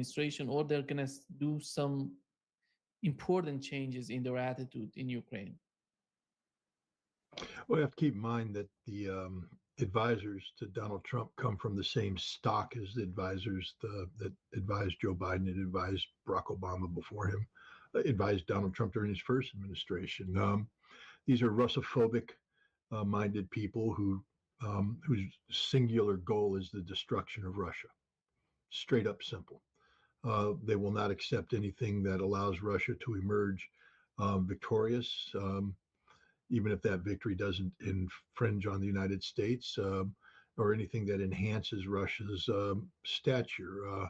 administration, or they're going to do some important changes in their attitude in Ukraine? Well, you have to keep in mind that the advisors to Donald Trump come from the same stock as the advisors that advised Joe Biden and advised Barack Obama before him, advised Donald Trump during his first administration. These are Russophobic minded people whose singular goal is the destruction of Russia. Straight up simple. They will not accept anything that allows Russia to emerge victorious, even if that victory doesn't infringe on the United States or anything that enhances Russia's stature.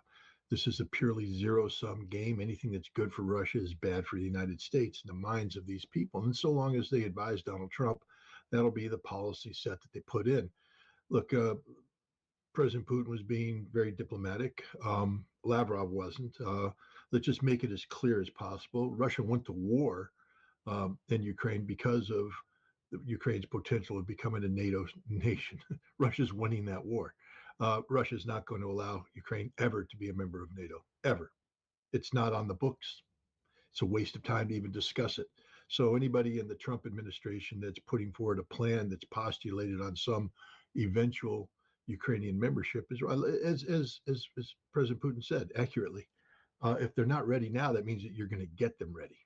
This is a purely zero-sum game. Anything that's good for Russia is bad for the United States in the minds of these people. And so long as they advise Donald Trump, that'll be the policy set that they put in. Look, President Putin was being very diplomatic. Lavrov wasn't. Let's just make it as clear as possible. Russia went to war in Ukraine because of Ukraine's potential of becoming a NATO nation. Russia's winning that war. Russia's not going to allow Ukraine ever to be a member of NATO, ever. It's not on the books. It's a waste of time to even discuss it. So anybody in the Trump administration that's putting forward a plan that's postulated on some eventual Ukrainian membership is, as President Putin said accurately, if they're not ready now, that means that you're going to get them ready.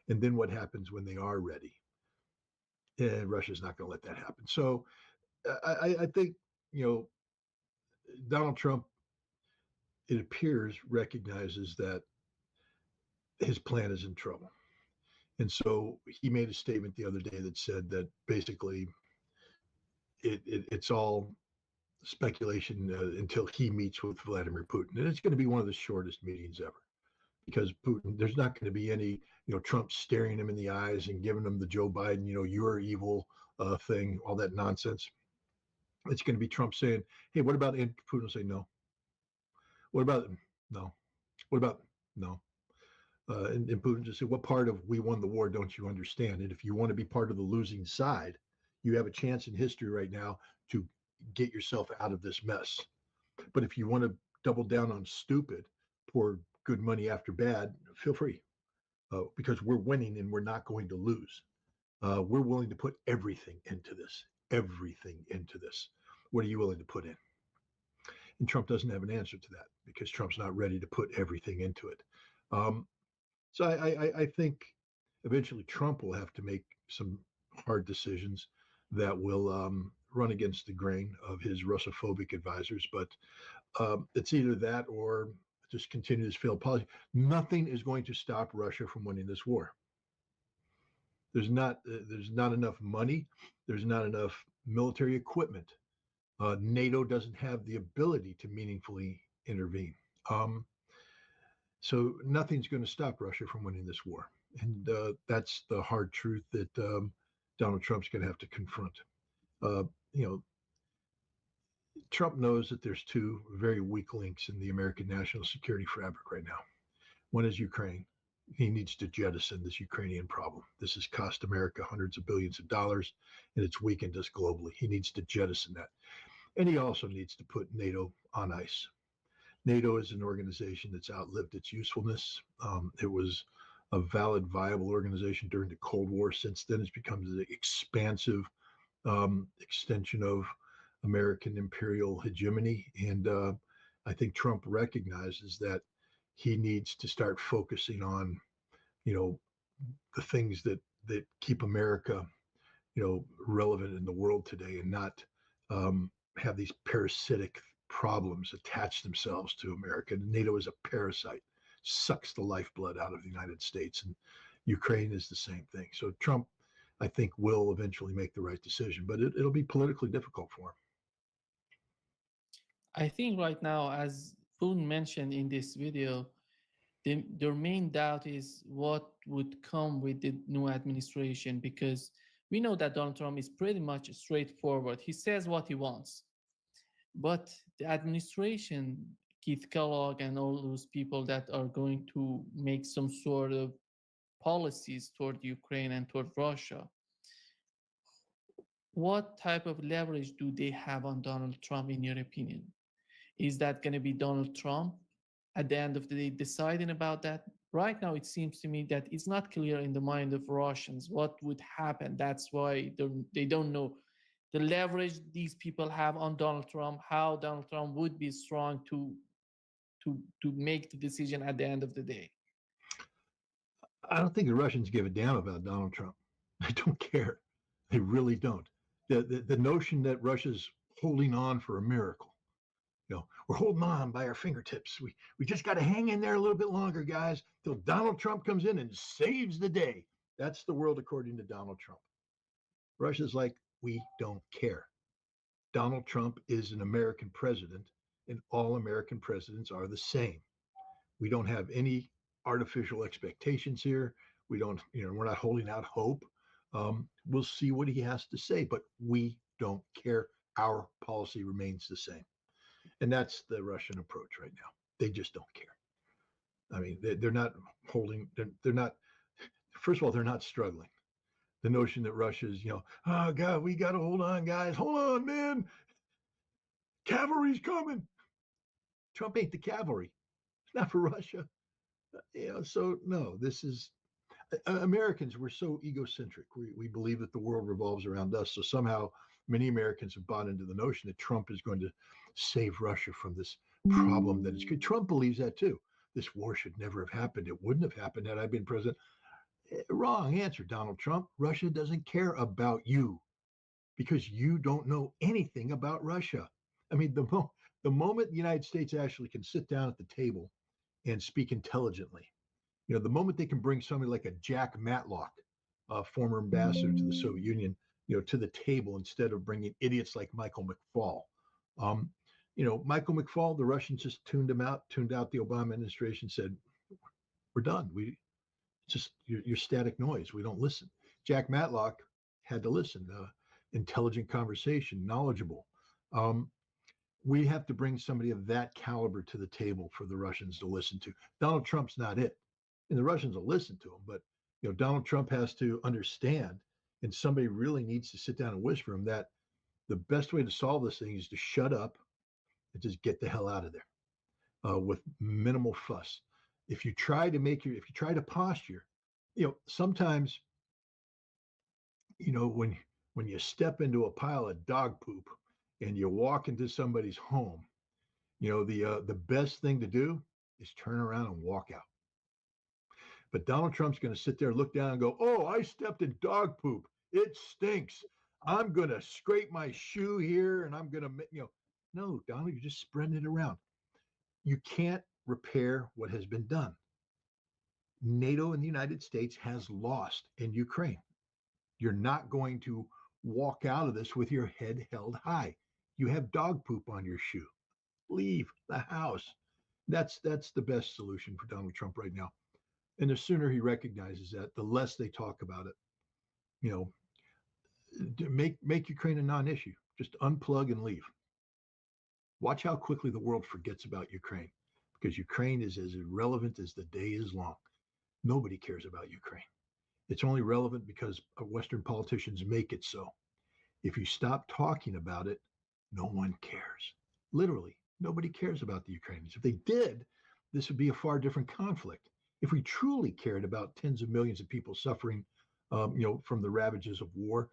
And then what happens when they are ready? Russia's not going to let that happen. So I think, Donald Trump, it appears, recognizes that his plan is in trouble. And so he made a statement the other day that said that basically it's all speculation until he meets with Vladimir Putin. And it's going to be one of the shortest meetings ever, because Putin, there's not going to be any, Trump staring him in the eyes and giving him the Joe Biden, you're evil thing, all that nonsense. It's going to be Trump saying, hey, what about, and Putin will say, no. What about, no. What about, no. And Putin just said, what part of we won the war don't you understand? And if you want to be part of the losing side, you have a chance in history right now to get yourself out of this mess. But if you want to double down on stupid, pour good money after bad, feel free, because we're winning and we're not going to lose. We're willing to put everything into this, What are you willing to put in? And Trump doesn't have an answer to that because Trump's not ready to put everything into it. So I think eventually Trump will have to make some hard decisions that will run against the grain of his Russophobic advisors. But it's either that or just continue this failed policy. Nothing is going to stop Russia from winning this war. There's not enough money. There's not enough military equipment. NATO doesn't have the ability to meaningfully intervene. So nothing's going to stop Russia from winning this war. And that's the hard truth that Donald Trump's going to have to confront. Trump knows that there's two very weak links in the American national security fabric right now. One is Ukraine. He needs to jettison this Ukrainian problem. This has cost America hundreds of billions of dollars, and it's weakened us globally. He needs to jettison that. And he also needs to put NATO on ice. NATO is an organization that's outlived its usefulness. It was a valid, viable organization during the Cold War. Since then, it's become an expansive extension of American imperial hegemony. And I think Trump recognizes that he needs to start focusing on, the things that keep America, relevant in the world today, and not have these parasitic problems attach themselves to America. NATO is a parasite, sucks the lifeblood out of the United States, and Ukraine is the same thing. So Trump, I think, will eventually make the right decision, but it'll be politically difficult for him. I think right now, as Poon mentioned in this video, their main doubt is what would come with the new administration, because we know that Donald Trump is pretty much straightforward. He says what he wants. But the administration, Keith Kellogg and all those people that are going to make some sort of policies toward Ukraine and toward Russia, what type of leverage do they have on Donald Trump, in your opinion? Is that going to be Donald Trump at the end of the day deciding about that? Right now, it seems to me that it's not clear in the mind of Russians what would happen. That's why they don't know the leverage these people have on Donald Trump, how Donald Trump would be strong to make the decision at the end of the day. I don't think the Russians give a damn about Donald Trump. They don't care. They really don't. The notion that Russia's holding on for a miracle, we're holding on by our fingertips. We just got to hang in there a little bit longer, guys, till Donald Trump comes in and saves the day. That's the world according to Donald Trump. Russia's like, we don't care. Donald Trump is an American president, and all American presidents are the same. We don't have any artificial expectations here. We don't, we're not holding out hope. We'll see what he has to say, but we don't care. Our policy remains the same. And that's the Russian approach right now. They just don't care. I mean, they're not holding, they're not, first of all, they're not struggling. The notion that Russia's, oh God, we got to hold on, guys. Hold on, man. Cavalry's coming. Trump ain't the cavalry. It's not for Russia. So no, this is Americans. We're so egocentric. We believe that the world revolves around us. So somehow many Americans have bought into the notion that Trump is going to save Russia from this problem that is good. Trump believes that too. This war should never have happened. It wouldn't have happened had I been president. Wrong answer, Donald Trump. Russia doesn't care about you because you don't know anything about Russia. I mean, the moment the United States actually can sit down at the table and speak intelligently, the moment they can bring somebody like a Jack Matlock, a former ambassador to the Soviet Union, to the table instead of bringing idiots like Michael McFaul. Michael McFaul, the Russians just tuned out the Obama administration, said, we're done. Just you're static noise. We don't listen. Jack Matlock had to listen. Intelligent conversation, knowledgeable. We have to bring somebody of that caliber to the table for the Russians to listen to. Donald Trump's not it. And the Russians will listen to him, but Donald Trump has to understand, and somebody really needs to sit down and whisper him that the best way to solve this thing is to shut up and just get the hell out of there with minimal fuss. If you try to posture, sometimes, when you step into a pile of dog poop and you walk into somebody's home, the best thing to do is turn around and walk out. But Donald Trump's going to sit there, look down and go, oh, I stepped in dog poop. It stinks. I'm going to scrape my shoe here and I'm going to, no, Donald, you're just spreading it around. You can't repair what has been done. NATO and the United States has lost in Ukraine. You're not going to walk out of this with your head held high. You have dog poop on your shoe. Leave the house. That's the best solution for Donald Trump right now. And the sooner he recognizes that, the less they talk about it. Make Ukraine a non-issue. Just unplug and leave. Watch how quickly the world forgets about Ukraine, because Ukraine is as irrelevant as the day is long. Nobody cares about Ukraine. It's only relevant because Western politicians make it so. If you stop talking about it, no one cares. Literally, nobody cares about the Ukrainians. If they did, this would be a far different conflict. If we truly cared about tens of millions of people suffering, from the ravages of war,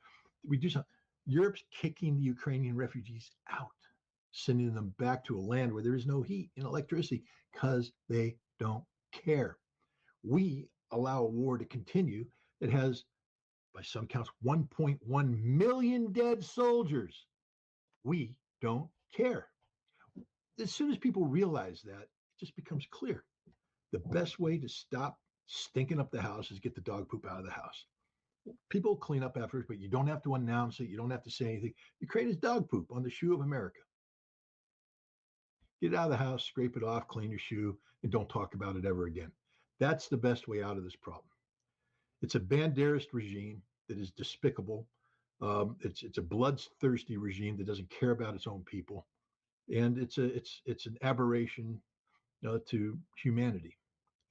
we do something. Europe's kicking the Ukrainian refugees out, sending them back to a land where there is no heat and electricity because they don't care. We allow a war to continue that has, by some counts, 1.1 million dead soldiers. We don't care. As soon as people realize that, it just becomes clear. The best way to stop stinking up the house is get the dog poop out of the house. People clean up afterwards, but you don't have to announce it. You don't have to say anything. Ukraine is dog poop on the shoe of America. Get it out of the house, scrape it off, clean your shoe, and don't talk about it ever again. That's the best way out of this problem. It's a banderist regime that is despicable. It's a bloodthirsty regime that doesn't care about its own people, and it's an aberration to humanity.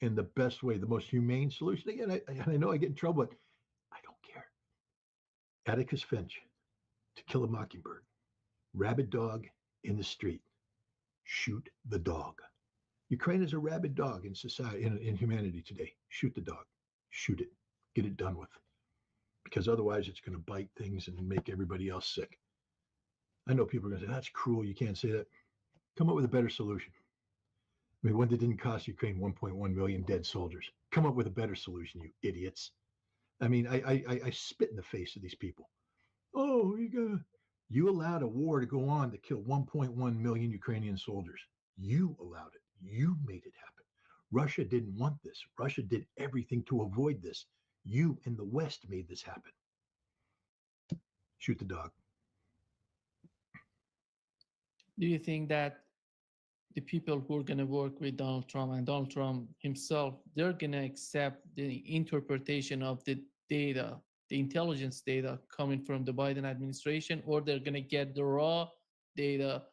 And the best way, the most humane solution. Again, I know I get in trouble, but I don't care. Atticus Finch, To Kill a Mockingbird, rabid dog in the street. Shoot the dog. Ukraine is a rabid dog in society, in humanity today. Shoot the dog, shoot it, get it done with, because otherwise it's going to bite things and make everybody else sick. I know people are going to say that's cruel. You can't say that. Come up with a better solution. I mean, one that didn't cost Ukraine 1.1 million dead soldiers. Come up with a better solution, you idiots. I mean, I spit in the face of these people. Oh, you allowed a war to go on to kill 1.1 million Ukrainian soldiers. You allowed it. You made it happen. Russia didn't want this. Russia did everything to avoid this. You in the West made this happen. Shoot the dog. Do you think that the people who are going to work with Donald Trump and Donald Trump himself, they're going to accept the interpretation of the data, the intelligence data coming from the Biden administration, or they're going to get the raw data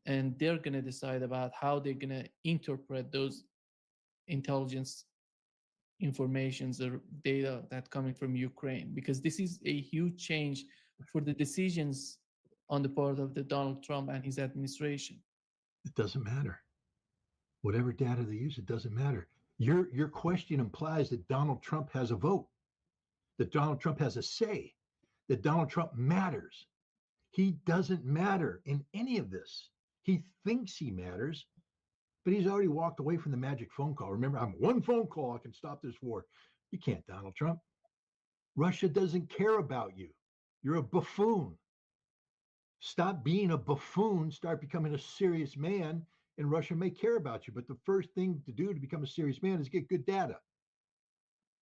and they're going to decide about how they're going to interpret those intelligence informations or data that coming from Ukraine? Because this is a huge change for the decisions on the part of the Donald Trump and his administration. It doesn't matter. Whatever data they use, it doesn't matter. Your question implies that Donald Trump has a vote, that Donald Trump has a say, that Donald Trump matters. He doesn't matter in any of this. He thinks he matters, but he's already walked away from the magic phone call. Remember, I'm one phone call, I can stop this war. You can't, Donald Trump. Russia doesn't care about you. You're a buffoon. Stop being a buffoon, start becoming a serious man, and Russia may care about you. But the first thing to do to become a serious man is get good data.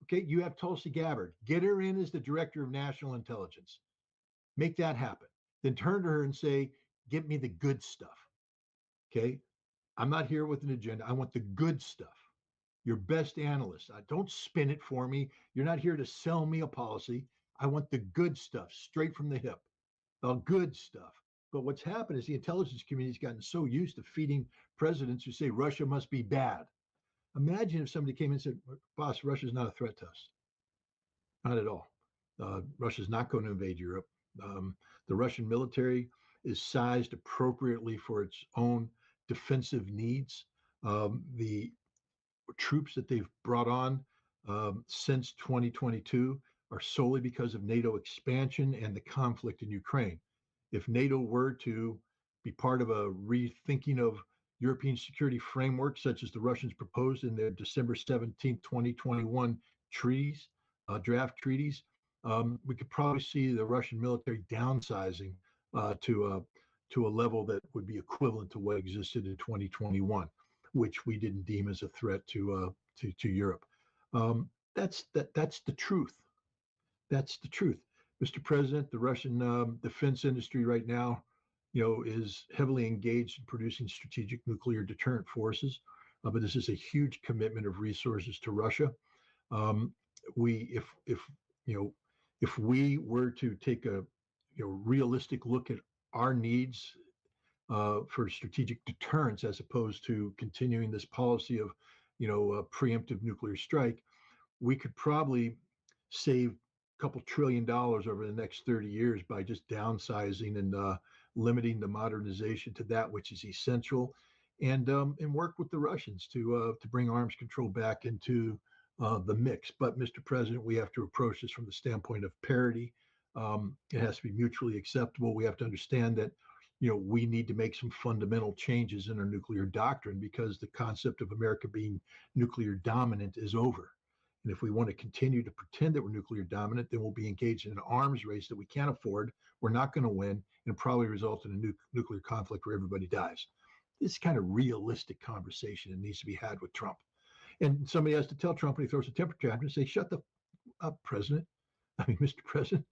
Okay, you have Tulsi Gabbard. Get her in as the director of national intelligence. Make that happen. Then turn to her and say, get me the good stuff. Okay, I'm not here with an agenda. I want the good stuff. Your best analyst. Don't spin it for me. You're not here to sell me a policy. I want the good stuff straight from the hip. The good stuff. But what's happened is the intelligence community's gotten so used to feeding presidents who say Russia must be bad. Imagine if somebody came in and said, boss, Russia's not a threat to us. Not at all. Russia's not going to invade Europe. The Russian military is sized appropriately for its own defensive needs. The troops that they've brought on since 2022 are solely because of NATO expansion and the conflict in Ukraine. If NATO were to be part of a rethinking of European security framework, such as the Russians proposed in their December 17, 2021 treaties, draft treaties, we could probably see the Russian military downsizing to a level that would be equivalent to what existed in 2021, which we didn't deem as a threat to Europe. That's the truth. That's the truth. Mr. President, the Russian defense industry right now, is heavily engaged in producing strategic nuclear deterrent forces. But this is a huge commitment of resources to Russia. If we were to take a realistic look at our needs for strategic deterrence, as opposed to continuing this policy of preemptive nuclear strike, we could probably save a couple $1 trillion over the next 30 years by just downsizing and limiting the modernization to that which is essential, and work with the Russians to bring arms control back into the mix. But Mr. President, we have to approach this from the standpoint of parity. It has to be mutually acceptable. We have to understand that we need to make some fundamental changes in our nuclear doctrine, because the concept of America being nuclear dominant is over. And if we want to continue to pretend that we're nuclear dominant, then we'll be engaged in an arms race that we can't afford. We're not going to win, and probably result in a nuclear conflict where everybody dies. This kind of realistic conversation that needs to be had with Trump. And somebody has to tell Trump when he throws a temper tantrum and say, shut the up, President. Mr. President,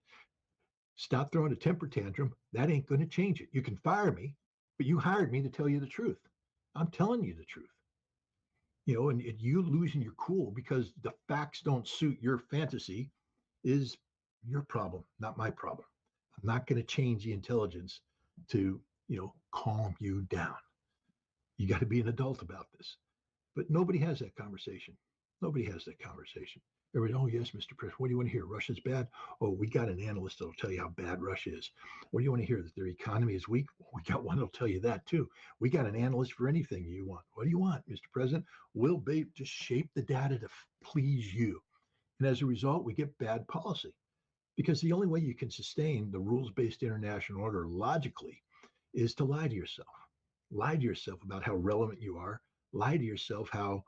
stop throwing a temper tantrum. That ain't going to change it. You can fire me, but you hired me to tell you the truth. I'm telling you the truth. And you losing your cool because the facts don't suit your fantasy is your problem, not my problem. I'm not going to change the intelligence to, calm you down. You got to be an adult about this. But nobody has that conversation. Nobody has that conversation. Everybody, oh, yes, Mr. President, what do you want to hear? Russia's bad? Oh, we got an analyst that'll tell you how bad Russia is. What do you want to hear? That their economy is weak? We got one that'll tell you that too. We got an analyst for anything you want. What do you want, Mr. President? We'll just shape the data to please you. And as a result, we get bad policy because the only way you can sustain the rules based international order logically is to lie to yourself. Lie to yourself about how relevant you are, lie to yourself how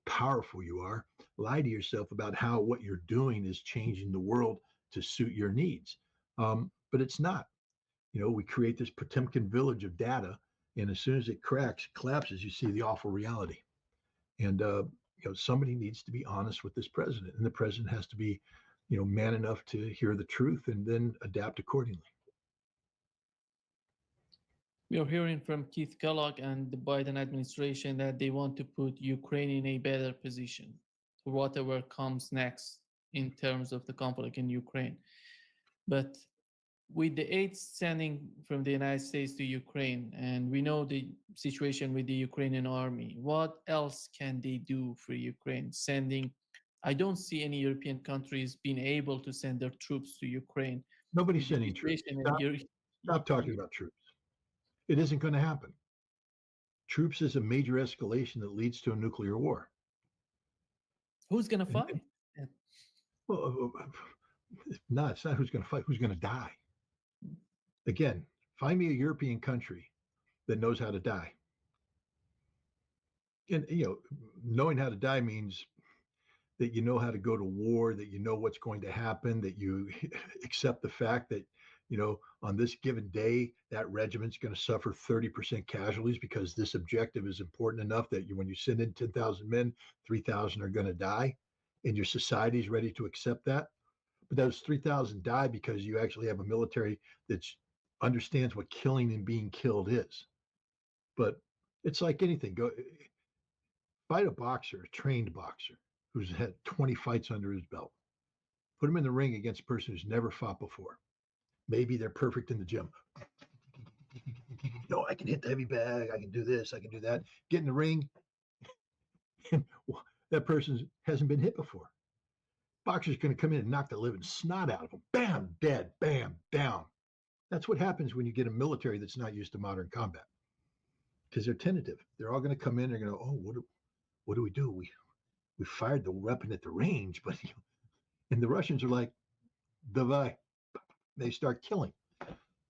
powerful you are, lie to yourself about how what you're doing is changing the world to suit your needs. But it's not. You know, we create this Potemkin village of data, and as soon as it collapses, you see the awful reality. And somebody needs to be honest with this president, and the president has to be, man enough to hear the truth and then adapt accordingly. We are hearing from Keith Kellogg and the Biden administration that they want to put Ukraine in a better position for whatever comes next in terms of the conflict in Ukraine. But with the aid sending from the United States to Ukraine, and we know the situation with the Ukrainian army, what else can they do for Ukraine? I don't see any European countries being able to send their troops to Ukraine. Nobody's sending troops. Stop talking about troops. It isn't going to happen. Troops is a major escalation that leads to a nuclear war. Who's going to fight? Well, no, it's not who's going to fight, who's going to die. Again, find me a European country that knows how to die. And, knowing how to die means that you know how to go to war, that you know what's going to happen, that you accept the fact that, on this given day, that regiment's going to suffer 30% casualties because this objective is important enough that when you send in 10,000 men, 3,000 are going to die, and your society is ready to accept that. But those 3,000 die because you actually have a military that understands what killing and being killed is. But it's like anything. Go fight a boxer, a trained boxer who's had 20 fights under his belt. Put him in the ring against a person who's never fought before. Maybe they're perfect in the gym. I can hit the heavy bag. I can do this. I can do that. Get in the ring. And that person hasn't been hit before. Boxer's going to come in and knock the living snot out of him. Bam, dead. Bam, down. That's what happens when you get a military that's not used to modern combat, because they're tentative. They're all going to come in. They're going to, oh, what do we do? We fired the weapon at the range, but and the Russians are like, davai. They start killing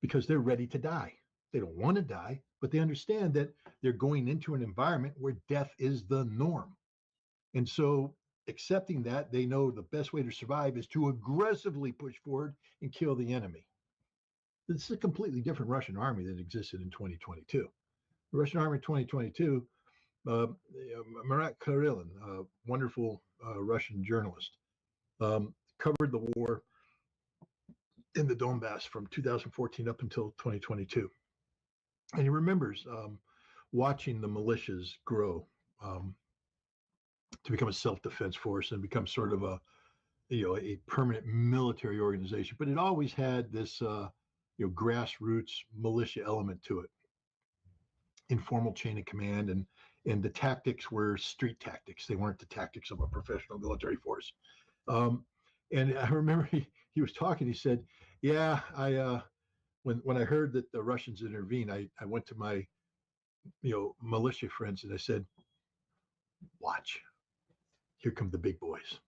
because they're ready to die. They don't want to die, but they understand that they're going into an environment where death is the norm. And so accepting that, they know the best way to survive is to aggressively push forward and kill the enemy. This is a completely different Russian army that existed in 2022. The Russian army in 2022, Marat Karelin, a wonderful Russian journalist, covered the war in the Donbass from 2014 up until 2022. And he remembers watching the militias grow to become a self-defense force and become sort of a permanent military organization. But it always had this grassroots militia element to it, informal chain of command, and the tactics were street tactics. They weren't the tactics of a professional military force. And I remember he was talking. He said, "Yeah, when I heard that the Russians intervened, I went to my militia friends and I said, watch, here come the big boys.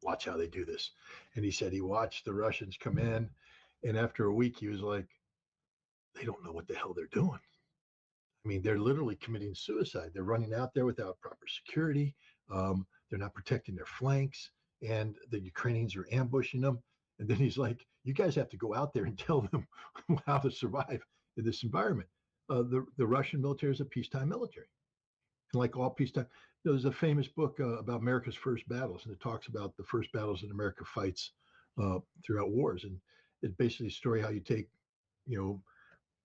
Watch how they do this." And he said he watched the Russians come in, and after a week he was like, they don't know what the hell they're doing. I mean, they're literally committing suicide. They're running out there without proper security. They're not protecting their flanks, and the Ukrainians are ambushing them. And then he's like, you guys have to go out there and tell them how to survive in this environment. The Russian military is a peacetime military. And like all peacetime, there's a famous book about America's first battles, and it talks about the first battles that America fights throughout wars. And it's basically a story how you take,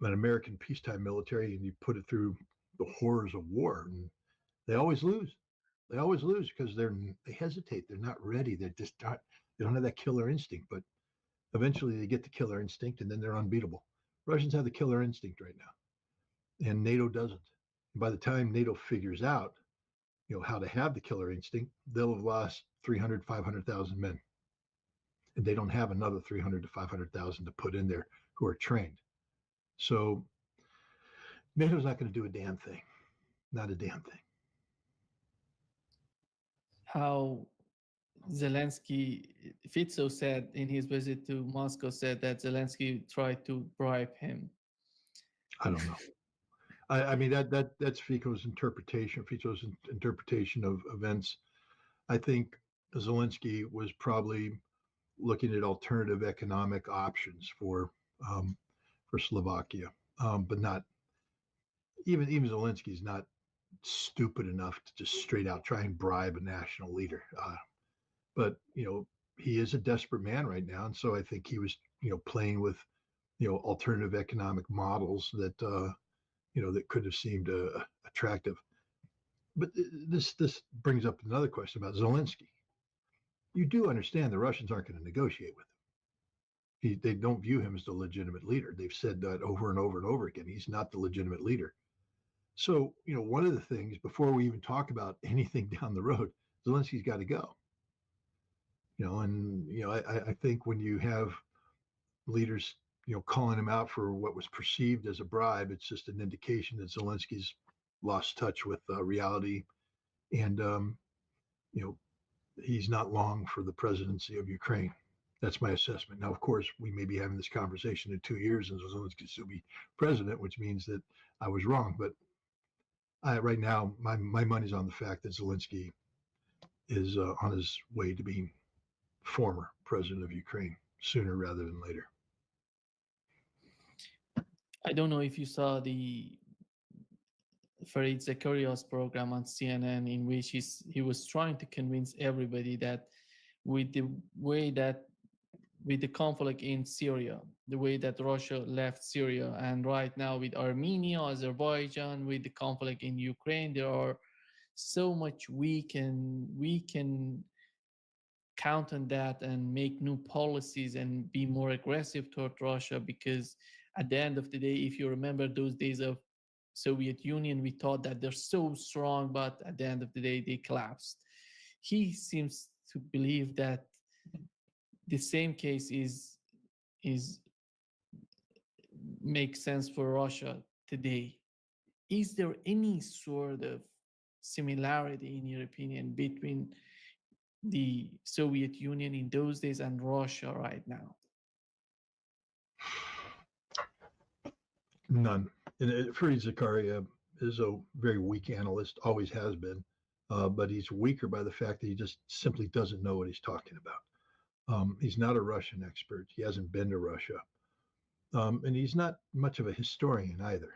an American peacetime military and you put it through the horrors of war, and they always lose. They always lose because they hesitate. They're not ready. They're just not. They don't have that killer instinct. But eventually, they get the killer instinct, and then they're unbeatable. Russians have the killer instinct right now, and NATO doesn't. And by the time NATO figures out, how to have the killer instinct, they'll have lost 300, 500,000 men. And they don't have another 300 to 500,000 to put in there who are trained. So NATO's not going to do a damn thing. Not a damn thing. How Zelensky, Fitzo said in his visit to Moscow, said that Zelensky tried to bribe him. I don't know. I mean that's Fico's interpretation. Fico's interpretation of events. I think Zelensky was probably looking at alternative economic options for Slovakia, but not even Zelensky's not stupid enough to just straight out try and bribe a national leader. But he is a desperate man right now, and so I think he was playing with alternative economic models that that could have seemed attractive. But this brings up another question about Zelensky. You do understand the Russians aren't going to negotiate with him. They don't view him as the legitimate leader. They've said that over and over and over again. He's not the legitimate leader. So, one of the things before we even talk about anything down the road, Zelensky's got to go. I think when you have leaders, calling him out for what was perceived as a bribe, it's just an indication that Zelensky's lost touch with reality, and he's not long for the presidency of Ukraine. That's my assessment. Now, of course, we may be having this conversation in 2 years, and Zelensky still be president, which means that I was wrong. But right now, my money's on the fact that Zelensky is on his way to being former president of Ukraine sooner rather than later. I don't know if you saw the Fareed Zakaria's program on CNN, in which he was trying to convince everybody that with the conflict in Syria, the way that Russia left Syria, and right now with Armenia, Azerbaijan, with the conflict in Ukraine, there are so much we can count on that and make new policies and be more aggressive toward Russia, because at the end of the day, if you remember those days of Soviet Union, we thought that they're so strong, but at the end of the day, they collapsed. He seems to believe that the same case is makes sense for Russia today. Is there any sort of similarity, in your opinion, between the Soviet Union in those days and Russia right now? None. And Fareed Zakaria is a very weak analyst, always has been, but he's weaker by the fact that he just simply doesn't know what he's talking about. He's not a Russian expert. He hasn't been to Russia. And he's not much of a historian either.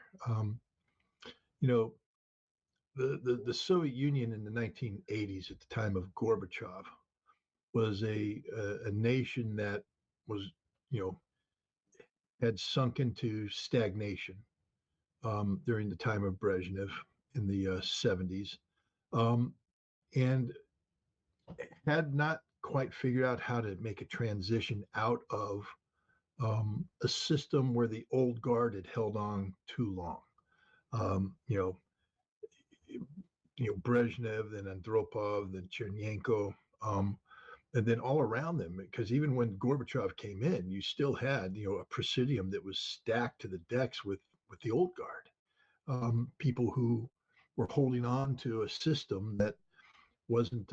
The Soviet Union in the 1980s, at the time of Gorbachev, was a nation that was, had sunk into stagnation during the time of Brezhnev in the 70s, and had not quite figured out how to make a transition out of a system where the old guard had held on too long. Um, you know, Brezhnev, then Andropov, then Chernenko, and then all around them. Because even when Gorbachev came in, you still had a presidium that was stacked to the decks with the old guard, people who were holding on to a system that wasn't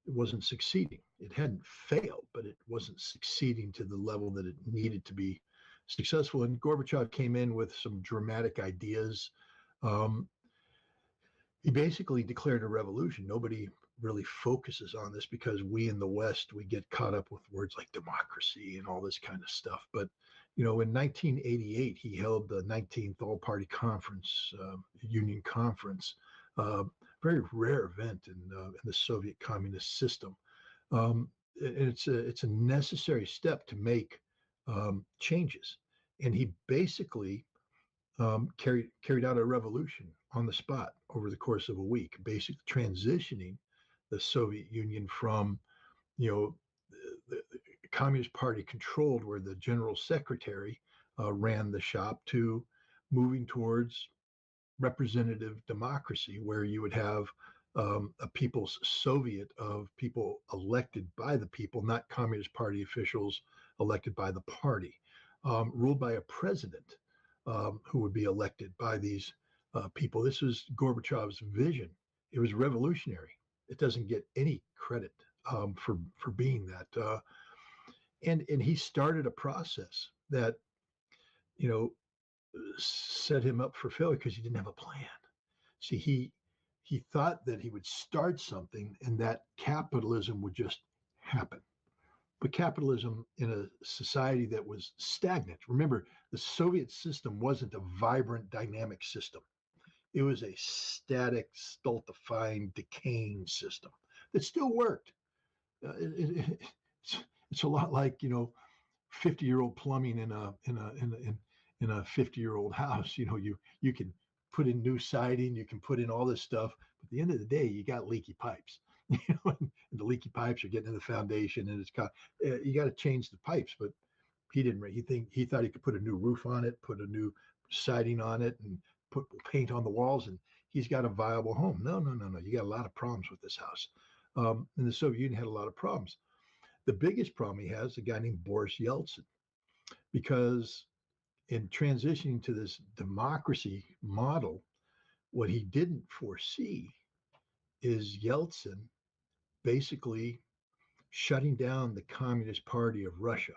wasn't succeeding. It hadn't failed, but it wasn't succeeding to the level that it needed to be successful. And Gorbachev came in with some dramatic ideas. Um, he basically declared a revolution. Nobody really focuses on this because we in the West, we get caught up with words like democracy and all this kind of stuff. But, in 1988, he held the 19th All-Party Conference, Union Conference, very rare event in the Soviet communist system. And it's a necessary step to make changes. And he basically carried out a revolution on the spot over the course of a week, basically transitioning the Soviet Union from, the Communist Party controlled, where the general secretary ran the shop, to moving towards representative democracy, where you would have a people's Soviet of people elected by the people, not Communist Party officials elected by the party, ruled by a president who would be elected by these people. This was Gorbachev's vision. It was revolutionary. It doesn't get any credit for being that. And he started a process that, you know, set him up for failure because he didn't have a plan. See, he thought that he would start something and that capitalism would just happen. But capitalism in a society that was stagnant. Remember, the Soviet system wasn't a vibrant, dynamic system. It was a static, stultifying, decaying system that still worked. It's a lot like, 50-year-old plumbing in a 50-year-old house. You can put in new siding, you can put in all this stuff, but at the end of the day, you got leaky pipes. And the leaky pipes are getting in the foundation, and you got to change the pipes. But he didn't. He thought he could put a new roof on it, put a new siding on it, and put paint on the walls, and he's got a viable home. No, no, no, no. You got a lot of problems with this house. And the Soviet Union had a lot of problems. The biggest problem he has is a guy named Boris Yeltsin, because in transitioning to this democracy model, what he didn't foresee is Yeltsin basically shutting down the Communist Party of Russia,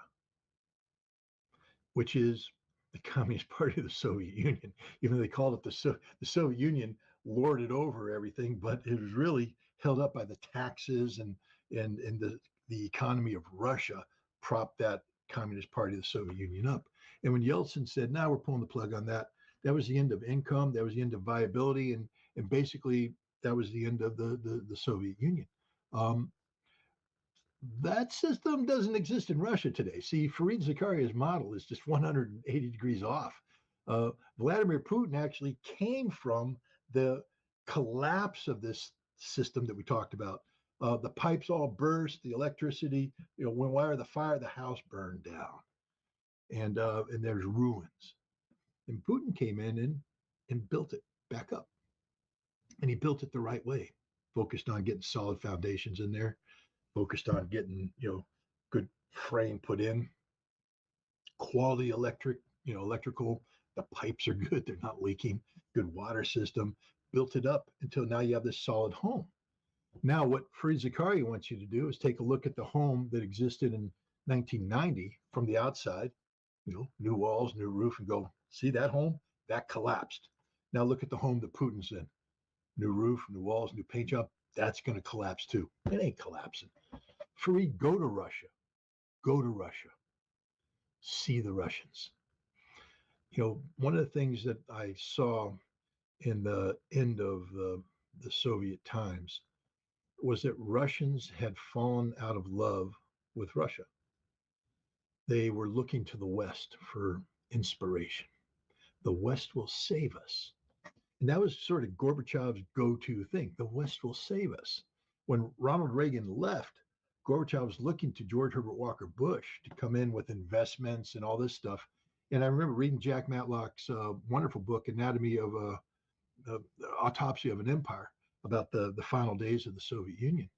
which is the Communist Party of the Soviet Union. Even though they called it the Soviet Union, lorded over everything, but it was really held up by the taxes and the economy of Russia propped that Communist Party of the Soviet Union up. And when Yeltsin said, "Now we're pulling the plug on that," that was the end of income, that was the end of viability, and basically that was the end of the Soviet Union. Um, that system doesn't exist in Russia today. See, Fareed Zakaria's model is just 180 degrees off. Vladimir Putin actually came from the collapse of this system that we talked about. The pipes all burst, the electricity, when wire the fire, the house burned down, and there's ruins. And Putin came in and built it back up, and he built it the right way, focused on getting solid foundations in there, focused on getting good frame put in, quality electrical. The pipes are good; they're not leaking. Good water system. Built it up until now you have this solid home. Now, what Fareed Zakaria wants you to do is take a look at the home that existed in 1990 from the outside, new walls, new roof, and go, see that home? That collapsed. Now look at the home that Putin's in. New roof, new walls, new paint job. That's going to collapse too. It ain't collapsing. Fareed, go to Russia. Go to Russia. See the Russians. One of the things that I saw in the end of the Soviet times was that Russians had fallen out of love with Russia. They were looking to the West for inspiration. The West will save us. And that was sort of Gorbachev's go-to thing. The West will save us. When Ronald Reagan left, Gorbachev was looking to George Herbert Walker Bush to come in with investments and all this stuff. And I remember reading Jack Matlock's wonderful book, Anatomy of Autopsy of an Empire, about the final days of the Soviet Union.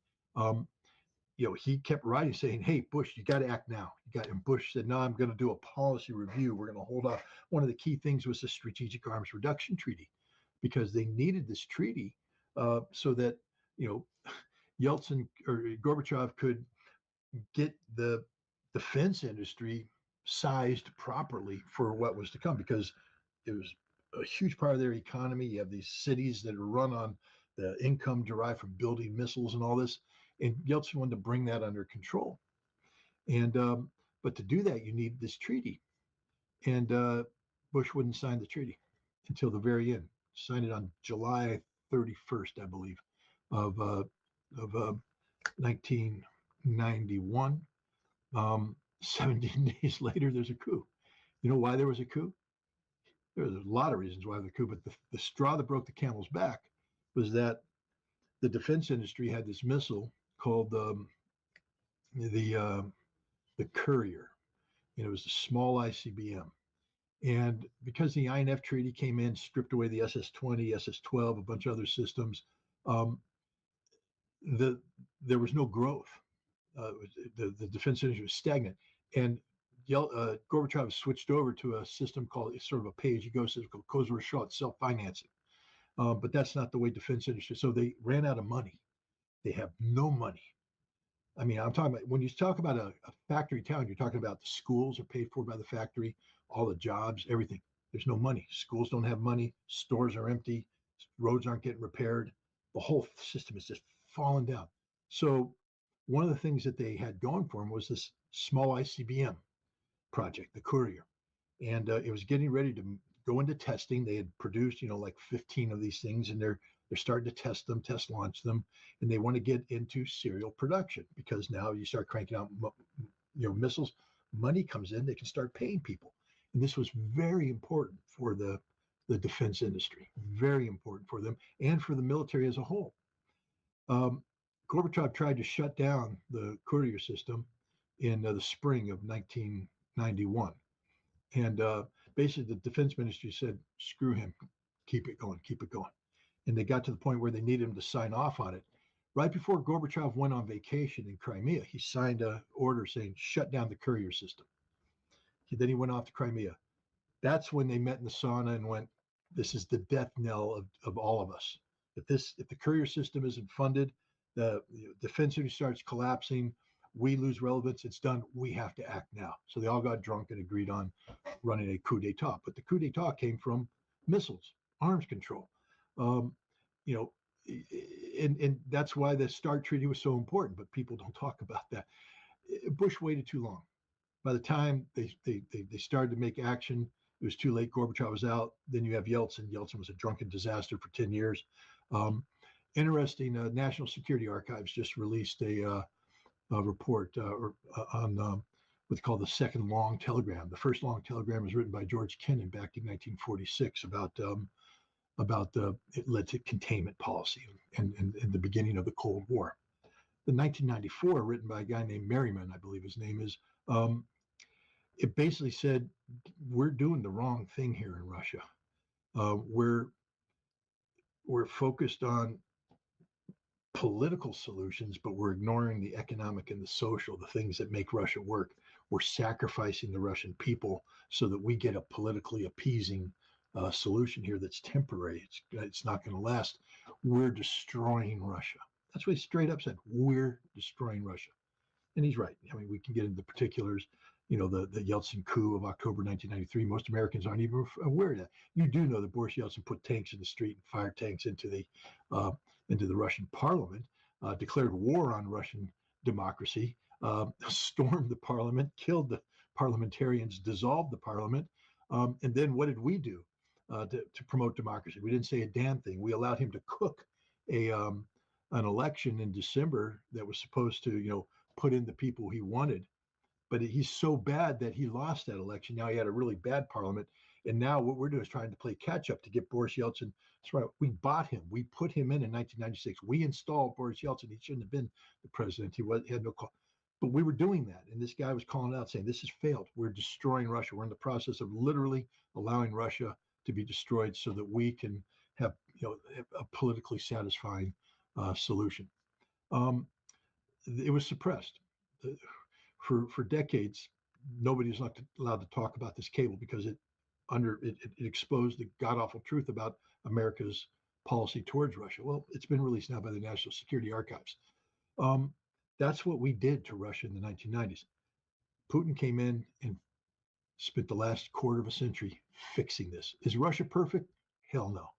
He kept writing saying, "Hey, Bush, you got to act now." And Bush said, "No, I'm going to do a policy review. We're going to hold off." One of the key things was the Strategic Arms Reduction Treaty, because they needed this treaty so that Yeltsin or Gorbachev could get the defense industry sized properly for what was to come, because it was a huge part of their economy. You have these cities that are run on the income derived from building missiles and all this. And Yeltsin wanted to bring that under control. And but to do that, you need this treaty. And Bush wouldn't sign the treaty until the very end. Signed it on July 31st, I believe, of 1991. 17 days later, there's a coup. You know why there was a coup? There was a lot of reasons why the coup, but the straw that broke the camel's back was that the defense industry had this missile called the Courier. It was a small ICBM. And because the INF treaty came in, stripped away the SS-20, SS-12, a bunch of other systems, there was no growth. The defense industry was stagnant, and Gorbachev switched over to a system called sort of a pay-as-you-go system called Kozur self-financing. But that's not the way defense industry. So they ran out of money. They have no money. I mean, I'm talking about when you talk about a factory town, you're talking about the schools are paid for by the factory, all the jobs, everything. There's no money. Schools don't have money. Stores are empty. Roads aren't getting repaired. The whole system is just falling down. So one of the things that they had going for them was this small ICBM project, the Courier, and it was getting ready to go into testing. They had produced, like 15 of these things, and they're starting to test launch them, and they want to get into serial production because now you start cranking out, missiles. Money comes in, they can start paying people, and this was very important for the defense industry, very important for them and for the military as a whole. Gorbachev tried to shut down the Courier system in the spring of 1991. And basically, the defense ministry said, screw him, keep it going, keep it going. And they got to the point where they needed him to sign off on it. Right before Gorbachev went on vacation in Crimea, he signed an order saying, shut down the Courier system. Then he went off to Crimea. That's when they met in the sauna and went, this is the death knell of all of us. If the Courier system isn't funded, the defense industry starts collapsing, we lose relevance, it's done, we have to act now. So they all got drunk and agreed on running a coup d'etat. But the coup d'etat came from missiles, arms control. And that's why the START treaty was so important, but people don't talk about that. Bush waited too long. By the time they started to make action, it was too late. Gorbachev was out. Then you have Yeltsin. Yeltsin was a drunken disaster for 10 years. Interesting, National Security Archives just released a report on what's called the second long telegram. The first long telegram was written by George Kennan back in 1946 about it led to containment policy and the beginning of the Cold War. The 1994, written by a guy named Merriman, I believe his name is, it basically said, we're doing the wrong thing here in Russia. We're focused on political solutions, but we're ignoring the economic and the social, the things that make Russia work. We're sacrificing the Russian people so that we get a politically appeasing solution here that's temporary. It's not going to last. We're destroying Russia. That's what he straight up said. We're destroying Russia. And he's right. I mean, we can get into the particulars. The Yeltsin coup of October 1993. Most Americans aren't even aware of that. You do know that Boris Yeltsin put tanks in the street and fired tanks into the Russian parliament, declared war on Russian democracy, stormed the parliament, killed the parliamentarians, dissolved the parliament. And then what did we do to promote democracy? We didn't say a damn thing. We allowed him to cook an election in December that was supposed to, put in the people he wanted. But he's so bad that he lost that election. Now he had a really bad parliament. And now what we're doing is trying to play catch up to get Boris Yeltsin. That's right. We bought him. We put him in 1996. We installed Boris Yeltsin. He shouldn't have been the president. He had no call. But we were doing that. And this guy was calling out saying, this has failed. We're destroying Russia. We're in the process of literally allowing Russia to be destroyed so that we can have a politically satisfying solution. It was suppressed. For decades, nobody was not allowed to talk about this cable because it exposed the god-awful truth about America's policy towards Russia. Well, it's been released now by the National Security Archives. That's what we did to Russia in the 1990s. Putin came in and spent the last quarter of a century fixing this. Is Russia perfect? Hell no.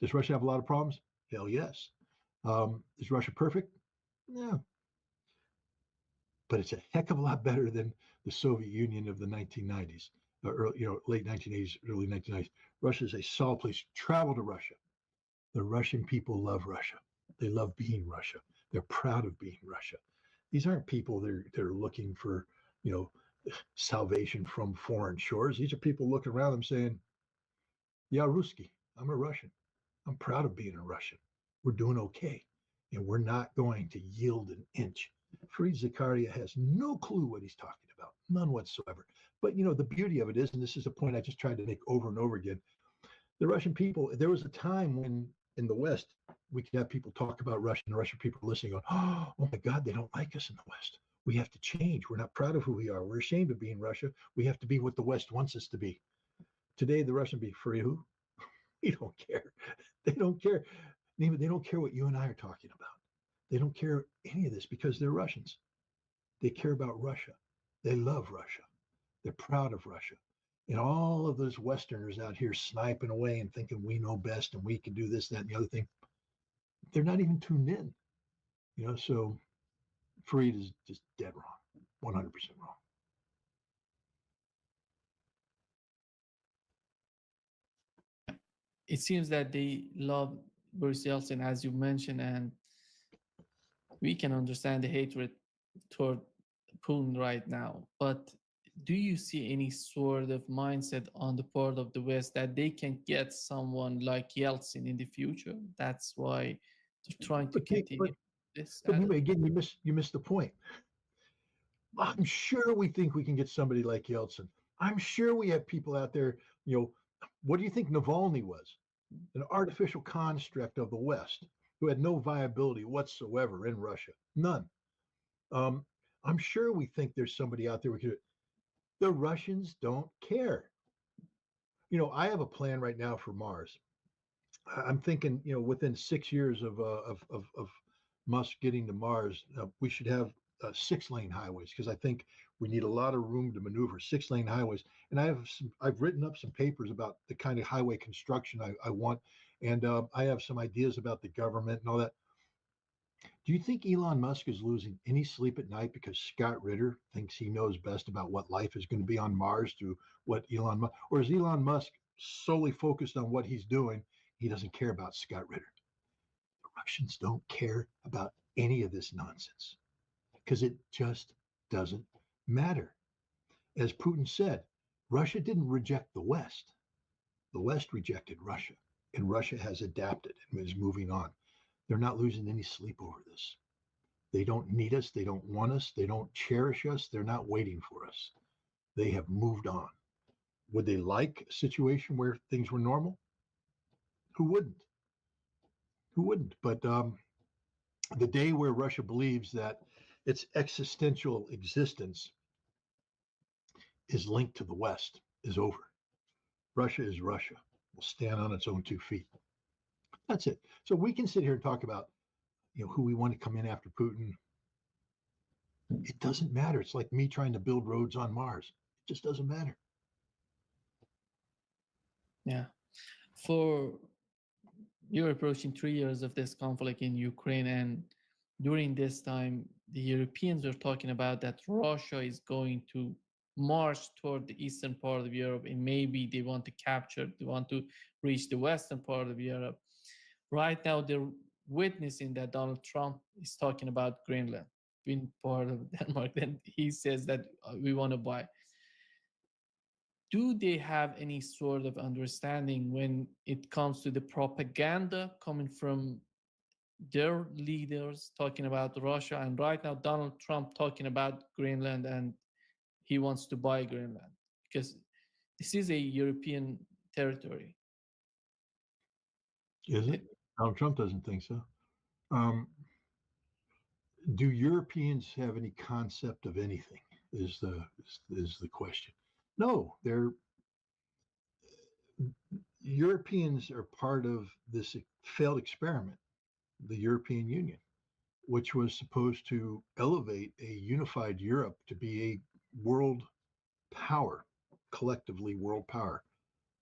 Does Russia have a lot of problems? Hell yes. Is Russia perfect? No. But it's a heck of a lot better than the Soviet Union of the 1990s, late 1980s, early 1990s. Russia is a solid place. Travel to Russia. The Russian people love Russia. They love being Russia. They're proud of being Russia. These aren't people that are looking for, salvation from foreign shores. These are people looking around them saying, yeah, Ruski, I'm a Russian. I'm proud of being a Russian. We're doing okay. And we're not going to yield an inch. Fareed Zakaria has no clue what he's talking about, none whatsoever. But, the beauty of it is, and this is a point I just tried to make over and over again, the Russian people, there was a time when in the West, we could have people talk about Russia, and the Russian people are listening, going, "Oh my God, they don't like us in the West. We have to change. We're not proud of who we are. We're ashamed of being Russia. We have to be what the West wants us to be." Today, the Russian be for who? We don't care. They don't care. They don't care what you and I are talking about. They don't care any of this because they're Russians. They care about Russia. They love Russia. They're proud of Russia. And all of those Westerners out here sniping away and thinking we know best and we can do this, that, and the other thing, they're not even tuned in. So Fareed is just dead wrong, 100% wrong. It seems that they love Boris Yeltsin, as you mentioned, and we can understand the hatred toward Putin right now. But do you see any sort of mindset on the part of the West that they can get someone like Yeltsin in the future? That's why they're trying to But they, continue this but attitude. again, you missed the point. I'm sure we think we can get somebody like Yeltsin. I'm sure we have people out there. What do you think Navalny was? An artificial construct of the West who had no viability whatsoever in Russia. None. Um, I'm sure we think there's somebody out there we could. The Russians don't care. I have a plan right now for Mars. I'm thinking, within 6 years of Musk getting to Mars, we should have 6-lane highways because I think we need a lot of room to maneuver. 6-lane highways, and I've written up some papers about the kind of highway construction I want, and I have some ideas about the government and all that. Do you think Elon Musk is losing any sleep at night because Scott Ritter thinks he knows best about what life is going to be on Mars through what Elon Musk, or is Elon Musk solely focused on what he's doing? He doesn't care about Scott Ritter. The Russians don't care about any of this nonsense because it just doesn't matter. As Putin said, Russia didn't reject the West. The West rejected Russia, and Russia has adapted and is moving on. They're not losing any sleep over this. They don't need us. They don't want us. They don't cherish us. They're not waiting for us. They have moved on. Would they like a situation where things were normal? Who wouldn't? Who wouldn't? But the day where Russia believes that its existential existence is linked to the West is over. Russia is Russia. Will stand on its own 2 feet. That's it. So we can sit here and talk about, who we want to come in after Putin. It doesn't matter. It's like me trying to build roads on Mars. It just doesn't matter. Yeah. For you're approaching 3 years of this conflict in Ukraine, and during this time, the Europeans are talking about that Russia is going to march toward the eastern part of Europe, and maybe they want to reach the western part of Europe. Right now, they're witnessing that Donald Trump is talking about Greenland being part of Denmark. Then he says that we want to buy. Do they have any sort of understanding when it comes to the propaganda coming from their leaders talking about Russia, and right now Donald Trump talking about Greenland and he wants to buy Greenland because this is a European territory? Is it? Donald Trump doesn't think so. Um, do Europeans have any concept of anything? Is the question? No, they're Europeans are part of this failed experiment, the European Union, which was supposed to elevate a unified Europe to be a world power, collectively world power.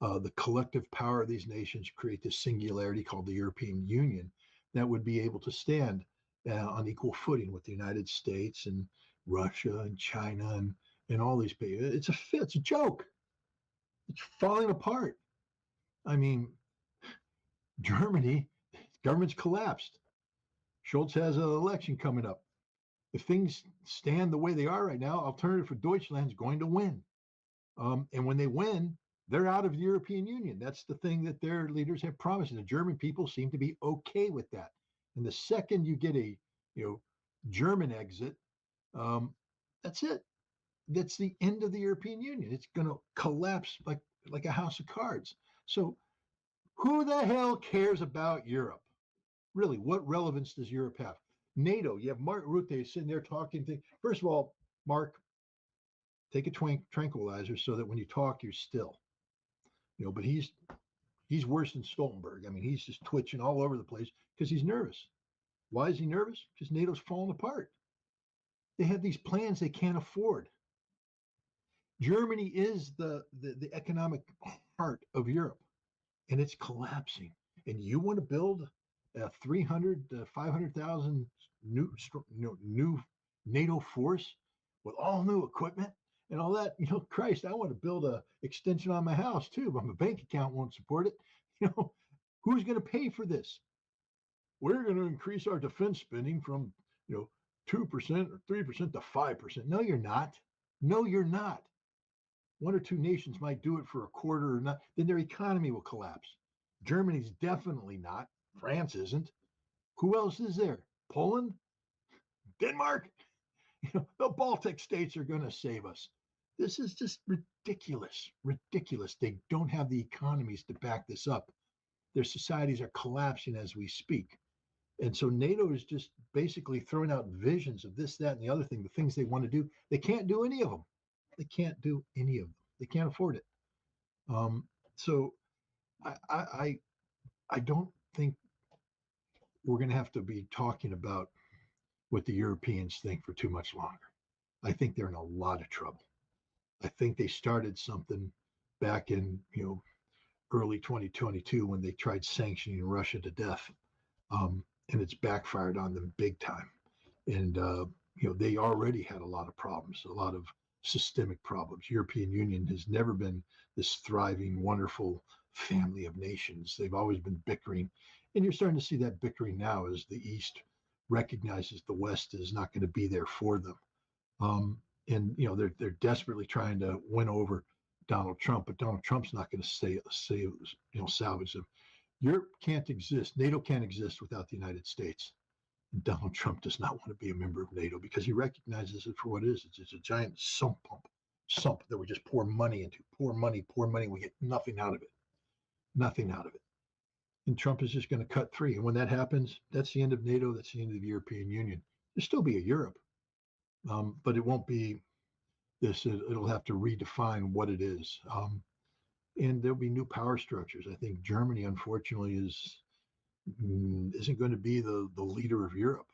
The collective power of these nations create this singularity called the European Union that would be able to stand on equal footing with the United States and Russia and China and all these people. It's a joke. It's falling apart. I mean, Germany, government's collapsed. Schultz has an election coming up. If things stand the way they are right now, Alternative for Deutschland is going to win. And when they win, they're out of the European Union. That's the thing that their leaders have promised. And the German people seem to be okay with that. And the second you get a German exit, that's it. That's the end of the European Union. It's going to collapse like a house of cards. So Who the hell cares about Europe? Really, what relevance does Europe have? NATO, you have Mark Rutte sitting there talking. First of all, Mark, take a tranquilizer so that when you talk, you're still. But he's worse than Stoltenberg. I mean, he's just twitching all over the place because he's nervous. Why is he nervous? Because NATO's falling apart. They have these plans they can't afford. Germany is the economic heart of Europe, and it's collapsing. And you want to build a 300 to 500,000 new NATO force with all new equipment and all that? Christ, I want to build a extension on my house too, but my bank account won't support it. Who's going to pay for this? We're going to increase our defense spending from 2% or 3% to 5%. No, you're not. No, you're not. One or two nations might do it for a quarter or not, then their economy will collapse. Germany's definitely not. France isn't. Who else is there? Poland? Denmark? The Baltic states are going to save us. This is just ridiculous. Ridiculous. They don't have the economies to back this up. Their societies are collapsing as we speak. And so NATO is just basically throwing out visions of this, that, and the other thing, the things they want to do. They can't do any of them. They can't do any of them. They can't afford it. So I don't think we're going to have to be talking about what the Europeans think for too much longer. I think they're in a lot of trouble. I think they started something back in early 2022 when they tried sanctioning Russia to death, and it's backfired on them big time. And they already had a lot of problems, a lot of systemic problems. European Union has never been this thriving, wonderful family of nations. They've always been bickering, and you're starting to see that bickering now as the East recognizes the West is not going to be there for them. And they're desperately trying to win over Donald Trump, but Donald Trump's not going to salvage them. Europe can't exist. NATO can't exist without the United States. Donald Trump does not want to be a member of NATO because he recognizes it for what it is. It's a giant sump that we just pour money into. Pour money. We get nothing out of it. Nothing out of it. And Trump is just going to cut free. And when that happens, that's the end of NATO. That's the end of the European Union. There'll still be a Europe, but it won't be this. It'll have to redefine what it is. And there'll be new power structures. I think Germany, unfortunately, isn't going to be the leader of Europe.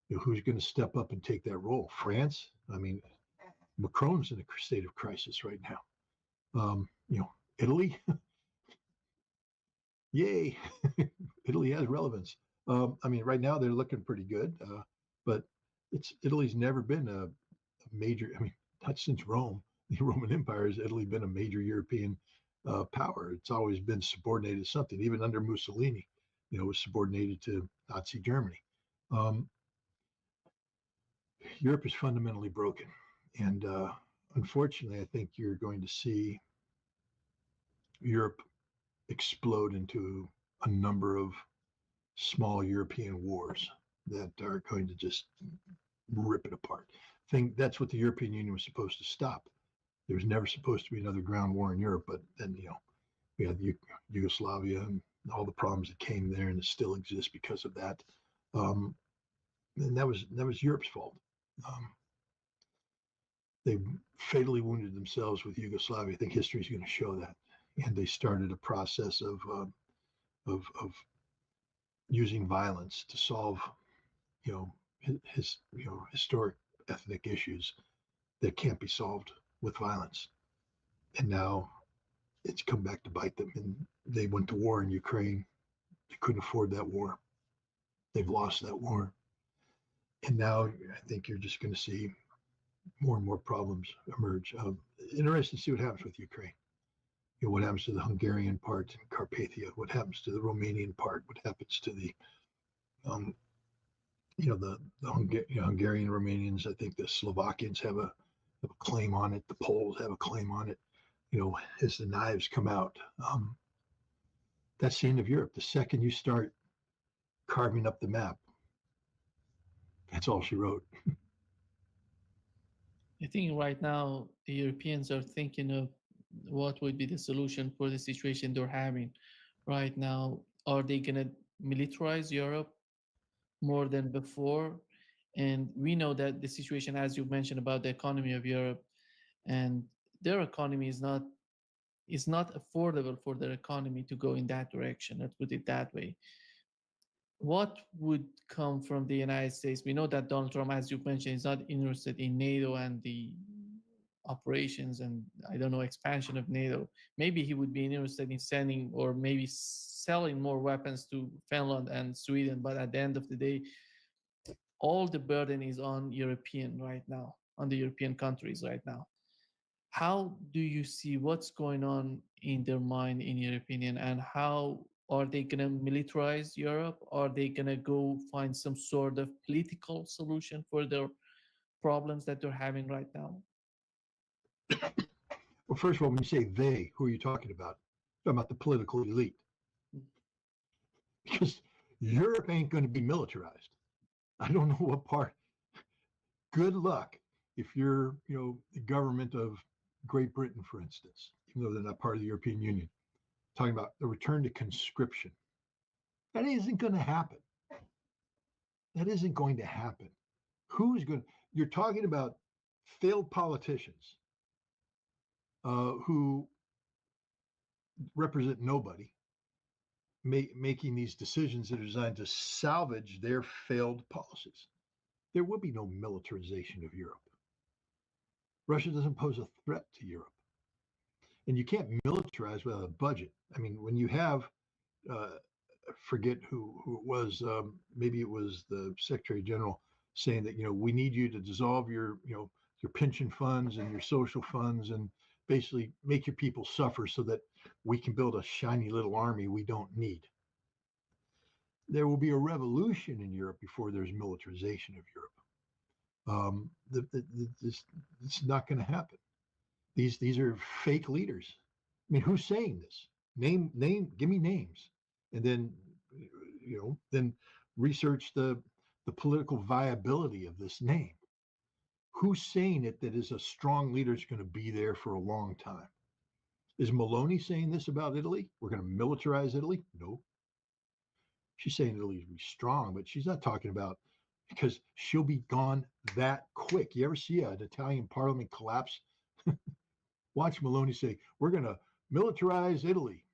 Who's going to step up and take that role? France? I mean, Macron's in a state of crisis right now. Italy? Yay. Italy has relevance. Right now they're looking pretty good, but Italy's never been a major, not since Rome, the Roman Empire, has Italy been a major European power. It's always been subordinated to something. Even under Mussolini, was subordinated to Nazi Germany. Europe is fundamentally broken. And unfortunately, I think you're going to see Europe explode into a number of small European wars that are going to just rip it apart. I think that's what the European Union was supposed to stop. There was never supposed to be another ground war in Europe, but then, we had Yugoslavia and all the problems that came there, and it still exists because of that. And that was Europe's fault. They fatally wounded themselves with Yugoslavia. I think history is going to show that. And they started a process of using violence to solve, historic ethnic issues that can't be solved with violence. And now it's come back to bite them. And they went to war in Ukraine. They couldn't afford that war. They've lost that war. And now I think you're just going to see more and more problems emerge. Interesting to see what happens with Ukraine. What happens to the Hungarian part in Carpathia? What happens to the Romanian part? What happens to the Hungarian Romanians? I think the Slovakians have a claim on it. The Poles have a claim on it. As the knives come out, that's the end of Europe. The second you start carving up the map, that's all she wrote. I think right now the Europeans are thinking of what would be the solution for the situation they're having right now? Are they going to militarize Europe more than before? And we know that the situation, as you mentioned, about the economy of Europe, and their economy is not affordable for their economy to go in that direction. Let's put it that way. What would come from the United States? We know that Donald Trump, as you mentioned, is not interested in NATO and the operations and, I don't know, expansion of NATO. Maybe he would be interested in sending or maybe selling more weapons to Finland and Sweden. But at the end of the day, all the burden is on European right now, on the European countries right now. How do you see what's going on in their mind, in your opinion, and how are they going to militarize Europe? Are they going to go find some sort of political solution for their problems that they're having right now? Well, first of all, when you say they, who are you talking about? You're talking about the political elite. Because Europe ain't going to be militarized. I don't know what part. Good luck if you're, the government of Great Britain, for instance, even though they're not part of the European Union, talking about the return to conscription. That isn't going to happen. That isn't going to happen. Who's going to, you're talking about failed politicians who represent nobody, making these decisions that are designed to salvage their failed policies. There will be no militarization of Europe. Russia doesn't pose a threat to Europe. And you can't militarize without a budget. I mean, when you have, forget who it was, maybe it was the Secretary General saying that, we need you to dissolve your pension funds and your social funds and basically make your people suffer so that we can build a shiny little army we don't need. There will be a revolution in Europe before there's militarization of Europe. It's not going to happen. These are fake leaders. I mean, who's saying this? Name, give me names, and then then research the political viability of this name. Who's saying it that is a strong leader is going to be there for a long time? Is Maloney saying this about Italy? We're going to militarize Italy? No. She's saying Italy will be strong, but she's not talking about because she'll be gone that quick. You ever see an Italian parliament collapse? Watch Maloney say, we're going to militarize Italy.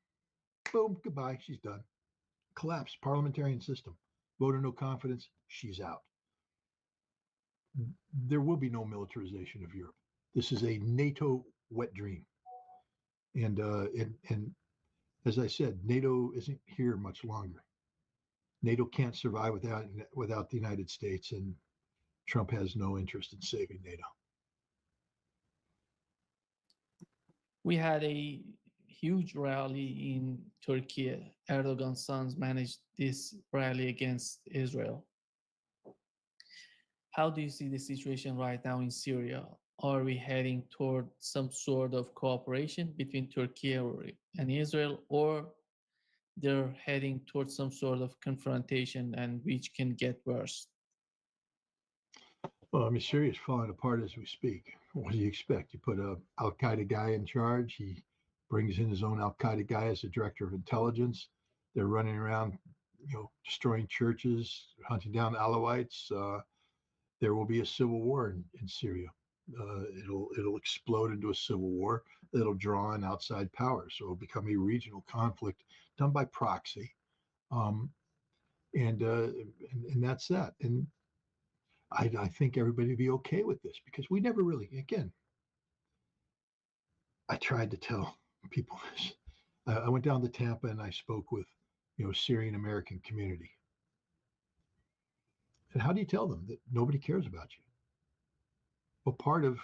Boom, goodbye, she's done. Collapse, parliamentarian system. Vote of no confidence, she's out. There will be no militarization of Europe. This is a NATO wet dream. And as I said, NATO isn't here much longer. NATO can't survive without the United States, and Trump has no interest in saving NATO. We had a huge rally in Turkey. Erdogan's sons managed this rally against Israel. How do you see the situation right now in Syria? Are we heading toward some sort of cooperation between Turkey and Israel, or they're heading towards some sort of confrontation and which can get worse? Well, I mean, Syria is falling apart as we speak. What do you expect? You put a Al Qaeda guy in charge. He brings in his own Al Qaeda guy as the director of intelligence. They're running around, destroying churches, hunting down Alawites. There will be a civil war in Syria. It'll explode into a civil war that'll draw in outside powers. So it'll become a regional conflict done by proxy, and that's that. And I think everybody would be okay with this because we never really, again, I tried to tell people this. I went down to Tampa and I spoke with, Syrian American community. And how do you tell them that nobody cares about you? Well, part of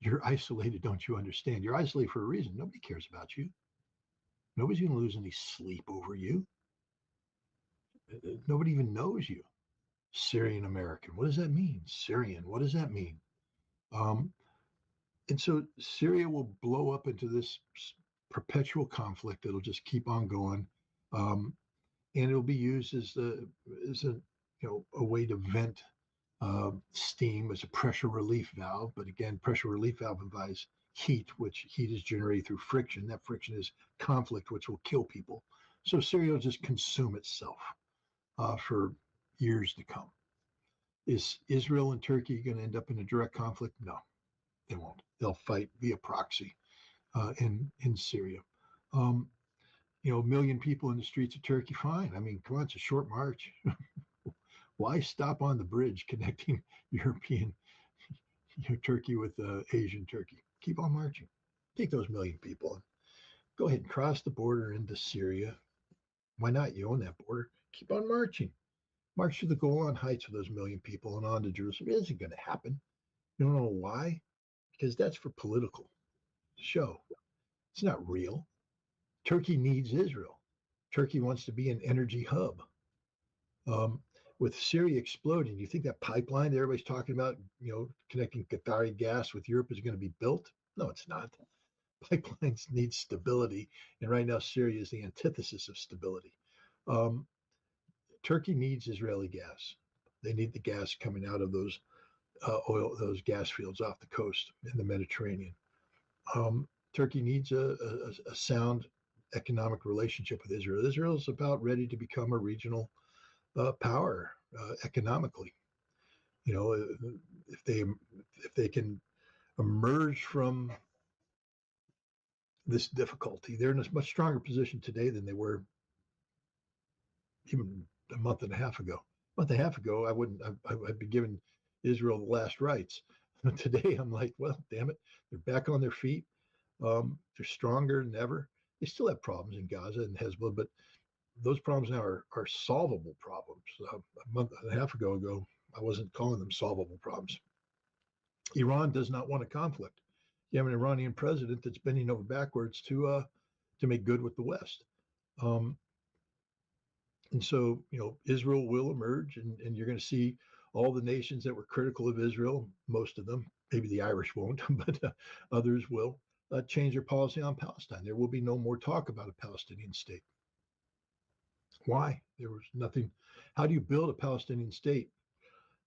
you're isolated, don't you understand? You're isolated for a reason. Nobody cares about you. Nobody's going to lose any sleep over you. Nobody even knows you. Syrian American. What does that mean? Syrian. What does that mean? And so Syria will blow up into this perpetual conflict that'll just keep on going, and it'll be used as a way to vent steam as a pressure relief valve. But again, pressure relief valve implies heat, which heat is generated through friction. That friction is conflict, which will kill people. So Syria will just consume itself for years to come. Is Israel and Turkey going to end up in a direct conflict? No, they won't. They'll fight via proxy in Syria. Um, a million people in the streets of Turkey, fine. I mean, come on, it's a short march. Why stop on the bridge connecting European Turkey with Asian Turkey? Keep on marching. Take those million people and go ahead and cross the border into Syria. Why not? You own that border. Keep on marching. March to the Golan Heights with those million people and on to Jerusalem. It isn't going to happen. You don't know why? Because that's for political show. It's not real. Turkey needs Israel. Turkey wants to be an energy hub. With Syria exploding, you think that pipeline that everybody's talking about, connecting Qatari gas with Europe is going to be built? No, it's not. Pipelines need stability, and right now Syria is the antithesis of stability. Turkey needs Israeli gas. They need the gas coming out of those those gas fields off the coast in the Mediterranean. Turkey needs a sound economic relationship with Israel. Israel is about ready to become a regional power economically. If they can emerge from this difficulty, they're in a much stronger position today than they were even a month and a half ago. A month and a half ago, I'd be giving Israel the last rites. Today, I'm like, well, damn it, they're back on their feet. They're stronger than ever. They still have problems in Gaza and Hezbollah, but those problems now are solvable problems. A month and a half ago, I wasn't calling them solvable problems. Iran does not want a conflict. You have an Iranian president that's bending over backwards to make good with the West. And so, Israel will emerge, and you're going to see all the nations that were critical of Israel, most of them, maybe the Irish won't, but others will, change their policy on Palestine. There will be no more talk about a Palestinian state. Why? There was nothing. How do you build a Palestinian state?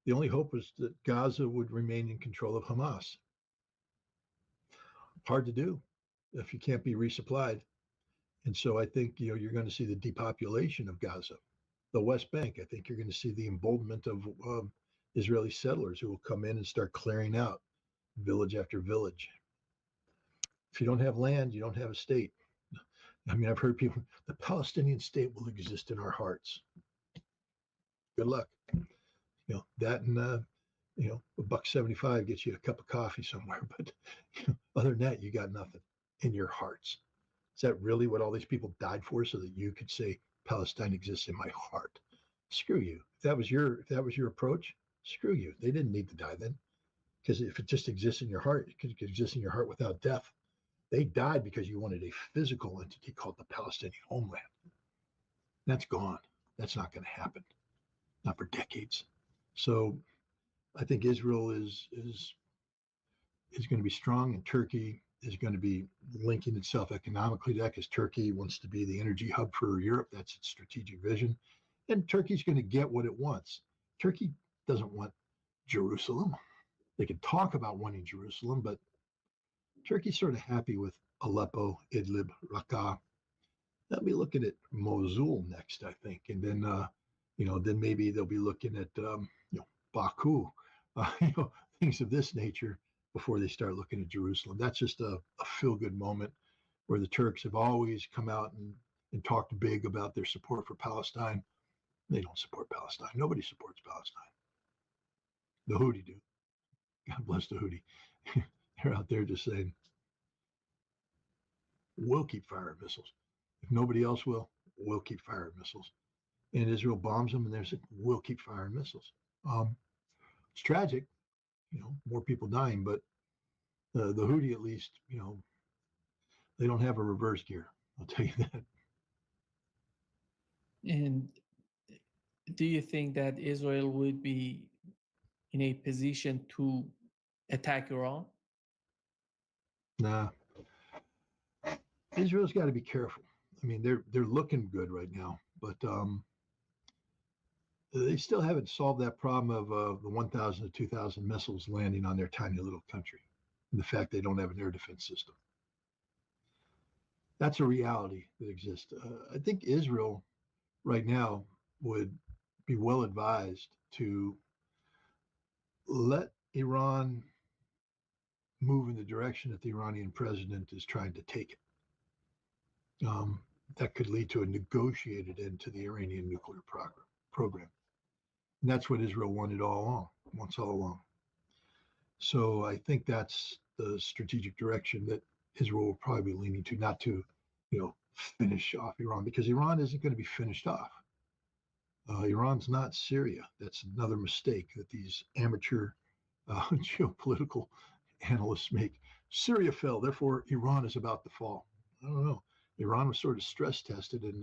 The only hope was that Gaza would remain in control of Hamas. Hard to do if you can't be resupplied. And so I think you're going to see the depopulation of Gaza, the West Bank. I think you're going to see the emboldenment of Israeli settlers who will come in and start clearing out village after village. If you don't have land, you don't have a state. I mean, I've heard people, the Palestinian state will exist in our hearts. Good luck. That and $1.75 gets you a cup of coffee somewhere. But other than that, you got nothing in your hearts. Is that really what all these people died for? So that you could say Palestine exists in my heart? Screw you. If that was your approach, screw you. They didn't need to die then. Because if it just exists in your heart, it could exist in your heart without death. They died because you wanted a physical entity called the Palestinian homeland. That's gone. That's not going to happen. Not for decades. So I think Israel is going to be strong, and Turkey is going to be linking itself economically to that because Turkey wants to be the energy hub for Europe. That's its strategic vision. And Turkey's going to get what it wants. Turkey doesn't want Jerusalem. They can talk about wanting Jerusalem, but Turkey's sort of happy with Aleppo, Idlib, Raqqa. They'll be looking at Mosul next, I think. And then, then maybe they'll be looking at, Baku, things of this nature before they start looking at Jerusalem. That's just a feel-good moment where the Turks have always come out and talked big about their support for Palestine. They don't support Palestine. Nobody supports Palestine. The Houthi do. God bless the Houthi. They're out there just saying, we'll keep firing missiles. If nobody else will, we'll keep firing missiles. And Israel bombs them, and they're saying, we'll keep firing missiles. It's tragic, more people dying, but the Houthi, at least, they don't have a reverse gear. I'll tell you that. And do you think that Israel would be in a position to attack Iran? Nah. Israel's got to be careful. I mean, they're looking good right now, but they still haven't solved that problem of the 1,000 to 2,000 missiles landing on their tiny little country. and the fact they don't have an air defense system. That's a reality that exists. I think Israel right now would be well advised to let Iran move in the direction that the Iranian president is trying to take it. That could lead to a negotiated end to the Iranian nuclear program. And that's what Israel wanted wants all along. So I think that's the strategic direction that Israel will probably be leaning to, not to, finish off Iran, because Iran isn't going to be finished off. Iran's not Syria. That's another mistake that these amateur geopolitical analysts make. Syria fell, therefore Iran is about to fall. I don't know. Iran was sort of stress tested in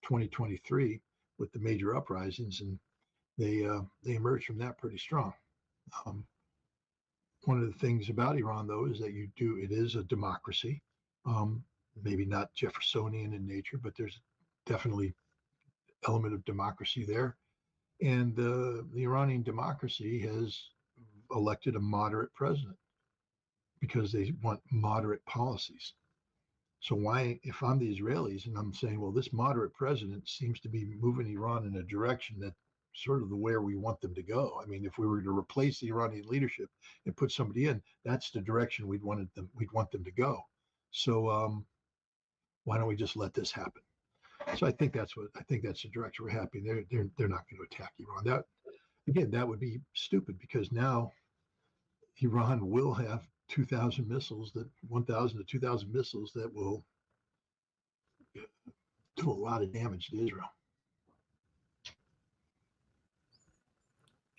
2023 with the major uprisings, and they emerged from that pretty strong. One of the things about Iran, though, is that it is a democracy. Maybe not Jeffersonian in nature, but there's definitely element of democracy there. And the Iranian democracy has elected a moderate president because they want moderate policies. So why, if I'm the Israelis and I'm saying, well, this moderate president seems to be moving Iran in a direction that sort of the where we want them to go. I mean, if we were to replace the Iranian leadership and put somebody in, that's the direction we'd want them to go. So why don't we just let this happen? So I think that's the direction we're happy. They're not going to attack Iran. That would be stupid, because now Iran will have 1,000 to 2,000 missiles that will do a lot of damage to Israel.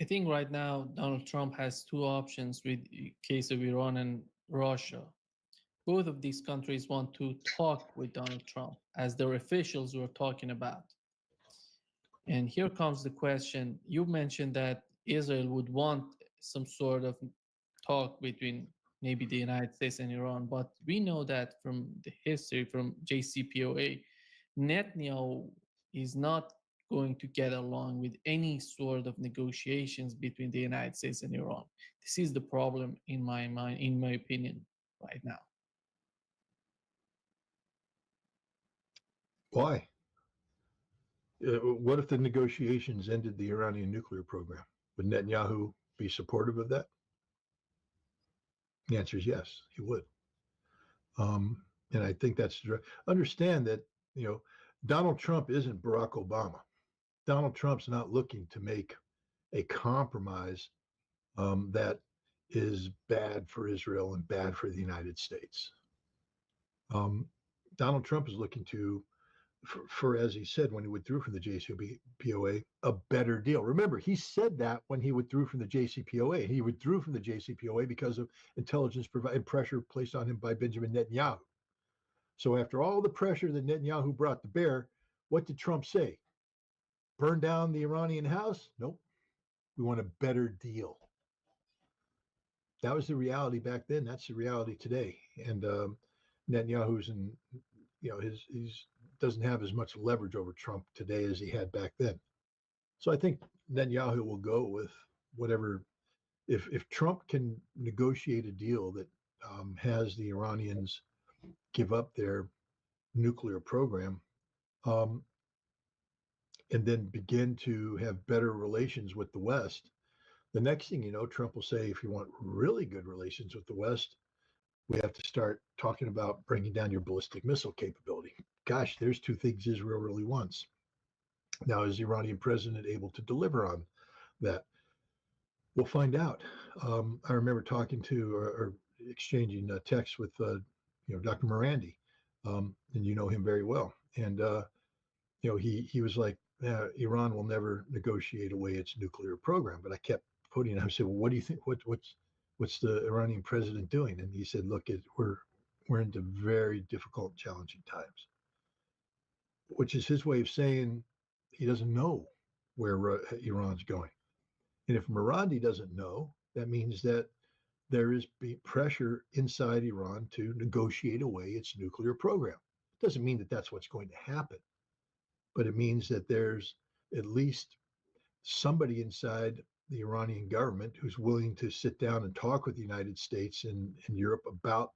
I think right now Donald Trump has two options with the case of Iran and Russia. Both of these countries want to talk with Donald Trump, as their officials were talking about. And here comes the question. You mentioned that Israel would want some sort of talk between maybe the United States and Iran, but we know that from the history, from JCPOA, Netanyahu is not going to get along with any sort of negotiations between the United States and Iran. This is the problem in my mind, in my opinion, right now. Why? What if the negotiations ended the Iranian nuclear program? Would Netanyahu be supportive of that? The answer is yes, he would. And I think that's understand that, Donald Trump isn't Barack Obama. Donald Trump's not looking to make a compromise that is bad for Israel and bad for the United States. Donald Trump is looking to, for, as he said when he withdrew from the JCPOA, a better deal. Remember, he said that when he withdrew from the JCPOA. He withdrew from the JCPOA because of intelligence and pressure placed on him by Benjamin Netanyahu. So after all the pressure that Netanyahu brought to bear, what did Trump say? Burn down the Iranian house? Nope. We want a better deal. That was the reality back then. That's the reality today. And Netanyahu's he's doesn't have as much leverage over Trump today as he had back then. So I think Netanyahu will go with whatever. If Trump can negotiate a deal that has the Iranians give up their nuclear program, and then begin to have better relations with the West, the next thing you know, Trump will say, if you want really good relations with the West, we have to start talking about bringing down your ballistic missile capability. Gosh, there's two things Israel really wants. Now, is the Iranian president able to deliver on that? We'll find out. I remember talking to or exchanging texts with Dr. Morandi, and you know him very well. And he was like, Iran will never negotiate away its nuclear program. But I kept putting, I said, well, what do you think? What's the Iranian president doing? And he said, look, we're into very difficult, challenging times, which is his way of saying he doesn't know where Iran's going. And if Morandi doesn't know, that means that there is pressure inside Iran to negotiate away its nuclear program. It doesn't mean that that's what's going to happen, but it means that there's at least somebody inside the Iranian government who's willing to sit down and talk with the United States and Europe about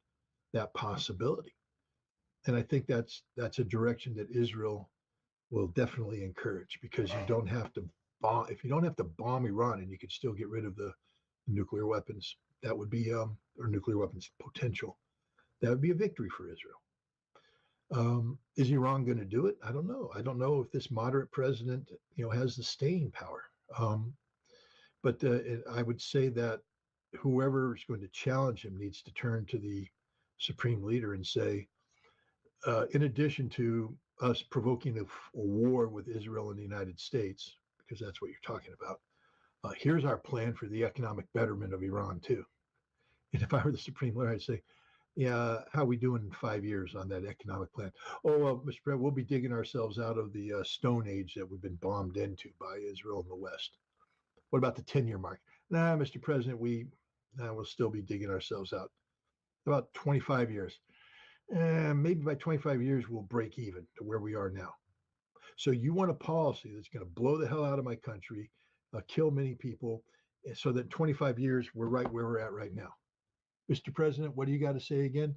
that possibility. And I think that's a direction that Israel will definitely encourage, because you don't have to bomb, if you don't have to bomb Iran and you can still get rid of the nuclear weapons, that would be or nuclear weapons potential, that would be a victory for Israel. Is Iran going to do it? I don't know. I don't know if this moderate president, has the staying power. But I would say that whoever is going to challenge him needs to turn to the supreme leader and say, in addition to us provoking a war with Israel and the United States, because that's what you're talking about, here's our plan for the economic betterment of Iran too. And if I were the supreme leader, I'd say, yeah, how are we doing in 5 years on that economic plan? Oh, well, Mr. President, we'll be digging ourselves out of the Stone Age that we've been bombed into by Israel in the West. What about the 10-year mark? Nah, Mr. President, we'll still be digging ourselves out. About 25 years. Maybe by 25 years, we'll break even to where we are now. So you want a policy that's going to blow the hell out of my country, kill many people, so that in 25 years, we're right where we're at right now. Mr. President, what do you got to say again?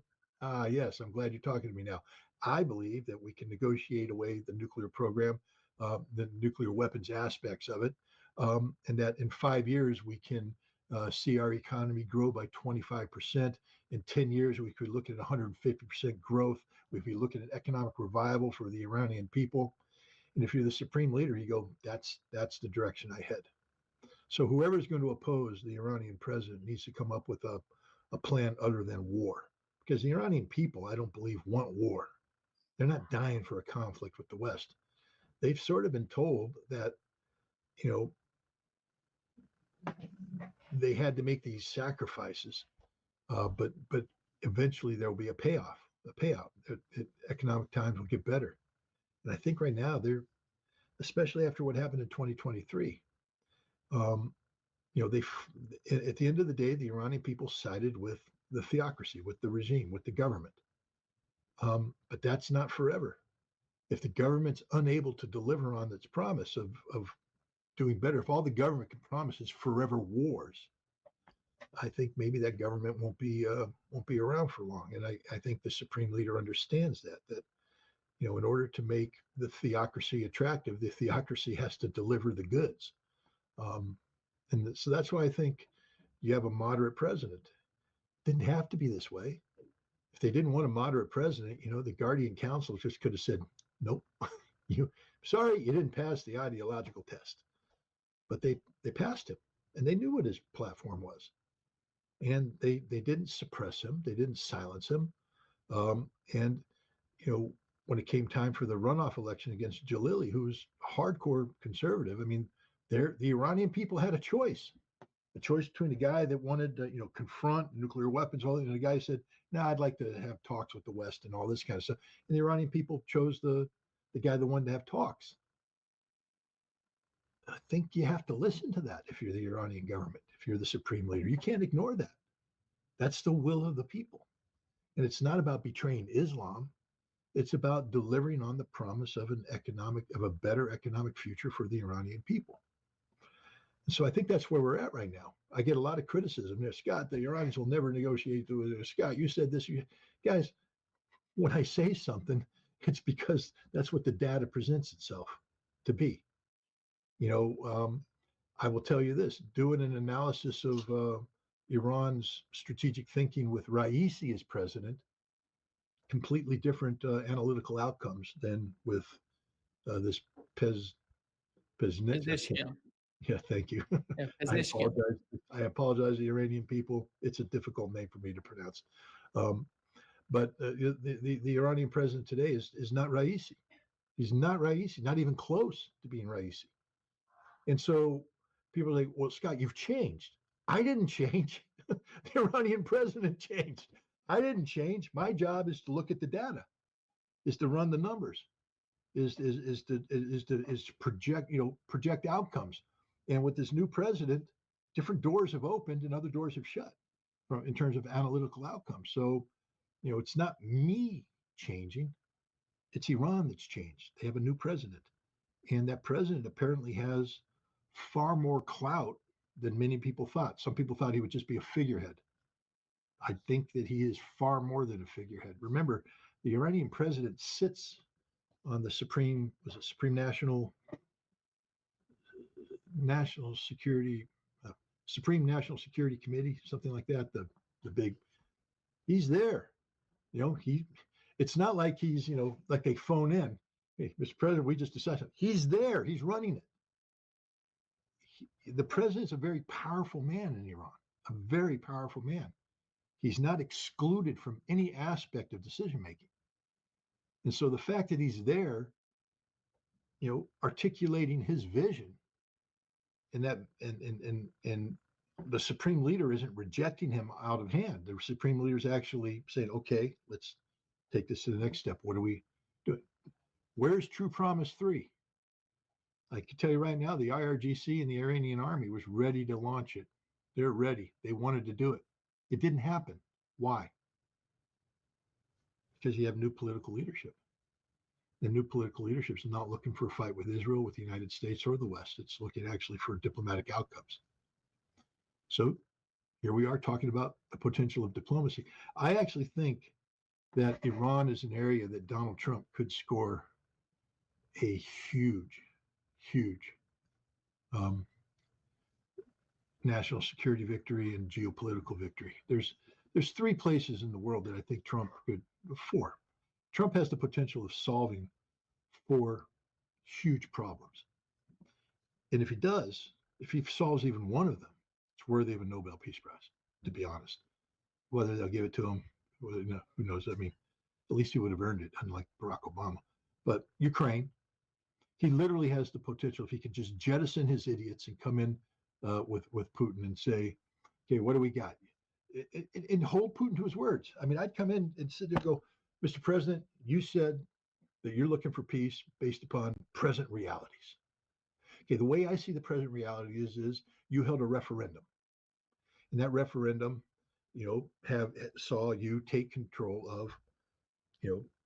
Yes, I'm glad you're talking to me now. I believe that we can negotiate away the nuclear program, the nuclear weapons aspects of it, and that in 5 years we can see our economy grow by 25%. In 10 years, we could look at 150% growth. We'd be looking at economic revival for the Iranian people. And if you're the supreme leader, you go, that's the direction I head. So whoever's going to oppose the Iranian president needs to come up with a plan other than war. Because the Iranian people, I don't believe, want war. They're not dying for a conflict with the West. They've sort of been told that, you know, they had to make these sacrifices, but eventually there will be a payout. Economic times will get better. And I think right now they're, especially after what happened in 2023, they at the end of the day, the Iranian people sided with the theocracy, with the regime, with the government. But that's not forever. If the government's unable to deliver on its promise of doing better, if all the government can promise is forever wars, I think maybe that government won't be around for long. And I think the supreme leader understands that in order to make the theocracy attractive, the theocracy has to deliver the goods. And so that's why I think you have a moderate president. Didn't have to be this way. If they didn't want a moderate president, the Guardian Council just could have said, nope, sorry, you didn't pass the ideological test. But they passed him, and they knew what his platform was. And they didn't suppress him. They didn't silence him. And when it came time for the runoff election against Jalili, who's hardcore conservative, I mean, the Iranian people had a choice between a guy that wanted to, confront nuclear weapons, and a guy who said, "No, I'd like to have talks with the West and all this kind of stuff." And the Iranian people chose the guy that wanted to have talks. I think you have to listen to that if you're the Iranian government, if you're the supreme leader. You can't ignore that. That's the will of the people. And it's not about betraying Islam. It's about delivering on the promise of a better economic future for the Iranian people. And so I think that's where we're at right now. I get a lot of criticism. Scott, the Iranians will never negotiate. Scott, you said this. Guys, when I say something, it's because that's what the data presents itself to be. I will tell you this, doing an analysis of Iran's strategic thinking with Raisi as president, completely different analytical outcomes than with this Pezeshkian. Yeah, thank you. Yeah, I Pezeshkian. apologize. I apologize to the Iranian people. It's a difficult name for me to pronounce. But the Iranian president today is not Raisi. He's not Raisi, not even close to being Raisi. And so people are like, well, Scott, you've changed. I didn't change. The Iranian president changed. I didn't change. My job is to look at the data, is to run the numbers, is to project outcomes. And with this new president, different doors have opened and other doors have shut in terms of analytical outcomes. So, it's not me changing. It's Iran that's changed. They have a new president. And that president apparently has far more clout than many people thought. Some people thought he would just be a figurehead. I think that he is far more than a figurehead. Remember, the Iranian president sits on the Supreme National Security Supreme National Security Committee, something like that. The big, he's there. He. It's not like he's like they phone in. Hey, Mr. President, we just decided. He's there. He's running it. The president's a very powerful man in Iran. A very powerful man. He's not excluded from any aspect of decision making. And so the fact that he's there, articulating his vision, and that and the supreme leader isn't rejecting him out of hand. The supreme leader is actually saying, okay, let's take this to the next step. What are we doing? Where's True Promise 3? I can tell you right now, the IRGC and the Iranian army was ready to launch it. They're ready. They wanted to do it. It didn't happen. Why? Because you have new political leadership. The new political leadership is not looking for a fight with Israel, with the United States, or the West. It's looking actually for diplomatic outcomes. So here we are talking about the potential of diplomacy. I actually think that Iran is an area that Donald Trump could score a huge, huge national security victory and geopolitical victory. There's 3 places in the world that I think Trump could. 4. Trump has the potential of solving 4 huge problems. And if he solves even one of them, it's worthy of a Nobel Peace Prize, to be honest. Whether they'll give it to him, who knows? I mean, at least he would have earned it, unlike Barack Obama. But Ukraine, he literally has the potential, if he could just jettison his idiots and come in with Putin and say, okay, what do we got? And hold Putin to his words. I mean, I'd come in and sit there and go, Mr. President, you said that you're looking for peace based upon present realities. Okay, the way I see the present reality is you held a referendum. And that referendum, saw you take control of,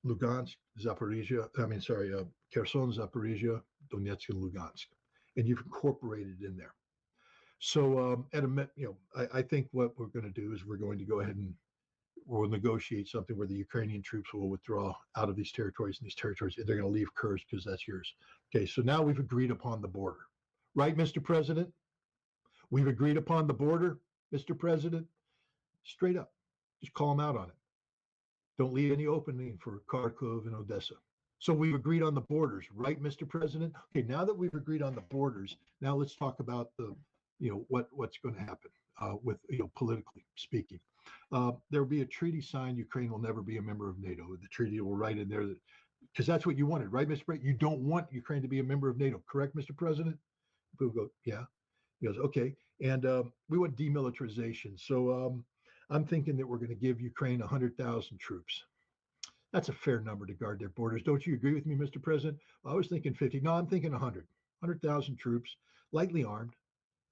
Lugansk, Kherson, Zaporizhia, Donetsk, and Lugansk. And you've incorporated it in there. So I think what we're going to do is we're going to go ahead and we'll negotiate something where the Ukrainian troops will withdraw out of these territories, and they're going to leave Kursk because that's yours. Okay, so now we've agreed upon the border. Right, Mr. President? We've agreed upon the border, Mr. President? Straight up. Just call them out on it. Don't leave any opening for Kharkov and Odessa. So we've agreed on the borders, right, Mr. President? Okay, now that we've agreed on the borders, now let's talk about the, what's going to happen with, politically speaking. There will be a treaty signed. Ukraine will never be a member of NATO. The treaty will write in there that, because that's what you wanted, right, Mr. President? You don't want Ukraine to be a member of NATO, correct, Mr. President? People go, yeah. He goes, okay. And we want demilitarization. So I'm thinking that we're going to give Ukraine 100,000 troops. That's a fair number to guard their borders. Don't you agree with me, Mr. President? Well, I was thinking 50. No, I'm thinking 100,000 troops, lightly armed.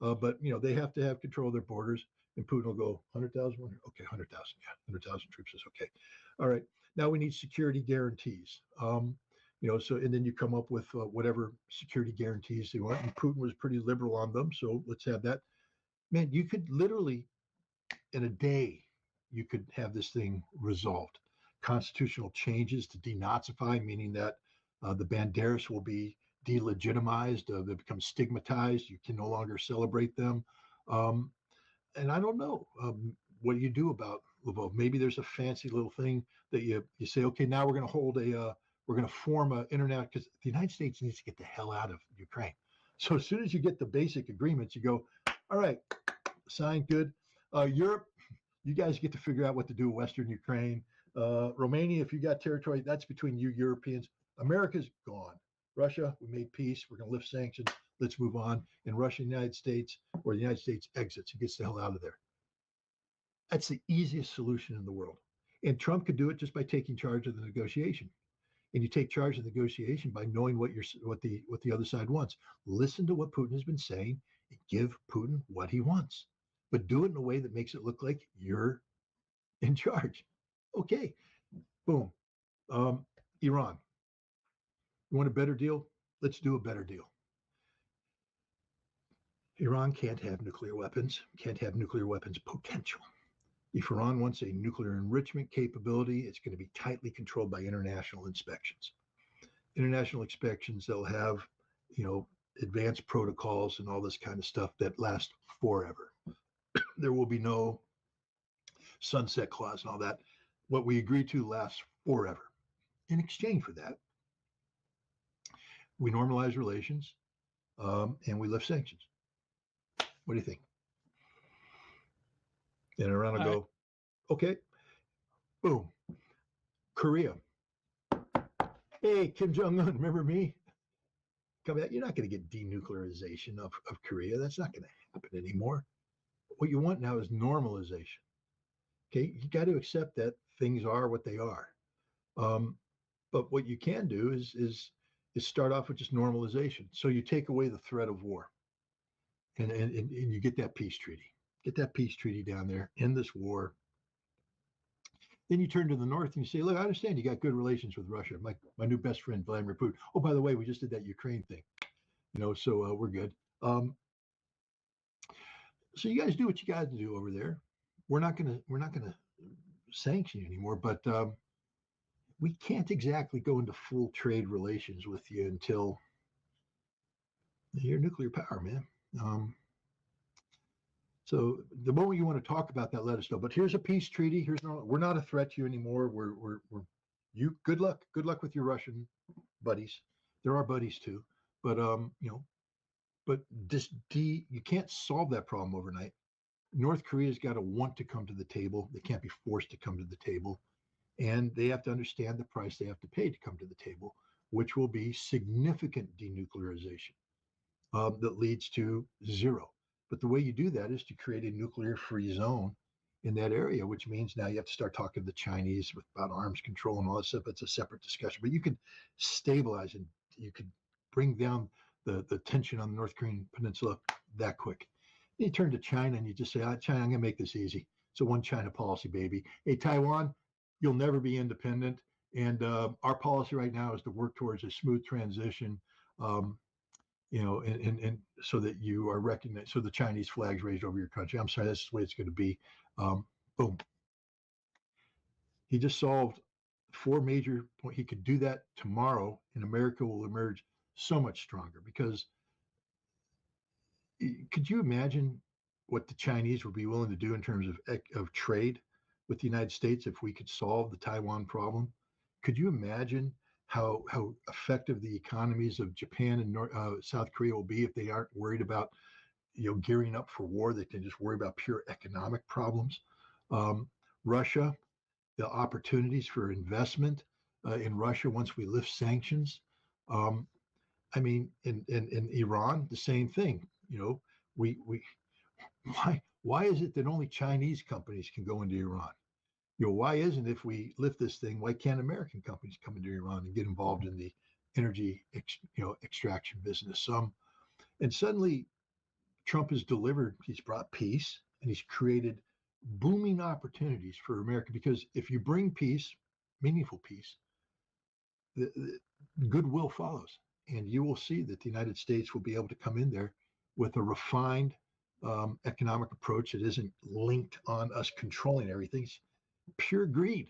But, they have to have control of their borders. And Putin will go, 100,000? Okay, 100,000. Yeah, 100,000 troops is okay. All right. Now we need security guarantees. So, and then you come up with whatever security guarantees they want. And Putin was pretty liberal on them. So let's have that. Man, you could literally, in a day, you could have this thing resolved. Constitutional changes to denazify, meaning that the Banderas will be delegitimized, they become stigmatized. You can no longer celebrate them. And I don't know, what do you do about Lvov? Maybe there's a fancy little thing that you say, okay, now we're going to hold we're going to form an internet, because the United States needs to get the hell out of Ukraine. So as soon as you get the basic agreements, you go, all right, signed, good. Europe, you guys get to figure out what to do with Western Ukraine. Romania, if you got territory, that's between you Europeans. America's gone. Russia, we made peace. We're going to lift sanctions. Let's move on. And Russia, United States, or the United States exits and gets the hell out of there. That's the easiest solution in the world. And Trump could do it just by taking charge of the negotiation. And you take charge of the negotiation by knowing what the other side wants. Listen to what Putin has been saying and give Putin what he wants. But do it in a way that makes it look like you're in charge. Okay, boom. Iran, you want a better deal? Let's do a better deal. Iran can't have nuclear weapons, can't have nuclear weapons potential. If Iran wants a nuclear enrichment capability, it's going to be tightly controlled by international inspections. International inspections, they'll have, you know, advanced protocols and all this kind of stuff that last forever. There will be no sunset clause and all that. What we agree to lasts forever. In exchange for that, we normalize relations and we lift sanctions. What do you think? And Iran will go, okay, boom. Korea. Hey, Kim Jong-un, remember me? Come back. You're not going to get denuclearization of Korea. That's not going to happen anymore. What you want now is normalization. Okay, you got to accept that things are what they are. But what you can do is start off with just normalization. So you take away the threat of war, and you get that peace treaty. Get that peace treaty down there, end this war. Then you turn to the north and you say, look, I understand you got good relations with Russia. My new best friend, Vladimir Putin. Oh, by the way, we just did that Ukraine thing, you know, so we're good. So you guys do what you got to do over there. We're not gonna sanction you anymore, but we can't exactly go into full trade relations with you until you're nuclear power, man. So the moment you want to talk about that, let us know. But here's a peace treaty. We're not a threat to you anymore. We're you. Good luck. Good luck with your Russian buddies. They're our buddies too. But you know, but you can't solve that problem overnight. North Korea's got to want to come to the table. They can't be forced to come to the table, and they have to understand the price they have to pay to come to the table, which will be significant denuclearization that leads to zero. But the way you do that is to create a nuclear-free zone in that area, which means now you have to start talking to the Chinese about arms control and all that stuff. It's a separate discussion. But you could stabilize and you could bring down the tension on the North Korean peninsula that quick. And you turn to China and you just say, China, I'm going to make this easy. It's a one China policy, baby. Hey, Taiwan, you'll never be independent. And our policy right now is to work towards a smooth transition. You know, and so that you are recognized, so the Chinese flag's raised over your country. I'm sorry, that's the way it's going to be. Boom. He just solved 4 major points. He could do that tomorrow, and America will emerge so much stronger. Because could you imagine what the Chinese would be willing to do in terms of trade with the United States if we could solve the Taiwan problem? Could you imagine how effective the economies of Japan and South Korea will be if they aren't worried about, you know, gearing up for war? They can just worry about pure economic problems. Russia, the opportunities for investment in Russia once we lift sanctions. I mean, in Iran, the same thing. You know, we why is it that only Chinese companies can go into Iran? You know, why isn't, if we lift this thing, why can't American companies come into Iran and get involved in the energy, extraction business? And suddenly, Trump has delivered. He's brought peace, and he's created booming opportunities for America. Because if you bring peace, meaningful peace, the goodwill follows, and you will see that the United States will be able to come in there with a refined economic approach that isn't linked on us controlling everything. It's pure greed.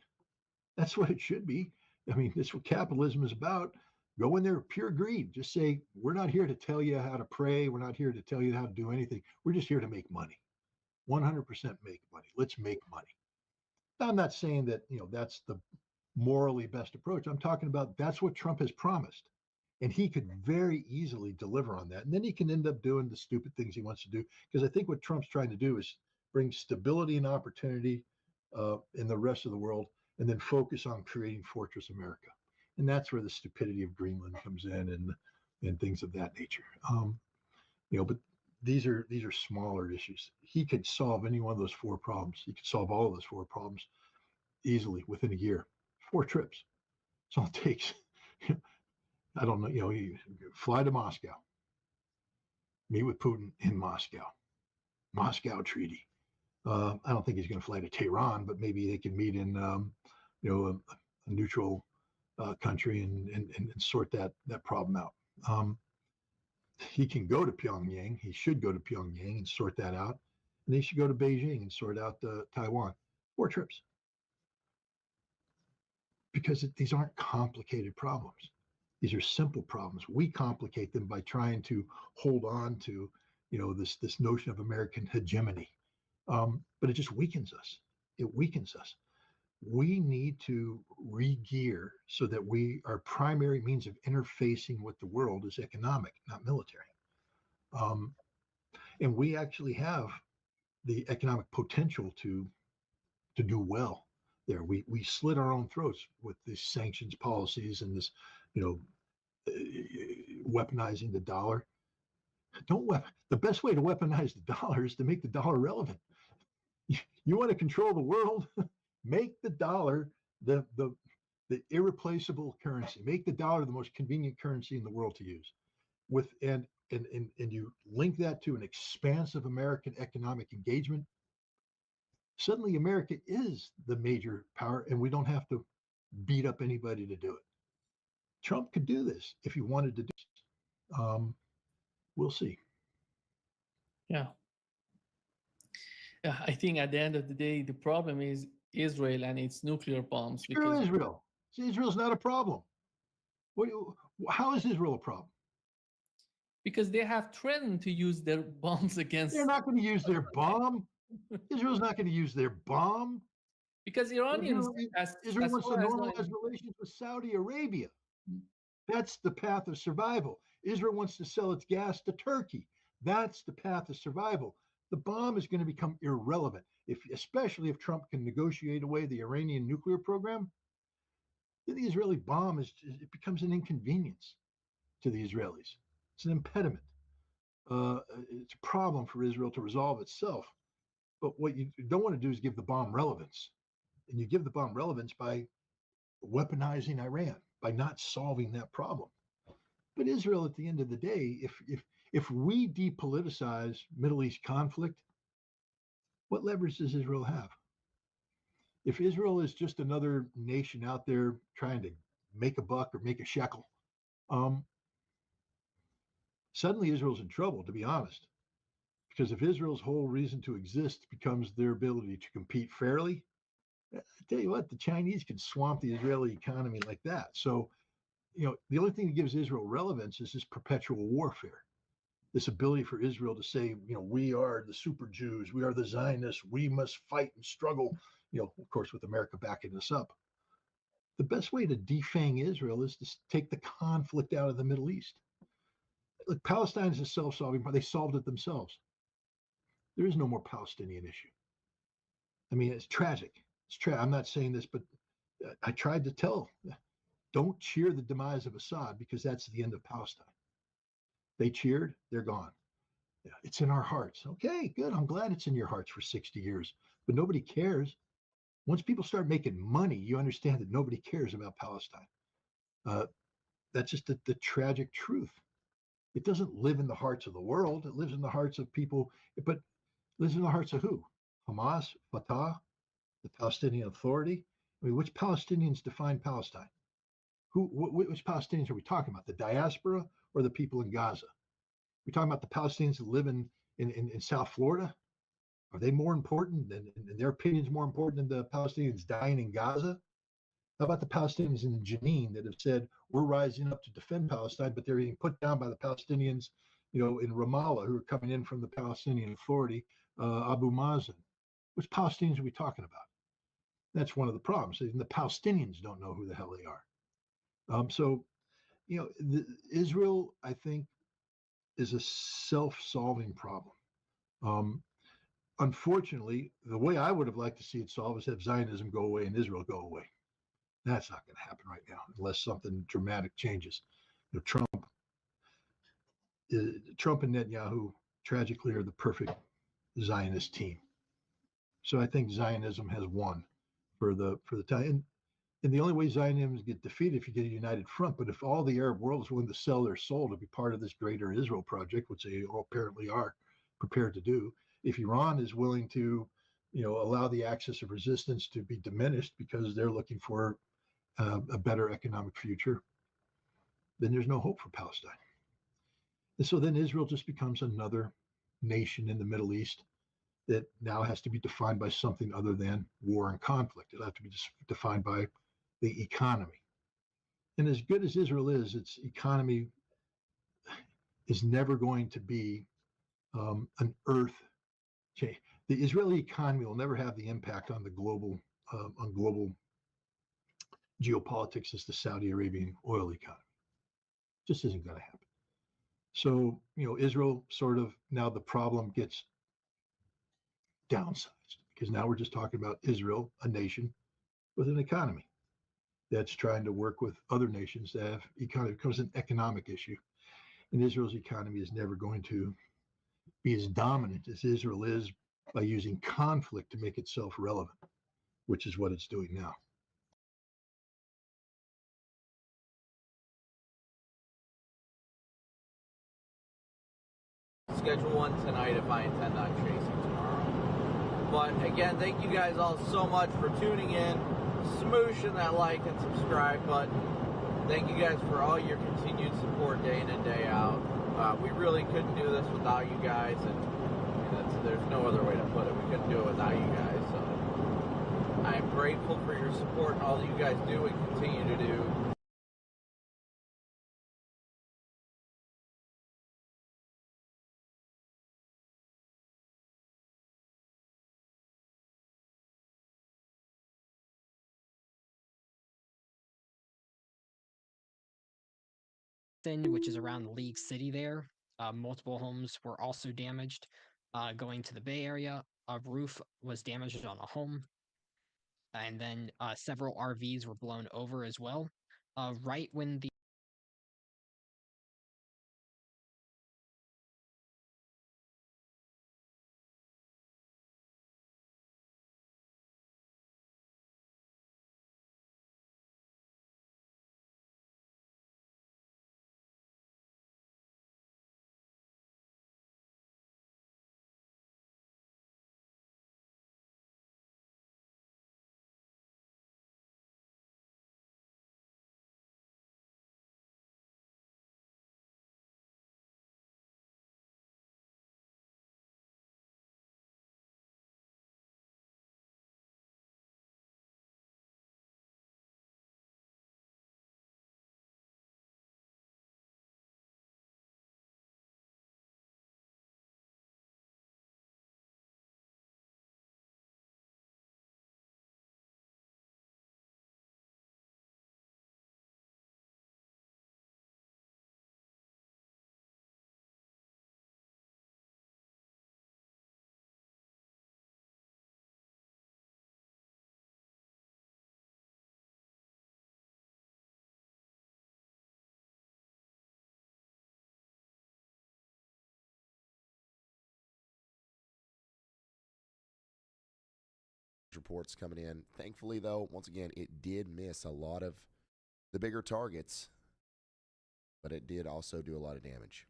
That's what it should be. I mean, that's what capitalism is about. Go in there, pure greed. Just say, we're not here to tell you how to pray. We're not here to tell you how to do anything. We're just here to make money. 100% make money. Let's make money. Now, I'm not saying that, you know, that's the morally best approach. I'm talking about that's what Trump has promised. And he could very easily deliver on that. And then he can end up doing the stupid things he wants to do. Because I think what Trump's trying to do is bring stability and opportunity in the rest of the world, and then focus on creating Fortress America. And that's where the stupidity of Greenland comes in, and things of that nature. You know, but these are smaller issues. He could solve any one of those 4 problems. He could solve all of those 4 problems easily within a year. 4 trips. That's all it takes. I don't know, you know, you fly to Moscow, meet with Putin in Moscow, Moscow Treaty. I don't think he's going to fly to Tehran, but maybe they can meet in, you know, a neutral country and sort that problem out. He can go to Pyongyang. He should go to Pyongyang and sort that out. And he should go to Beijing and sort out Taiwan. 4 trips. Because these aren't complicated problems. These are simple problems. We complicate them by trying to hold on to, this notion of American hegemony. But it just weakens us. It weakens us. We need to re-gear so that our primary means of interfacing with the world is economic, not military. And we actually have the economic potential to do well there. We slit our own throats with these sanctions policies and this, weaponizing the dollar. The best way to weaponize the dollar is to make the dollar relevant. You want to control the world? Make the dollar the irreplaceable currency. Make the dollar the most convenient currency in the world to use. And you link that to an expansive American economic engagement. Suddenly, America is the major power, and we don't have to beat up anybody to do it. Trump could do this if he wanted to do it. We'll see. Yeah. Yeah, I think at the end of the day, the problem is Israel and its nuclear bombs. Screw Because Israel. Israel's not a problem. How is Israel a problem? because they have threatened to use their bombs against. They're not going to use their bomb. Israel's not going to use their bomb. Because Iranians, Israel wants to normalize relations with Saudi Arabia. That's the path of survival. Israel wants to sell its gas to Turkey. That's the path of survival. The bomb is going to become irrelevant, especially if Trump can negotiate away the Iranian nuclear program. The Israeli bomb it becomes an inconvenience to the Israelis. It's an impediment. It's a problem for Israel to resolve itself. But what you don't want to do is give the bomb relevance. And you give the bomb relevance by weaponizing Iran, by not solving that problem. But Israel, at the end of the day, if we depoliticize Middle East conflict, what leverage does Israel have? If Israel is just another nation out there trying to make a buck or make a shekel, suddenly Israel's in trouble, to be honest. Because if Israel's whole reason to exist becomes their ability to compete fairly, I tell you what, the Chinese can swamp the Israeli economy like that. So, the only thing that gives Israel relevance is this perpetual warfare, this ability for Israel to say, we are the super Jews, we are the Zionists, we must fight and struggle, of course, with America backing us up. The best way to defang Israel is to take the conflict out of the Middle East. Look, Palestine is a self-solving problem. They solved it themselves. There is no more Palestinian issue. I mean, it's tragic. I'm not saying this, but I tried to tell, don't cheer the demise of Assad because that's the end of Palestine. They cheered, they're gone. Yeah, it's in our hearts. Okay, good. I'm glad it's in your hearts for 60 years, but nobody cares. Once people start making money, you understand that nobody cares about Palestine. That's just the tragic truth. It doesn't live in the hearts of the world. It lives in the hearts of people, but lives in the hearts of who? Hamas, Fatah, the Palestinian Authority. I mean, which Palestinians define Palestine? Which Palestinians are we talking about? The diaspora or the people in Gaza? We're talking about the Palestinians that live in South Florida. Are they more important than their opinions more important than the Palestinians dying in Gaza? How about the Palestinians in Jenin that have said we're rising up to defend Palestine, but they're being put down by the Palestinians, in Ramallah who are coming in from the Palestinian Authority, Abu Mazen? Which Palestinians are we talking about? That's one of the problems. Even the Palestinians don't know who the hell they are. So, Israel, I think, is a self-solving problem. Unfortunately, the way I would have liked to see it solved is have Zionism go away and Israel go away. That's not going to happen right now unless something dramatic changes. Trump and Netanyahu tragically are the perfect Zionist team. So I think Zionism has won for the time. And the only way Zionism get defeated if you get a united front. But if all the Arab world is willing to sell their soul to be part of this greater Israel project, which they all apparently are prepared to do, if Iran is willing to, allow the axis of resistance to be diminished because they're looking for a better economic future, then there's no hope for Palestine. And so then Israel just becomes another nation in the Middle East that now has to be defined by something other than war and conflict. It'll have to be defined by the economy. And as good as Israel is, its economy is never going to be an earth change. The Israeli economy will never have the impact on the global geopolitics as the Saudi Arabian oil economy. Just isn't going to happen. So, Israel sort of now the problem gets downsized because now we're just talking about Israel, a nation with an economy that's trying to work with other nations that have economy. It becomes an economic issue. And Israel's economy is never going to be as dominant as Israel is by using conflict to make itself relevant, which is what it's doing now. Schedule one tonight if I intend on chasing tomorrow. But again, thank you guys all so much for tuning in, smooshing that like and subscribe button. Thank you guys for all your continued support day in and day out. We really couldn't do this without you guys, and there's no other way to put it. We couldn't do it without you guys. So I am grateful for your support and all that you guys do and continue to do. Which is around the League City there. Multiple homes were also damaged. Going to the Bay Area, a roof was damaged on a home. And then several RVs were blown over as well. Right when the reports coming in. Thankfully, though, once again, it did miss a lot of the bigger targets, but it did also do a lot of damage.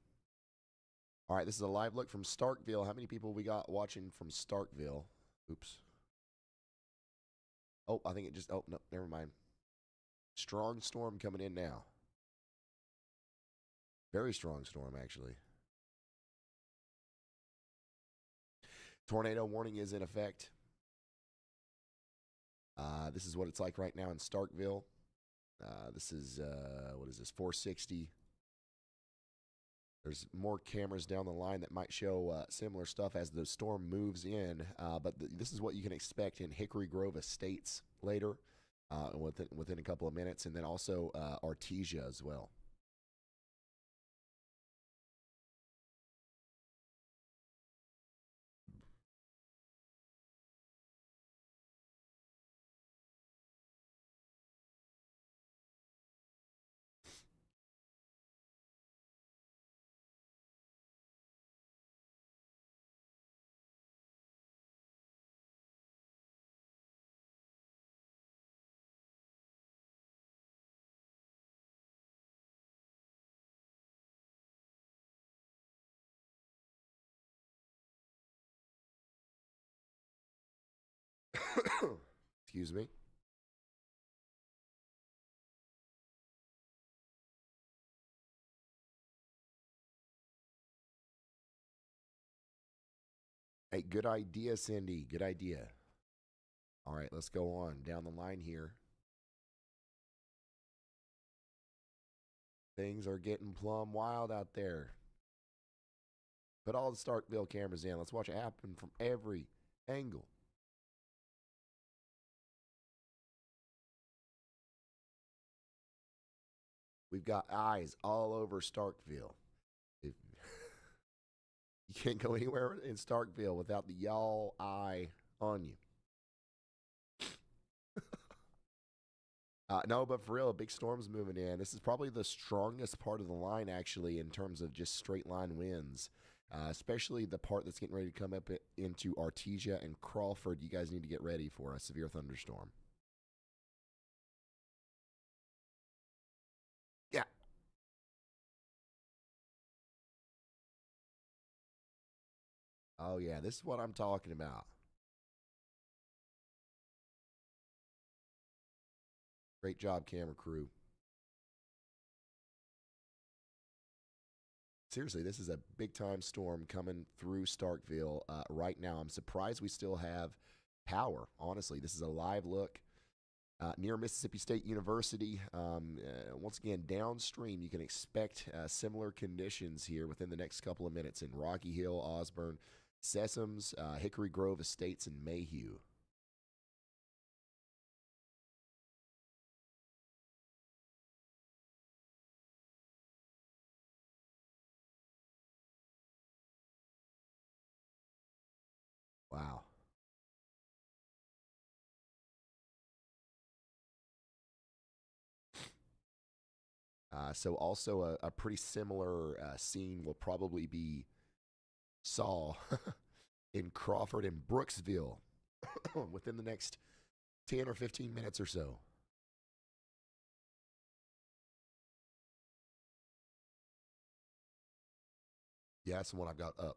All right, this is a live look from Starkville. How many people we got watching from Starkville? Oops. Oh, I think it just, oh, no, never mind. Strong storm coming in now. Very strong storm, actually. Tornado warning is in effect. This is what it's like right now in Starkville. This is, what is this, 460. There's more cameras down the line that might show similar stuff as the storm moves in. But this is what you can expect in Hickory Grove Estates later, within a couple of minutes, and then also Artesia as well. Excuse me. Hey, good idea, Cindy. Good idea. All right, let's go on down the line here. Things are getting plumb wild out there. Put all the Starkville cameras in. Let's watch it happen from every angle. We've got eyes all over Starkville. You can't go anywhere in Starkville without the y'all eye on you. No, but for real, big storm's moving in. This is probably the strongest part of the line, actually, in terms of just straight line winds. Especially the part that's getting ready to come up into Artesia and Crawford. You guys need to get ready for a severe thunderstorm. Yeah. Oh, yeah, this is what I'm talking about. Great job, camera crew. Seriously, this is a big-time storm coming through Starkville right now. I'm surprised we still have power, honestly. This is a live look near Mississippi State University. Once again, downstream, you can expect similar conditions here within the next couple of minutes in Rocky Hill, Osborne, Sessoms, Hickory Grove Estates, and Mayhew. Wow. So also a pretty similar scene will probably be saw in Crawford and Brooksville within the next 10 or 15 minutes or so. Yeah, that's the one I've got up.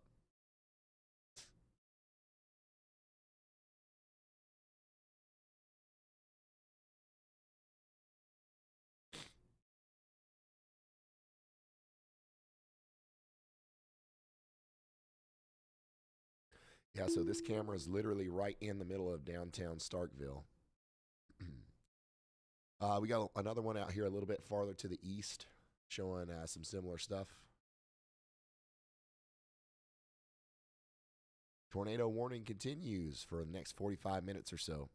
Yeah, so this camera is literally right in the middle of downtown Starkville. We got another one out here a little bit farther to the east showing some similar stuff. Tornado warning continues for the next 45 minutes or so.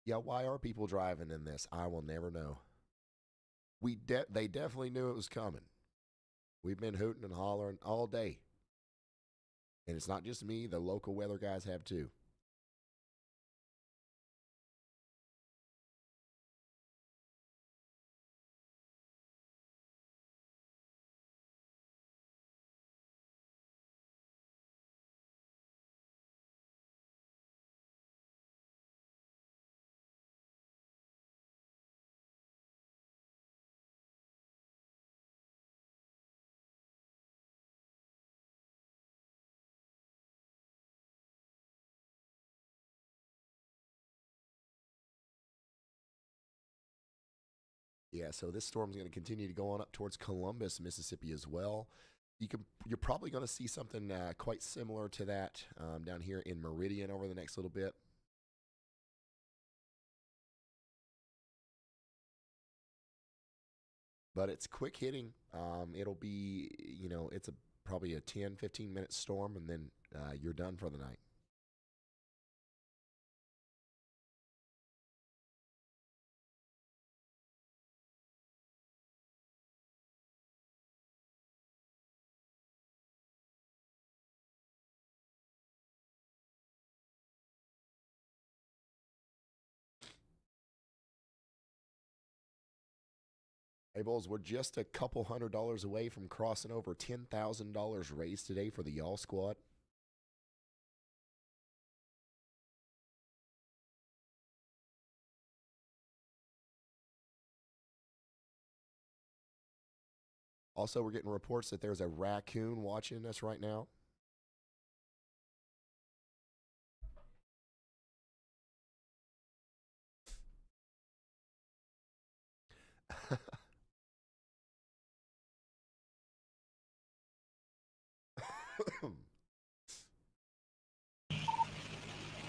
Yeah, why are people driving in this? I will never know. They definitely knew it was coming. We've been hooting and hollering all day. And it's not just me, the local weather guys have too. Yeah, so this storm's going to continue to go on up towards Columbus, Mississippi as well. You're probably going to see something quite similar to that down here in Meridian over the next little bit. But it's quick hitting. It'll be, it's probably a 10, 15-minute storm, and then you're done for the night. Hey, Bulls, we're just a couple $100 away from crossing over $10,000 raised today for the Y'all Squad. Also, we're getting reports that there's a raccoon watching us right now.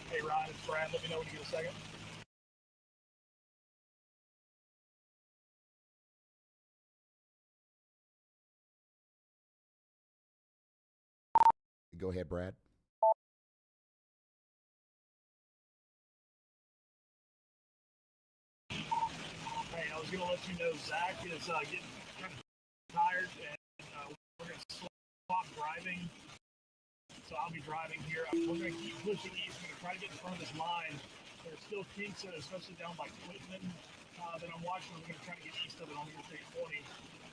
Hey, Ryan, it's Brad. Let me know when you get a second. Go ahead, Brad. Hey, I was going to let you know Zach is getting kind of tired, and we're going to swap driving. So I'll be driving here. We're going to keep pushing east. We're going to try to get in front of this line. There's still kinks, especially down by Quitman, that I'm watching. We're going to try to get east of it on Interstate 20.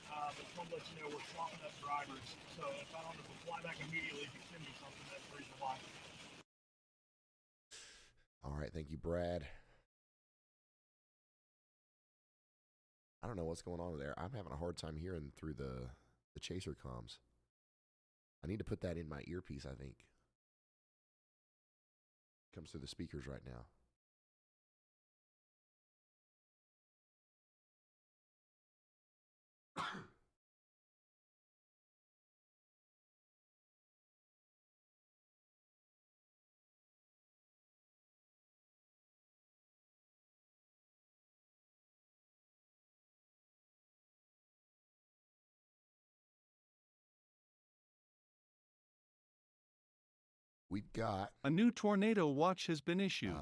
But just want to let you know we're swapping up drivers. So if I don't have to fly back immediately, if you send me something, that's the reason why. All right, thank you, Brad. I don't know what's going on there. I'm having a hard time hearing through the chaser comms. I need to put that in my earpiece, I think. Comes through the speakers right now. We've got a new tornado watch has been issued.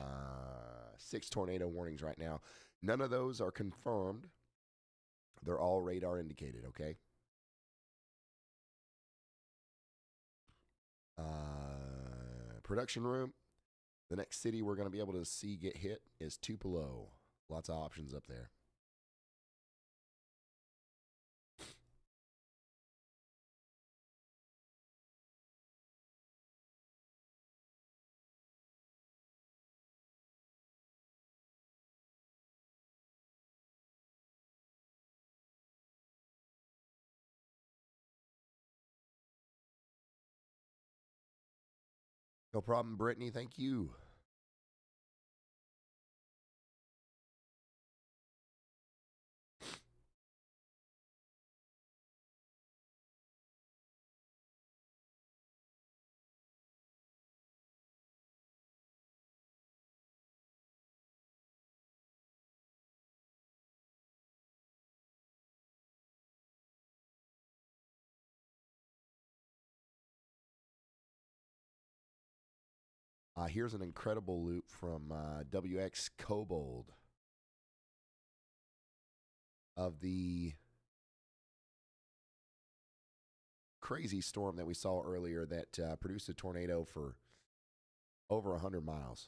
6 tornado warnings right now. None of those are confirmed. They're all radar indicated, okay? Production room. The next city we're going to be able to see get hit is Tupelo. Lots of options up there. No problem, Brittany. Thank you. Here's an incredible loop from WX Kobold of the crazy storm that we saw earlier that produced a tornado for over 100 miles.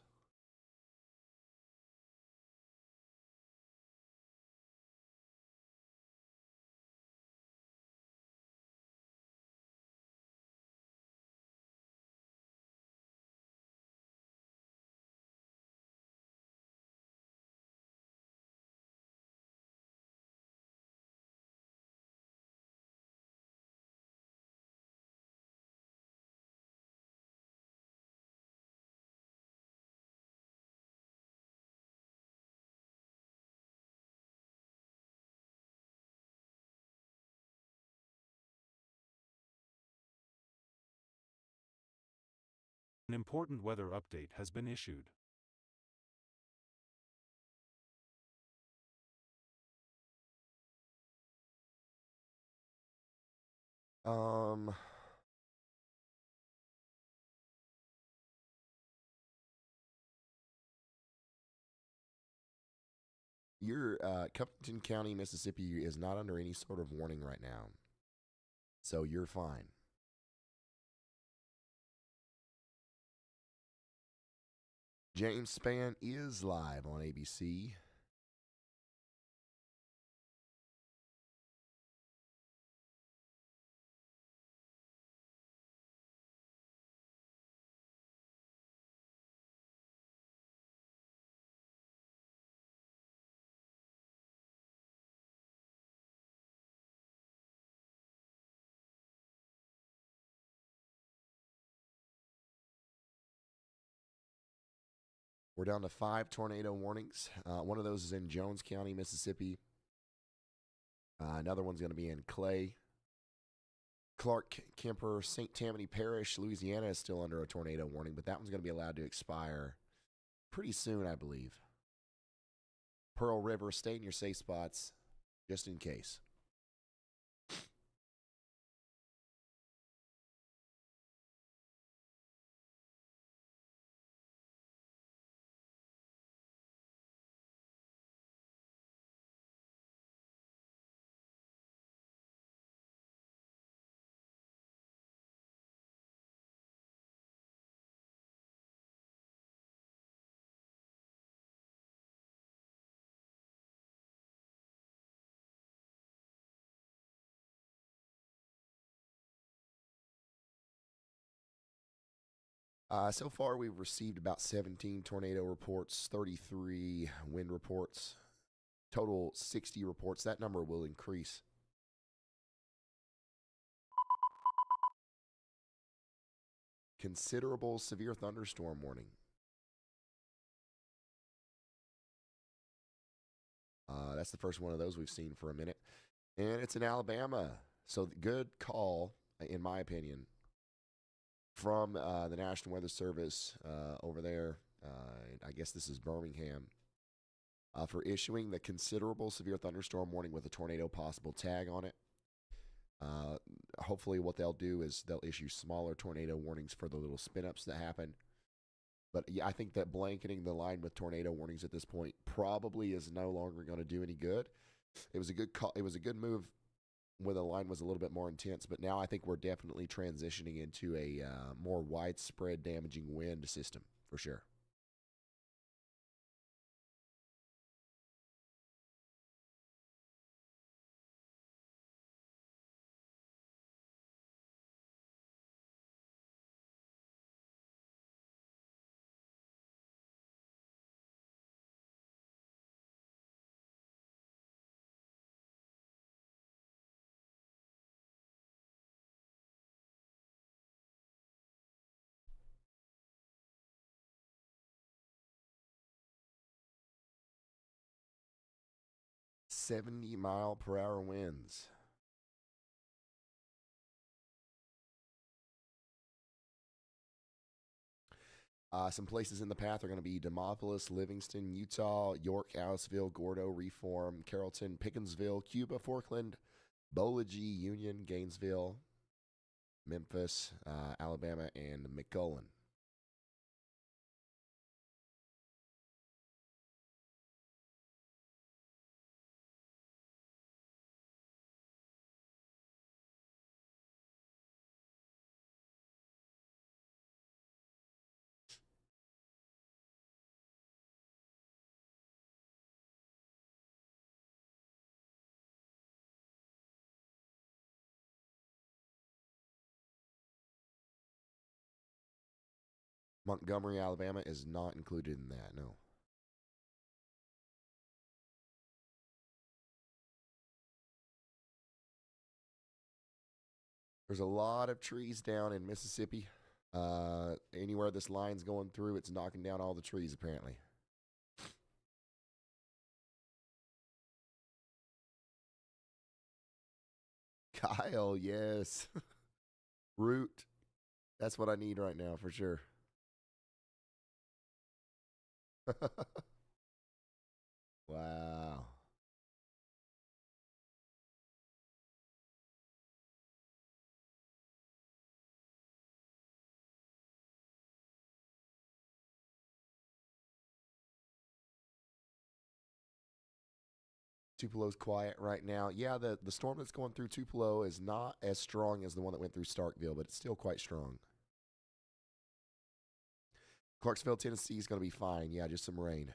An important weather update has been issued. Your Covington County, Mississippi is not under any sort of warning right now. So you're fine. James Spann is live on ABC. We're down to 5 tornado warnings. One of those is in Jones County, Mississippi. Another one's going to be in Clay. Clark Kemper, St. Tammany Parish, Louisiana is still under a tornado warning, but that one's going to be allowed to expire pretty soon, I believe. Pearl River, stay in your safe spots just in case. So far, we've received about 17 tornado reports, 33 wind reports, total 60 reports. That number will increase. Considerable severe thunderstorm warning. That's the first one of those we've seen for a minute. And it's in Alabama. So good call, in my opinion, from the National Weather Service over there. I guess this is Birmingham. For issuing the considerable severe thunderstorm warning with a tornado possible tag on it. Hopefully what they'll do is they'll issue smaller tornado warnings for the little spin-ups that happen. But yeah, I think that blanketing the line with tornado warnings at this point probably is no longer going to do any good. It was a good call. It was a good move when the line was a little bit more intense, but now I think we're definitely transitioning into a more widespread damaging wind system for sure. $70-mile-per-hour winds. Some places in the path are going to be Demopolis, Livingston, Utah, York, Aliceville, Gordo, Reform, Carrollton, Pickensville, Cuba, Forkland, Bolagie, Union, Gainesville, Memphis, Alabama, and McCullen. Montgomery, Alabama is not included in that, no. There's a lot of trees down in Mississippi. Anywhere this line's going through, it's knocking down all the trees, apparently. Kyle, yes. Root. That's what I need right now, for sure. Wow. Tupelo's quiet right now. Yeah, the storm that's going through Tupelo is not as strong as the one that went through Starkville, but it's still quite strong. Clarksville, Tennessee is going to be fine. Yeah, just some rain.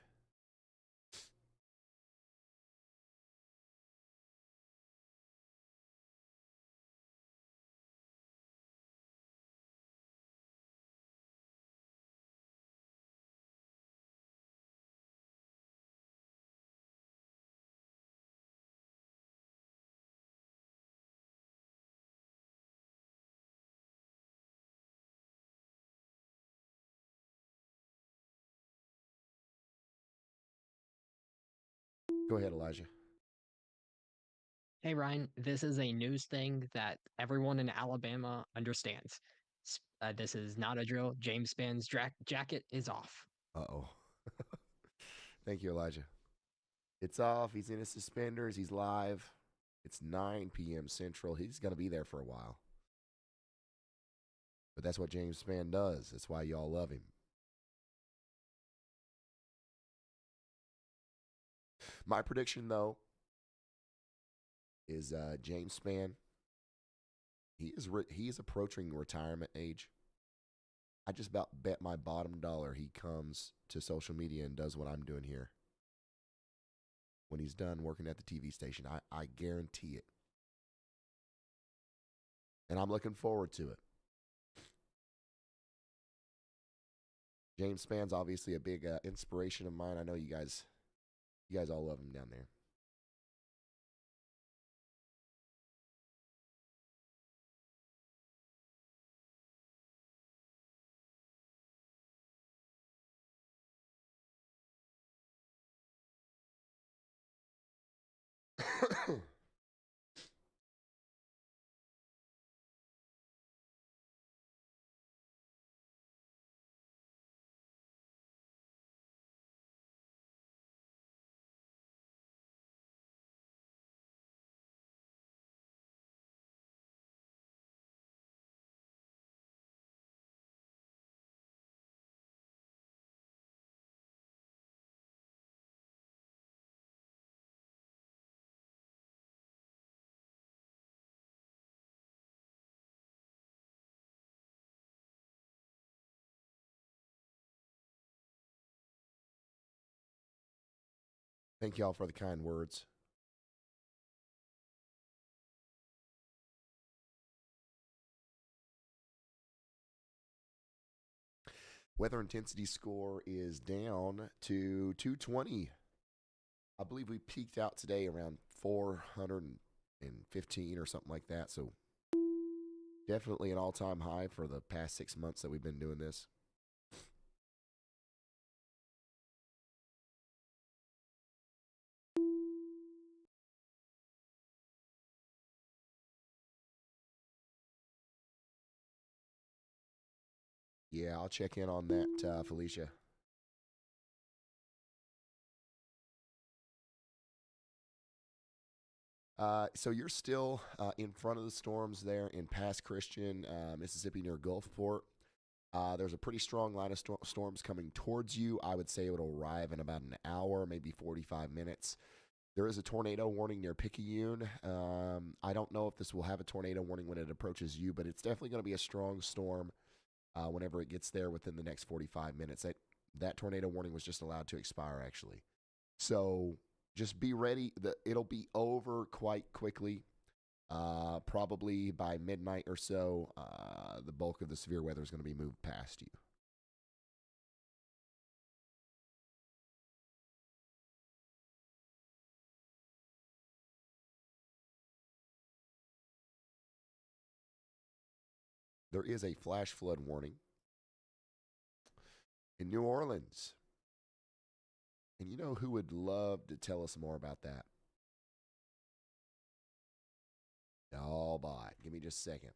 Go ahead, Elijah. Hey Ryan, this is a news thing that everyone in Alabama understands. This is not a drill. James Spann's jacket is off. Uh-oh. Thank you, Elijah. It's off. He's in his suspenders. He's live. It's 9 p.m. Central. He's going to be there for a while. But that's what James Spann does. That's why y'all love him. My prediction, though, is James Spann. He is approaching retirement age. I just about bet my bottom dollar he comes to social media and does what I'm doing here. When he's done working at the TV station, I guarantee it. And I'm looking forward to it. James Spann's obviously a big inspiration of mine. I know you guys all love him down there. Thank y'all for the kind words. Weather intensity score is down to 220. I believe we peaked out today around 415 or something like that. So definitely an all-time high for the past 6 months that we've been doing this. Yeah, I'll check in on that, Felicia. So you're still in front of the storms there in Pass Christian, Mississippi, near Gulfport. There's a pretty strong line of storms coming towards you. I would say it'll arrive in about an hour, maybe 45 minutes. There is a tornado warning near Picayune. I don't know if this will have a tornado warning when it approaches you, but it's definitely going to be a strong storm whenever it gets there within the next 45 minutes. That tornado warning was just allowed to expire, actually. So just be ready. It'll be over quite quickly. Probably by midnight or so, the bulk of the severe weather is going to be moved past you. There is a flash flood warning in New Orleans. And you know who would love to tell us more about that? All bot. Give me just a second.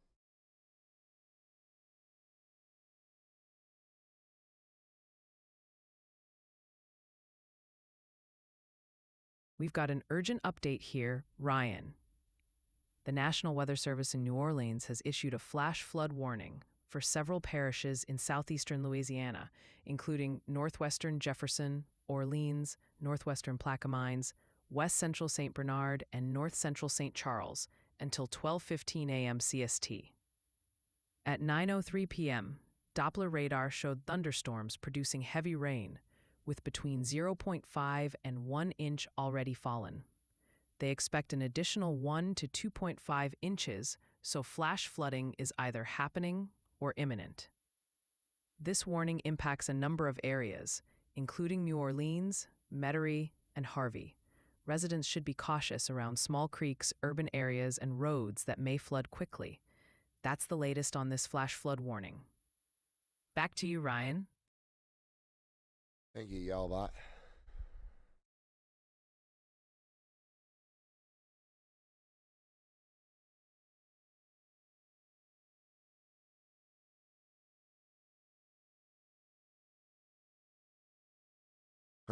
We've got an urgent update here, Ryan. The National Weather Service in New Orleans has issued a flash flood warning for several parishes in southeastern Louisiana, including northwestern Jefferson, Orleans, northwestern Plaquemines, west central St. Bernard, and north central St. Charles until 12:15 a.m. CST. At 9:03 p.m., Doppler radar showed thunderstorms producing heavy rain, with between 0.5 and 1 inch already fallen. They expect an additional 1 to 2.5 inches, so flash flooding is either happening or imminent. This warning impacts a number of areas, including New Orleans, Metairie, and Harvey. Residents should be cautious around small creeks, urban areas, and roads that may flood quickly. That's the latest on this flash flood warning. Back to you, Ryan. Thank you, y'all bot.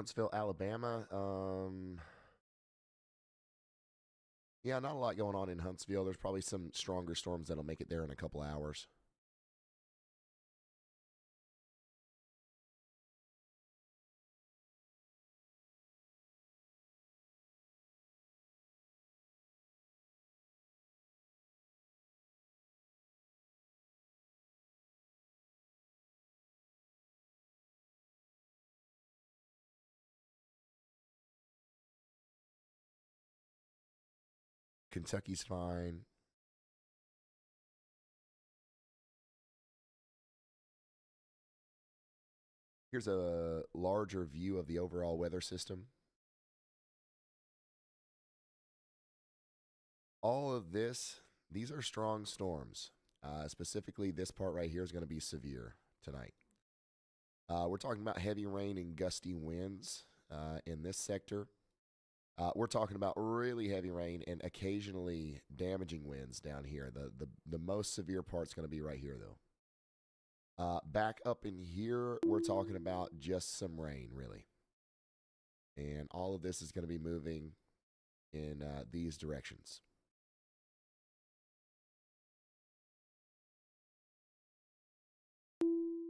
Huntsville, Alabama. Yeah, not a lot going on in Huntsville. There's probably some stronger storms that'll make it there in a couple hours. Kentucky's fine. Here's a larger view of the overall weather system. All of this, these are strong storms. Specifically, this part right here is going to be severe tonight. We're talking about heavy rain and gusty winds in this sector. We're talking about really heavy rain and occasionally damaging winds down here. The most severe part's going to be right here, though. Back up in here, we're talking about just some rain, really. And all of this is going to be moving in these directions.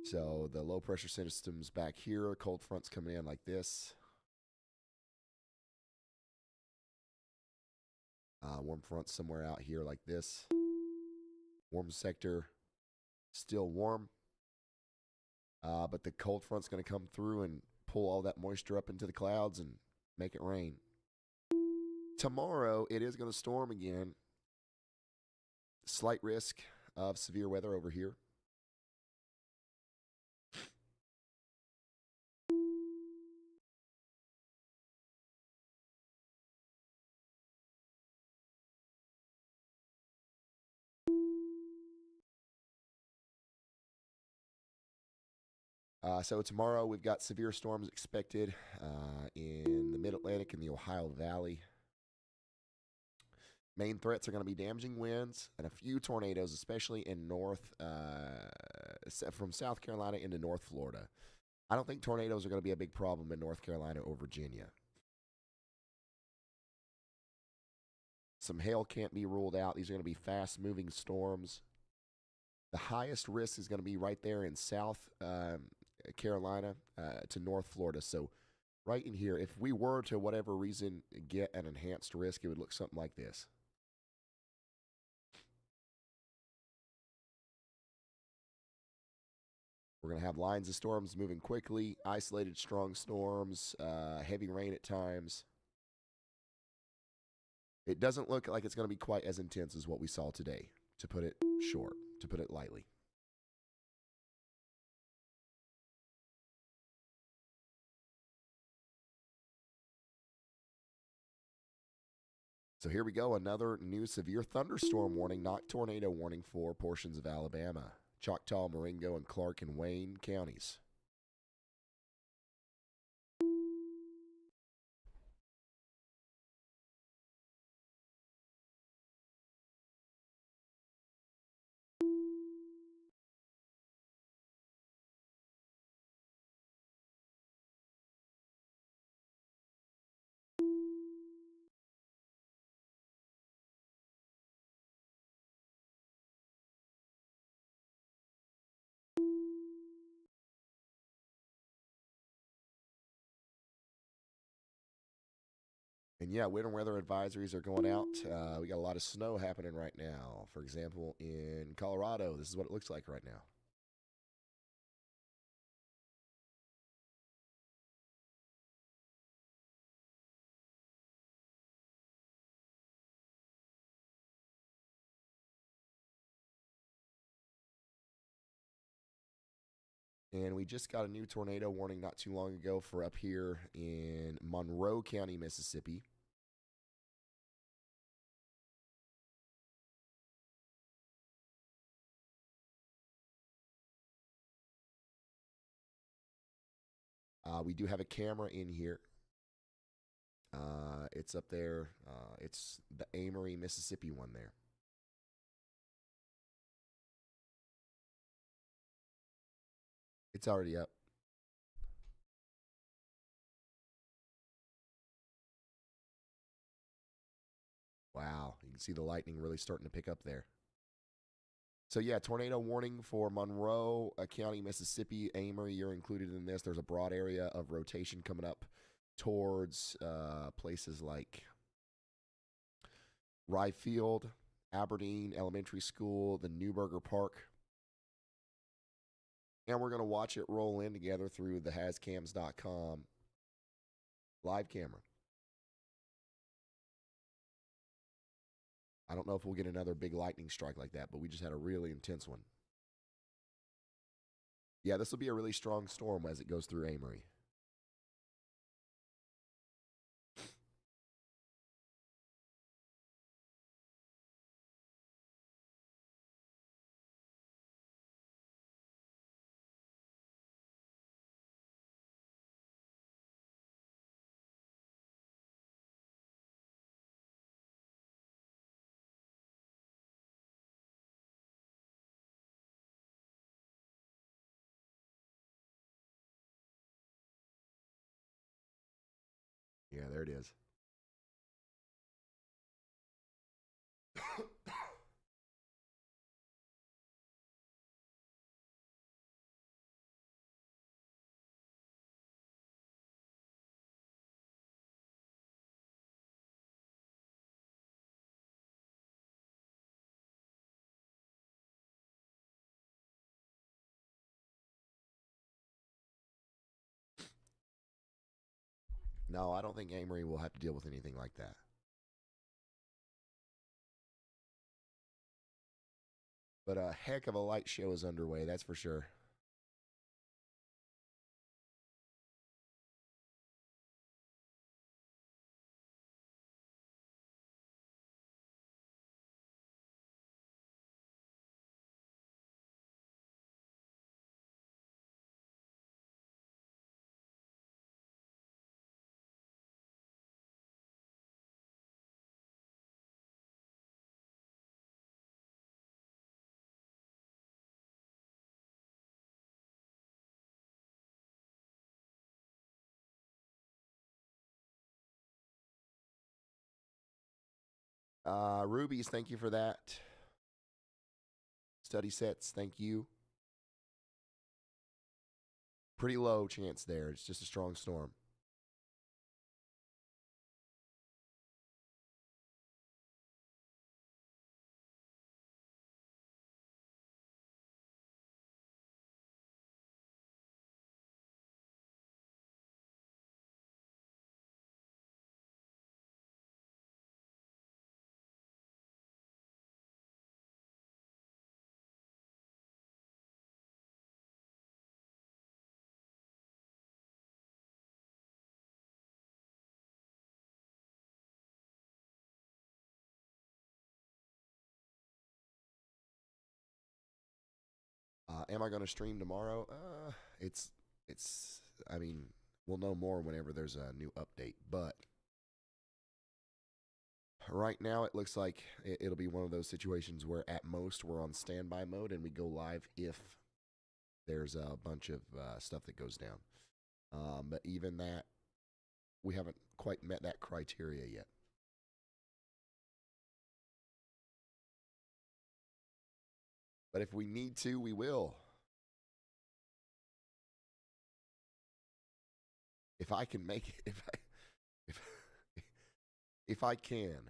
So the low pressure system's back here. Cold front's coming in like this. Warm front somewhere out here like this. Warm sector, still warm. But the cold front's going to come through and pull all that moisture up into the clouds and make it rain. Tomorrow, it is going to storm again. Slight risk of severe weather over here. So tomorrow we've got severe storms expected in the Mid-Atlantic and the Ohio Valley. Main threats are going to be damaging winds and a few tornadoes, especially in from South Carolina into North Florida. I don't think tornadoes are going to be a big problem in North Carolina or Virginia. Some hail can't be ruled out. These are going to be fast-moving storms. The highest risk is going to be right there in South Carolina to North Florida. So right in here, if we were to whatever reason get an enhanced risk, it would look something like this. We're going to have lines of storms moving quickly, isolated strong storms, heavy rain at times. It doesn't look like it's going to be quite as intense as what we saw today, to put it short, to put it lightly. So here we go, another new severe thunderstorm warning, not tornado warning for portions of Alabama. Choctaw, Marengo, and Clark and Wayne counties. And yeah, winter weather advisories are going out. We got a lot of snow happening right now. For example, in Colorado, this is what it looks like right now. And we just got a new tornado warning not too long ago for up here in Monroe County, Mississippi. We do have a camera in here. It's up there. It's the Amory, Mississippi one there. It's already up. You can see the lightning really starting to pick up there. So yeah, tornado warning for Monroe County, Mississippi. Amory, you're included in this. There's a broad area of rotation coming up towards places like Rye Field, Aberdeen Elementary School, the Newberger Park. And we're going to watch it roll in together through the hascams.com live camera. I don't know if we'll get another big lightning strike like that, but we just had a really intense one. Yeah, this will be a really strong storm as it goes through Amory. Yeah, there it is. No, I don't think Amory will have to deal with anything like that. But a heck of a light show is underway, that's for sure. Rubies, thank you for that. Study sets, thank you. Pretty low chance there. It's just a strong storm. Am I going to stream tomorrow? It's. I mean, we'll know more whenever there's a new update. But right now, it looks like it'll be one of those situations where, at most, we're on standby mode and we go live if there's a bunch of stuff that goes down. But even that, we haven't quite met that criteria yet. But if we need to, we will. If I can make it, if I can.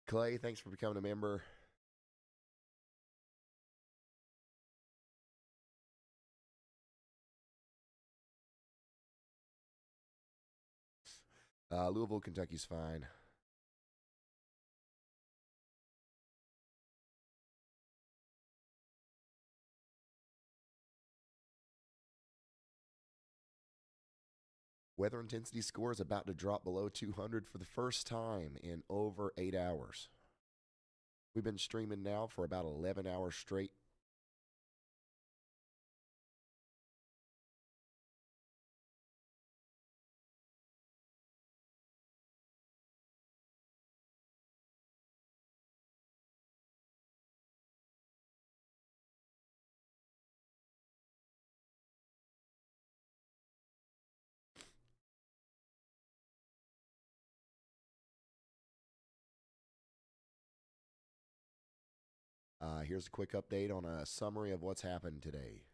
Clay, thanks for becoming a member. Louisville, Kentucky's fine. Weather intensity score is about to drop below 200 for the first time in over 8 hours. We've been streaming now for about 11 hours straight. Here's a quick update on a summary of what's happened today.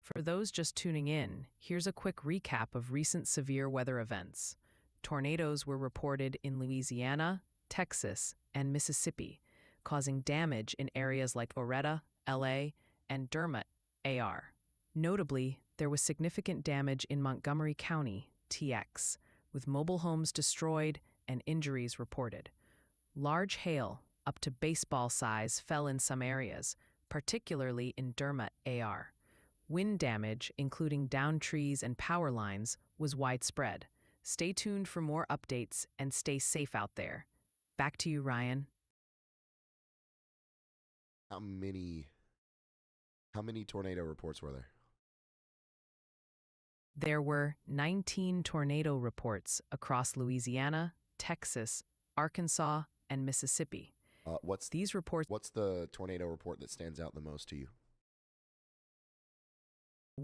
For those just tuning in, here's a quick recap of recent severe weather events. Tornadoes were reported in Louisiana, Texas, and Mississippi, causing damage in areas like Oretta, LA, and Dermot, AR. Notably, there was significant damage in Montgomery County, TX, with mobile homes destroyed and injuries reported. Large hail, up to baseball size, fell in some areas, particularly in Dermot, AR. Wind damage, including downed trees and power lines, was widespread. Stay tuned for more updates and stay safe out there. Back to you, Ryan. How many tornado reports were there? There were 19 tornado reports across Louisiana, Texas, Arkansas, and Mississippi. What's the tornado report that stands out the most to you?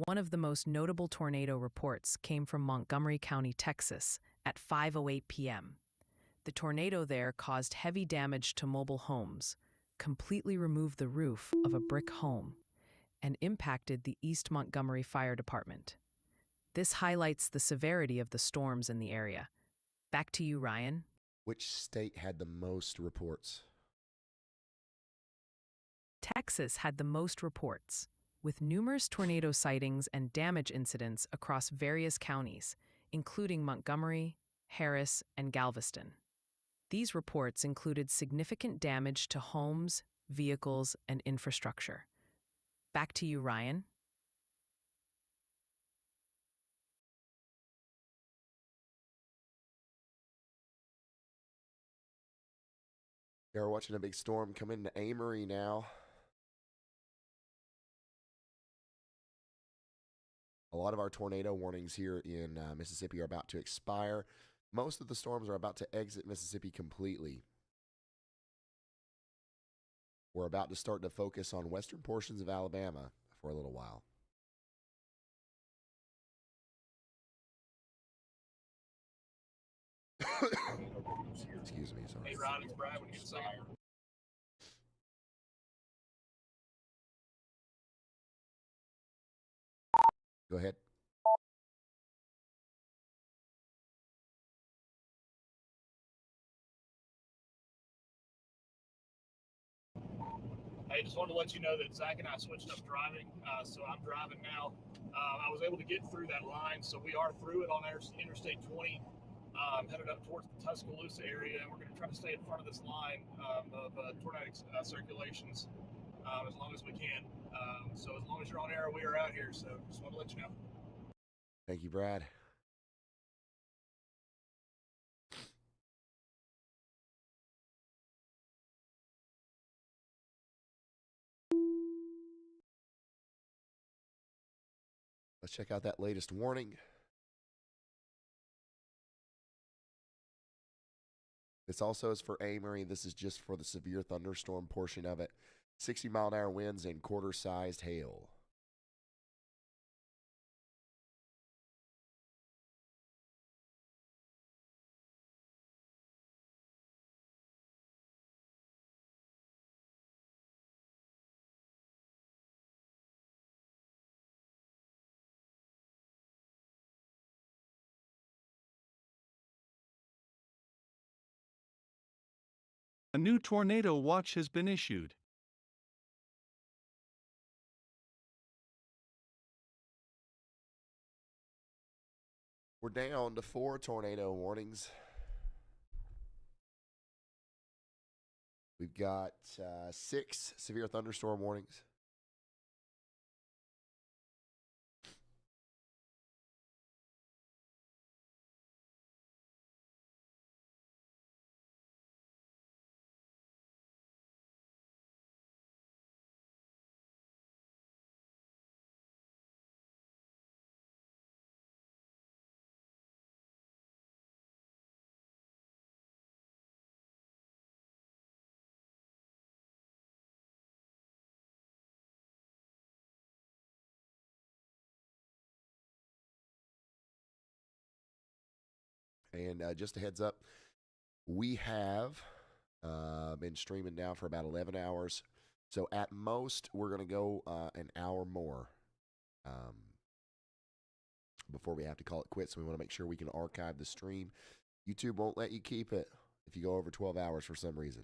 One of the most notable tornado reports came from Montgomery County, Texas, at 5:08 p.m. The tornado there caused heavy damage to mobile homes, completely removed the roof of a brick home, and impacted the East Montgomery Fire Department. This highlights the severity of the storms in the area. Back to you, Ryan. Which state had the most reports? Texas had the most reports, with numerous tornado sightings and damage incidents across various counties, including Montgomery, Harris, and Galveston. These reports included significant damage to homes, vehicles, and infrastructure. Back to you, Ryan. You're watching a big storm come into Amory now. A lot of our tornado warnings here in Mississippi are about to expire. Most of the storms are about to exit Mississippi completely. We're about to start to focus on western portions of Alabama for a little while. Excuse me, sorry. Hey, Rod, it's Brad. When you get a second. Go ahead. Hey, just wanted to let you know that Zach and I switched up driving, so I'm driving now. I was able to get through that line, so we are through it on Interstate 20, headed up towards the Tuscaloosa area, and we're going to try to stay in front of this line of tornadic circulations as long as we can. So as long as you're on air, we are out here, so just want to let you know. Thank you, Brad. Let's check out that latest warning. This also is for Amory. This is just for the severe thunderstorm portion of it. 60-mile-an-hour winds and quarter-sized hail. A new tornado watch has been issued. We're down to 4 tornado warnings. We've got 6 severe thunderstorm warnings. And just a heads up, we have been streaming now for about 11 hours. So at most, we're going to go an hour more before we have to call it quits. So we want to make sure we can archive the stream. YouTube won't let you keep it if you go over 12 hours for some reason.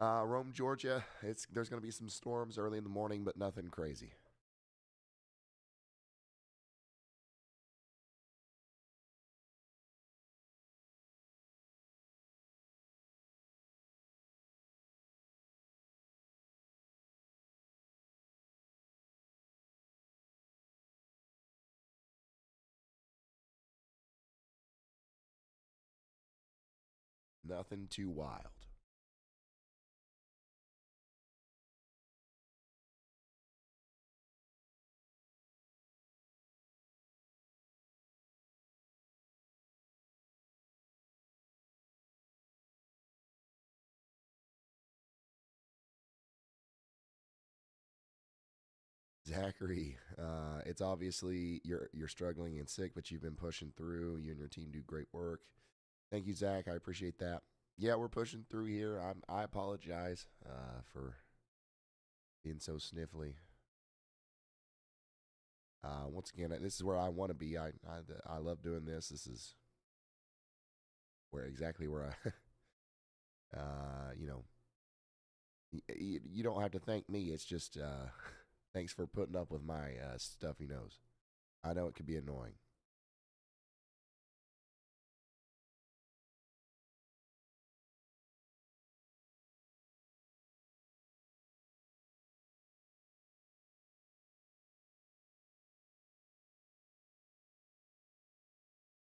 Rome, Georgia. There's going to be some storms early in the morning, but nothing crazy. Nothing too wild. Zachary, it's obviously you're struggling and sick, but you've been pushing through. You and your team do great work. Thank you, Zach. I appreciate that. Yeah, we're pushing through here. I apologize for being so sniffly. Once again, this is where I want to be. I love doing this. This is exactly where I, you don't have to thank me. It's just thanks for putting up with my stuffy nose. I know it can be annoying.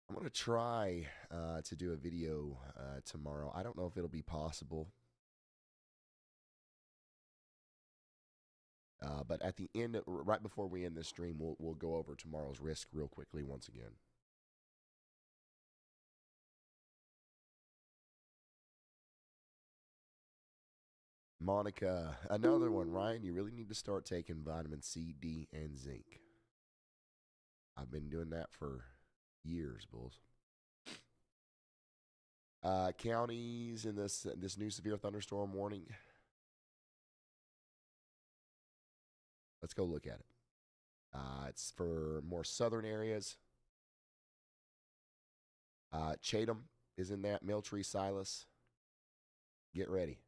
I'm going to try to do a video tomorrow. I don't know if it'll be possible. But at the end, right before we end this stream, we'll go over tomorrow's risk real quickly once again. Monica, another one. Ryan, you really need to start taking vitamin C, D, and zinc. I've been doing that for years, Bulls. Counties in this new severe thunderstorm warning. Let's go look at it. It's for more southern areas. Chatham is in that. Milltree, Silas. Get ready.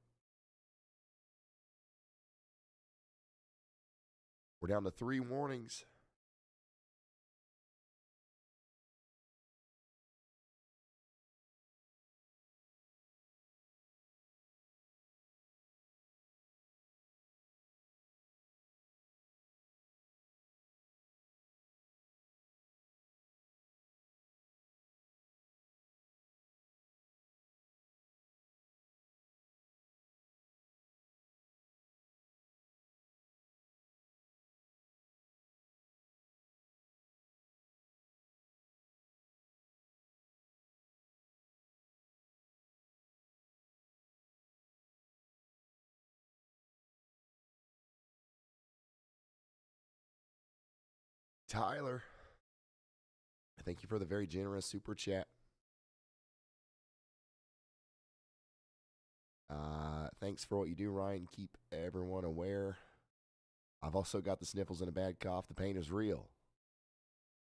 We're down to 3 warnings. Tyler, thank you for the very generous super chat. Thanks for what you do, Ryan. Keep everyone aware. I've also got the sniffles and a bad cough. The pain is real.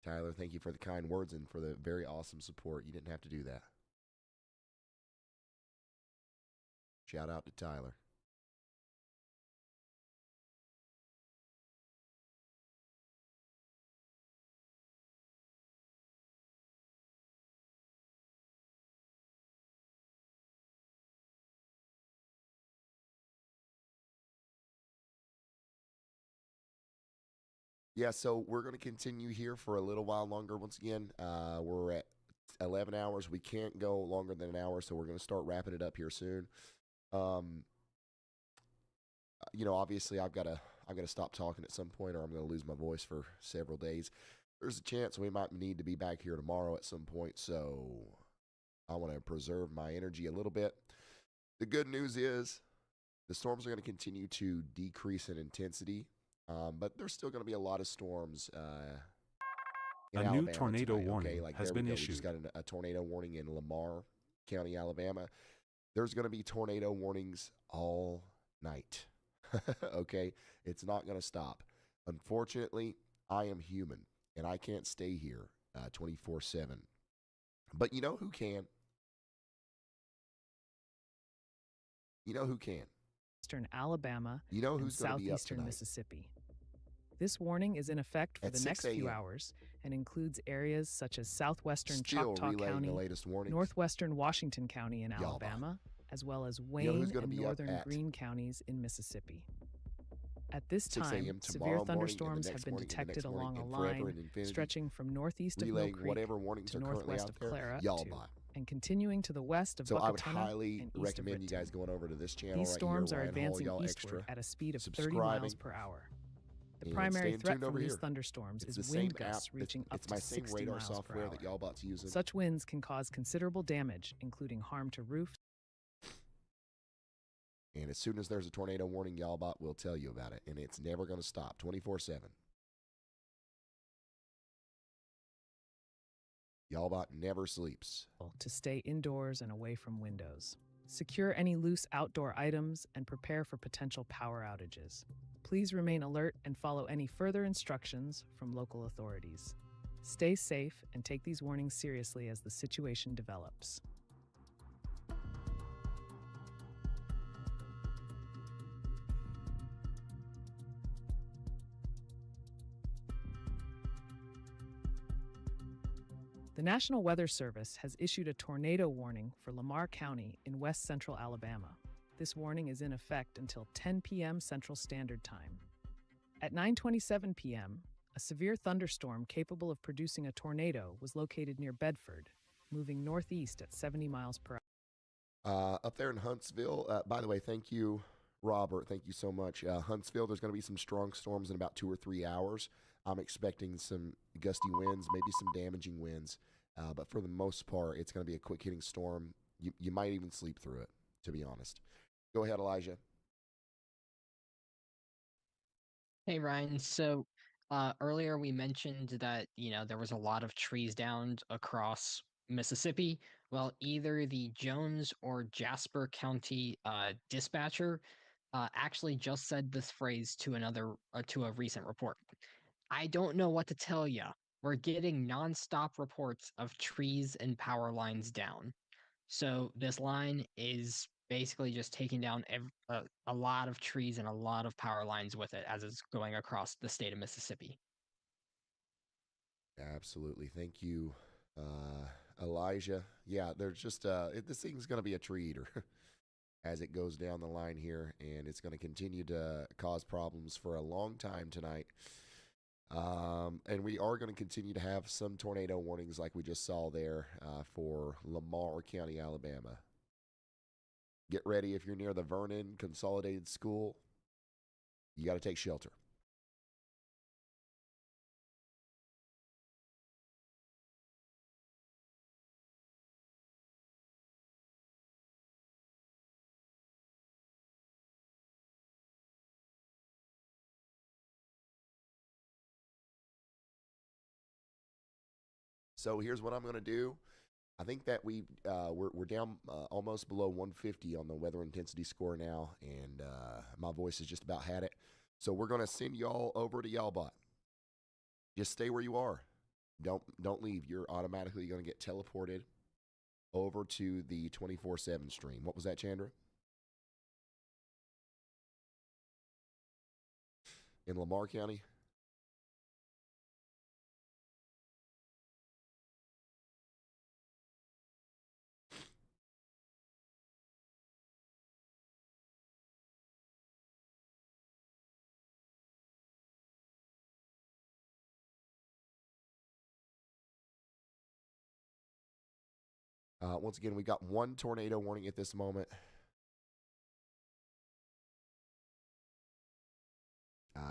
Tyler, thank you for the kind words and for the very awesome support. You didn't have to do that. Shout out to Tyler. Yeah, so we're going to continue here for a little while longer. Once again, we're at 11 hours. We can't go longer than an hour, so we're going to start wrapping it up here soon. Um, obviously, I've got to stop talking at some point, or I'm going to lose my voice for several days. There's a chance we might need to be back here tomorrow at some point, so I want to preserve my energy a little bit. The good news is the storms are going to continue to decrease in intensity, but there's still going to be a lot of storms in A Alabama new tornado tonight. warning Okay, like has there we been go. We issued. just got a tornado warning in Lamar County, Alabama. There's going to be tornado warnings all night. Okay, it's not going to stop. Unfortunately, I am human and I can't stay here 24/7. But you know who can? You know who can? Eastern Alabama You know and who's going to be up southeastern tonight? Mississippi. This warning is in effect for At the 6 next few a.m. hours and includes areas such as southwestern Still Choctaw relaying the County, latest warnings. northwestern Washington County in Y'all Alabama, as well as You know Wayne who's going to and be up northern at Greene counties in Mississippi. At this 6 time, a.m. severe tomorrow morning, and the thunderstorms have next been morning, and the detected next morning, along a and forever line and infinity, stretching from northeast of Mill relaying Creek whatever warnings to are currently northwest out of there. Clara Y'all to buy. and continuing to the west of So I would Buckatuna highly and east of recommend you Ritter. guys going over to this channel These right storms here, are Ryan Hall, advancing y'all eastward extra, at a speed of 30 subscribing, miles per hour. The and primary staying threat tuned from over these here. thunderstorms It's is the same wind app. gusts reaching up It's my to same 60 radar miles per software hour. that y'all bot's using. Such winds can cause considerable damage, including harm to roofs. And as soon as there's a tornado warning, y'all bot will tell you about it, and it's never going to stop 24/7. Y'all bot never sleeps. To stay indoors and away from windows. Secure any loose outdoor items and prepare for potential power outages. Please remain alert and follow any further instructions from local authorities. Stay safe and take these warnings seriously as the situation develops. The National Weather Service has issued a tornado warning for Lamar County in west central Alabama. This warning is in effect until 10 p.m. Central Standard Time. At 9:27 p.m., a severe thunderstorm capable of producing a tornado was located near Bedford, moving northeast at 70 miles per hour. Up there in Huntsville, by the way, thank you, Robert. Thank you so much. Huntsville, there's going to be some strong storms in about 2 or 3 hours. I'm expecting some gusty winds, maybe some damaging winds. But for the most part, it's going to be a quick hitting storm. You might even sleep through it, to be honest. Go ahead, Elijah. Hey Ryan, so earlier we mentioned that there was a lot of trees downed across Mississippi. Well, either the Jones or Jasper County dispatcher actually just said this phrase to a recent report. I don't know what to tell you. We're getting nonstop reports of trees and power lines down. So this line is basically just taking down a lot of trees and a lot of power lines with it as it's going across the state of Mississippi. Absolutely. Thank you, Elijah. Yeah, there's just this thing's going to be a tree eater as it goes down the line here, and it's going to continue to cause problems for a long time tonight. And we are going to continue to have some tornado warnings like we just saw there for Lamar County, Alabama. Get ready if you're near the Vernon Consolidated School. You got to take shelter. So here's what I'm going to do. I think that we're down almost below 150 on the weather intensity score now, and my voice has just about had it. So we're going to send y'all over to Y'allbot. Just stay where you are. Don't leave. You're automatically going to get teleported over to the 24/7 stream. What was that, Chandra? In Lamar County? Once again, we got one tornado warning at this moment.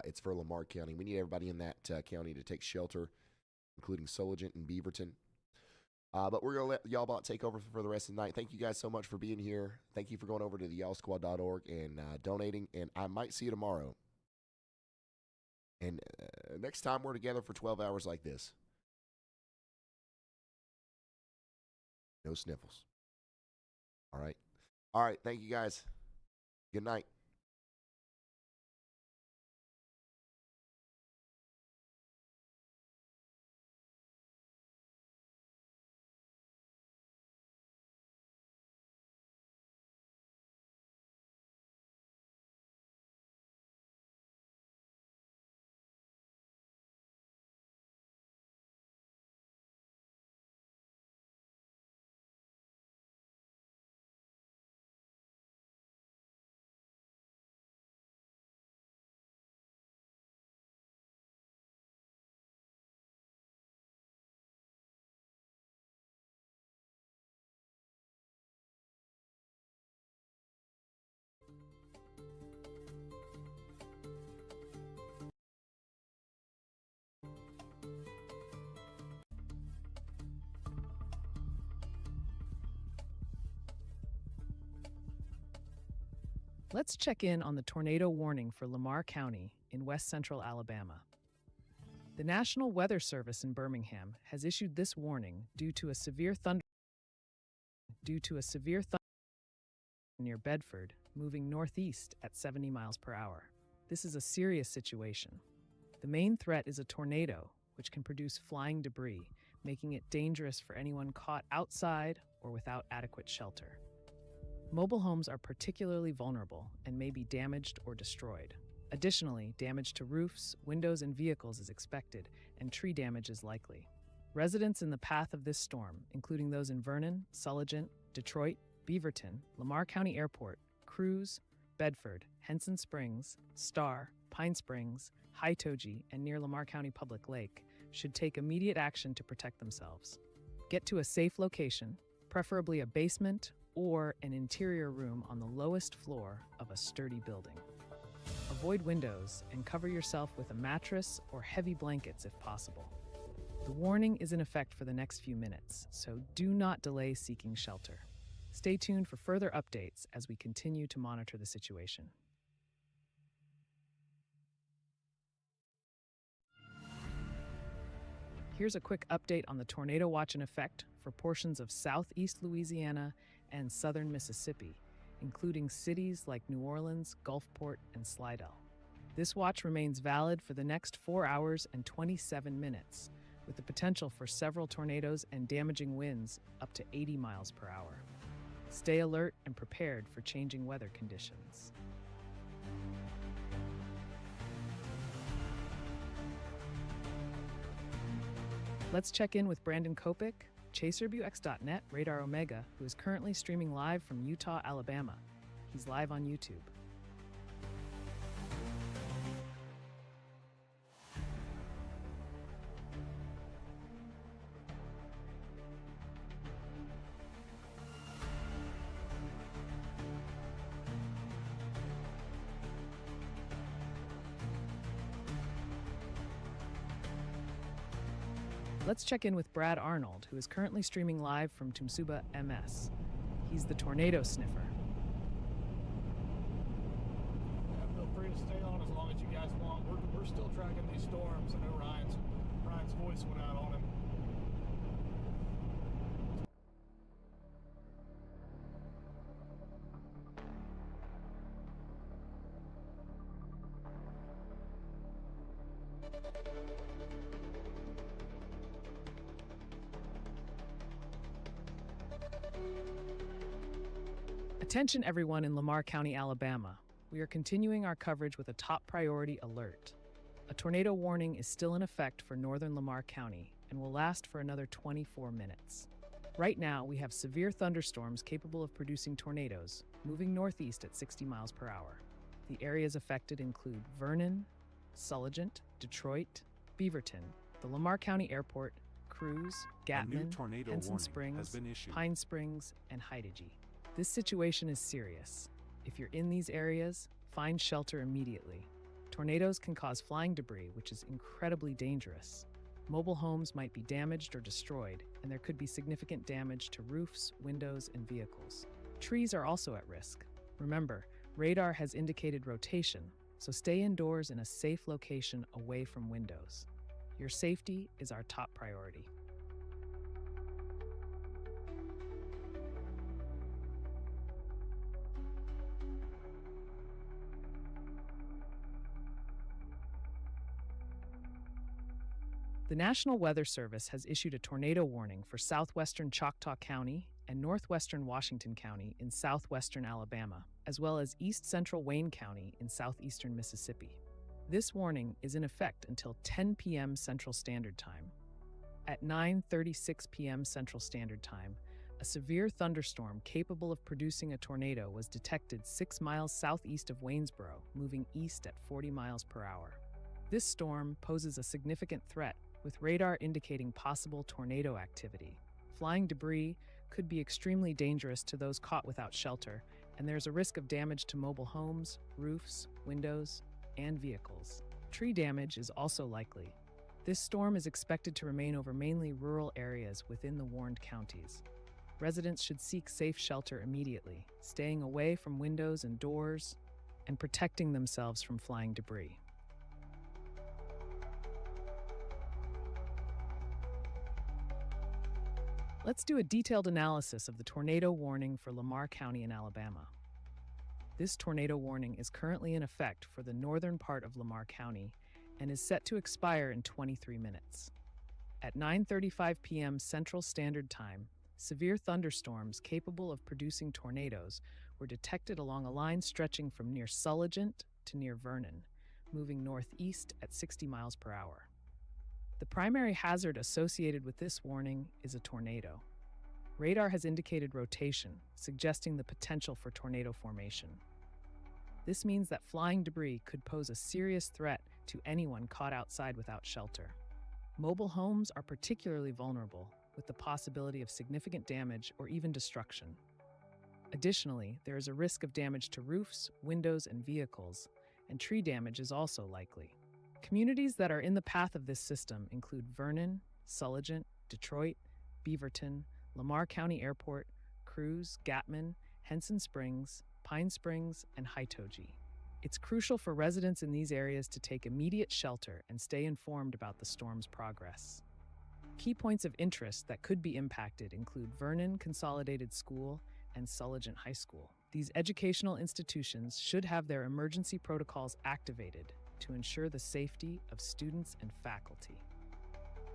It's for Lamar County. We need everybody in that county to take shelter, including Soligent and Beaverton. But we're going to let Y'allbot take over for the rest of the night. Thank you guys so much for being here. Thank you for going over to the y'allsquad.org and donating. And I might see you tomorrow. And next time we're together for 12 hours like this. No sniffles. All right. All right. Thank you guys. Good night. Let's check in on the tornado warning for Lamar County in west central Alabama. The National Weather Service in Birmingham has issued this warning due to a severe thunder near Bedford, moving northeast at 70 miles per hour. This is a serious situation. The main threat is a tornado, which can produce flying debris, making it dangerous for anyone caught outside or without adequate shelter. Mobile homes are particularly vulnerable and may be damaged or destroyed. Additionally, damage to roofs, windows, and vehicles is expected, and tree damage is likely. Residents in the path of this storm, including those in Vernon, Soligent, Detroit, Beaverton, Lamar County Airport, Cruz, Bedford, Henson Springs, Star, Pine Springs, High-Toji, and near Lamar County Public Lake, should take immediate action to protect themselves. Get to a safe location, preferably a basement or an interior room on the lowest floor of a sturdy building. Avoid windows and cover yourself with a mattress or heavy blankets if possible. The warning is in effect for the next few minutes, so do not delay seeking shelter. Stay tuned for further updates as we continue to monitor the situation. Here's a quick update on the tornado watch in effect for portions of southeast Louisiana and southern Mississippi, including cities like New Orleans, Gulfport, and Slidell. This watch remains valid for the next 4 hours and 27 minutes, with the potential for several tornadoes and damaging winds up to 80 miles per hour. Stay alert and prepared for changing weather conditions. Let's check in with Brandon Kopik, ChaserBuX.net Radar Omega, who is currently streaming live from Eutaw, Alabama. He's live on YouTube. Let's check in with Brad Arnold, who is currently streaming live from Tumsuba, MS. He's the tornado sniffer. Yeah, feel free to stay on as long as you guys want. We're still tracking these storms. I know Ryan's voice went out on him. Attention everyone in Lamar County, Alabama. We are continuing our coverage with a top priority alert. A tornado warning is still in effect for northern Lamar County and will last for another 24 minutes. Right now, we have severe thunderstorms capable of producing tornadoes, moving northeast at 60 miles per hour. The areas affected include Vernon, Soligent, Detroit, Beaverton, the Lamar County Airport, Cruz, A new Gatman, tornado Henson warning Springs, has been issued. Pine Springs, and Heidegge. This situation is serious. If you're in these areas, find shelter immediately. Tornadoes can cause flying debris, which is incredibly dangerous. Mobile homes might be damaged or destroyed, and there could be significant damage to roofs, windows, and vehicles. Trees are also at risk. Remember, radar has indicated rotation, so stay indoors in a safe location away from windows. Your safety is our top priority. The National Weather Service has issued a tornado warning for southwestern Choctaw County and northwestern Washington County in southwestern Alabama, as well as east central Wayne County in southeastern Mississippi. This warning is in effect until 10 p.m. Central Standard Time. At 9:36 p.m. Central Standard Time, a severe thunderstorm capable of producing a tornado was detected 6 miles southeast of Waynesboro, moving east at 40 miles per hour. This storm poses a significant threat, with radar indicating possible tornado activity. Flying debris could be extremely dangerous to those caught without shelter, and there's a risk of damage to mobile homes, roofs, windows, and vehicles. Tree damage is also likely. This storm is expected to remain over mainly rural areas within the warned counties. Residents should seek safe shelter immediately, staying away from windows and doors, and protecting themselves from flying debris. Let's do a detailed analysis of the tornado warning for Lamar County in Alabama. This tornado warning is currently in effect for the northern part of Lamar County and is set to expire in 23 minutes. At 9:35 p.m. Central Standard Time, severe thunderstorms capable of producing tornadoes were detected along a line stretching from near Sulligent to near Vernon, moving northeast at 60 miles per hour. The primary hazard associated with this warning is a tornado. Radar has indicated rotation, suggesting the potential for tornado formation. This means that flying debris could pose a serious threat to anyone caught outside without shelter. Mobile homes are particularly vulnerable, with the possibility of significant damage or even destruction. Additionally, there is a risk of damage to roofs, windows, and vehicles, and tree damage is also likely. Communities that are in the path of this system include Vernon, Sulligent, Detroit, Beaverton, Lamar County Airport, Cruz, Gatman, Henson Springs, Pine Springs, and Heidegge. It's crucial for residents in these areas to take immediate shelter and stay informed about the storm's progress. Key points of interest that could be impacted include Vernon Consolidated School and Sulligent High School. These educational institutions should have their emergency protocols activated to ensure the safety of students and faculty.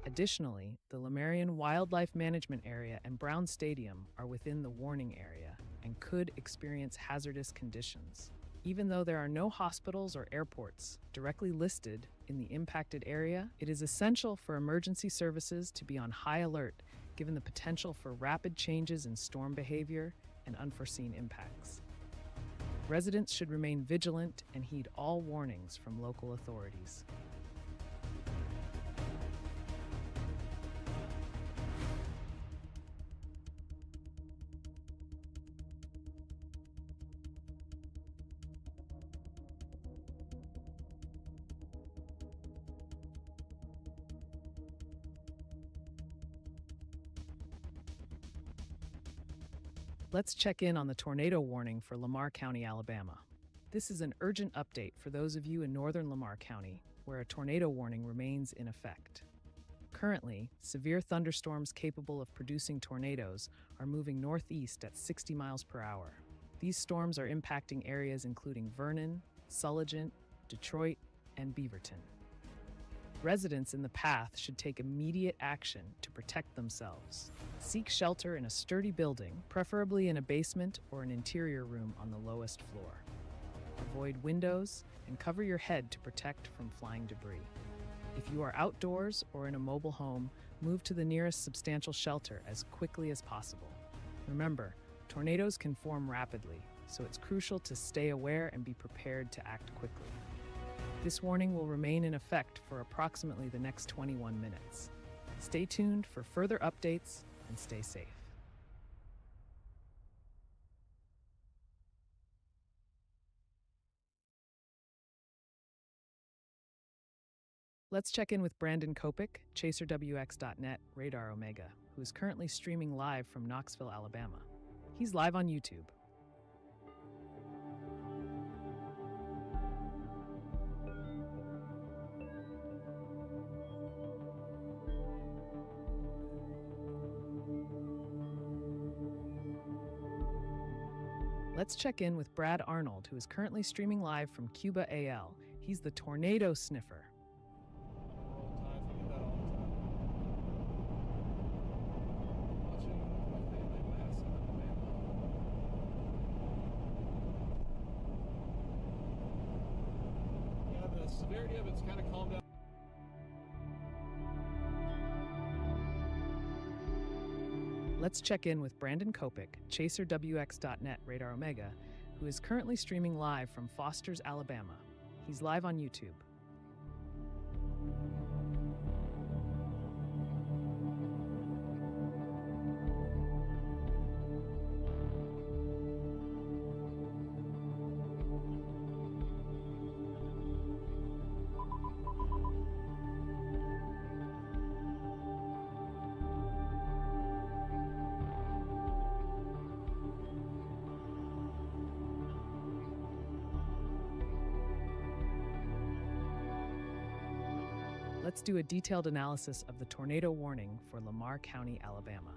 Additionally, the Lamarian Wildlife Management Area and Brown Stadium are within the warning area and could experience hazardous conditions. Even though there are no hospitals or airports directly listed in the impacted area, it is essential for emergency services to be on high alert given the potential for rapid changes in storm behavior and unforeseen impacts. Residents should remain vigilant and heed all warnings from local authorities. Let's check in on the tornado warning for Lamar County, Alabama. This is an urgent update for those of you in northern Lamar County, where a tornado warning remains in effect. Currently, severe thunderstorms capable of producing tornadoes are moving northeast at 60 miles per hour. These storms are impacting areas including Vernon, Sulligent, Detroit, and Beaverton. Residents in the path should take immediate action to protect themselves. Seek shelter in a sturdy building, preferably in a basement or an interior room on the lowest floor. Avoid windows and cover your head to protect from flying debris. If you are outdoors or in a mobile home, move to the nearest substantial shelter as quickly as possible. Remember, tornadoes can form rapidly, so it's crucial to stay aware and be prepared to act quickly. This warning will remain in effect for approximately the next 21 minutes. Stay tuned for further updates and stay safe. Let's check in with Brandon Kopik, ChaserWX.net Radar Omega, who is currently streaming live from Knoxville, Alabama. He's live on YouTube. Let's check in with Brad Arnold, who is currently streaming live from Cuba, AL. He's the tornado sniffer. The severity of it's kind of calmed down. Let's check in with Brandon Kopik, ChaserWX.net Radar Omega, who is currently streaming live from Foster's, Alabama. He's live on YouTube. Let's do a detailed analysis of the tornado warning for Lamar County, Alabama.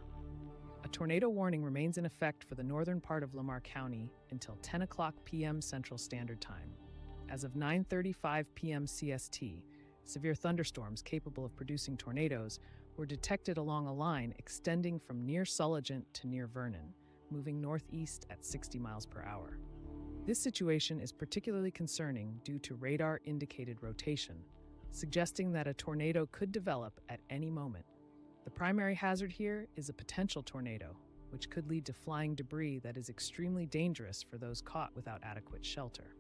A tornado warning remains in effect for the northern part of Lamar County until 10 o'clock p.m. Central Standard Time. As of 9:35 p.m. CST, severe thunderstorms capable of producing tornadoes were detected along a line extending from near Sulligent to near Vernon, moving northeast at 60 miles per hour. This situation is particularly concerning due to radar-indicated rotation, suggesting that a tornado could develop at any moment. The primary hazard here is a potential tornado, which could lead to flying debris that is extremely dangerous for those caught without adequate shelter.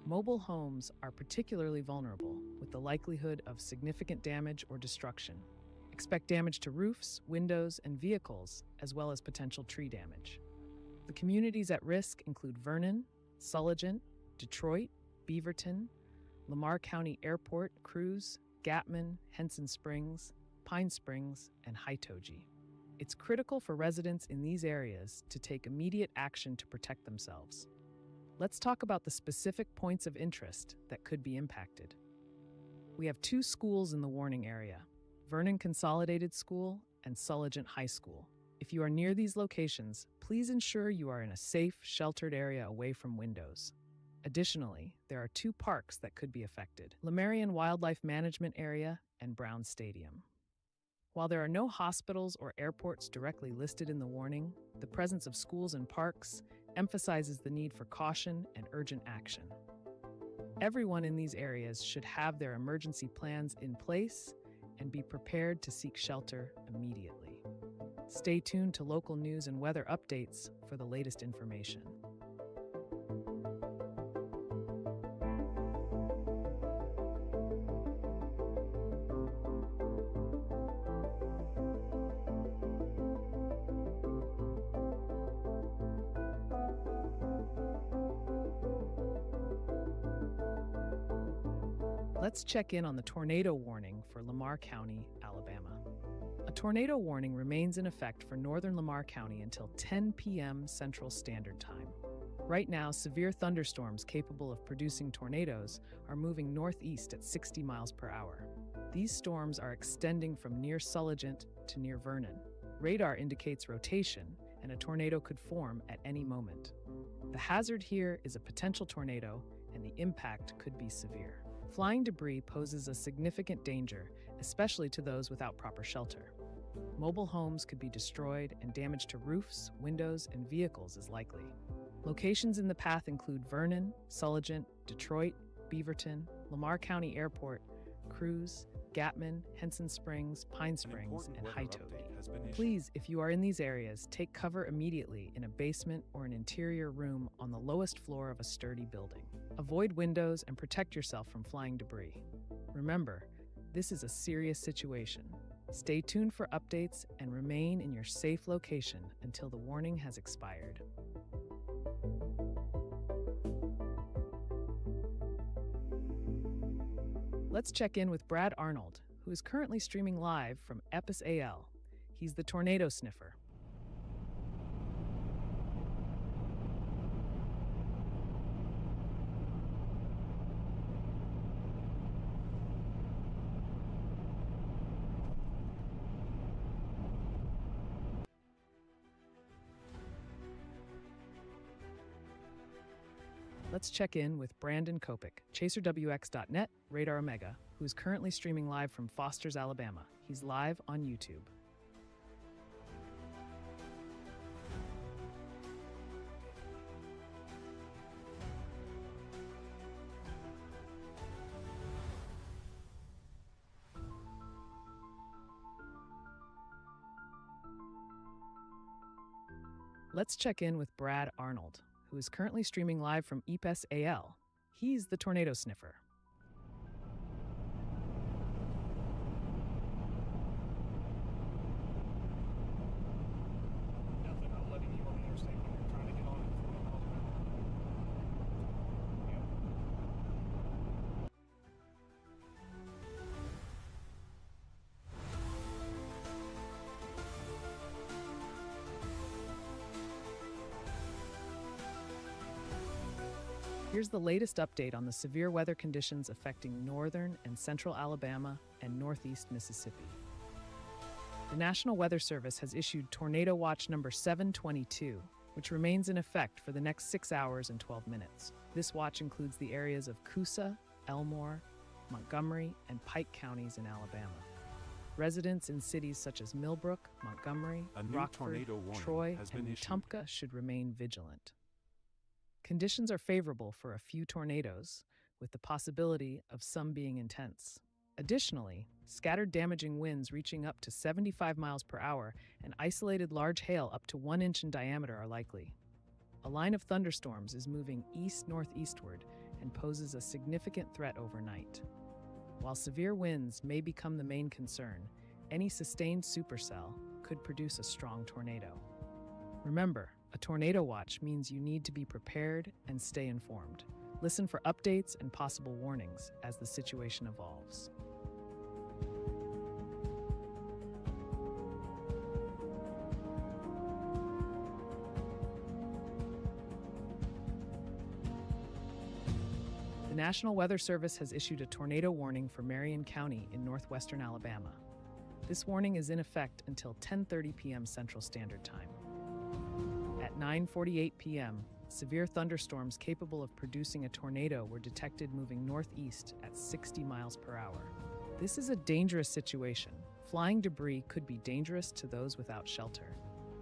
Mobile homes are particularly vulnerable, with the likelihood of significant damage or destruction. Expect damage to roofs, windows, and vehicles, as well as potential tree damage. The communities at risk include Vernon, Sulligent, Detroit, Beaverton, Lamar County Airport, Cruz, Gatman, Henson Springs, Pine Springs, and Hitoji. It's critical for residents in these areas to take immediate action to protect themselves. Let's talk about the specific points of interest that could be impacted. We have two schools in the warning area, Vernon Consolidated School and Sulligent High School. If you are near these locations, please ensure you are in a safe, sheltered area away from windows. Additionally, there are two parks that could be affected, Lamarian Wildlife Management Area and Brown Stadium. While there are no hospitals or airports directly listed in the warning, the presence of schools and parks emphasizes the need for caution and urgent action. Everyone in these areas should have their emergency plans in place and be prepared to seek shelter immediately. Stay tuned to local news and weather updates for the latest information. Let's check in on the tornado warning for Lamar County, Alabama. A tornado warning remains in effect for northern Lamar County until 10 p.m. Central Standard Time. Right now, severe thunderstorms capable of producing tornadoes are moving northeast at 60 miles per hour. These storms are extending from near Sulligent to near Vernon. Radar indicates rotation, and a tornado could form at any moment. The hazard here is a potential tornado, and the impact could be severe. Flying debris poses a significant danger, especially to those without proper shelter. Mobile homes could be destroyed, and damage to roofs, windows, and vehicles is likely. Locations in the path include Vernon, Sulligent, Detroit, Beaverton, Lamar County Airport, Cruz, Gatman, Henson Springs, Pine Springs, and Hitoji. Please, if you are in these areas, take cover immediately in a basement or an interior room on the lowest floor of a sturdy building. Avoid windows and protect yourself from flying debris. Remember, this is a serious situation. Stay tuned for updates and remain in your safe location until the warning has expired. Let's check in with Brad Arnold, who is currently streaming live from Epis AL. He's the tornado sniffer. Let's check in with Brandon Kopic, ChaserWX.net, Radar Omega, who is currently streaming live from Foster's, Alabama. He's live on YouTube. Let's check in with Brad Arnold, who is currently streaming live from Epes AL. He's the tornado sniffer. Nothing, I'm letting you on the interstate when you're trying to get on at 20 miles an hour. Yep. Here's the latest update on the severe weather conditions affecting northern and central Alabama and northeast Mississippi. The National Weather Service has issued Tornado Watch number 722, which remains in effect for the next 6 hours and 12 minutes. This watch includes the areas of Coosa, Elmore, Montgomery, and Pike counties in Alabama. Residents in cities such as Millbrook, Montgomery, A new Rockford, tornado warning Troy, has been and issued. Wetumpka should remain vigilant. Conditions are favorable for a few tornadoes, with the possibility of some being intense. Additionally, scattered damaging winds reaching up to 75 miles per hour and isolated large hail up to 1 inch in diameter are likely. A line of thunderstorms is moving east-northeastward and poses a significant threat overnight. While severe winds may become the main concern, any sustained supercell could produce a strong tornado. Remember, a tornado watch means you need to be prepared and stay informed. Listen for updates and possible warnings as the situation evolves. The National Weather Service has issued a tornado warning for Marion County in northwestern Alabama. This warning is in effect until 10:30 p.m. Central Standard Time. At 9:48 p.m., severe thunderstorms capable of producing a tornado were detected moving northeast at 60 miles per hour. This is a dangerous situation. Flying debris could be dangerous to those without shelter.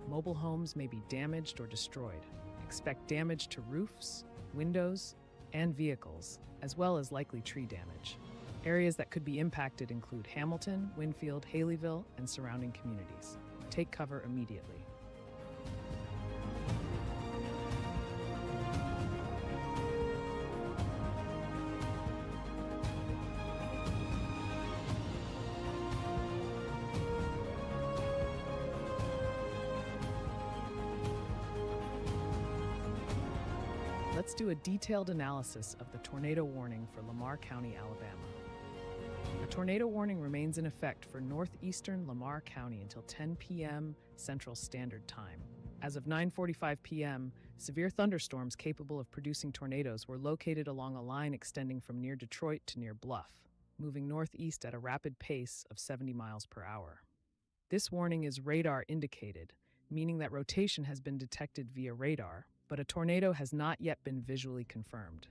Mobile homes may be damaged or destroyed. Expect damage to roofs, windows, and vehicles, as well as likely tree damage. Areas that could be impacted include Hamilton, Winfield, Haleyville, and surrounding communities. Take cover immediately. Let's do a detailed analysis of the tornado warning for Lamar County, Alabama. A tornado warning remains in effect for northeastern Lamar County until 10 p.m. Central Standard Time. As of 9:45 p.m., severe thunderstorms capable of producing tornadoes were located along a line extending from near Detroit to near Bluff, moving northeast at a rapid pace of 70 miles per hour. This warning is radar indicated, meaning that rotation has been detected via radar, but a tornado has not yet been visually confirmed.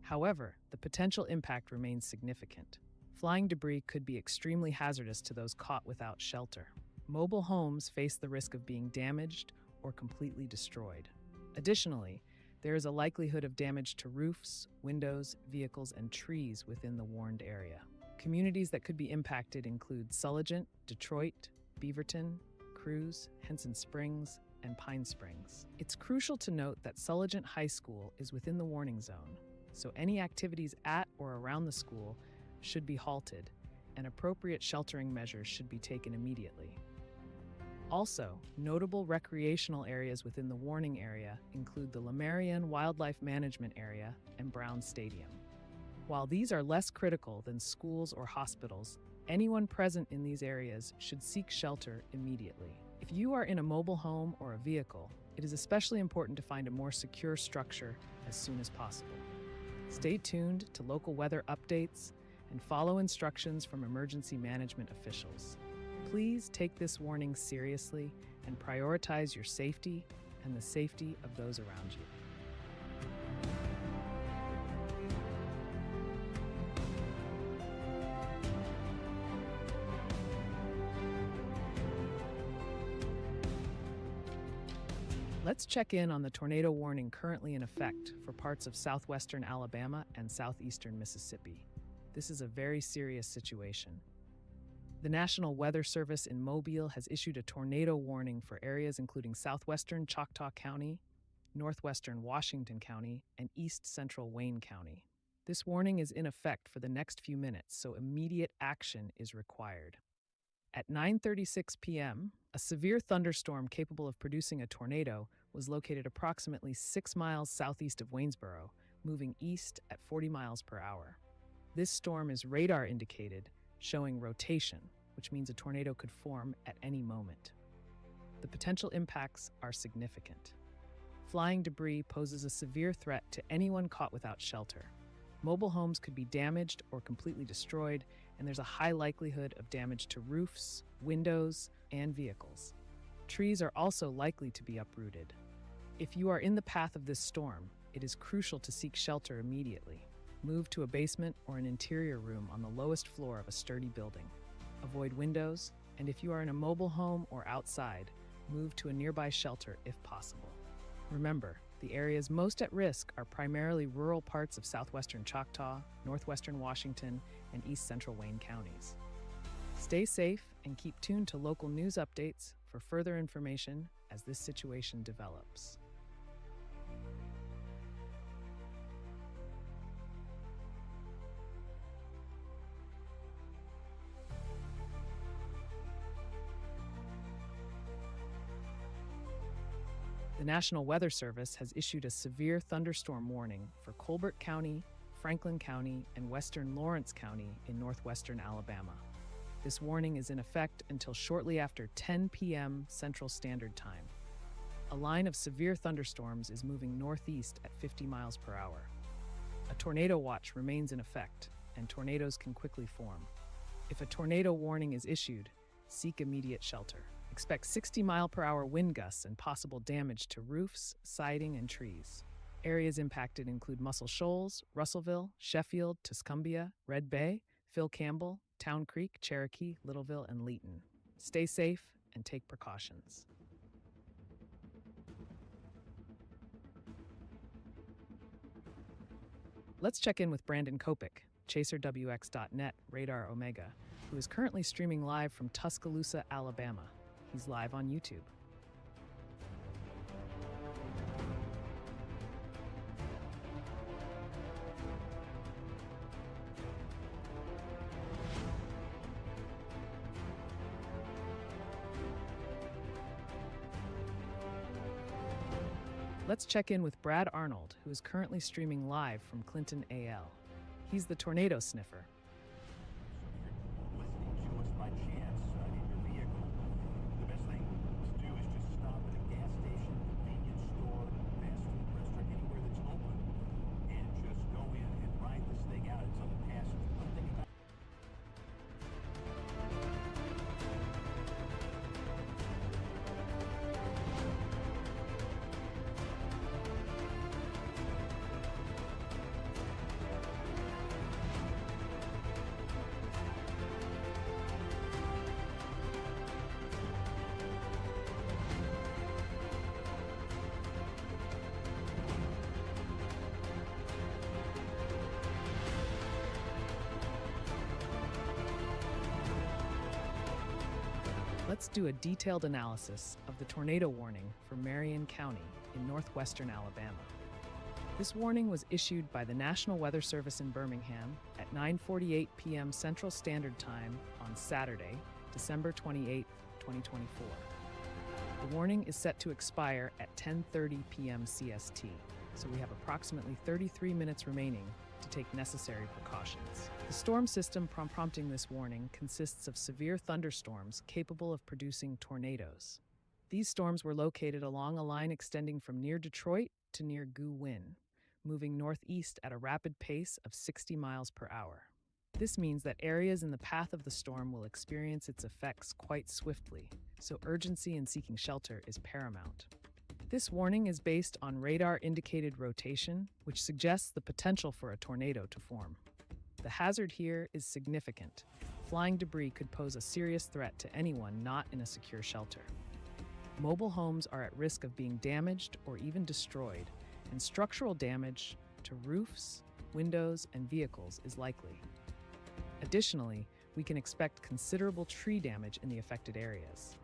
However, the potential impact remains significant. Flying debris could be extremely hazardous to those caught without shelter. Mobile homes face the risk of being damaged or completely destroyed. Additionally, there is a likelihood of damage to roofs, windows, vehicles, and trees within the warned area. Communities that could be impacted include Sulligent, Detroit, Beaverton, Cruz, Henson Springs, and Pine Springs. It's crucial to note that Sulligent High School is within the warning zone, so any activities at or around the school should be halted, and appropriate sheltering measures should be taken immediately. Also, notable recreational areas within the warning area include the Lamarian Wildlife Management Area and Brown Stadium. While these are less critical than schools or hospitals, anyone present in these areas should seek shelter immediately. If you are in a mobile home or a vehicle, it is especially important to find a more secure structure as soon as possible. Stay tuned to local weather updates and follow instructions from emergency management officials. Please take this warning seriously and prioritize your safety and the safety of those around you. Let's check in on the tornado warning currently in effect for parts of southwestern Alabama and southeastern Mississippi. This is a very serious situation. The National Weather Service in Mobile has issued a tornado warning for areas including southwestern Choctaw County, northwestern Washington County, and east central Wayne County. This warning is in effect for the next few minutes, so immediate action is required. At 9:36 p.m., a severe thunderstorm capable of producing a tornado was located approximately 6 miles southeast of Waynesboro, moving east at 40 miles per hour. This storm is radar indicated, showing rotation, which means a tornado could form at any moment. The potential impacts are significant. Flying debris poses a severe threat to anyone caught without shelter. Mobile homes could be damaged or completely destroyed, and there's a high likelihood of damage to roofs, windows, and vehicles. Trees are also likely to be uprooted. If you are in the path of this storm, it is crucial to seek shelter immediately. Move to a basement or an interior room on the lowest floor of a sturdy building. Avoid windows, and if you are in a mobile home or outside, move to a nearby shelter if possible. Remember, the areas most at risk are primarily rural parts of southwestern Choctaw, northwestern Washington, and east central Wayne counties. Stay safe and keep tuned to local news updates for further information as this situation develops. The National Weather Service has issued a severe thunderstorm warning for Colbert County, Franklin County, and western Lawrence County in northwestern Alabama. This warning is in effect until shortly after 10 p.m. Central Standard Time. A line of severe thunderstorms is moving northeast at 50 miles per hour. A tornado watch remains in effect, and tornadoes can quickly form. If a tornado warning is issued, seek immediate shelter. Expect 60-mile-per-hour wind gusts and possible damage to roofs, siding, and trees. Areas impacted include Muscle Shoals, Russellville, Sheffield, Tuscumbia, Red Bay, Phil Campbell, Town Creek, Cherokee, Littleville, and Leeton. Stay safe and take precautions. Let's check in with Brandon Kopik, ChaserWX.net Radar Omega, who is currently streaming live from Tuscaloosa, Alabama. He's live on YouTube. Let's check in with Brad Arnold, who is currently streaming live from Clinton, AL. He's the tornado sniffer. Listening to us by chance in your vehicle, the best thing to do is just stop at a gas station, convenience store, fast food restaurant, anywhere that's open, and just go in and ride this thing out until it passes. One thing about Let's do a detailed analysis of the tornado warning for Marion County in northwestern Alabama. This warning was issued by the National Weather Service in Birmingham at 9:48 p.m. Central Standard Time on Saturday, December 28, 2024. The warning is set to expire at 10:30 p.m. CST, so we have approximately 33 minutes remaining to take necessary precautions. The storm system prompting this warning consists of severe thunderstorms capable of producing tornadoes. These storms were located along a line extending from near Detroit to near Gu Win, moving northeast at a rapid pace of 60 miles per hour. This means that areas in the path of the storm will experience its effects quite swiftly, so urgency in seeking shelter is paramount. This warning is based on radar-indicated rotation, which suggests the potential for a tornado to form. The hazard here is significant. Flying debris could pose a serious threat to anyone not in a secure shelter. Mobile homes are at risk of being damaged or even destroyed, and structural damage to roofs, windows, and vehicles is likely. Additionally, we can expect considerable tree damage in the affected areas.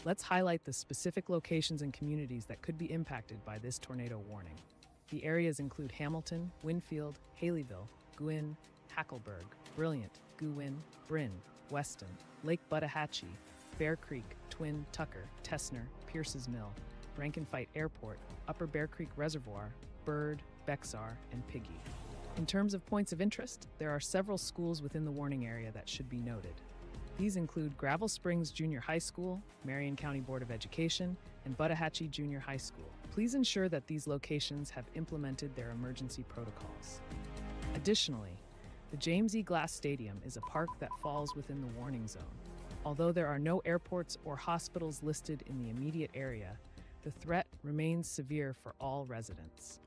Let's highlight the specific locations and communities that could be impacted by this tornado warning. The areas include Hamilton, Winfield, Haleyville, Gwynn, Hackleburg, Brilliant, Guwin, Bryn, Weston, Lake Buttahatchee, Bear Creek, Twin, Tucker, Tessner, Pierce's Mill, Rankin Fight Airport, Upper Bear Creek Reservoir, Bird, Bexar, and Piggy. In terms of points of interest, there are several schools within the warning area that should be noted. These include Gravel Springs Junior High School, Marion County Board of Education, and Buttahatchee Junior High School. Please ensure that these locations have implemented their emergency protocols. Additionally, the James E. Glass Stadium is a park that falls within the warning zone. Although there are no airports or hospitals listed in the immediate area, the threat remains severe for all residents.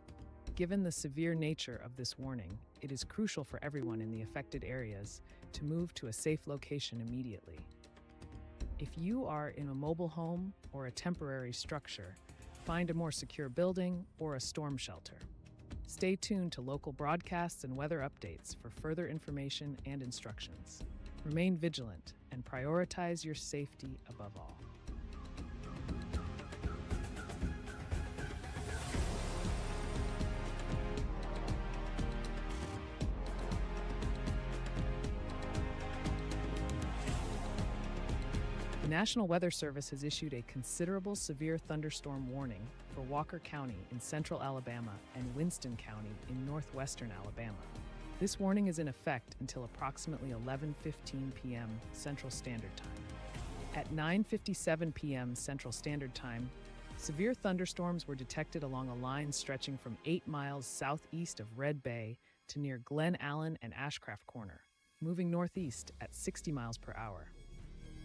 Given the severe nature of this warning, it is crucial for everyone in the affected areas to move to a safe location immediately. If you are in a mobile home or a temporary structure, find a more secure building or a storm shelter. Stay tuned to local broadcasts and weather updates for further information and instructions. Remain vigilant and prioritize your safety above all. The National Weather Service has issued a considerable severe thunderstorm warning for Walker County in central Alabama and Winston County in northwestern Alabama. This warning is in effect until approximately 11:15 p.m. Central Standard Time. At 9:57 p.m. Central Standard Time, severe thunderstorms were detected along a line stretching from 8 miles southeast of Red Bay to near Glen Allen and Ashcraft Corner, moving northeast at 60 miles per hour.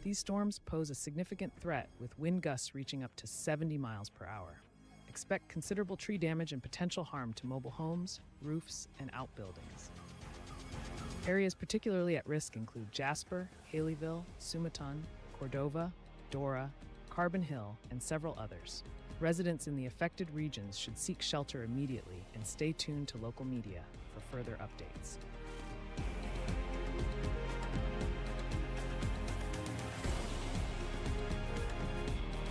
These storms pose a significant threat with wind gusts reaching up to 70 miles per hour. Expect considerable tree damage and potential harm to mobile homes, roofs, and outbuildings. Areas particularly at risk include Jasper, Haleyville, Sumiton, Cordova, Dora, Carbon Hill, and several others. Residents in the affected regions should seek shelter immediately and stay tuned to local media for further updates.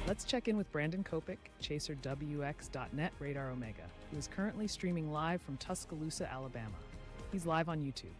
Let's check in with Brandon Kopik, ChaserWX.net Radar Omega, who is currently streaming live from Tuscaloosa, Alabama. He's live on YouTube.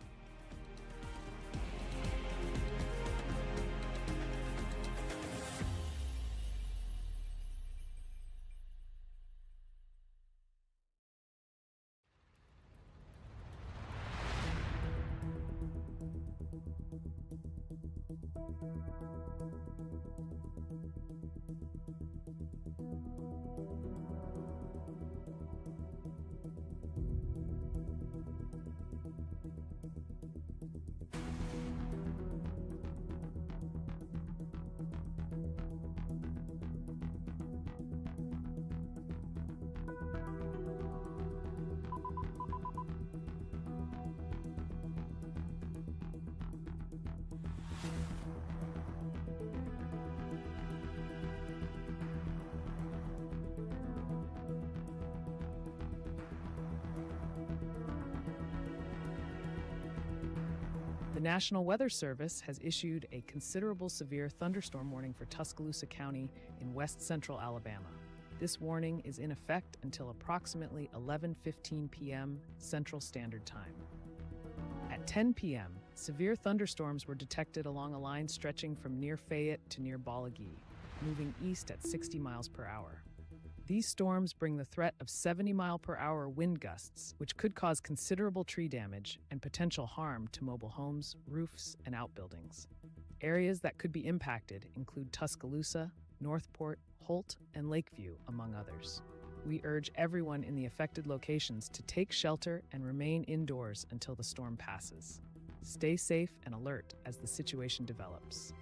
The National Weather Service has issued a considerable severe thunderstorm warning for Tuscaloosa County in west central Alabama. This warning is in effect until approximately 11:15 p.m. Central Standard Time. At 10 p.m., severe thunderstorms were detected along a line stretching from near Fayette to near Balaguer, moving east at 60 miles per hour. These storms bring the threat of 70-mile-per-hour wind gusts, which could cause considerable tree damage and potential harm to mobile homes, roofs, and outbuildings. Areas that could be impacted include Tuscaloosa, Northport, Holt, and Lakeview, among others. We urge everyone in the affected locations to take shelter and remain indoors until the storm passes. Stay safe and alert as the situation develops.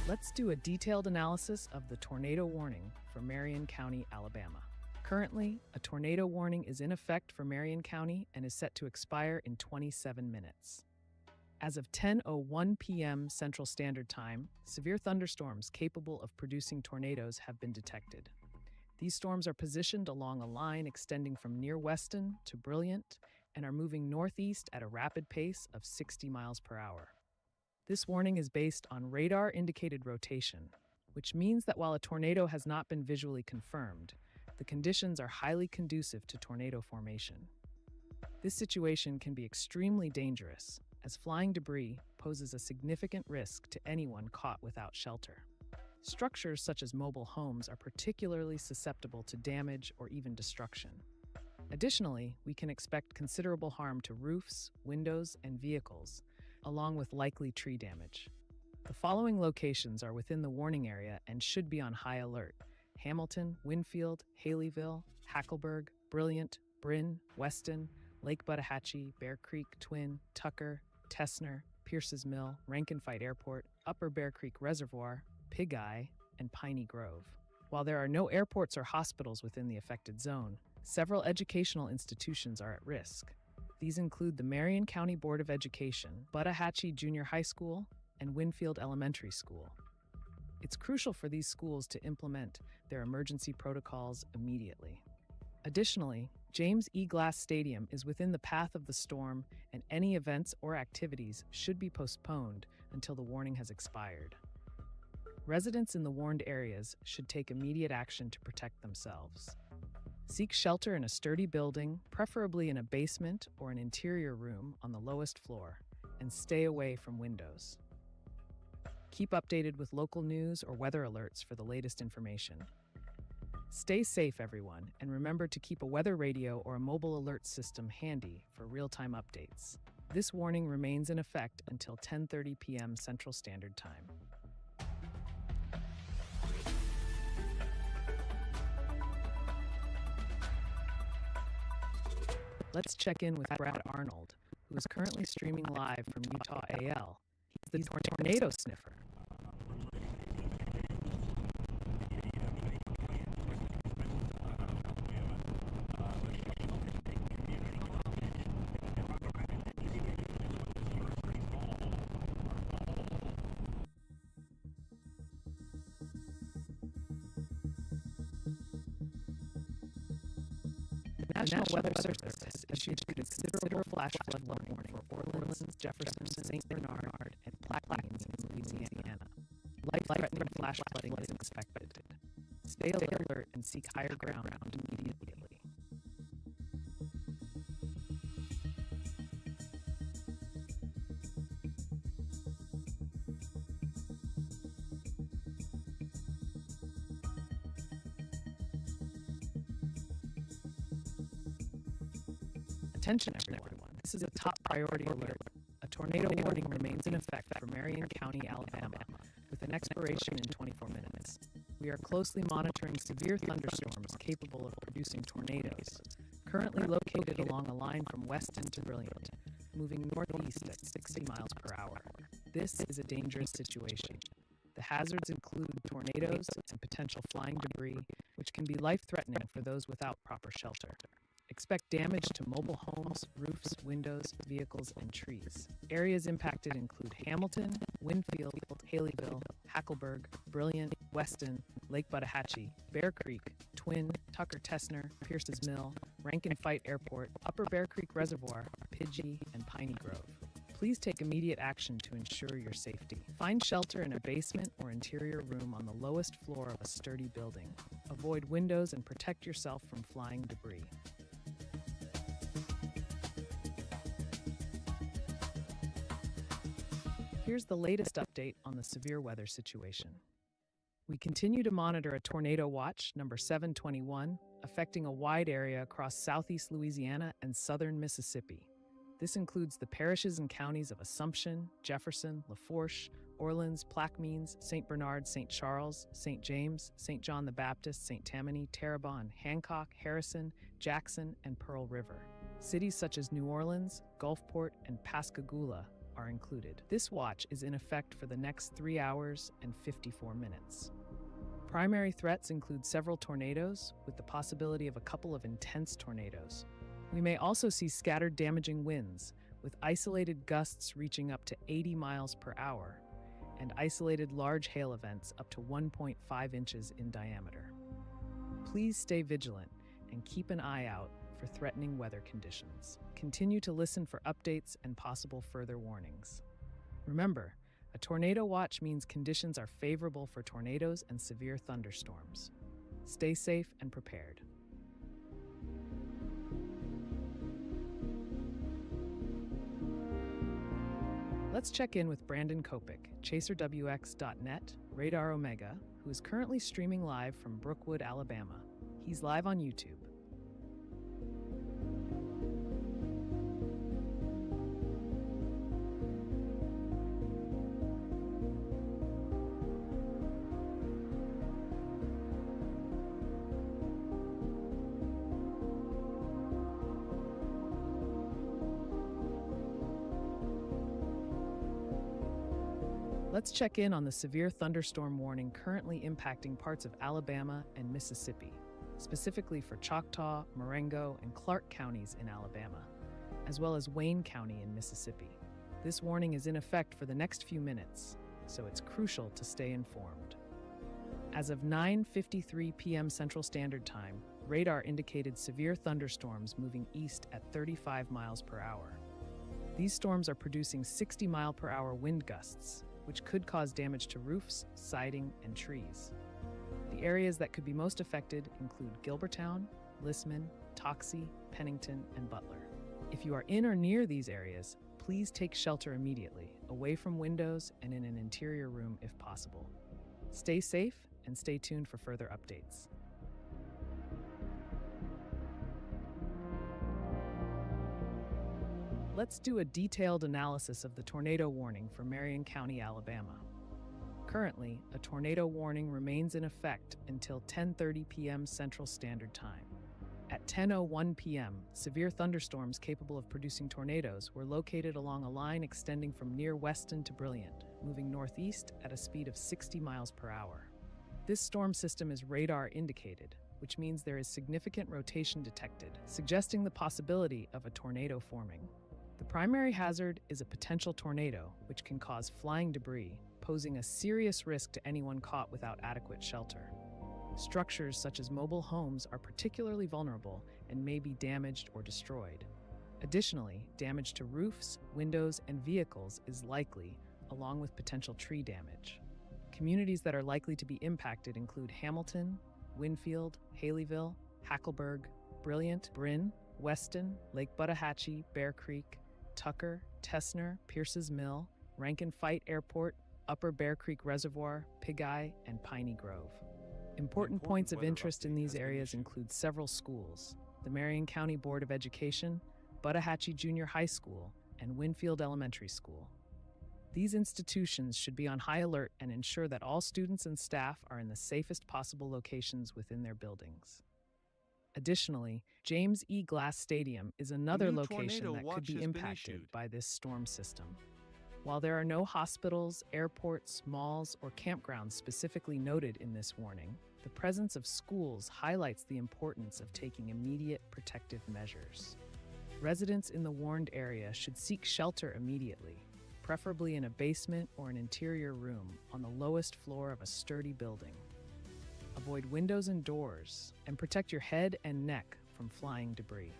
Let's do a detailed analysis of the tornado warning for Marion County, Alabama. Currently, a tornado warning is in effect for Marion County and is set to expire in 27 minutes. As of 10:01 p.m. Central Standard Time, severe thunderstorms capable of producing tornadoes have been detected. These storms are positioned along a line extending from near Weston to Brilliant and are moving northeast at a rapid pace of 60 miles per hour. This warning is based on radar-indicated rotation, which means that while a tornado has not been visually confirmed, the conditions are highly conducive to tornado formation. This situation can be extremely dangerous, as flying debris poses a significant risk to anyone caught without shelter. Structures such as mobile homes are particularly susceptible to damage or even destruction. Additionally, we can expect considerable harm to roofs, windows, and vehicles, along with likely tree damage. The following locations are within the warning area and should be on high alert: Hamilton, Winfield, Haleyville, Hackleburg, Brilliant, Bryn, Weston, Lake Buttahatchee, Bear Creek, Twin, Tucker, Tessner, Pierce's Mill, Rankin Fight Airport, Upper Bear Creek Reservoir, Pig Eye, and Piney Grove. While there are no airports or hospitals within the affected zone, several educational institutions are at risk. These include the Marion County Board of Education, Buttahatchee Junior High School, and Winfield Elementary School. It's crucial for these schools to implement their emergency protocols immediately. Additionally, James E. Glass Stadium is within the path of the storm, and any events or activities should be postponed until the warning has expired. Residents in the warned areas should take immediate action to protect themselves. Seek shelter in a sturdy building, preferably in a basement or an interior room on the lowest floor, and stay away from windows. Keep updated with local news or weather alerts for the latest information. Stay safe, everyone, and remember to keep a weather radio or a mobile alert system handy for real-time updates. This warning remains in effect until 10:30 p.m. Central Standard Time. Let's check in with Brad Arnold, who is currently streaming live from Utah AL. He's the tornado sniffer. The National Weather Service has issued a considerable flash flood warning for Orleans, Jefferson, St. Bernard, and Plaquemines in Louisiana. Life-threatening flash flooding is expected. Stay alert and seek higher ground immediately. Attention, everyone. priority alert. A tornado warning remains in effect for Marion County, Alabama, with an expiration in 24 minutes. We are closely monitoring severe thunderstorms capable of producing tornadoes, currently located along a line from Weston to Brilliant, moving northeast at 60 miles per hour. This is a dangerous situation. The hazards include tornadoes and potential flying debris, which can be life-threatening for those without proper shelter. Expect damage to mobile homes, roofs, windows, vehicles, and trees. Areas impacted include Hamilton, Winfield, Haleyville, Hackleburg, Brilliant, Weston, Lake Buttahatchee, Bear Creek, Twin, Tucker Tessner, Pierce's Mill, Rankin Fight Airport, Upper Bear Creek Reservoir, Pidgey, and Piney Grove. Please take immediate action to ensure your safety. Find shelter in a basement or interior room on the lowest floor of a sturdy building. Avoid windows and protect yourself from flying debris. Here's the latest update on the severe weather situation. We continue to monitor a tornado watch, number 721, affecting a wide area across southeast Louisiana and southern Mississippi. This includes the parishes and counties of Assumption, Jefferson, Lafourche, Orleans, Plaquemines, St. Bernard, St. Charles, St. James, St. John the Baptist, St. Tammany, Terrebonne, Hancock, Harrison, Jackson, and Pearl River. Cities such as New Orleans, Gulfport, and Pascagoula are included. This watch is in effect for the next 3 hours and 54 minutes. Primary threats include several tornadoes, with the possibility of a couple of intense tornadoes. We may also see scattered damaging winds, with isolated gusts reaching up to 80 miles per hour, and isolated large hail events up to 1.5 inches in diameter. Please stay vigilant and keep an eye out for threatening weather conditions. Continue to listen for updates and possible further warnings. Remember, a tornado watch means conditions are favorable for tornadoes and severe thunderstorms. Stay safe and prepared. Let's check in with Brandon Kopik, ChaserWX.net, Radar Omega, who is currently streaming live from Brookwood, Alabama. He's live on YouTube. Let's check in on the severe thunderstorm warning currently impacting parts of Alabama and Mississippi, specifically for Choctaw, Marengo, and Clark counties in Alabama, as well as Wayne County in Mississippi. This warning is in effect for the next few minutes, so it's crucial to stay informed. As of 9:53 p.m. Central Standard Time, radar indicated severe thunderstorms moving east at 35 miles per hour. These storms are producing 60-mile-per-hour wind gusts, which could cause damage to roofs, siding, and trees. The areas that could be most affected include Gilbertown, Lissman, Toxie, Pennington, and Butler. If you are in or near these areas, please take shelter immediately, away from windows and in an interior room if possible. Stay safe and stay tuned for further updates. Let's do a detailed analysis of the tornado warning for Marion County, Alabama. Currently, a tornado warning remains in effect until 10:30 p.m. Central Standard Time. At 10:01 p.m., severe thunderstorms capable of producing tornadoes were located along a line extending from near Weston to Brilliant, moving northeast at a speed of 60 miles per hour. This storm system is radar indicated, which means there is significant rotation detected, suggesting the possibility of a tornado forming. The primary hazard is a potential tornado, which can cause flying debris, posing a serious risk to anyone caught without adequate shelter. Structures such as mobile homes are particularly vulnerable and may be damaged or destroyed. Additionally, damage to roofs, windows, and vehicles is likely, along with potential tree damage. Communities that are likely to be impacted include Hamilton, Winfield, Haleyville, Hackleburg, Brilliant, Bryn, Weston, Lake Buttahatchee, Bear Creek, Tucker, Tessner, Pierce's Mill, Rankin Fight Airport, Upper Bear Creek Reservoir, Pidgey, and Piney Grove. Important points of interest in these areas include several schools, the Marion County Board of Education, Buttahatchee Junior High School, and Winfield Elementary School. These institutions should be on high alert and ensure that all students and staff are in the safest possible locations within their buildings. Additionally, James E. Glass Stadium is another new location tornado that could watch be has been impacted issued. by this storm system. While there are no hospitals, airports, malls, or campgrounds specifically noted in this warning, the presence of schools highlights the importance of taking immediate protective measures. Residents in the warned area should seek shelter immediately, preferably in a basement or an interior room on the lowest floor of a sturdy building. Avoid windows and doors, and protect your head and neck from flying debris.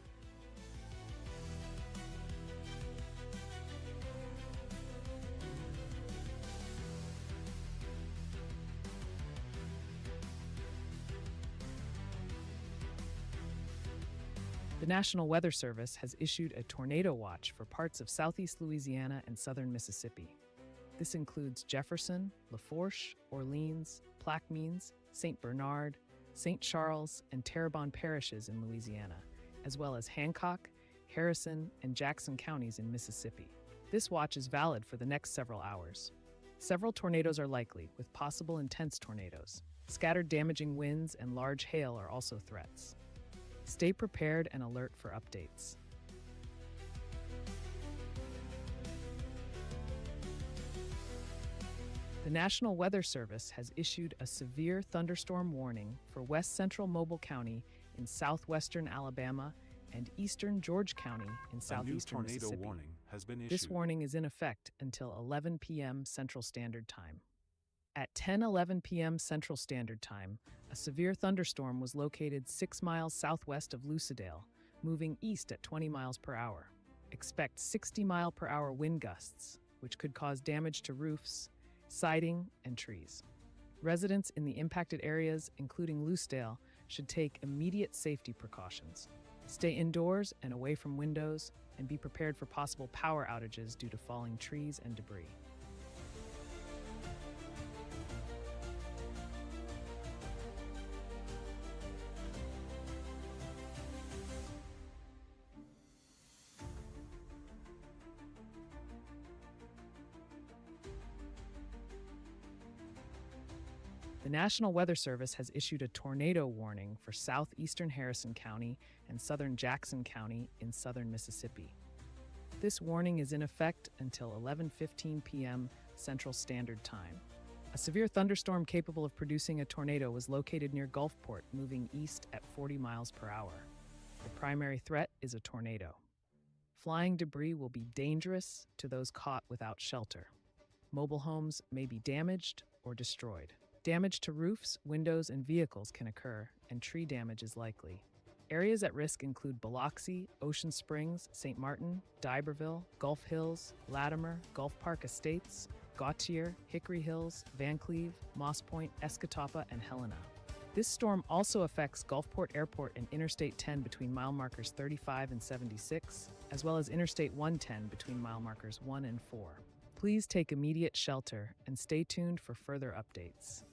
The National Weather Service has issued a tornado watch for parts of southeast Louisiana and southern Mississippi. This includes Jefferson, Lafourche, Orleans, Plaquemines, St. Bernard, St. Charles, and Terrebonne parishes in Louisiana, as well as Hancock, Harrison, and Jackson counties in Mississippi. This watch is valid for the next several hours. Several tornadoes are likely, with possible intense tornadoes. Scattered damaging winds and large hail are also threats. Stay prepared and alert for updates. The National Weather Service has issued a severe thunderstorm warning for west central Mobile County in southwestern Alabama and eastern George County in southeastern A new tornado Mississippi. warning has been issued. This warning is in effect until 11 p.m. Central Standard Time. At 10:11 p.m. Central Standard Time, a severe thunderstorm was located 6 miles southwest of Lucedale, moving east at 20 miles per hour. Expect 60-mile-per-hour wind gusts, which could cause damage to roofs, siding, and trees. Residents in the impacted areas, including Lucedale, should take immediate safety precautions. Stay indoors and away from windows, and be prepared for possible power outages due to falling trees and debris. The National Weather Service has issued a tornado warning for southeastern Harrison County and southern Jackson County in southern Mississippi. This warning is in effect until 11:15 p.m. Central Standard Time. A severe thunderstorm capable of producing a tornado was located near Gulfport, moving east at 40 miles per hour. The primary threat is a tornado. Flying debris will be dangerous to those caught without shelter. Mobile homes may be damaged or destroyed. Damage to roofs, windows, and vehicles can occur, and tree damage is likely. Areas at risk include Biloxi, Ocean Springs, St. Martin, D'Iberville, Gulf Hills, Latimer, Gulf Park Estates, Gautier, Hickory Hills, Vancleave, Moss Point, Escatawpa, and Helena. This storm also affects Gulfport Airport and Interstate 10 between mile markers 35 and 76, as well as Interstate 110 between mile markers 1 and 4. Please take immediate shelter and stay tuned for further updates.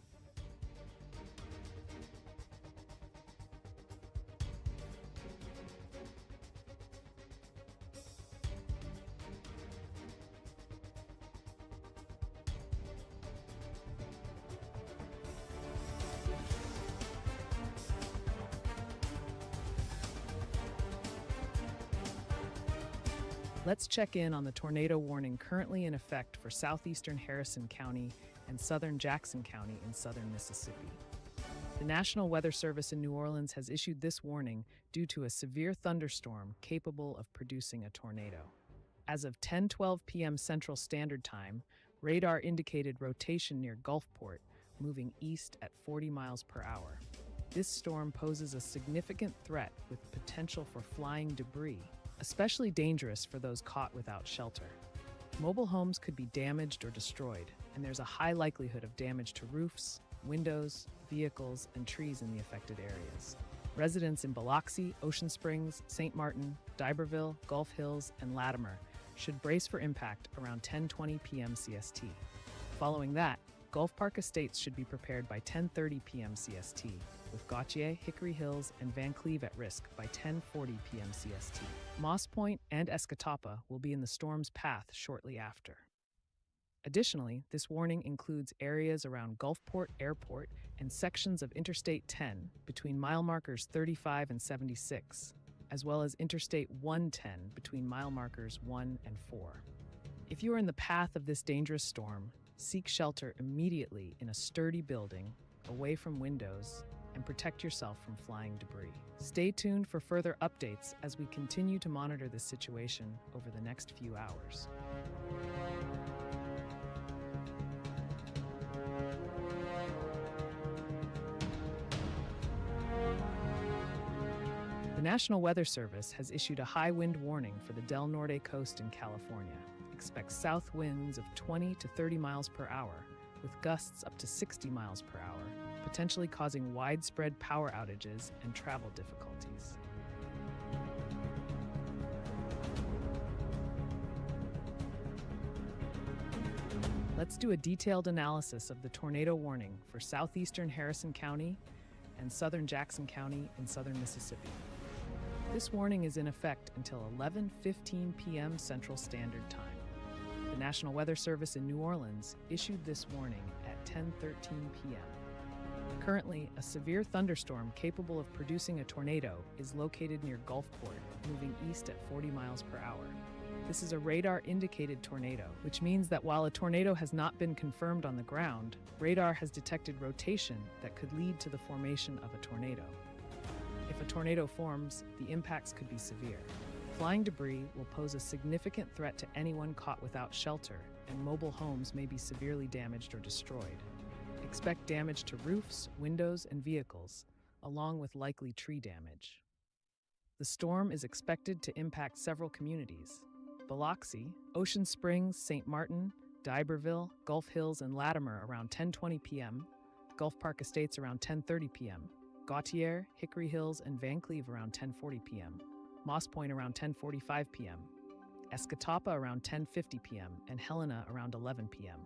Let's check in on the tornado warning currently in effect for southeastern Harrison County and southern Jackson County in southern Mississippi. The National Weather Service in New Orleans has issued this warning due to a severe thunderstorm capable of producing a tornado. As of 10:12 p.m. Central Standard Time, radar indicated rotation near Gulfport, moving east at 40 miles per hour. This storm poses a significant threat with potential for flying debris, especially dangerous for those caught without shelter. Mobile homes could be damaged or destroyed, and there's a high likelihood of damage to roofs, windows, vehicles, and trees in the affected areas. Residents in Biloxi, Ocean Springs, St. Martin, D'Iberville, Gulf Hills, and Latimer should brace for impact around 10:20 p.m. CST. Following that, Gulf Park Estates should be prepared by 10:30 p.m. CST, with Gautier, Hickory Hills, and Vancleave at risk by 10:40 p.m. CST. Moss Point and Escatapa will be in the storm's path shortly after. Additionally, this warning includes areas around Gulfport Airport and sections of Interstate 10 between mile markers 35 and 76, as well as Interstate 110 between mile markers 1 and 4. If you are in the path of this dangerous storm, seek shelter immediately in a sturdy building, away from windows, and protect yourself from flying debris. Stay tuned for further updates as we continue to monitor this situation over the next few hours. The National Weather Service has issued a high wind warning for the Del Norte coast in California. Expect south winds of 20 to 30 miles per hour, with gusts up to 60 miles per hour, potentially causing widespread power outages and travel difficulties. Let's do a detailed analysis of the tornado warning for southeastern Harrison County and southern Jackson County in southern Mississippi. This warning is in effect until 11:15 p.m. Central Standard Time. The National Weather Service in New Orleans issued this warning at 10:13 p.m. Currently, a severe thunderstorm capable of producing a tornado is located near Gulfport, moving east at 40 miles per hour. This is a radar-indicated tornado, which means that while a tornado has not been confirmed on the ground, radar has detected rotation that could lead to the formation of a tornado. If a tornado forms, the impacts could be severe. Flying debris will pose a significant threat to anyone caught without shelter, and mobile homes may be severely damaged or destroyed. Expect damage to roofs, windows, and vehicles, along with likely tree damage. The storm is expected to impact several communities: Biloxi, Ocean Springs, St. Martin, D'Iberville, Gulf Hills, and Latimer around 10:20 p.m., Gulf Park Estates around 10:30 p.m., Gautier, Hickory Hills, and Van Cleve around 10:40 p.m., Moss Point around 10:45 p.m., Escatapa around 10:50 p.m., and Helena around 11 p.m.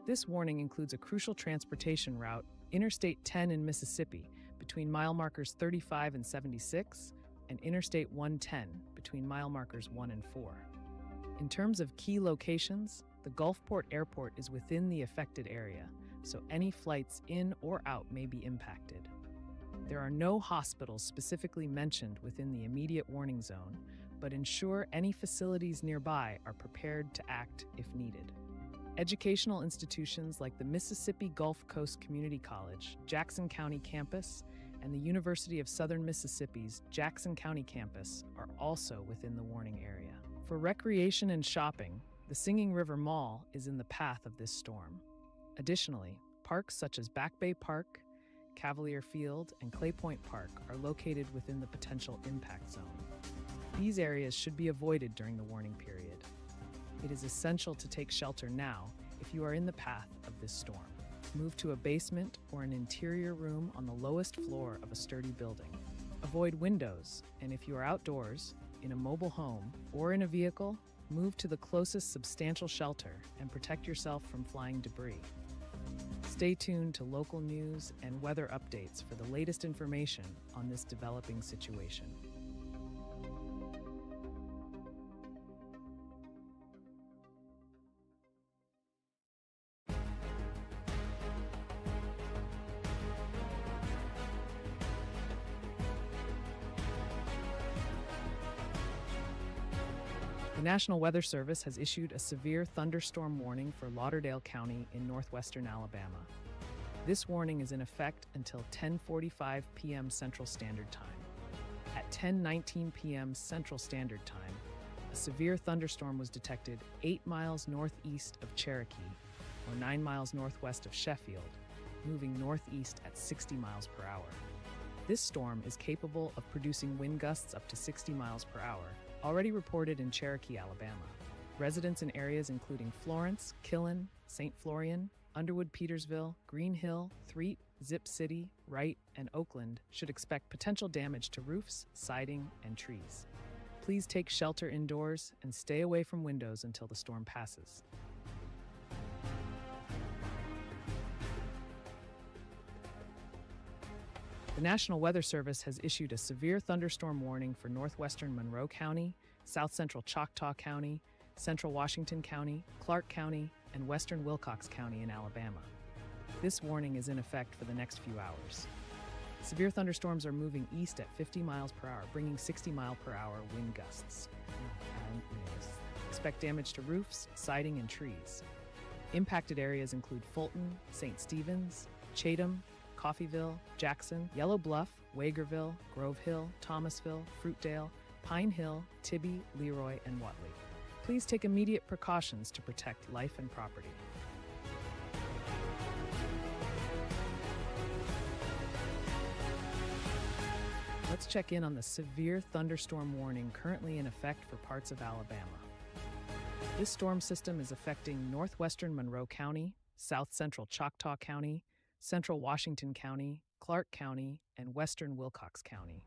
This warning includes a crucial transportation route, Interstate 10 in Mississippi, between mile markers 35 and 76, and Interstate 110, between mile markers 1 and 4. In terms of key locations, the Gulfport Airport is within the affected area, so any flights in or out may be impacted. There are no hospitals specifically mentioned within the immediate warning zone, but ensure any facilities nearby are prepared to act if needed. Educational institutions like the Mississippi Gulf Coast Community College, Jackson County campus, and the University of Southern Mississippi's Jackson County campus are also within the warning area. For recreation and shopping, the Singing River Mall is in the path of this storm. Additionally, parks such as Back Bay Park, Cavalier Field, and Clay Point Park are located within the potential impact zone. These areas should be avoided during the warning period. It is essential to take shelter now if you are in the path of this storm. Move to a basement or an interior room on the lowest floor of a sturdy building. Avoid windows, and if you are outdoors, in a mobile home, or in a vehicle, move to the closest substantial shelter and protect yourself from flying debris. Stay tuned to local news and weather updates for the latest information on this developing situation. The National Weather Service has issued a severe thunderstorm warning for Lauderdale County in northwestern Alabama. This warning is in effect until 10:45 p.m. Central Standard Time. At 10:19 p.m. Central Standard Time, a severe thunderstorm was detected 8 miles northeast of Cherokee, or 9 miles northwest of Sheffield, moving northeast at 60 miles per hour. This storm is capable of producing wind gusts up to 60 miles per hour, already reported in Cherokee, Alabama. Residents in areas including Florence, Killen, St. Florian, Underwood, Petersville, Green Hill, Threet, Zip City, Wright, and Oakland should expect potential damage to roofs, siding, and trees. Please take shelter indoors and stay away from windows until the storm passes. The The National Weather Service has issued a severe thunderstorm warning for northwestern Monroe County, south central Choctaw County, central Washington County, Clark County, and western Wilcox County in Alabama. This warning is in effect for the next few hours. Severe thunderstorms are moving east at 50 miles per hour, bringing 60 mile per hour wind gusts. Expect damage to roofs, siding, and trees. Impacted areas include Fulton, St. Stephen's, Chatham, Coffeyville, Jackson, Yellow Bluff, Wagerville, Grove Hill, Thomasville, Fruitdale, Pine Hill, Tibby, Leroy, and Watley. Please take immediate precautions to protect life and property. Let's check in on the severe thunderstorm warning currently in effect for parts of Alabama. This storm system is affecting northwestern Monroe County, south central Choctaw County, central Washington County, Clark County, and western Wilcox County.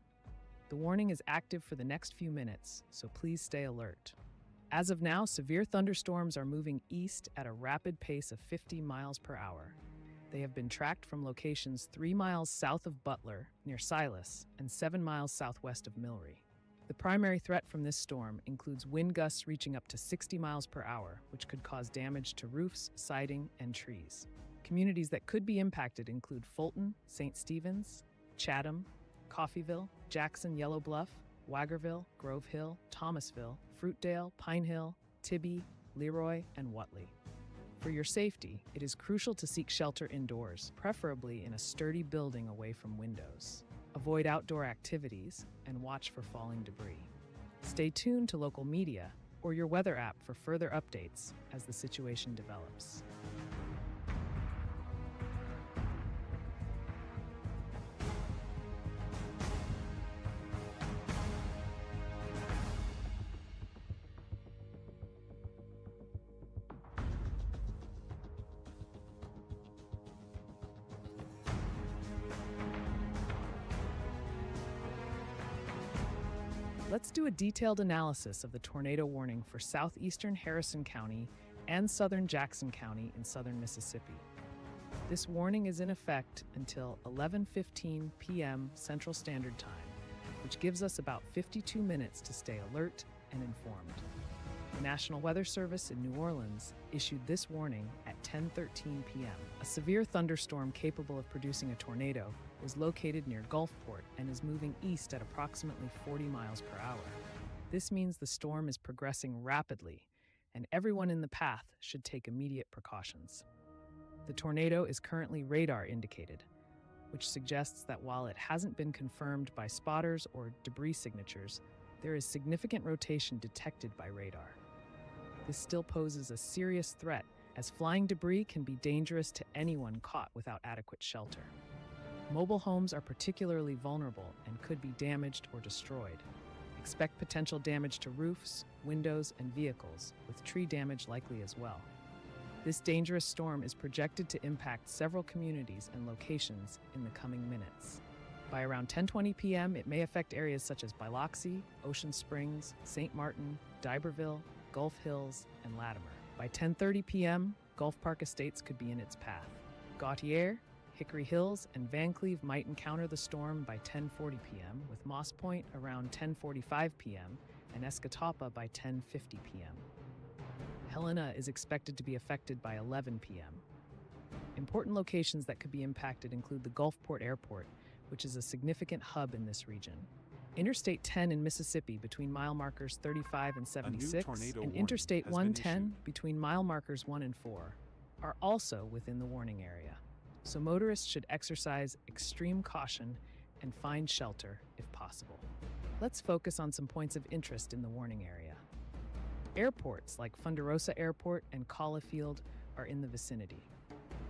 The warning is active for the next few minutes, so please stay alert. As of now, severe thunderstorms are moving east at a rapid pace of 50 miles per hour. They have been tracked from locations 3 miles south of Butler, near Silas, and 7 miles southwest of Milry. The primary threat from this storm includes wind gusts reaching up to 60 miles per hour, which could cause damage to roofs, siding, and trees. Communities that could be impacted include Fulton, St. Stephen's, Chatham, Coffeyville, Jackson, Yellow Bluff, Wagerville, Grove Hill, Thomasville, Fruitdale, Pine Hill, Tibby, Leroy, and Watley. For your safety, it is crucial to seek shelter indoors, preferably in a sturdy building away from windows. Avoid outdoor activities and watch for falling debris. Stay tuned to local media or your weather app for further updates as the situation develops. Let's do a detailed analysis of the tornado warning for southeastern Harrison County and southern Jackson County in southern Mississippi. This warning is in effect until 11:15 p.m. Central Standard Time, which gives us about 52 minutes to stay alert and informed. The National Weather Service in New Orleans issued this warning at 10:13 p.m. A severe thunderstorm capable of producing a tornado was located near Gulfport and is moving east at approximately 40 miles per hour. This means the storm is progressing rapidly, and everyone in the path should take immediate precautions. The tornado is currently radar indicated, which suggests that while it hasn't been confirmed by spotters or debris signatures, there is significant rotation detected by radar. This still poses a serious threat, as flying debris can be dangerous to anyone caught without adequate shelter. Mobile homes are particularly vulnerable and could be damaged or destroyed. Expect potential damage to roofs, windows, and vehicles, with tree damage likely as well. This dangerous storm is projected to impact several communities and locations in the coming minutes. By around 10:20 p.m., it may affect areas such as Biloxi, Ocean Springs, St. Martin, D'Iberville, Gulf Hills, and Latimer. By 10:30 p.m., Gulf Park Estates could be in its path. Gautier, Hickory Hills, and Van Cleve might encounter the storm by 10:40 p.m., with Moss Point around 10:45 p.m. and Escatawpa by 10:50 p.m. Helena is expected to be affected by 11 p.m. Important locations that could be impacted include the Gulfport Airport, which is a significant hub in this region. Interstate 10 in Mississippi between mile markers 35 and 76, and Interstate 110 between mile markers 1 and 4 are also within the warning area. So motorists should exercise extreme caution and find shelter if possible. Let's focus on some points of interest in the warning area. Airports like Funderosa Airport and Calla Field are in the vicinity.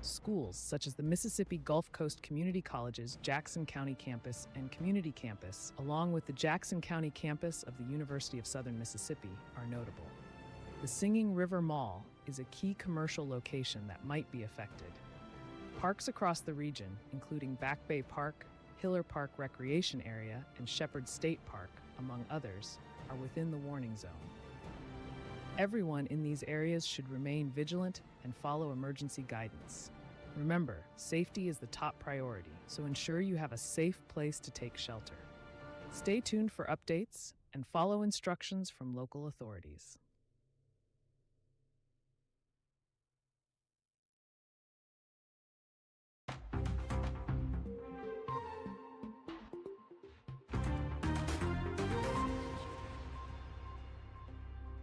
Schools such as the Mississippi Gulf Coast Community College's Jackson County campus and Community Campus, along with the Jackson County campus of the University of Southern Mississippi, are notable. The Singing River Mall is a key commercial location that might be affected. Parks across the region, including Back Bay Park, Hiller Park Recreation Area, and Shepherd State Park, among others, are within the warning zone. Everyone in these areas should remain vigilant and follow emergency guidance. Remember, safety is the top priority, so ensure you have a safe place to take shelter. Stay tuned for updates and follow instructions from local authorities.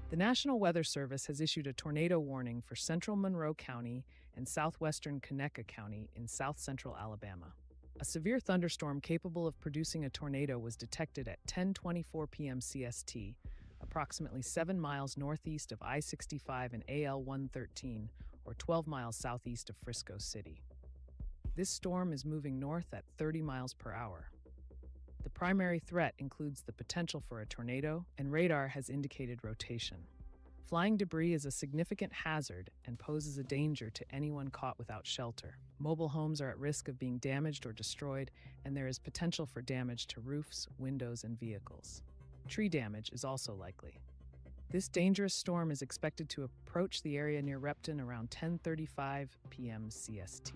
The National Weather Service has issued a tornado warning for central Monroe County and southwestern Conecuh County in south central Alabama. A severe thunderstorm capable of producing a tornado was detected at 10:24 p.m. CST, approximately 7 miles northeast of I-65 and AL-113, or 12 miles southeast of Frisco City. This storm is moving north at 30 miles per hour. The primary threat includes the potential for a tornado, and radar has indicated rotation. Flying debris is a significant hazard and poses a danger to anyone caught without shelter. Mobile homes are at risk of being damaged or destroyed, and there is potential for damage to roofs, windows, and vehicles. Tree damage is also likely. This dangerous storm is expected to approach the area near Repton around 10:35 p.m. CST.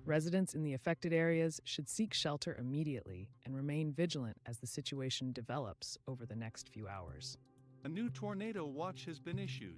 Residents in the affected areas should seek shelter immediately and remain vigilant as the situation develops over the next few hours. A new tornado watch has been issued.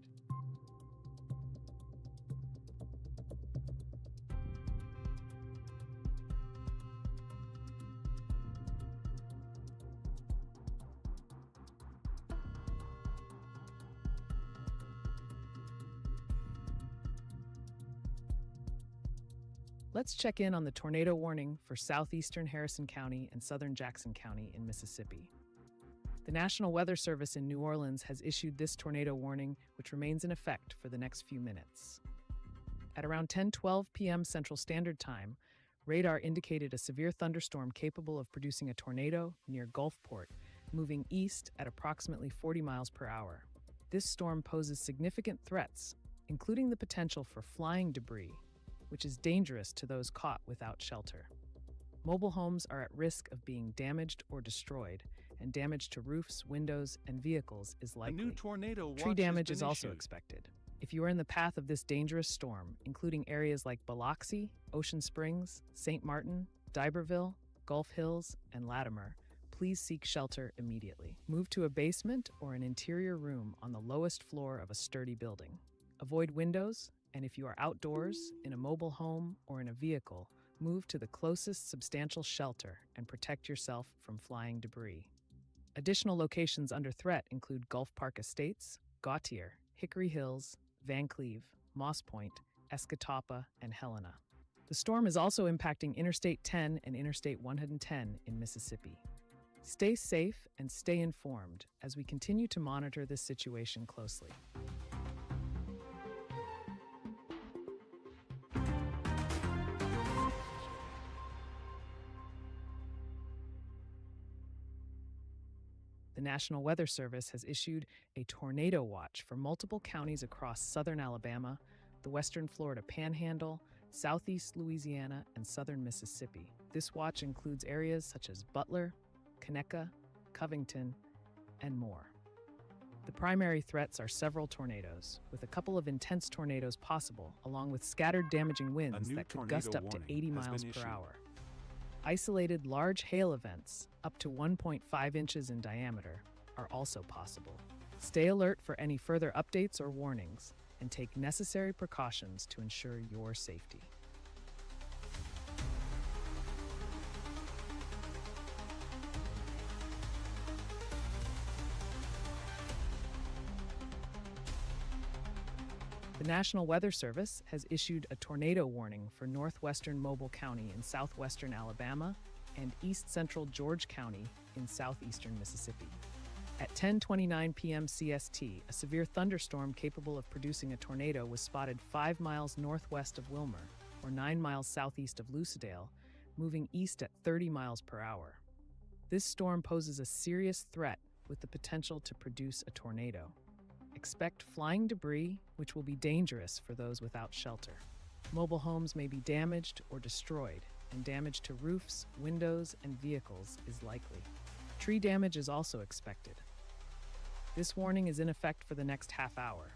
Let's check in on the tornado warning for southeastern Harrison County and southern Jackson County in Mississippi. The National Weather Service in New Orleans has issued this tornado warning, which remains in effect for the next few minutes. At around 10:12 p.m. Central Standard Time, radar indicated a severe thunderstorm capable of producing a tornado near Gulfport, moving east at approximately 40 miles per hour. This storm poses significant threats, including the potential for flying debris, which is dangerous to those caught without shelter. Mobile homes are at risk of being damaged or destroyed, and damage to roofs, windows, and vehicles is likely. A new tornado watch Tree damage has is been also issued. expected. If you are in the path of this dangerous storm, including areas like Biloxi, Ocean Springs, St. Martin, D'Iberville, Gulf Hills, and Latimer, please seek shelter immediately. Move to a basement or an interior room on the lowest floor of a sturdy building. Avoid windows, and if you are outdoors, in a mobile home, or in a vehicle, move to the closest substantial shelter and protect yourself from flying debris. Additional locations under threat include Gulf Park Estates, Gautier, Hickory Hills, Van Cleve, Moss Point, Escatawpa, and Helena. The storm is also impacting Interstate 10 and Interstate 110 in Mississippi. Stay safe and stay informed as we continue to monitor this situation closely. The National Weather Service has issued a tornado watch for multiple counties across southern Alabama, the western Florida Panhandle, southeast Louisiana, and southern Mississippi. This watch includes areas such as Butler, Conecuh, Covington, and more. The primary threats are several tornadoes, with a couple of intense tornadoes possible, along with scattered damaging winds new that could tornado gust up to warning 80 has miles been per issued. hour. Isolated large hail events, up to 1.5 inches in diameter, are also possible. Stay alert for any further updates or warnings, and take necessary precautions to ensure your safety. The National Weather Service has issued a tornado warning for northwestern Mobile County in southwestern Alabama and east central George County in southeastern Mississippi. At 10:29 p.m. CST, a severe thunderstorm capable of producing a tornado was spotted 5 miles northwest of Wilmer, or 9 miles southeast of Lucedale, moving east at 30 miles per hour. This storm poses a serious threat with the potential to produce a tornado. Expect flying debris, which will be dangerous for those without shelter. Mobile homes may be damaged or destroyed, and damage to roofs, windows, and vehicles is likely. Tree damage is also expected. This warning is in effect for the next half hour.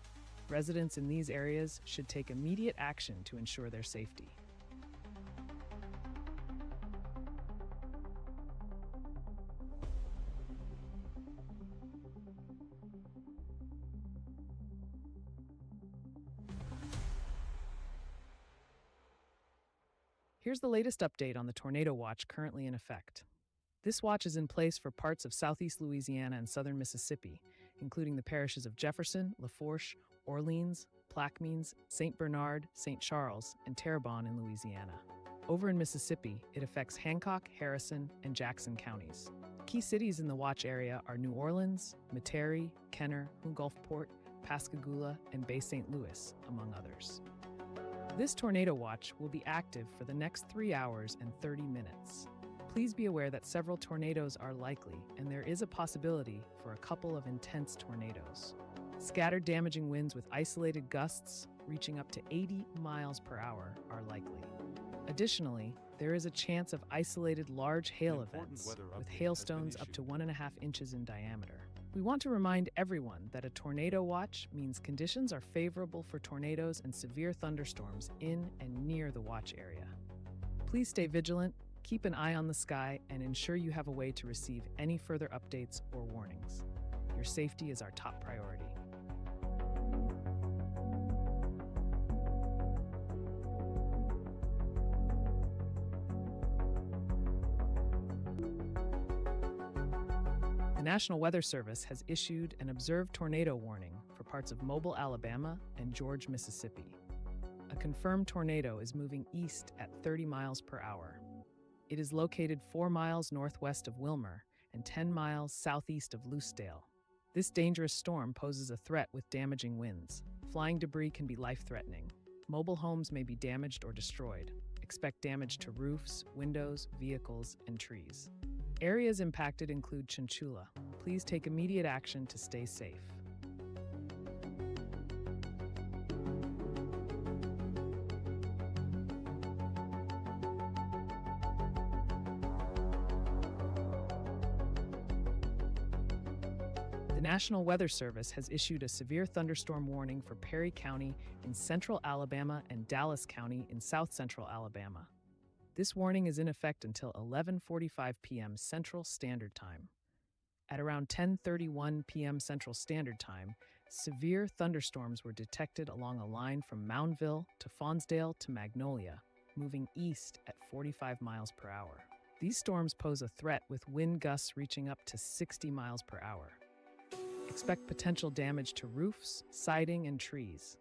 Residents in these areas should take immediate action to ensure their safety. Here's the latest update on the tornado watch currently in effect. This watch is in place for parts of southeast Louisiana and southern Mississippi, including the parishes of Jefferson, Lafourche, Orleans, Plaquemines, St. Bernard, St. Charles, and Terrebonne in Louisiana. Over in Mississippi, it affects Hancock, Harrison, and Jackson counties. Key cities in the watch area are New Orleans, Metairie, Kenner, Gulfport, Pascagoula, and Bay St. Louis, among others. This tornado watch will be active for the next 3 hours and 30 minutes. Please be aware that several tornadoes are likely, and there is a possibility for a couple of intense tornadoes. Scattered damaging winds with isolated gusts reaching up to 80 miles per hour are likely. Additionally, there is a chance of isolated large hail events with hailstones up to 1.5 inches in diameter. We want to remind everyone that a tornado watch means conditions are favorable for tornadoes and severe thunderstorms in and near the watch area. Please stay vigilant, keep an eye on the sky, and ensure you have a way to receive any further updates or warnings. Your safety is our top priority. The National Weather Service has issued an observed tornado warning for parts of Mobile, Alabama, and George, Mississippi. A confirmed tornado is moving east at 30 miles per hour. It is located 4 miles northwest of Wilmer and 10 miles southeast of Loosedale. This dangerous storm poses a threat with damaging winds. Flying debris can be life-threatening. Mobile homes may be damaged or destroyed. Expect damage to roofs, windows, vehicles, and trees. Areas impacted include Chinchula. Please take immediate action to stay safe. The National Weather Service has issued a severe thunderstorm warning for Perry County in central Alabama and Dallas County in south central Alabama. This warning is in effect until 11:45 p.m. Central Standard Time. At around 10:31 p.m. Central Standard Time, severe thunderstorms were detected along a line from Moundville to Faunsdale to Magnolia, moving east at 45 miles per hour. These storms pose a threat with wind gusts reaching up to 60 miles per hour. Expect potential damage to roofs, siding, and trees.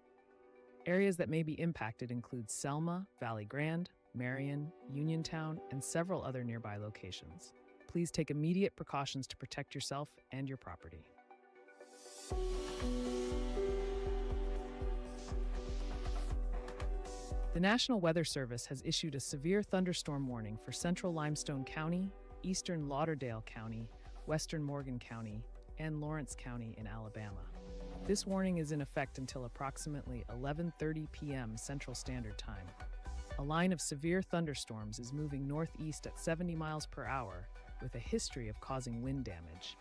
Areas that may be impacted include Selma, Valley Grande, Marion, Uniontown, and several other nearby locations. Please take immediate precautions to protect yourself and your property. The National Weather Service has issued a severe thunderstorm warning for central Limestone County, eastern Lauderdale County, western Morgan County, and Lawrence County in Alabama. This warning is in effect until approximately 11:30 p.m. Central Standard Time. A line of severe thunderstorms is moving northeast at 70 miles per hour with a history of causing wind damage.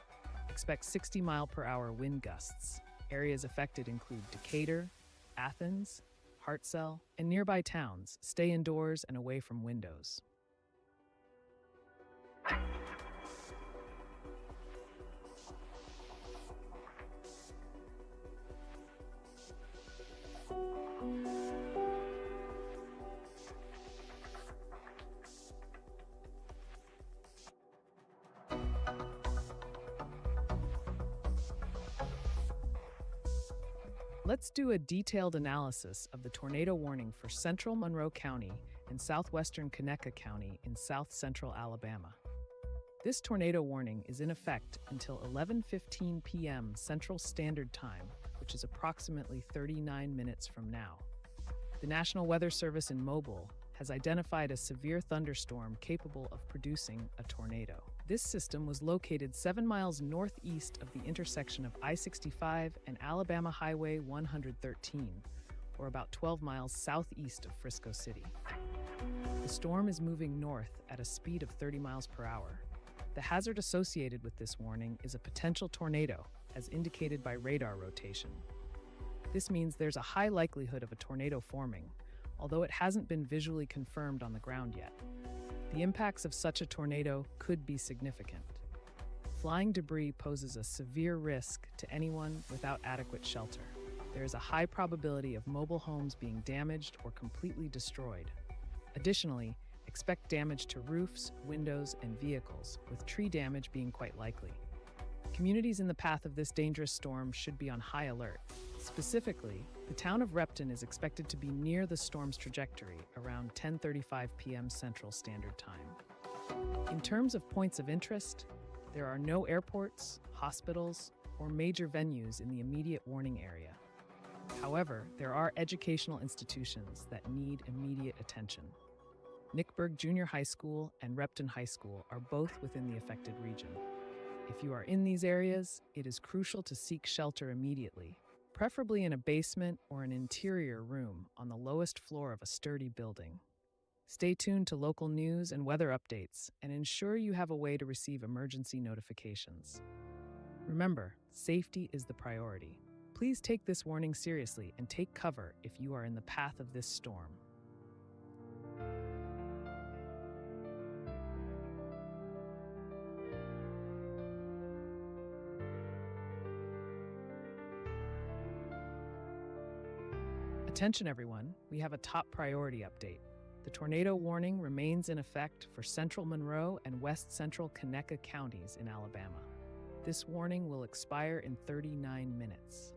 Expect 60-mile-per-hour wind gusts. Areas affected include Decatur, Athens, Hartselle, and nearby towns. Stay indoors and away from windows. Let's do a detailed analysis of the tornado warning for central Monroe County and southwestern Conecuh County in south central Alabama. This tornado warning is in effect until 11:15 p.m. Central Standard Time, which is approximately 39 minutes from now. The National Weather Service in Mobile has identified a severe thunderstorm capable of producing a tornado. This system was located 7 miles northeast of the intersection of I-65 and Alabama Highway 113, or about 12 miles southeast of Frisco City. The storm is moving north at a speed of 30 miles per hour. The hazard associated with this warning is a potential tornado, as indicated by radar rotation. This means there's a high likelihood of a tornado forming, although it hasn't been visually confirmed on the ground yet. The impacts of such a tornado could be significant. Flying debris poses a severe risk to anyone without adequate shelter. There is a high probability of mobile homes being damaged or completely destroyed. Additionally, Expect damage to roofs, windows, and vehicles, with tree damage being quite likely. Communities in the path of this dangerous storm should be on high alert. Specifically, the town of Repton is expected to be near the storm's trajectory around 10:35 p.m. Central Standard Time. In terms of points of interest, there are no airports, hospitals, or major venues in the immediate warning area. However, there are educational institutions that need immediate attention. Nickburg Junior High School and Repton High School are both within the affected region. If you are in these areas, it is crucial to seek shelter immediately, preferably in a basement or an interior room on the lowest floor of a sturdy building. Stay tuned to local news and weather updates and ensure you have a way to receive emergency notifications. Remember, safety is the priority. Please take this warning seriously and take cover if you are in the path of this storm. Attention everyone, we have a top priority update. The tornado warning remains in effect for central Monroe and west central Conecuh counties in Alabama. This warning will expire in 39 minutes.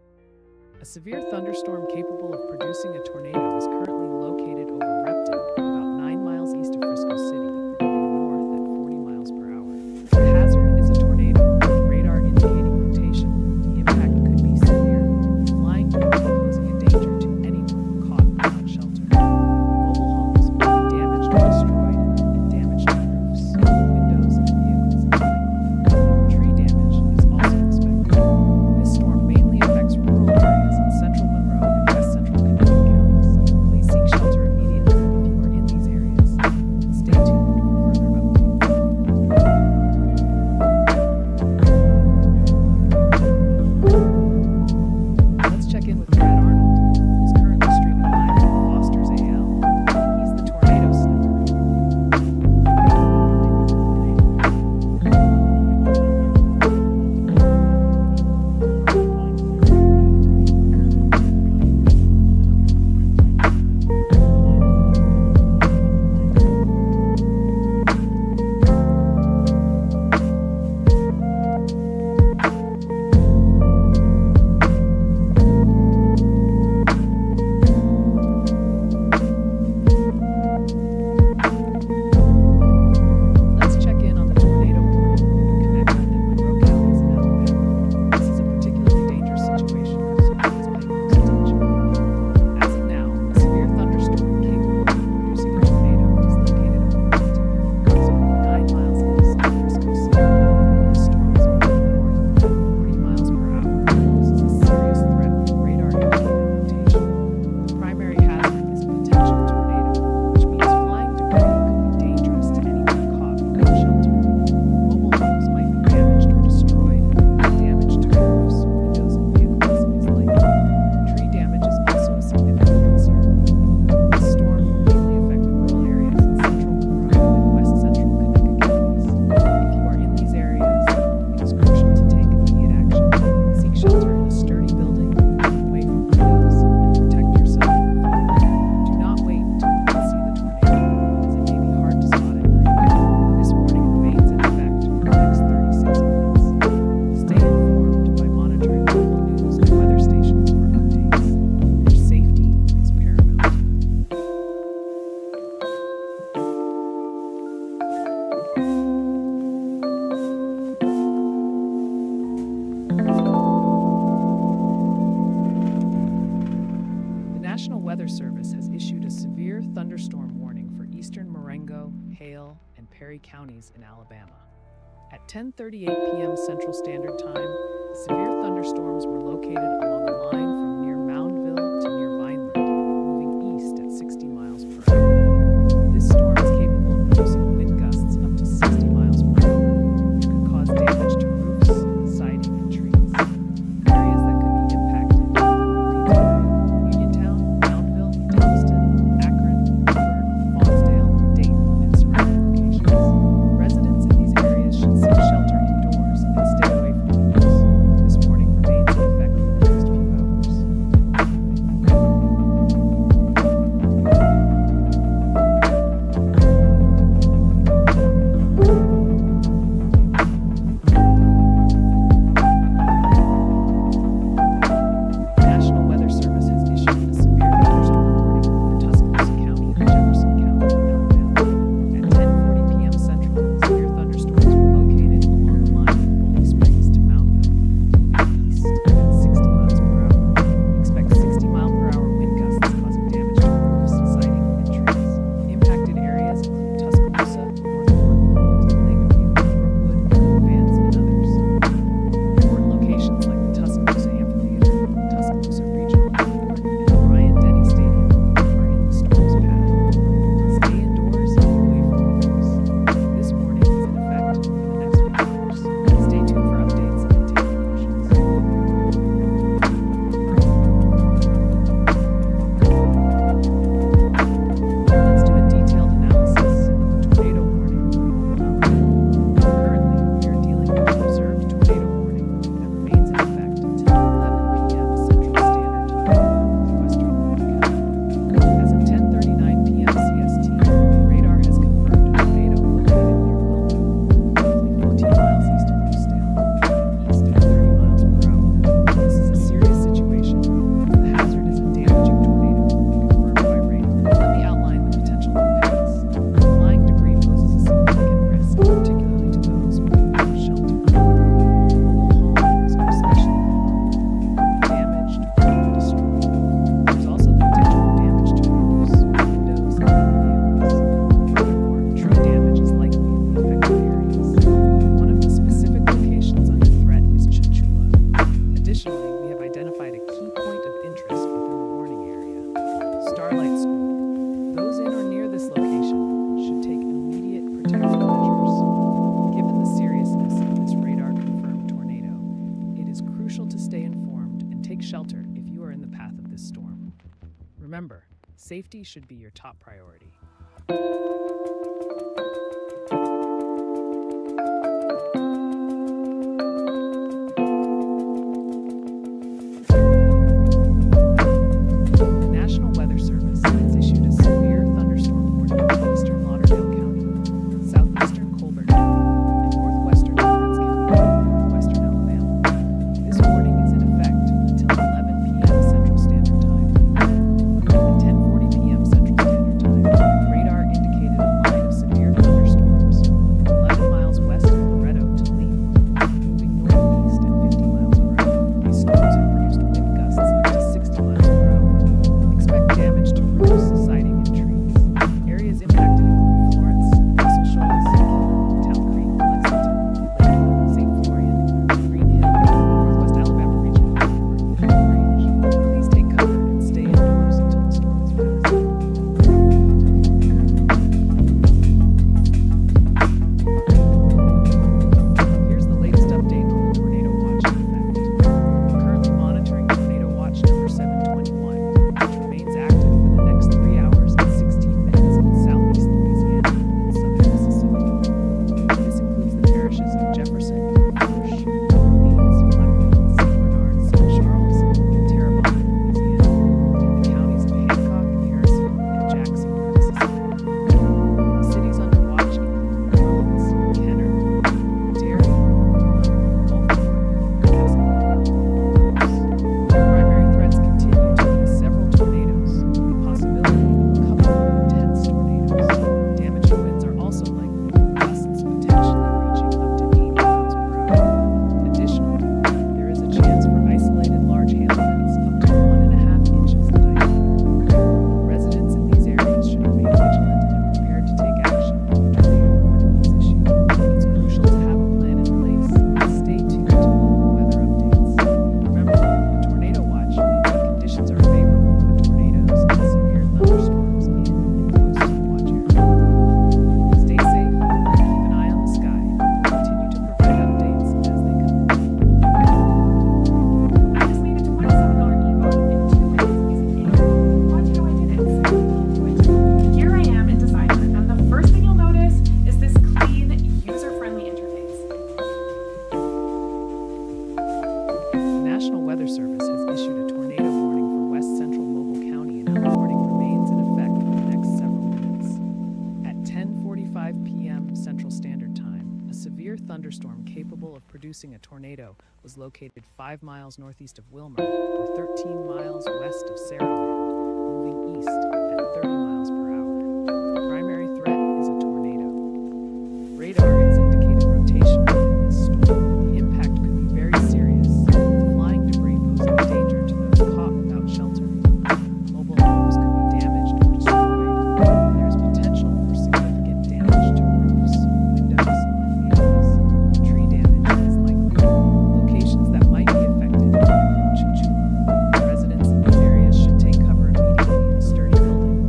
A severe thunderstorm capable of producing a tornado is currently located over Repton, about 9 miles east of Frisco City, moving north at 40 miles per hour. The hazard is a tornado with radar indicating rotation. The impact could be severe, flying debris posing a danger to anyone caught without shelter. Mobile homes may be damaged or destroyed, and damage to roofs, windows, and vehicles is likely. Tree damage is also expected. This storm mainly affects rural areas in central Monroe and west central Conecuh counties. Please seek shelter immediately if you are in these areas. Stay tuned for further updates. Let's check in with Brad Arnold, who's currently streaming live from Foster's AL. He's the tornado sniffer. Let's check in on the tornado warning for Conecuh and Monroe counties in Alabama. This is a particularly dangerous situation, so please pay close attention. As of now, a severe thunderstorm capable of producing a tornado is located over Repton, approximately 9 miles east of Frisco City. This storm is moving north at 40 miles per hour and poses a serious threat with radar indicated rotation. The primary hazard is a potential tornado, which means flying debris could be dangerous to anyone caught without shelter. Mobile homes might be damaged or destroyed, and damage to roofs, windows, and vehicles is likely. Tree damage is also a significant concern. This storm will mainly affect rural areas in central Monroe and west central Conecuh counties. If you are in these areas, it is crucial to take immediate action. Seek shelter in a sturdy building, away from windows, and protect yourself from falling. Do not wait until you can see the tornado, as it may be hard to spot at night. This warning remains in effect for the next 36 minutes. Stay informed by monitoring local news and weather stations for updates. Your safety is paramount. The National Weather Service has issued a severe thunderstorm warning for eastern Marengo, Hale, and Perry counties in Alabama. At 10:38 p.m. Central Standard Time, severe thunderstorms were located along a line from near Moundville to near Vineland, moving east at 60 miles per hour. This storm is capable of producing wind gusts up to 60 miles per hour, which could cause damage to roofs, siding, and trees. Areas that could be impacted include Greensboro, Uniontown, Moundville, Thomaston, Akron, Woodburn, Faunsdale, Dayton, and surrounding locations. Residents in these areas should seek shelter indoors and stay away from windows. This warning remains in effect for the next few hours. Safety should be your top priority. The National Weather Service has issued a severe thunderstorm warning for eastern Lauderdale County, southeastern Colbert County, and northwestern Lawrence County, northwestern Alabama. This warning is in effect until 11 p.m. Central Standard Time. At 10:40 p.m. Central Standard Time, radar indicated a line of severe thunderstorms 11 miles west of Loretto to Lee, moving northeast at 50 miles per hour. These storms have produced wind gusts up to 60 miles per hour. Expect damage to roofs, siding, and trees. Areas impacted include Florence, Russell Shoals, Town Creek, Lexington, Lakewood, St. Florian, Green Hill, Northwest Alabama Regional Airport, and Oak Range. Please take cover and stay indoors until the storm is past. Here's the latest update on the tornado watch in effect. We're currently monitoring tornado watch number 721, which remains active for the next 3 hours and 16 minutes in southeast Louisiana and southern Mississippi. This includes the parishes of Jefferson, Fourche, Orleans, Blackfoot, St. Bernard, St. Charles, and Terrebonne, Louisiana, and the counties of Hancock, Harrison, and Jackson, Mississippi. The cities under watch include Orleans, Kenner, Terry, Gulfport, Castle, and others. Primary threats continue to be several tornadoes, with the possibility of a couple of intense tornadoes. Damaging winds are also likely, with gusts potentially reaching up to 80 miles per hour. Additionally, there is a chance for isolated large hail events up to 1.5 inches in diameter. Residents in these areas should remain vigilant and prepared to take action if a tornado warning is issued. It's crucial to have a plan in place and stay tuned to local weather updates. Remember, a tornado watch means that conditions are favorable for tornadoes and severe thunderstorms in and close to the watch area. Stay safe and keep an eye on the sky. We'll continue to provide updates as they come in. I just made a $27 ebook in 2 ways using AI. Watch how I did it. Here I am in Designer, and the first thing you'll notice is this clean, user-friendly interface. The National Weather Service has issued a tornado warning for west central Mobile County, and the warning remains in effect for the next several minutes. At 10:45 p.m. Central Standard Time, a severe thunderstorm capable of producing a tornado was located 5 miles northeast of Wilmer, or 13 miles west of Saraland, moving east at 30 miles per hour. The primary threat is a tornado. Radar has indicated rotation within this storm. The impact could be very serious, with flying debris posing a danger to those caught without shelter. Mobile homes could be damaged or destroyed, and there is potential for significant damage to roofs, windows, and vehicles. Tree damage is likely. Locations that might be affected include Chichula. Residents in these areas should take cover immediately in a sturdy building.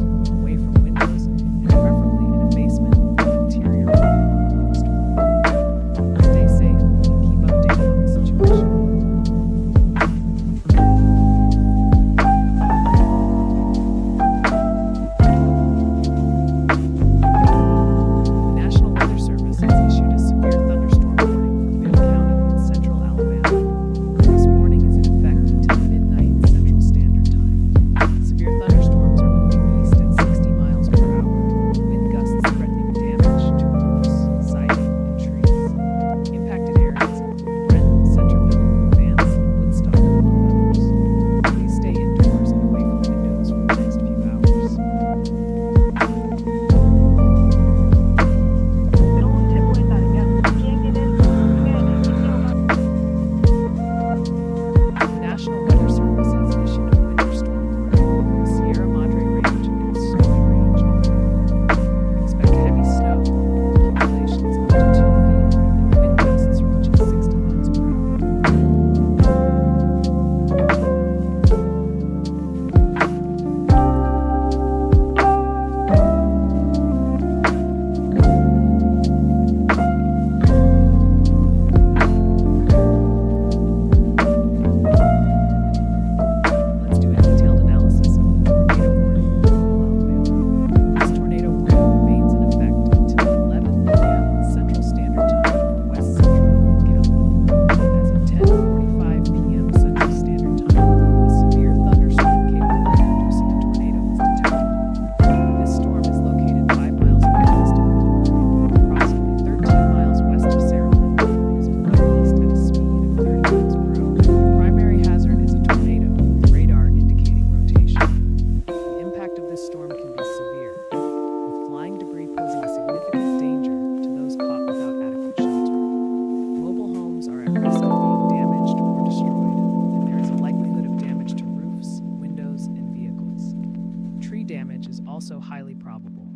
also highly probable.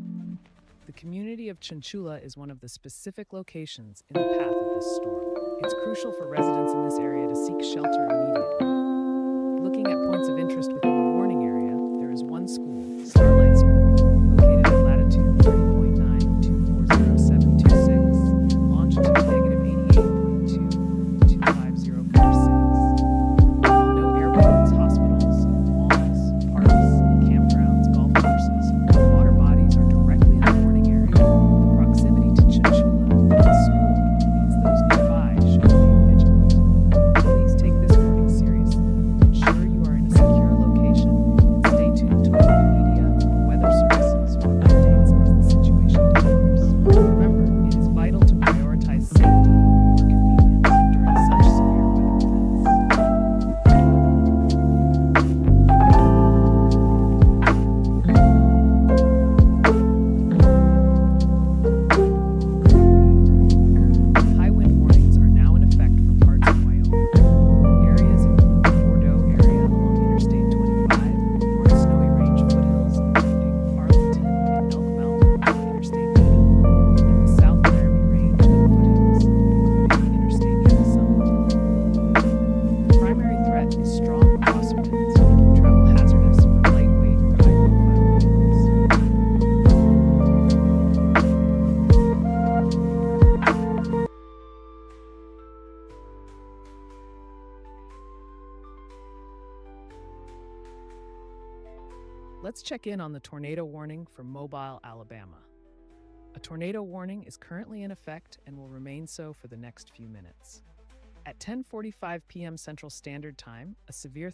The community of Chinchula is one of the specific locations in the path of this storm. It's crucial for residents in this area to seek shelter immediately. Looking at points of interest within the warning area, there is one school, Starlight School, located at latitude 30.9240726 and longitude -88.2250446. While no airports, hospitals, malls, parks, campgrounds, golf courses, or water bodies are directly in the warning area, the proximity to Chinchula and the school means those nearby should remain vigilant. Please take this warning seriously. Ensure you are in a secure location and stay tuned to local media or weather services for updates as the situation develops. Remember, it is vital to prioritize safety over convenience during such severe weather events. High wind warnings are now in effect for parts of Wyoming. Areas include the Bordeaux area along Interstate 25, North Snowy Range foothills including Arlington and Elk Mountain along Interstate 80, and the South Laramie Range and foothills including Interstate 80 Summit. The primary threat is strong crosswinds, making travel hazardous for lightweight or high-profile vehicles. Let's check in on the tornado warning for Mobile, Alabama. A tornado warning is currently in effect and will remain so for the next few minutes. At 10:45 p.m. Central Standard Time, a severe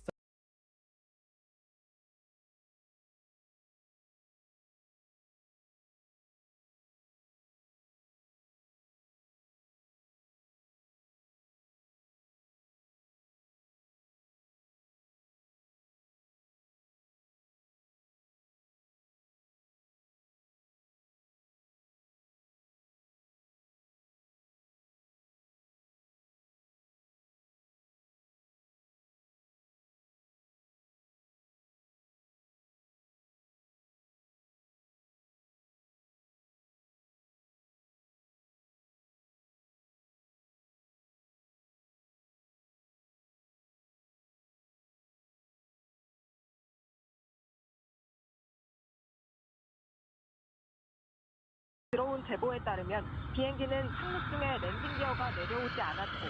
들어온 제보에 따르면 비행기는 착륙 중에 랜딩 기어가 내려오지 않았고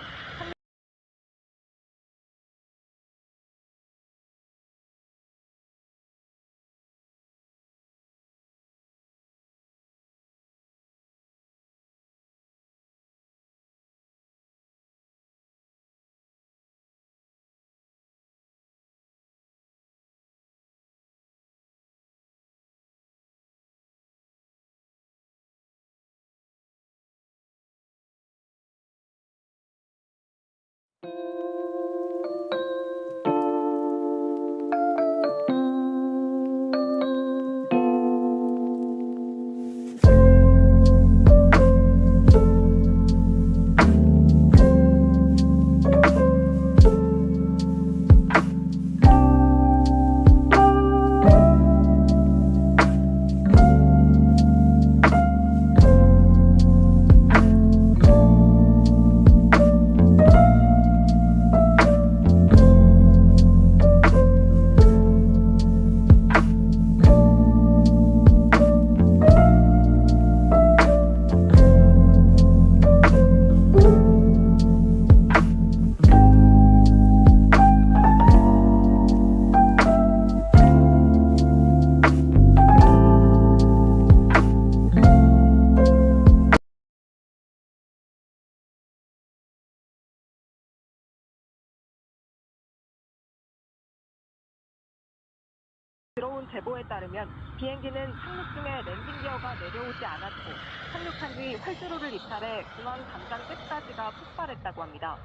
들어온 제보에 따르면 비행기는 착륙 중에 랜딩 기어가 내려오지 않았고 착륙한 뒤 활주로를 이탈해 공항 담장 끝까지가 폭발했다고 합니다.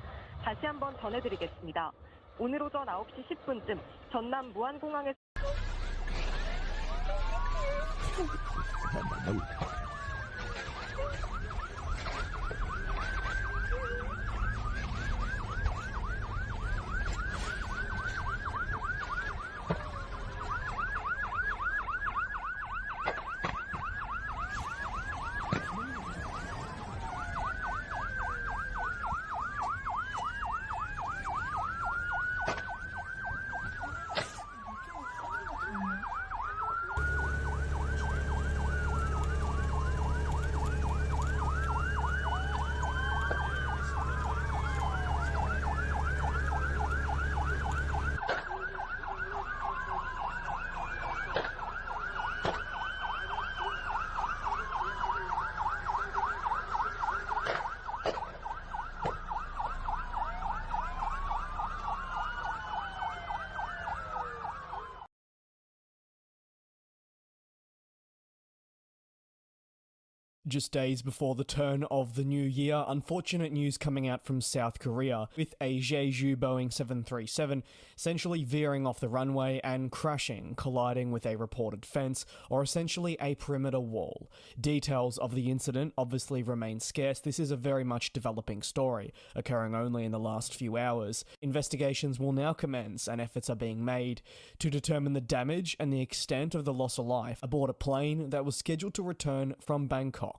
다시 한번 전해드리겠습니다. 오늘 오전 9시 10분쯤 전남 무안공항에서 Just days before the turn of the new year, unfortunate news coming out from South Korea, with a Jeju Boeing 737 essentially veering off the runway and crashing, colliding with a reported fence, or essentially a perimeter wall. Details of the incident obviously remain scarce. This is a very much developing story, occurring only in the last few hours. Investigations will now commence, and efforts are being made to determine the damage and the extent of the loss of life aboard a plane that was scheduled to return from Bangkok.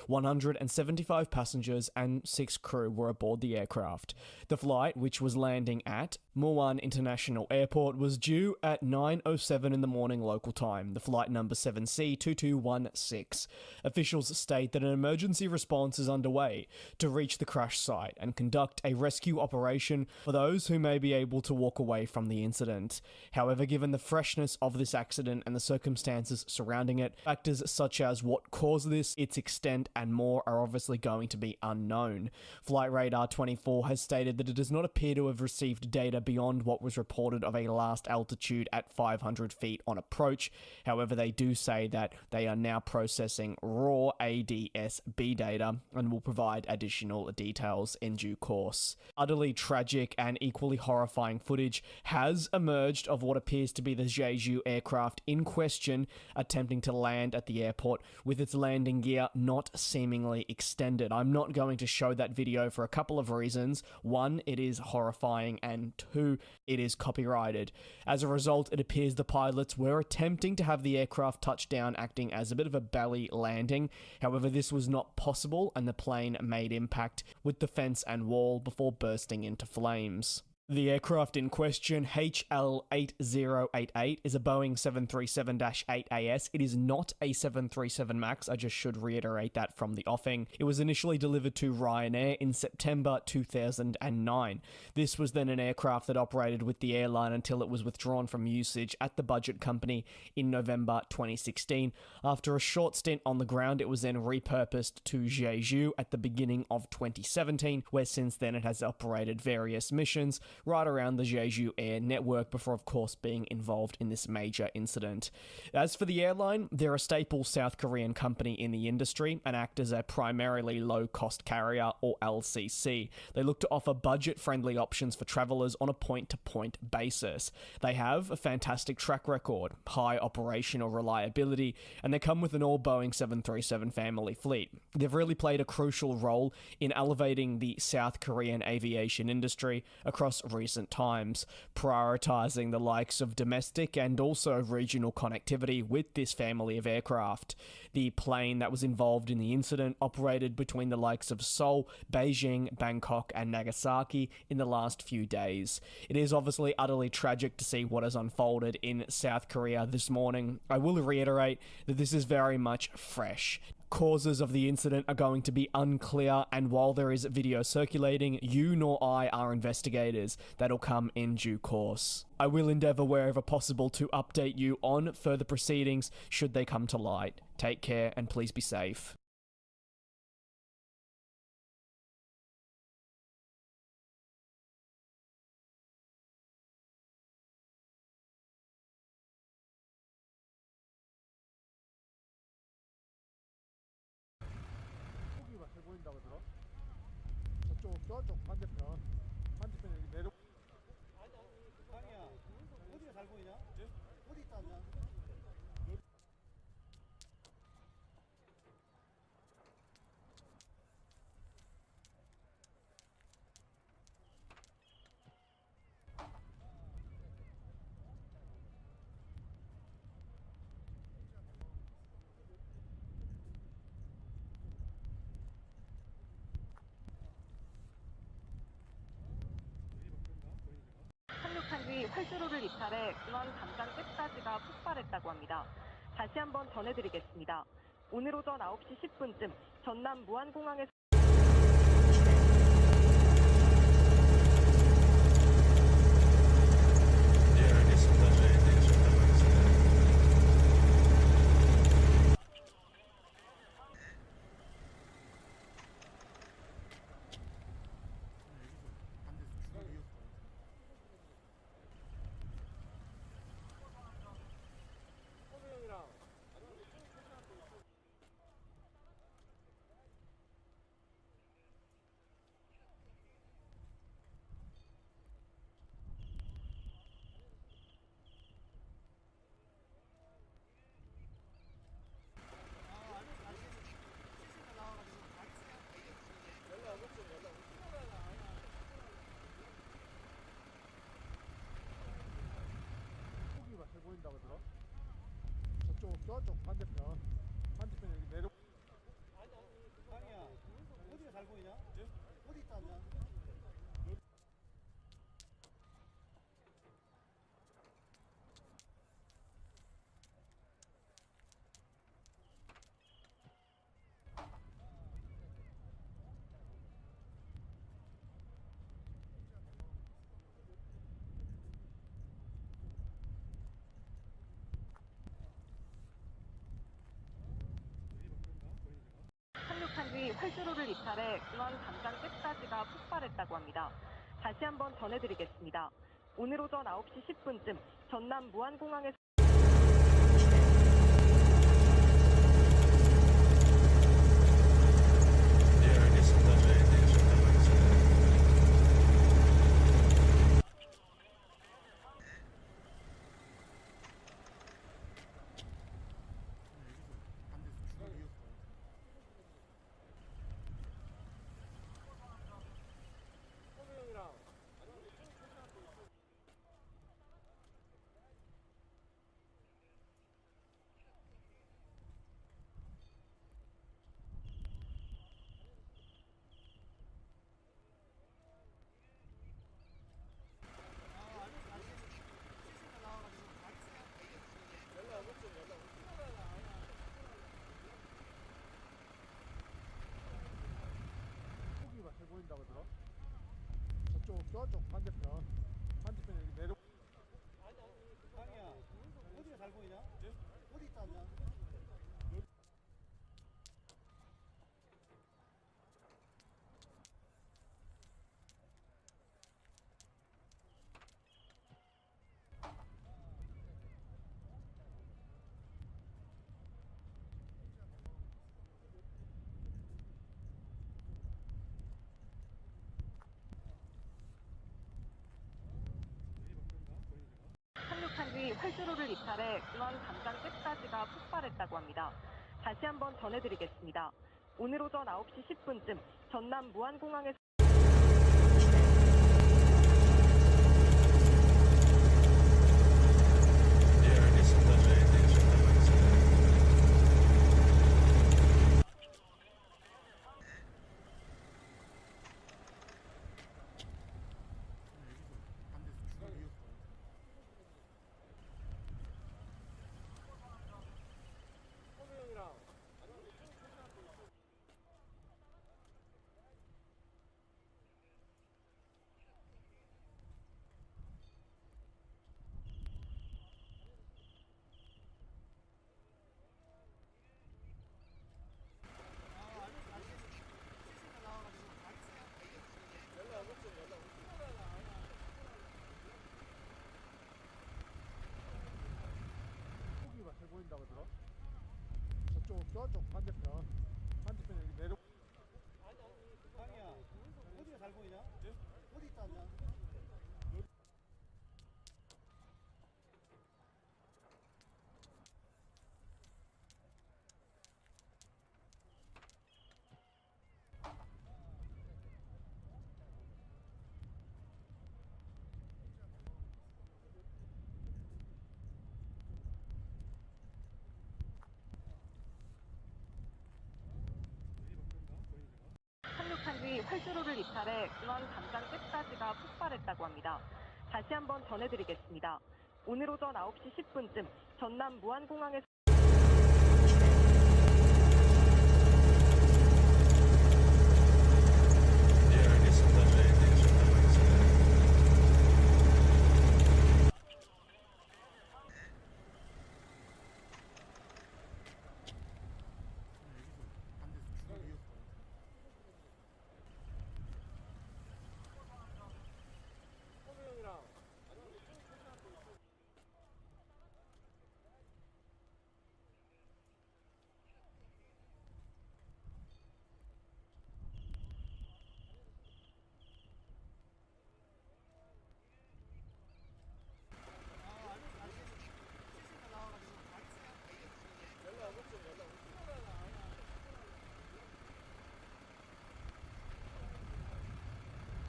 175 passengers and 6 crew were aboard the aircraft. The flight, which was landing at Muan International Airport, was due at 9:07 in the morning local time, the flight number 7C2216. Officials state that an emergency response is underway to reach the crash site and conduct a rescue operation for those who may be able to walk away from the incident. However, given the freshness of this accident and the circumstances surrounding it, factors such as what caused this, its extent, and more are obviously going to be unknown. Flight Radar 24 has stated that it does not appear to have received data beyond what was reported of a last altitude at 500 feet on approach. However, they do say that they are now processing raw ADS-B data and will provide additional details in due course. Utterly tragic and equally horrifying footage has emerged of what appears to be the Jeju aircraft in question attempting to land at the airport with its landing gear not seemingly extended. I'm not going to show that video for a couple of reasons. One, it is horrifying, and two, it is copyrighted. As a result, it appears the pilots were attempting to have the aircraft touch down, acting as a bit of a belly landing. However, this was not possible, and the plane made impact with the fence and wall before bursting into flames. The aircraft in question, HL8088, is a Boeing 737-8AS. It is not a 737 MAX, I just should reiterate that from the offing. It was initially delivered to Ryanair in September 2009. This was then an aircraft that operated with the airline until it was withdrawn from usage at the budget company in November 2016. After a short stint on the ground, it was then repurposed to Jeju at the beginning of 2017, where since then it has operated various missions right around the Jeju Air network before, of course, being involved in this major incident. As for the airline, they're a staple South Korean company in the industry and act as a primarily low-cost carrier, or LCC. They look to offer budget-friendly options for travelers on a point-to-point basis. They have a fantastic track record, high operational reliability, and they come with an all-Boeing 737 family fleet. They've really played a crucial role in elevating the South Korean aviation industry across recent times, prioritizing the likes of domestic and also regional connectivity with this family of aircraft. The plane that was involved in the incident operated between the likes of Seoul, Beijing, Bangkok, and Nagasaki in the last few days. It is obviously utterly tragic to see what has unfolded in South Korea this morning. I will reiterate that this is very much fresh. Causes of the incident are going to be unclear, and while there is video circulating, you nor I are investigators. That'll come in due course. I will endeavour wherever possible to update you on further proceedings should they come to light. Take care and please be safe. 저쪽 반대편 여기 내려. 아니야. 어디가 잘 보이냐? 어디 있다냐? 착륙한 뒤 활주로를 이탈해 군원 담장 끝까지가 폭발했다고 합니다. 다시 한번 전해드리겠습니다. 오늘 오전 9시 10분쯤 전남 무안공항에서 저쪽 반대편 여기 내려. 아니야. 어디가 잘 보이냐? 예? 어디 있다 앉아? 착륙한 뒤 활주로를 이탈해 중앙 담장 끝까지가 폭발했다고 합니다. 다시 한번 전해드리겠습니다. 오늘 오전 9시 10분쯤 전남 무안공항에서 거기가 잘 보인다고 들어? 저쪽 반대편 여기 내려. 아니야. 어디가 잘 보이냐? 예? 어디 있다 앉아? 착륙한 뒤 활주로를 이탈해 중앙 담장 끝까지가 폭발했다고 합니다. 다시 한번 전해드리겠습니다. 오늘 오전 9시 10분쯤 전남 무안공항에서 거기가 잘 보인다고 들어? 저쪽 반대편 여기 내려. 아니야. 어디가 잘 보이냐? 예? 어디 있다 앉아? 착륙한 뒤 활주로를 이탈해 중앙 담장 끝까지가 폭발했다고 합니다. 다시 한번 전해드리겠습니다. 오늘 오전 9시 10분쯤 전남 무안공항에서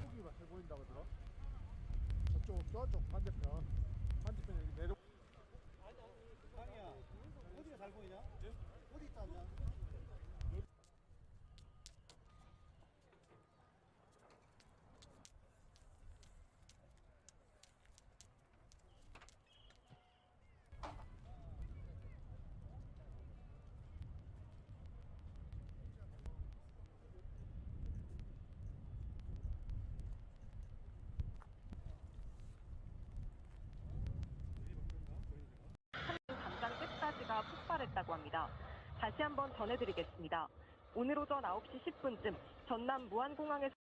거기가 잘 보인다고 들어? 저쪽 반대편 여기 내려. 아니야. 어디가 잘 폭발했다고 합니다. 다시 한번 전해드리겠습니다. 오늘 오전 9시 10분쯤 전남 무안공항에서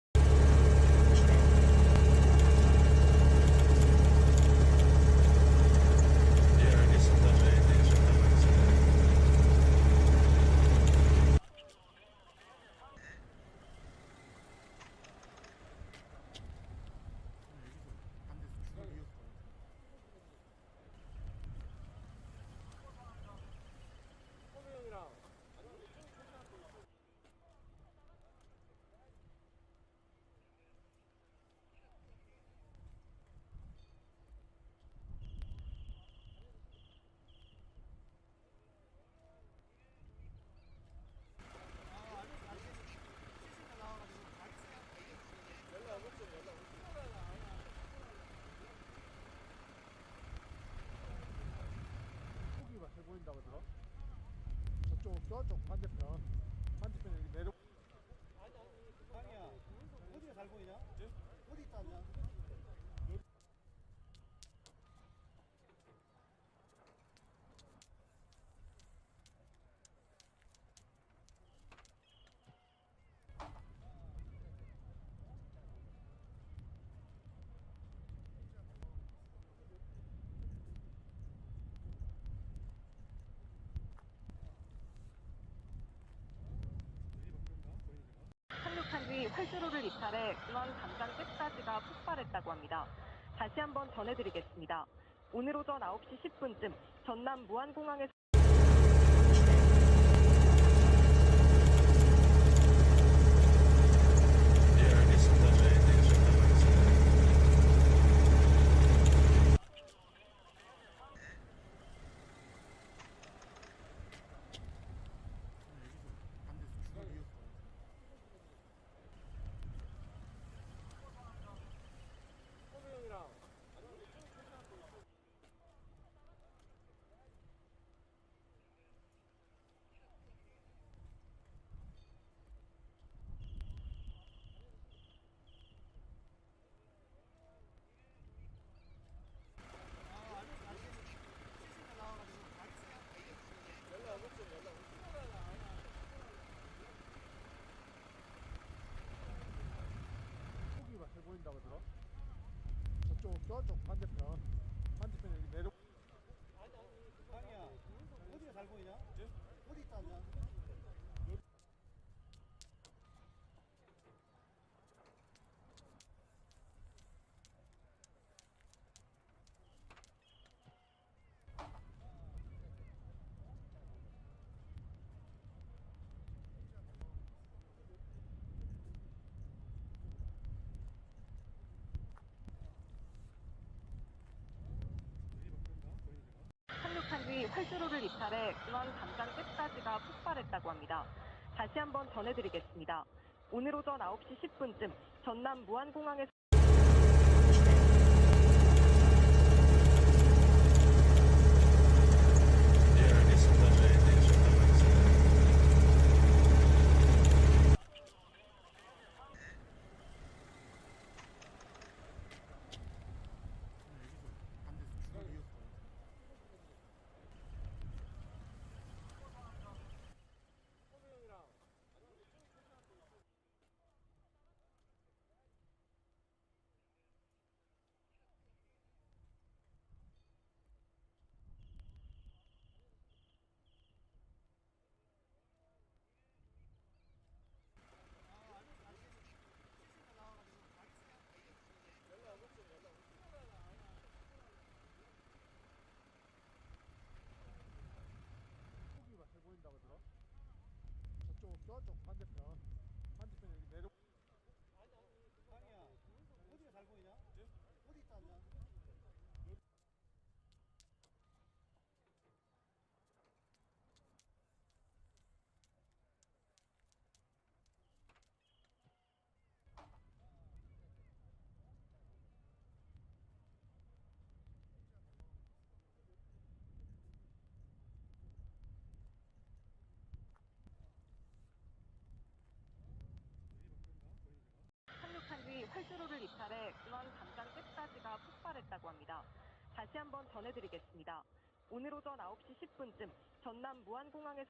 보인다고 들어? 저쪽 반대편 여기 내려. 아니야. 어디가 잘 보이냐? 어디 있다냐? 착륙한 뒤 활주로를 이탈해 근원 담장 잭사지가 폭발했다고 합니다. 다시 한번 전해드리겠습니다. 오늘 오전 9시 10분쯤 전남 무안공항에서 보인다고 들어? 저쪽 반대편 여기 내려. 아니야. 어디가 잘 보이냐? 어디 있다냐? 착륙한 뒤 활주로를 이탈해 근원 담장 잭사지가 폭발했다고 합니다. 다시 한번 전해드리겠습니다. 오늘 오전 9시 10분쯤 전남 무안공항에서 보인다고 들어? 저쪽 반대편 여기 내려. 아니야. 어디가 잘 보이냐? 어디 있다냐? 착륙한 뒤 활주로를 이탈해 근원 담장 잭사지가 폭발했다고 합니다. 다시 한번 전해드리겠습니다. 오늘 오전 9시 10분쯤 전남 무안공항에서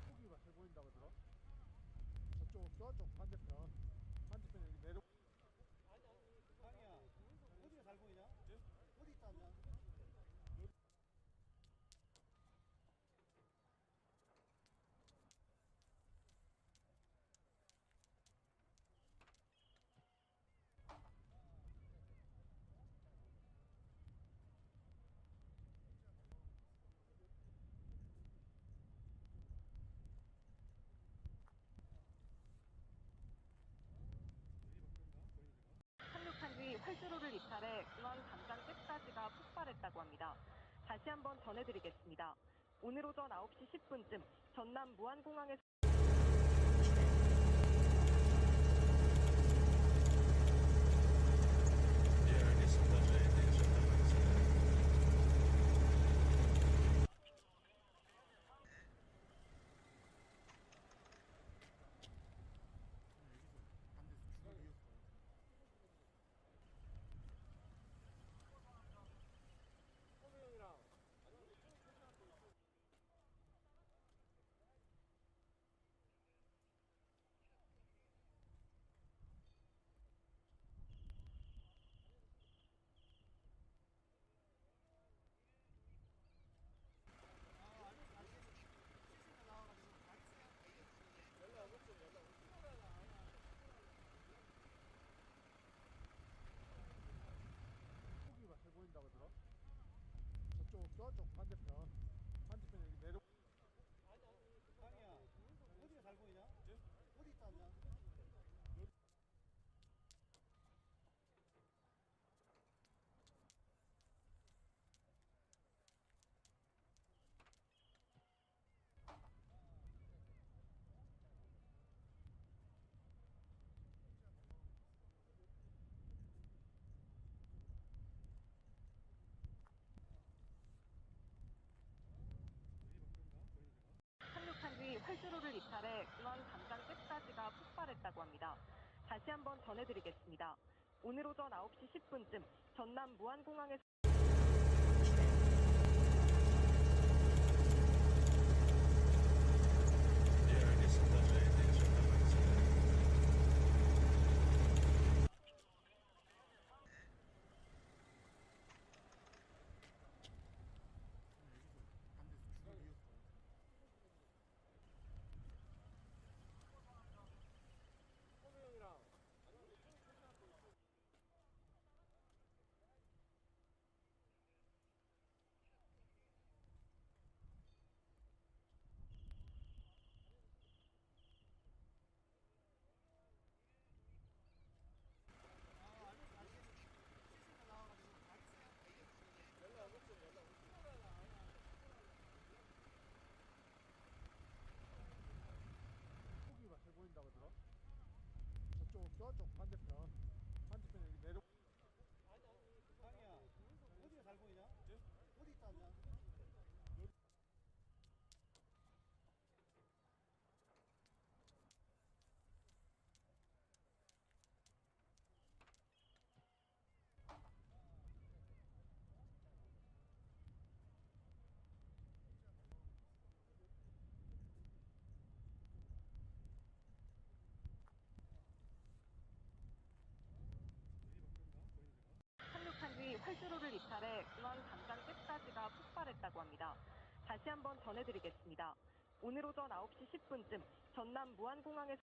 고기가 세 보인다고 들어? 저쪽 반대편 여기 내려. 아니야, 어디가 잘 보이냐? 어디 있다 앉아? 착륙한 뒤 활주로를 이탈해 중앙 담장 끝까지가 폭발했다고 합니다. 다시 한번 전해드리겠습니다. 오늘 오전 9시 10분쯤 전남 무안공항에서 고기가 세 보인다고 들어? 저쪽 반대편 여기 내려. 아니야, 어디가 잘 보이냐? 어디 있다 앉아? 착륙한 뒤 활주로를 이탈해 중앙 담장 끝까지가 폭발했다고 합니다. 다시 한번 전해드리겠습니다. 오늘 오전 9시 10분쯤 전남 무안공항에서 고기가 세 보인다고 들어? 저쪽 반대편 여기 내려. 아니야, 어디가 잘 보이냐? 어디 있다 앉아? 착륙한 뒤 활주로를 이탈해 중앙 담장 끝까지가 폭발했다고 합니다. 다시 한번 전해드리겠습니다. 오늘 오전 9시 10분쯤 전남 무안공항에서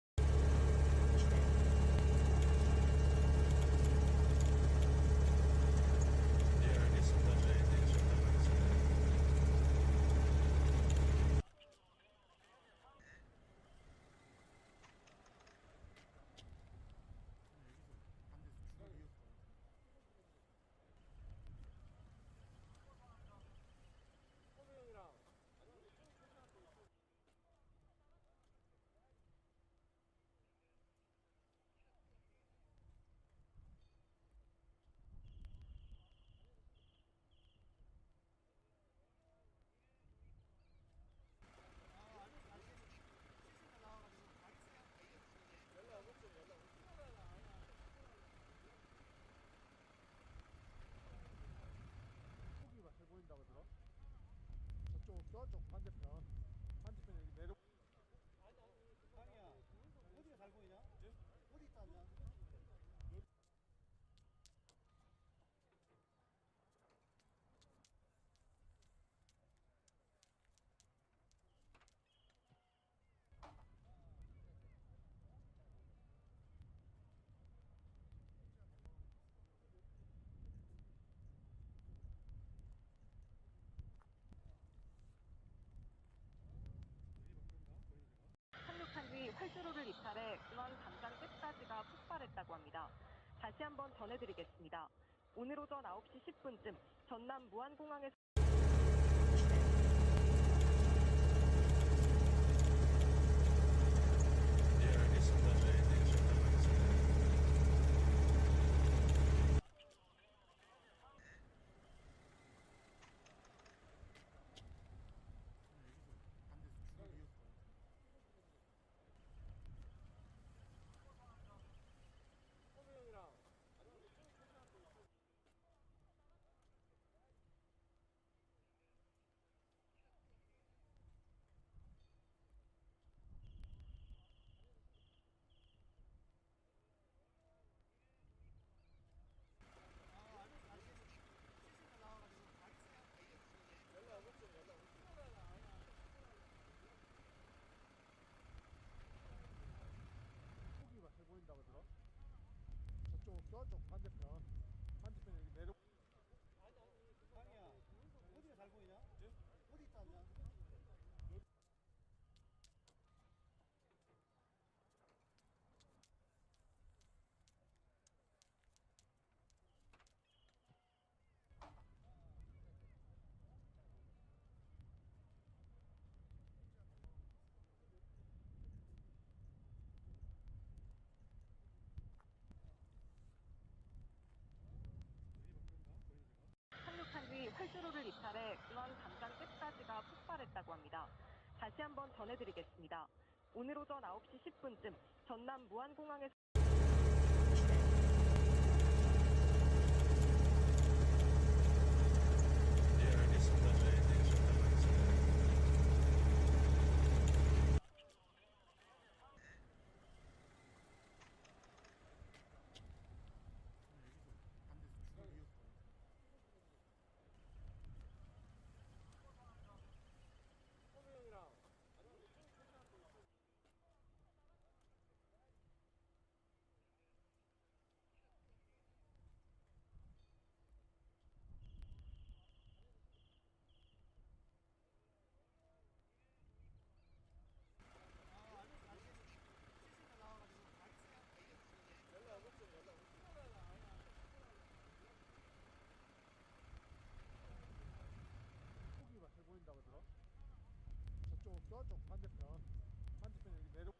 저쪽 반대편 여기 내려. 상이야, 어디가 잘 보이냐? 어디 있지 않나? 여기. 착륙한 뒤 활주로를 이탈해 중앙 담장 끝까지가 폭발했다고 합니다. 다시 한번 전해드리겠습니다. 오늘 오전 9시 10분쯤 전남 무안공항에서 거기가 잘 보인다고 들어? 저쪽 반대편 여기 내려. 상이야, 어디가 잘 보이냐? 어디 있지 않나? 여기. 착륙한 뒤 활주로를 이탈해 중앙 담장 끝까지가 폭발했다고 합니다. 다시 한번 전해드리겠습니다. 오늘 오전 9시 10분쯤 전남 무안공항에서 거기가 잘 보인다고 들어? 저쪽 반대편 여기 내려.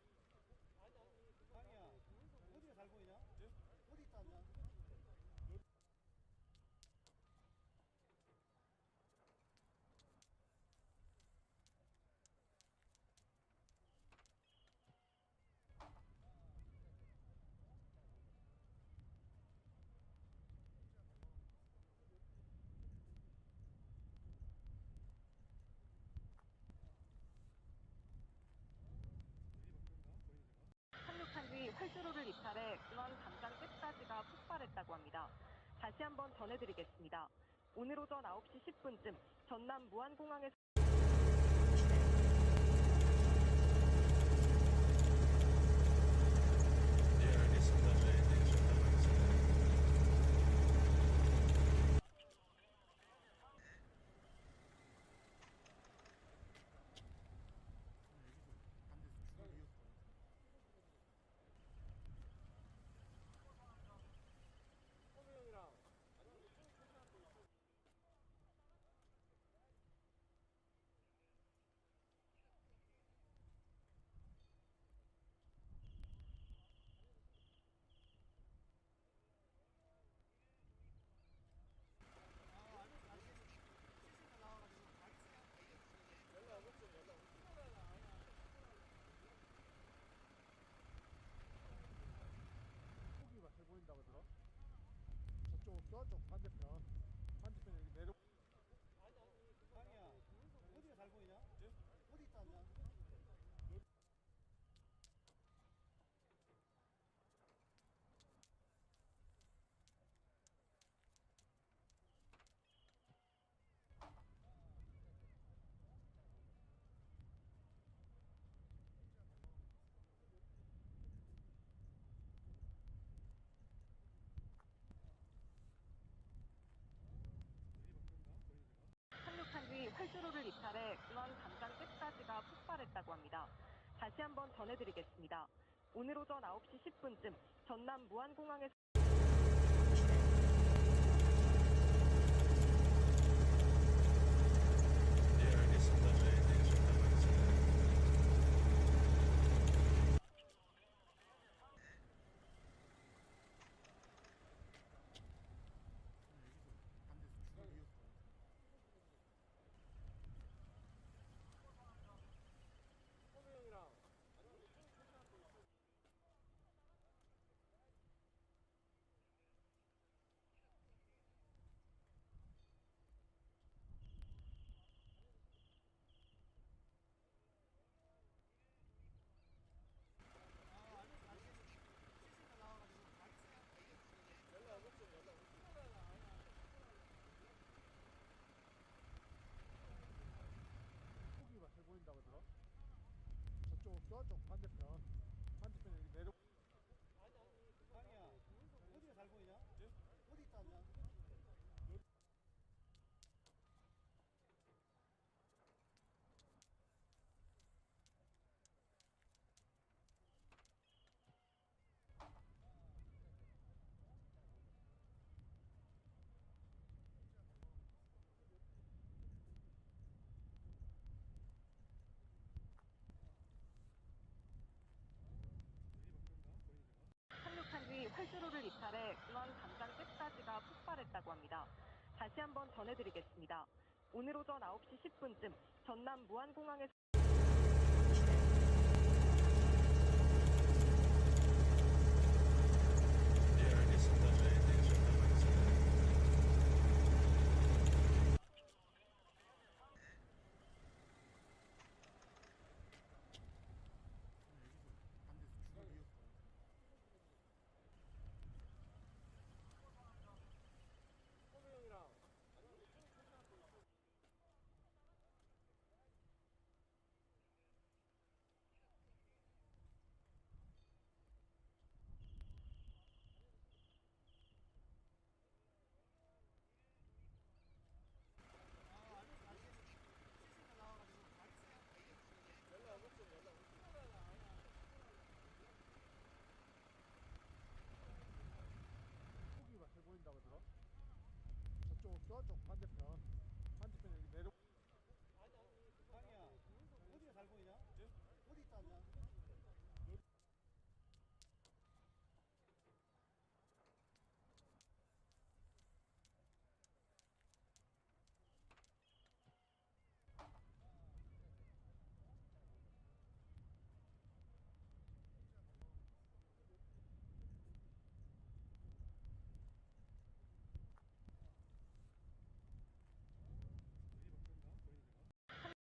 상이야, 어디가 잘 보이냐? 어디 있지 않나? 여기. 착륙한 뒤 활주로를 이탈해 중앙 담장 끝까지가 폭발했다고 합니다. 다시 한번 전해드리겠습니다. 오늘 오전 9시 10분쯤 전남 무안공항에서 거기가 잘 보인다고 들어? 저쪽 반대편 여기 내려. 상이야, 어디가 잘 보이냐? 이탈해 공항 담장 끝까지가 폭발했다고 합니다. 다시 한번 전해드리겠습니다. 오늘 오전 9시 10분쯤 전남 무안공항에서 고기가 잘 보인다고 들어? 저쪽 반대편에 내려. 강이야, 어디가 잘 보이냐? 어디 있다 나? 착륙한 뒤 활주로를 이탈해 공항 담장 끝까지가 폭발했다고 합니다. 다시 한번 전해드리겠습니다. 오늘 오전 9시 10분쯤 전남 무안공항에서 고기가 잘 보인다고 들어? 저쪽 반대편에 내려. 강이야, 어디가 잘 보이냐? 어디 있다 나?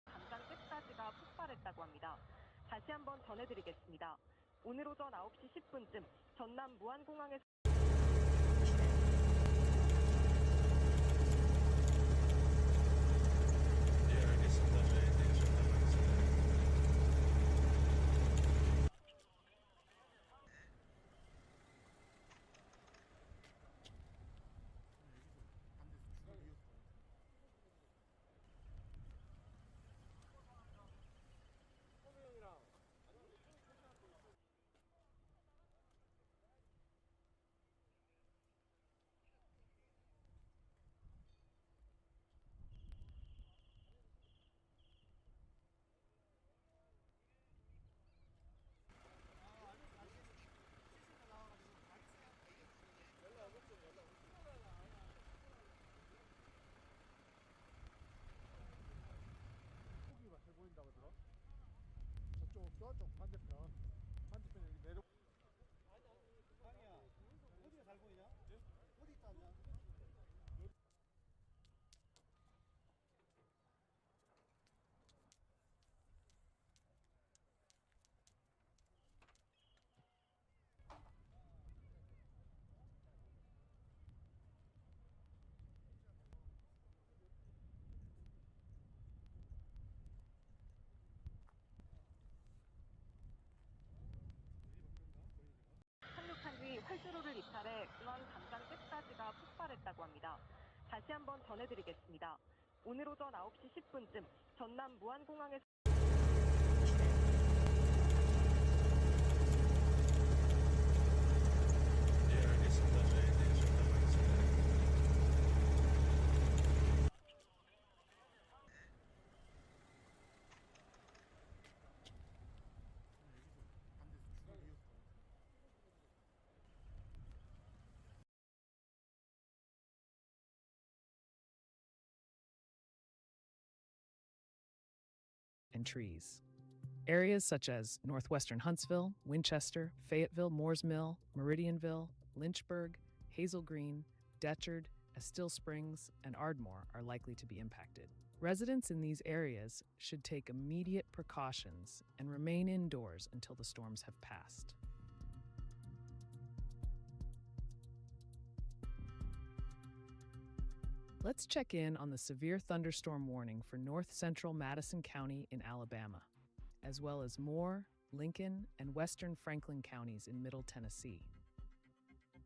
담장 끝까지가 폭발했다고 합니다. 다시 한번 전해드리겠습니다. 오늘 오전 9시 10분쯤 전남 무안공항에서 고기가 잘 보인다고 들어? 저쪽 반대편에 내려. 강이야, 어디가 잘 보이냐? 어디 있다 나? 착륙한 뒤 활주로를 이탈해 공항 담장 끝까지가 폭발했다고 합니다. 다시 한번 전해드리겠습니다. 오늘 오전 9시 10분쯤 전남 무안공항에서 and trees. Areas such as northwestern Huntsville, Winchester, Fayetteville, Moores Mill, Meridianville, Lynchburg, Hazel Green, Detchard, Estill Springs, and Ardmore are likely to be impacted. Residents in these areas should take immediate precautions and remain indoors until the storms have passed. Let's check in on the severe thunderstorm warning for north central Madison County in Alabama, as well as Moore, Lincoln, and western Franklin counties in Middle Tennessee.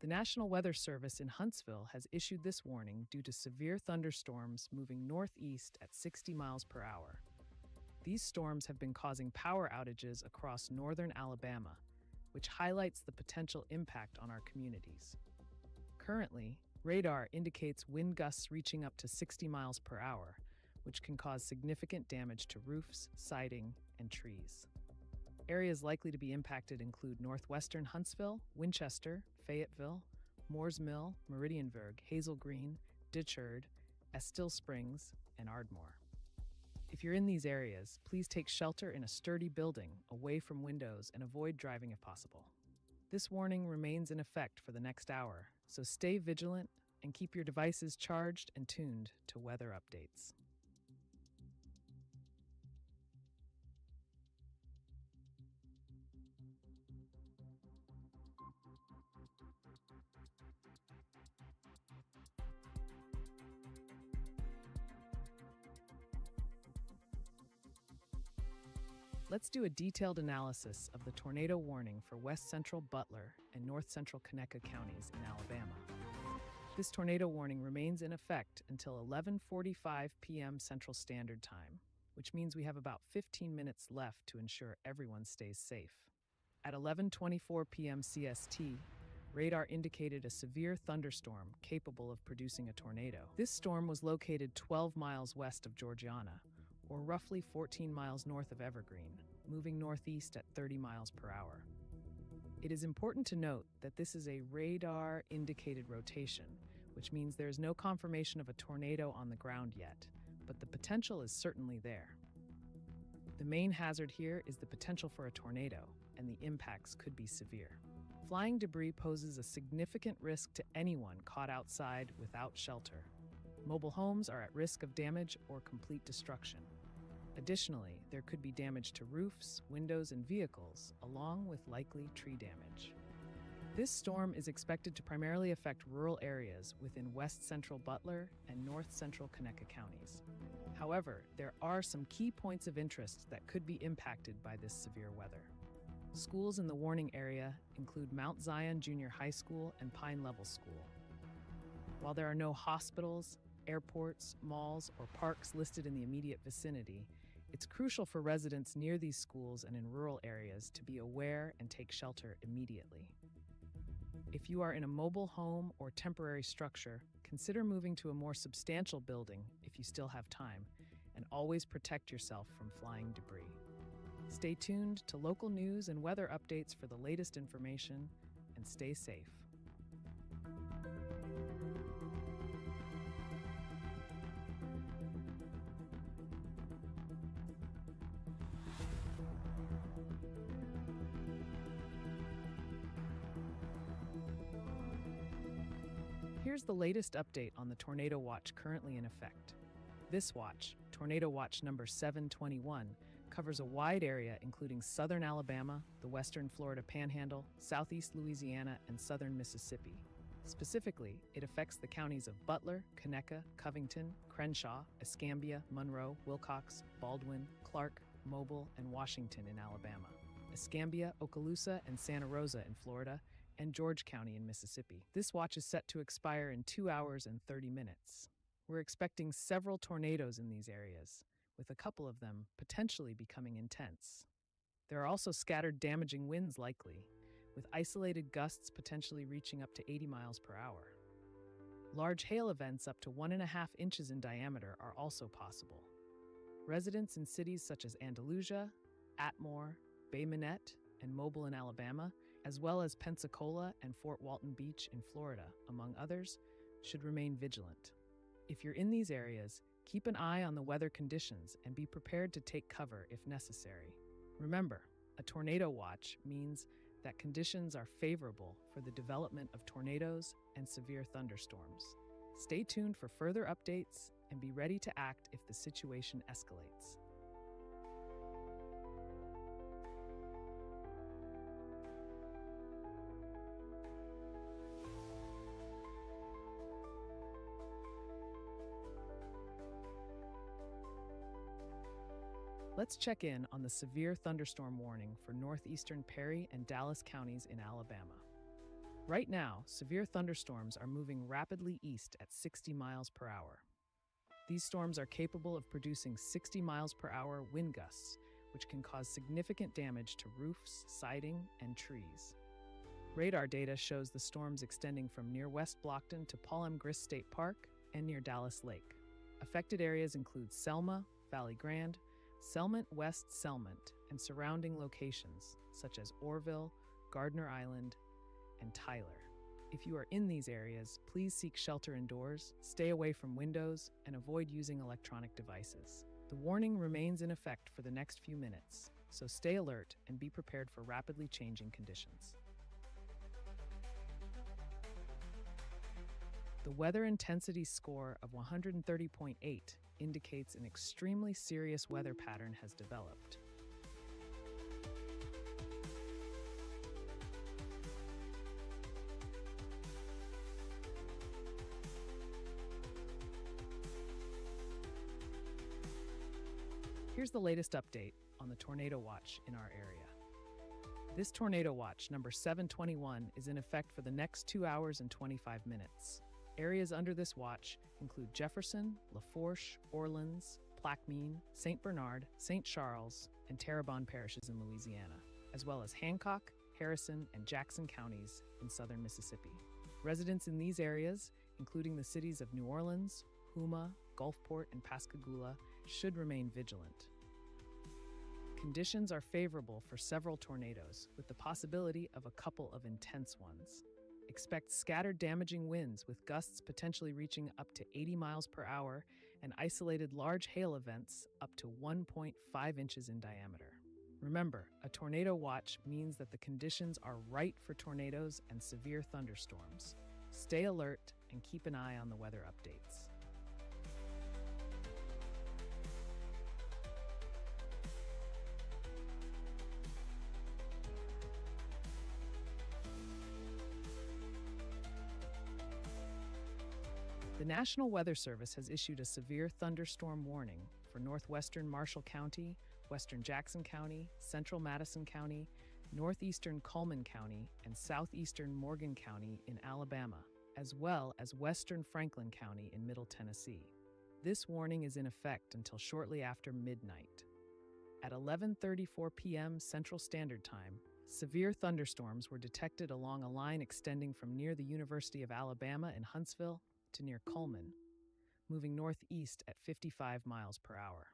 The National Weather Service in Huntsville has issued this warning due to severe thunderstorms moving northeast at 60 miles per hour. These storms have been causing power outages across northern Alabama, which highlights the potential impact on our communities. Currently, radar indicates wind gusts reaching up to 60 miles per hour, which can cause significant damage to roofs, siding, and trees. Areas likely to be impacted include northwestern Huntsville, Winchester, Fayetteville, Moores Mill, Meridianburg, Hazel Green, Ditchard, Estill Springs, and Ardmore. If you're in these areas, please take shelter in a sturdy building away from windows and avoid driving if possible. This warning remains in effect for the next hour, so stay vigilant and keep your devices charged and tuned to weather updates. Let's do a detailed analysis of the tornado warning for west central Butler and north central Conecuh counties in Alabama. This tornado warning remains in effect until 11:45 p.m. Central Standard Time, which means we have about 15 minutes left to ensure everyone stays safe. At 11:24 p.m. CST, radar indicated a severe thunderstorm capable of producing a tornado. This storm was located 12 miles west of Georgiana, or roughly 14 miles north of Evergreen, moving northeast at 30 miles per hour. It is important to note that this is a radar-indicated rotation, which means there is no confirmation of a tornado on the ground yet, but the potential is certainly there. The main hazard here is the potential for a tornado, and the impacts could be severe. Flying debris poses a significant risk to anyone caught outside without shelter. Mobile homes are at risk of damage or complete destruction. Additionally, there could be damage to roofs, windows, and vehicles, along with likely tree damage. This storm is expected to primarily affect rural areas within west central Butler and north central Conecuh counties. However, there are some key points of interest that could be impacted by this severe weather. Schools in the warning area include Mount Zion Junior High School and Pine Level School. While there are no hospitals, airports, malls, or parks listed in the immediate vicinity, it's crucial for residents near these schools and in rural areas to be aware and take shelter immediately. If you are in a mobile home or temporary structure, consider moving to a more substantial building if you still have time, and always protect yourself from flying debris. Stay tuned to local news and weather updates for the latest information, and stay safe. Here's the latest update on the Tornado Watch currently in effect. This watch, Tornado Watch number 721, covers a wide area including southern Alabama, the western Florida Panhandle, southeast Louisiana, and southern Mississippi. Specifically, it affects the counties of Butler, Conecuh, Covington, Crenshaw, Escambia, Monroe, Wilcox, Baldwin, Clark, Mobile, and Washington in Alabama, Escambia, Okaloosa, and Santa Rosa in Florida, and George County in Mississippi. This watch is set to expire in 2 hours and 30 minutes. We're expecting several tornadoes in these areas, with a couple of them potentially becoming intense. There are also scattered damaging winds likely, with isolated gusts potentially reaching up to 80 miles per hour. Large hail events up to 1.5 inches in diameter are also possible. Residents in cities such as Andalusia, Atmore, Bay Minette, and Mobile in Alabama, as well as Pensacola and Fort Walton Beach in Florida, among others, should remain vigilant. If you're in these areas, keep an eye on the weather conditions and be prepared to take cover if necessary. Remember, a tornado watch means that conditions are favorable for the development of tornadoes and severe thunderstorms. Stay tuned for further updates and be ready to act if the situation escalates. Let's check in on the severe thunderstorm warning for northeastern Perry and Dallas counties in Alabama. Right now, severe thunderstorms are moving rapidly east at 60 miles per hour. These storms are capable of producing 60 miles per hour wind gusts, which can cause significant damage to roofs, siding, and trees. Radar data shows the storms extending from near West Blockton to Paul M. Grist State Park and near Dallas Lake. Affected areas include Selma, Valley Grande, Selmont West Selmont, and surrounding locations such as Orville, Gardner Island, and Tyler. If you are in these areas, please seek shelter indoors, stay away from windows, and avoid using electronic devices. The warning remains in effect for the next few minutes, so stay alert and be prepared for rapidly changing conditions. The weather intensity score of 130.8 indicates an extremely serious weather pattern has developed. Here's the latest update on the tornado watch in our area. This tornado watch, number 721, is in effect for the next 2 hours and 25 minutes. Areas under this watch include Jefferson, LaFourche, Orleans, Plaquemine, St. Bernard, St. Charles, and Terrebonne parishes in Louisiana, as well as Hancock, Harrison, and Jackson counties in southern Mississippi. Residents in these areas, including the cities of New Orleans, Houma, Gulfport, and Pascagoula, should remain vigilant. Conditions are favorable for several tornadoes, with the possibility of a couple of intense ones. Expect scattered damaging winds with gusts potentially reaching up to 80 miles per hour and isolated large hail events up to 1.5 inches in diameter. Remember, a tornado watch means that the conditions are right for tornadoes and severe thunderstorms. Stay alert and keep an eye on the weather updates. The National Weather Service has issued a severe thunderstorm warning for northwestern Marshall County, western Jackson County, central Madison County, northeastern Cullman County, and southeastern Morgan County in Alabama, as well as western Franklin County in Middle Tennessee. This warning is in effect until shortly after midnight. At 11:34 p.m. Central Standard Time, severe thunderstorms were detected along a line extending from near the University of Alabama in Huntsville to near Cullman, moving northeast at 55 miles per hour.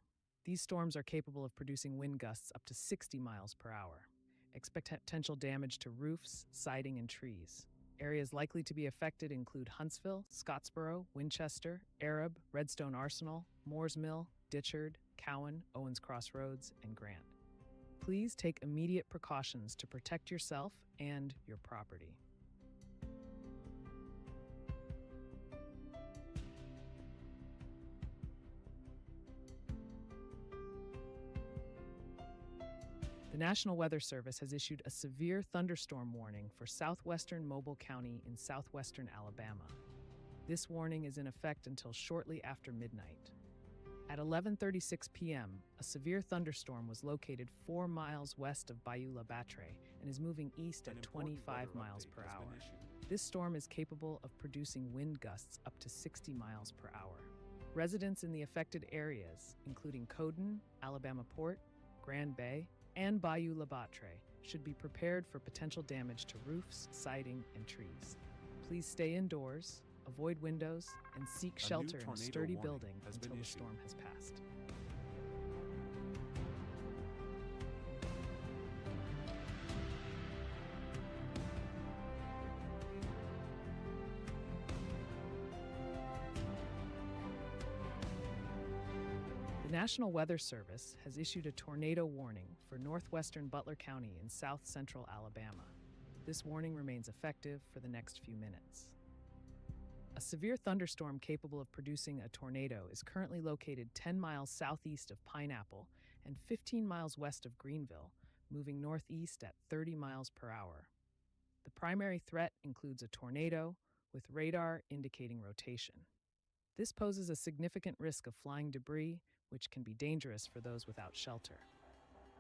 These storms are capable of producing wind gusts up to 60 miles per hour. Expect potential damage to roofs, siding, and trees. Areas likely to be affected include Huntsville, Scottsboro, Winchester, Arab, Redstone Arsenal, Moores Mill, Ditchard, Cowan, Owens Crossroads, and Grant. Please take immediate precautions to protect yourself and your property. The National Weather Service has issued a severe thunderstorm warning for southwestern Mobile County in southwestern Alabama. This warning is in effect until shortly after midnight. At 11:36 p.m., a severe thunderstorm was located 4 miles west of Bayou La Batre and is moving east at 25 miles per hour. This storm is capable of producing wind gusts up to 60 miles per hour. Residents in the affected areas, including Coden, Alabama Port, Grand Bay, and Bayou La Batre, should be prepared for potential damage to roofs, siding, and trees. Please stay indoors, avoid windows, and seek shelter in a sturdy building until the storm has passed. The National Weather Service has issued a tornado warning for northwestern Butler County in south central Alabama. This warning remains effective for the next few minutes. A severe thunderstorm capable of producing a tornado is currently located 10 miles southeast of Pineapple and 15 miles west of Greenville, moving northeast at 30 miles per hour. The primary threat includes a tornado with radar indicating rotation. This poses a significant risk of flying debris, which can be dangerous for those without shelter.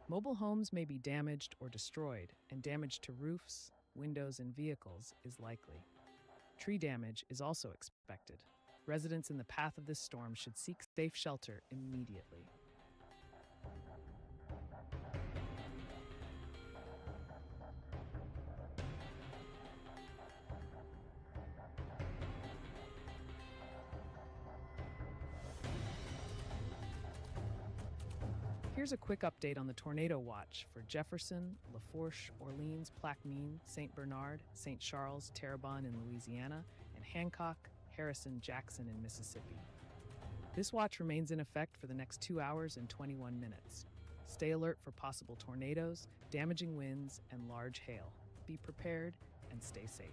Mobile homes may be damaged or destroyed, and damage to roofs, windows, and vehicles is likely. Tree damage is also expected. Residents in the path of this storm should seek safe shelter immediately. Here's a quick update on the tornado watch for Jefferson, Lafourche, Orleans, Plaquemine, St. Bernard, St. Charles, Terrebonne in Louisiana, and Hancock, Harrison, Jackson in Mississippi. This watch remains in effect for the next 2 hours and 21 minutes. Stay alert for possible tornadoes, damaging winds, and large hail. Be prepared and stay safe.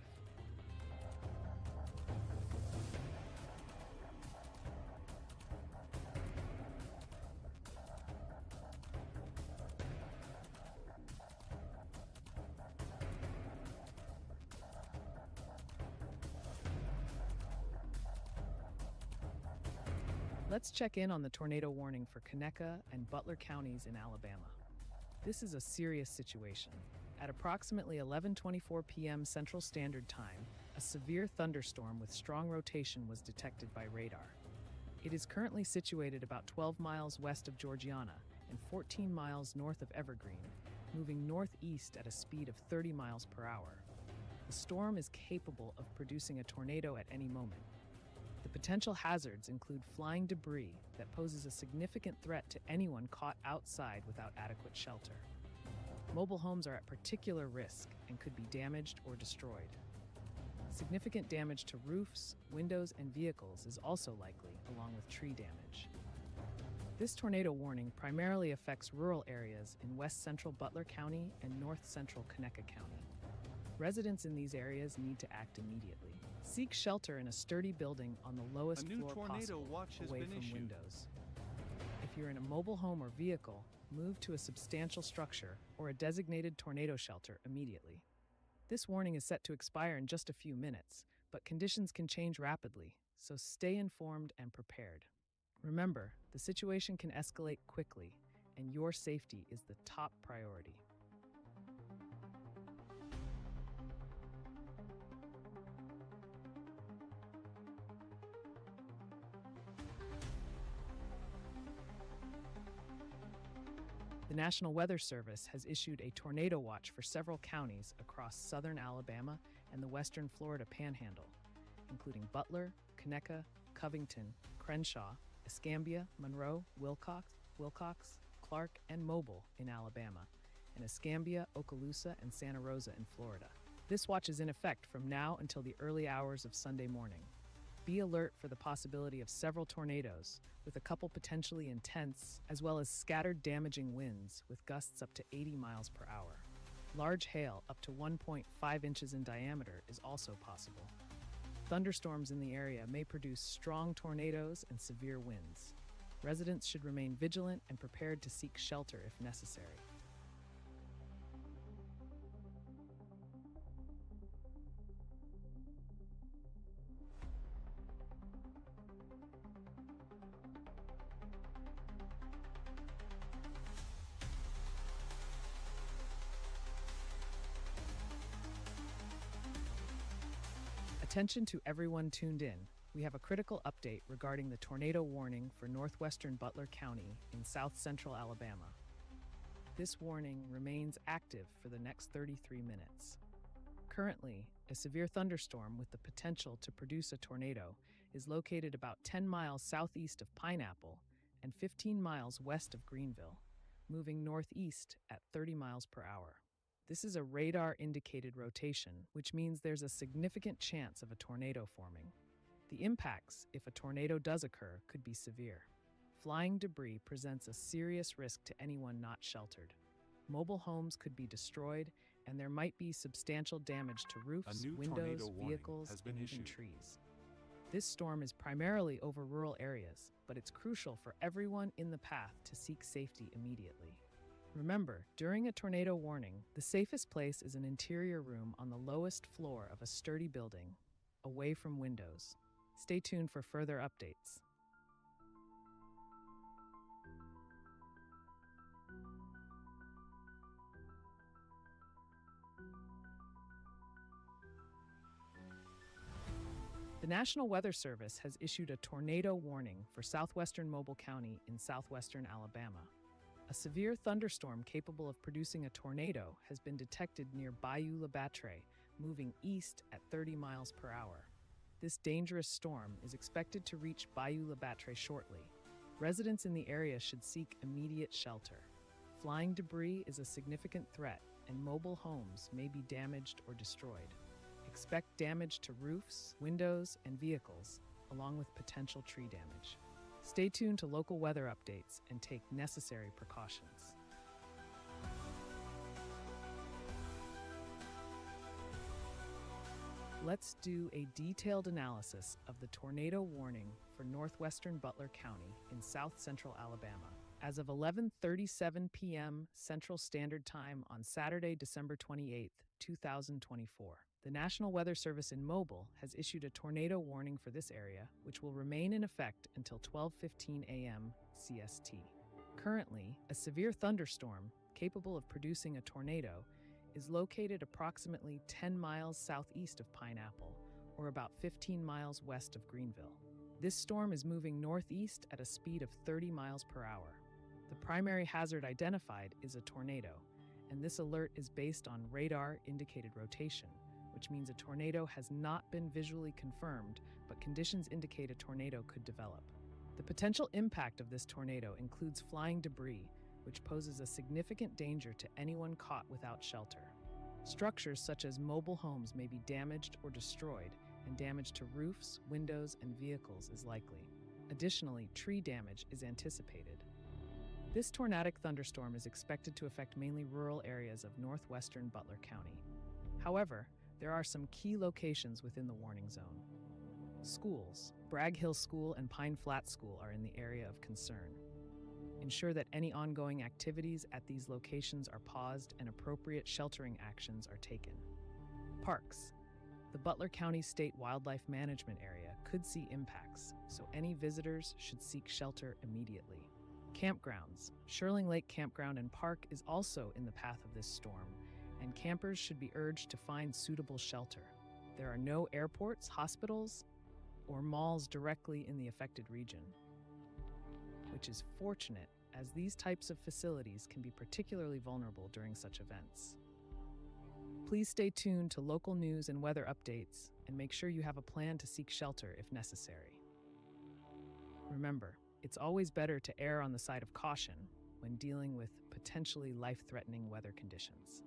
Let's check in on the tornado warning for Conecuh and Butler counties in Alabama. This is a serious situation. At approximately 11:24 p.m. Central Standard Time, a severe thunderstorm with strong rotation was detected by radar. It is currently situated about 12 miles west of Georgiana and 14 miles north of Evergreen, moving northeast at a speed of 30 miles per hour. The storm is capable of producing a tornado at any moment. The potential hazards include flying debris that poses a significant threat to anyone caught outside without adequate shelter. Mobile homes are at particular risk and could be damaged or destroyed. Significant damage to roofs, windows, and vehicles is also likely, along with tree damage. This tornado warning primarily affects rural areas in west central Butler County and north central Conecuh County. Residents in these areas need to act immediately. Seek shelter in a sturdy building on the lowest floor possible, away from windows. If you're in a mobile home or vehicle, move to a substantial structure or a designated tornado shelter immediately. This warning is set to expire in just a few minutes, but conditions can change rapidly, so stay informed and prepared. Remember, the situation can escalate quickly, and your safety is the top priority. The National Weather Service has issued a tornado watch for several counties across southern Alabama and the western Florida Panhandle, including Butler, Conecuh, Covington, Crenshaw, Escambia, Monroe, Wilcox, Clark, and Mobile in Alabama, and Escambia, Okaloosa, and Santa Rosa in Florida. This watch is in effect from now until the early hours of Sunday morning. Be alert for the possibility of several tornadoes, with a couple potentially intense, as well as scattered damaging winds with gusts up to 80 miles per hour. Large hail up to 1.5 inches in diameter is also possible. Thunderstorms in the area may produce strong tornadoes and severe winds. Residents should remain vigilant and prepared to seek shelter if necessary. Attention to everyone tuned in. We have a critical update regarding the tornado warning for northwestern Butler County in south central Alabama. This warning remains active for the next 33 minutes. Currently, a severe thunderstorm with the potential to produce a tornado is located about 10 miles southeast of Pineapple and 15 miles west of Greenville, moving northeast at 30 miles per hour. This is a radar-indicated rotation, which means there's a significant chance of a tornado forming. The impacts, if a tornado does occur, could be severe. Flying debris presents a serious risk to anyone not sheltered. Mobile homes could be destroyed, and there might be substantial damage to roofs, windows, vehicles, and even trees. This storm is primarily over rural areas, but it's crucial for everyone in the path to seek safety immediately. Remember, during a tornado warning, the safest place is an interior room on the lowest floor of a sturdy building, away from windows. Stay tuned for further updates. The National Weather Service has issued a tornado warning for southwestern Mobile County in southwestern Alabama. A severe thunderstorm capable of producing a tornado has been detected near Bayou La Batre, moving east at 30 miles per hour. This dangerous storm is expected to reach Bayou La Batre shortly. Residents in the area should seek immediate shelter. Flying debris is a significant threat, and mobile homes may be damaged or destroyed. Expect damage to roofs, windows, and vehicles, along with potential tree damage. Stay tuned to local weather updates and take necessary precautions. Let's do a detailed analysis of the tornado warning for northwestern Butler County in south central Alabama. As of 11:37 p.m. Central Standard Time on Saturday, December 28, 2024, the National Weather Service in Mobile has issued a tornado warning for this area, which will remain in effect until 12:15 a.m. CST. Currently, a severe thunderstorm, capable of producing a tornado, is located approximately 10 miles southeast of Pineapple, or about 15 miles west of Greenville. This storm is moving northeast at a speed of 30 miles per hour. The primary hazard identified is a tornado, and this alert is based on radar-indicated rotation, which means a tornado has not been visually confirmed, but conditions indicate a tornado could develop. The potential impact of this tornado includes flying debris, which poses a significant danger to anyone caught without shelter. Structures such as mobile homes may be damaged or destroyed, and damage to roofs, windows, and vehicles is likely. Additionally, tree damage is anticipated. This tornadic thunderstorm is expected to affect mainly rural areas of northwestern Butler County. However, there are some key locations within the warning zone. Schools, Bragg Hill School and Pine Flat School are in the area of concern. Ensure that any ongoing activities at these locations are paused and appropriate sheltering actions are taken. Parks. The Butler County State Wildlife Management Area could see impacts, so any visitors should seek shelter immediately. Campgrounds. Shirling Lake Campground and Park is also in the path of this storm, and campers should be urged to find suitable shelter. There are no airports, hospitals, or malls directly in the affected region, which is fortunate, as these types of facilities can be particularly vulnerable during such events. Please stay tuned to local news and weather updates, and make sure you have a plan to seek shelter if necessary. Remember, it's always better to err on the side of caution when dealing with potentially life-threatening weather conditions.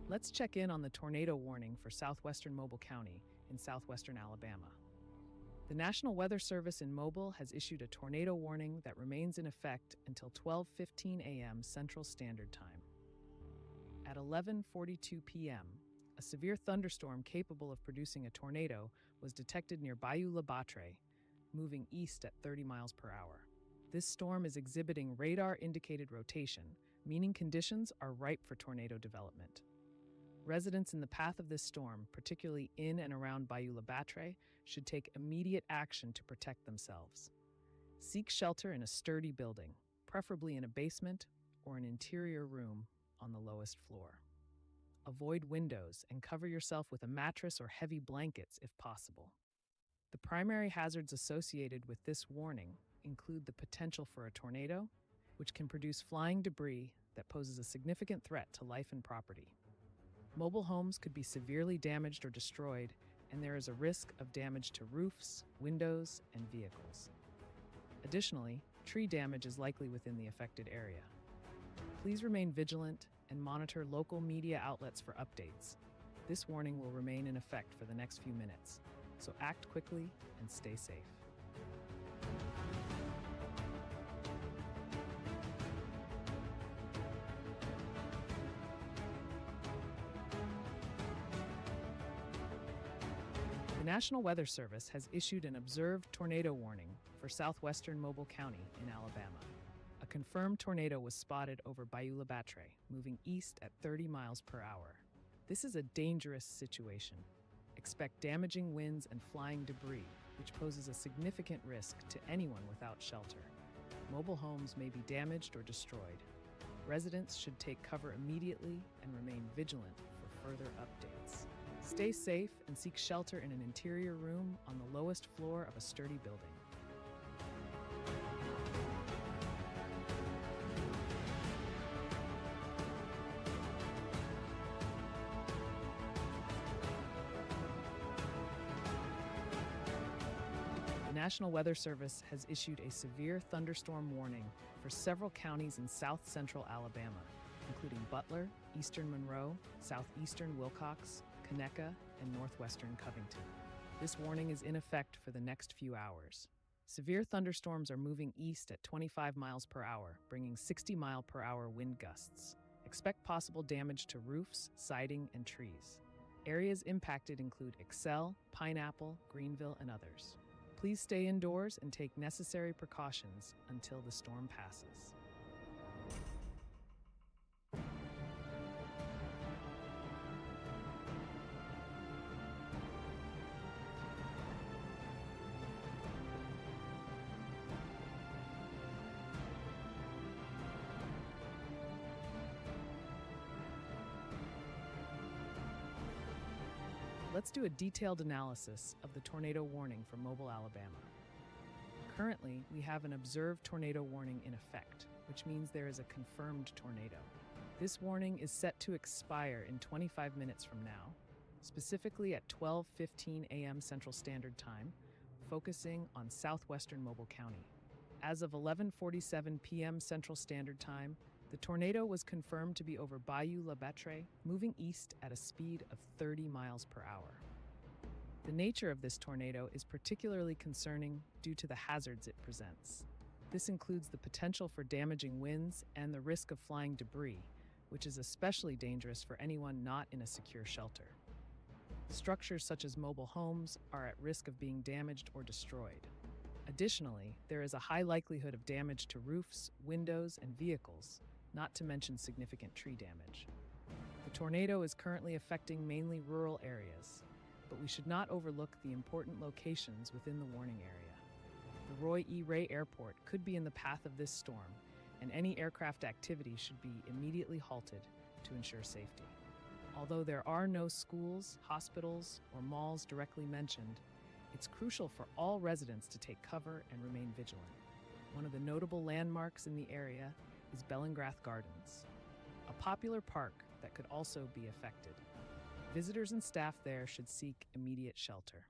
Let's check in on the tornado warning for southwestern Mobile County in southwestern Alabama. The National Weather Service in Mobile has issued a tornado warning that remains in effect until 12:15 a.m. Central Standard Time. At 11:42 p.m., a severe thunderstorm capable of producing a tornado was detected near Bayou La Batre, moving east at 30 miles per hour. This storm is exhibiting radar-indicated rotation, meaning conditions are ripe for tornado development. Residents in the path of this storm, particularly in and around Bayou La Batre, should take immediate action to protect themselves. Seek shelter in a sturdy building, preferably in a basement or an interior room on the lowest floor. Avoid windows and cover yourself with a mattress or heavy blankets if possible. The primary hazards associated with this warning include the potential for a tornado, which can produce flying debris that poses a significant threat to life and property. Mobile homes could be severely damaged or destroyed, and there is a risk of damage to roofs, windows, and vehicles. Additionally, tree damage is likely within the affected area. Please remain vigilant and monitor local media outlets for updates. This warning will remain in effect for the next few minutes, so act quickly and stay safe. The National Weather Service has issued an observed tornado warning for southwestern Mobile County in Alabama. A confirmed tornado was spotted over Bayou La Batre, moving east at 30 miles per hour. This is a dangerous situation. Expect damaging winds and flying debris, which poses a significant risk to anyone without shelter. Mobile homes may be damaged or destroyed. Residents should take cover immediately and remain vigilant for further updates. Stay safe and seek shelter in an interior room on the lowest floor of a sturdy building. The National Weather Service has issued a severe thunderstorm warning for several counties in south-central Alabama, including Butler, eastern Monroe, southeastern Wilcox, Conecuh, and northwestern Covington. This warning is in effect for the next few hours. Severe thunderstorms are moving east at 25 miles per hour, bringing 60-mile-per-hour wind gusts. Expect possible damage to roofs, siding, and trees. Areas impacted include Excel, Pineapple, Greenville, and others. Please stay indoors and take necessary precautions until the storm passes. Let's do a detailed analysis of the tornado warning for Mobile, Alabama. Currently, we have an observed tornado warning in effect, which means there is a confirmed tornado. This warning is set to expire in 25 minutes from now, specifically at 12:15 a.m. Central Standard Time, focusing on southwestern Mobile County. As of 11:47 p.m. Central Standard Time, the tornado was confirmed to be over Bayou La Batre, moving east at a speed of 30 miles per hour. The nature of this tornado is particularly concerning due to the hazards it presents. This includes the potential for damaging winds and the risk of flying debris, which is especially dangerous for anyone not in a secure shelter. Structures such as mobile homes are at risk of being damaged or destroyed. Additionally, there is a high likelihood of damage to roofs, windows, and vehicles, not to mention significant tree damage. The tornado is currently affecting mainly rural areas, but we should not overlook the important locations within the warning area. The Roy E. Ray Airport could be in the path of this storm, and any aircraft activity should be immediately halted to ensure safety. Although there are no schools, hospitals, or malls directly mentioned, it's crucial for all residents to take cover and remain vigilant. One of the notable landmarks in the area is Bellingrath Gardens, a popular park that could also be affected. Visitors and staff there should seek immediate shelter.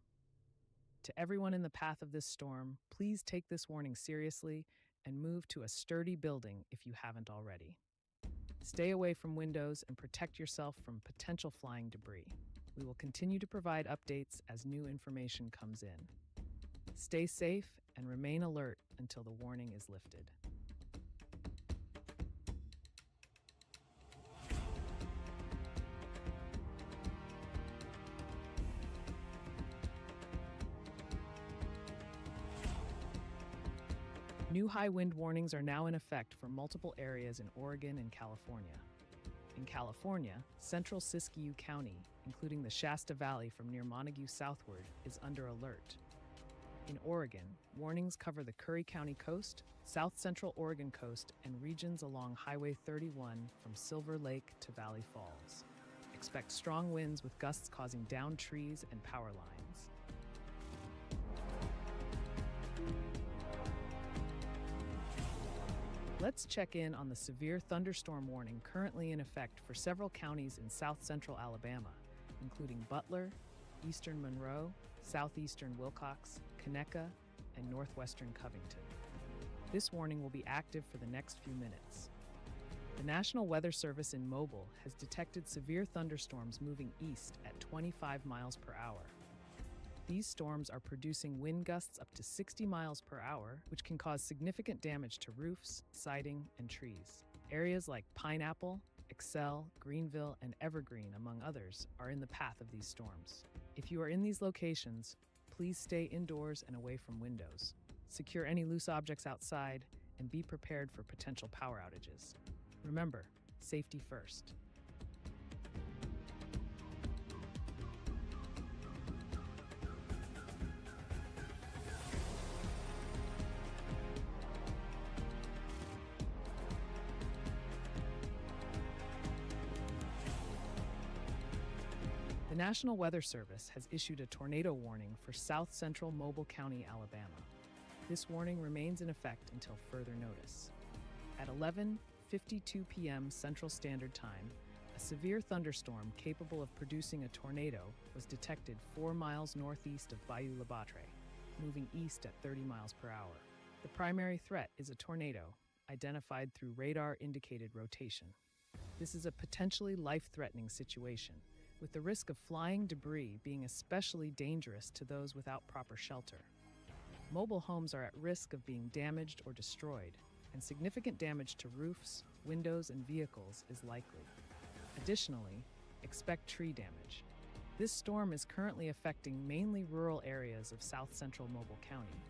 To everyone in the path of this storm, please take this warning seriously and move to a sturdy building if you haven't already. Stay away from windows and protect yourself from potential flying debris. We will continue to provide updates as new information comes in. Stay safe and remain alert until the warning is lifted. New high wind warnings are now in effect for multiple areas in Oregon and California. In California, central Siskiyou County, including the Shasta Valley from near Montague southward, is under alert. In Oregon, warnings cover the Curry County coast, south central Oregon coast, and regions along Highway 31 from Silver Lake to Valley Falls. Expect strong winds with gusts causing downed trees and power lines. Let's check in on the severe thunderstorm warning currently in effect for several counties in south central Alabama, including Butler, eastern Monroe, southeastern Wilcox, Conecuh, and northwestern Covington. This warning will be active for the next few minutes. The National Weather Service in Mobile has detected severe thunderstorms moving east at 25 miles per hour. These storms are producing wind gusts up to 60 miles per hour, which can cause significant damage to roofs, siding, and trees. Areas like Pineapple, Excel, Greenville, and Evergreen, among others, are in the path of these storms. If you are in these locations, please stay indoors and away from windows. Secure any loose objects outside, and be prepared for potential power outages. Remember, safety first. The National Weather Service has issued a tornado warning for south central Mobile County, Alabama. This warning remains in effect until further notice. At 11:52 p.m. Central Standard Time, a severe thunderstorm capable of producing a tornado was detected 4 miles northeast of Bayou La Batre, moving east at 30 miles per hour. The primary threat is a tornado, identified through radar-indicated rotation. This is a potentially life-threatening situation, with the risk of flying debris being especially dangerous to those without proper shelter. Mobile homes are at risk of being damaged or destroyed, and significant damage to roofs, windows, and vehicles is likely. Additionally, expect tree damage. This storm is currently affecting mainly rural areas of south central Mobile County.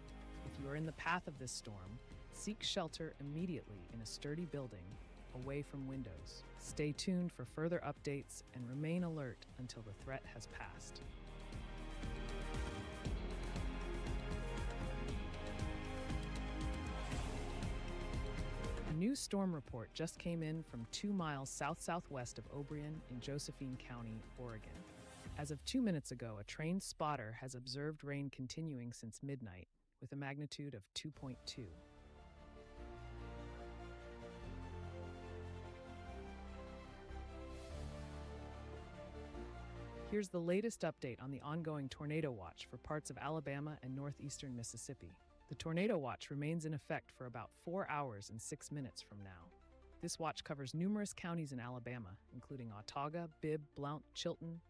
If you are in the path of this storm, seek shelter immediately in a sturdy building away from windows. Stay tuned for further updates and remain alert until the threat has passed. A new storm report just came in from 2 miles south-southwest of O'Brien in Josephine County, Oregon. As of 2 minutes ago, a trained spotter has observed rain continuing since midnight, with a magnitude of 2.2. Here's the latest update on the ongoing tornado watch for parts of Alabama and northeastern Mississippi. The tornado watch remains in effect for about 4 hours and 6 minutes from now. This watch covers numerous counties in Alabama, including Autauga, Bibb, Blount, Chilton,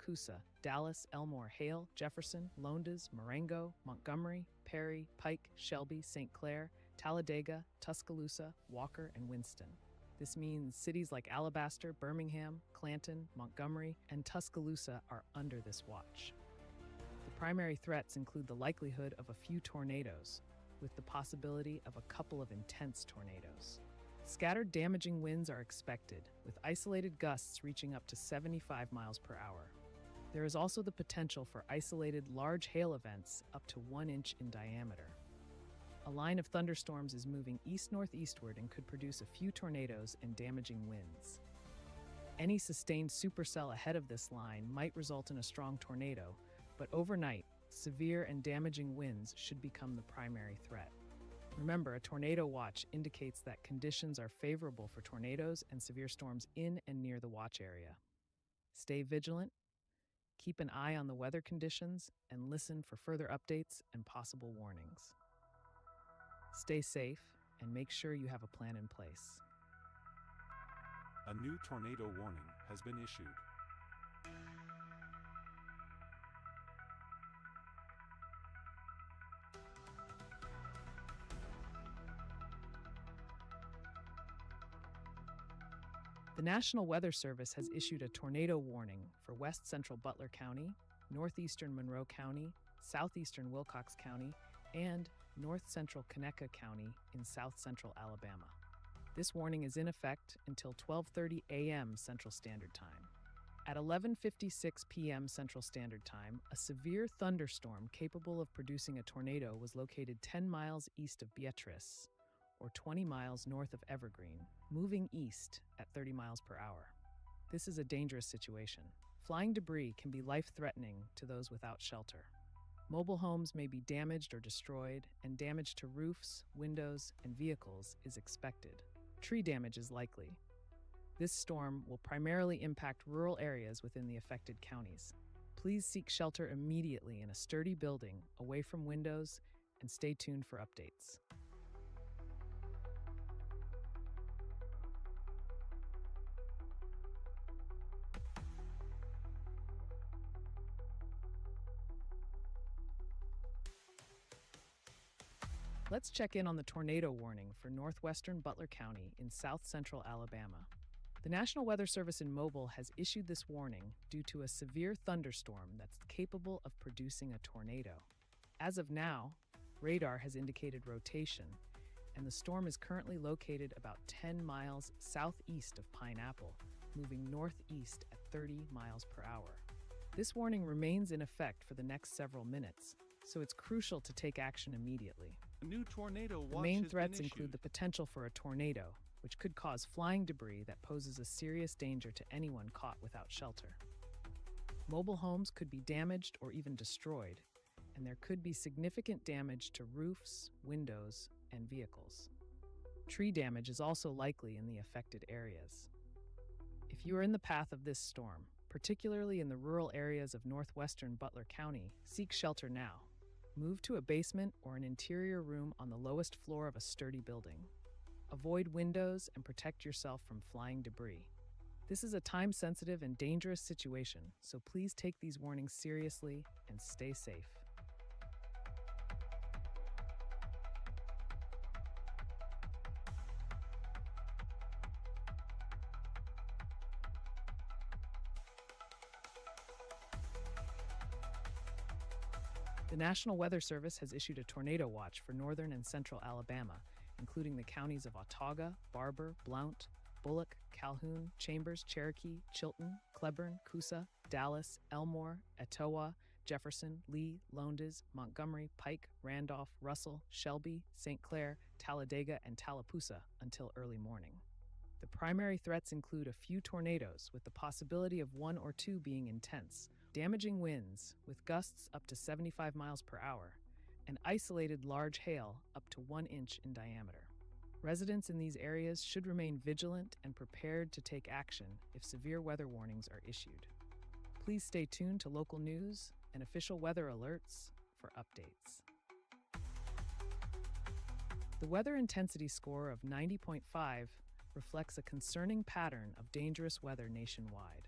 Coosa, Dallas, Elmore, Hale, Jefferson, Lowndes, Marengo, Montgomery, Perry, Pike, Shelby, St. Clair, Talladega, Tuscaloosa, Walker, and Winston. This means cities like Alabaster, Birmingham, Clanton, Montgomery, and Tuscaloosa are under this watch. The primary threats include the likelihood of a few tornadoes, with the possibility of a couple of intense tornadoes. Scattered damaging winds are expected, with isolated gusts reaching up to 75 miles per hour. There is also the potential for isolated large hail events up to 1 inch in diameter. A line of thunderstorms is moving east-northeastward and could produce a few tornadoes and damaging winds. Any sustained supercell ahead of this line might result in a strong tornado, but overnight, severe and damaging winds should become the primary threat. Remember, a tornado watch indicates that conditions are favorable for tornadoes and severe storms in and near the watch area. Stay vigilant, keep an eye on the weather conditions, and listen for further updates and possible warnings. Stay safe and make sure you have a plan in place. A new tornado warning has been issued. The National Weather Service has issued a tornado warning for west central Butler County, northeastern Monroe County, southeastern Wilcox County, and north central Conecuh County in south central Alabama. This warning is in effect until 12:30 a.m. Central Standard Time. At 11:56 p.m. Central Standard Time, a severe thunderstorm capable of producing a tornado was located 10 miles east of Beatrice, or 20 miles north of Evergreen, moving east at 30 miles per hour. This is a dangerous situation. Flying debris can be life-threatening to those without shelter. Mobile homes may be damaged or destroyed, and damage to roofs, windows, and vehicles is expected. Tree damage is likely. This storm will primarily impact rural areas within the affected counties. Please seek shelter immediately in a sturdy building away from windows and stay tuned for updates. Let's check in on the tornado warning for northwestern Butler County in south-central Alabama. The National Weather Service in Mobile has issued this warning due to a severe thunderstorm that's capable of producing a tornado. As of now, radar has indicated rotation, and the storm is currently located about 10 miles southeast of Pineapple, moving northeast at 30 miles per hour. This warning remains in effect for the next several minutes, so it's crucial to take action immediately. A new tornado watch The main has threats been include issued. the potential for a tornado, which could cause flying debris that poses a serious danger to anyone caught without shelter. Mobile homes could be damaged or even destroyed, and there could be significant damage to roofs, windows, and vehicles. Tree damage is also likely in the affected areas. If you are in the path of this storm, particularly in the rural areas of northwestern Butler County, seek shelter now. Move to a basement or an interior room on the lowest floor of a sturdy building. Avoid windows and protect yourself from flying debris. This is a time-sensitive and dangerous situation, so please take these warnings seriously and stay safe. The National Weather Service has issued a tornado watch for northern and central Alabama, including the counties of Autauga, Barber, Blount, Bullock, Calhoun, Chambers, Cherokee, Chilton, Cleburne, Coosa, Dallas, Elmore, Etowah, Jefferson, Lee, Lowndes, Montgomery, Pike, Randolph, Russell, Shelby, St. Clair, Talladega, and Tallapoosa until early morning. The primary threats include a few tornadoes, with the possibility of one or two being intense, damaging winds with gusts up to 75 miles per hour, and isolated large hail up to 1 inch in diameter. Residents in these areas should remain vigilant and prepared to take action if severe weather warnings are issued. Please stay tuned to local news and official weather alerts for updates. The weather intensity score of 90.5 reflects a concerning pattern of dangerous weather nationwide.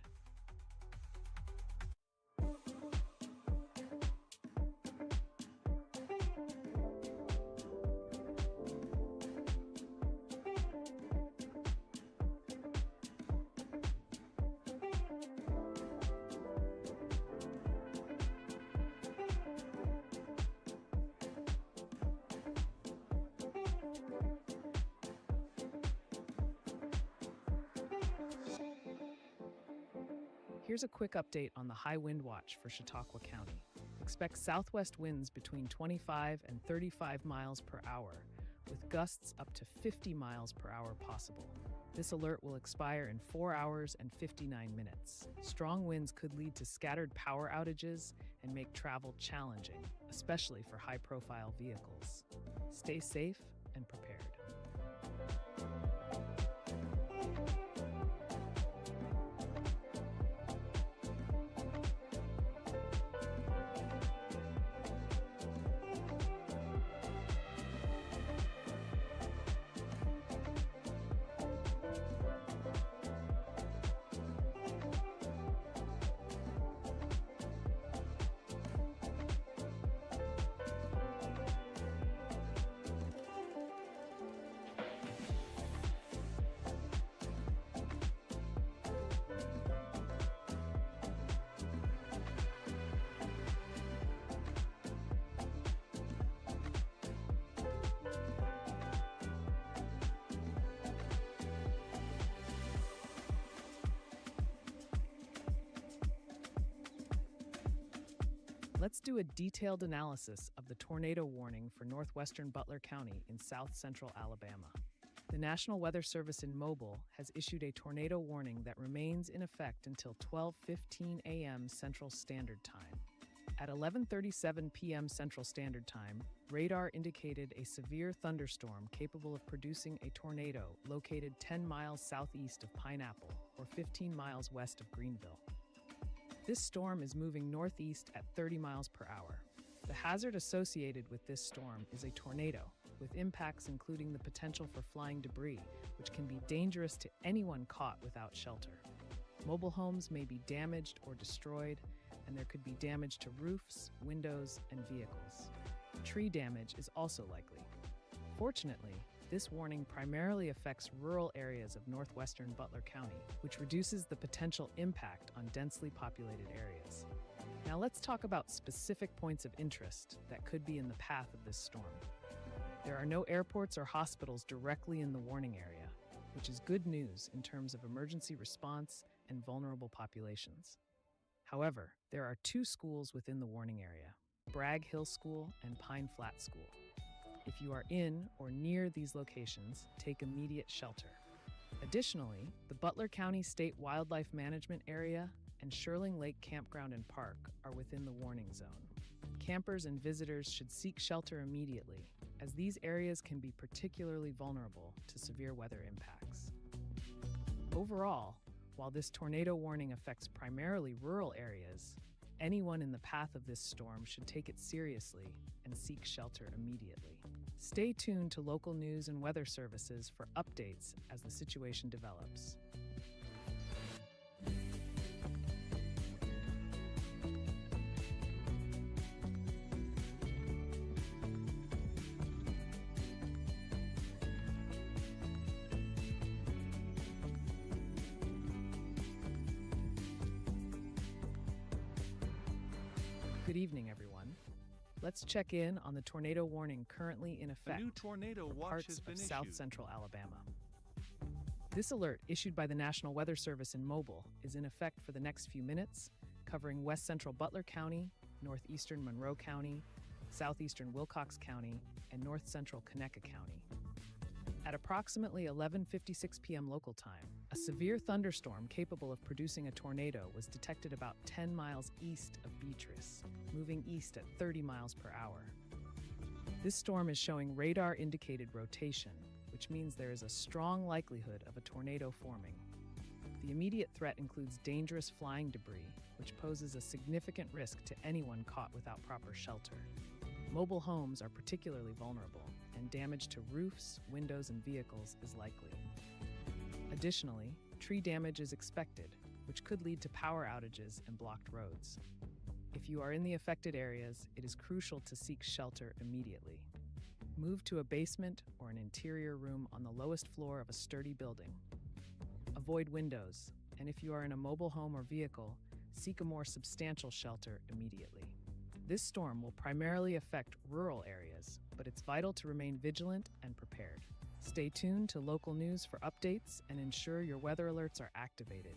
Here's a quick update on the high wind watch for Chautauqua County. Expect southwest winds between 25 and 35 miles per hour, with gusts up to 50 miles per hour possible. This alert will expire in 4 hours and 59 minutes. Strong winds could lead to scattered power outages and make travel challenging, especially for high-profile vehicles. Stay safe and prepared. Let's do a detailed analysis of the tornado warning for northwestern Butler County in south central Alabama. The National Weather Service in Mobile has issued a tornado warning that remains in effect until 12:15 a.m. Central Standard Time. At 11:37 p.m. Central Standard Time, radar indicated a severe thunderstorm capable of producing a tornado located 10 miles southeast of Pineapple or 15 miles west of Greenville. This storm is moving northeast at 30 miles per hour. The hazard associated with this storm is a tornado, with impacts including the potential for flying debris, which can be dangerous to anyone caught without shelter. Mobile homes may be damaged or destroyed, and there could be damage to roofs, windows, and vehicles. Tree damage is also likely. Fortunately, this warning primarily affects rural areas of northwestern Butler County, which reduces the potential impact on densely populated areas. Now let's talk about specific points of interest that could be in the path of this storm. There are no airports or hospitals directly in the warning area, which is good news in terms of emergency response and vulnerable populations. However, there are two schools within the warning area, Bragg Hill School and Pine Flat School. If you are in or near these locations, take immediate shelter. Additionally, the Butler County State Wildlife Management Area and Shirling Lake Campground and Park are within the warning zone. Campers and visitors should seek shelter immediately, as these areas can be particularly vulnerable to severe weather impacts. Overall, while this tornado warning affects primarily rural areas, anyone in the path of this storm should take it seriously and seek shelter immediately. Stay tuned to local news and weather services for updates as the situation develops. Good evening, everyone. Let's check in on the tornado warning currently in effect A new tornado for watch parts has been of south issued. central Alabama. This alert, issued by the National Weather Service in Mobile, is in effect for the next few minutes, covering west central Butler County, northeastern Monroe County, southeastern Wilcox County, and north central Conecuh County. At approximately 11:56 p.m. local time, a severe thunderstorm capable of producing a tornado was detected about 10 miles east of Beatrice, moving east at 30 miles per hour. This storm is showing radar-indicated rotation, which means there is a strong likelihood of a tornado forming. The immediate threat includes dangerous flying debris, which poses a significant risk to anyone caught without proper shelter. Mobile homes are particularly vulnerable, and damage to roofs, windows, and vehicles is likely. Additionally, tree damage is expected, which could lead to power outages and blocked roads. If you are in the affected areas, it is crucial to seek shelter immediately. Move to a basement or an interior room on the lowest floor of a sturdy building. Avoid windows, and if you are in a mobile home or vehicle, seek a more substantial shelter immediately. This storm will primarily affect rural areas, but it's vital to remain vigilant and prepared. Stay tuned to local news for updates and ensure your weather alerts are activated.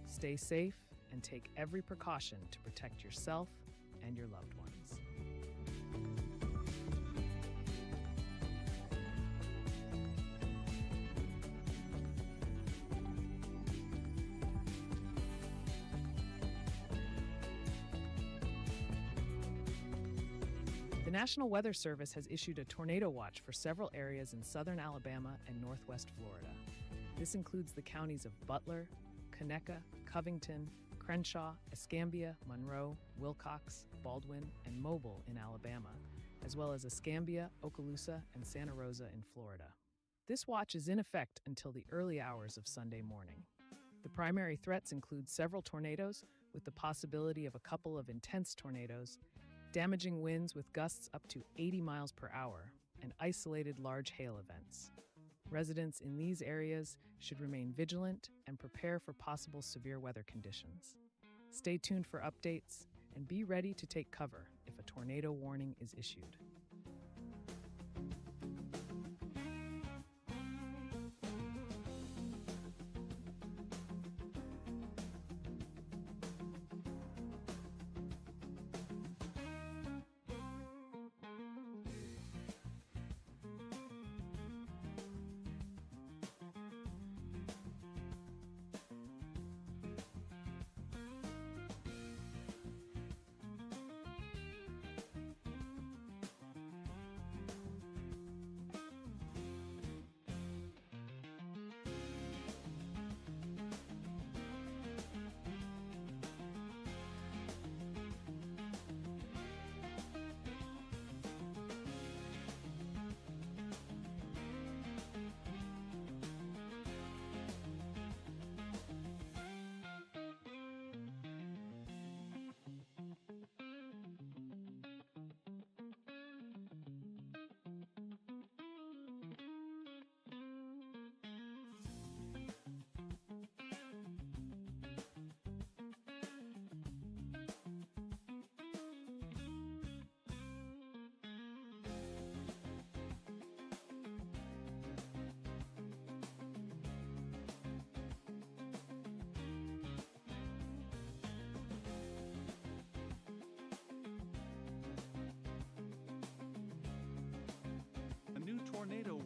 Stay safe and take every precaution to protect yourself and your loved ones. The National Weather Service has issued a tornado watch for several areas in southern Alabama and northwest Florida. This includes the counties of Butler, Conecuh, Covington, Crenshaw, Escambia, Monroe, Wilcox, Baldwin, and Mobile in Alabama, as well as Escambia, Okaloosa, and Santa Rosa in Florida. This watch is in effect until the early hours of Sunday morning. The primary threats include several tornadoes, with the possibility of a couple of intense tornadoes, damaging winds with gusts up to 80 miles per hour, and isolated large hail events. Residents in these areas should remain vigilant and prepare for possible severe weather conditions. Stay tuned for updates and be ready to take cover if a tornado warning is issued.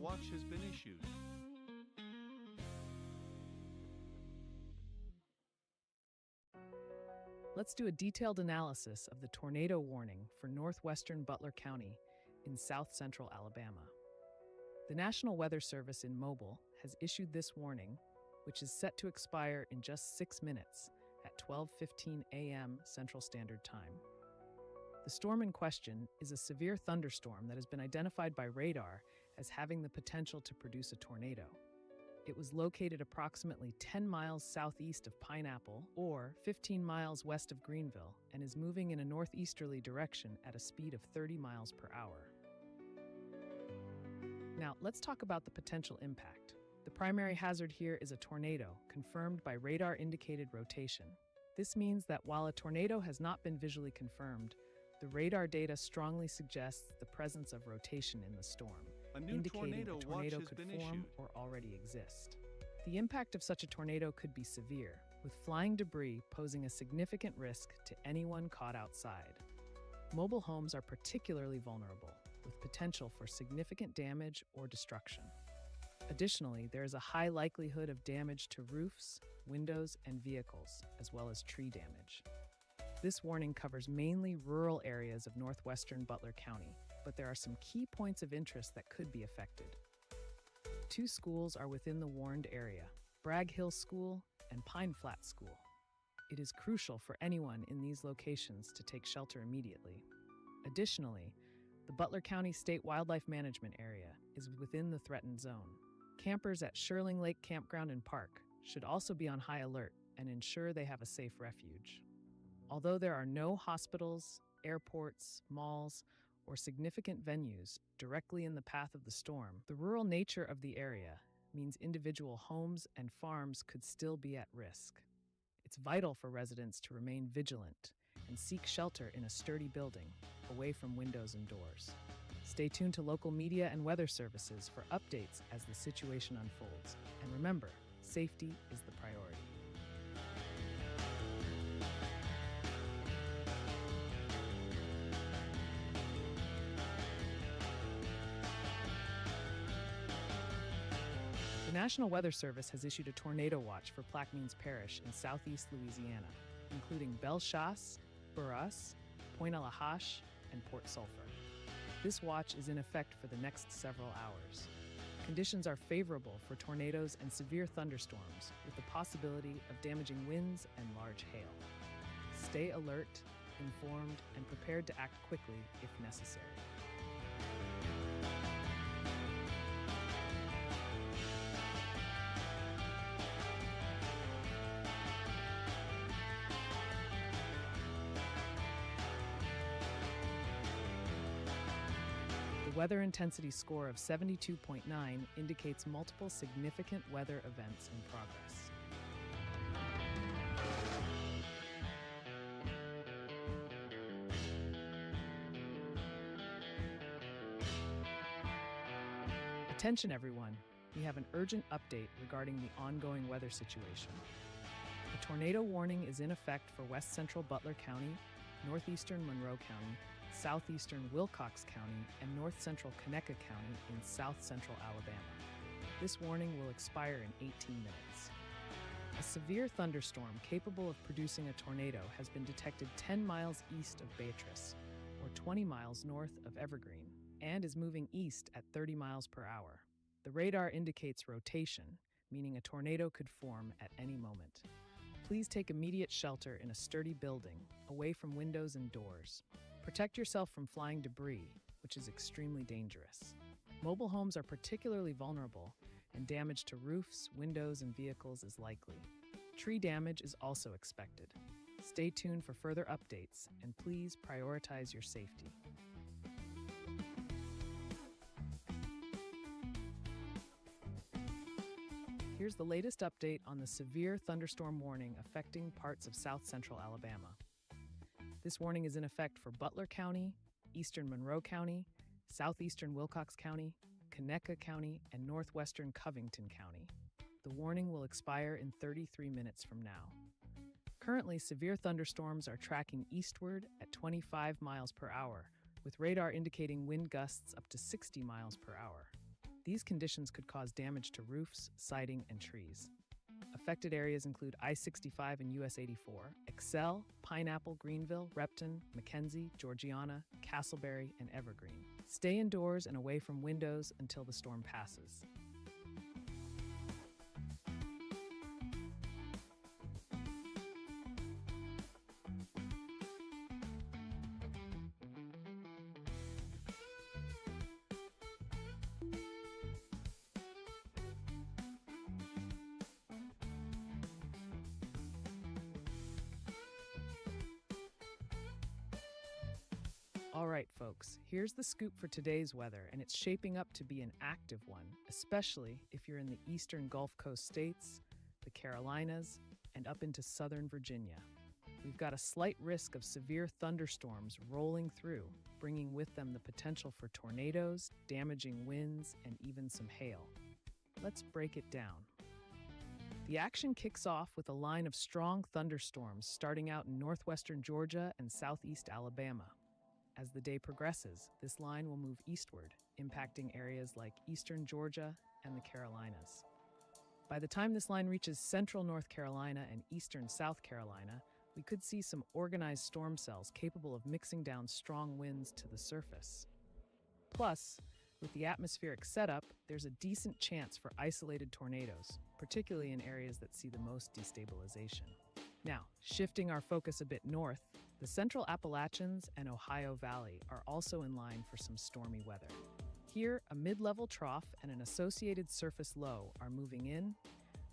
watch has been issued. Let's do a detailed analysis of the tornado warning for northwestern Butler County in south central Alabama. The National Weather Service in Mobile has issued this warning, which is set to expire in just 6 minutes at 12:15 a.m. Central Standard Time. The storm in question is a severe thunderstorm that has been identified by radar as having the potential to produce a tornado. It was located approximately 10 miles southeast of Pineapple, or 15 miles west of Greenville, and is moving in a northeasterly direction at a speed of 30 miles per hour. Now, let's talk about the potential impact. The primary hazard here is a tornado, confirmed by radar-indicated rotation. This means that while a tornado has not been visually confirmed, the radar data strongly suggests the presence of rotation in the storm, indicating a tornado could form or already exist. The impact of such a tornado could be severe, with flying debris posing a significant risk to anyone caught outside. Mobile homes are particularly vulnerable, with potential for significant damage or destruction. Additionally, there is a high likelihood of damage to roofs, windows, and vehicles, as well as tree damage. This warning covers mainly rural areas of northwestern Butler County, but there are some key points of interest that could be affected. 2 schools are within the warned area, Bragg Hill School and Pine Flat School. It is crucial for anyone in these locations to take shelter immediately. Additionally, the Butler County State Wildlife Management Area is within the threatened zone. Campers at Shirling Lake Campground and Park should also be on high alert and ensure they have a safe refuge. Although there are no hospitals, airports, malls, or significant venues directly in the path of the storm, the rural nature of the area means individual homes and farms could still be at risk. It's vital for residents to remain vigilant and seek shelter in a sturdy building, away from windows and doors. Stay tuned to local media and weather services for updates as the situation unfolds. And remember, safety is the priority. The National Weather Service has issued a tornado watch for Plaquemines Parish in southeast Louisiana, including Bellechasse, Burras, Pointe-à-la-Hache, and Port Sulphur. This watch is in effect for the next several hours. Conditions are favorable for tornadoes and severe thunderstorms, with the possibility of damaging winds and large hail. Stay alert, informed, and prepared to act quickly if necessary. The weather intensity score of 72.9 indicates multiple significant weather events in progress. Attention everyone, we have an urgent update regarding the ongoing weather situation. A tornado warning is in effect for west central Butler County, northeastern Monroe County, southeastern Wilcox County, and north central Conecuh County in south central Alabama. This warning will expire in 18 minutes. A severe thunderstorm capable of producing a tornado has been detected 10 miles east of Beatrice, or 20 miles north of Evergreen, and is moving east at 30 miles per hour. The radar indicates rotation, meaning a tornado could form at any moment. Please take immediate shelter in a sturdy building, away from windows and doors. Protect yourself from flying debris, which is extremely dangerous. Mobile homes are particularly vulnerable, and damage to roofs, windows, and vehicles is likely. Tree damage is also expected. Stay tuned for further updates, and please prioritize your safety. Here's the latest update on the severe thunderstorm warning affecting parts of south central Alabama. This warning is in effect for Butler County, eastern Monroe County, southeastern Wilcox County, Conecuh County, and northwestern Covington County. The warning will expire in 33 minutes from now. Currently, severe thunderstorms are tracking eastward at 25 miles per hour, with radar indicating wind gusts up to 60 miles per hour. These conditions could cause damage to roofs, siding, and trees. Affected areas include I-65 and US 84, Excel, Pineapple, Greenville, Repton, McKenzie, Georgiana, Castleberry, and Evergreen. Stay indoors and away from windows until the storm passes. All right, folks, here's the scoop for today's weather, and it's shaping up to be an active one, especially if you're in the eastern Gulf Coast states, the Carolinas, and up into southern Virginia. We've got a slight risk of severe thunderstorms rolling through, bringing with them the potential for tornadoes, damaging winds, and even some hail. Let's break it down. The action kicks off with a line of strong thunderstorms starting out in northwestern Georgia and southeast Alabama. As the day progresses, this line will move eastward, impacting areas like eastern Georgia and the Carolinas. By the time this line reaches central North Carolina and eastern South Carolina, we could see some organized storm cells capable of mixing down strong winds to the surface. Plus, with the atmospheric setup, there's a decent chance for isolated tornadoes, particularly in areas that see the most destabilization. Now, shifting our focus a bit north, the Central Appalachians and Ohio Valley are also in line for some stormy weather. Here, a mid-level trough and an associated surface low are moving in,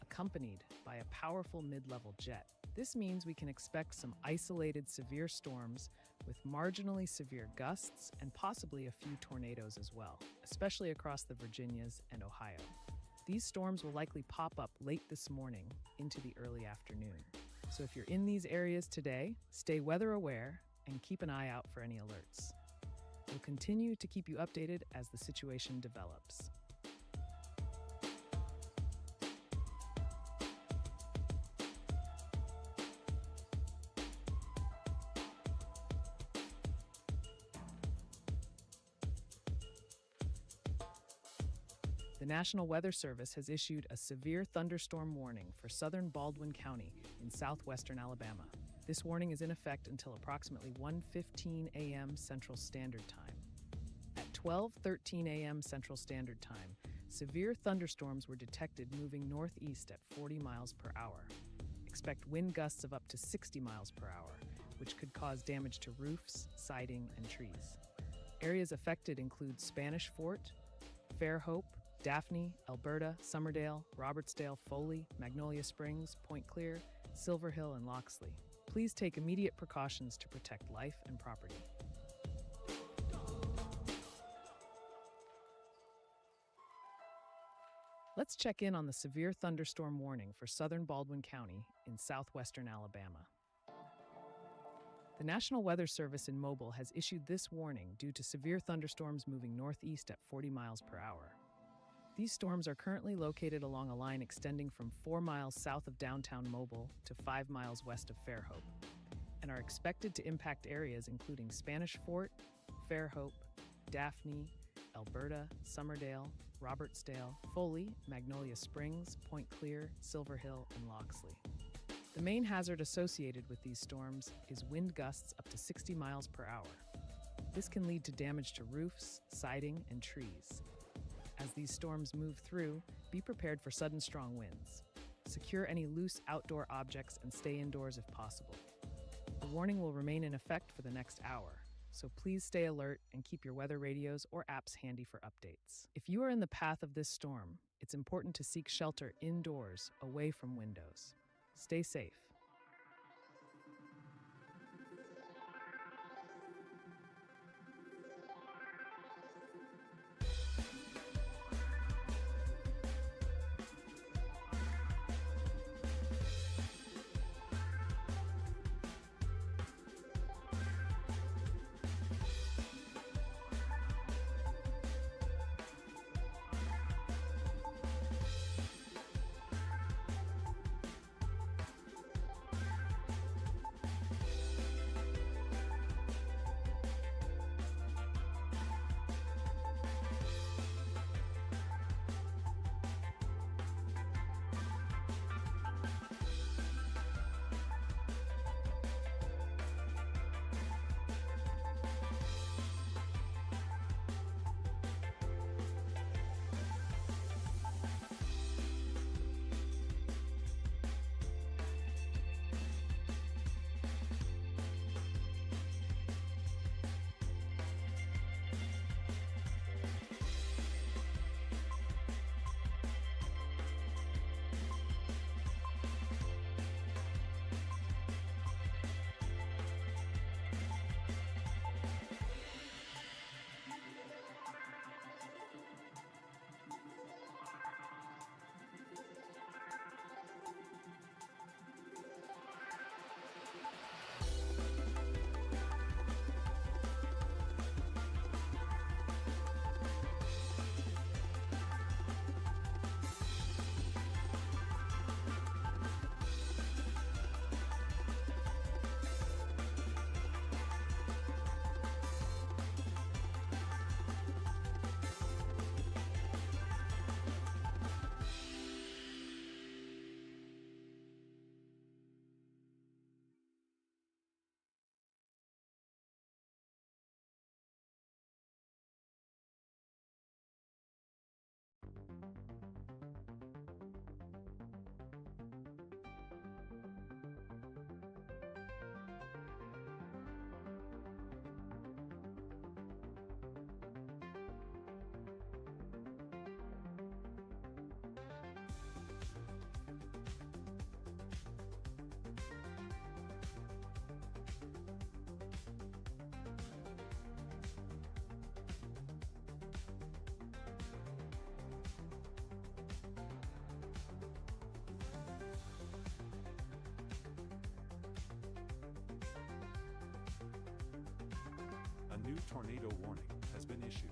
accompanied by a powerful mid-level jet. This means we can expect some isolated severe storms with marginally severe gusts and possibly a few tornadoes as well, especially across the Virginias and Ohio. These storms will likely pop up late this morning into the early afternoon. So if you're in these areas today, stay weather aware and keep an eye out for any alerts. We'll continue to keep you updated as the situation develops. The National Weather Service has issued a severe thunderstorm warning for southern Baldwin County in southwestern Alabama. This warning is in effect until approximately 1:15 a.m. Central Standard Time. At 12:13 a.m. Central Standard Time, severe thunderstorms were detected moving northeast at 40 miles per hour. Expect wind gusts of up to 60 miles per hour, which could cause damage to roofs, siding, and trees. Areas affected include Spanish Fort, Fairhope, Daphne, Alberta, Summerdale, Robertsdale, Foley, Magnolia Springs, Point Clear, Silver Hill, and Loxley. Please take immediate precautions to protect life and property. Let's check in on the severe thunderstorm warning for southern Baldwin County in southwestern Alabama. The National Weather Service in Mobile has issued this warning due to severe thunderstorms moving northeast at 40 miles per hour. These storms are currently located along a line extending from 4 miles south of downtown Mobile to 5 miles west of Fairhope, and are expected to impact areas including Spanish Fort, Fairhope, Daphne, Alberta, Summerdale, Robertsdale, Foley, Magnolia Springs, Point Clear, Silver Hill, and Loxley. The main hazard associated with these storms is wind gusts up to 60 miles per hour. This can lead to damage to roofs, siding, and trees. As these storms move through, be prepared for sudden strong winds. Secure any loose outdoor objects and stay indoors if possible. The warning will remain in effect for the next hour, so please stay alert and keep your weather radios or apps handy for updates. If you are in the path of this storm, it's important to seek shelter indoors, away from windows. Stay safe. tornado warning has been issued.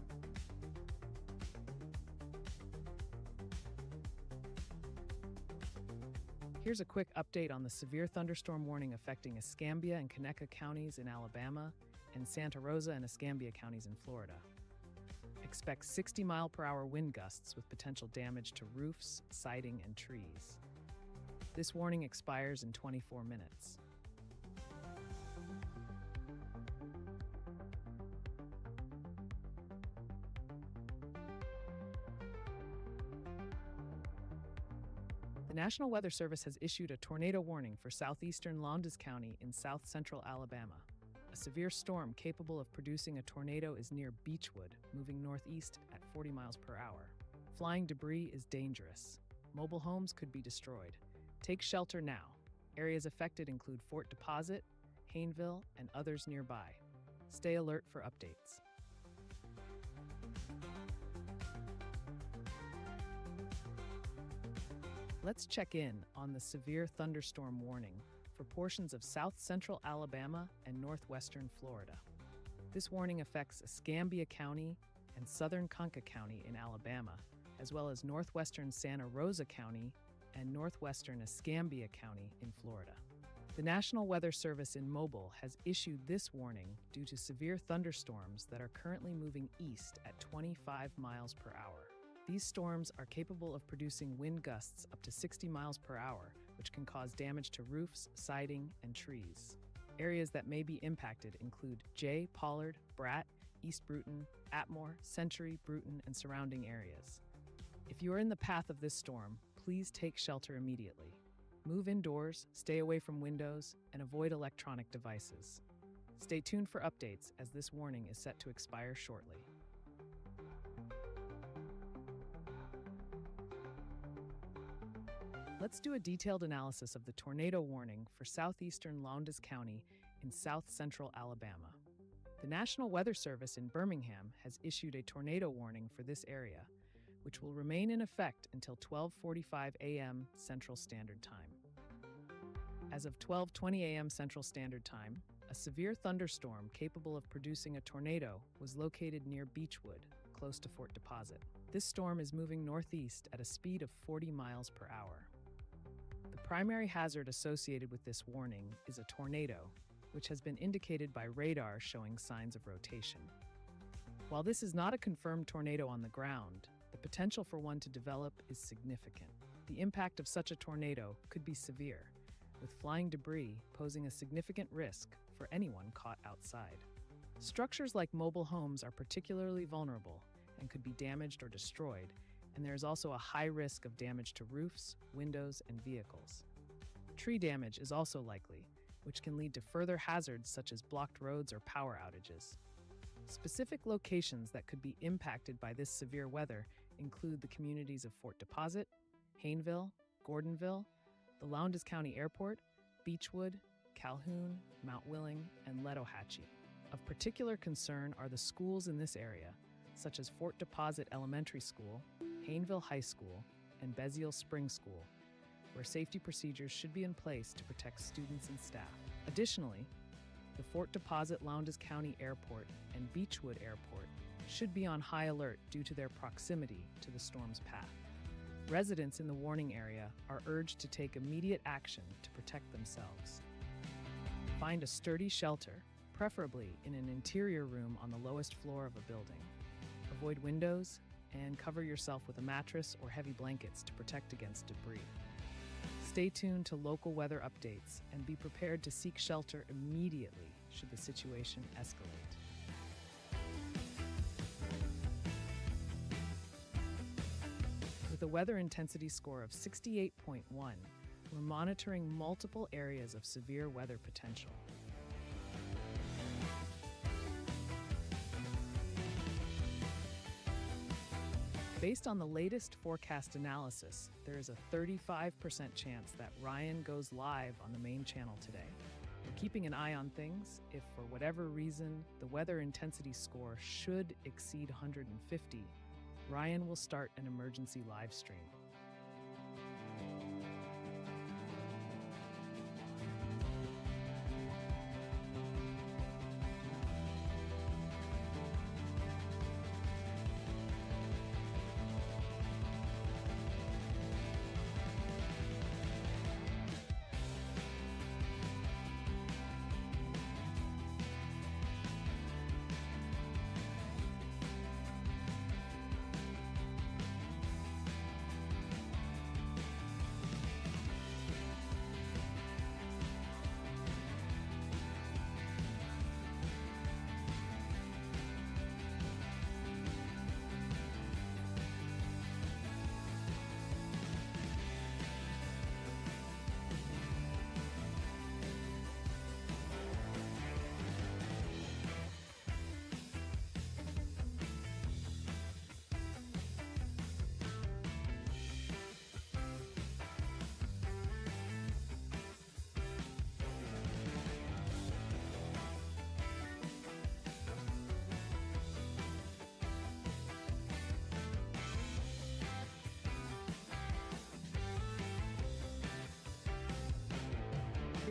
Here's a quick update on the severe thunderstorm warning affecting Escambia and Conecuh counties in Alabama and Santa Rosa and Escambia counties in Florida. Expect 60-mile-per-hour wind gusts with potential damage to roofs, siding, and trees. This warning expires in 24 minutes. The National Weather Service has issued a tornado warning for southeastern Lowndes County in south-central Alabama. A severe storm capable of producing a tornado is near Beechwood, moving northeast at 40 miles per hour. Flying debris is dangerous. Mobile homes could be destroyed. Take shelter now. Areas affected include Fort Deposit, Hayneville, and others nearby. Stay alert for updates. Let's check in on the severe thunderstorm warning for portions of south-central Alabama and northwestern Florida. This warning affects Escambia County and southern Conecuh County in Alabama, as well as northwestern Santa Rosa County and northwestern Escambia County in Florida. The National Weather Service in Mobile has issued this warning due to severe thunderstorms that are currently moving east at 25 miles per hour. These storms are capable of producing wind gusts up to 60 miles per hour, which can cause damage to roofs, siding, and trees. Areas that may be impacted include Jay, Pollard, Bratt, East Bruton, Atmore, Century, Bruton, and surrounding areas. If you are in the path of this storm, please take shelter immediately. Move indoors, stay away from windows, and avoid electronic devices. Stay tuned for updates as this warning is set to expire shortly. Let's do a detailed analysis of the tornado warning for southeastern Lowndes County in south-central Alabama. The National Weather Service in Birmingham has issued a tornado warning for this area, which will remain in effect until 12:45 a.m. Central Standard Time. As of 12:20 a.m. Central Standard Time, a severe thunderstorm capable of producing a tornado was located near Beechwood, close to Fort Deposit. This storm is moving northeast at a speed of 40 miles per hour. The primary hazard associated with this warning is a tornado, which has been indicated by radar showing signs of rotation. While this is not a confirmed tornado on the ground, the potential for one to develop is significant. The impact of such a tornado could be severe, with flying debris posing a significant risk for anyone caught outside. Structures like mobile homes are particularly vulnerable and could be damaged or destroyed, and there is also a high risk of damage to roofs, windows, and vehicles. Tree damage is also likely, which can lead to further hazards such as blocked roads or power outages. Specific locations that could be impacted by this severe weather include the communities of Fort Deposit, Hayneville, Gordonville, the Lowndes County Airport, Beechwood, Calhoun, Mount Willing, and Lettowhatchee. Of particular concern are the schools in this area, such as Fort Deposit Elementary School, Hayneville High School, and Beziel Spring School, where safety procedures should be in place to protect students and staff. Additionally, the Fort Deposit Lowndes County Airport and Beechwood Airport should be on high alert due to their proximity to the storm's path. Residents in the warning area are urged to take immediate action to protect themselves. Find a sturdy shelter, preferably in an interior room on the lowest floor of a building. Avoid windows, and cover yourself with a mattress or heavy blankets to protect against debris. Stay tuned to local weather updates and be prepared to seek shelter immediately should the situation escalate. With a weather intensity score of 68.1, we're monitoring multiple areas of severe weather potential. Based on the latest forecast analysis, there is a 35% chance that Ryan goes live on the main channel today. We're keeping an eye on things. If for whatever reason the weather intensity score should exceed 150, Ryan will start an emergency live stream.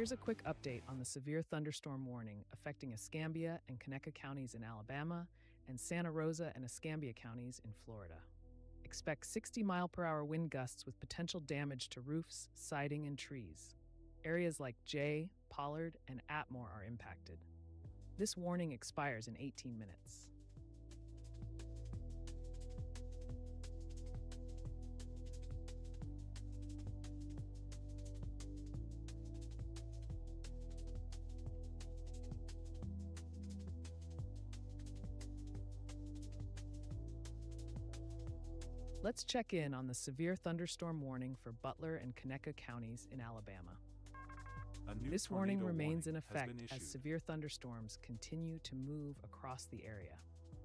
Here's a quick update on the severe thunderstorm warning affecting Escambia and Conecuh counties in Alabama and Santa Rosa and Escambia counties in Florida. Expect 60-mile-per-hour wind gusts with potential damage to roofs, siding, and trees. Areas like Jay, Pollard, and Atmore are impacted. This warning expires in 18 minutes. Let's check in on the severe thunderstorm warning for Butler and Conecuh counties in Alabama. This warning remains in effect as severe thunderstorms continue to move across the area.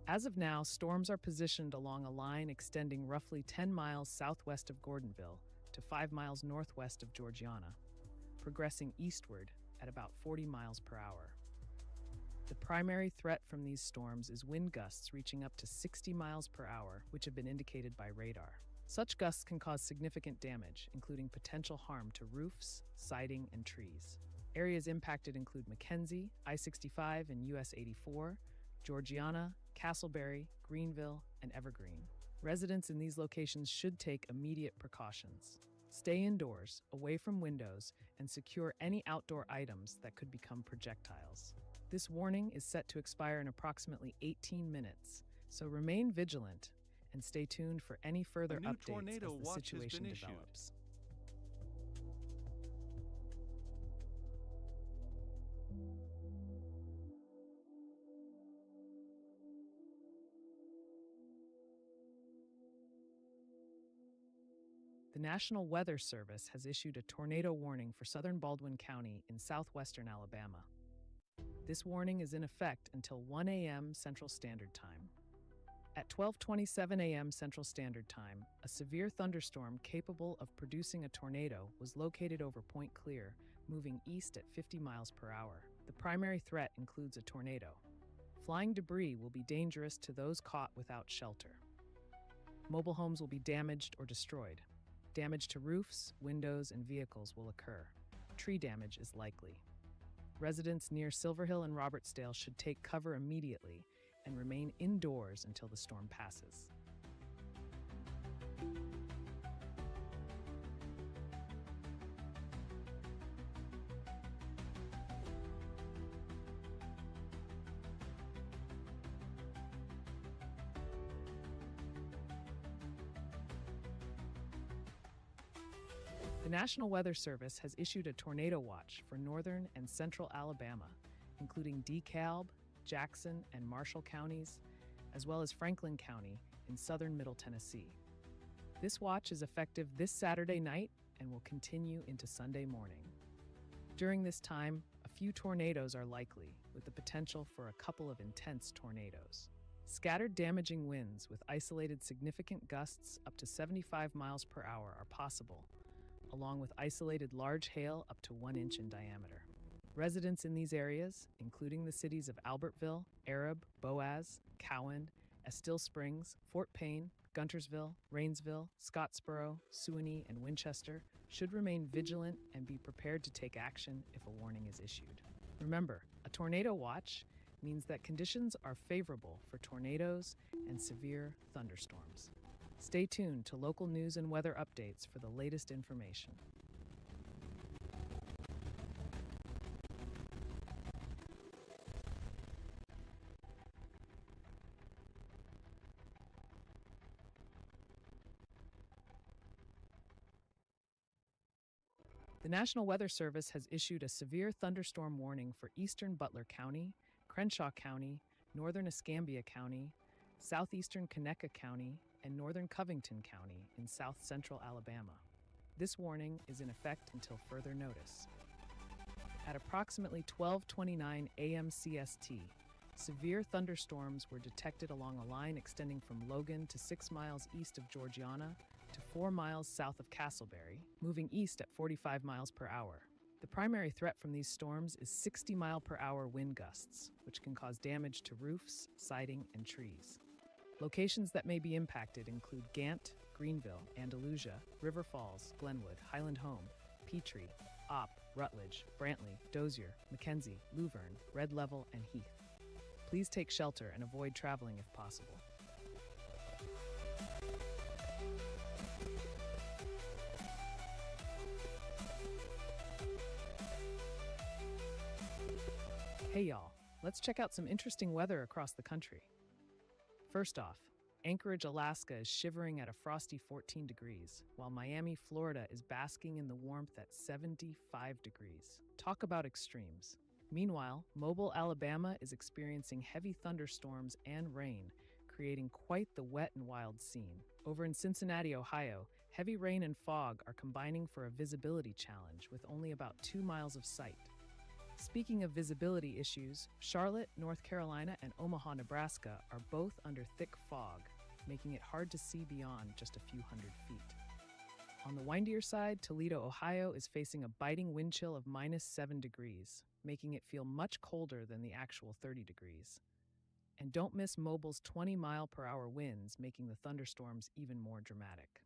As of now, storms are positioned along a line extending roughly 10 miles southwest of Gordonville to 5 miles northwest of Georgiana, progressing eastward at about 40 miles per hour. The primary threat from these storms is wind gusts reaching up to 60 miles per hour, which have been indicated by radar. Such gusts can cause significant damage, including potential harm to roofs, siding, and trees. Areas impacted include McKenzie, I-65 and US 84, Georgiana, Castleberry, Greenville, and Evergreen. Residents in these locations should take immediate precautions. Stay indoors, away from windows, and secure any outdoor items that could become projectiles. This warning is set to expire in approximately 18 minutes, so remain vigilant and stay tuned for any further updates as the situation develops. The National Weather Service has issued a tornado warning for southern Baldwin County in southwestern Alabama. This warning is in effect until 1 a.m. Central Standard Time. At 12:27 a.m. Central Standard Time, a severe thunderstorm capable of producing a tornado was located over Point Clear, moving east at 50 miles per hour. The primary threat includes a tornado. Flying debris will be dangerous to those caught without shelter. Mobile homes will be damaged or destroyed. Damage to roofs, windows, and vehicles will occur. Tree damage is likely. Residents near Silver Hill and Robertsdale should take cover immediately and remain indoors until the storm passes. The National Weather Service has issued a tornado watch for northern and central Alabama, including DeKalb, Jackson, and Marshall counties, as well as Franklin County in southern Middle Tennessee. This watch is effective this Saturday night and will continue into Sunday morning. During this time, a few tornadoes are likely, with the potential for a couple of intense tornadoes. Scattered damaging winds with isolated significant gusts up to 75 miles per hour are possible, along with isolated large hail up to 1 inch in diameter. Residents in these areas, including the cities of Albertville, Arab, Boaz, Cowan, Estill Springs, Fort Payne, Guntersville, Rainsville, Scottsboro, Suwanee, and Winchester, should remain vigilant and be prepared to take action if a warning is issued. Remember, a tornado watch means that conditions are favorable for tornadoes and severe thunderstorms. Stay tuned to local news and weather updates for the latest information. The National Weather Service has issued a severe thunderstorm warning for eastern Butler County, Crenshaw County, northern Escambia County, southeastern Conecuh County, and northern Covington County in south central Alabama. This warning is in effect until further notice. At approximately 12:29 a.m. CST, severe thunderstorms were detected along a line extending from Logan to 6 miles east of Georgiana to 4 miles south of Castleberry, moving east at 45 miles per hour. The primary threat from these storms is 60-mile-per-hour wind gusts, which can cause damage to roofs, siding, and trees. Locations that may be impacted include Gant, Greenville, Andalusia, River Falls, Glenwood, Highland Home, Petrie, Opp, Rutledge, Brantley, Dozier, Mackenzie, Luverne, Red Level, and Heath. Please take shelter and avoid traveling if possible. Hey y'all, let's check out some interesting weather across the country. First off, Anchorage, Alaska is shivering at a frosty 14 degrees, while Miami, Florida is basking in the warmth at 75 degrees. Talk about extremes. Meanwhile, Mobile, Alabama is experiencing heavy thunderstorms and rain, creating quite the wet and wild scene. Over in Cincinnati, Ohio, heavy rain and fog are combining for a visibility challenge with only about 2 miles of sight. Speaking of visibility issues, Charlotte, North Carolina, and Omaha, Nebraska are both under thick fog, making it hard to see beyond just a few hundred feet. On the windier side, Toledo, Ohio is facing a biting wind chill of -7 degrees, making it feel much colder than the actual 30 degrees. And don't miss Mobile's 20-mile-per-hour winds, making the thunderstorms even more dramatic.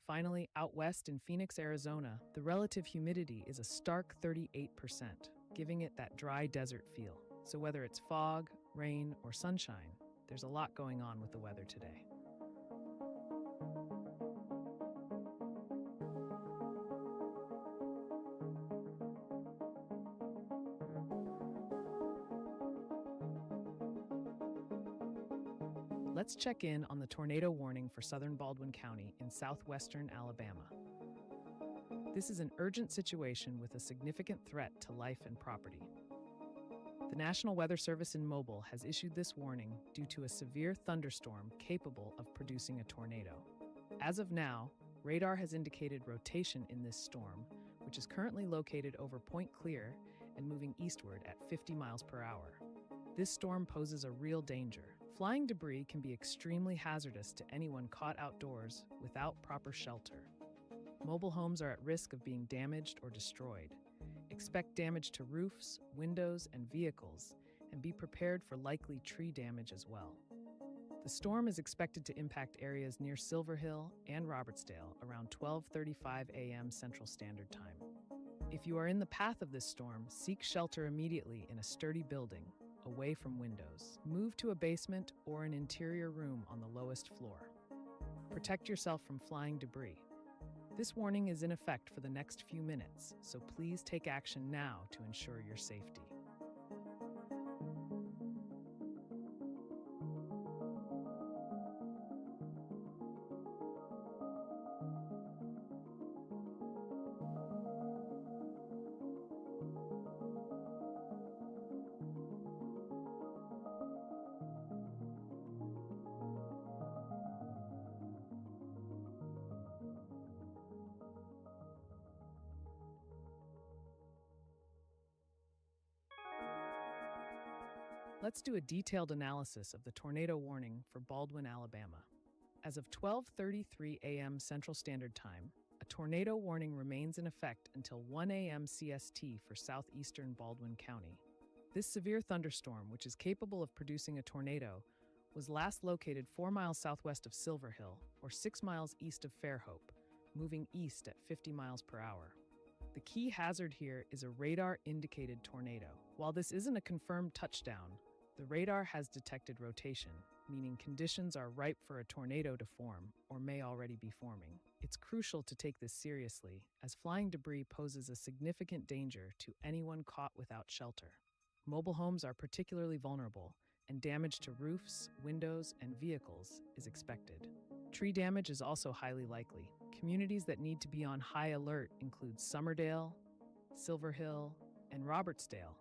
Finally, out west in Phoenix, Arizona, the relative humidity is a stark 38%, giving it that dry desert feel. So whether it's fog, rain, or sunshine, there's a lot going on with the weather today. Let's check in on the tornado warning for southern Baldwin County in southwestern Alabama. This is an urgent situation with a significant threat to life and property. The National Weather Service in Mobile has issued this warning due to a severe thunderstorm capable of producing a tornado. As of now, radar has indicated rotation in this storm, which is currently located over Point Clear and moving eastward at 50 miles per hour. This storm poses a real danger. Flying debris can be extremely hazardous to anyone caught outdoors without proper shelter. Mobile homes are at risk of being damaged or destroyed. Expect damage to roofs, windows, and vehicles, and be prepared for likely tree damage as well. The storm is expected to impact areas near Silver Hill and Robertsdale around 12:35 a.m. Central Standard Time. If you are in the path of this storm, seek shelter immediately in a sturdy building, away from windows. Move to a basement or an interior room on the lowest floor. Protect yourself from flying debris. This warning is in effect for the next few minutes, so please take action now to ensure your safety. Let's do a detailed analysis of the tornado warning for Baldwin, Alabama. As of 12:33 a.m. Central Standard Time, a tornado warning remains in effect until 1 a.m. CST for southeastern Baldwin County. This severe thunderstorm, which is capable of producing a tornado, was last located 4 miles southwest of Silver Hill, or 6 miles east of Fairhope, moving east at 50 miles per hour. The key hazard here is a radar-indicated tornado. While this isn't a confirmed touchdown, the radar has detected rotation, meaning conditions are ripe for a tornado to form, or may already be forming. It's crucial to take this seriously, as flying debris poses a significant danger to anyone caught without shelter. Mobile homes are particularly vulnerable, and damage to roofs, windows, and vehicles is expected. Tree damage is also highly likely. Communities that need to be on high alert include Summerdale, Silver Hill, and Robertsdale,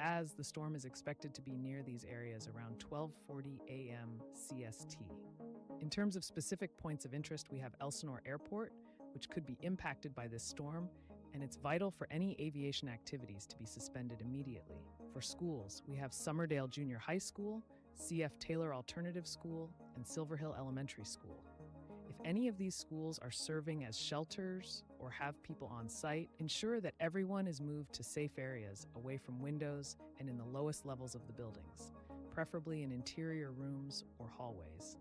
as the storm is expected to be near these areas around 12:40 a.m. CST. In terms of specific points of interest, we have Elsinore Airport, which could be impacted by this storm, and it's vital for any aviation activities to be suspended immediately. For schools, we have Summerdale Junior High School, C.F. Taylor Alternative School, and Silver Hill Elementary School. If any of these schools are serving as shelters or have people on site, ensure that everyone is moved to safe areas away from windows and in the lowest levels of the buildings, preferably in interior rooms or hallways.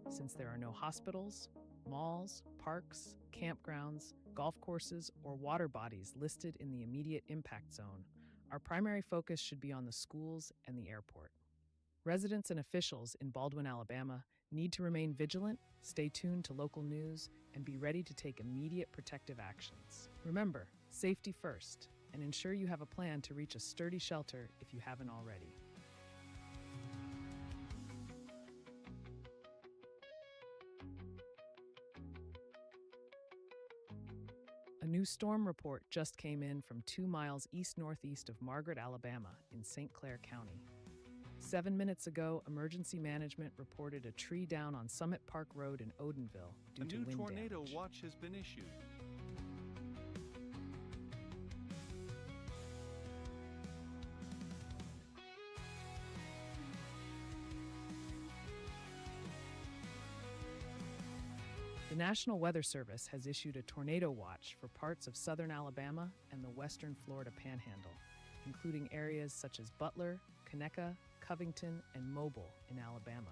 Since there are no hospitals, Malls, parks, campgrounds, golf courses, or water bodies listed in the immediate impact zone, our primary focus should be on the schools and the airport. Residents and officials in Baldwin, Alabama, need to remain vigilant, stay tuned to local news, and be ready to take immediate protective actions. Remember, safety first, and ensure you have a plan to reach a sturdy shelter if you haven't already. A new storm report just came in from 2 miles east-northeast of Margaret, Alabama, in St. Clair County. 7 minutes ago, emergency management reported a tree down on Summit Park Road in Odenville due A to new wind tornado damage. watch has been issued. The National Weather Service has issued a tornado watch for parts of southern Alabama and the western Florida Panhandle, including areas such as Butler, Conecuh, Covington, and Mobile in Alabama,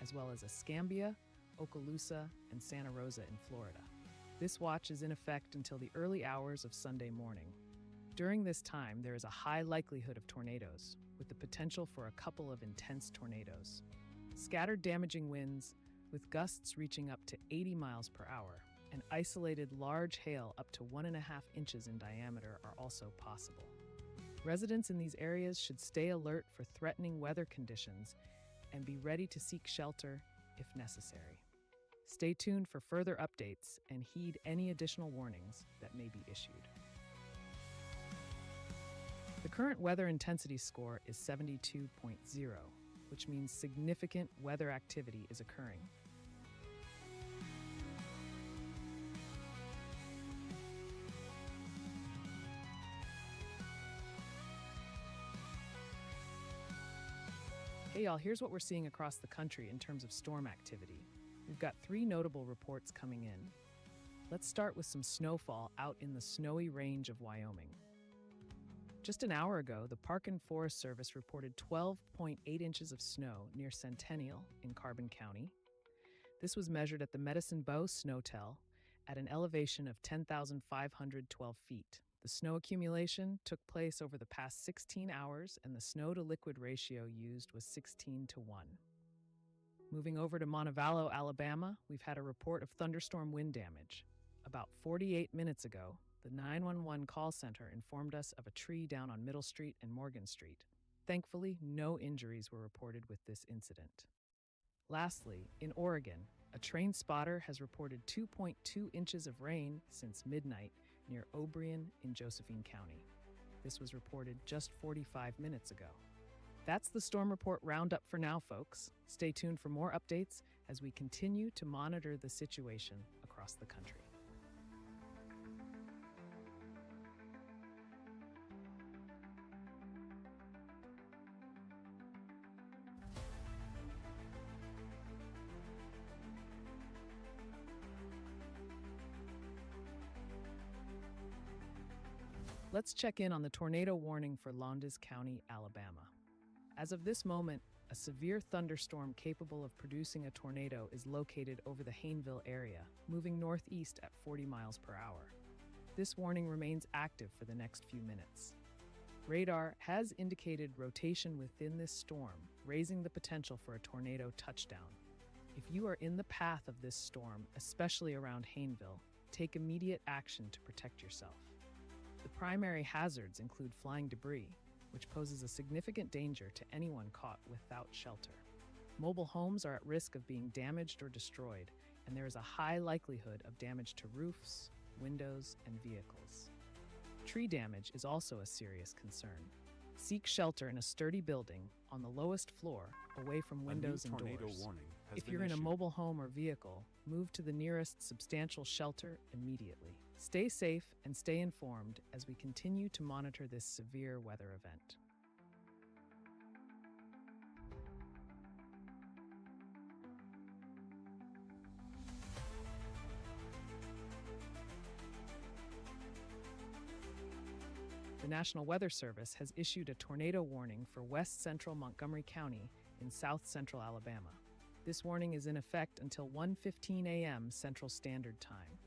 as well as Escambia, Okaloosa, and Santa Rosa in Florida. This watch is in effect until the early hours of Sunday morning. During this time, there is a high likelihood of tornadoes, with the potential for a couple of intense tornadoes. Scattered damaging winds, with gusts reaching up to 80 miles per hour, and isolated large hail up to 1.5 inches in diameter are also possible. Residents in these areas should stay alert for threatening weather conditions and be ready to seek shelter if necessary. Stay tuned for further updates and heed any additional warnings that may be issued. The current weather intensity score is 72.0, which means significant weather activity is occurring. Hey y'all, here's what we're seeing across the country in terms of storm activity. We've got 3 notable reports coming in. Let's start with some snowfall out in the snowy range of Wyoming. Just an hour ago, the Park and Forest Service reported 12.8 inches of snow near Centennial in Carbon County. This was measured at the Medicine Bow Snowtell at an elevation of 10,512 feet. The snow accumulation took place over the past 16 hours, and the snow-to-liquid ratio used was 16:1. Moving over to Montevallo, Alabama, we've had a report of thunderstorm wind damage. About 48 minutes ago, the 911 call center informed us of a tree down on Middle Street and Morgan Street. Thankfully, no injuries were reported with this incident. Lastly, in Oregon, a train spotter has reported 2.2 inches of rain since midnight near O'Brien in Josephine County. This was reported just 45 minutes ago. That's the storm report roundup for now, folks. Stay tuned for more updates as we continue to monitor the situation across the country. Let's check in on the tornado warning for Lowndes County, Alabama. As of this moment, a severe thunderstorm capable of producing a tornado is located over the Hayneville area, moving northeast at 40 miles per hour. This warning remains active for the next few minutes. Radar has indicated rotation within this storm, raising the potential for a tornado touchdown. If you are in the path of this storm, especially around Hayneville, take immediate action to protect yourself. The primary hazards include flying debris, which poses a significant danger to anyone caught without shelter. Mobile homes are at risk of being damaged or destroyed, and there is a high likelihood of damage to roofs, windows, and vehicles. Tree damage is also a serious concern. Seek shelter in a sturdy building on the lowest floor, away from windows and tornado doors. warning has If been you're in a issued. mobile home or vehicle, move to the nearest substantial shelter immediately. Stay safe and stay informed as we continue to monitor this severe weather event. The National Weather Service has issued a tornado warning for west central Montgomery County in south central Alabama. This warning is in effect until 1:15 a.m. Central Standard Time.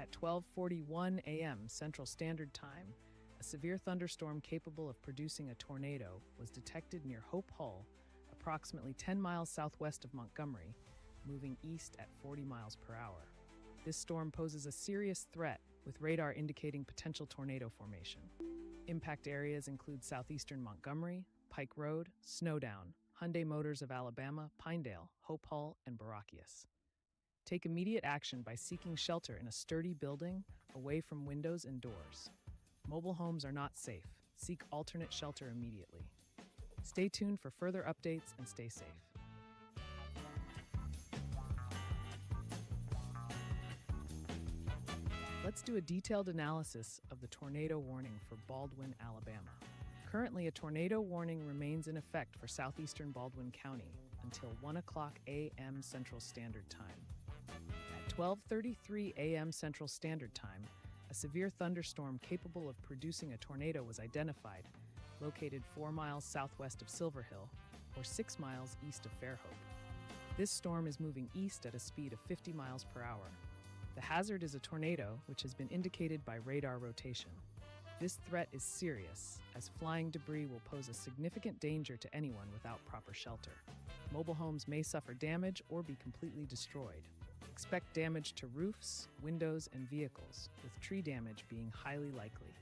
At 12:41 a.m. Central Standard Time, a severe thunderstorm capable of producing a tornado was detected near Hope Hull, approximately 10 miles southwest of Montgomery, moving east at 40 miles per hour. This storm poses a serious threat, with radar indicating potential tornado formation. Impact areas include southeastern Montgomery, Pike Road, Snowdown, Hyundai Motors of Alabama, Pinedale, Hope Hull, and Barachius. Take immediate action by seeking shelter in a sturdy building away from windows and doors. Mobile homes are not safe. Seek alternate shelter immediately. Stay tuned for further updates and stay safe. Let's do a detailed analysis of the tornado warning for Baldwin, Alabama. Currently, a tornado warning remains in effect for southeastern Baldwin County until 1 o'clock a.m. Central Standard Time. At 12:33 a.m. Central Standard Time, a severe thunderstorm capable of producing a tornado was identified, located 4 miles southwest of Silver Hill, or 6 miles east of Fairhope. This storm is moving east at a speed of 50 miles per hour. The hazard is a tornado, which has been indicated by radar rotation. This threat is serious, as flying debris will pose a significant danger to anyone without proper shelter. Mobile homes may suffer damage or be completely destroyed. Expect damage to roofs, windows, and vehicles, with tree damage being highly likely.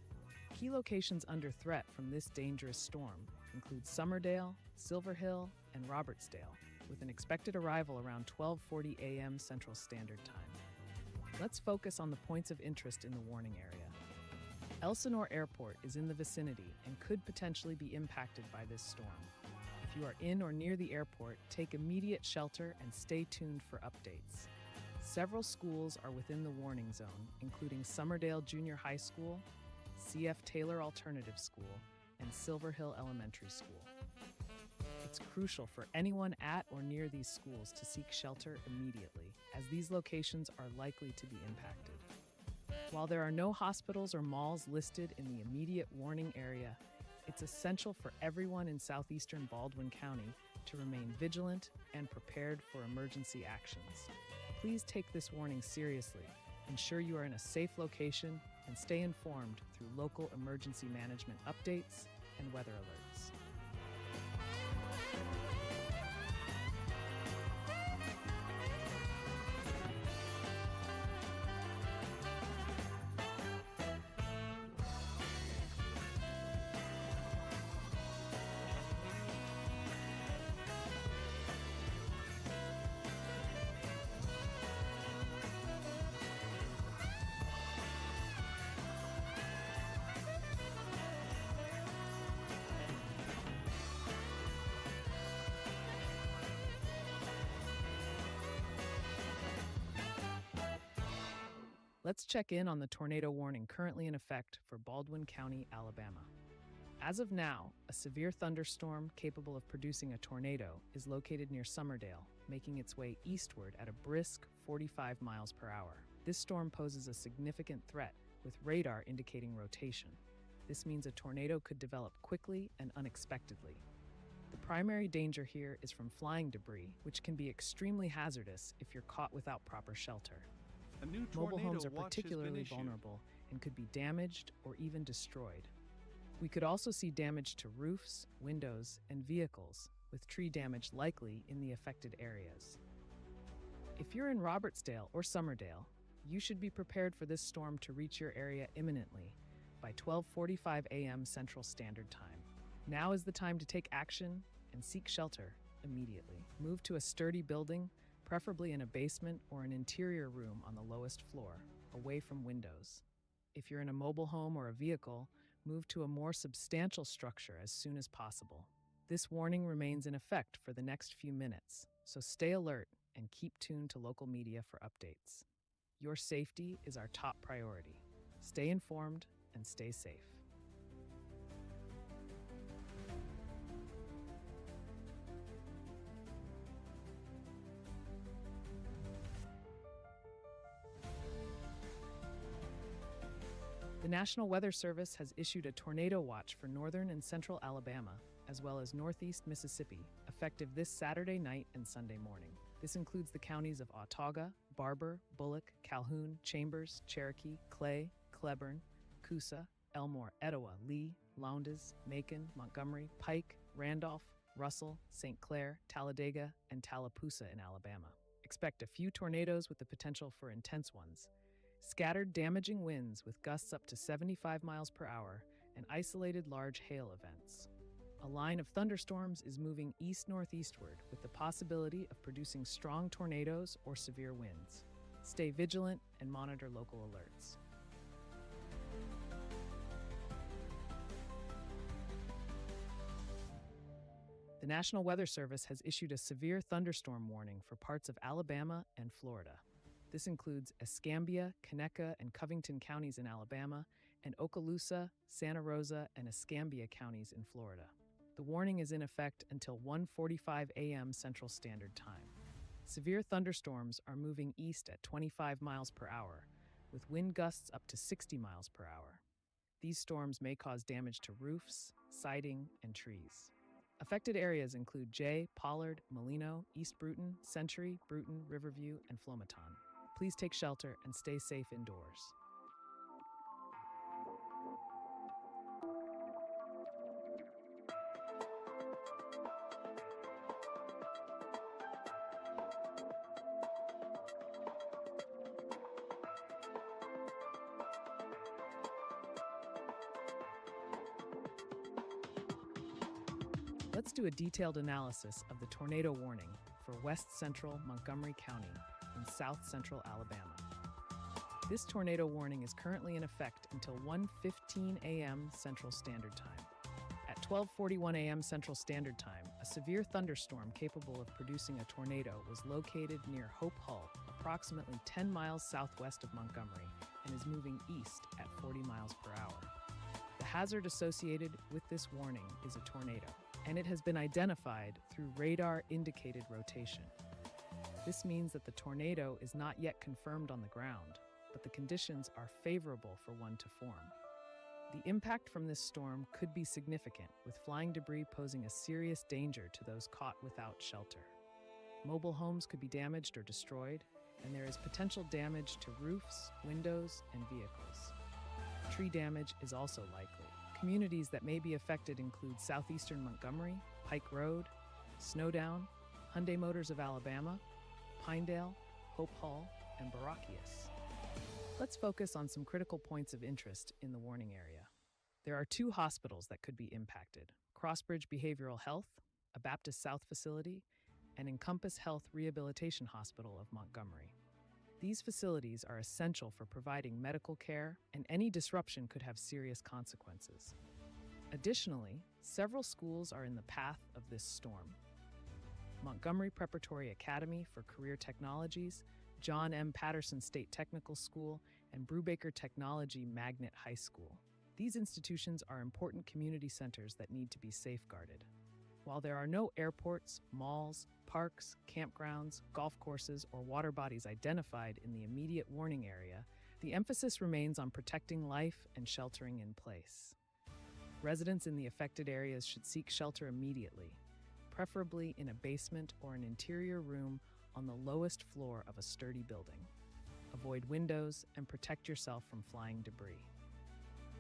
Key locations under threat from this dangerous storm include Summerdale, Silver Hill, and Robertsdale, with an expected arrival around 12:40 a.m. Central Standard Time. Let's focus on the points of interest in the warning area. Elsinore Airport is in the vicinity and could potentially be impacted by this storm. If you are in or near the airport, take immediate shelter and stay tuned for updates. Several schools are within the warning zone, including Summerdale Junior High School, C.F. Taylor Alternative School, and Silver Hill Elementary School. It's crucial for anyone at or near these schools to seek shelter immediately, as these locations are likely to be impacted. While there are no hospitals or malls listed in the immediate warning area, it's essential for everyone in southeastern Baldwin County to remain vigilant and prepared for emergency actions. Please take this warning seriously, ensure you are in a safe location, and stay informed through local emergency management updates and weather alerts. Let's check in on the tornado warning currently in effect for Baldwin County, Alabama. As of now, a severe thunderstorm capable of producing a tornado is located near Summerdale, making its way eastward at a brisk 45 miles per hour. This storm poses a significant threat, with radar indicating rotation. This means a tornado could develop quickly and unexpectedly. The primary danger here is from flying debris, which can be extremely hazardous if you're caught without proper shelter. A new Mobile tornado homes are watch has been particularly issued. vulnerable and could be damaged or even destroyed. We could also see damage to roofs, windows, and vehicles, with tree damage likely in the affected areas. If you're in Robertsdale or Summerdale, you should be prepared for this storm to reach your area imminently by 12:45 a.m. Central Standard Time. Now is the time to take action and seek shelter immediately. Move to a sturdy building, preferably in a basement or an interior room on the lowest floor, away from windows. If you're in a mobile home or a vehicle, move to a more substantial structure as soon as possible. This warning remains in effect for the next few minutes, so stay alert and keep tuned to local media for updates. Your safety is our top priority. Stay informed and stay safe. The National Weather Service has issued a tornado watch for northern and central Alabama, as well as northeast Mississippi, effective this Saturday night and Sunday morning. This includes the counties of Autauga, Barber, Bullock, Calhoun, Chambers, Cherokee, Clay, Cleburne, Coosa, Elmore, Etowah, Lee, Lowndes, Macon, Montgomery, Pike, Randolph, Russell, St. Clair, Talladega, and Tallapoosa in Alabama. Expect a few tornadoes with the potential for intense ones. Scattered, damaging winds with gusts up to 75 miles per hour and isolated large hail events. A line of thunderstorms is moving east-northeastward with the possibility of producing strong tornadoes or severe winds. Stay vigilant and monitor local alerts. The National Weather Service has issued a severe thunderstorm warning for parts of Alabama and Florida. This includes Escambia, Conecuh, and Covington counties in Alabama, and Okaloosa, Santa Rosa, and Escambia counties in Florida. The warning is in effect until 1:45 a.m. Central Standard Time. Severe thunderstorms are moving east at 25 miles per hour, with wind gusts up to 60 miles per hour. These storms may cause damage to roofs, siding, and trees. Affected areas include Jay, Pollard, Molino, East Bruton, Century, Bruton, Riverview, and Flomaton. Please take shelter and stay safe indoors. Let's do a detailed analysis of the tornado warning for West Central Montgomery County in South Central Alabama. This tornado warning is currently in effect until 1:15 a.m. Central Standard Time. At 12:41 a.m. Central Standard Time, a severe thunderstorm capable of producing a tornado was located near Hope Hull, approximately 10 miles southwest of Montgomery, and is moving east at 40 miles per hour. The hazard associated with this warning is a tornado, and it has been identified through radar-indicated rotation. This means that the tornado is not yet confirmed on the ground, but the conditions are favorable for one to form. The impact from this storm could be significant, with flying debris posing a serious danger to those caught without shelter. Mobile homes could be damaged or destroyed, and there is potential damage to roofs, windows, and vehicles. Tree damage is also likely. Communities that may be affected include southeastern Montgomery, Pike Road, Snowdown, Hyundai Motors of Alabama, Pinedale, Hope Hull, and Barachius. Let's focus on some critical points of interest in the warning area. There are 2 hospitals that could be impacted: Crossbridge Behavioral Health, a Baptist South facility, and Encompass Health Rehabilitation Hospital of Montgomery. These facilities are essential for providing medical care, and any disruption could have serious consequences. Additionally, several schools are in the path of this storm. Montgomery Preparatory Academy for Career Technologies, John M. Patterson State Technical School, and Brubaker Technology Magnet High School. These institutions are important community centers that need to be safeguarded. While there are no airports, malls, parks, campgrounds, golf courses, or water bodies identified in the immediate warning area, the emphasis remains on protecting life and sheltering in place. Residents in the affected areas should seek shelter immediately, preferably in a basement or an interior room on the lowest floor of a sturdy building. Avoid windows and protect yourself from flying debris.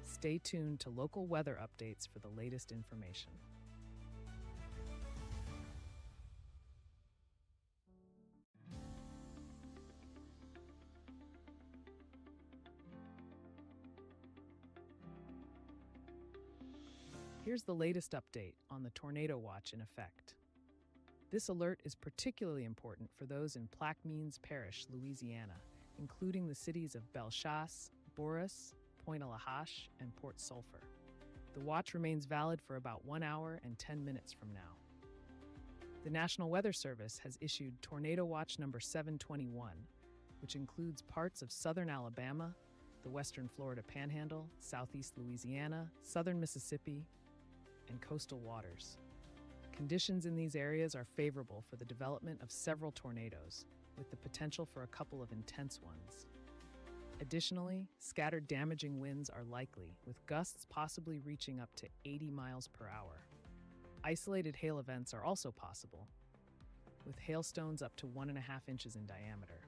Stay tuned to local weather updates for the latest information. Here's the latest update on the tornado watch in effect. This alert is particularly important for those in Plaquemines Parish, Louisiana, including the cities of Bellechasse, Boris, Pointe-à-la-Hache, and Port Sulphur. The watch remains valid for about 1 hour and 10 minutes from now. The National Weather Service has issued Tornado Watch number 721, which includes parts of southern Alabama, the western Florida Panhandle, southeast Louisiana, southern Mississippi, and coastal waters. Conditions in these areas are favorable for the development of several tornadoes, with the potential for a couple of intense ones. Additionally, scattered damaging winds are likely, with gusts possibly reaching up to 80 miles per hour. Isolated hail events are also possible. with hailstones up to 1.5 inches in diameter.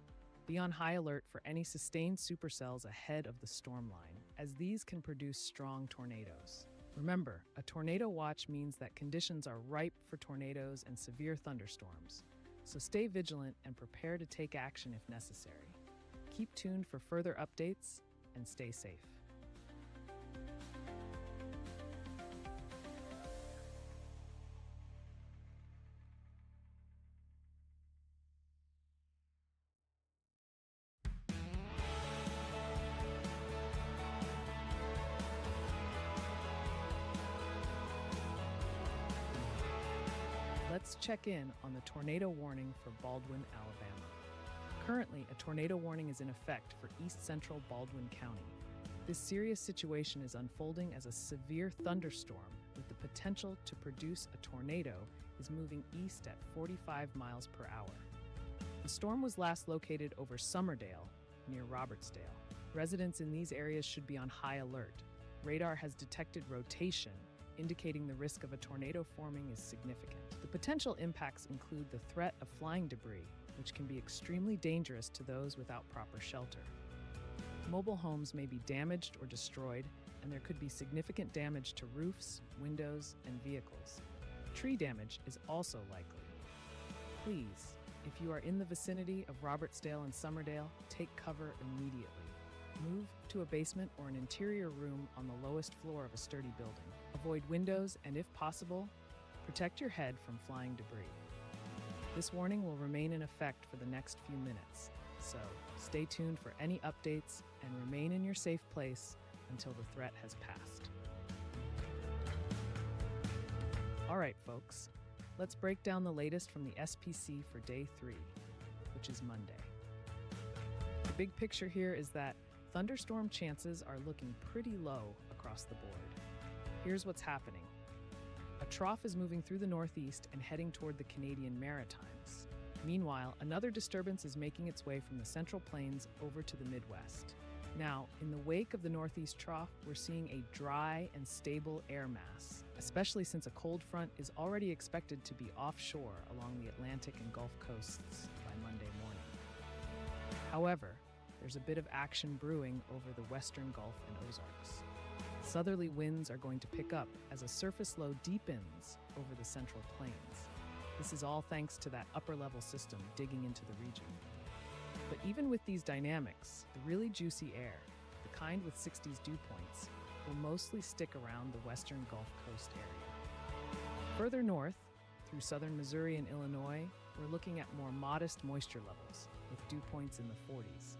Be on high alert for any sustained supercells ahead of the storm line, as these can produce strong tornadoes. Remember, a tornado watch means that conditions are ripe for tornadoes and severe thunderstorms, so stay vigilant and prepare to take action if necessary. Keep tuned for further updates and stay safe. Let's check in on the tornado warning for Baldwin, Alabama. Currently, a tornado warning is in effect for east central Baldwin County. This serious situation is unfolding as a severe thunderstorm with the potential to produce a tornado is moving east at 45 miles per hour. The storm was last located over Summerdale, near Robertsdale. Residents in these areas should be on high alert. Radar has detected rotation, indicating the risk of a tornado forming is significant. The potential impacts include the threat of flying debris, which can be extremely dangerous to those without proper shelter. Mobile homes may be damaged or destroyed, and there could be significant damage to roofs, windows, and vehicles. Tree damage is also likely. Please, if you are in the vicinity of Robertsdale and Summerdale, take cover immediately. Move to a basement or an interior room on the lowest floor of a sturdy building. Avoid windows and, if possible, protect your head from flying debris. This warning will remain in effect for the next few minutes, so stay tuned for any updates and remain in your safe place until the threat has passed. All right, folks, let's break down the latest from the SPC for Day 3, which is Monday. The big picture here is that thunderstorm chances are looking pretty low across the board. Here's what's happening. A trough is moving through the northeast and heading toward the Canadian Maritimes. Meanwhile, another disturbance is making its way from the Central Plains over to the Midwest. Now, in the wake of the northeast trough, we're seeing a dry and stable air mass, especially since a cold front is already expected to be offshore along the Atlantic and Gulf coasts by Monday morning. However, there's a bit of action brewing over the western Gulf and Ozarks. Southerly winds are going to pick up as a surface low deepens over the Central Plains. This is all thanks to that upper-level system digging into the region. But even with these dynamics, the really juicy air, the kind with 60s dew points, will mostly stick around the western Gulf Coast area. Further north, through southern Missouri and Illinois, we're looking at more modest moisture levels, with dew points in the 40s.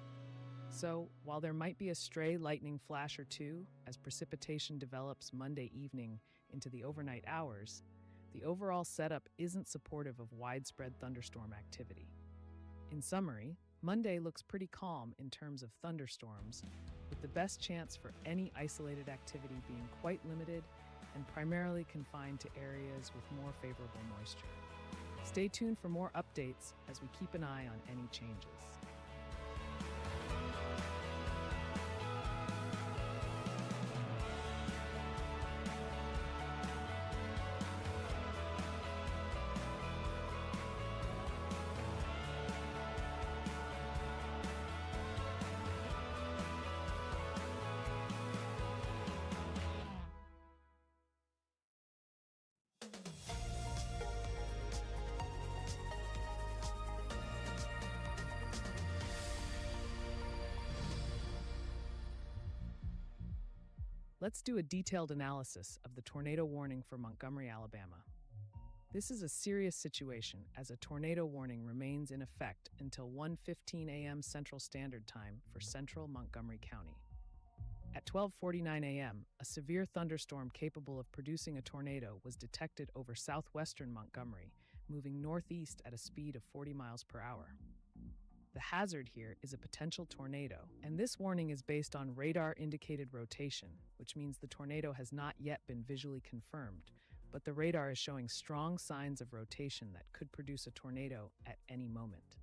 So, while there might be a stray lightning flash or two as precipitation develops Monday evening into the overnight hours, the overall setup isn't supportive of widespread thunderstorm activity. In summary, Monday looks pretty calm in terms of thunderstorms, with the best chance for any isolated activity being quite limited and primarily confined to areas with more favorable moisture. Stay tuned for more updates as we keep an eye on any changes. Let's do a detailed analysis of the tornado warning for Montgomery, Alabama. This is a serious situation as a tornado warning remains in effect until 1:15 a.m. Central Standard Time for central Montgomery County. At 12:49 a.m., a severe thunderstorm capable of producing a tornado was detected over southwestern Montgomery, moving northeast at a speed of 40 miles per hour. The hazard here is a potential tornado, and this warning is based on radar-indicated rotation, which means the tornado has not yet been visually confirmed, but the radar is showing strong signs of rotation that could produce a tornado at any moment.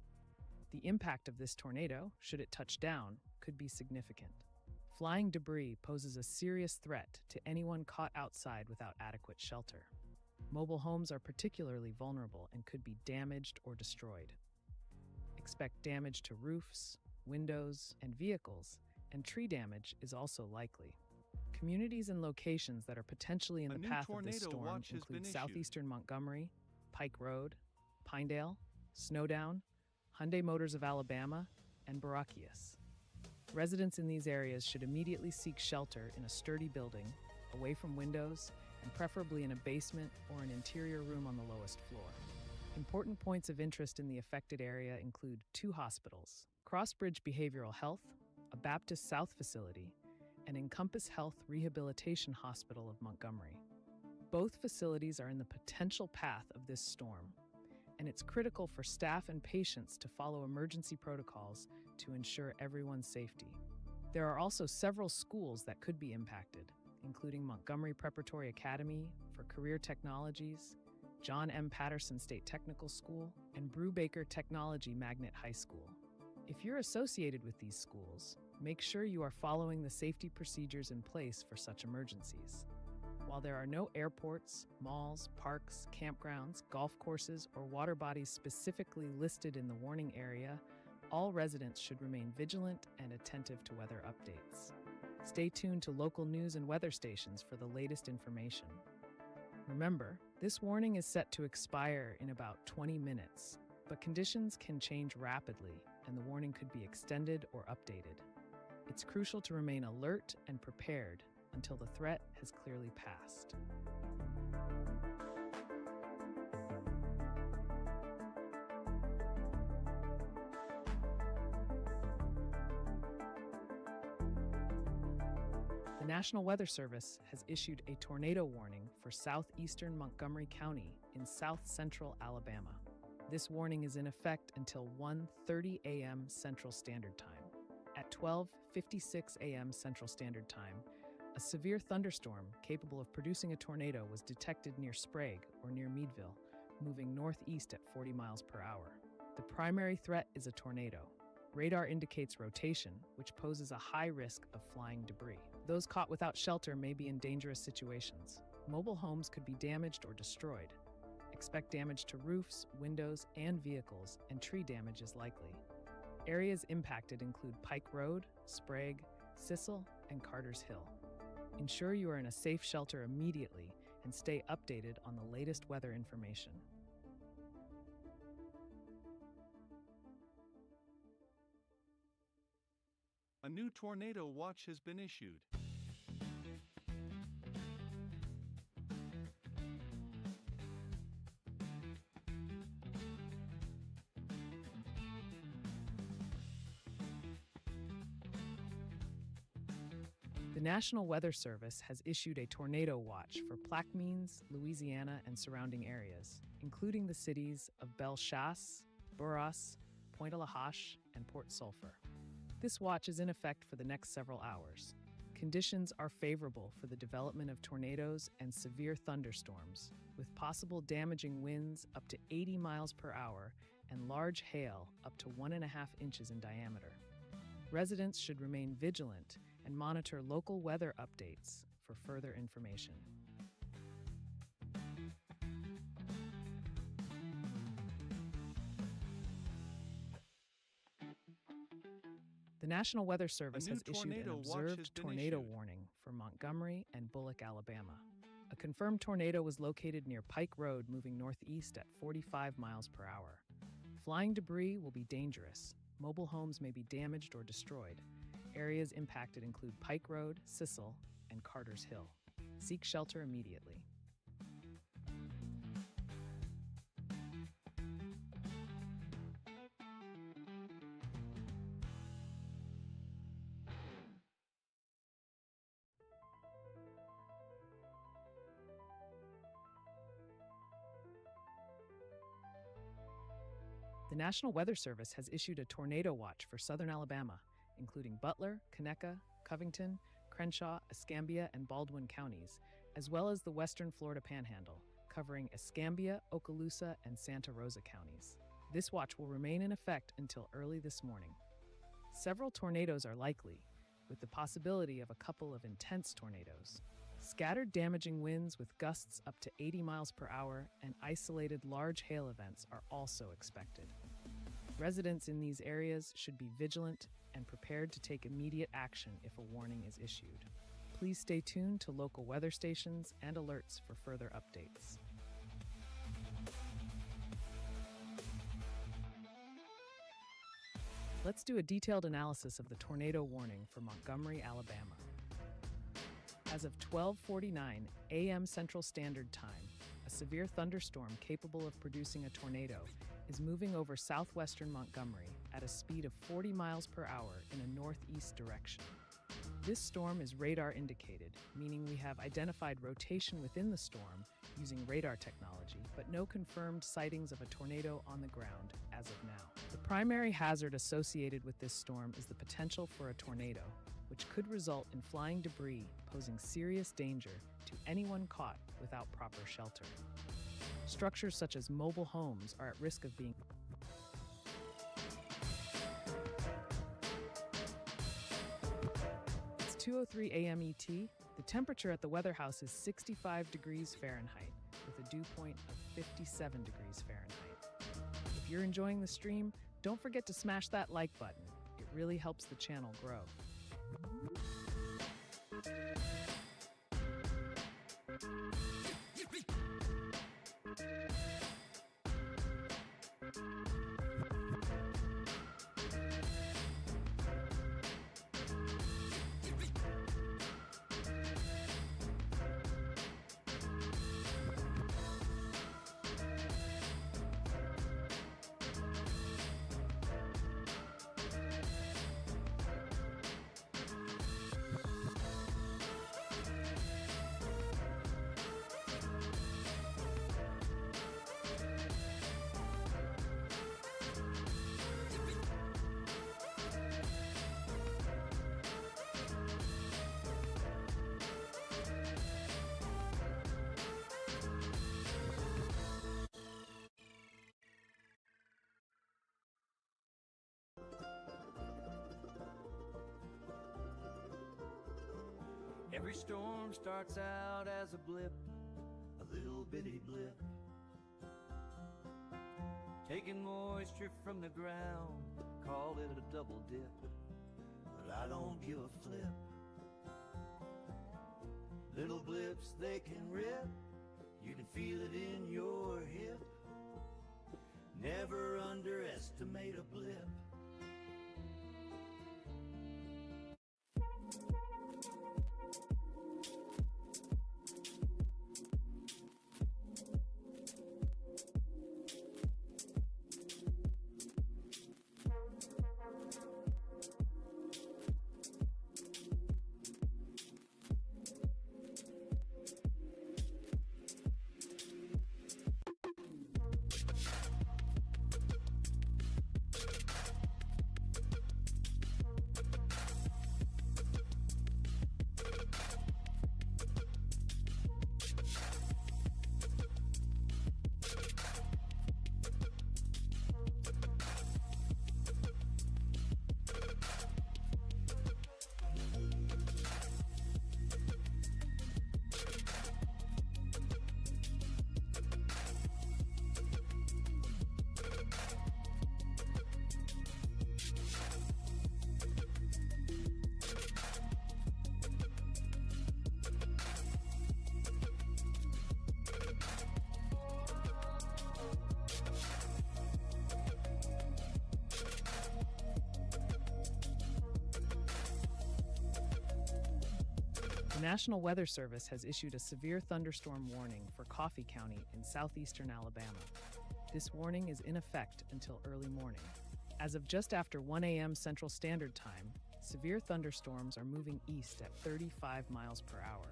The impact of this tornado, should it touch down, could be significant. Flying debris poses a serious threat to anyone caught outside without adequate shelter. Mobile homes are particularly vulnerable and could be damaged or destroyed. Expect damage to roofs, windows, and vehicles, and tree damage is also likely. Communities and locations that are potentially in the path of this storm include southeastern Montgomery, Pike Road, Pinedale, Snowdown, Hyundai Motors of Alabama, and Barachius. Residents in these areas should immediately seek shelter in a sturdy building, away from windows, and preferably in a basement or an interior room on the lowest floor. Important points of interest in the affected area include 2 hospitals, Crossbridge Behavioral Health, a Baptist South facility, and Encompass Health Rehabilitation Hospital of Montgomery. Both facilities are in the potential path of this storm, and it's critical for staff and patients to follow emergency protocols to ensure everyone's safety. There are also several schools that could be impacted, including Montgomery Preparatory Academy for Career Technologies, John M. Patterson State Technical School, and Brubaker Technology Magnet High School. If you're associated with these schools, make sure you are following the safety procedures in place for such emergencies. While there are no airports, malls, parks, campgrounds, golf courses, or water bodies specifically listed in the warning area, all residents should remain vigilant and attentive to weather updates. Stay tuned to local news and weather stations for the latest information. Remember, this warning is set to expire in about 20 minutes, but conditions can change rapidly and the warning could be extended or updated. It's crucial to remain alert and prepared until the threat has clearly passed. The National Weather Service has issued a tornado warning for southeastern Montgomery County in south-central Alabama. This warning is in effect until 1:30 a.m. Central Standard Time. At 12:56 a.m. Central Standard Time, a severe thunderstorm capable of producing a tornado was detected near Sprague or near Meadville, moving northeast at 40 miles per hour. The primary threat is a tornado. Radar indicates rotation, which poses a high risk of flying debris. Those caught without shelter may be in dangerous situations. Mobile homes could be damaged or destroyed. Expect damage to roofs, windows, and vehicles, and tree damage is likely. Areas impacted include Pike Road, Sprague, Sissel, and Carter's Hill. Ensure you are in a safe shelter immediately and stay updated on the latest weather information. A new tornado watch has been issued. The National Weather Service has issued a tornado watch for Plaquemines, Louisiana, and surrounding areas, including the cities of Bellechasse, Bourras, Pointe-à-la-Hache, and Port Sulphur. This watch is in effect for the next several hours. Conditions are favorable for the development of tornadoes and severe thunderstorms, with possible damaging winds up to 80 miles per hour and large hail up to 1.5 inches in diameter. Residents should remain vigilant and monitor local weather updates for further information. The National Weather Service has issued an observed tornado warning for Montgomery and Bullock, Alabama. A confirmed tornado was located near Pike Road, moving northeast at 45 miles per hour. Flying debris will be dangerous. Mobile homes may be damaged or destroyed. Areas impacted include Pike Road, Sissel, and Carter's Hill. Seek shelter immediately. The National Weather Service has issued a tornado watch for southern Alabama, including Butler, Conecuh, Covington, Crenshaw, Escambia, and Baldwin counties, as well as the western Florida Panhandle, covering Escambia, Okaloosa, and Santa Rosa counties. This watch will remain in effect until early this morning. Several tornadoes are likely, with the possibility of a couple of intense tornadoes. Scattered damaging winds with gusts up to 80 miles per hour and isolated large hail events are also expected. Residents in these areas should be vigilant and prepared to take immediate action if a warning is issued. Please stay tuned to local weather stations and alerts for further updates. Let's do a detailed analysis of the tornado warning for Montgomery, Alabama. As of 12:49 a.m. Central Standard Time, a severe thunderstorm capable of producing a tornado is moving over southwestern Montgomery at a speed of 40 miles per hour in a northeast direction. This storm is radar indicated, meaning we have identified rotation within the storm using radar technology, but no confirmed sightings of a tornado on the ground as of now. The primary hazard associated with this storm is the potential for a tornado, which could result in flying debris posing serious danger to anyone caught without proper shelter. Structures such as mobile homes are at risk of being It's 2:03 a.m. ET. The temperature at the Weather House is 65 degrees Fahrenheit with a dew point of 57 degrees Fahrenheit. If you're enjoying the stream, don't forget to smash that like button. It really helps the channel grow. Every storm starts out as a blip, a little bitty blip, taking moisture from the ground, call it a double dip, but I don't give a flip. Little blips, they can rip, you can feel it in your hip. Never underestimate a blip. The National Weather Service has issued a severe thunderstorm warning for Coffee County in southeastern Alabama. This warning is in effect until early morning. As of just after 1 a.m. Central Standard Time, severe thunderstorms are moving east at 35 miles per hour.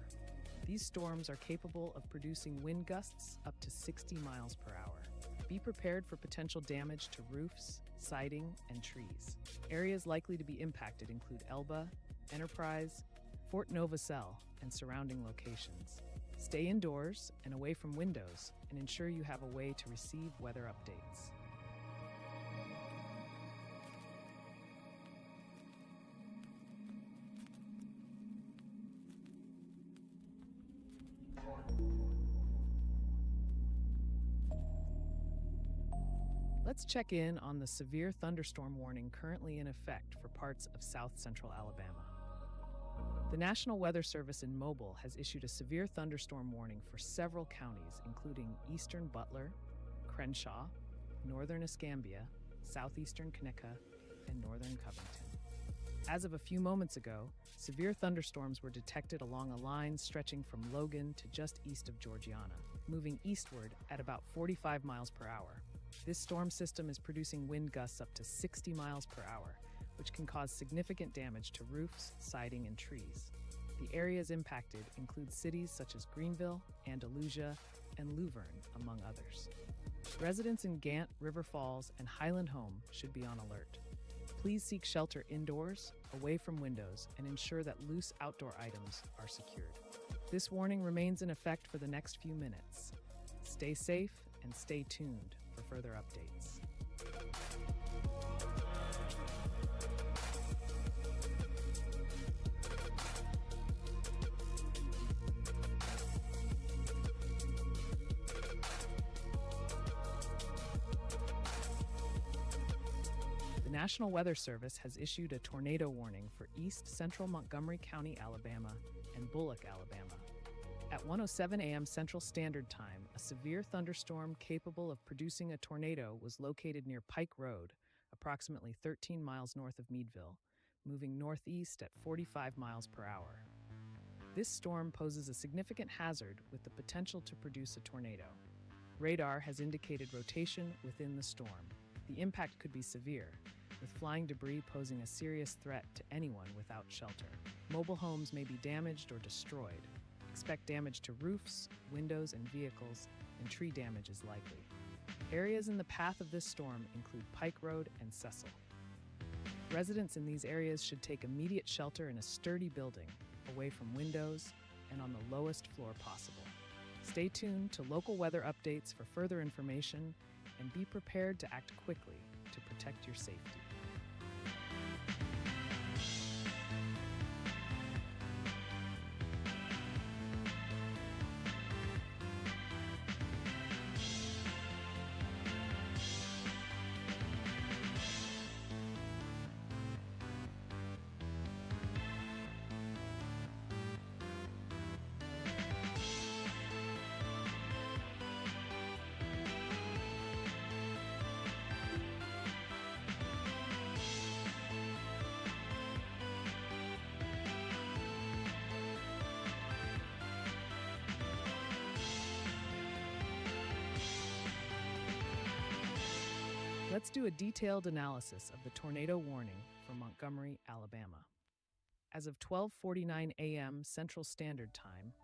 These storms are capable of producing wind gusts up to 60 miles per hour. Be prepared for potential damage to roofs, siding, and trees. Areas likely to be impacted include Elba, Enterprise, Fort Novacell, and surrounding locations. Stay indoors and away from windows and ensure you have a way to receive weather updates. Let's check in on the severe thunderstorm warning currently in effect for parts of south central Alabama. The National Weather Service in Mobile has issued a severe thunderstorm warning for several counties, including eastern Butler, Crenshaw, northern Escambia, southeastern Conecuh, and northern Covington. As of a few moments ago, severe thunderstorms were detected along a line stretching from Logan to just east of Georgiana, moving eastward at about 45 miles per hour. This storm system is producing wind gusts up to 60 miles per hour, which can cause significant damage to roofs, siding, and trees. The areas impacted include cities such as Greenville, Andalusia, and Luverne, among others. Residents in Gant, River Falls, and Highland Home should be on alert. Please seek shelter indoors, away from windows, and ensure that loose outdoor items are secured. This warning remains in effect for the next few minutes. Stay safe and stay tuned for further updates. The National Weather Service has issued a tornado warning for east central Montgomery County, Alabama, and Bullock, Alabama. At 1:07 a.m. Central Standard Time, a severe thunderstorm capable of producing a tornado was located near Pike Road, approximately 13 miles north of Meadville, moving northeast at 45 miles per hour. This storm poses a significant hazard with the potential to produce a tornado. Radar has indicated rotation within the storm. The impact could be severe, with flying debris posing a serious threat to anyone without shelter. Mobile homes may be damaged or destroyed. Expect damage to roofs, windows, and vehicles, and tree damage is likely. Areas in the path of this storm include Pike Road and Cecil. Residents in these areas should take immediate shelter in a sturdy building, away from windows, and on the lowest floor possible. Stay tuned to local weather updates for further information, and be prepared to act quickly to protect your safety. Let's do a detailed analysis of the tornado warning for Montgomery, Alabama. As of 12:49 a.m. Central Standard Time,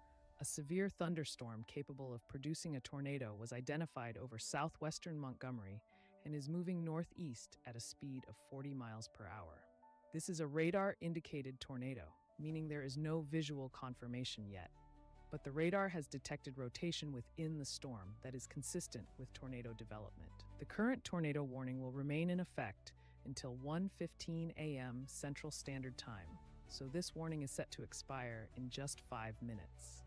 a severe thunderstorm capable of producing a tornado was identified over southwestern Montgomery and is moving northeast at a speed of 40 miles per hour. This is a radar-indicated tornado, meaning there is no visual confirmation yet, but the radar has detected rotation within the storm that is consistent with tornado development. The current tornado warning will remain in effect until 1:15 a.m. Central Standard Time, so this warning is set to expire in just 5 minutes.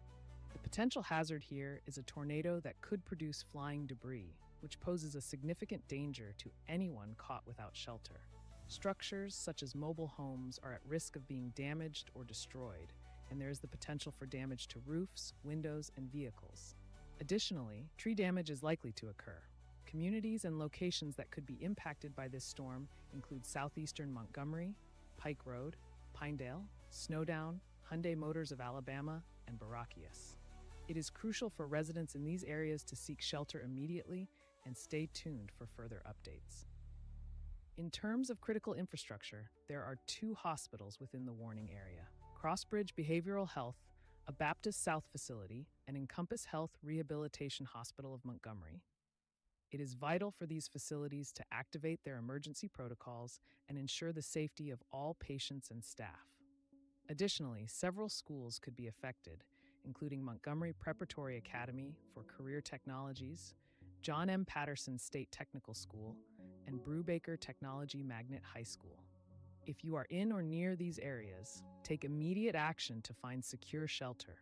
The potential hazard here is a tornado that could produce flying debris, which poses a significant danger to anyone caught without shelter. Structures such as mobile homes are at risk of being damaged or destroyed, and there is the potential for damage to roofs, windows, and vehicles. Additionally, tree damage is likely to occur. Communities and locations that could be impacted by this storm include southeastern Montgomery, Pike Road, Pinedale, Snowdown, Hyundai Motors of Alabama, and Barachias. It is crucial for residents in these areas to seek shelter immediately and stay tuned for further updates. In terms of critical infrastructure, there are 2 hospitals within the warning area: Crossbridge Behavioral Health, a Baptist South facility, and Encompass Health Rehabilitation Hospital of Montgomery. It is vital for these facilities to activate their emergency protocols and ensure the safety of all patients and staff. Additionally, several schools could be affected, including Montgomery Preparatory Academy for Career Technologies, John M. Patterson State Technical School, and Brubaker Technology Magnet High School. If you are in or near these areas, take immediate action to find secure shelter.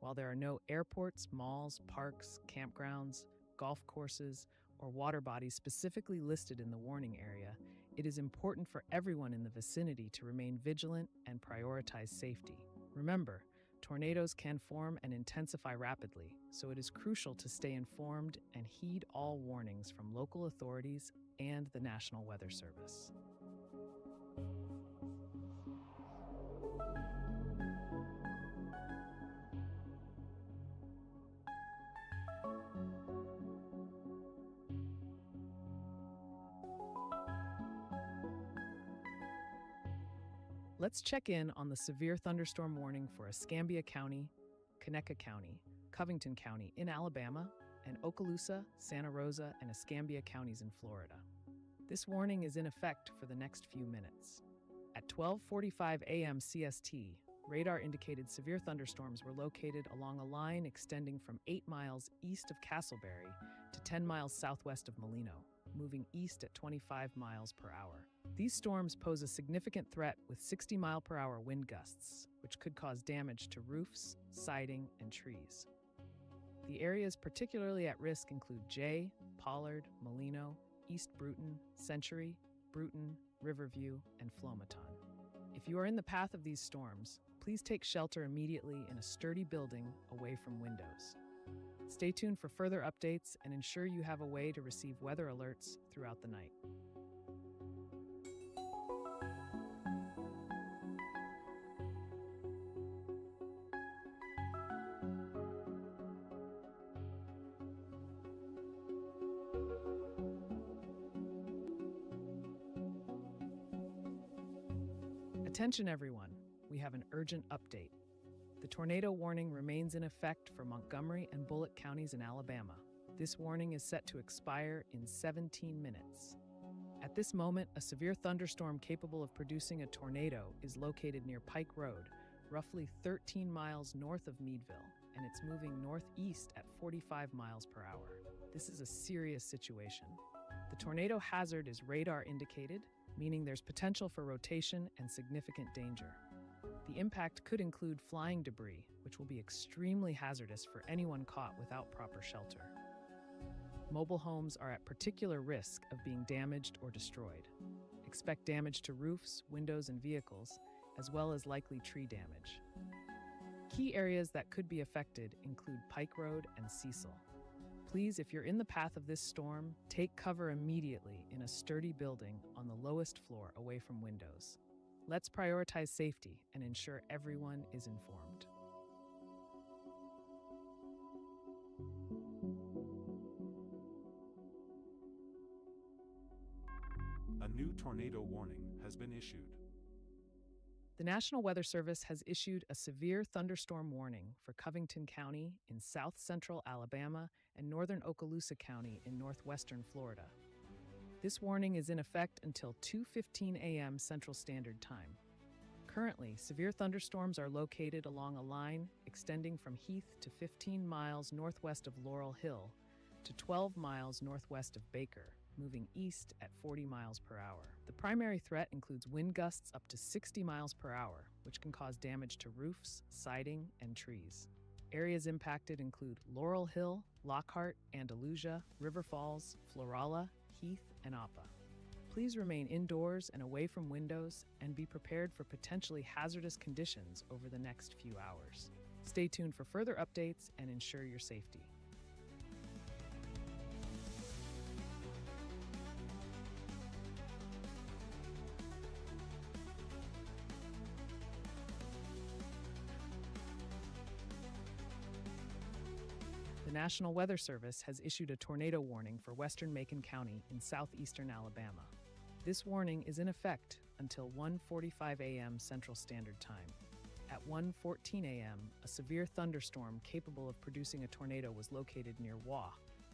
While there are no airports, malls, parks, campgrounds, golf courses, or water bodies specifically listed in the warning area, it is important for everyone in the vicinity to remain vigilant and prioritize safety. Remember, tornadoes can form and intensify rapidly, so it is crucial to stay informed and heed all warnings from local authorities and the National Weather Service. Let's check in on the severe thunderstorm warning for Escambia County, Conecuh County, Covington County in Alabama, and Okaloosa, Santa Rosa, and Escambia counties in Florida. This warning is in effect for the next few minutes. At 12:45 a.m. CST, radar indicated severe thunderstorms were located along a line extending from 8 miles east of Castleberry to 10 miles southwest of Molino, moving east at 25 miles per hour. These storms pose a significant threat with 60-mile-per-hour wind gusts, which could cause damage to roofs, siding, and trees. The areas particularly at risk include Jay, Pollard, Molino, East Bruton, Century, Bruton, Riverview, and Flomaton. If you are in the path of these storms, please take shelter immediately in a sturdy building away from windows. Stay tuned for further updates and ensure you have a way to receive weather alerts throughout the night. Attention everyone, we have an urgent update. The tornado warning remains in effect for Montgomery and Bullitt counties in Alabama. This warning is set to expire in 17 minutes. At this moment, a severe thunderstorm capable of producing a tornado is located near Pike Road, roughly 13 miles north of Meadville, and it's moving northeast at 45 miles per hour. This is a serious situation. The tornado hazard is radar indicated, meaning there's potential for rotation and significant danger. The impact could include flying debris, which will be extremely hazardous for anyone caught without proper shelter. Mobile homes are at particular risk of being damaged or destroyed. Expect damage to roofs, windows, and vehicles, as well as likely tree damage. Key areas that could be affected include Pike Road and Cecil. Please, if you're in the path of this storm, take cover immediately in a sturdy building on the lowest floor away from windows. Let's prioritize safety and ensure everyone is informed. A new tornado warning has been issued. The National Weather Service has issued a severe thunderstorm warning for Covington County in south-central Alabama and northern Okaloosa County in northwestern Florida. This warning is in effect until 2:15 a.m. Central Standard Time. Currently, severe thunderstorms are located along a line extending from Heath to 15 miles northwest of Laurel Hill to 12 miles northwest of Baker, moving east at 40 miles per hour. The primary threat includes wind gusts up to 60 miles per hour, which can cause damage to roofs, siding, and trees. Areas impacted include Laurel Hill, Lockhart, Andalusia, River Falls, Florala, Heath, and Appa. Please remain indoors and away from windows and be prepared for potentially hazardous conditions over the next few hours. Stay tuned for further updates and ensure your safety. The National Weather Service has issued a tornado warning for western Macon County in southeastern Alabama. This warning is in effect until 1:45 a.m. Central Standard Time. At 1:14 a.m., a severe thunderstorm capable of producing a tornado was located near Waugh,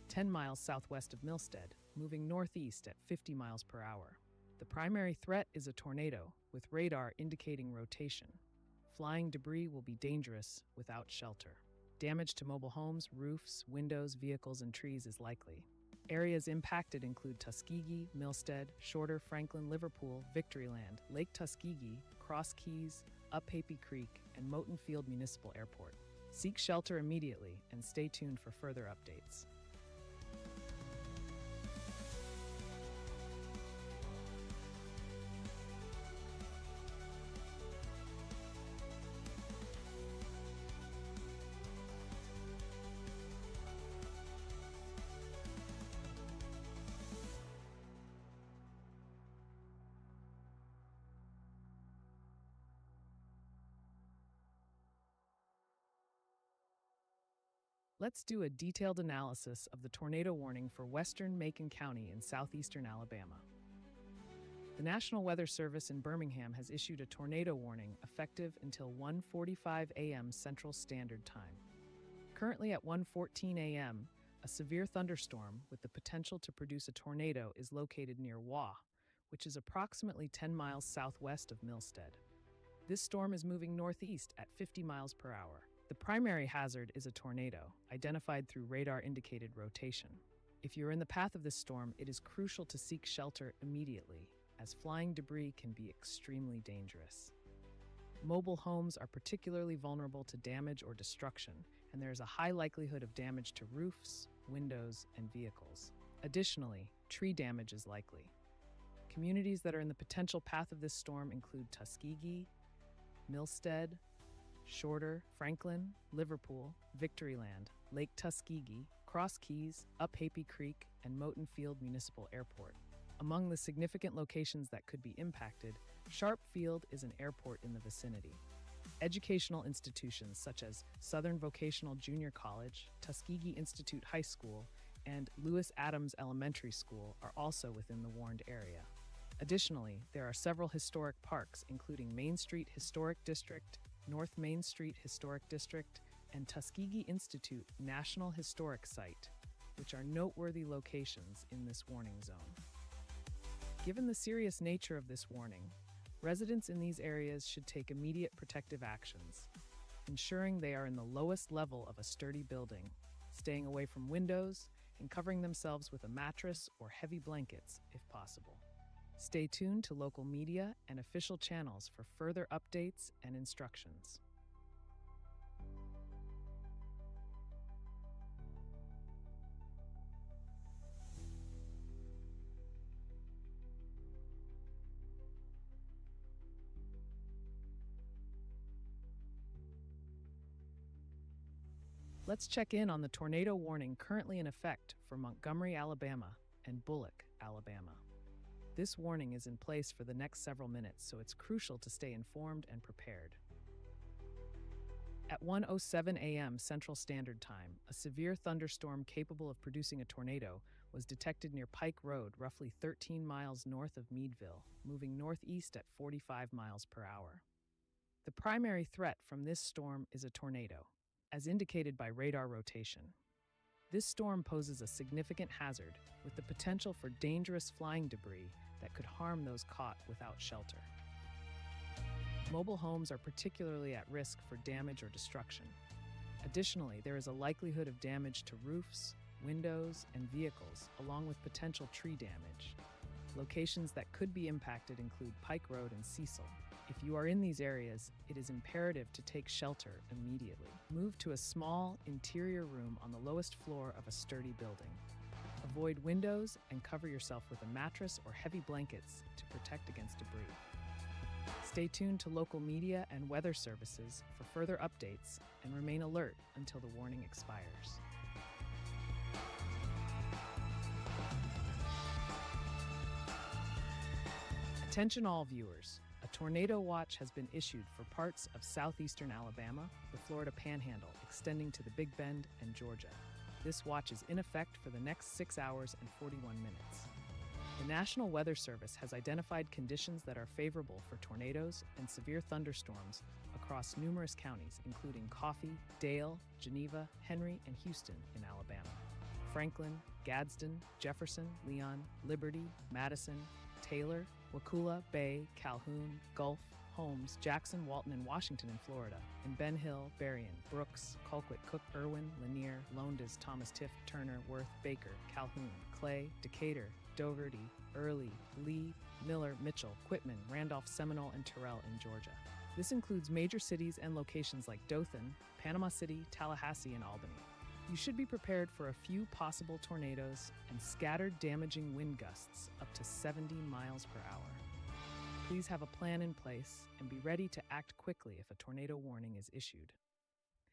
10 miles southwest of Milstead, moving northeast at 50 miles per hour. The primary threat is a tornado, with radar indicating rotation. Flying debris will be dangerous without shelter. Damage to mobile homes, roofs, windows, vehicles, and trees is likely. Areas impacted include Tuskegee, Milstead, Shorter, Franklin, Liverpool, Victoryland, Lake Tuskegee, Cross Keys, Up Happy Creek, and Moton Field Municipal Airport. Seek shelter immediately and stay tuned for further updates. Let's do a detailed analysis of the tornado warning for western Macon County in southeastern Alabama. The National Weather Service in Birmingham has issued a tornado warning effective until 1:45 a.m. Central Standard Time. Currently at 1:14 a.m., a severe thunderstorm with the potential to produce a tornado is located near Waugh, which is approximately 10 miles southwest of Milstead. This storm is moving northeast at 50 miles per hour. The primary hazard is a tornado, identified through radar-indicated rotation. If you're in the path of this storm, it is crucial to seek shelter immediately, as flying debris can be extremely dangerous. Mobile homes are particularly vulnerable to damage or destruction, and there is a high likelihood of damage to roofs, windows, and vehicles. Additionally, tree damage is likely. Communities that are in the potential path of this storm include Tuskegee, Milstead, Shorter, Franklin, Liverpool, Victoryland, Lake Tuskegee, Cross Keys, Uphappy Creek, and Moton Field Municipal Airport. Among the significant locations that could be impacted, Sharp Field is an airport in the vicinity. Educational institutions such as Southern Vocational Junior College, Tuskegee Institute High School, and Lewis Adams Elementary School are also within the warned area. Additionally, there are several historic parks, including Main Street Historic District, North Main Street Historic District, and Tuskegee Institute National Historic Site, which are noteworthy locations in this warning zone. Given the serious nature of this warning, residents in these areas should take immediate protective actions, ensuring they are in the lowest level of a sturdy building, staying away from windows, and covering themselves with a mattress or heavy blankets if possible. Stay tuned to local media and official channels for further updates and instructions. Let's check in on the tornado warning currently in effect for Montgomery, Alabama, and Bullock, Alabama. This warning is in place for the next several minutes, so it's crucial to stay informed and prepared. At 1:07 a.m. Central Standard Time, a severe thunderstorm capable of producing a tornado was detected near Pike Road, roughly 13 miles north of Meadville, moving northeast at 45 miles per hour. The primary threat from this storm is a tornado, as indicated by radar rotation. This storm poses a significant hazard with the potential for dangerous flying debris that could harm those caught without shelter. Mobile homes are particularly at risk for damage or destruction. Additionally, there is a likelihood of damage to roofs, windows, and vehicles, along with potential tree damage. Locations that could be impacted include Pike Road and Cecil. If you are in these areas, it is imperative to take shelter immediately. Move to a small, interior room on the lowest floor of a sturdy building. Avoid windows and cover yourself with a mattress or heavy blankets to protect against debris. Stay tuned to local media and weather services for further updates and remain alert until the warning expires. Attention all viewers. A tornado watch has been issued for parts of southeastern Alabama, the Florida Panhandle, extending to the Big Bend and Georgia. This watch is in effect for the next 6 hours and 41 minutes. The National Weather Service has identified conditions that are favorable for tornadoes and severe thunderstorms across numerous counties, including Coffee, Dale, Geneva, Henry, and Houston in Alabama. Franklin, Gadsden, Jefferson, Leon, Liberty, Madison, Taylor, Wakulla, Bay, Calhoun, Gulf, Holmes, Jackson, Walton, and Washington in Florida, and Ben Hill, Berrien, Brooks, Colquitt, Cook, Irwin, Lanier, Lowndes, Thomas Tiff, Turner, Worth, Baker, Calhoun, Clay, Decatur, Dougherty, Early, Lee, Miller, Mitchell, Quitman, Randolph, Seminole, and Terrell in Georgia. This includes major cities and locations like Dothan, Panama City, Tallahassee, and Albany. You should be prepared for a few possible tornadoes and scattered damaging wind gusts up to 70 miles per hour. Please have a plan in place and be ready to act quickly if a tornado warning is issued.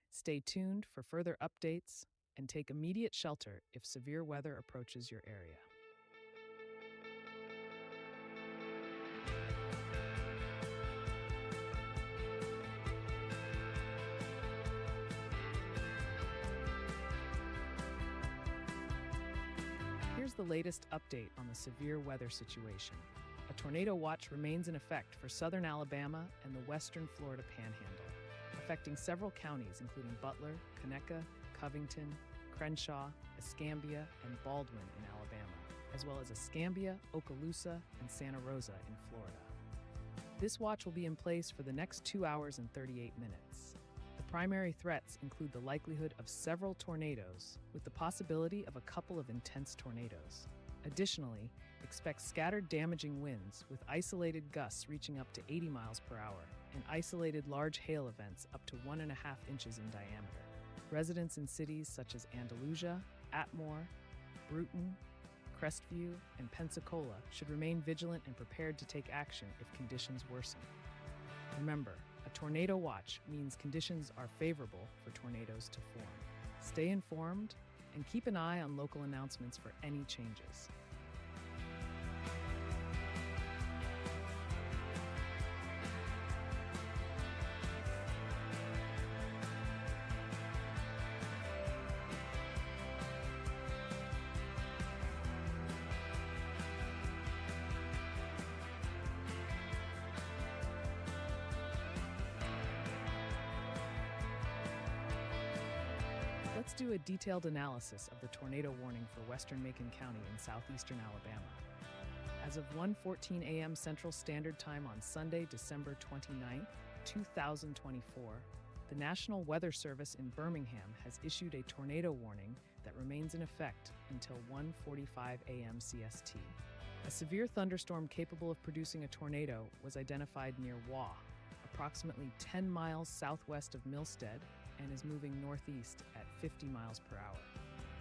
Stay tuned for further updates and take immediate shelter if severe weather approaches your area. Here's the latest update on the severe weather situation. A tornado watch remains in effect for southern Alabama and the western Florida Panhandle, affecting several counties including Butler, Conecuh, Covington, Crenshaw, Escambia, and Baldwin in Alabama, as well as Escambia, Okaloosa, and Santa Rosa in Florida. This watch will be in place for the next 2 hours and 38 minutes. The primary threats include the likelihood of several tornadoes, with the possibility of a couple of intense tornadoes. Additionally, expect scattered damaging winds with isolated gusts reaching up to 80 miles per hour and isolated large hail events up to 1.5 inches in diameter. Residents in cities such as Andalusia, Atmore, Bruton, Crestview, and Pensacola should remain vigilant and prepared to take action if conditions worsen. Remember, a tornado watch means conditions are favorable for tornadoes to form. Stay informed and keep an eye on local announcements for any changes. Let's do a detailed analysis of the tornado warning for western Macon County in southeastern Alabama. As of 1:14 a.m. Central Standard Time on Sunday, December 29, 2024, the National Weather Service in Birmingham has issued a tornado warning that remains in effect until 1:45 a.m. CST. A severe thunderstorm capable of producing a tornado was identified near Waugh, approximately 10 miles southwest of Milstead, and is moving northeast at 50 miles per hour.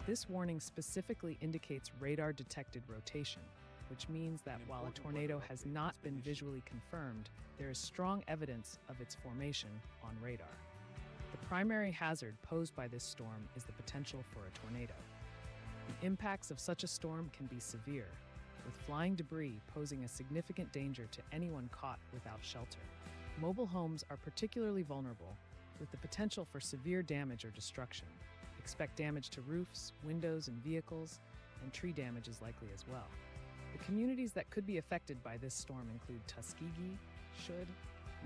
This warning specifically indicates radar-detected rotation, which means that while a tornado has not been visually confirmed, there is strong evidence of its formation on radar. The primary hazard posed by this storm is the potential for a tornado. The impacts of such a storm can be severe, with flying debris posing a significant danger to anyone caught without shelter. Mobile homes are particularly vulnerable, with the potential for severe damage or destruction. Expect damage to roofs, windows, and vehicles, and tree damage is likely as well. The communities that could be affected by this storm include Tuskegee, Shouldh,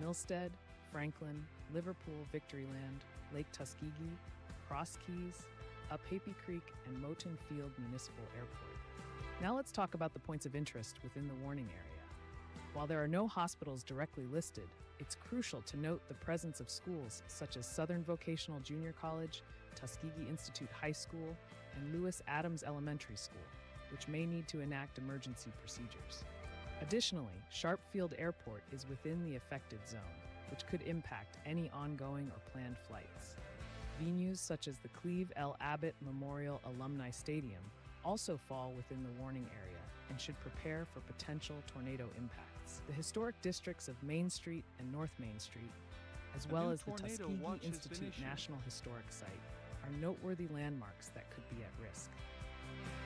Milstead, Franklin, Liverpool, Victoryland, Lake Tuskegee, Cross Keys, Uphappy Creek, and Moton Field Municipal Airport. Now let's talk about the points of interest within the warning area. While there are no hospitals directly listed, it's crucial to note the presence of schools such as Southern Vocational Junior College, Tuskegee Institute High School, and Lewis Adams Elementary School, which may need to enact emergency procedures. Additionally, Sharp Field Airport is within the affected zone, which could impact any ongoing or planned flights. Venues such as the Cleve L. Abbott Memorial Alumni Stadium also fall within the warning area and should prepare for potential tornado impacts. The historic districts of Main Street and North Main Street, as well as the Tuskegee Institute National Historic Site, are noteworthy landmarks that could be at risk.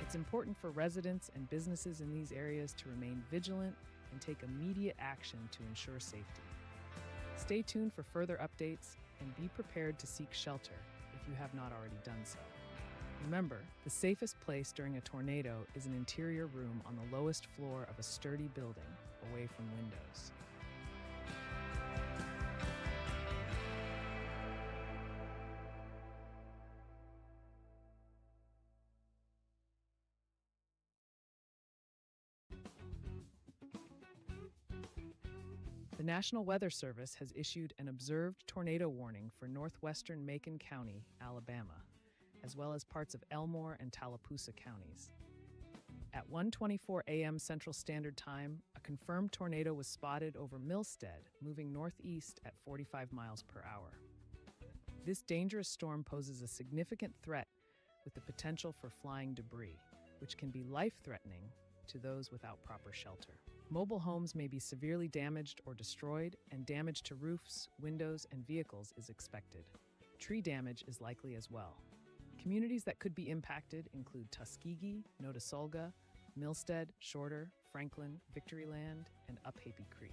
It's important for residents and businesses in these areas to remain vigilant and take immediate action to ensure safety. Stay tuned for further updates and be prepared to seek shelter if you have not already done so. Remember, the safest place during a tornado is an interior room on the lowest floor of a sturdy building, away from windows. The National Weather Service has issued an observed tornado warning for northwestern Macon County, Alabama, as well as parts of Elmore and Tallapoosa counties. At 1:24 a.m. Central Standard Time, a confirmed tornado was spotted over Milstead, moving northeast at 45 miles per hour. This dangerous storm poses a significant threat with the potential for flying debris, which can be life-threatening to those without proper shelter. Mobile homes may be severely damaged or destroyed, and damage to roofs, windows, and vehicles is expected. Tree damage is likely as well. Communities that could be impacted include Tuskegee, Notasulga, Milstead, Shorter, Franklin, Victoryland, and Uphappy Creek.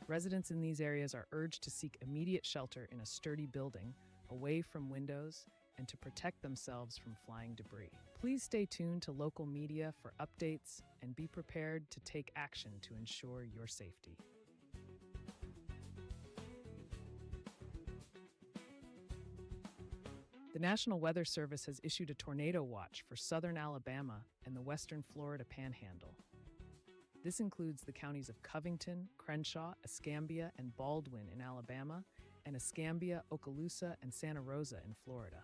Residents in these areas are urged to seek immediate shelter in a sturdy building, away from windows, and to protect themselves from flying debris. Please stay tuned to local media for updates and be prepared to take action to ensure your safety. The National Weather Service has issued a tornado watch for southern Alabama and the western Florida Panhandle. This includes the counties of Covington, Crenshaw, Escambia, and Baldwin in Alabama, and Escambia, Okaloosa, and Santa Rosa in Florida.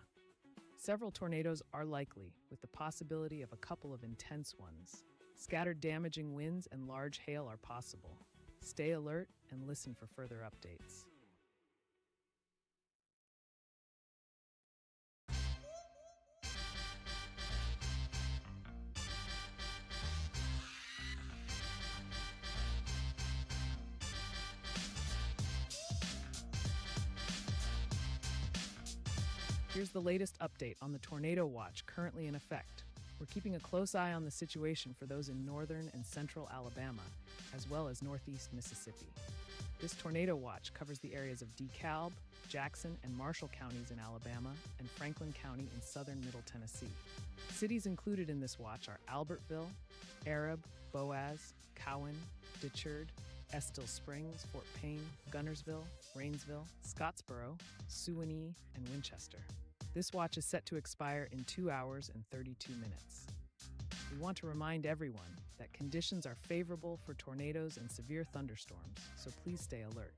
Several tornadoes are likely, with the possibility of a couple of intense ones. Scattered damaging winds and large hail are possible. Stay alert and listen for further updates. Here's the latest update on the tornado watch currently in effect. We're keeping a close eye on the situation for those in northern and central Alabama, as well as northeast Mississippi. This tornado watch covers the areas of DeKalb, Jackson, and Marshall counties in Alabama, and Franklin County in southern Middle Tennessee. Cities included in this watch are Albertville, Arab, Boaz, Cowan, Ditchard, Estill Springs, Fort Payne, Gunnersville, Rainsville, Scottsboro, Suwanee, and Winchester. This watch is set to expire in 2 hours and 32 minutes. We want to remind everyone that conditions are favorable for tornadoes and severe thunderstorms, so please stay alert.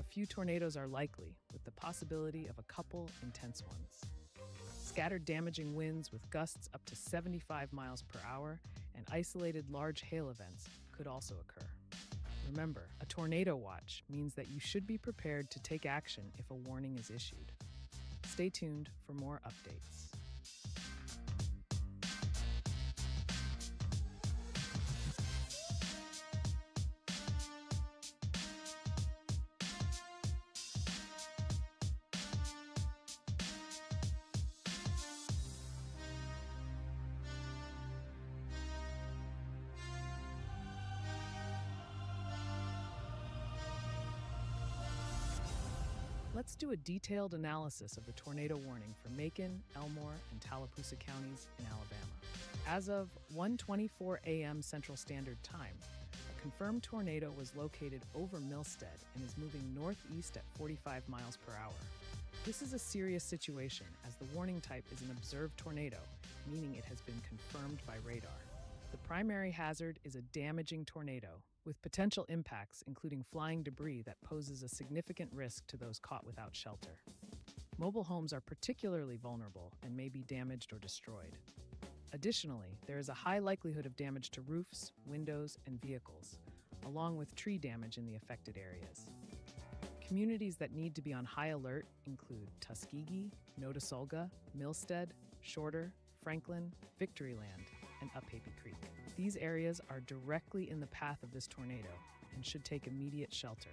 A few tornadoes are likely, with the possibility of a couple intense ones. Scattered damaging winds with gusts up to 75 miles per hour and isolated large hail events could also occur. Remember, a tornado watch means that you should be prepared to take action if a warning is issued. Stay tuned for more updates. Let's do a detailed analysis of the tornado warning for Macon, Elmore, and Tallapoosa counties in Alabama. As of 1:24 a.m. Central Standard Time, a confirmed tornado was located over Milstead and is moving northeast at 45 miles per hour. This is a serious situation as the warning type is an observed tornado, meaning it has been confirmed by radar. The primary hazard is a damaging tornado, with potential impacts including flying debris that poses a significant risk to those caught without shelter. Mobile homes are particularly vulnerable and may be damaged or destroyed. Additionally, there is a high likelihood of damage to roofs, windows, and vehicles, along with tree damage in the affected areas. Communities that need to be on high alert include Tuskegee, Notasulga, Milstead, Shorter, Franklin, Victoryland, and Uphappy Creek. These areas are directly in the path of this tornado and should take immediate shelter.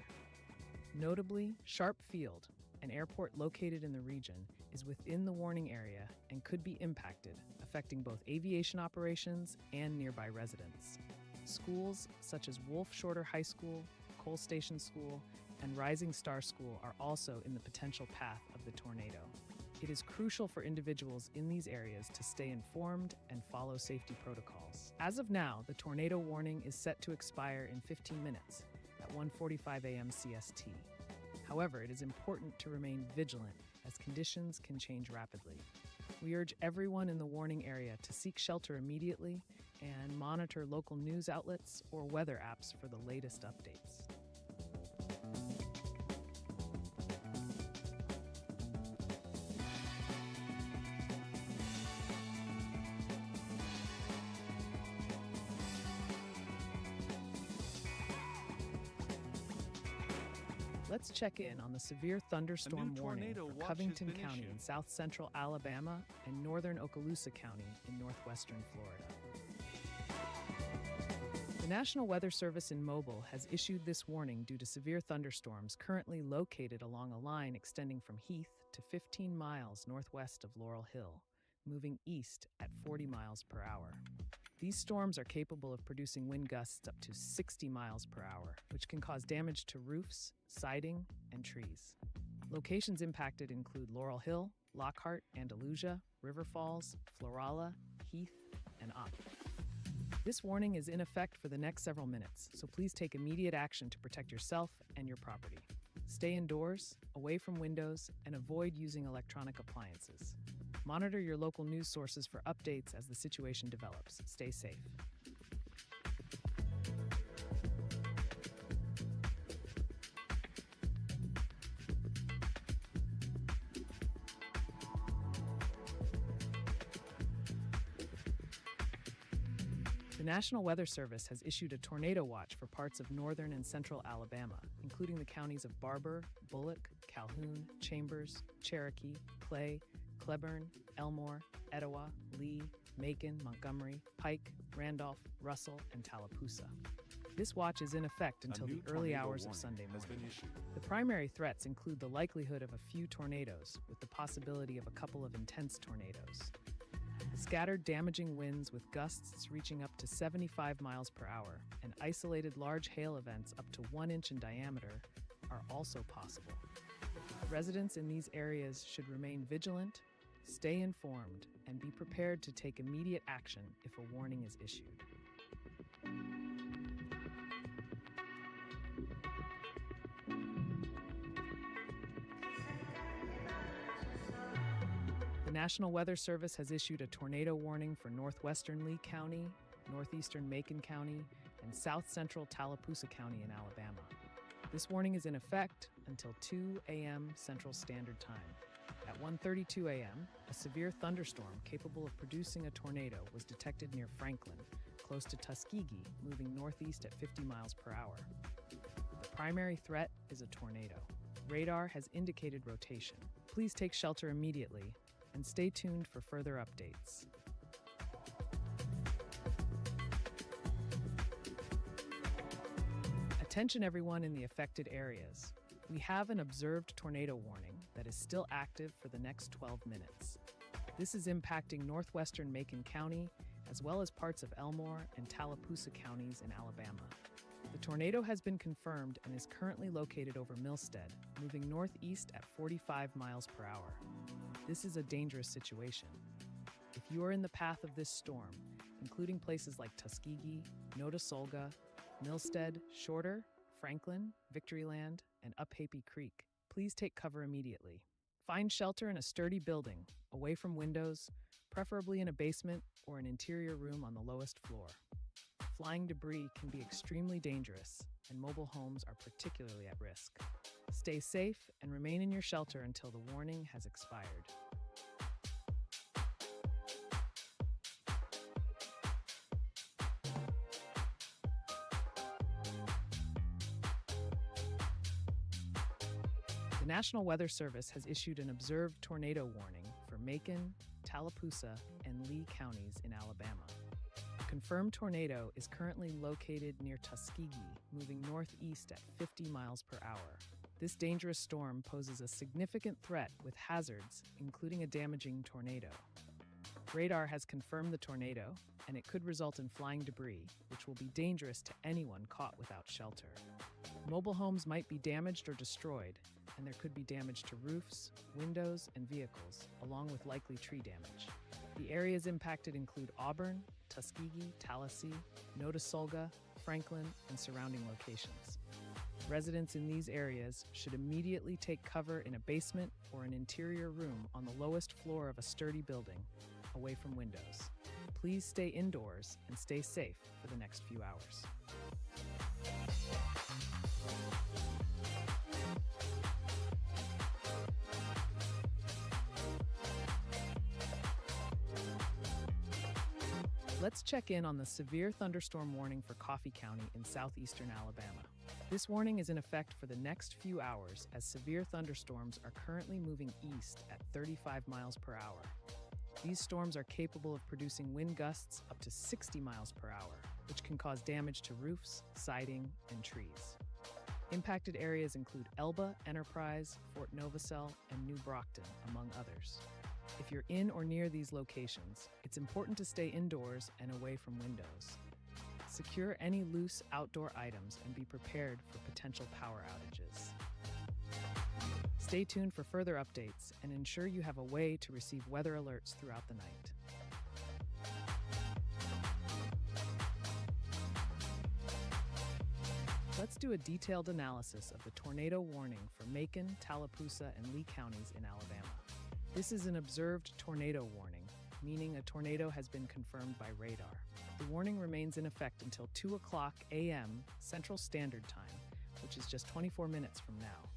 Notably, Sharp Field, an airport located in the region, is within the warning area and could be impacted, affecting both aviation operations and nearby residents. Schools such as Wolf Shorter High School, Cole Station School, and Rising Star School are also in the potential path of the tornado. It is crucial for individuals in these areas to stay informed and follow safety protocols. As of now, the tornado warning is set to expire in 15 minutes at 1:45 a.m. CST. However, it is important to remain vigilant as conditions can change rapidly. We urge everyone in the warning area to seek shelter immediately and monitor local news outlets or weather apps for the latest updates. Let's check in on the severe thunderstorm warning tornado for watch Covington has been County issued. in south central Alabama and northern Okaloosa County in northwestern Florida. The National Weather Service in Mobile has issued this warning due to severe thunderstorms currently located along a line extending from Heath to 15 miles northwest of Laurel Hill, moving east at 40 miles per hour. These storms are capable of producing wind gusts up to 60 miles per hour, which can cause damage to roofs, siding, and trees. Locations impacted include Laurel Hill, Lockhart, Andalusia, River Falls, Florala, Heath, and Opp. This warning is in effect for the next several minutes, so please take immediate action to protect yourself and your property. Stay indoors, away from windows, and avoid using electronic appliances. Monitor your local news sources for updates as the situation develops. Stay safe. The National Weather Service has issued a tornado watch for parts of northern and central Alabama, including the counties of Barber, Bullock, Calhoun, Chambers, Cherokee, Clay, Cleburne, Elmore, Etowah, Lee, Macon, Montgomery, Pike, Randolph, Russell, and Tallapoosa. This watch is in effect until the early hours of Sunday morning. The primary threats include the likelihood of a few tornadoes, with the possibility of a couple of intense tornadoes. Scattered damaging winds with gusts reaching up to 75 miles per hour and isolated large hail events up to 1 inch in diameter are also possible. Residents in these areas should remain vigilant, stay informed, and be prepared to take immediate action if a warning is issued. The National Weather Service has issued a tornado warning for northwestern Lee County, northeastern Macon County, and south central Tallapoosa County in Alabama. This warning is in effect until 2 a.m. Central Standard Time. At 1:32 a.m., a severe thunderstorm capable of producing a tornado was detected near Franklin, close to Tuskegee, moving northeast at 50 miles per hour. The primary threat is a tornado. Radar has indicated rotation. Please take shelter immediately and stay tuned for further updates. Attention everyone in the affected areas. We have an observed tornado warning that is still active for the next 12 minutes. This is impacting northwestern Macon County, as well as parts of Elmore and Tallapoosa counties in Alabama. The tornado has been confirmed and is currently located over Milstead, moving northeast at 45 miles per hour. This is a dangerous situation. If you are in the path of this storm, including places like Tuskegee, Notasulga, Milstead, Shorter, Franklin, Victoryland, and Up Happy Creek, please take cover immediately. Find shelter in a sturdy building, away from windows, preferably in a basement or an interior room on the lowest floor. Flying debris can be extremely dangerous, and mobile homes are particularly at risk. Stay safe and remain in your shelter until the warning has expired. The National Weather Service has issued an observed tornado warning for Macon, Tallapoosa, and Lee counties in Alabama. A confirmed tornado is currently located near Tuskegee, moving northeast at 50 miles per hour. This dangerous storm poses a significant threat with hazards, including a damaging tornado. Radar has confirmed the tornado, and it could result in flying debris, which will be dangerous to anyone caught without shelter. Mobile homes might be damaged or destroyed, and there could be damage to roofs, windows, and vehicles, along with likely tree damage. The areas impacted include Auburn, Tuskegee, Tallahassee, Notasulga, Franklin, and surrounding locations. Residents in these areas should immediately take cover in a basement or an interior room on the lowest floor of a sturdy building, away from windows. Please stay indoors and stay safe for the next few hours. Let's check in on the severe thunderstorm warning for Coffee County in southeastern Alabama. This warning is in effect for the next few hours as severe thunderstorms are currently moving east at 35 miles per hour. These storms are capable of producing wind gusts up to 60 miles per hour, which can cause damage to roofs, siding, and trees. Impacted areas include Elba, Enterprise, Fort Novosel, and New Brockton, among others. If you're in or near these locations, it's important to stay indoors and away from windows. Secure any loose outdoor items and be prepared for potential power outages. Stay tuned for further updates and ensure you have a way to receive weather alerts throughout the night. Let's do a detailed analysis of the tornado warning for Macon, Tallapoosa, and Lee counties in Alabama. This is an observed tornado warning, meaning a tornado has been confirmed by radar. The warning remains in effect until 2 o'clock a.m. Central Standard Time, which is just 24 minutes from now.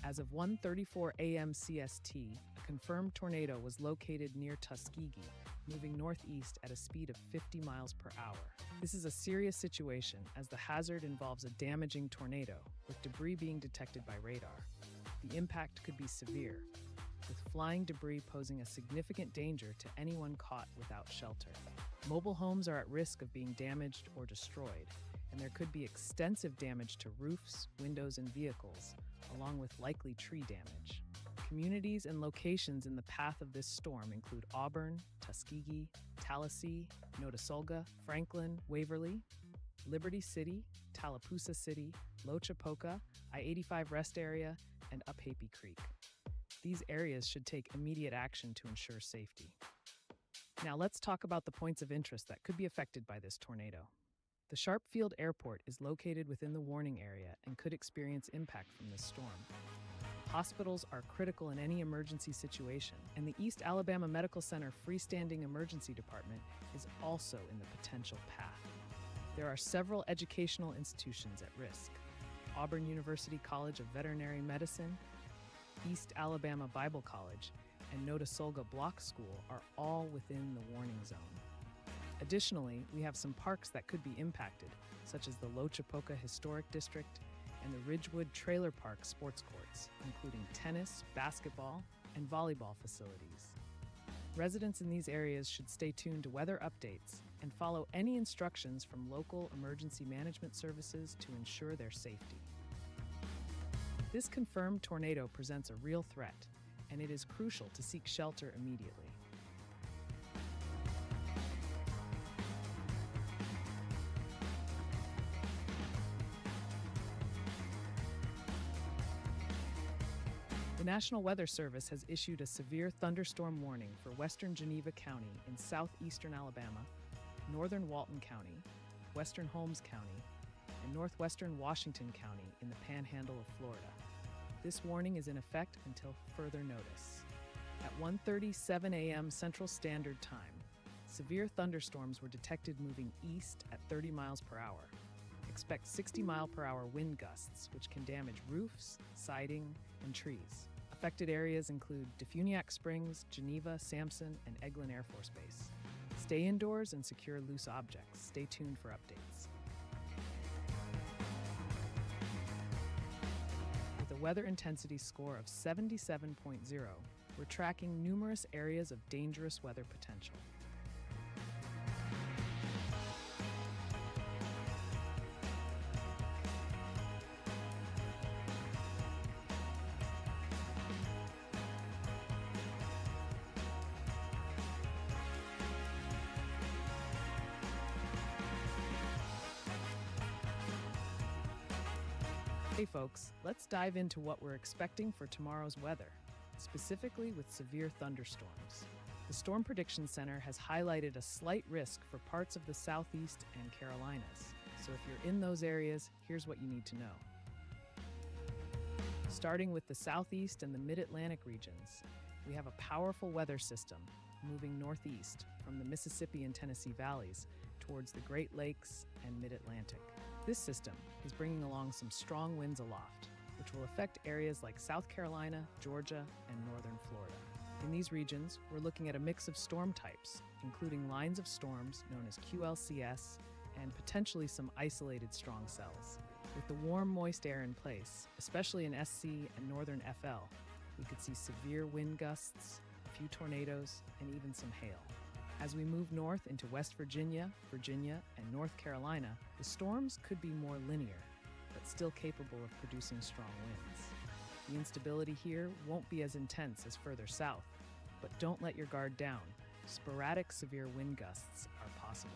As of 1:34 a.m. CST, a confirmed tornado was located near Tuskegee, moving northeast at a speed of 50 miles per hour. This is a serious situation as the hazard involves a damaging tornado, with debris being detected by radar. The impact could be severe, with flying debris posing a significant danger to anyone caught without shelter. Mobile homes are at risk of being damaged or destroyed, and there could be extensive damage to roofs, windows, and vehicles, along with likely tree damage. Communities and locations in the path of this storm include Auburn, Tuskegee, Tallahassee, Notasulga, Franklin, Waverly, Liberty City, Tallapoosa City, Lochapoka, I-85 Rest Area, and Uphappy Creek. These areas should take immediate action to ensure safety. Now let's talk about the points of interest that could be affected by this tornado. The Sharp Field Airport is located within the warning area and could experience impact from this storm. Hospitals are critical in any emergency situation, and the East Alabama Medical Center freestanding emergency department is also in the potential path. There are several educational institutions at risk. Auburn University College of Veterinary Medicine, East Alabama Bible College, and Notasulga Block School are all within the warning zone. Additionally, we have some parks that could be impacted, such as the Lochapoka Historic District and the Ridgewood Trailer Park sports courts, including tennis, basketball, and volleyball facilities. Residents in these areas should stay tuned to weather updates and follow any instructions from local emergency management services to ensure their safety. This confirmed tornado presents a real threat, and it is crucial to seek shelter immediately. The National Weather Service has issued a severe thunderstorm warning for western Geneva County in southeastern Alabama, northern Walton County, western Holmes County, and northwestern Washington County in the Panhandle of Florida. This warning is in effect until further notice. At 1:37 a.m. Central Standard Time, severe thunderstorms were detected moving east at 30 miles per hour. Expect 60-mile-per-hour wind gusts, which can damage roofs, siding, and trees. Affected areas include Defuniak Springs, Geneva, Sampson, and Eglin Air Force Base. Stay indoors and secure loose objects. Stay tuned for updates. With a weather intensity score of 77.0, we're tracking numerous areas of dangerous weather potential. Hey folks, let's dive into what we're expecting for tomorrow's weather, specifically with severe thunderstorms. The Storm Prediction Center has highlighted a slight risk for parts of the Southeast and Carolinas, so if you're in those areas, here's what you need to know. Starting with the Southeast and the Mid-Atlantic regions, we have a powerful weather system moving northeast from the Mississippi and Tennessee valleys towards the Great Lakes and Mid-Atlantic. This system is bringing along some strong winds aloft, which will affect areas like South Carolina, Georgia, and northern Florida. In these regions, we're looking at a mix of storm types, including lines of storms known as QLCS and potentially some isolated strong cells. With the warm, moist air in place, especially in SC and northern FL, we could see severe wind gusts, a few tornadoes, and even some hail. As we move north into West Virginia, and North Carolina, the storms could be more linear, but still capable of producing strong winds. The instability here won't be as intense as further south, but don't let your guard down. Sporadic severe wind gusts are possible.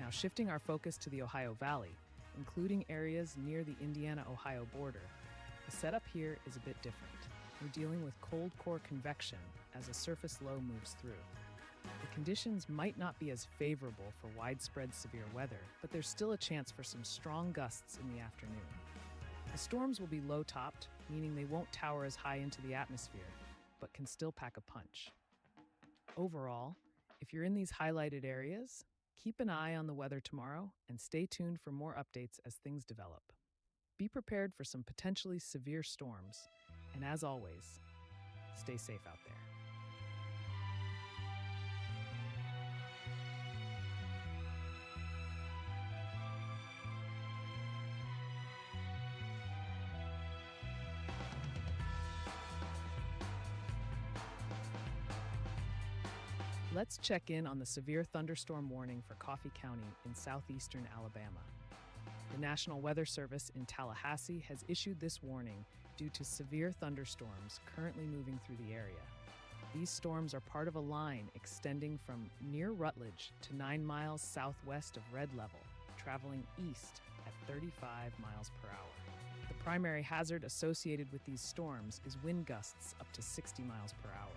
Now, shifting our focus to the Ohio Valley, including areas near the Indiana-Ohio border, the setup here is a bit different. We're dealing with cold core convection as a surface low moves through. The conditions might not be as favorable for widespread severe weather, but there's still a chance for some strong gusts in the afternoon. The storms will be low-topped, meaning they won't tower as high into the atmosphere, but can still pack a punch. Overall, if you're in these highlighted areas, keep an eye on the weather tomorrow and stay tuned for more updates as things develop. Be prepared for some potentially severe storms, and as always, stay safe out there. Let's check in on the severe thunderstorm warning for Coffee County in southeastern Alabama. The National Weather Service in Tallahassee has issued this warning due to severe thunderstorms currently moving through the area. These storms are part of a line extending from near Rutledge to 9 miles southwest of Red Level, traveling east at 35 miles per hour. The primary hazard associated with these storms is wind gusts up to 60 miles per hour.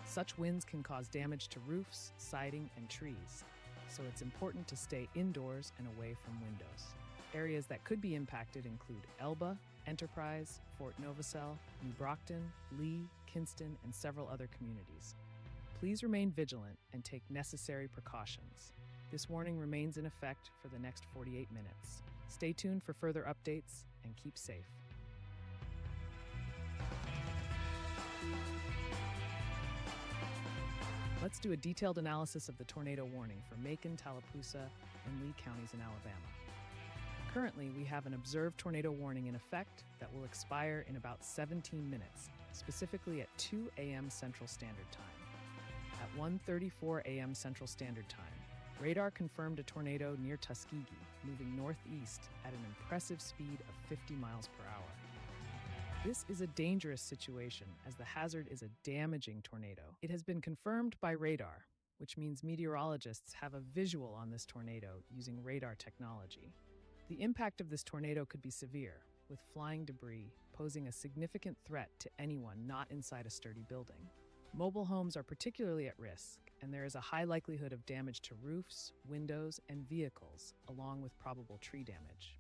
Such winds can cause damage to roofs, siding, and trees, so it's important to stay indoors and away from windows. Areas that could be impacted include Elba, Enterprise, Fort Novosel, New Brockton, Lee, Kinston, and several other communities. Please remain vigilant and take necessary precautions. This warning remains in effect for the next 48 minutes. Stay tuned for further updates and keep safe. Let's do a detailed analysis of the tornado warning for Macon, Tallapoosa, and Lee counties in Alabama. Currently, we have an observed tornado warning in effect that will expire in about 17 minutes, specifically at 2 a.m. Central Standard Time. At 1:34 a.m. Central Standard Time, radar confirmed a tornado near Tuskegee, moving northeast at an impressive speed of 50 miles per hour. This is a dangerous situation as the hazard is a damaging tornado. It has been confirmed by radar, which means meteorologists have a visual on this tornado using radar technology. The impact of this tornado could be severe, with flying debris posing a significant threat to anyone not inside a sturdy building. Mobile homes are particularly at risk, and there is a high likelihood of damage to roofs, windows, and vehicles, along with probable tree damage.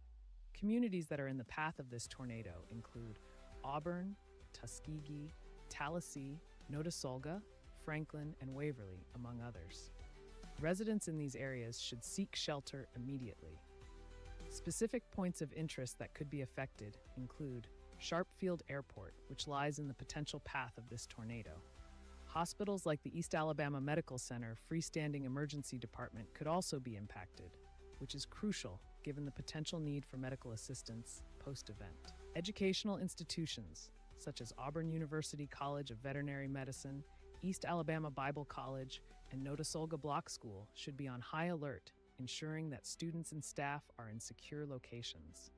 Communities that are in the path of this tornado include Auburn, Tuskegee, Tallahassee, Notasulga, Franklin, and Waverly, among others. Residents in these areas should seek shelter immediately. Specific points of interest that could be affected include Sharpfield Airport, which lies in the potential path of this tornado. Hospitals like the East Alabama Medical Center freestanding emergency department could also be impacted, which is crucial given the potential need for medical assistance post-event. Educational institutions, such as Auburn University College of Veterinary Medicine, East Alabama Bible College, and Notasulga Block School, should be on high alert, ensuring that students and staff are in secure locations.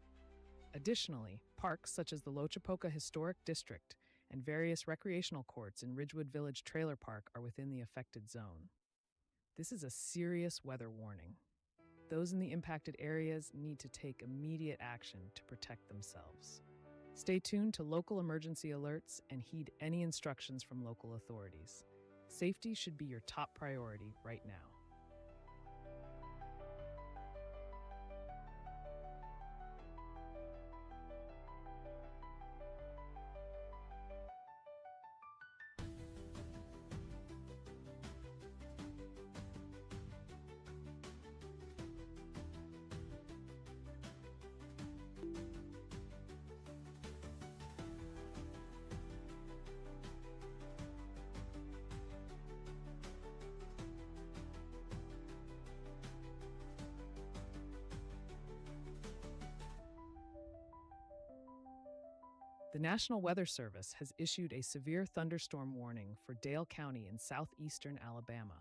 Additionally, parks such as the Lochapoka Historic District and various recreational courts in Ridgewood Village Trailer Park are within the affected zone. This is a serious weather warning. Those in the impacted areas need to take immediate action to protect themselves. Stay tuned to local emergency alerts and heed any instructions from local authorities. Safety should be your top priority right now. The National Weather Service has issued a severe thunderstorm warning for Dale County in southeastern Alabama.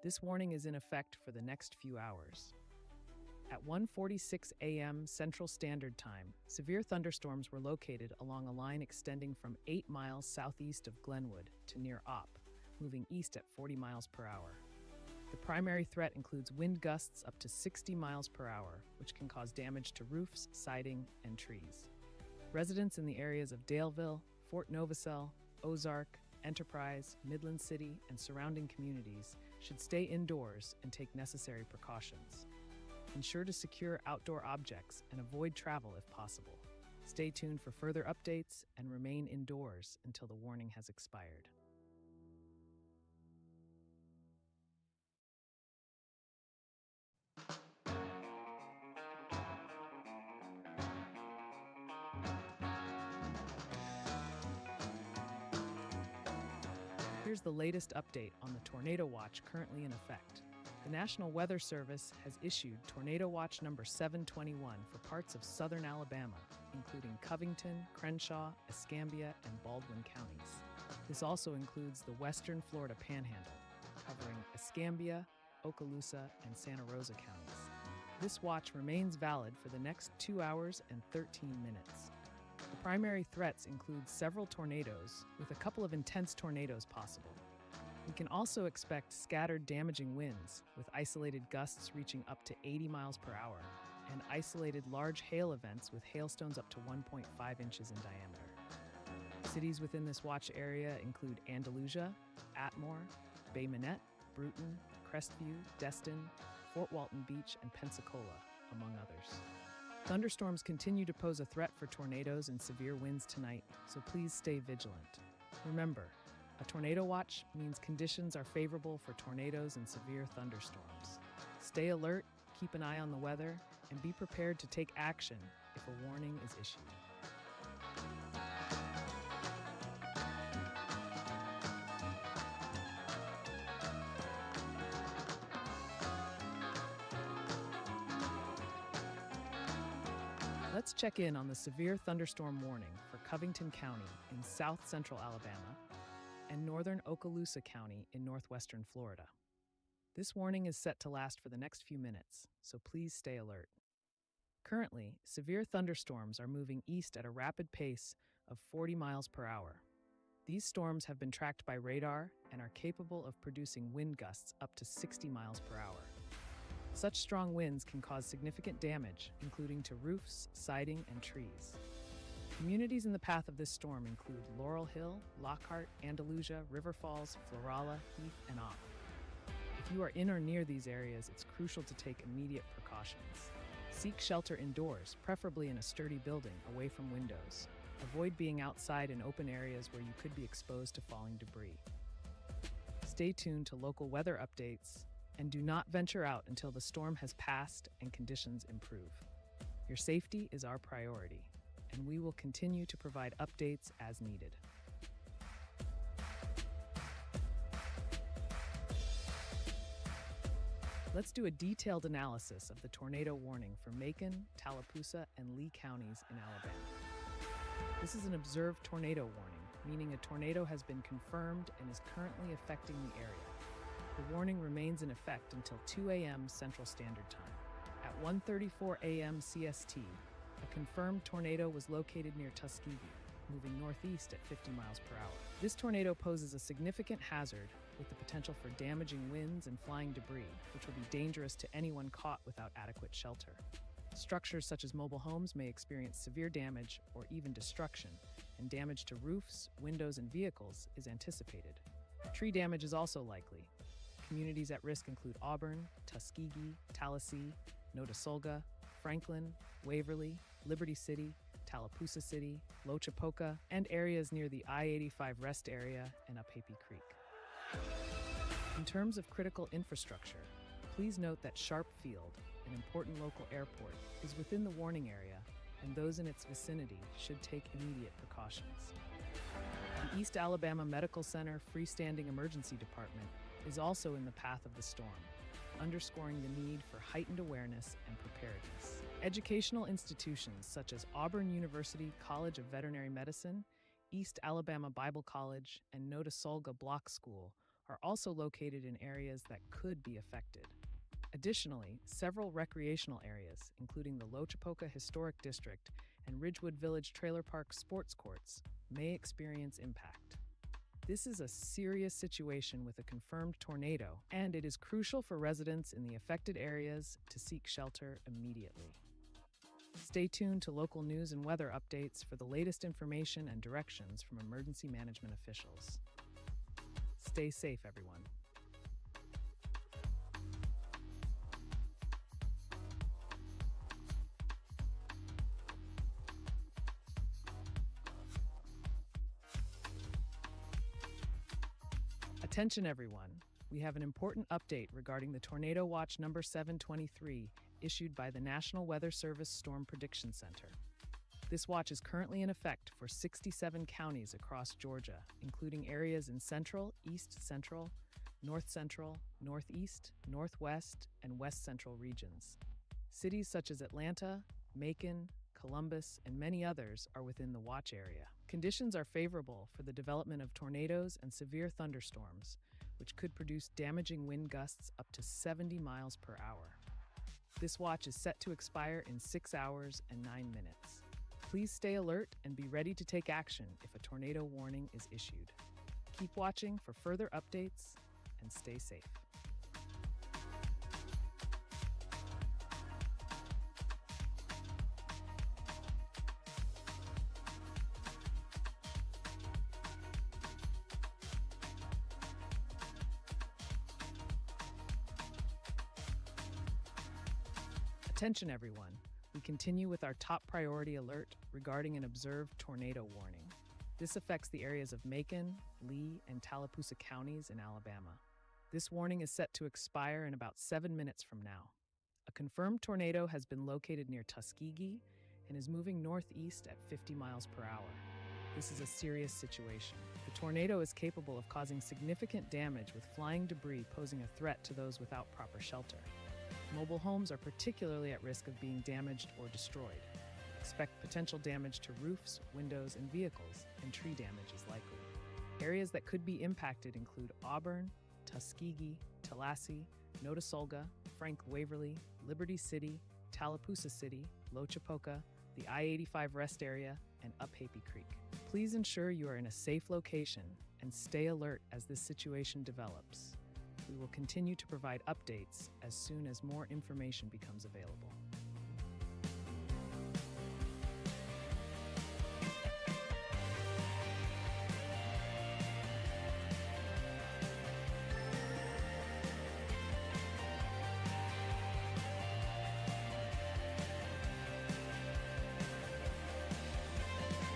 This warning is in effect for the next few hours. At 1:46 a.m. Central Standard Time, severe thunderstorms were located along a line extending from 8 miles southeast of Glenwood to near Opp, moving east at 40 miles per hour. The primary threat includes wind gusts up to 60 miles per hour, which can cause damage to roofs, siding, and trees. Residents in the areas of Daleville, Fort Novacell, Ozark, Enterprise, Midland City, and surrounding communities should stay indoors and take necessary precautions. Ensure to secure outdoor objects and avoid travel if possible. Stay tuned for further updates and remain indoors until the warning has expired. Here's the latest update on the tornado watch currently in effect. The National Weather Service has issued Tornado Watch number 721 for parts of southern Alabama, including Covington, Crenshaw, Escambia, and Baldwin counties. This also includes the western Florida Panhandle, covering Escambia, Okaloosa, and Santa Rosa counties. This watch remains valid for the next 2 hours and 13 minutes. The primary threats include several tornadoes, with a couple of intense tornadoes possible. We can also expect scattered damaging winds, with isolated gusts reaching up to 80 miles per hour, and isolated large hail events with hailstones up to 1.5 inches in diameter. Cities within this watch area include Andalusia, Atmore, Bay Minette, Bruton, Crestview, Destin, Fort Walton Beach, and Pensacola, among others. Thunderstorms continue to pose a threat for tornadoes and severe winds tonight, so please stay vigilant. Remember, a tornado watch means conditions are favorable for tornadoes and severe thunderstorms. Stay alert, keep an eye on the weather, and be prepared to take action if a warning is issued. Let's check in on the severe thunderstorm warning for Covington County in south central Alabama and northern Okaloosa County in northwestern Florida. This warning is set to last for the next few minutes, so please stay alert. Currently, severe thunderstorms are moving east at a rapid pace of 40 miles per hour. These storms have been tracked by radar and are capable of producing wind gusts up to 60 miles per hour. Such strong winds can cause significant damage, including to roofs, siding, and trees. Communities in the path of this storm include Laurel Hill, Lockhart, Andalusia, River Falls, Florala, Heath, and Opp. If you are in or near these areas, it's crucial to take immediate precautions. Seek shelter indoors, preferably in a sturdy building away from windows. Avoid being outside in open areas where you could be exposed to falling debris. Stay tuned to local weather updates and do not venture out until the storm has passed and conditions improve. Your safety is our priority, and we will continue to provide updates as needed. Let's do a detailed analysis of the tornado warning for Macon, Tallapoosa, and Lee counties in Alabama. This is an observed tornado warning, meaning a tornado has been confirmed and is currently affecting the area. The warning remains in effect until 2 a.m. Central Standard Time. At 1:34 a.m. CST, a confirmed tornado was located near Tuskegee, moving northeast at 50 miles per hour. This tornado poses a significant hazard with the potential for damaging winds and flying debris, which will be dangerous to anyone caught without adequate shelter. Structures such as mobile homes may experience severe damage or even destruction, and damage to roofs, windows, and vehicles is anticipated. Tree damage is also likely. Communities at risk include Auburn, Tuskegee, Tallahassee, Notasulga, Franklin, Waverly, Liberty City, Tallapoosa City, Lochapoka, and areas near the I-85 rest area and Uphappy Creek. In terms of critical infrastructure, please note that Sharp Field, an important local airport, is within the warning area, and those in its vicinity should take immediate precautions. The East Alabama Medical Center Freestanding Emergency Department is also in the path of the storm, underscoring the need for heightened awareness and preparedness. Educational institutions such as Auburn University College of Veterinary Medicine, East Alabama Bible College, and Notasulga Block School are also located in areas that could be affected. Additionally, several recreational areas, including the Lochapoka Historic District and Ridgewood Village Trailer Park sports courts, may experience impact. This is a serious situation with a confirmed tornado, and it is crucial for residents in the affected areas to seek shelter immediately. Stay tuned to local news and weather updates for the latest information and directions from emergency management officials. Stay safe, everyone. Attention everyone, we have an important update regarding the Tornado Watch number 723 issued by the National Weather Service Storm Prediction Center. This watch is currently in effect for 67 counties across Georgia, including areas in central, east central, north central, northeast, northwest, and west central regions. Cities such as Atlanta, Macon, Columbus, and many others are within the watch area. Conditions are favorable for the development of tornadoes and severe thunderstorms, which could produce damaging wind gusts up to 70 miles per hour. This watch is set to expire in 6 hours and 9 minutes. Please stay alert and be ready to take action if a tornado warning is issued. Keep watching for further updates and stay safe. Attention everyone, we continue with our top priority alert regarding an observed tornado warning. This affects the areas of Macon, Lee, and Tallapoosa counties in Alabama. This warning is set to expire in about 7 minutes from now. A confirmed tornado has been located near Tuskegee and is moving northeast at 50 miles per hour. This is a serious situation. The tornado is capable of causing significant damage with flying debris posing a threat to those without proper shelter. Mobile homes are particularly at risk of being damaged or destroyed. Expect potential damage to roofs, windows, and vehicles, and tree damage is likely. Areas that could be impacted include Auburn, Tuskegee, Tallahassee, Notasulga, Frank Waverly, Liberty City, Tallapoosa City, Lochapoka, the I-85 rest area, and Uphappy Creek. Please ensure you are in a safe location and stay alert as this situation develops. We will continue to provide updates as soon as more information becomes available.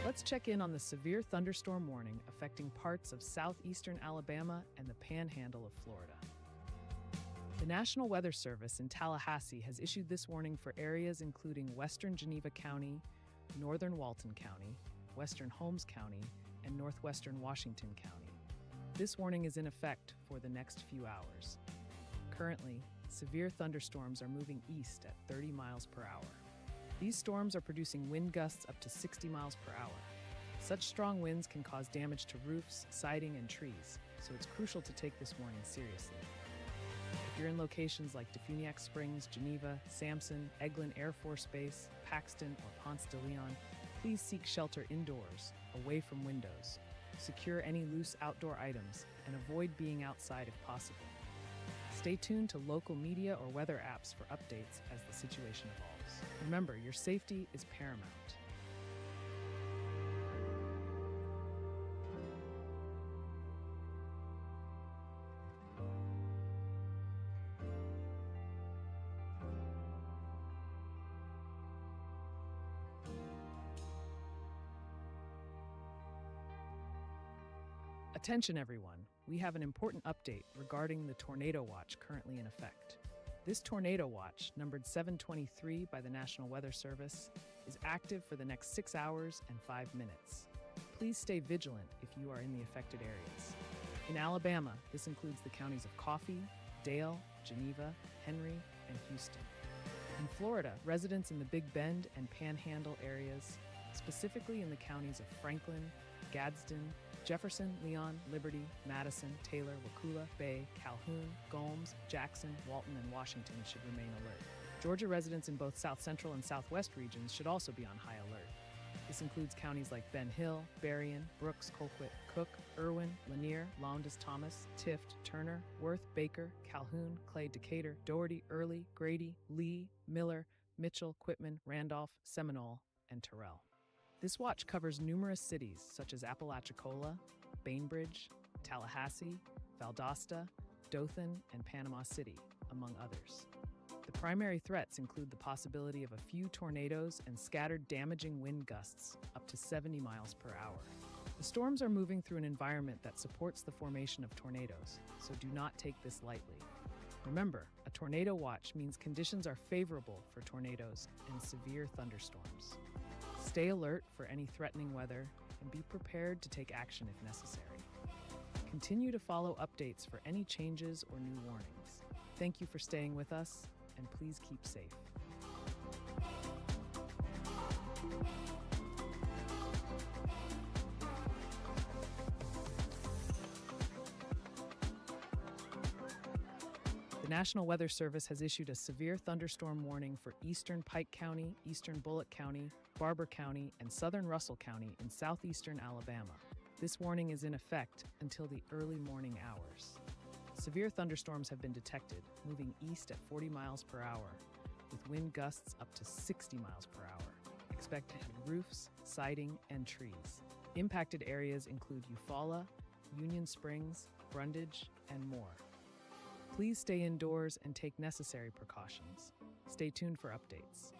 Let's check in on the severe thunderstorm warning affecting parts of southeastern Alabama and the panhandle of Florida. The National Weather Service in Tallahassee has issued this warning for areas including western Geneva County, northern Walton County, western Holmes County, and northwestern Washington County. This warning is in effect for the next few hours. Currently, severe thunderstorms are moving east at 30 miles per hour. These storms are producing wind gusts up to 60 miles per hour. Such strong winds can cause damage to roofs, siding, and trees, so it's crucial to take this warning seriously. If you're in locations like Defuniak Springs, Geneva, Sampson, Eglin Air Force Base, Paxton, or Ponce de Leon, please seek shelter indoors, away from windows. Secure any loose outdoor items, and avoid being outside if possible. Stay tuned to local media or weather apps for updates as the situation evolves. Remember, your safety is paramount. Attention everyone, we have an important update regarding the Tornado Watch currently in effect. This Tornado Watch, numbered 723 by the National Weather Service, is active for the next 6 hours and 5 minutes. Please stay vigilant if you are in the affected areas. In Alabama, this includes the counties of Coffee, Dale, Geneva, Henry, and Houston. In Florida, residents in the Big Bend and Panhandle areas, specifically in the counties of Franklin, Gadsden, Jefferson, Leon, Liberty, Madison, Taylor, Wakulla, Bay, Calhoun, Golmes, Jackson, Walton, and Washington should remain alert. Georgia residents in both South Central and Southwest regions should also be on high alert. This includes counties like Ben Hill, Berrien, Brooks, Colquitt, Cook, Irwin, Lanier, Lowndes, Thomas, Tift, Turner, Worth, Baker, Calhoun, Clay, Decatur, Doherty, Early, Grady, Lee, Miller, Mitchell, Quitman, Randolph, Seminole, and Terrell. This watch covers numerous cities such as Apalachicola, Bainbridge, Tallahassee, Valdosta, Dothan, and Panama City, among others. The primary threats include the possibility of a few tornadoes and scattered damaging wind gusts up to 70 miles per hour. The storms are moving through an environment that supports the formation of tornadoes, so do not take this lightly. Remember, a tornado watch means conditions are favorable for tornadoes and severe thunderstorms. Stay alert for any threatening weather and be prepared to take action if necessary. Continue to follow updates for any changes or new warnings. Thank you for staying with us, and please keep safe. The National Weather Service has issued a severe thunderstorm warning for eastern Pike County, eastern Bullock County, Barber County, and southern Russell County in southeastern Alabama. This warning is in effect until the early morning hours. Severe thunderstorms have been detected, moving east at 40 miles per hour, with wind gusts up to 60 miles per hour, expected in roofs, siding, and trees. Impacted areas include Eufaula, Union Springs, Brundage, and more. Please stay indoors and take necessary precautions. Stay tuned for updates.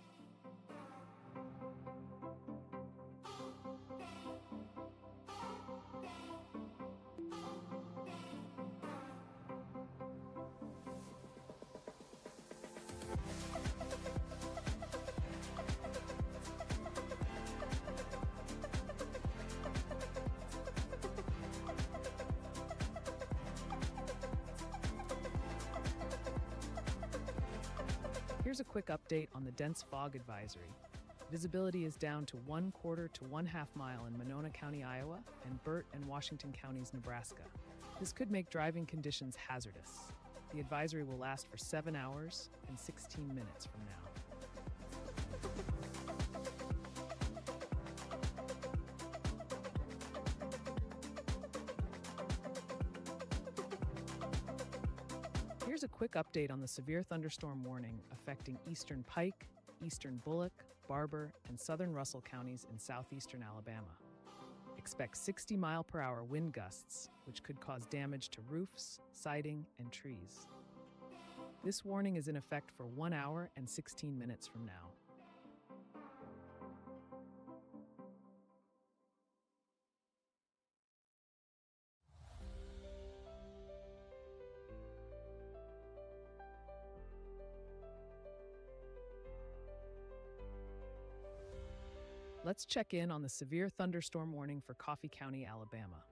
Here's a quick update on the dense fog advisory. Visibility is down to 1/4 to 1/2 mile in Monona County, Iowa, and Burt and Washington Counties, Nebraska. This could make driving conditions hazardous. The advisory will last for 7 hours and 16 minutes from now. Here's a quick update on the severe thunderstorm warning affecting eastern Pike, eastern Bullock, Barber, and southern Russell counties in southeastern Alabama. Expect 60-mile-per-hour wind gusts, which could cause damage to roofs, siding, and trees. This warning is in effect for 1 hour and 16 minutes from now. Let's check in on the severe thunderstorm warning for Coffee County, Alabama.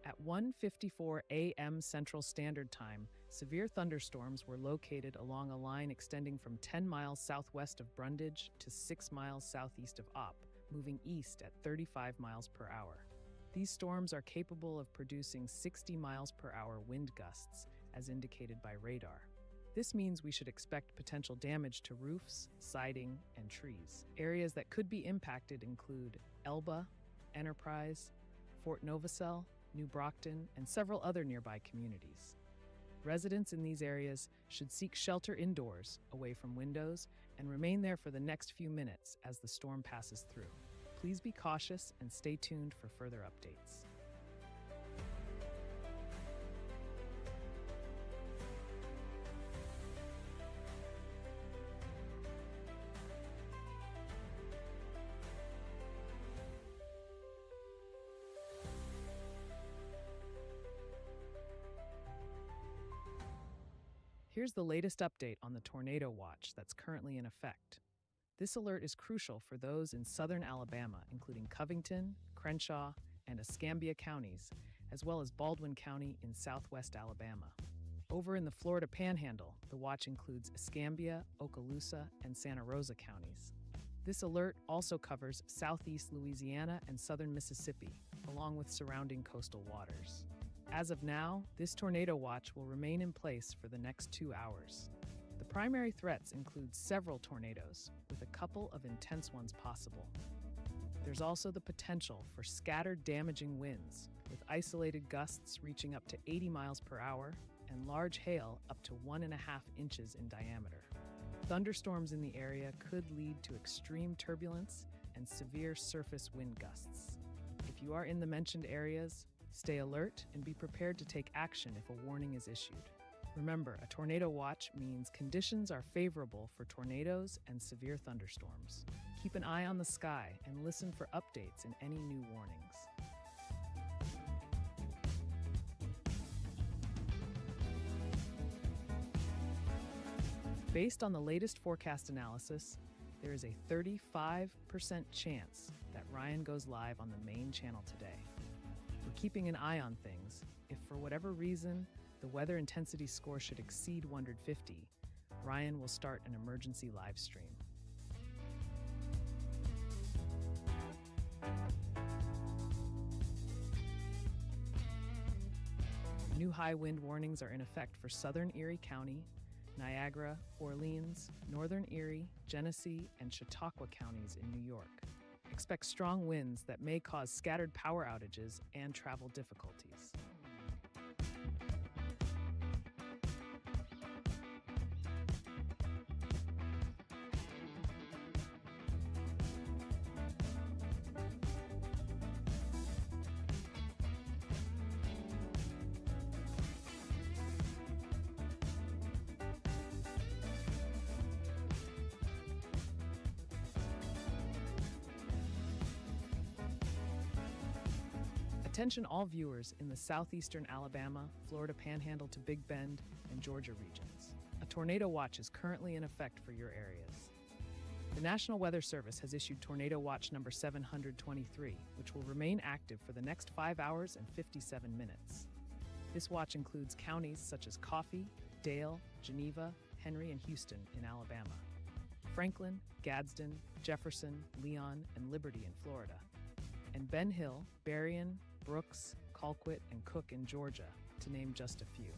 At 1:54 a.m. Central Standard Time, severe thunderstorms were located along a line extending from 10 miles southwest of Brundage to 6 miles southeast of Opp, moving east at 35 miles per hour. These storms are capable of producing 60 miles per hour wind gusts, as indicated by radar. This means we should expect potential damage to roofs, siding, and trees. Areas that could be impacted include Elba, Enterprise, Fort Novosel, New Brockton, and several other nearby communities. Residents in these areas should seek shelter indoors, away from windows, and remain there for the next few minutes as the storm passes through. Please be cautious and stay tuned for further updates. Here's the latest update on the tornado watch that's currently in effect. This alert is crucial for those in southern Alabama, including Covington, Crenshaw, and Escambia counties, as well as Baldwin County in southwest Alabama. Over in the Florida Panhandle, the watch includes Escambia, Okaloosa, and Santa Rosa counties. This alert also covers southeast Louisiana and southern Mississippi, along with surrounding coastal waters. As of now, this tornado watch will remain in place for the next 2 hours. The primary threats include several tornadoes, with a couple of intense ones possible. There's also the potential for scattered damaging winds, with isolated gusts reaching up to 80 miles per hour and large hail up to 1.5 inches in diameter. Thunderstorms in the area could lead to extreme turbulence and severe surface wind gusts. If you are in the mentioned areas, stay alert and be prepared to take action if a warning is issued. Remember, a tornado watch means conditions are favorable for tornadoes and severe thunderstorms. Keep an eye on the sky and listen for updates in any new warnings. Based on the latest forecast analysis, there is a 35% chance that Ryan goes live on the main channel today. We're keeping an eye on things. If for whatever reason the weather intensity score should exceed 150, Ryan will start an emergency live stream. New high wind warnings are in effect for southern Erie County, Niagara, Orleans, northern Erie, Genesee, and Chautauqua counties in New York. Expect strong winds that may cause scattered power outages and travel difficulties. Attention all viewers in the southeastern Alabama, Florida Panhandle to Big Bend, and Georgia regions. A tornado watch is currently in effect for your areas. The National Weather Service has issued Tornado Watch number 723, which will remain active for the next 5 hours and 57 minutes. This watch includes counties such as Coffee, Dale, Geneva, Henry, and Houston in Alabama, Franklin, Gadsden, Jefferson, Leon, and Liberty in Florida, and Ben Hill, Berrien, Brooks, Colquitt, and Cook in Georgia, to name just a few.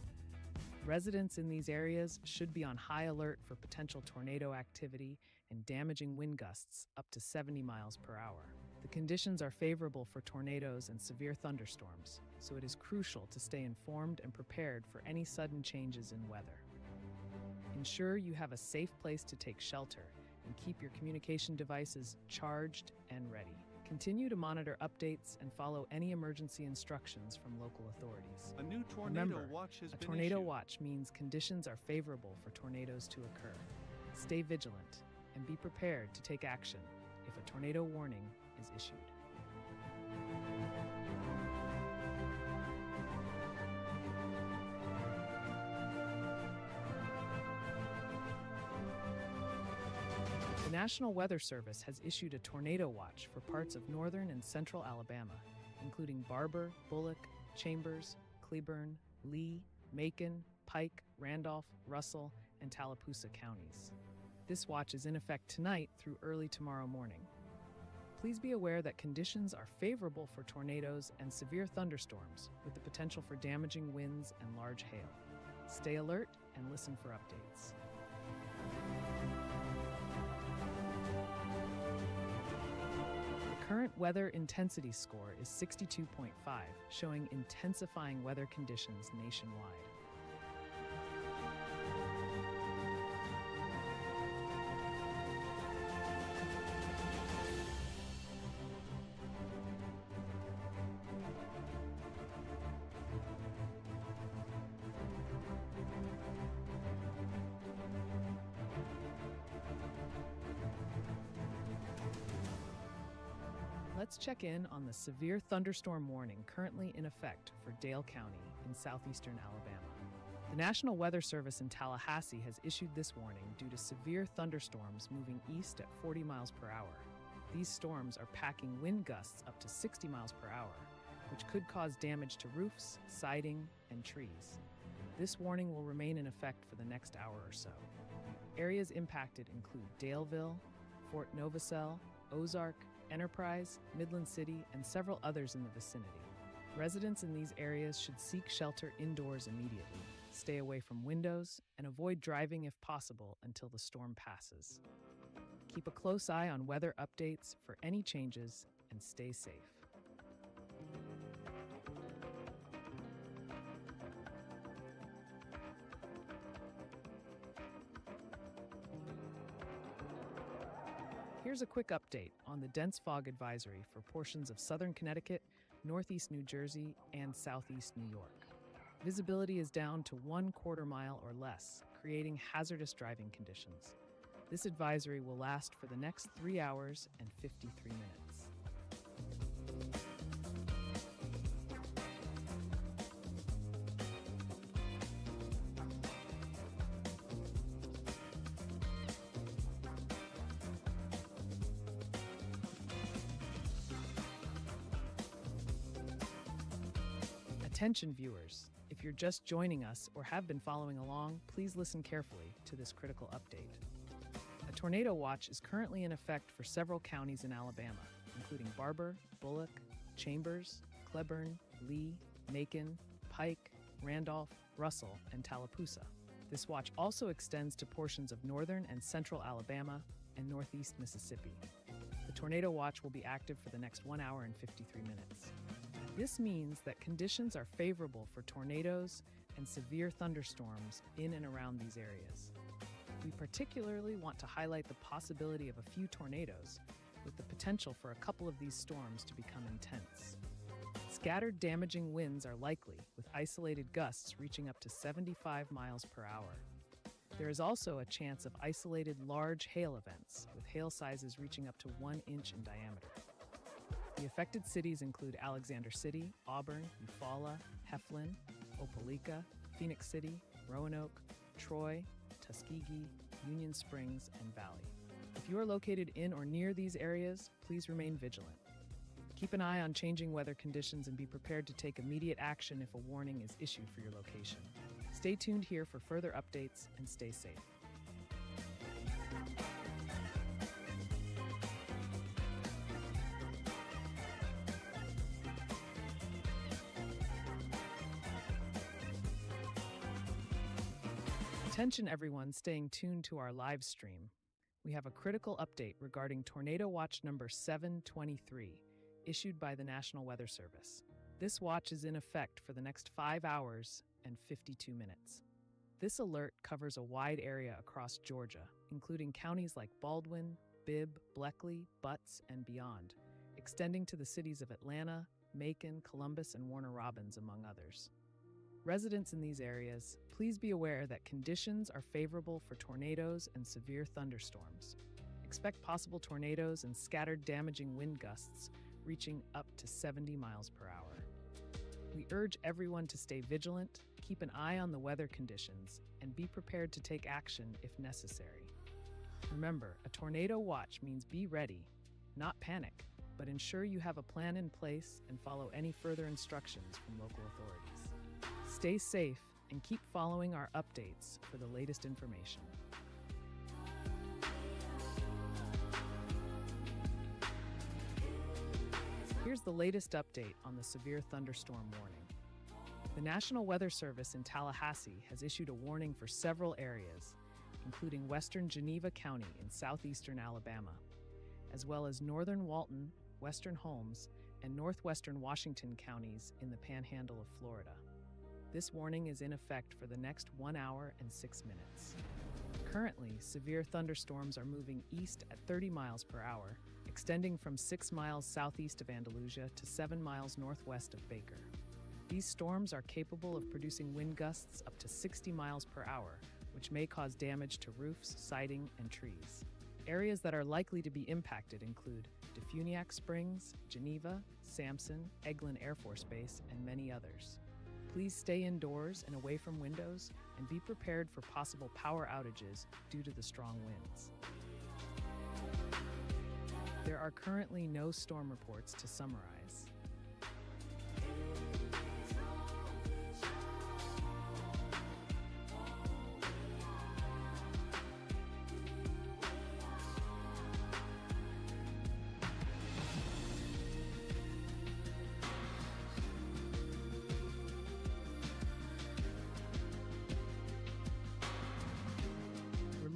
Residents in these areas should be on high alert for potential tornado activity and damaging wind gusts up to 70 miles per hour. The conditions are favorable for tornadoes and severe thunderstorms, so it is crucial to stay informed and prepared for any sudden changes in weather. Ensure you have a safe place to take shelter and keep your communication devices charged and ready. Continue to monitor updates and follow any emergency instructions from local authorities. A new tornado Remember, watch has a been tornado issued. watch means conditions are favorable for tornadoes to occur. Stay vigilant and be prepared to take action if a tornado warning is issued. The National Weather Service has issued a tornado watch for parts of northern and central Alabama, including Barber, Bullock, Chambers, Cleburne, Lee, Macon, Pike, Randolph, Russell, and Tallapoosa counties. This watch is in effect tonight through early tomorrow morning. Please be aware that conditions are favorable for tornadoes and severe thunderstorms, with the potential for damaging winds and large hail. Stay alert and listen for updates. The current weather intensity score is 62.5, showing intensifying weather conditions nationwide. Let's check in on the severe thunderstorm warning currently in effect for Dale County in southeastern Alabama. The National Weather Service in Tallahassee has issued this warning due to severe thunderstorms moving east at 40 miles per hour. These storms are packing wind gusts up to 60 miles per hour, which could cause damage to roofs, siding, and trees. This warning will remain in effect for the next hour or so. Areas impacted include Daleville, Fort Novacell, Ozark, Enterprise, Midland City, and several others in the vicinity. Residents in these areas should seek shelter indoors immediately, stay away from windows, and avoid driving if possible until the storm passes. Keep a close eye on weather updates for any changes and stay safe. Here's a quick update on the dense fog advisory for portions of southern Connecticut, northeast New Jersey, and southeast New York. Visibility is down to 1/4 mile or less, creating hazardous driving conditions. This advisory will last for the next 3 hours and 53 minutes. Attention viewers, if you're just joining us or have been following along, please listen carefully to this critical update. A tornado watch is currently in effect for several counties in Alabama, including Barber, Bullock, Chambers, Cleburne, Lee, Macon, Pike, Randolph, Russell, and Tallapoosa. This watch also extends to portions of northern and central Alabama and northeast Mississippi. The tornado watch will be active for the next 1 hour and 53 minutes. This means that conditions are favorable for tornadoes and severe thunderstorms in and around these areas. We particularly want to highlight the possibility of a few tornadoes, with the potential for a couple of these storms to become intense. Scattered damaging winds are likely, with isolated gusts reaching up to 75 miles per hour. There is also a chance of isolated large hail events, with hail sizes reaching up to 1 inch in diameter. The affected cities include Alexander City, Auburn, Eufaula, Heflin, Opelika, Phoenix City, Roanoke, Troy, Tuskegee, Union Springs, and Valley. If you are located in or near these areas, please remain vigilant. Keep an eye on changing weather conditions and be prepared to take immediate action if a warning is issued for your location. Stay tuned here for further updates and stay safe. Attention everyone staying tuned to our live stream. We have a critical update regarding Tornado Watch number 723, issued by the National Weather Service. This watch is in effect for the next 5 hours and 52 minutes. This alert covers a wide area across Georgia, including counties like Baldwin, Bibb, Bleckley, Butts, and beyond, extending to the cities of Atlanta, Macon, Columbus, and Warner Robins, among others. Residents in these areas, please be aware that conditions are favorable for tornadoes and severe thunderstorms. Expect possible tornadoes and scattered damaging wind gusts reaching up to 70 miles per hour. We urge everyone to stay vigilant, keep an eye on the weather conditions, and be prepared to take action if necessary. Remember, a tornado watch means be ready, not panic, but ensure you have a plan in place and follow any further instructions from local authorities. Stay safe and keep following our updates for the latest information. Here's the latest update on the severe thunderstorm warning. The National Weather Service in Tallahassee has issued a warning for several areas, including western Geneva County in southeastern Alabama, as well as northern Walton, western Holmes, and northwestern Washington counties in the panhandle of Florida. This warning is in effect for the next 1 hour and 6 minutes. Currently, severe thunderstorms are moving east at 30 miles per hour, extending from 6 miles southeast of Andalusia to 7 miles northwest of Baker. These storms are capable of producing wind gusts up to 60 miles per hour, which may cause damage to roofs, siding, and trees. Areas that are likely to be impacted include Defuniak Springs, Geneva, Sampson, Eglin Air Force Base, and many others. Please stay indoors and away from windows and be prepared for possible power outages due to the strong winds. There are currently no storm reports to summarize.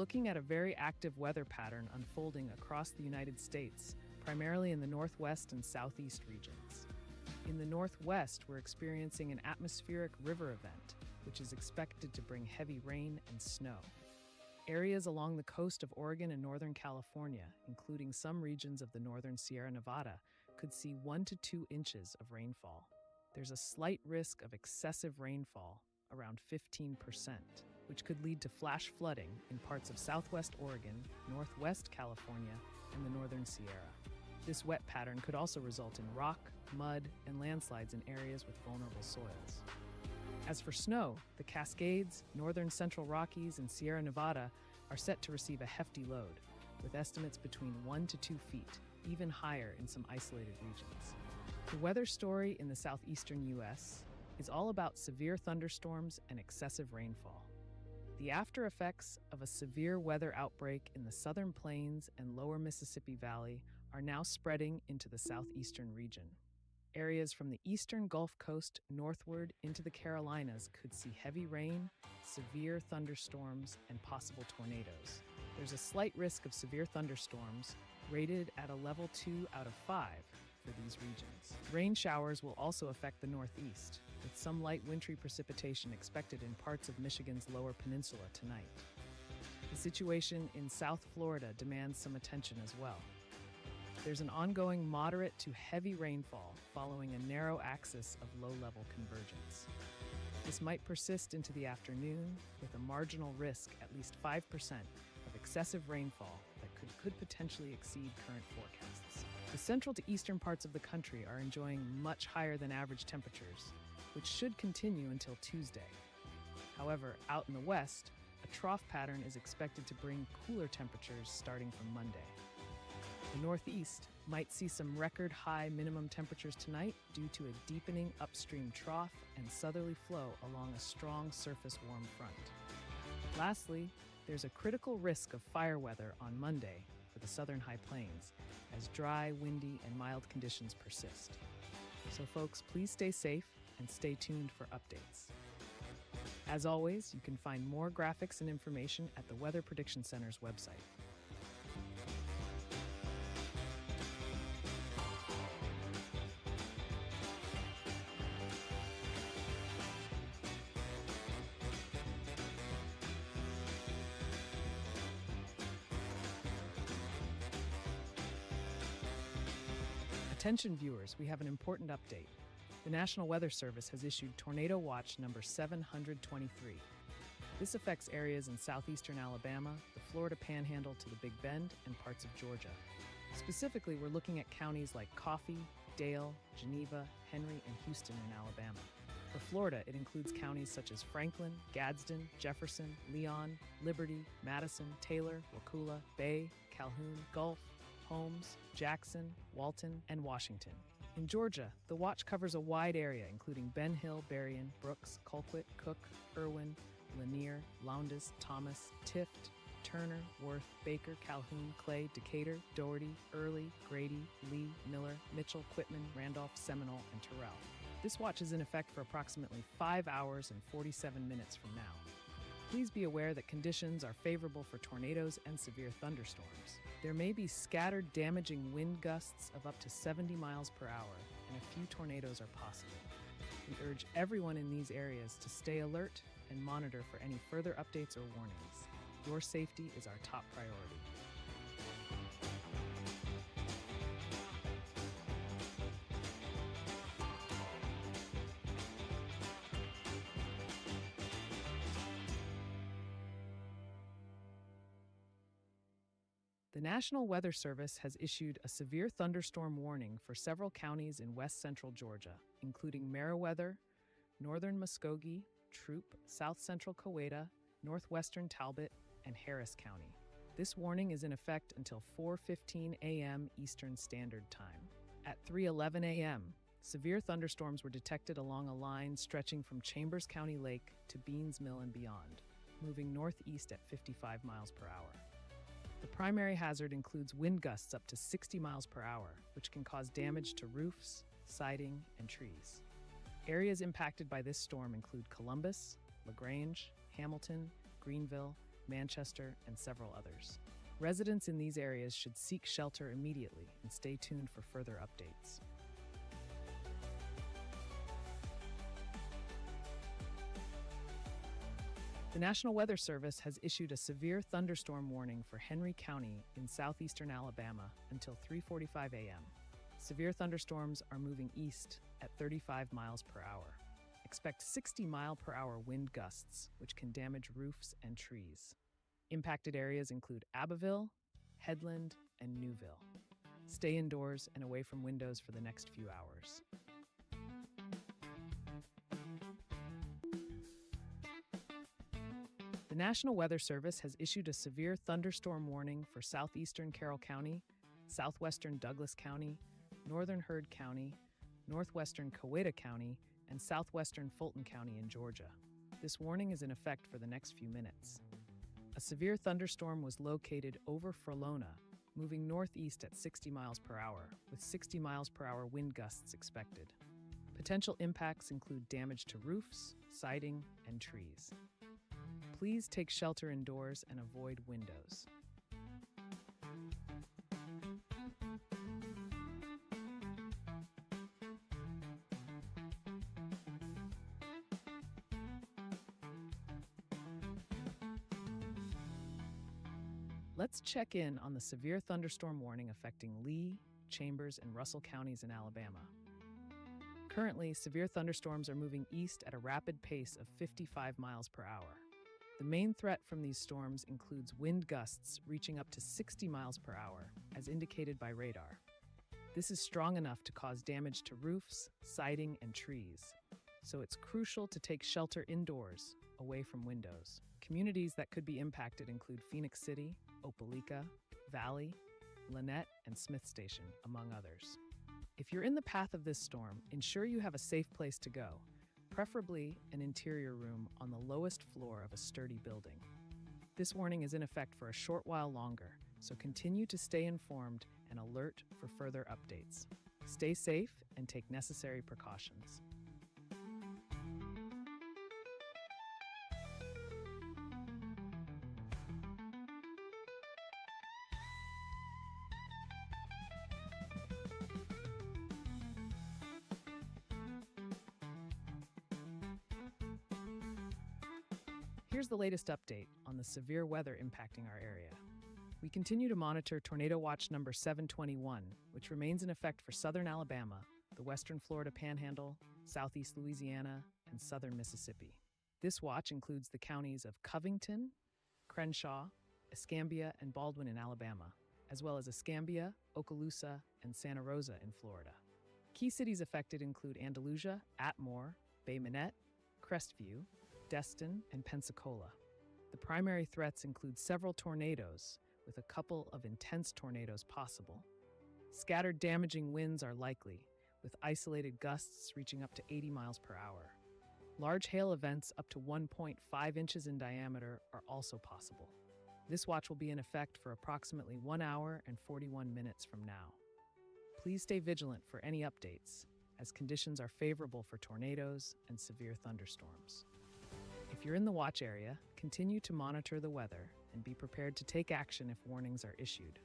looking at a very active weather pattern unfolding across the United States, primarily in the northwest and southeast regions. In the northwest, we're experiencing an atmospheric river event, which is expected to bring heavy rain and snow. Areas along the coast of Oregon and Northern California, including some regions of the northern Sierra Nevada, could see 1 to 2 inches of rainfall. There's a slight risk of excessive rainfall, around 15%, which could lead to flash flooding in parts of southwest Oregon, northwest California, and the northern Sierra. This wet pattern could also result in rock, mud, and landslides in areas with vulnerable soils. As for snow, the Cascades, northern Central Rockies, and Sierra Nevada are set to receive a hefty load, with estimates between 1 to 2 feet, even higher in some isolated regions. The weather story in the southeastern U.S. is all about severe thunderstorms and excessive rainfall. The after effects of a severe weather outbreak in the southern plains and lower Mississippi Valley are now spreading into the southeastern region. Areas from the eastern Gulf Coast northward into the Carolinas could see heavy rain, severe thunderstorms, and possible tornadoes. There's a slight risk of severe thunderstorms, rated at a level 2 out of 5 for these regions. Rain showers will also affect the northeast, with some light wintry precipitation expected in parts of Michigan's lower peninsula tonight. The situation in South Florida demands some attention as well. There's an ongoing moderate to heavy rainfall following a narrow axis of low-level convergence. This might persist into the afternoon, with a marginal risk at least 5% of excessive rainfall that could potentially exceed current forecasts. The central to eastern parts of the country are enjoying much higher than average temperatures, which should continue until Tuesday. However, out in the west, a trough pattern is expected to bring cooler temperatures starting from Monday. The Northeast might see some record high minimum temperatures tonight due to a deepening upstream trough and southerly flow along a strong surface warm front. Lastly, there's a critical risk of fire weather on Monday for the southern high plains as dry, windy, and mild conditions persist. So folks, please stay safe and stay tuned for updates. As always, you can find more graphics and information at the Weather Prediction Center's website. Attention viewers, we have an important update. The National Weather Service has issued Tornado Watch number 723. This affects areas in southeastern Alabama, the Florida Panhandle to the Big Bend, and parts of Georgia. Specifically, we're looking at counties like Coffee, Dale, Geneva, Henry, and Houston in Alabama. For Florida, it includes counties such as Franklin, Gadsden, Jefferson, Leon, Liberty, Madison, Taylor, Wakulla, Bay, Calhoun, Gulf, Holmes, Jackson, Walton, and Washington. In Georgia, the watch covers a wide area including Ben Hill, Berrien, Brooks, Colquitt, Cook, Irwin, Lanier, Lowndes, Thomas, Tift, Turner, Worth, Baker, Calhoun, Clay, Decatur, Doherty, Early, Grady, Lee, Miller, Mitchell, Quitman, Randolph, Seminole, and Terrell. This watch is in effect for approximately 5 hours and 47 minutes from now. Please be aware that conditions are favorable for tornadoes and severe thunderstorms. There may be scattered, damaging wind gusts of up to 70 miles per hour, and a few tornadoes are possible. We urge everyone in these areas to stay alert and monitor for any further updates or warnings. Your safety is our top priority. The National Weather Service has issued a severe thunderstorm warning for several counties in west central Georgia, including Meriwether, northern Muskogee, Troup, south central Coweta, northwestern Talbot, and Harris County. This warning is in effect until 4:15 a.m. Eastern Standard Time. At 3:11 a.m., severe thunderstorms were detected along a line stretching from Chambers County Lake to Beans Mill and beyond, moving northeast at 55 miles per hour. The primary hazard includes wind gusts up to 60 miles per hour, which can cause damage to roofs, siding, and trees. Areas impacted by this storm include Columbus, LaGrange, Hamilton, Greenville, Manchester, and several others. Residents in these areas should seek shelter immediately and stay tuned for further updates. The National Weather Service has issued a severe thunderstorm warning for Henry County in southeastern Alabama until 3:45 a.m. Severe thunderstorms are moving east at 35 miles per hour. Expect 60-mile-per-hour wind gusts, which can damage roofs and trees. Impacted areas include Abbeville, Headland, and Newville. Stay indoors and away from windows for the next few hours. The National Weather Service has issued a severe thunderstorm warning for southeastern Carroll County, southwestern Douglas County, northern Heard County, northwestern Coweta County, and southwestern Fulton County in Georgia. This warning is in effect for the next few minutes. A severe thunderstorm was located over Fralona, moving northeast at 60 miles per hour, with 60 miles per hour wind gusts expected. Potential impacts include damage to roofs, siding, and trees. Please take shelter indoors and avoid windows. Let's check in on the severe thunderstorm warning affecting Lee, Chambers, and Russell counties in Alabama. Currently, severe thunderstorms are moving east at a rapid pace of 55 miles per hour. The main threat from these storms includes wind gusts reaching up to 60 miles per hour, as indicated by radar. This is strong enough to cause damage to roofs, siding, and trees, so it's crucial to take shelter indoors, away from windows. Communities that could be impacted include Phoenix City, Opelika, Valley, Lynette, and Smith Station, among others. If you're in the path of this storm, ensure you have a safe place to go, preferably an interior room on the lowest floor of a sturdy building. This warning is in effect for a short while longer, so continue to stay informed and alert for further updates. Stay safe and take necessary precautions. Here's the latest update on the severe weather impacting our area. We continue to monitor Tornado Watch number 721, which remains in effect for southern Alabama, the western Florida Panhandle, southeast Louisiana, and southern Mississippi. This watch includes the counties of Covington, Crenshaw, Escambia, and Baldwin in Alabama, as well as Escambia, Okaloosa, and Santa Rosa in Florida. Key cities affected include Andalusia, Atmore, Bay Minette, Crestview, Destin, and Pensacola. The primary threats include several tornadoes, with a couple of intense tornadoes possible. Scattered damaging winds are likely, with isolated gusts reaching up to 80 miles per hour. Large hail events up to 1.5 inches in diameter are also possible. This watch will be in effect for approximately 1 hour and 41 minutes from now. Please stay vigilant for any updates, as conditions are favorable for tornadoes and severe thunderstorms. If you're in the watch area, continue to monitor the weather and be prepared to take action if warnings are issued.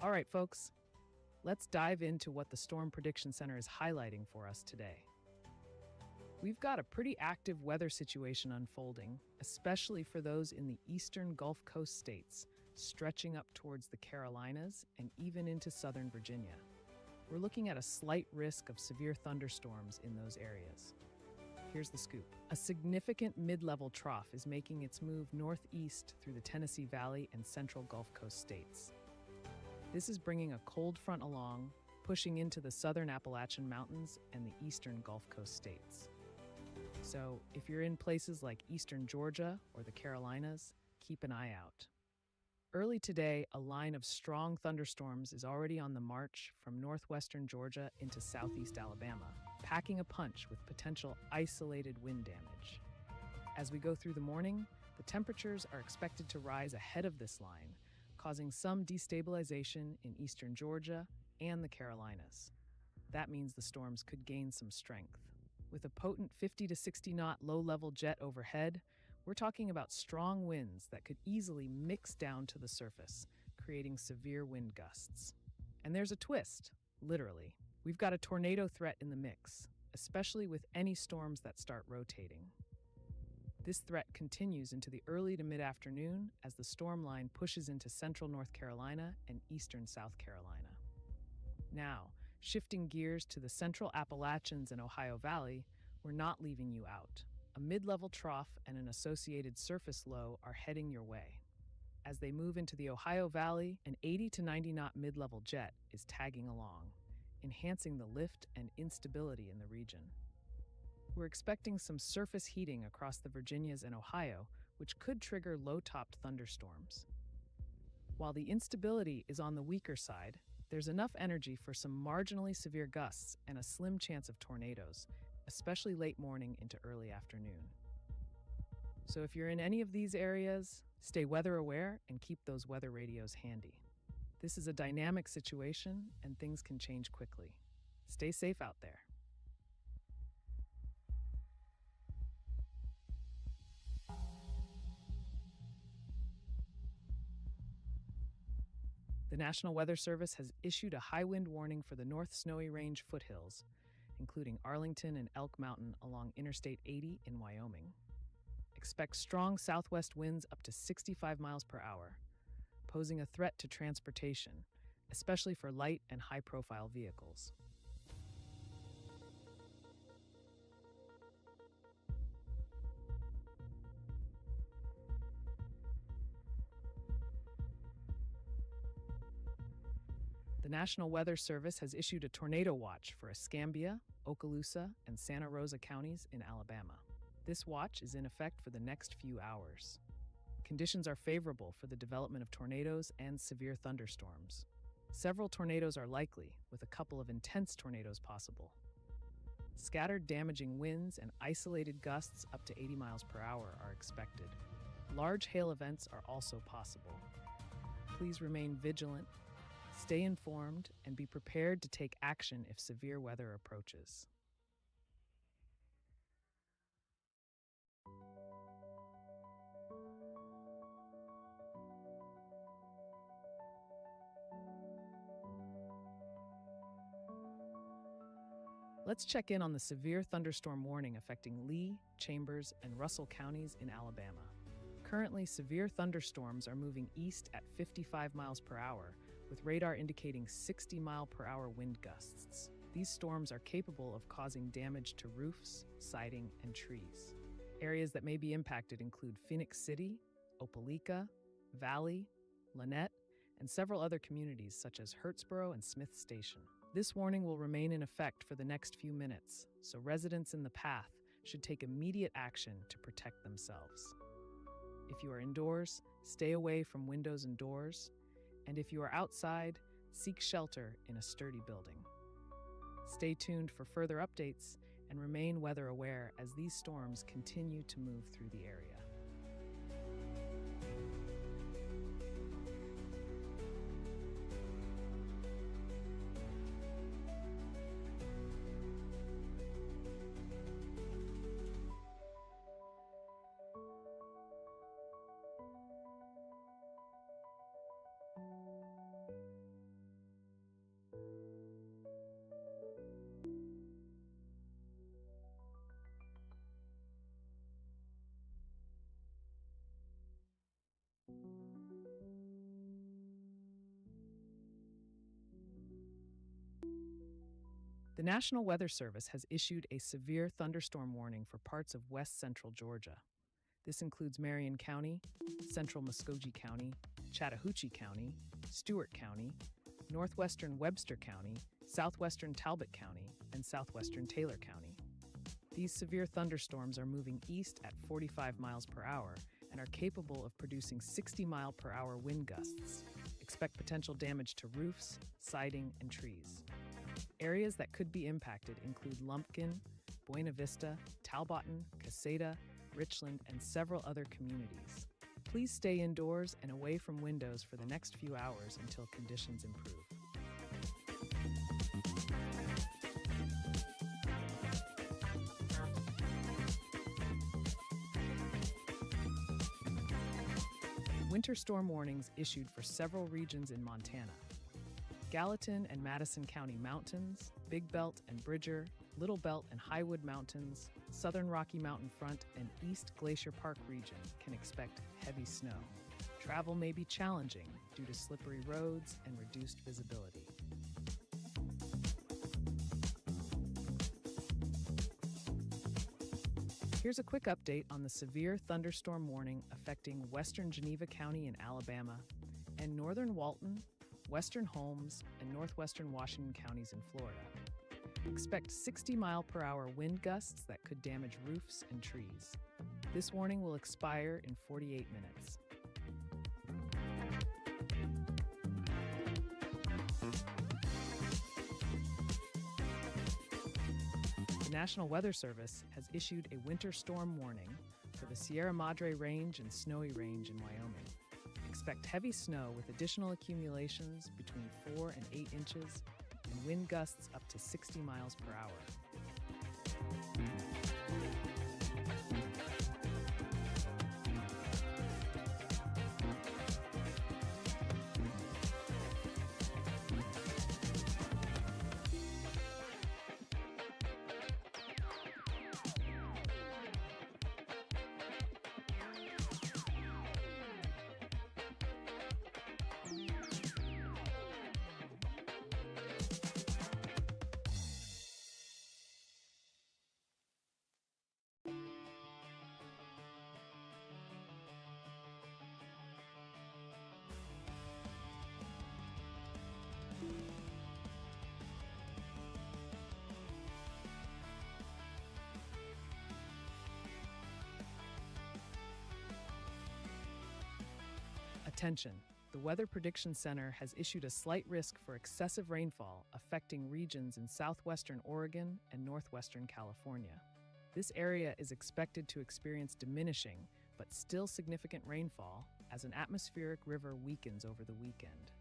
All right, folks, let's dive into what the Storm Prediction Center is highlighting for us today. We've got a pretty active weather situation unfolding, especially for those in the eastern Gulf Coast states, stretching up towards the Carolinas and even into southern Virginia. We're looking at a slight risk of severe thunderstorms in those areas. Here's the scoop. A significant mid-level trough is making its move northeast through the Tennessee Valley and central Gulf Coast states. This is bringing a cold front along, pushing into the southern Appalachian Mountains and the eastern Gulf Coast states. So, if you're in places like eastern Georgia or the Carolinas, keep an eye out. Early today, a line of strong thunderstorms is already on the march from northwestern Georgia into southeast Alabama, packing a punch with potential isolated wind damage. As we go through the morning, the temperatures are expected to rise ahead of this line, causing some destabilization in eastern Georgia and the Carolinas. That means the storms could gain some strength. With a potent 50 to 60 knot low-level jet overhead, we're talking about strong winds that could easily mix down to the surface, creating severe wind gusts. And there's a twist, literally. We've got a tornado threat in the mix, especially with any storms that start rotating. This threat continues into the early to mid-afternoon as the storm line pushes into central North Carolina and eastern South Carolina. Now, shifting gears to the central Appalachians and Ohio Valley, we're not leaving you out. A mid-level trough and an associated surface low are heading your way. As they move into the Ohio Valley, an 80 to 90 knot mid-level jet is tagging along, enhancing the lift and instability in the region. We're expecting some surface heating across the Virginias and Ohio, which could trigger low-topped thunderstorms. While the instability is on the weaker side, there's enough energy for some marginally severe gusts and a slim chance of tornadoes, especially late morning into early afternoon. So if you're in any of these areas, stay weather aware and keep those weather radios handy. This is a dynamic situation and things can change quickly. Stay safe out there. The National Weather Service has issued a high wind warning for the North Snowy Range foothills, including Arlington and Elk Mountain along Interstate 80 in Wyoming. Expect strong southwest winds up to 65 miles per hour, posing a threat to transportation, especially for light and high-profile vehicles. The National Weather Service has issued a tornado watch for Escambia, Okaloosa, and Santa Rosa counties in Alabama. This watch is in effect for the next few hours. Conditions are favorable for the development of tornadoes and severe thunderstorms. Several tornadoes are likely, with a couple of intense tornadoes possible. Scattered damaging winds and isolated gusts up to 80 miles per hour are expected. Large hail events are also possible. Please remain vigilant, stay informed, and be prepared to take action if severe weather approaches. Let's check in on the severe thunderstorm warning affecting Lee, Chambers, and Russell counties in Alabama. Currently, severe thunderstorms are moving east at 55 miles per hour, with radar indicating 60 mile per hour wind gusts. These storms are capable of causing damage to roofs, siding, and trees. Areas that may be impacted include Phoenix City, Opelika, Valley, Lynette, and several other communities such as Hurtsboro and Smith Station. This warning will remain in effect for the next few minutes, so residents in the path should take immediate action to protect themselves. If you are indoors, stay away from windows and doors, and if you are outside, seek shelter in a sturdy building. Stay tuned for further updates and remain weather aware as these storms continue to move through the area. The National Weather Service has issued a severe thunderstorm warning for parts of west central Georgia. This includes Marion County, central Muskogee County, Chattahoochee County, Stewart County, northwestern Webster County, southwestern Talbot County, and southwestern Taylor County. These severe thunderstorms are moving east at 45 miles per hour and are capable of producing 60-mile-per-hour wind gusts. Expect potential damage to roofs, siding, and trees. Areas that could be impacted include Lumpkin, Buena Vista, Talbotton, Caseta, Richland, and several other communities. Please stay indoors and away from windows for the next few hours until conditions improve. Winter storm warnings issued for several regions in Montana. Gallatin and Madison County Mountains, Big Belt and Bridger, Little Belt and Highwood Mountains, Southern Rocky Mountain Front, and East Glacier Park region can expect heavy snow. Travel may be challenging due to slippery roads and reduced visibility. Here's a quick update on the severe thunderstorm warning affecting western Geneva County in Alabama and northern Walton, western Holmes, and northwestern Washington counties in Florida. Expect 60-mile-per-hour wind gusts that could damage roofs and trees. This warning will expire in 48 minutes. The National Weather Service has issued a winter storm warning for the Sierra Madre Range and Snowy Range in Wyoming. Expect heavy snow with additional accumulations between 4 and 8 inches and wind gusts up to 60 miles per hour. Attention! The Weather Prediction Center has issued a slight risk for excessive rainfall affecting regions in southwestern Oregon and northwestern California. This area is expected to experience diminishing but still significant rainfall as an atmospheric river weakens over the weekend.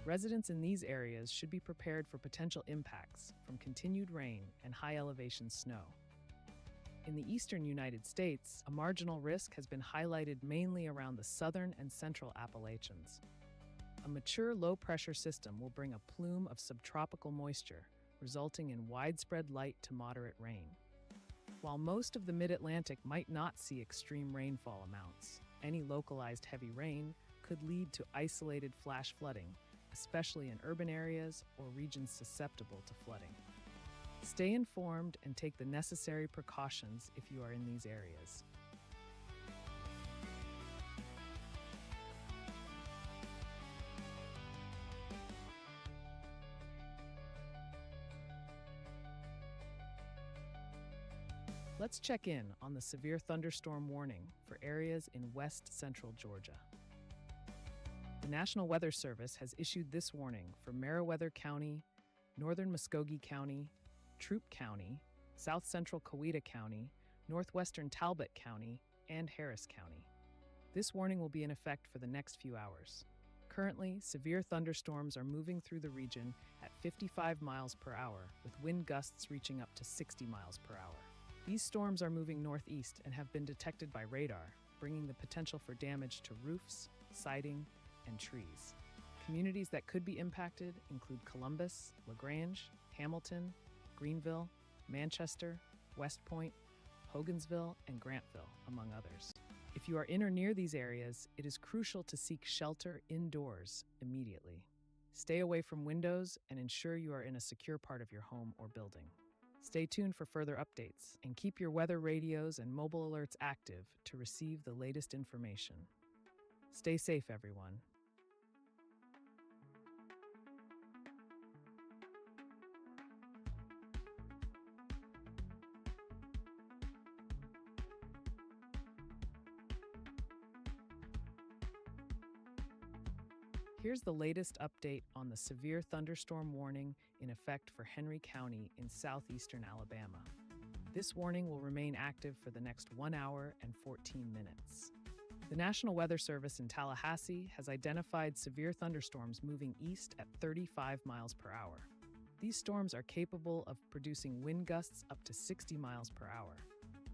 Residents in these areas should be prepared for potential impacts from continued rain and high elevation snow. In the eastern United States, a marginal risk has been highlighted mainly around the southern and central Appalachians. A mature low-pressure system will bring a plume of subtropical moisture, resulting in widespread light to moderate rain. While most of the mid-Atlantic might not see extreme rainfall amounts, any localized heavy rain could lead to isolated flash flooding, especially in urban areas or regions susceptible to flooding. Stay informed and take the necessary precautions if you are in these areas. Let's check in on the severe thunderstorm warning for areas in west central Georgia. The National Weather Service has issued this warning for Meriwether County, northern Muskogee County, Troup County, south central Coweta County, northwestern Talbot County, and Harris County. This warning will be in effect for the next few hours. Currently, severe thunderstorms are moving through the region at 55 miles per hour, with wind gusts reaching up to 60 miles per hour. These storms are moving northeast and have been detected by radar, bringing the potential for damage to roofs, siding, and trees. Communities that could be impacted include Columbus, LaGrange, Hamilton, Greenville, Manchester, West Point, Hogansville, and Grantville, among others. If you are in or near these areas, it is crucial to seek shelter indoors immediately. Stay away from windows and ensure you are in a secure part of your home or building. Stay tuned for further updates and keep your weather radios and mobile alerts active to receive the latest information. Stay safe, everyone. Here's the latest update on the severe thunderstorm warning in effect for Henry County in southeastern Alabama. This warning will remain active for the next 1 hour and 14 minutes. The National Weather Service in Tallahassee has identified severe thunderstorms moving east at 35 miles per hour. These storms are capable of producing wind gusts up to 60 miles per hour.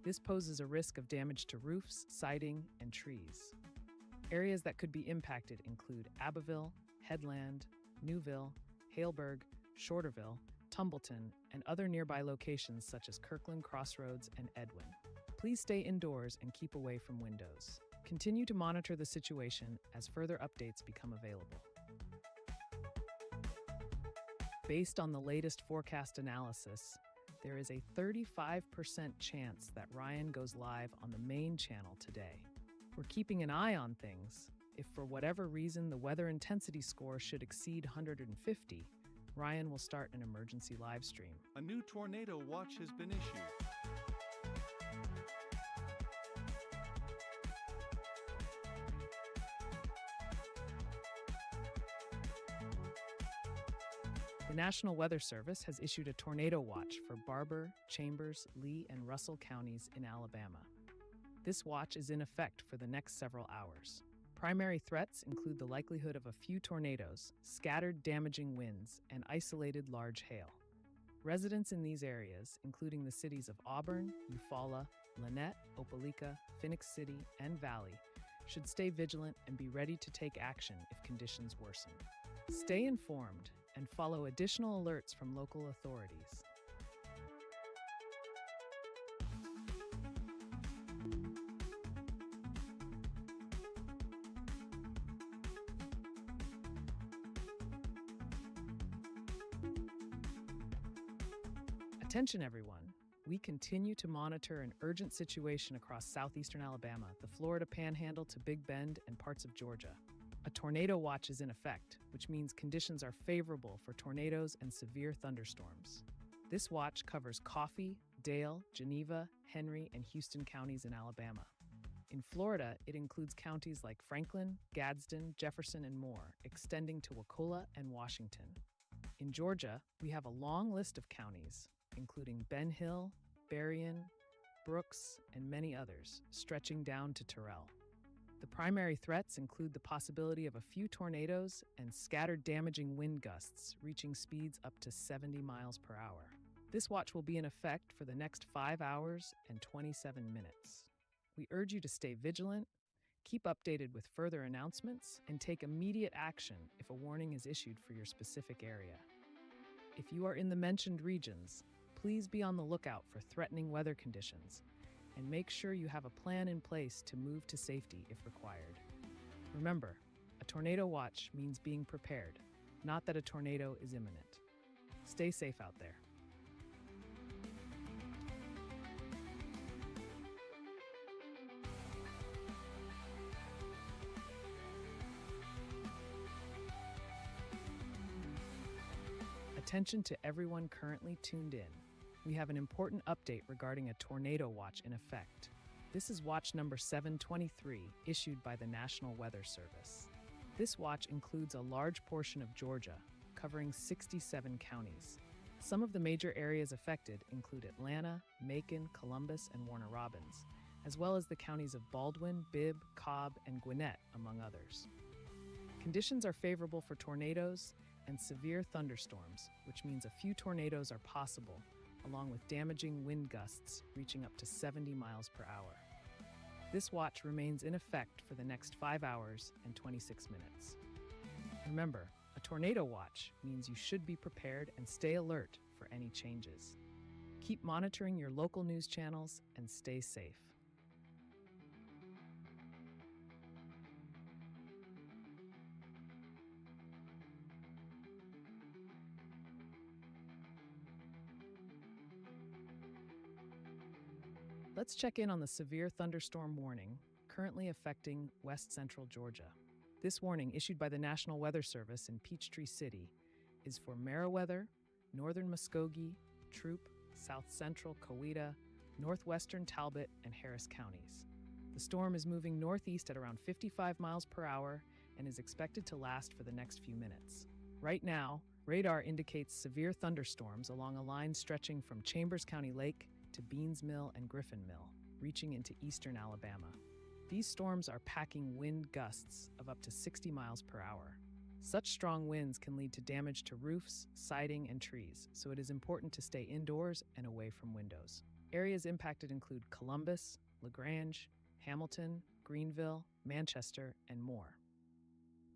This poses a risk of damage to roofs, siding, and trees. Areas that could be impacted include Abbeville, Headland, Newville, Haleburg, Shorterville, Tumbleton, and other nearby locations such as Kirkland Crossroads and Edwin. Please stay indoors and keep away from windows. Continue to monitor the situation as further updates become available. Based on the latest forecast analysis, there is a 35% chance that Ryan goes live on the main channel today. We're keeping an eye on things. If for whatever reason the weather intensity score should exceed 150, Ryan will start an emergency live stream. A new tornado watch has been issued. The National Weather Service has issued a tornado watch for Barber, Chambers, Lee, and Russell counties in Alabama. This watch is in effect for the next several hours. Primary threats include the likelihood of a few tornadoes, scattered damaging winds, and isolated large hail. Residents in these areas, including the cities of Auburn, Eufaula, Lynette, Opelika, Phoenix City, and Valley, should stay vigilant and be ready to take action if conditions worsen. Stay informed and follow additional alerts from local authorities. Attention everyone, we continue to monitor an urgent situation across southeastern Alabama, the Florida Panhandle to Big Bend, and parts of Georgia. A tornado watch is in effect, which means conditions are favorable for tornadoes and severe thunderstorms. This watch covers Coffee, Dale, Geneva, Henry, and Houston counties in Alabama. In Florida, it includes counties like Franklin, Gadsden, Jefferson, and more, extending to Wakulla and Washington. In Georgia, we have a long list of counties, including Ben Hill, Berrien, Brooks, and many others, stretching down to Terrell. The primary threats include the possibility of a few tornadoes and scattered damaging wind gusts reaching speeds up to 70 miles per hour. This watch will be in effect for the next 5 hours and 27 minutes. We urge you to stay vigilant, keep updated with further announcements, and take immediate action if a warning is issued for your specific area. If you are in the mentioned regions, please be on the lookout for threatening weather conditions and make sure you have a plan in place to move to safety if required. Remember, a tornado watch means being prepared, not that a tornado is imminent. Stay safe out there. Attention to everyone currently tuned in. We have an important update regarding a tornado watch in effect. This is watch number 723, issued by the National Weather Service. This watch includes a large portion of Georgia, covering 67 counties. Some of the major areas affected include Atlanta, Macon, Columbus, and Warner Robins, as well as the counties of Baldwin, Bibb, Cobb, and Gwinnett, among others. Conditions are favorable for tornadoes and severe thunderstorms, which means a few tornadoes are possible, along with damaging wind gusts reaching up to 70 miles per hour. This watch remains in effect for the next 5 hours and 26 minutes. Remember, a tornado watch means you should be prepared and stay alert for any changes. Keep monitoring your local news channels and stay safe. Let's check in on the severe thunderstorm warning currently affecting west central Georgia. This warning, issued by the National Weather Service in Peachtree City, is for Meriwether, northern Muskogee, Troup, south central Coweta, northwestern Talbot, and Harris counties. The storm is moving northeast at around 55 miles per hour and is expected to last for the next few minutes. Right now, radar indicates severe thunderstorms along a line stretching from Chambers County Lake to Beans Mill and Griffin Mill, reaching into eastern Alabama. These storms are packing wind gusts of up to 60 miles per hour. Such strong winds can lead to damage to roofs, siding, and trees, so it is important to stay indoors and away from windows. Areas impacted include Columbus, LaGrange, Hamilton, Greenville, Manchester, and more.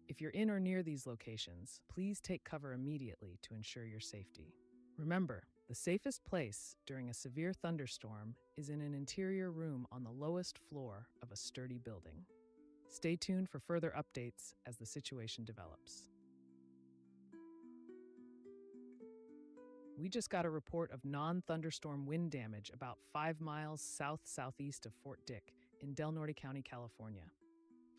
If you're in or near these locations, please take cover immediately to ensure your safety. Remember, the safest place during a severe thunderstorm is in an interior room on the lowest floor of a sturdy building. Stay tuned for further updates as the situation develops. We just got a report of non-thunderstorm wind damage about 5 miles south-southeast of Fort Dick in Del Norte County, California.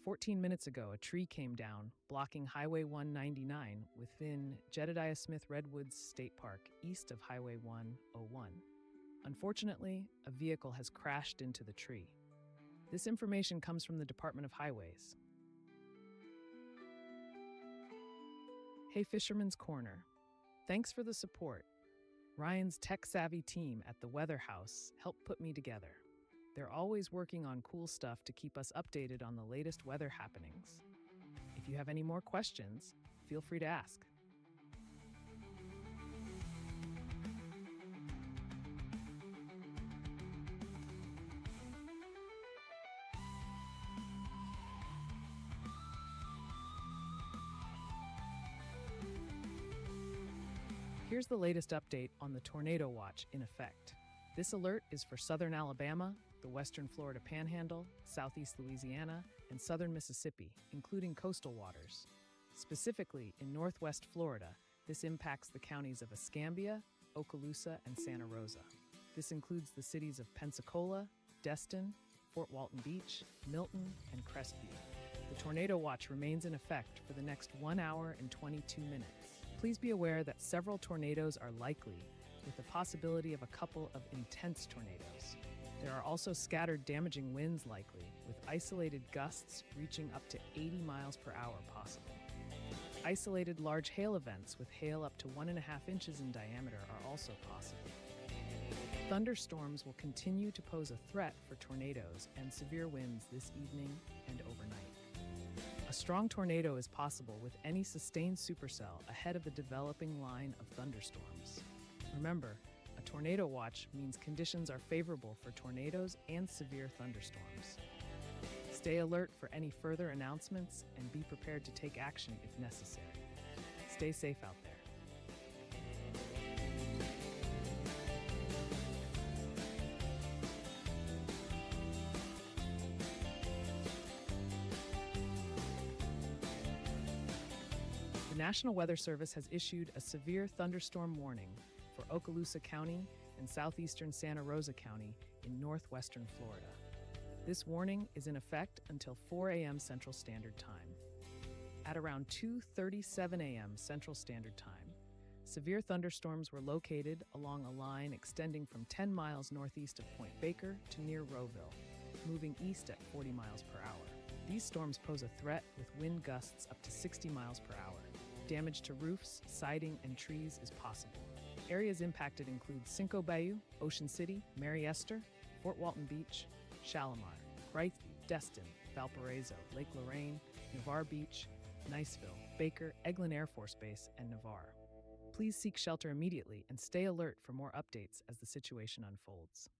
14 minutes ago, a tree came down, blocking Highway 199 within Jedediah Smith Redwoods State Park, east of Highway 101. Unfortunately, a vehicle has crashed into the tree. This information comes from the Department of Highways. Hey, Fisherman's Corner. Thanks for the support. Ryan's tech-savvy team at the Weather House helped put me together. They're always working on cool stuff to keep us updated on the latest weather happenings. If you have any more questions, feel free to ask. Here's the latest update on the tornado watch in effect. This alert is for southern Alabama, the western Florida Panhandle, southeast Louisiana, and southern Mississippi, including coastal waters. Specifically, in northwest Florida, this impacts the counties of Escambia, Okaloosa, and Santa Rosa. This includes the cities of Pensacola, Destin, Fort Walton Beach, Milton, and Crestview. The tornado watch remains in effect for the next 1 hour and 22 minutes. Please be aware that several tornadoes are likely, with the possibility of a couple of intense tornadoes. There are also scattered damaging winds likely, with isolated gusts reaching up to 80 miles per hour possible. Isolated large hail events with hail up to 1.5 inches in diameter are also possible. Thunderstorms will continue to pose a threat for tornadoes and severe winds this evening and overnight. A strong tornado is possible with any sustained supercell ahead of the developing line of thunderstorms. Remember, a tornado watch means conditions are favorable for tornadoes and severe thunderstorms. Stay alert for any further announcements and be prepared to take action if necessary. Stay safe out there. The National Weather Service has issued a severe thunderstorm warning for Okaloosa County and southeastern Santa Rosa County in northwestern Florida. This warning is in effect until 4 a.m. Central Standard Time. At around 2:37 a.m. Central Standard Time, severe thunderstorms were located along a line extending from 10 miles northeast of Point Baker to near Rowville, moving east at 40 miles per hour. These storms pose a threat with wind gusts up to 60 miles per hour. Damage to roofs, siding, and trees is possible. Areas impacted include Cinco Bayou, Ocean City, Mary Esther, Fort Walton Beach, Shalimar, Gritheview, Destin, Valparaiso, Lake Lorraine, Navarre Beach, Niceville, Baker, Eglin Air Force Base, and Navarre. Please seek shelter immediately and stay alert for more updates as the situation unfolds.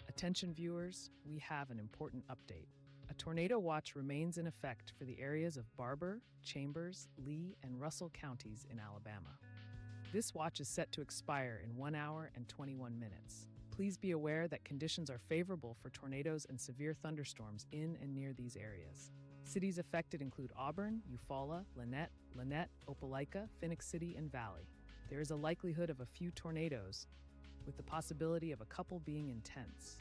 Attention viewers, we have an important update. A tornado watch remains in effect for the areas of Barber, Chambers, Lee, and Russell counties in Alabama. This watch is set to expire in 1 hour and 21 minutes. Please be aware that conditions are favorable for tornadoes and severe thunderstorms in and near these areas. Cities affected include Auburn, Eufaula, Lynette, Opelika, Phoenix City, and Valley. There is a likelihood of a few tornadoes, with the possibility of a couple being intense.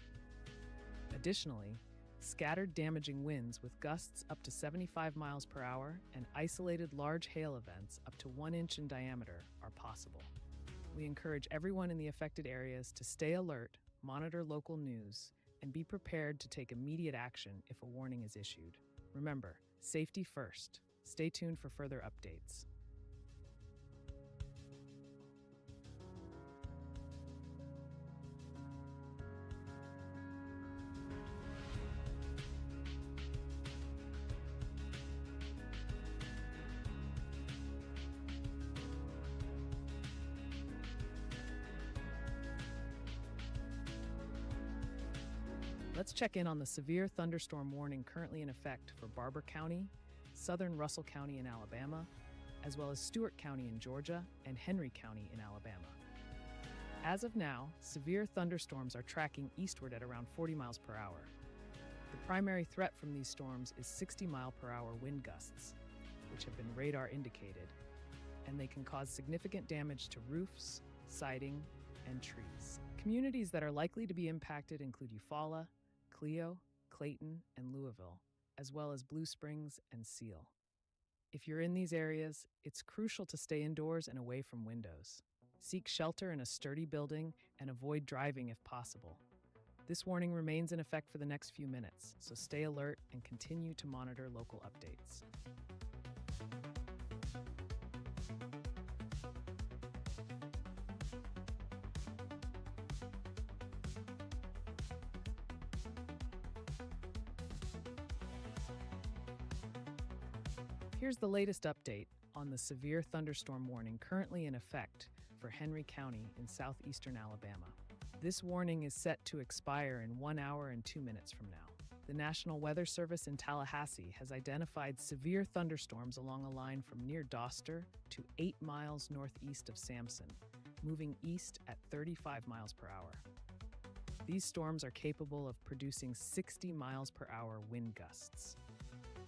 Additionally, scattered damaging winds with gusts up to 75 miles per hour and isolated large hail events up to 1 inch in diameter are possible. We encourage everyone in the affected areas to stay alert, monitor local news, and be prepared to take immediate action if a warning is issued. Remember, safety first. Stay tuned for further updates. Let's check in on the severe thunderstorm warning currently in effect for Barber County, southern Russell County in Alabama, as well as Stewart County in Georgia and Henry County in Alabama. As of now, severe thunderstorms are tracking eastward at around 40 miles per hour. The primary threat from these storms is 60-mile-per-hour wind gusts, which have been radar indicated, and they can cause significant damage to roofs, siding, and trees. Communities that are likely to be impacted include Eufaula, Clio, Clayton, and Louisville, as well as Blue Springs and Seal. If you're in these areas, it's crucial to stay indoors and away from windows. Seek shelter in a sturdy building and avoid driving if possible. This warning remains in effect for the next few minutes, so stay alert and continue to monitor local updates. Here's the latest update on the severe thunderstorm warning currently in effect for Henry County in southeastern Alabama. This warning is set to expire in 1 hour and 2 minutes from now. The National Weather Service in Tallahassee has identified severe thunderstorms along a line from near Doster to 8 miles northeast of Sampson, moving east at 35 miles per hour. These storms are capable of producing 60 miles per hour wind gusts.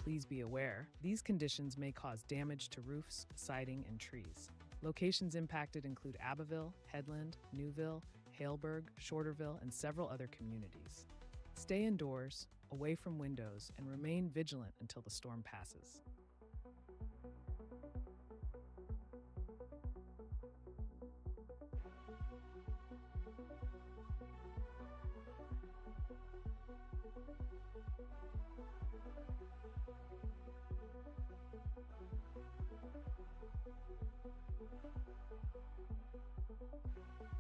Please be aware, these conditions may cause damage to roofs, siding, and trees. Locations impacted include Abbeville, Headland, Newville, Haleburg, Shorterville, and several other communities. Stay indoors, away from windows, and remain vigilant until the storm passes.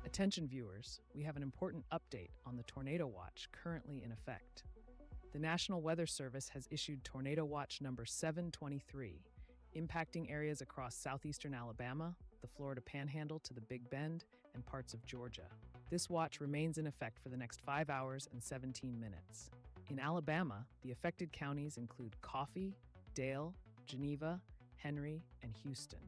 Attention viewers, we have an important update on the tornado watch currently in effect. The National Weather Service has issued Tornado Watch number 723, impacting areas across southeastern Alabama, the Florida Panhandle to the Big Bend, and parts of Georgia. This watch remains in effect for the next 5 hours and 17 minutes. In Alabama, the affected counties include Coffee, Dale, Geneva, Henry, and Houston.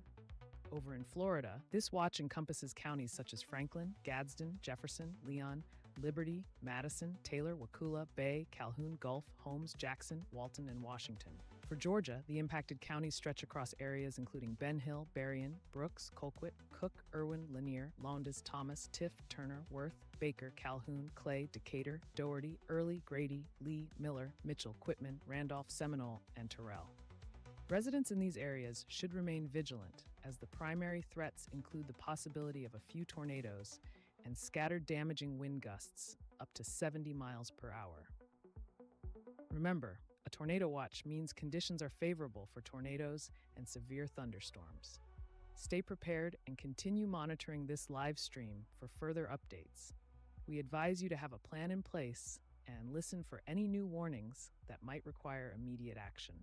Over in Florida, this watch encompasses counties such as Franklin, Gadsden, Jefferson, Leon, Liberty, Madison, Taylor, Wakulla, Bay, Calhoun, Gulf, Holmes, Jackson, Walton, and Washington. For Georgia, the impacted counties stretch across areas including Ben Hill, Berrien, Brooks, Colquitt, Cook, Irwin, Lanier, Lowndes, Thomas, Tiff, Turner, Worth, Baker, Calhoun, Clay, Decatur, Doherty, Early, Grady, Lee, Miller, Mitchell, Quitman, Randolph, Seminole, and Terrell. Residents in these areas should remain vigilant, as the primary threats include the possibility of a few tornadoes and scattered damaging wind gusts up to 70 miles per hour. Remember, a tornado watch means conditions are favorable for tornadoes and severe thunderstorms. Stay prepared and continue monitoring this live stream for further updates. We advise you to have a plan in place and listen for any new warnings that might require immediate action.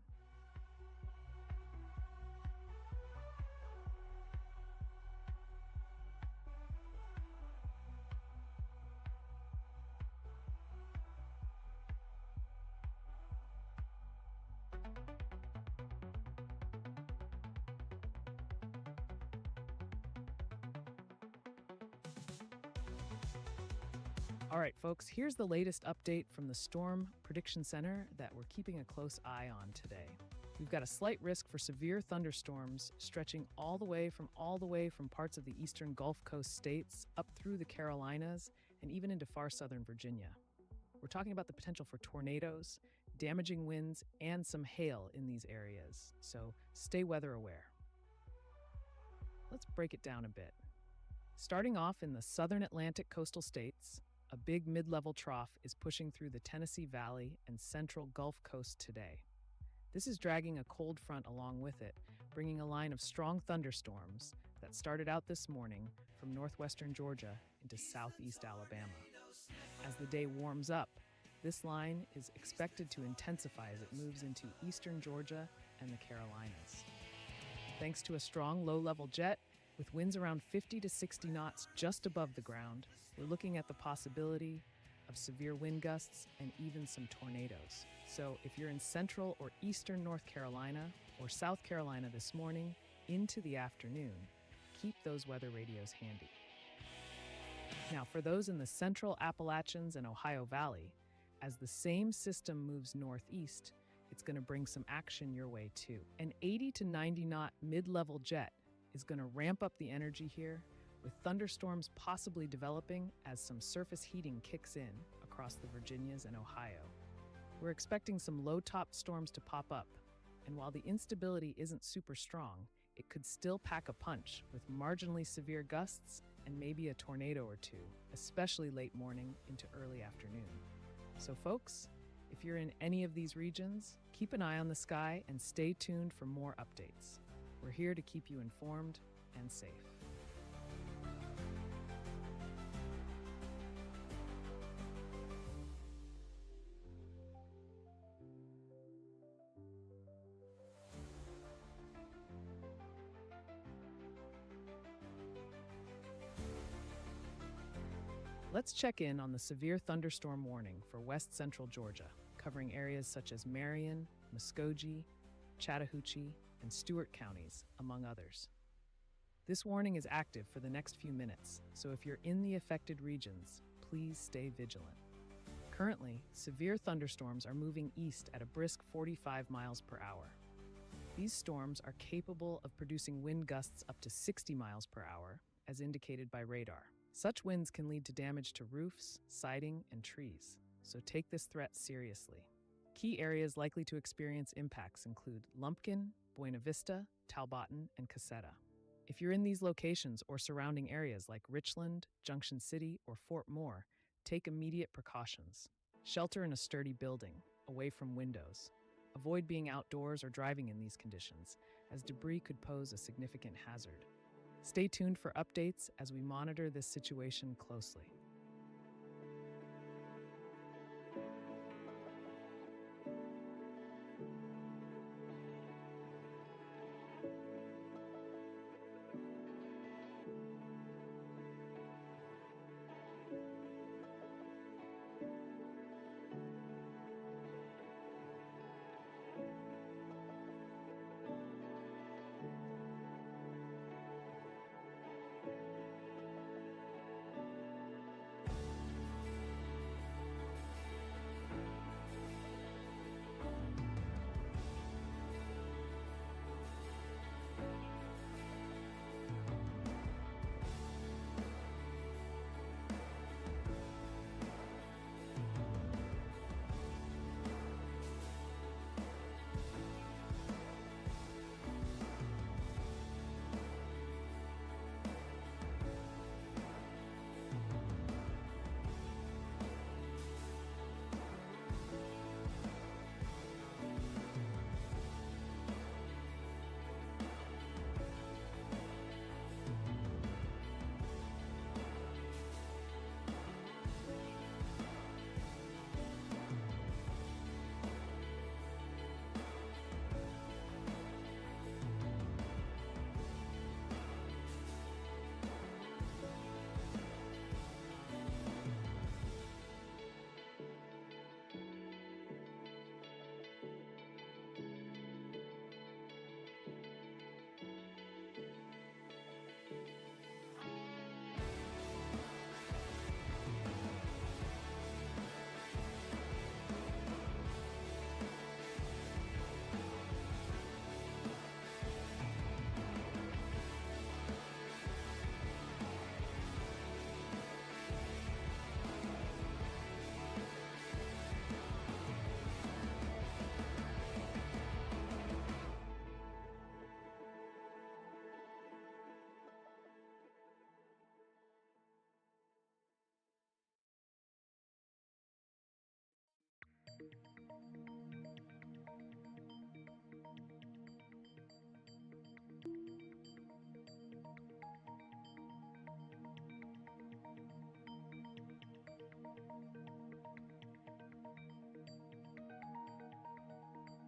All right, folks, here's the latest update from the Storm Prediction Center that we're keeping a close eye on today. We've got a slight risk for severe thunderstorms stretching all the way from parts of the eastern Gulf Coast states up through the Carolinas and even into far southern Virginia. We're talking about the potential for tornadoes, damaging winds, and some hail in these areas, so stay weather aware. Let's break it down a bit. Starting off in the southern Atlantic coastal states, A big mid-level trough is pushing through the Tennessee Valley and central Gulf Coast today. This is dragging a cold front along with it, bringing a line of strong thunderstorms that started out this morning from northwestern Georgia into southeast Alabama. As the day warms up, this line is expected to intensify as it moves into eastern Georgia and the Carolinas. Thanks to a strong low-level jet, with winds around 50 to 60 knots just above the ground, we're looking at the possibility of severe wind gusts and even some tornadoes. So if you're in central or eastern North Carolina or South Carolina this morning into the afternoon, keep those weather radios handy. Now, for those in the central Appalachians and Ohio Valley, as the same system moves northeast, it's going to bring some action your way too. An 80 to 90 knot mid-level jet is going to ramp up the energy here, with thunderstorms possibly developing as some surface heating kicks in across the Virginias and Ohio. We're expecting some low-top storms to pop up, and while the instability isn't super strong, it could still pack a punch with marginally severe gusts and maybe a tornado or two, especially late morning into early afternoon. So folks, if you're in any of these regions, keep an eye on the sky and stay tuned for more updates. We're here to keep you informed and safe. Let's check in on the severe thunderstorm warning for west central Georgia, covering areas such as Marion, Muskogee, Chattahoochee, and Stewart counties, among others. This warning is active for the next few minutes, so if you're in the affected regions, please stay vigilant. Currently, severe thunderstorms are moving east at a brisk 45 miles per hour. These storms are capable of producing wind gusts up to 60 miles per hour, as indicated by radar. Such winds can lead to damage to roofs, siding, and trees, so take this threat seriously. Key areas likely to experience impacts include Lumpkin, Buena Vista, Talbotton, and Cassetta. If you're in these locations or surrounding areas like Richland, Junction City, or Fort Moore, take immediate precautions. Shelter in a sturdy building, away from windows. Avoid being outdoors or driving in these conditions, as debris could pose a significant hazard. Stay tuned for updates as we monitor this situation closely.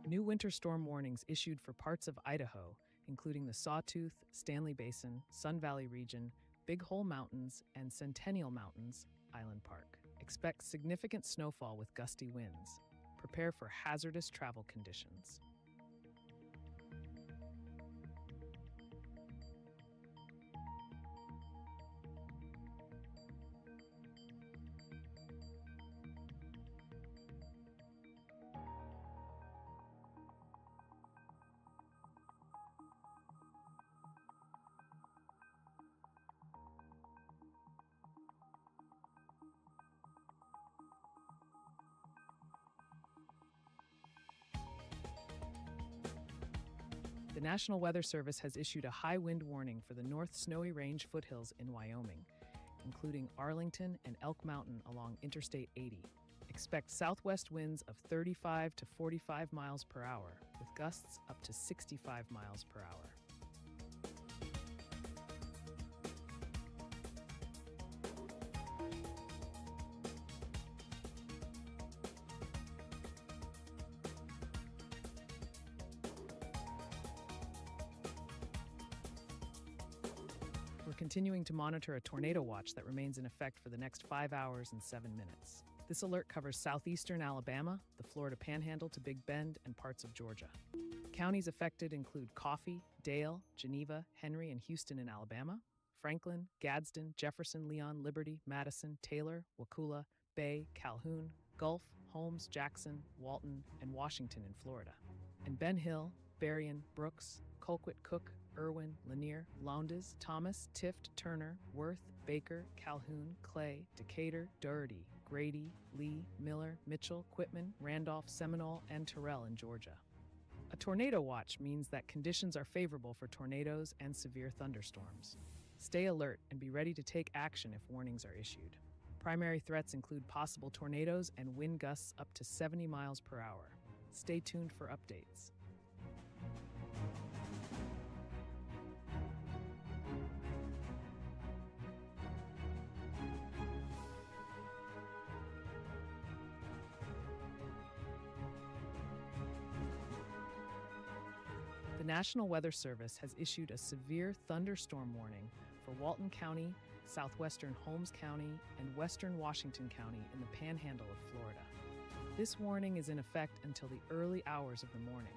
New winter storm warnings issued for parts of Idaho, including the Sawtooth, Stanley Basin, Sun Valley region, Big Hole Mountains, and Centennial Mountains, Island Park. Expect significant snowfall with gusty winds. Prepare for hazardous travel conditions. The National Weather Service has issued a high wind warning for the North Snowy Range foothills in Wyoming, including Arlington and Elk Mountain along Interstate 80. Expect southwest winds of 35 to 45 miles per hour, with gusts up to 65 miles per hour. We're continuing to monitor a tornado watch that remains in effect for the next 5 hours and 7 minutes. This alert covers southeastern Alabama, the Florida Panhandle to Big Bend, and parts of Georgia. Counties affected include Coffee, Dale, Geneva, Henry, and Houston in Alabama, Franklin, Gadsden, Jefferson, Leon, Liberty, Madison, Taylor, Wakulla, Bay, Calhoun, Gulf, Holmes, Jackson, Walton, and Washington in Florida. And Ben Hill, Berrien, Brooks, Colquitt, Cook, Irwin, Lanier, Lowndes, Thomas, Tift, Turner, Worth, Baker, Calhoun, Clay, Decatur, Doherty, Grady, Lee, Miller, Mitchell, Quitman, Randolph, Seminole, and Terrell in Georgia. A tornado watch means that conditions are favorable for tornadoes and severe thunderstorms. Stay alert and be ready to take action if warnings are issued. Primary threats include possible tornadoes and wind gusts up to 70 miles per hour. Stay tuned for updates. The National Weather Service has issued a severe thunderstorm warning for Walton County, southwestern Holmes County, and western Washington County in the Panhandle of Florida. This warning is in effect until the early hours of the morning.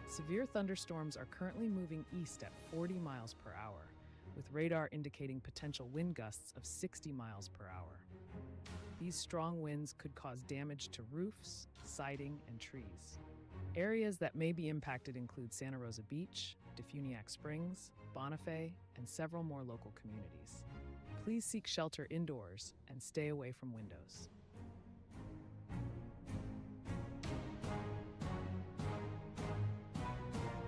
Severe thunderstorms are currently moving east at 40 miles per hour, with radar indicating potential wind gusts of 60 miles per hour. These strong winds could cause damage to roofs, siding, and trees. Areas that may be impacted include Santa Rosa Beach, Defuniak Springs, Bonifay, and several more local communities. Please seek shelter indoors and stay away from windows.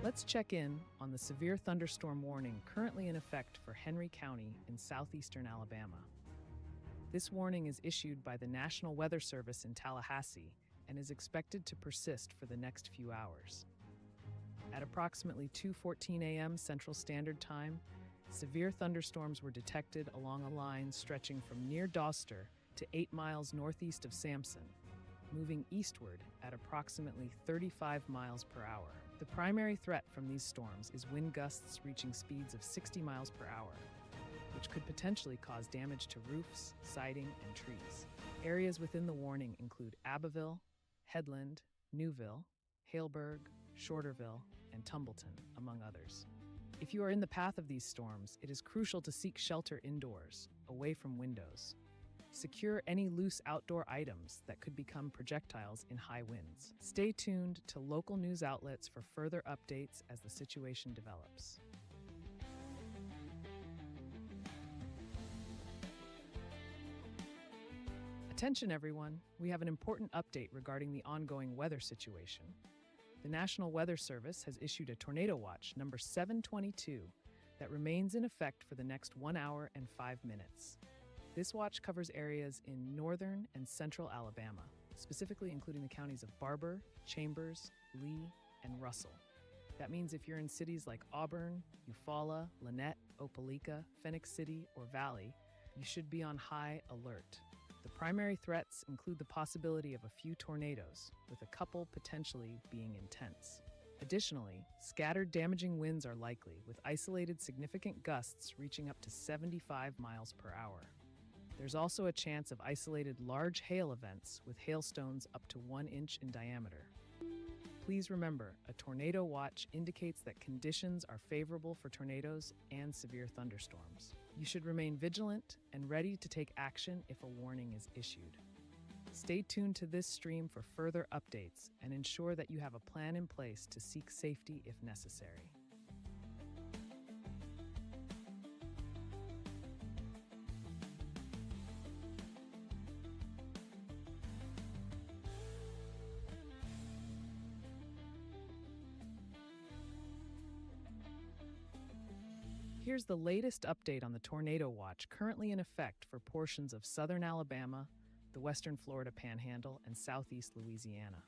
Let's check in on the severe thunderstorm warning currently in effect for Henry County in southeastern Alabama. This warning is issued by the National Weather Service in Tallahassee and is expected to persist for the next few hours. At approximately 2:14 a.m. Central Standard Time, severe thunderstorms were detected along a line stretching from near Doster to 8 miles northeast of Sampson, moving eastward at approximately 35 miles per hour. The primary threat from these storms is wind gusts reaching speeds of 60 miles per hour, which could potentially cause damage to roofs, siding, and trees. Areas within the warning include Abbeville, Headland, Newville, Haleburg, Shorterville, and Tumbleton, among others. If you are in the path of these storms, it is crucial to seek shelter indoors, away from windows. Secure any loose outdoor items that could become projectiles in high winds. Stay tuned to local news outlets for further updates as the situation develops. Attention everyone, we have an important update regarding the ongoing weather situation. The National Weather Service has issued a tornado watch number 722 that remains in effect for the next 1 hour and 5 minutes. This watch covers areas in northern and central Alabama, specifically including the counties of Barber, Chambers, Lee, and Russell. That means if you're in cities like Auburn, Eufaula, Lynette, Opelika, Phoenix City, or Valley, you should be on high alert. The primary threats include the possibility of a few tornadoes, with a couple potentially being intense. Additionally, scattered damaging winds are likely, with isolated significant gusts reaching up to 75 miles per hour. There's also a chance of isolated large hail events with hailstones up to 1 inch in diameter. Please remember, a tornado watch indicates that conditions are favorable for tornadoes and severe thunderstorms. You should remain vigilant and ready to take action if a warning is issued. Stay tuned to this stream for further updates and ensure that you have a plan in place to seek safety if necessary. Here's the latest update on the tornado watch currently in effect for portions of southern Alabama, the western Florida Panhandle, and southeast Louisiana.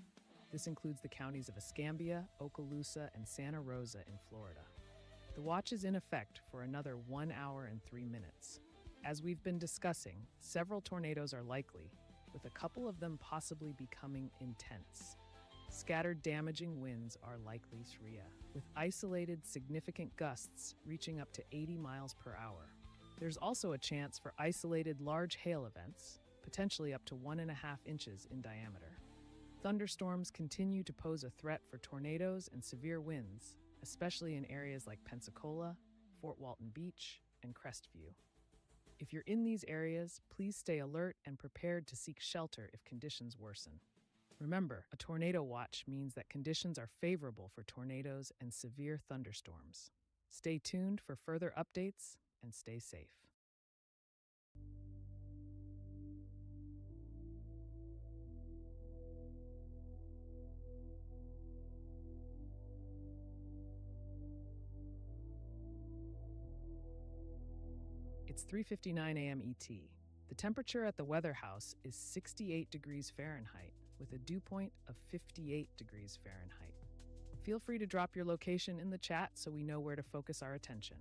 This includes the counties of Escambia, Okaloosa, and Santa Rosa in Florida. The watch is in effect for another 1 hour and 3 minutes. As we've been discussing, several tornadoes are likely, with a couple of them possibly becoming intense. Scattered damaging winds are likely Shria, with isolated significant gusts reaching up to 80 miles per hour. There's also a chance for isolated large hail events, potentially up to 1.5 inches in diameter. Thunderstorms continue to pose a threat for tornadoes and severe winds, especially in areas like Pensacola, Fort Walton Beach, and Crestview. If you're in these areas, please stay alert and prepared to seek shelter if conditions worsen. Remember, a tornado watch means that conditions are favorable for tornadoes and severe thunderstorms. Stay tuned for further updates and stay safe. It's 3:59 a.m. ET. The temperature at the weather house is 68 degrees Fahrenheit, with a dew point of 58 degrees Fahrenheit. Feel free to drop your location in the chat so we know where to focus our attention.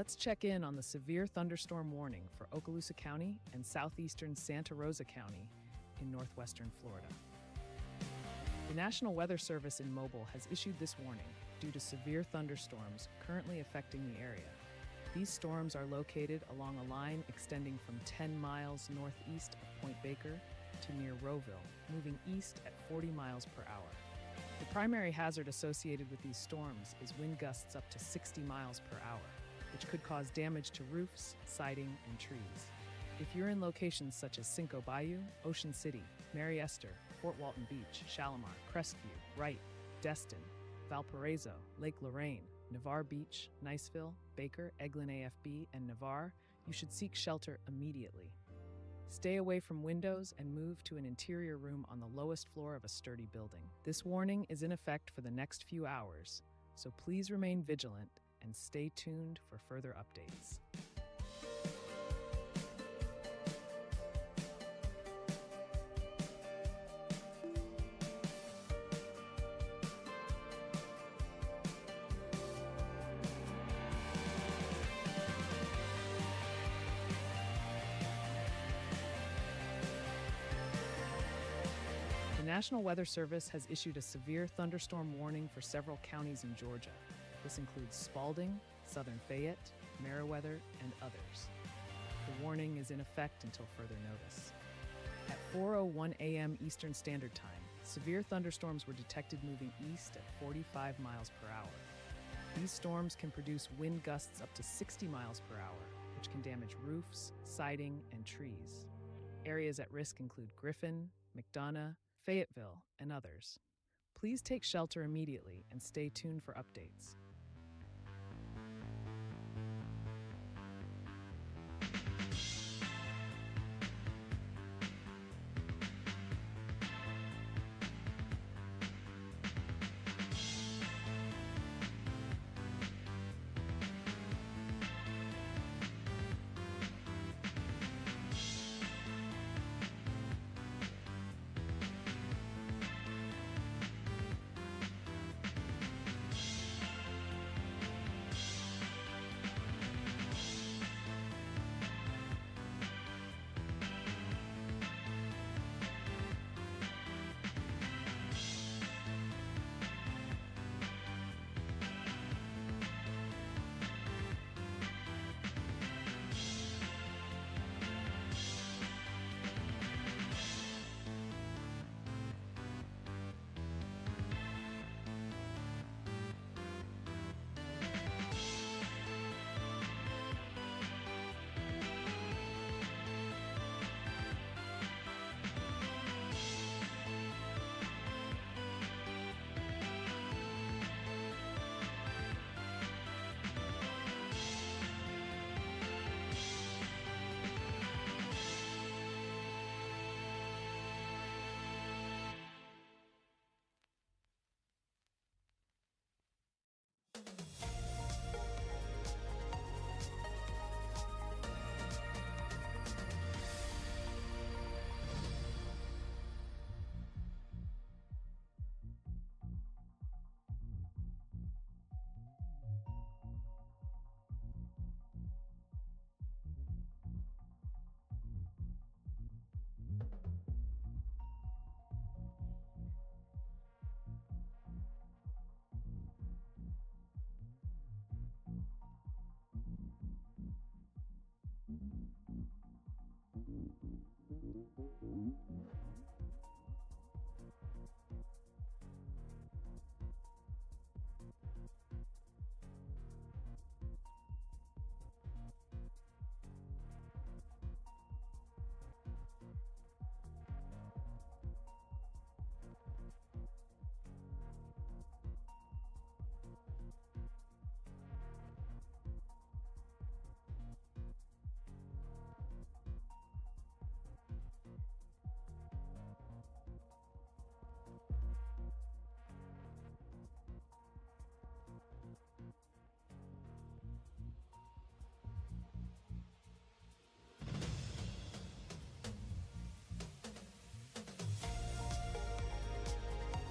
Let's check in on the severe thunderstorm warning for Okaloosa County and southeastern Santa Rosa County in northwestern Florida. The National Weather Service in Mobile has issued this warning due to severe thunderstorms currently affecting the area. These storms are located along a line extending from 10 miles northeast of Point Baker to near Rowville, moving east at 40 miles per hour. The primary hazard associated with these storms is wind gusts up to 60 miles per hour, which could cause damage to roofs, siding, and trees. If you're in locations such as Cinco Bayou, Ocean City, Mary Esther, Fort Walton Beach, Shalimar, Crestview, Wright, Destin, Valparaiso, Lake Lorraine, Navarre Beach, Niceville, Baker, Eglin AFB, and Navarre, you should seek shelter immediately. Stay away from windows and move to an interior room on the lowest floor of a sturdy building. This warning is in effect for the next few hours, so please remain vigilant and stay tuned for further updates. The National Weather Service has issued a severe thunderstorm warning for several counties in Georgia. This includes Spalding, Southern Fayette, Meriwether, and others. The warning is in effect until further notice. At 4:01 a.m. Eastern Standard Time, severe thunderstorms were detected moving east at 45 miles per hour. These storms can produce wind gusts up to 60 miles per hour, which can damage roofs, siding, and trees. Areas at risk include Griffin, McDonough, Fayetteville, and others. Please take shelter immediately and stay tuned for updates.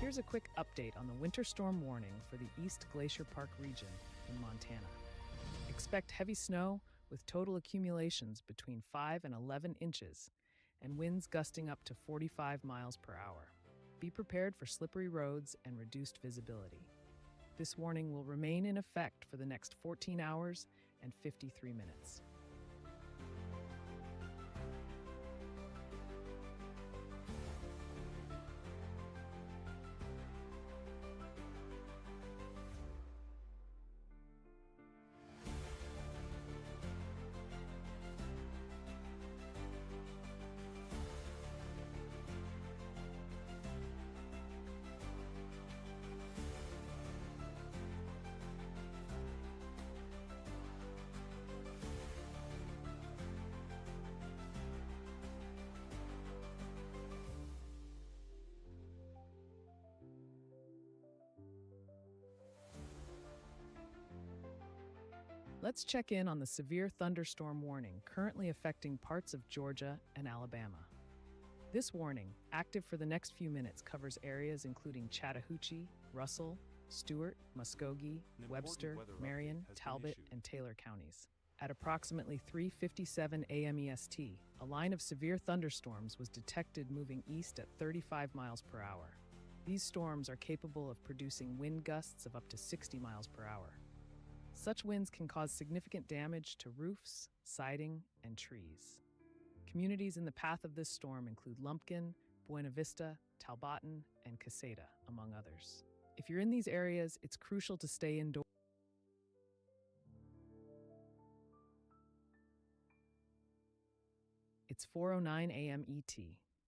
Here's a quick update on the winter storm warning for the East Glacier Park region in Montana. Expect heavy snow with total accumulations between 5 and 11 inches and winds gusting up to 45 miles per hour. Be prepared for slippery roads and reduced visibility. This warning will remain in effect for the next 14 hours and 53 minutes. Let's check in on the severe thunderstorm warning currently affecting parts of Georgia and Alabama. This warning, active for the next few minutes, covers areas including Chattahoochee, Russell, Stewart, Muskogee, Webster, Marion, Talbot, and Taylor counties. At approximately 3:57 a.m. EST, a line of severe thunderstorms was detected moving east at 35 miles per hour. These storms are capable of producing wind gusts of up to 60 miles per hour. Such winds can cause significant damage to roofs, siding, and trees. Communities in the path of this storm include Lumpkin, Buena Vista, Talbotton, and Caseta, among others. If you're in these areas, it's crucial to stay indoors. It's 4:09 a.m. ET.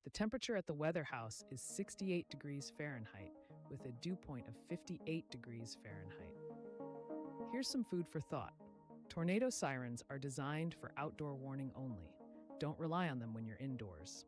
The temperature at the Weather House is 68 degrees Fahrenheit, with a dew point of 58 degrees Fahrenheit. Here's some food for thought. Tornado sirens are designed for outdoor warning only. Don't rely on them when you're indoors.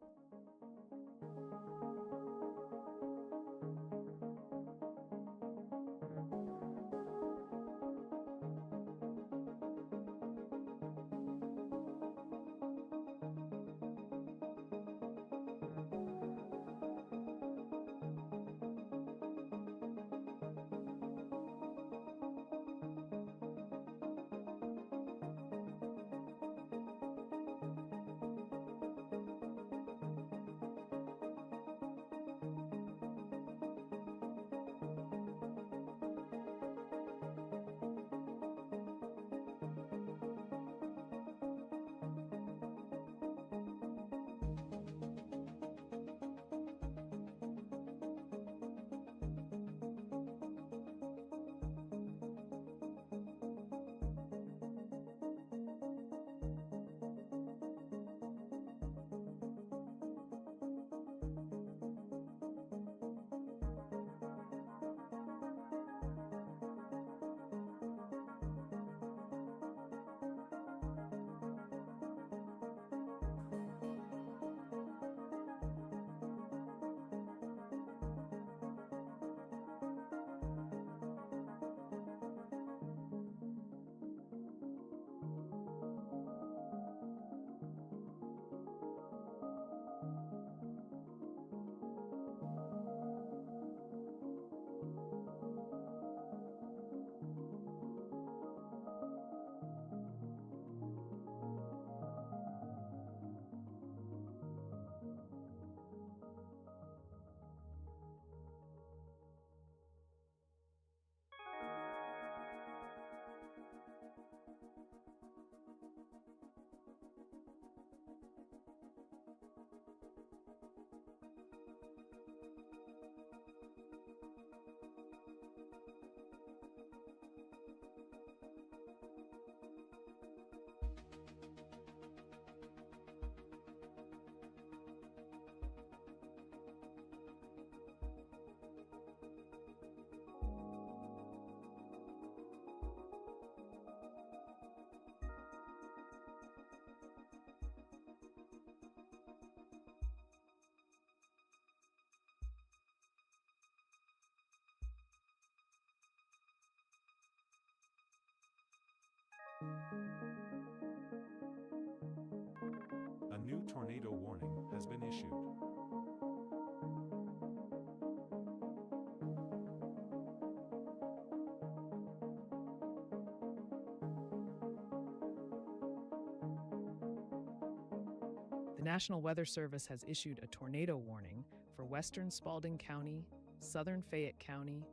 The National Weather Service has issued a tornado warning for western Spalding County, southern Fayette County,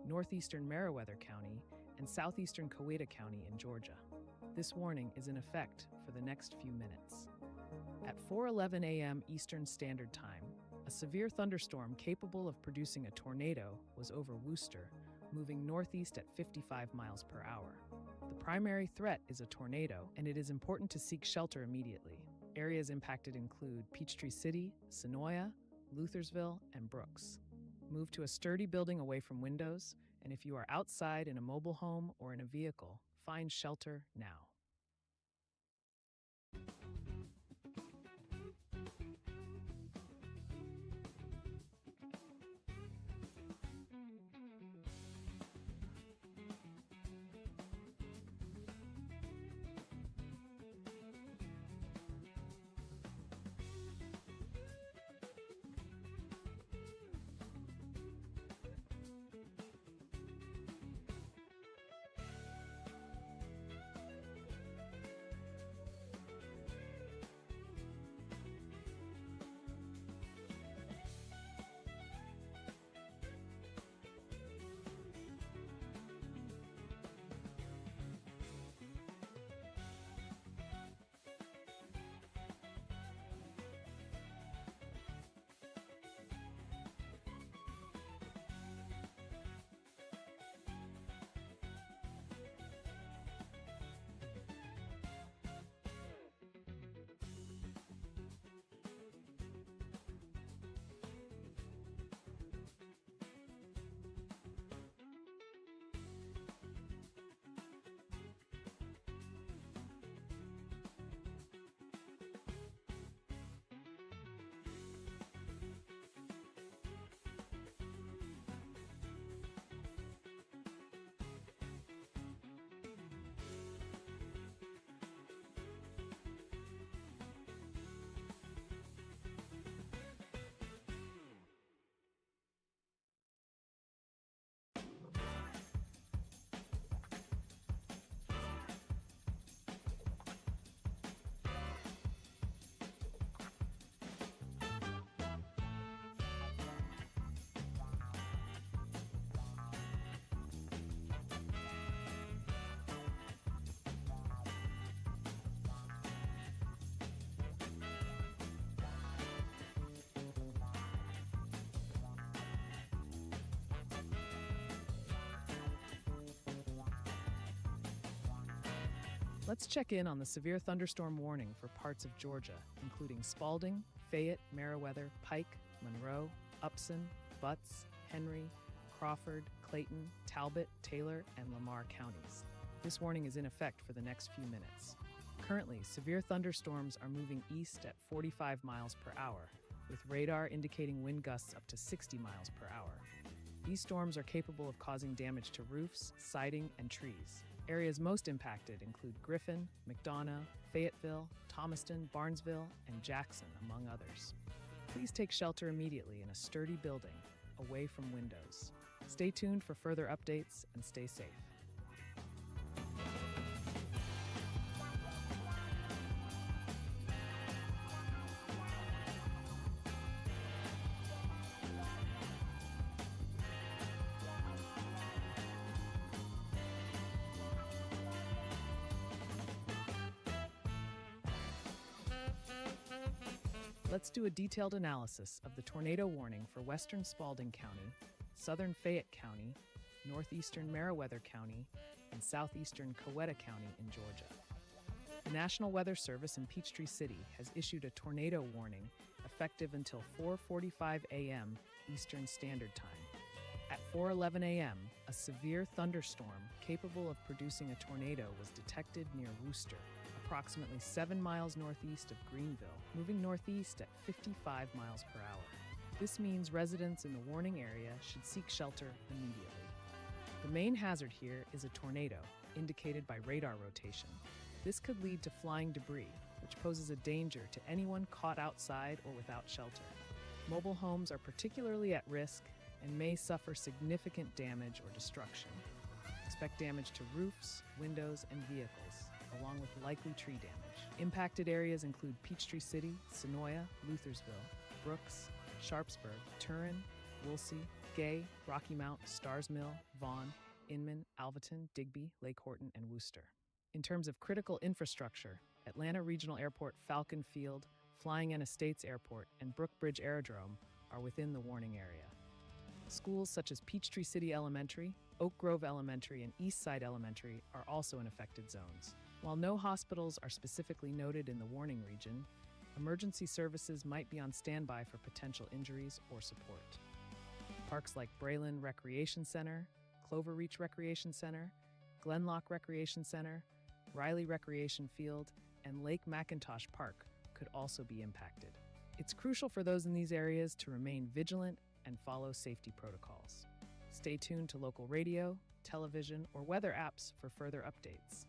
northeastern Meriwether County, and southeastern Coweta County in Georgia. This warning is in effect for the next few minutes. At 4:11 a.m. Eastern Standard Time, a severe thunderstorm capable of producing a tornado was over Worcester, moving northeast at 55 miles per hour. The primary threat is a tornado, and it is important to seek shelter immediately. Areas impacted include Peachtree City, Sonoya, Luthersville, and Brooks. Move to a sturdy building away from windows, and if you are outside in a mobile home or in a vehicle, find shelter now. Let's check in on the severe thunderstorm warning for parts of Georgia, including Spalding, Fayette, Meriwether, Pike, Monroe, Upson, Butts, Henry, Crawford, Clayton, Talbot, Taylor, and Lamar counties. This warning is in effect for the next few minutes. Currently, severe thunderstorms are moving east at 45 miles per hour, with radar indicating wind gusts up to 60 miles per hour. These storms are capable of causing damage to roofs, siding, and trees. Areas most impacted include Griffin, McDonough, Fayetteville, Thomaston, Barnesville, and Jackson, among others. Please take shelter immediately in a sturdy building, away from windows. Stay tuned for further updates and stay safe. Let's do a detailed analysis of the tornado warning for western Spalding County, southern Fayette County, northeastern Meriwether County, and southeastern Coweta County in Georgia. The National Weather Service in Peachtree City has issued a tornado warning effective until 4:45 a.m. Eastern Standard Time. At 4:11 a.m., a severe thunderstorm capable of producing a tornado was detected near Worcester, approximately 7 miles northeast of Greenville, moving northeast at 55 miles per hour. This means residents in the warning area should seek shelter immediately. The main hazard here is a tornado, indicated by radar rotation. This could lead to flying debris, which poses a danger to anyone caught outside or without shelter. Mobile homes are particularly at risk and may suffer significant damage or destruction. Expect damage to roofs, windows, and vehicles. along with likely tree damage. Impacted areas include Peachtree City, Sonoya, Luthersville, Brooks, Sharpsburg, Turin, Woolsey, Gay, Rocky Mount, Stars Mill, Vaughan, Inman, Alvaton, Digby, Lake Horton, and Worcester. In terms of critical infrastructure, Atlanta Regional Airport, Falcon Field, Flying N Estates Airport, and Brookbridge Aerodrome are within the warning area. Schools such as Peachtree City Elementary, Oak Grove Elementary, and Eastside Elementary are also in affected zones. While no hospitals are specifically noted in the warning region, emergency services might be on standby for potential injuries or support. Parks like Braylon Recreation Center, Clover Reach Recreation Center, Glenlock Recreation Center, Riley Recreation Field, and Lake McIntosh Park could also be impacted. It's crucial for those in these areas to remain vigilant and follow safety protocols. Stay tuned to local radio, television, or weather apps for further updates.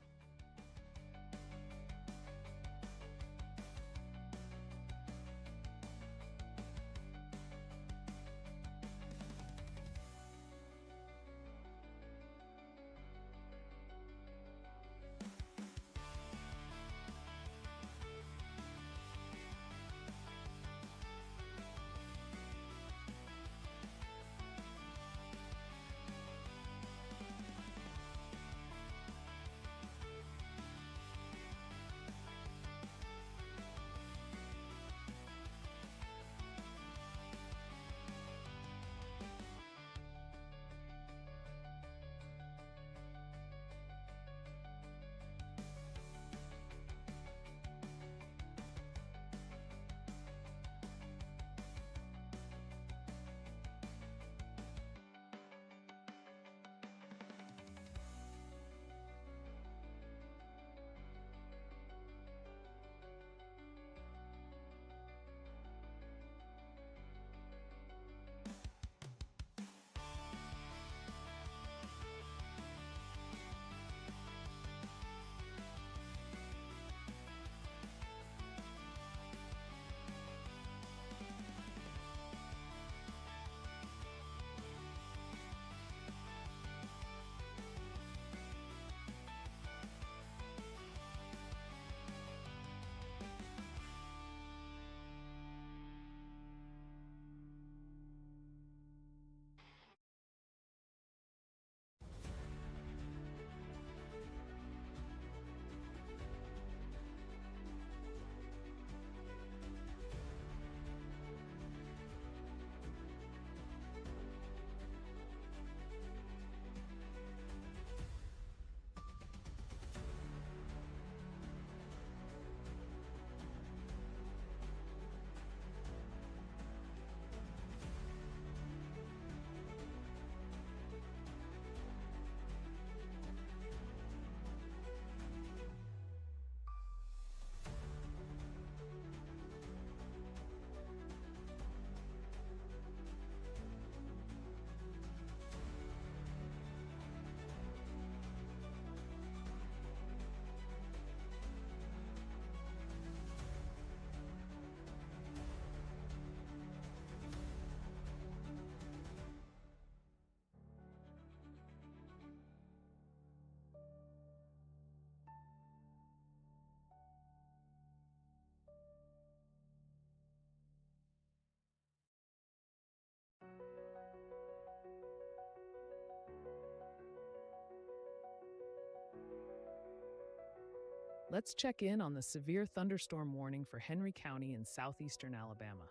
Let's check in on the severe thunderstorm warning for Henry County in southeastern Alabama.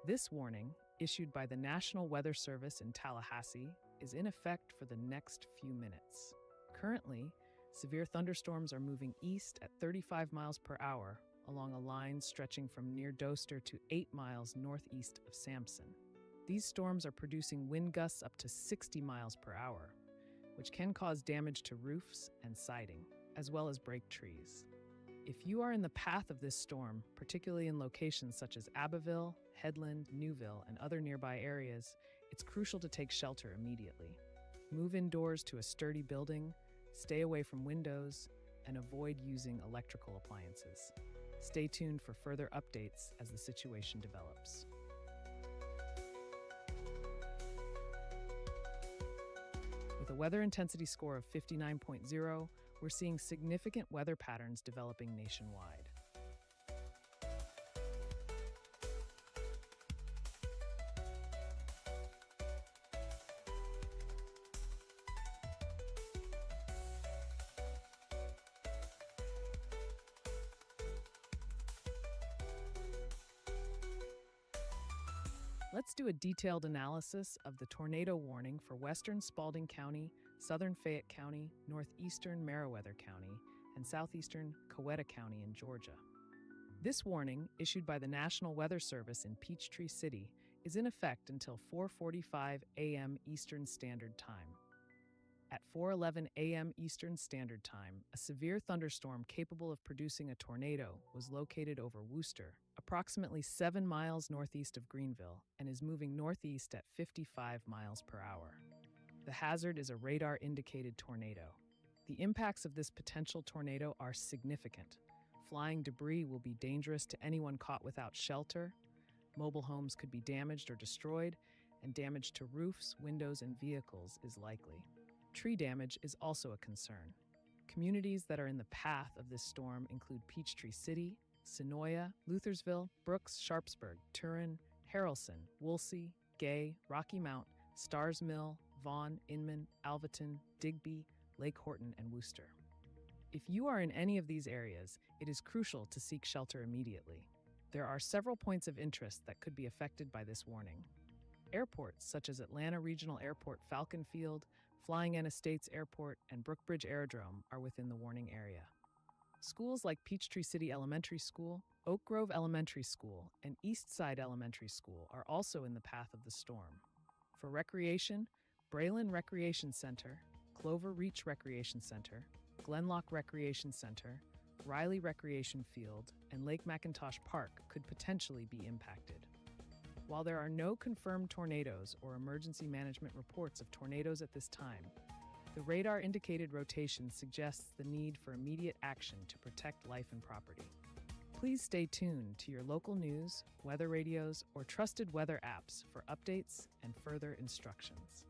This warning, issued by the National Weather Service in Tallahassee, is in effect for the next few minutes. Currently, severe thunderstorms are moving east at 35 miles per hour along a line stretching from near Doster to 8 miles northeast of Sampson. These storms are producing wind gusts up to 60 miles per hour, which can cause damage to roofs and siding, as well as break trees. If you are in the path of this storm, particularly in locations such as Abbeville, Headland, Newville, and other nearby areas, it's crucial to take shelter immediately. Move indoors to a sturdy building, stay away from windows, and avoid using electrical appliances. Stay tuned for further updates as the situation develops. With a weather intensity score of 59.0, we're seeing significant weather patterns developing nationwide. Let's do a detailed analysis of the tornado warning for western Spalding County, southern Fayette County, northeastern Meriwether County, and southeastern Coweta County in Georgia. This warning, issued by the National Weather Service in Peachtree City, is in effect until 4:45 a.m. Eastern Standard Time. At 4:11 a.m. Eastern Standard Time, a severe thunderstorm capable of producing a tornado was located over Wooster, approximately 7 miles northeast of Greenville, and is moving northeast at 55 miles per hour. The hazard is a radar-indicated tornado. The impacts of this potential tornado are significant. Flying debris will be dangerous to anyone caught without shelter. Mobile homes could be damaged or destroyed, and damage to roofs, windows, and vehicles is likely. Tree damage is also a concern. Communities that are in the path of this storm include Peachtree City, Senoia, Luthersville, Brooks, Sharpsburg, Turin, Harrelson, Woolsey, Gay, Rocky Mount, Stars Mill, Vaughan, Inman, Alvaton, Digby, Lake Horton, and Wooster. If you are in any of these areas, it is crucial to seek shelter immediately. There are several points of interest that could be affected by this warning. Airports such as Atlanta Regional Airport Falcon Field, Flying N Estates Airport, and Brookbridge Aerodrome are within the warning area. Schools like Peachtree City Elementary School, Oak Grove Elementary School, and East Side Elementary School are also in the path of the storm. For recreation, Braylon Recreation Center, Clover Reach Recreation Center, Glenlock Recreation Center, Riley Recreation Field, and Lake McIntosh Park could potentially be impacted. While there are no confirmed tornadoes or emergency management reports of tornadoes at this time, the radar-indicated rotation suggests the need for immediate action to protect life and property. Please stay tuned to your local news, weather radios, or trusted weather apps for updates and further instructions.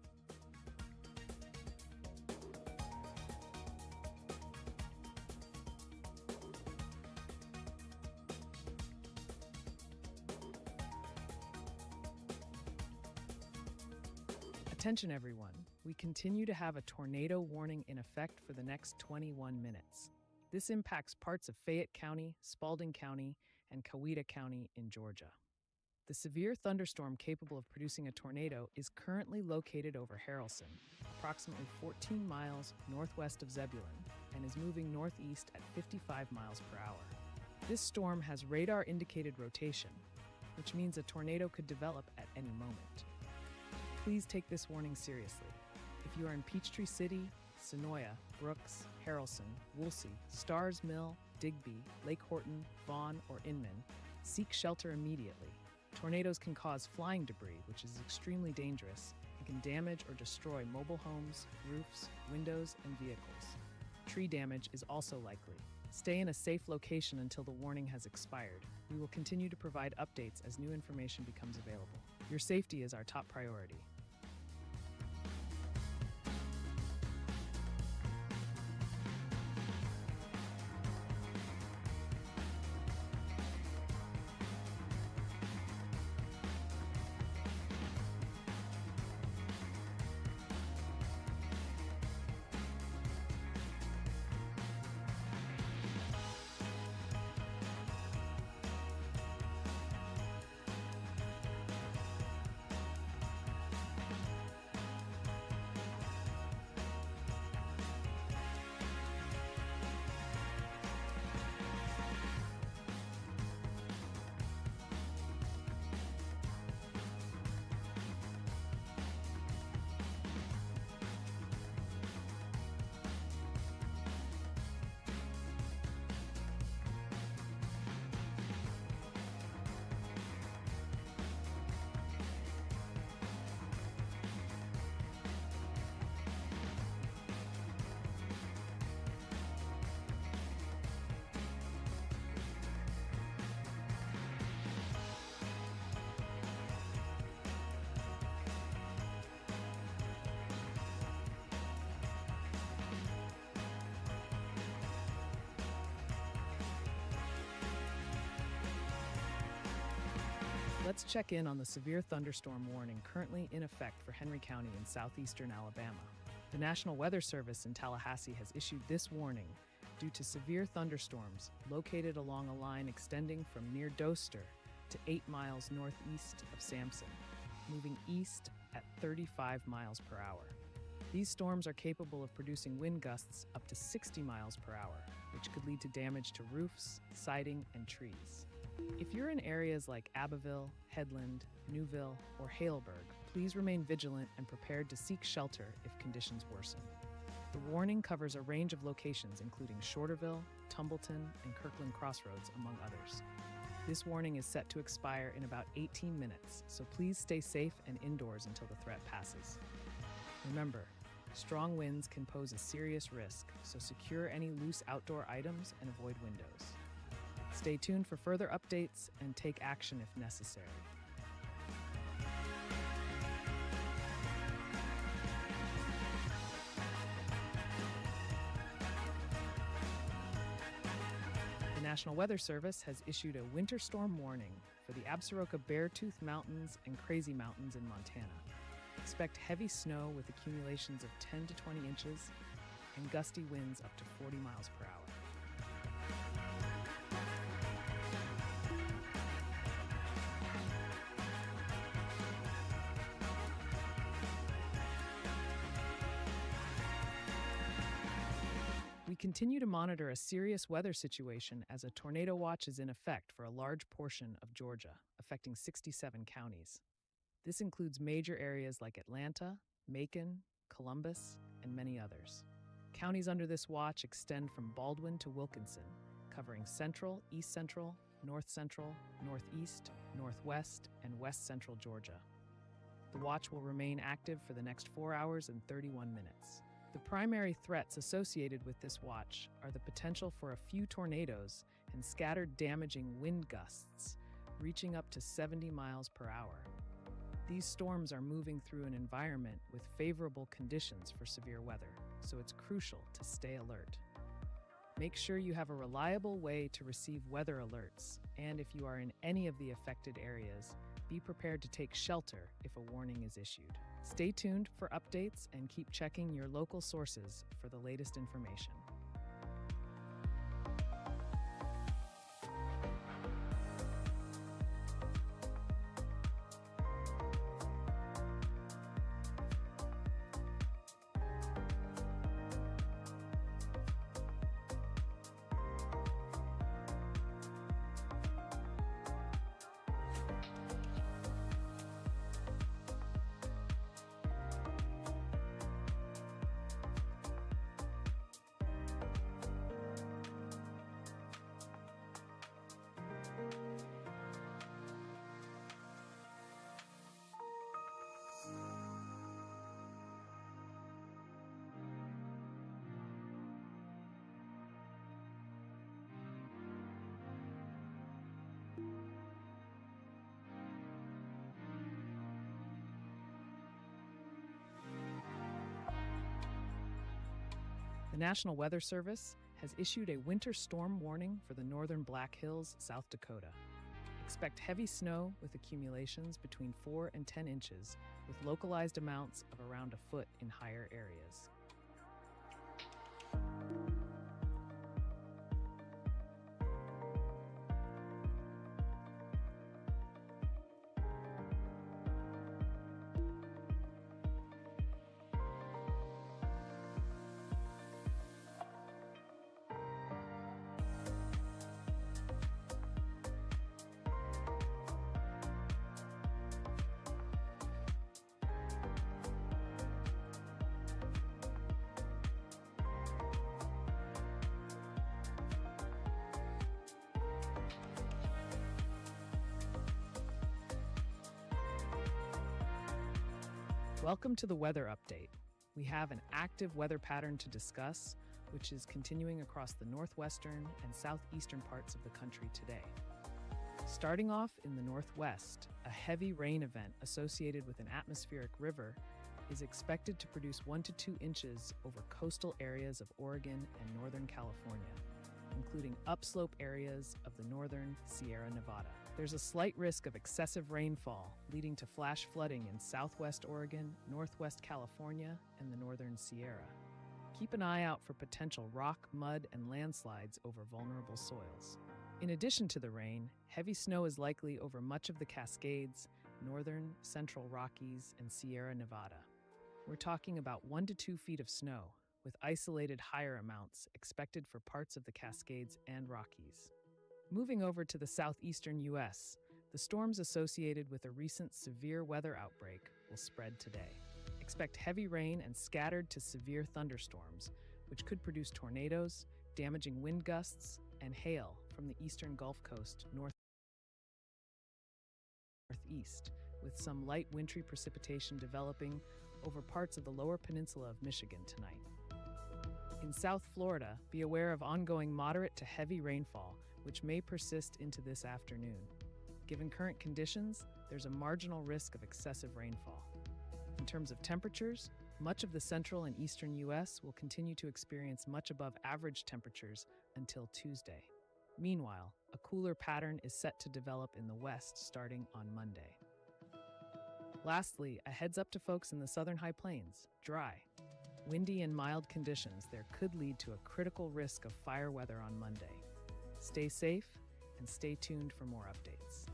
Attention everyone, we continue to have a tornado warning in effect for the next 21 minutes. This impacts parts of Fayette County, Spalding County, and Coweta County in Georgia. The severe thunderstorm capable of producing a tornado is currently located over Harrelson, approximately 14 miles northwest of Zebulon, and is moving northeast at 55 miles per hour. This storm has radar-indicated rotation, which means a tornado could develop at any moment. Please take this warning seriously. If you are in Peachtree City, Senoia, Brooks, Harrelson, Woolsey, Stars Mill, Digby, Lake Horton, Vaughan, or Inman, seek shelter immediately. Tornadoes can cause flying debris, which is extremely dangerous and can damage or destroy mobile homes, roofs, windows, and vehicles. Tree damage is also likely. Stay in a safe location until the warning has expired. We will continue to provide updates as new information becomes available. Your safety is our top priority. Let's check in on the severe thunderstorm warning currently in effect for Henry County in southeastern Alabama. The National Weather Service in Tallahassee has issued this warning due to severe thunderstorms located along a line extending from near Doster to 8 miles northeast of Sampson, moving east at 35 miles per hour. These storms are capable of producing wind gusts up to 60 miles per hour, which could lead to damage to roofs, siding, and trees. If you're in areas like Abbeville, Headland, Newville, or Haleburg, please remain vigilant and prepared to seek shelter if conditions worsen. The warning covers a range of locations including Shorterville, Tumbleton, and Kirkland Crossroads, among others. This warning is set to expire in about 18 minutes, so please stay safe and indoors until the threat passes. Remember, strong winds can pose a serious risk, so secure any loose outdoor items and avoid windows. Stay tuned for further updates and take action if necessary. The National Weather Service has issued a winter storm warning for the Absaroka Beartooth Mountains and Crazy Mountains in Montana. Expect heavy snow with accumulations of 10 to 20 inches and gusty winds up to 40 miles per hour. We continue to monitor a serious weather situation as a tornado watch is in effect for a large portion of Georgia, affecting 67 counties. This includes major areas like Atlanta, Macon, Columbus, and many others. Counties under this watch extend from Baldwin to Wilkinson, covering central, east central, north central, northeast, northwest, and west central Georgia. The watch will remain active for the next 4 hours and 31 minutes. The primary threats associated with this watch are the potential for a few tornadoes and scattered damaging wind gusts, reaching up to 70 miles per hour. These storms are moving through an environment with favorable conditions for severe weather, so it's crucial to stay alert. Make sure you have a reliable way to receive weather alerts, and if you are in any of the affected areas, be prepared to take shelter if a warning is issued. Stay tuned for updates and keep checking your local sources for the latest information. The National Weather Service has issued a winter storm warning for the northern Black Hills, South Dakota. Expect heavy snow with accumulations between 4 and 10 inches, with localized amounts of around a foot in higher areas. Welcome to the weather update. We have an active weather pattern to discuss, which is continuing across the northwestern and southeastern parts of the country today. Starting off in the northwest, a heavy rain event associated with an atmospheric river is expected to produce 1 to 2 inches over coastal areas of Oregon and northern California, including upslope areas of the northern Sierra Nevada. There's a slight risk of excessive rainfall, leading to flash flooding in southwest Oregon, northwest California, and the northern Sierra. Keep an eye out for potential rock, mud, and landslides over vulnerable soils. In addition to the rain, heavy snow is likely over much of the Cascades, northern, central Rockies, and Sierra Nevada. We're talking about 1 to 2 feet of snow, with isolated higher amounts expected for parts of the Cascades and Rockies. Moving over to the southeastern U.S., the storms associated with a recent severe weather outbreak will spread today. Expect heavy rain and scattered to severe thunderstorms, which could produce tornadoes, damaging wind gusts, and hail from the eastern Gulf Coast northeast, with some light wintry precipitation developing over parts of the lower peninsula of Michigan tonight. In South Florida, be aware of ongoing moderate to heavy rainfall, which may persist into this afternoon. Given current conditions, there's a marginal risk of excessive rainfall. In terms of temperatures, much of the central and eastern U.S. will continue to experience much above average temperatures until Tuesday. Meanwhile, a cooler pattern is set to develop in the west starting on Monday. Lastly, a heads up to folks in the southern high plains: dry, windy, and mild conditions there could lead to a critical risk of fire weather on Monday. Stay safe and stay tuned for more updates.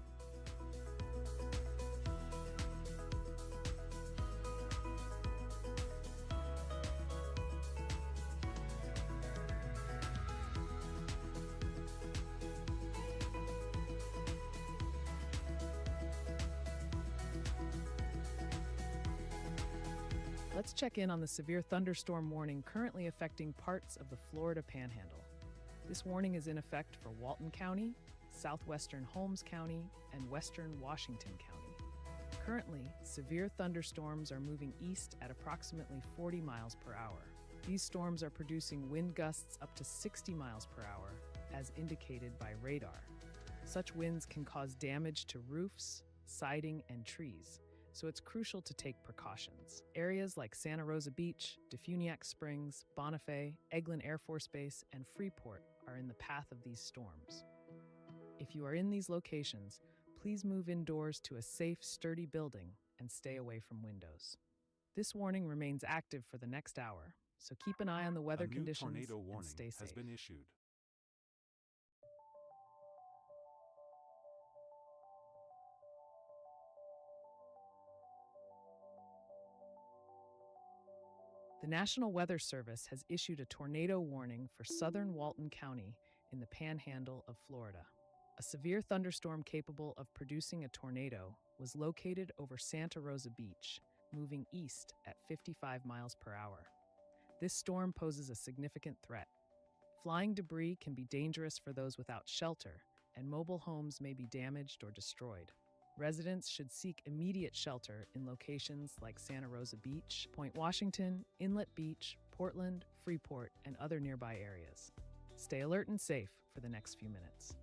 Let's check in on the severe thunderstorm warning currently affecting parts of the Florida Panhandle. This warning is in effect for Walton County, southwestern Holmes County, and western Washington County. Currently, severe thunderstorms are moving east at approximately 40 miles per hour. These storms are producing wind gusts up to 60 miles per hour, as indicated by radar. Such winds can cause damage to roofs, siding, and trees, so it's crucial to take precautions. Areas like Santa Rosa Beach, Defuniak Springs, Bonifay, Eglin Air Force Base, and Freeport are in the path of these storms. If you are in these locations, please move indoors to a safe, sturdy building and stay away from windows. This warning remains active for the next hour, so keep an eye on the weather A new conditions tornado and warning stay safe. has been issued. The National Weather Service has issued a tornado warning for southern Walton County in the Panhandle of Florida. A severe thunderstorm capable of producing a tornado was located over Santa Rosa Beach, moving east at 55 miles per hour. This storm poses a significant threat. Flying debris can be dangerous for those without shelter, and mobile homes may be damaged or destroyed. Residents should seek immediate shelter in locations like Santa Rosa Beach, Point Washington, Inlet Beach, Portland, Freeport, and other nearby areas. Stay alert and safe for the next few minutes.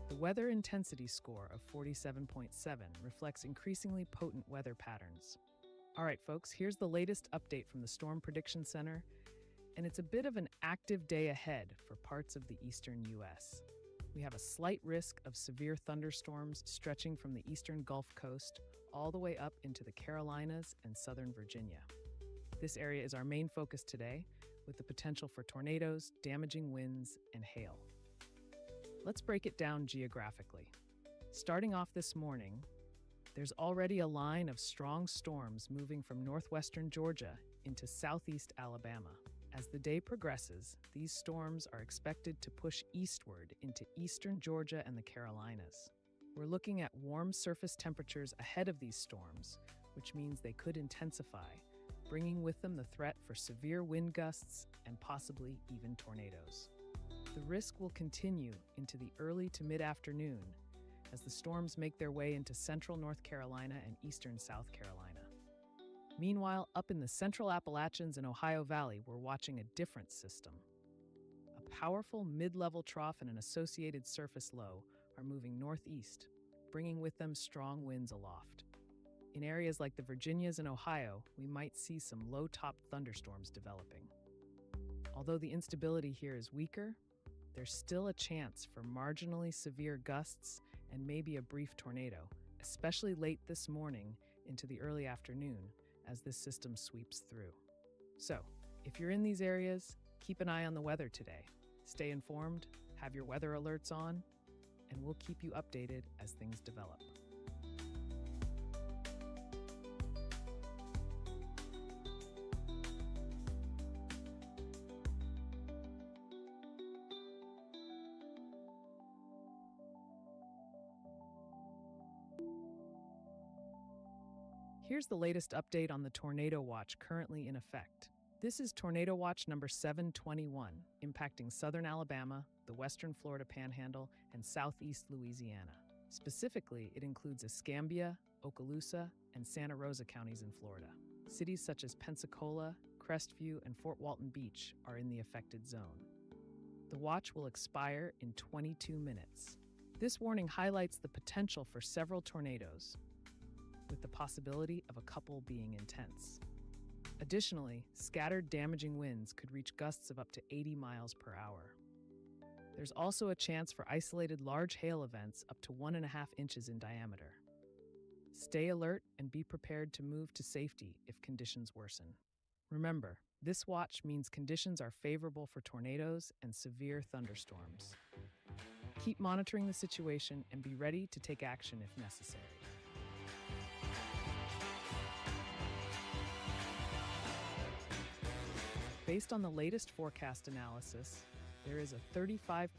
The weather intensity score of 47.7 reflects increasingly potent weather patterns. All right, folks, here's the latest update from the Storm Prediction Center, and it's a bit of an active day ahead for parts of the eastern U.S. We have a slight risk of severe thunderstorms stretching from the eastern Gulf Coast all the way up into the Carolinas and southern Virginia. This area is our main focus today, with the potential for tornadoes, damaging winds, and hail. Let's break it down geographically. Starting off this morning, there's already a line of strong storms moving from northwestern Georgia into southeast Alabama. As the day progresses, these storms are expected to push eastward into eastern Georgia and the Carolinas. We're looking at warm surface temperatures ahead of these storms, which means they could intensify, bringing with them the threat for severe wind gusts and possibly even tornadoes. The risk will continue into the early to mid-afternoon as the storms make their way into central North Carolina and eastern South Carolina. Meanwhile, up in the central Appalachians and Ohio Valley, we're watching a different system. A powerful mid-level trough and an associated surface low are moving northeast, bringing with them strong winds aloft. In areas like the Virginias and Ohio, we might see some low-top thunderstorms developing. Although the instability here is weaker, there's still a chance for marginally severe gusts and maybe a brief tornado, especially late this morning into the early afternoon as this system sweeps through. So, if you're in these areas, keep an eye on the weather today. Stay informed, have your weather alerts on, and we'll keep you updated as things develop. Here's the latest update on the tornado watch currently in effect. This is Tornado Watch number 721, impacting southern Alabama, the western Florida Panhandle, and southeast Louisiana. Specifically, it includes Escambia, Okaloosa, and Santa Rosa counties in Florida. Cities such as Pensacola, Crestview, and Fort Walton Beach are in the affected zone. The watch will expire in 22 minutes. This warning highlights the potential for several tornadoes, with the possibility of a couple being intense. Additionally, scattered damaging winds could reach gusts of up to 80 miles per hour. There's also a chance for isolated large hail events up to 1.5 inches in diameter. Stay alert and be prepared to move to safety if conditions worsen. Remember, this watch means conditions are favorable for tornadoes and severe thunderstorms. Keep monitoring the situation and be ready to take action if necessary. Based on the latest forecast analysis, there is a 35%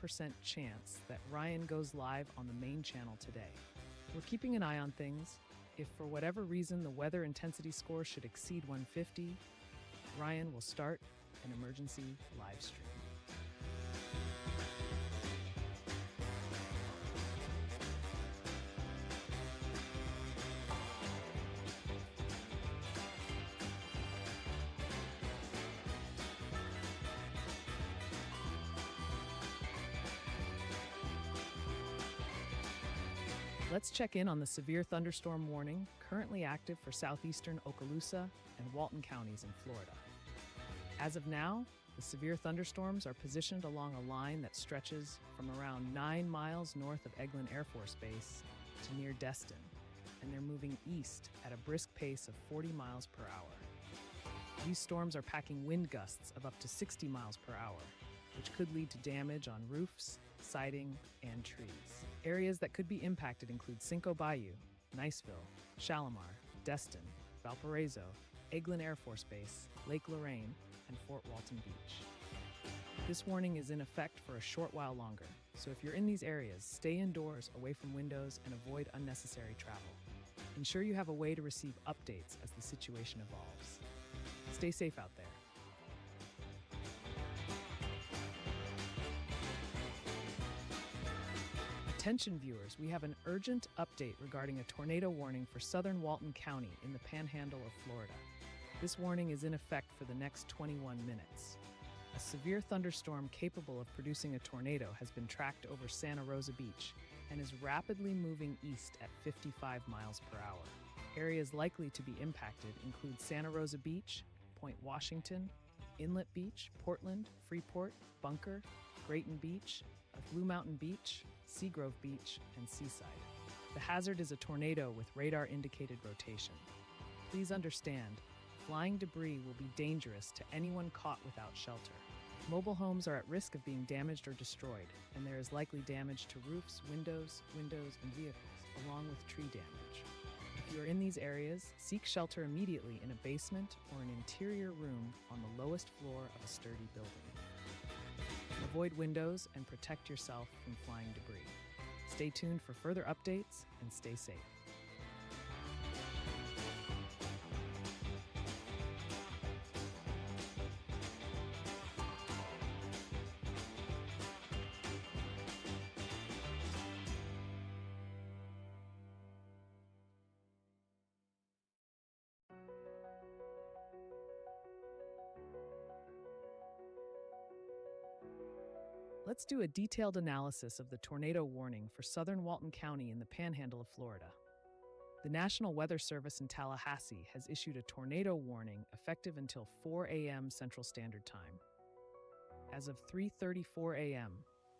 chance that Ryan goes live on the main channel today. We're keeping an eye on things. If for whatever reason the weather intensity score should exceed 150, Ryan will start an emergency live stream. Let's check in on the severe thunderstorm warning currently active for southeastern Okaloosa and Walton counties in Florida. As of now, the severe thunderstorms are positioned along a line that stretches from around 9 miles north of Eglin Air Force Base to near Destin, and they're moving east at a brisk pace of 40 miles per hour. These storms are packing wind gusts of up to 60 miles per hour, which could lead to damage on roofs, siding, and trees. Areas that could be impacted include Cinco Bayou, Niceville, Shalimar, Destin, Valparaiso, Eglin Air Force Base, Lake Lorraine, and Fort Walton Beach. This warning is in effect for a short while longer, so if you're in these areas, stay indoors away from windows and avoid unnecessary travel. Ensure you have a way to receive updates as the situation evolves. Stay safe out there. Attention viewers, we have an urgent update regarding a tornado warning for southern Walton County in the Panhandle of Florida. This warning is in effect for the next 21 minutes. A severe thunderstorm capable of producing a tornado has been tracked over Santa Rosa Beach and is rapidly moving east at 55 miles per hour. Areas likely to be impacted include Santa Rosa Beach, Point Washington, Inlet Beach, Portland, Freeport, Bunker, Grayton Beach, Blue Mountain Beach, Seagrove Beach, and Seaside. The hazard is a tornado with radar-indicated rotation. Please understand, flying debris will be dangerous to anyone caught without shelter. Mobile homes are at risk of being damaged or destroyed, and there is likely damage to roofs, windows, and vehicles, along with tree damage. If you are in these areas, seek shelter immediately in a basement or an interior room on the lowest floor of a sturdy building. Avoid windows and protect yourself from flying debris. Stay tuned for further updates and stay safe. Let's do a detailed analysis of the tornado warning for southern Walton County in the Panhandle of Florida. The National Weather Service in Tallahassee has issued a tornado warning effective until 4 a.m. Central Standard Time. As of 3:34 a.m.,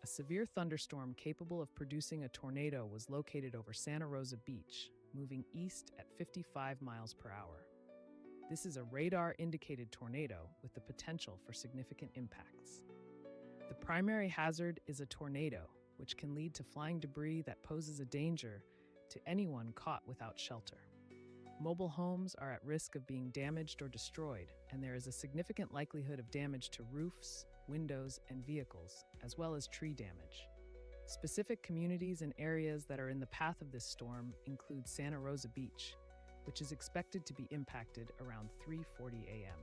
a severe thunderstorm capable of producing a tornado was located over Santa Rosa Beach, moving east at 55 miles per hour. This is a radar-indicated tornado with the potential for significant impacts. The primary hazard is a tornado, which can lead to flying debris that poses a danger to anyone caught without shelter. Mobile homes are at risk of being damaged or destroyed, and there is a significant likelihood of damage to roofs, windows, and vehicles, as well as tree damage. Specific communities and areas that are in the path of this storm include Santa Rosa Beach, which is expected to be impacted around 3:40 a.m.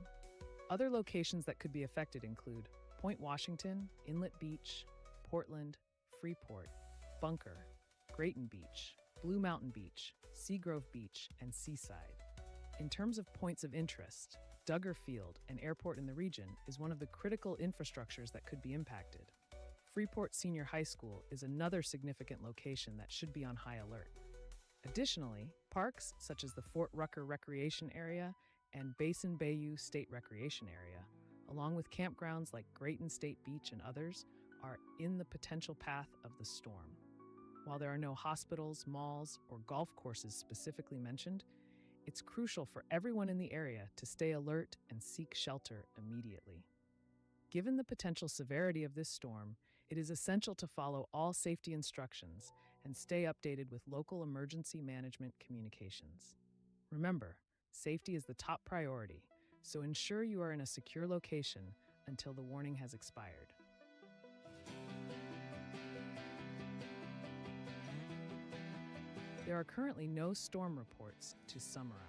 Other locations that could be affected include Point Washington, Inlet Beach, Portland, Freeport, Bunker, Grayton Beach, Blue Mountain Beach, Seagrove Beach, and Seaside. In terms of points of interest, Duggar Field, an airport in the region, is one of the critical infrastructures that could be impacted. Freeport Senior High School is another significant location that should be on high alert. Additionally, parks such as the Fort Rucker Recreation Area and Basin Bayou State Recreation Area, along with campgrounds like Grayton State Beach and others, are in the potential path of the storm. While there are no hospitals, malls, or golf courses specifically mentioned, it's crucial for everyone in the area to stay alert and seek shelter immediately. Given the potential severity of this storm, it is essential to follow all safety instructions and stay updated with local emergency management communications. Remember, safety is the top priority, so ensure you are in a secure location until the warning has expired. There are currently no storm reports to summarize.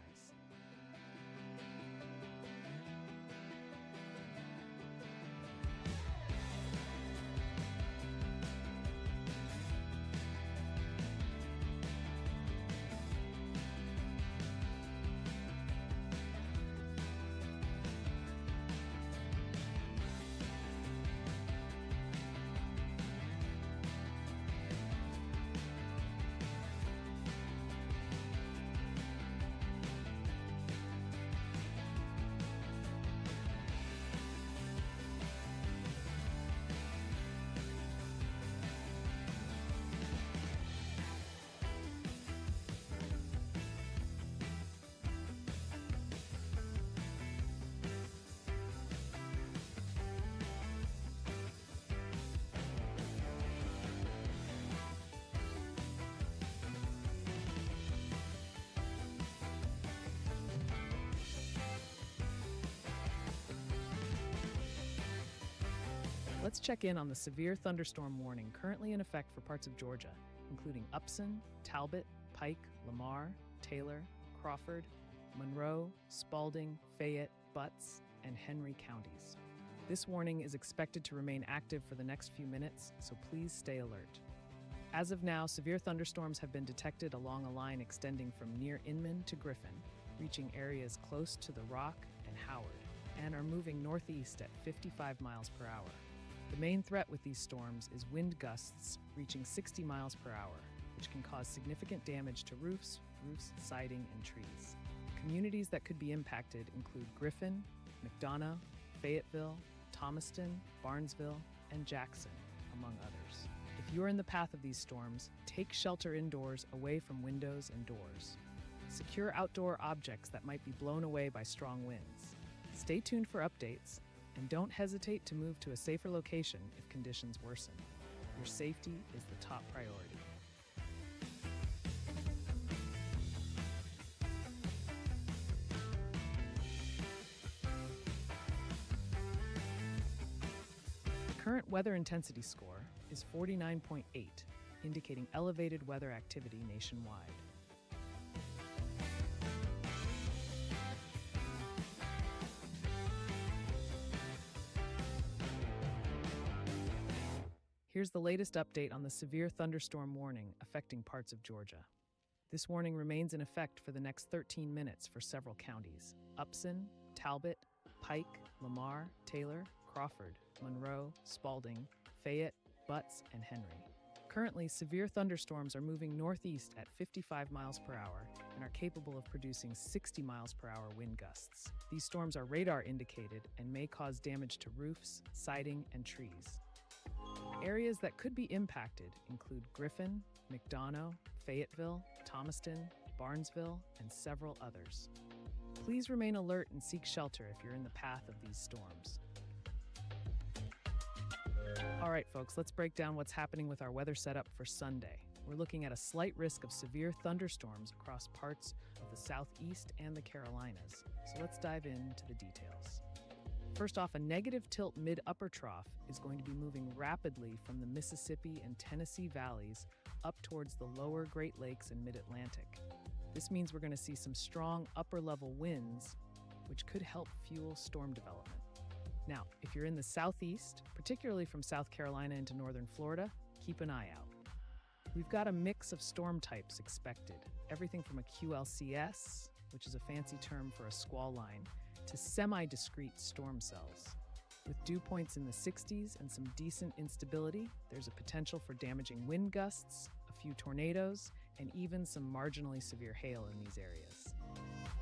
Let's check in on the severe thunderstorm warning currently in effect for parts of Georgia, including Upson, Talbot, Pike, Lamar, Taylor, Crawford, Monroe, Spalding, Fayette, Butts, and Henry counties. This warning is expected to remain active for the next few minutes, so please stay alert. As of now, severe thunderstorms have been detected along a line extending from near Inman to Griffin, reaching areas close to the Rock and Howard, and are moving northeast at 55 miles per hour. The main threat with these storms is wind gusts reaching 60 miles per hour, which can cause significant damage to roofs, siding, and trees. Communities that could be impacted include Griffin, McDonough, Fayetteville, Thomaston, Barnesville, and Jackson, among others. If you are in the path of these storms, take shelter indoors away from windows and doors. Secure outdoor objects that might be blown away by strong winds. Stay tuned for updates, and don't hesitate to move to a safer location if conditions worsen. Your safety is the top priority. The current weather intensity score is 49.8, indicating elevated weather activity nationwide. Here's the latest update on the severe thunderstorm warning affecting parts of Georgia. This warning remains in effect for the next 13 minutes for several counties: Upson, Talbot, Pike, Lamar, Taylor, Crawford, Monroe, Spalding, Fayette, Butts, and Henry. Currently, severe thunderstorms are moving northeast at 55 miles per hour and are capable of producing 60 miles per hour wind gusts. These storms are radar indicated and may cause damage to roofs, siding, and trees. Areas that could be impacted include Griffin, McDonough, Fayetteville, Thomaston, Barnesville, and several others. Please remain alert and seek shelter if you're in the path of these storms. All right, folks, let's break down what's happening with our weather setup for Sunday. We're looking at a slight risk of severe thunderstorms across parts of the southeast and the Carolinas. So let's dive into the details. First off, a negative tilt mid-upper trough is going to be moving rapidly from the Mississippi and Tennessee valleys up towards the lower Great Lakes and mid-Atlantic. This means we're going to see some strong upper-level winds, which could help fuel storm development. Now, if you're in the southeast, particularly from South Carolina into northern Florida, keep an eye out. We've got a mix of storm types expected, everything from a QLCS, which is a fancy term for a squall line, to semi-discrete storm cells. With dew points in the 60s and some decent instability, there's a potential for damaging wind gusts, a few tornadoes, and even some marginally severe hail in these areas.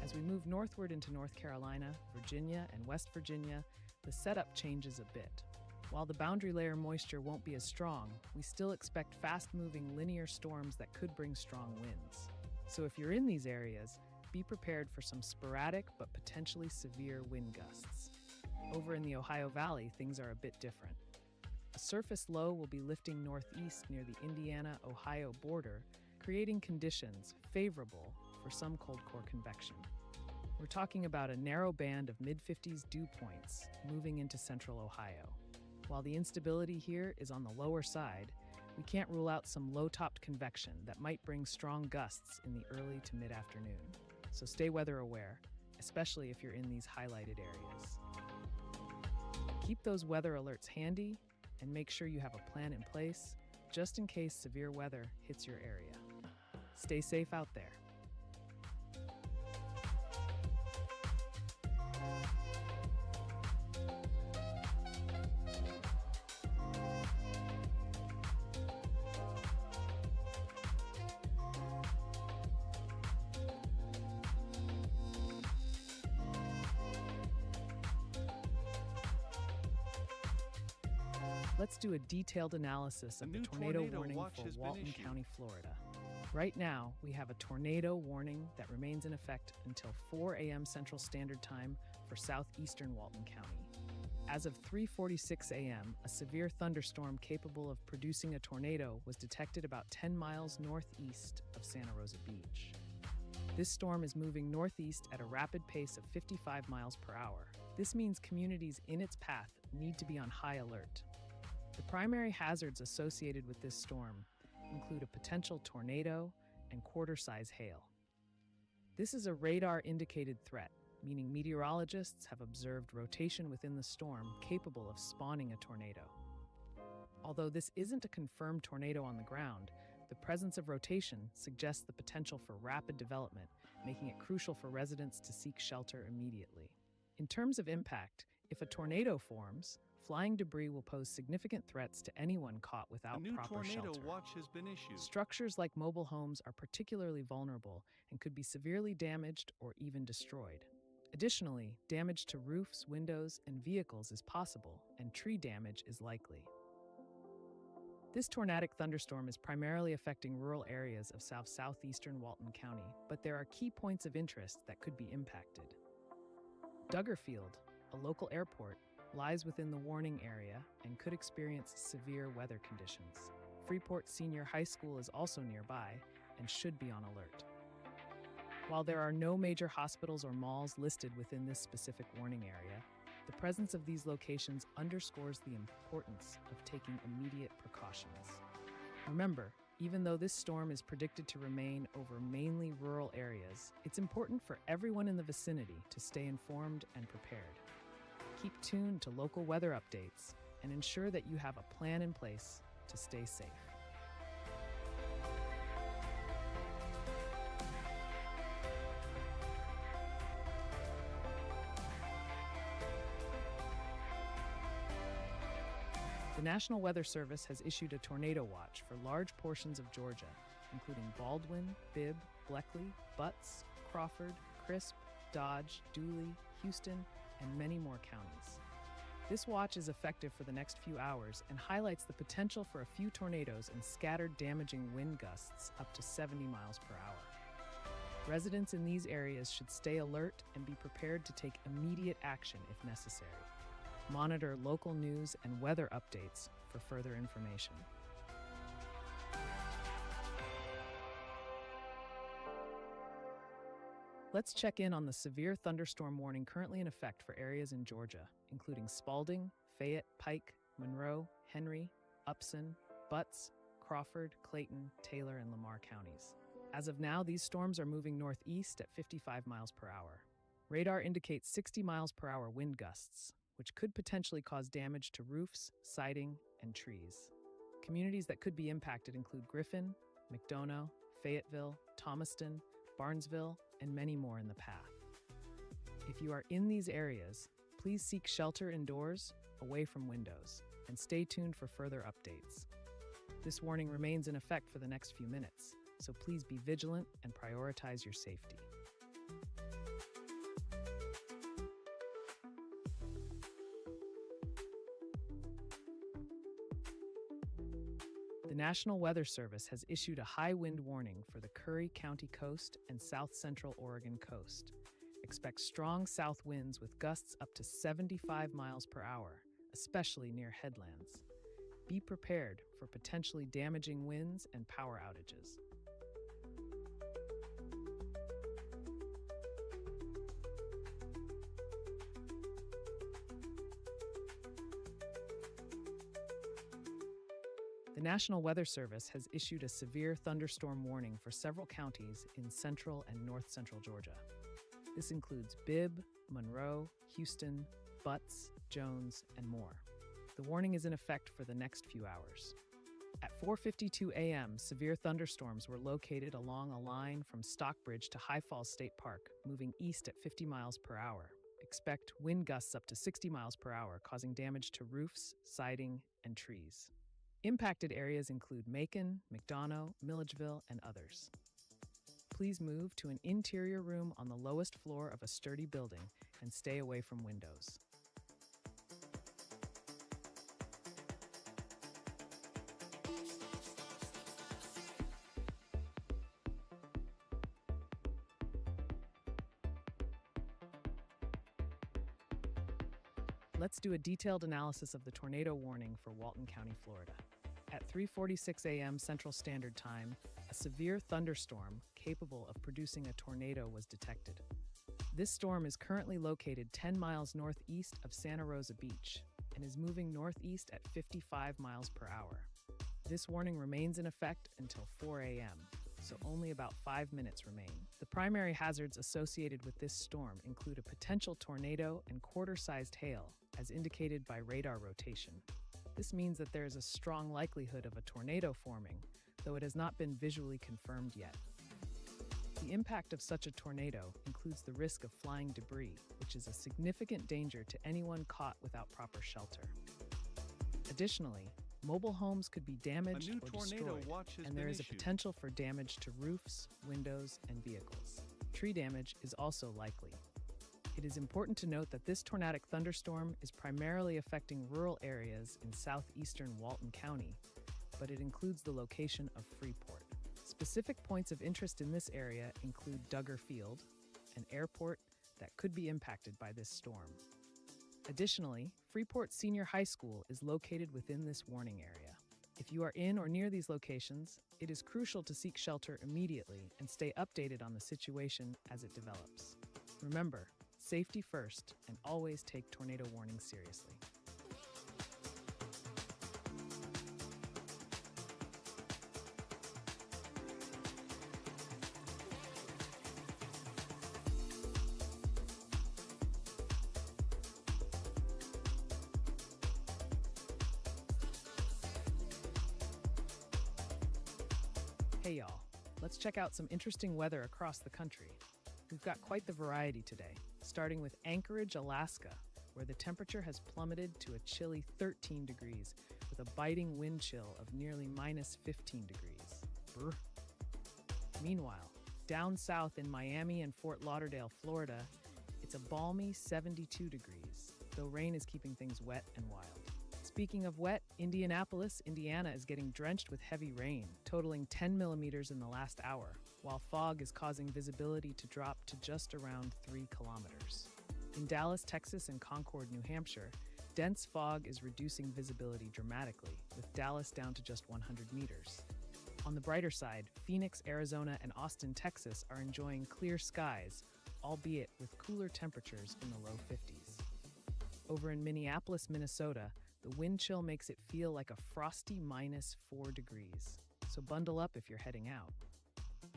As we move northward into North Carolina, Virginia, and West Virginia, the setup changes a bit. While the boundary layer moisture won't be as strong, we still expect fast-moving linear storms that could bring strong winds. So if you're in these areas, be prepared for some sporadic but potentially severe wind gusts. Over in the Ohio Valley, things are a bit different. A surface low will be lifting northeast near the Indiana-Ohio border, creating conditions favorable for some cold core convection. We're talking about a narrow band of mid-50s dew points moving into central Ohio. While the instability here is on the lower side, we can't rule out some low-topped convection that might bring strong gusts in the early to mid-afternoon. So stay weather aware, especially if you're in these highlighted areas. Keep those weather alerts handy and make sure you have a plan in place just in case severe weather hits your area. Stay safe out there. Let's do a detailed analysis of the tornado warning for Walton County, Florida. Right now, we have a tornado warning that remains in effect until 4 a.m. Central Standard Time for southeastern Walton County. As of 3:46 a.m., a severe thunderstorm capable of producing a tornado was detected about 10 miles northeast of Santa Rosa Beach. This storm is moving northeast at a rapid pace of 55 miles per hour. This means communities in its path need to be on high alert. The primary hazards associated with this storm include a potential tornado and quarter-size hail. This is a radar-indicated threat, meaning meteorologists have observed rotation within the storm capable of spawning a tornado. Although this isn't a confirmed tornado on the ground, the presence of rotation suggests the potential for rapid development, making it crucial for residents to seek shelter immediately. In terms of impact, if a tornado forms, flying debris will pose significant threats to anyone caught without proper shelter. A new tornado watch has been issued. Structures like mobile homes are particularly vulnerable and could be severely damaged or even destroyed. Additionally, damage to roofs, windows, and vehicles is possible, and tree damage is likely. This tornadic thunderstorm is primarily affecting rural areas of southeastern Walton County, but there are key points of interest that could be impacted. Duggarfield, a local airport, lies within the warning area and could experience severe weather conditions. Freeport Senior High School is also nearby and should be on alert. While there are no major hospitals or malls listed within this specific warning area, the presence of these locations underscores the importance of taking immediate precautions. Remember, even though this storm is predicted to remain over mainly rural areas, it's important for everyone in the vicinity to stay informed and prepared. Keep tuned to local weather updates and ensure that you have a plan in place to stay safe. The National Weather Service has issued a tornado watch for large portions of Georgia, including Baldwin, Bibb, Bleckley, Butts, Crawford, Crisp, Dodge, Dooley, Houston, and many more counties. This watch is effective for the next few hours and highlights the potential for a few tornadoes and scattered damaging wind gusts up to 70 miles per hour. Residents in these areas should stay alert and be prepared to take immediate action if necessary. Monitor local news and weather updates for further information. Let's check in on the severe thunderstorm warning currently in effect for areas in Georgia, including Spalding, Fayette, Pike, Monroe, Henry, Upson, Butts, Crawford, Clayton, Taylor, and Lamar counties. As of now, these storms are moving northeast at 55 miles per hour. Radar indicates 60 miles per hour wind gusts, which could potentially cause damage to roofs, siding, and trees. Communities that could be impacted include Griffin, McDonough, Fayetteville, Thomaston, Barnesville, and many more in the path. If you are in these areas, please seek shelter indoors, away from windows, and stay tuned for further updates. This warning remains in effect for the next few minutes, so please be vigilant and prioritize your safety. The National Weather Service has issued a high wind warning for the Curry County coast and south central Oregon coast. Expect strong south winds with gusts up to 75 miles per hour, especially near headlands. Be prepared for potentially damaging winds and power outages. The National Weather Service has issued a severe thunderstorm warning for several counties in central and north central Georgia. This includes Bibb, Monroe, Houston, Butts, Jones, and more. The warning is in effect for the next few hours. At 4:52 a.m., severe thunderstorms were located along a line from Stockbridge to High Falls State Park, moving east at 50 miles per hour. Expect wind gusts up to 60 miles per hour, causing damage to roofs, siding, and trees. Impacted areas include Macon, McDonough, Milledgeville, and others. Please move to an interior room on the lowest floor of a sturdy building and stay away from windows. Let's do a detailed analysis of the tornado warning for Walton County, Florida. At 3:46 a.m. Central Standard Time, a severe thunderstorm capable of producing a tornado was detected. This storm is currently located 10 miles northeast of Santa Rosa Beach and is moving northeast at 55 miles per hour. This warning remains in effect until 4 a.m., so only about 5 minutes remain. The primary hazards associated with this storm include a potential tornado and quarter-sized hail, as indicated by radar rotation. This means that there is a strong likelihood of a tornado forming, though it has not been visually confirmed yet. The impact of such a tornado includes the risk of flying debris, which is a significant danger to anyone caught without proper shelter. Additionally, mobile homes could be damaged or destroyed, and there is a potential for damage to roofs, windows, and vehicles. Tree damage is also likely. It is important to note that this tornadic thunderstorm is primarily affecting rural areas in southeastern Walton County, but it includes the location of Freeport. Specific points of interest in this area include Duggar Field, an airport that could be impacted by this storm. Additionally, Freeport Senior High School is located within this warning area. If you are in or near these locations, it is crucial to seek shelter immediately and stay updated on the situation as it develops. Remember, safety first, and always take tornado warnings seriously. Hey y'all, let's check out some interesting weather across the country. We've got quite the variety today, starting with Anchorage, Alaska, where the temperature has plummeted to a chilly 13 degrees with a biting wind chill of nearly minus 15 degrees. Brr. Meanwhile, down south in Miami and Fort Lauderdale, Florida, it's a balmy 72 degrees. though rain is keeping things wet and wild. Speaking of wet, Indianapolis, Indiana is getting drenched with heavy rain, totaling 10 millimeters in the last hour, while fog is causing visibility to drop to just around 3 kilometers. In Dallas, Texas, and Concord, New Hampshire, dense fog is reducing visibility dramatically, with Dallas down to just 100 meters. On the brighter side, Phoenix, Arizona, and Austin, Texas are enjoying clear skies, albeit with cooler temperatures in the low 50s. Over in Minneapolis, Minnesota, the wind chill makes it feel like a frosty -4 degrees, so bundle up if you're heading out.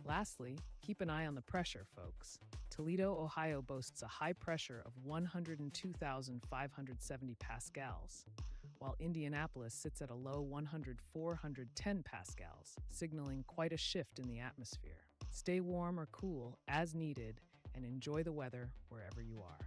Lastly, keep an eye on the pressure, folks. Toledo, Ohio boasts a high pressure of 102,570 pascals, while Indianapolis sits at a low 10410 pascals, signaling quite a shift in the atmosphere. Stay warm or cool as needed and enjoy the weather wherever you are.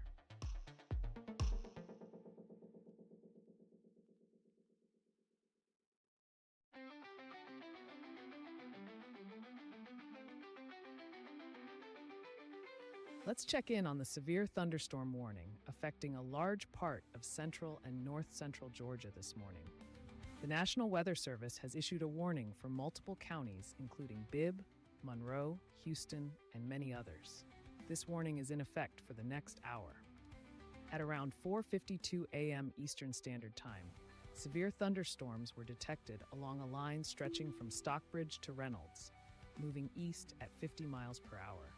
Let's check in on the severe thunderstorm warning affecting a large part of central and north-central Georgia this morning. The National Weather Service has issued a warning for multiple counties, including Bibb, Monroe, Houston, and many others. This warning is in effect for the next hour. At around 4:52 a.m. Eastern Standard Time, severe thunderstorms were detected along a line stretching from Stockbridge to Reynolds, moving east at 50 miles per hour.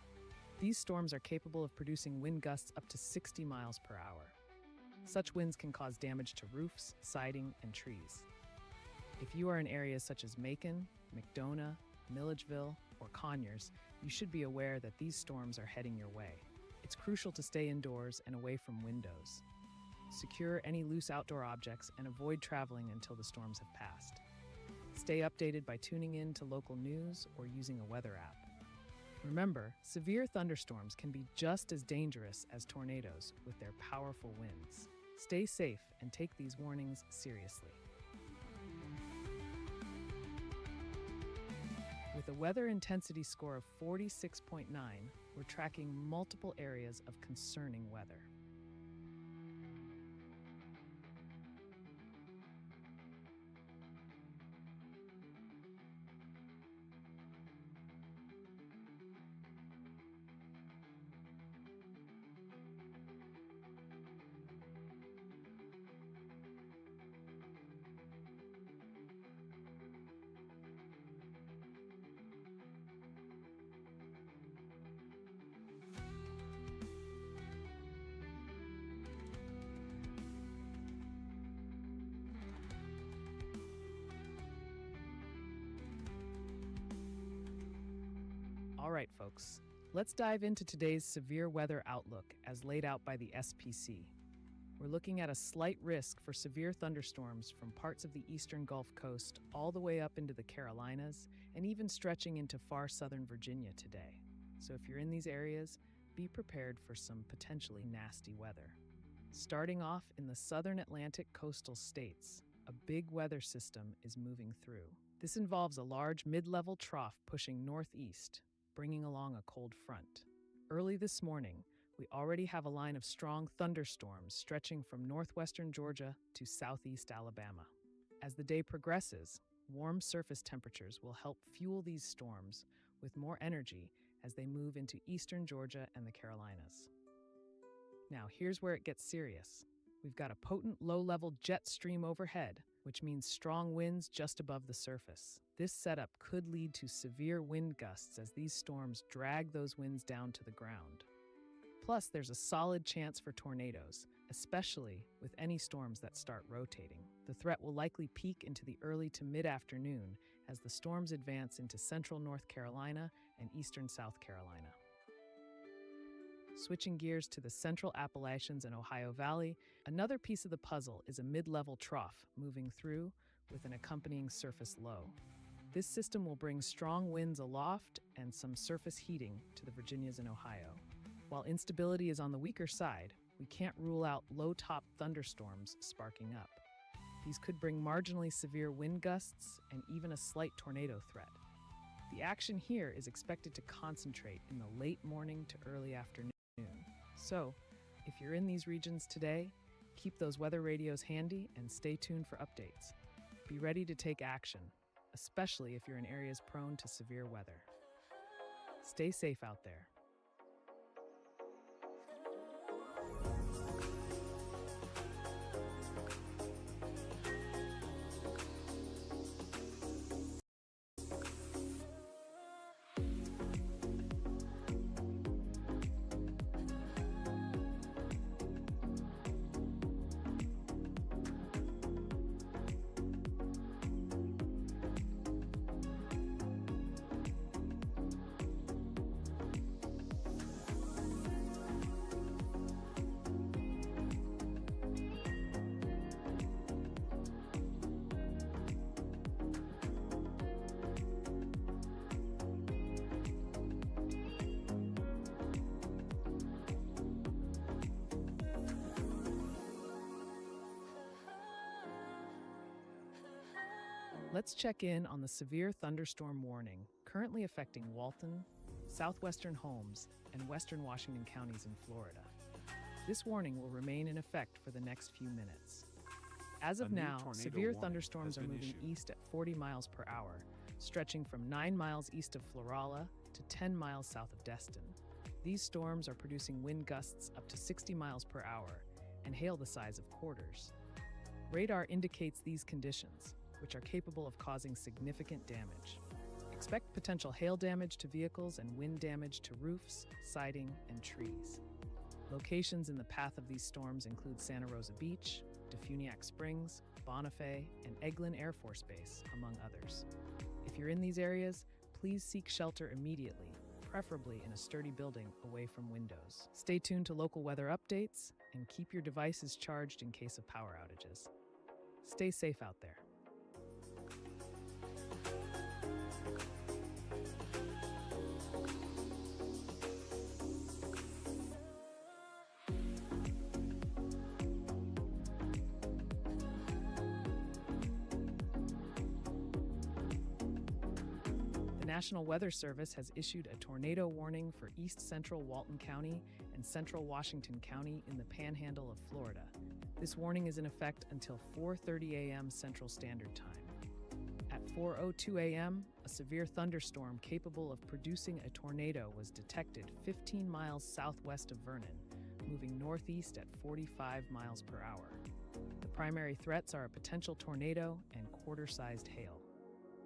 These storms are capable of producing wind gusts up to 60 miles per hour. Such winds can cause damage to roofs, siding, and trees. If you are in areas such as Macon, McDonough, Milledgeville, or Conyers, you should be aware that these storms are heading your way. It's crucial to stay indoors and away from windows. Secure any loose outdoor objects and avoid traveling until the storms have passed. Stay updated by tuning in to local news or using a weather app. Remember, severe thunderstorms can be just as dangerous as tornadoes with their powerful winds. Stay safe and take these warnings seriously. With a weather intensity score of 46.9, we're tracking multiple areas of concerning weather. All right, folks, let's dive into today's severe weather outlook as laid out by the SPC. We're looking at a slight risk for severe thunderstorms from parts of the eastern Gulf Coast all the way up into the Carolinas and even stretching into far southern Virginia today. So if you're in these areas, be prepared for some potentially nasty weather. Starting off in the southern Atlantic coastal states, a big weather system is moving through. This involves a large mid-level trough pushing northeast, bringing along a cold front. Early this morning, we already have a line of strong thunderstorms stretching from northwestern Georgia to southeast Alabama. As the day progresses, warm surface temperatures will help fuel these storms with more energy as they move into eastern Georgia and the Carolinas. Now, here's where it gets serious. We've got a potent low-level jet stream overhead, which means strong winds just above the surface. This setup could lead to severe wind gusts as these storms drag those winds down to the ground. Plus, there's a solid chance for tornadoes, especially with any storms that start rotating. The threat will likely peak into the early to mid-afternoon as the storms advance into central North Carolina and eastern South Carolina. Switching gears to the central Appalachians and Ohio Valley, another piece of the puzzle is a mid-level trough moving through with an accompanying surface low. This system will bring strong winds aloft and some surface heating to the Virginias and Ohio. While instability is on the weaker side, we can't rule out low-top thunderstorms sparking up. These could bring marginally severe wind gusts and even a slight tornado threat. The action here is expected to concentrate in the late morning to early afternoon. So, if you're in these regions today, Keep those weather radios handy and stay tuned for updates. Be ready to take action, especially if you're in areas prone to severe weather. Stay safe out there. Let's check in on the severe thunderstorm warning currently affecting Walton, southwestern Holmes, and western Washington counties in Florida. This warning will remain in effect for the next few minutes. As of now, severe thunderstorms are moving east at 40 miles per hour, stretching from 9 miles east of Florala to 10 miles south of Destin. These storms are producing wind gusts up to 60 miles per hour and hail the size of quarters. Radar indicates these conditions, which are capable of causing significant damage. Expect potential hail damage to vehicles and wind damage to roofs, siding, and trees. Locations in the path of these storms include Santa Rosa Beach, Defuniak Springs, Bonifay, and Eglin Air Force Base, among others. If you're in these areas, please seek shelter immediately, preferably in a sturdy building away from windows. Stay tuned to local weather updates and keep your devices charged in case of power outages. Stay safe out there. The National Weather Service has issued a tornado warning for east central Walton County and central Washington County in the panhandle of Florida. This warning is in effect until 4:30 a.m. Central Standard Time. At 4:02 a.m., a severe thunderstorm capable of producing a tornado was detected 15 miles southwest of Vernon, moving northeast at 45 miles per hour. The primary threats are a potential tornado and quarter-sized hail.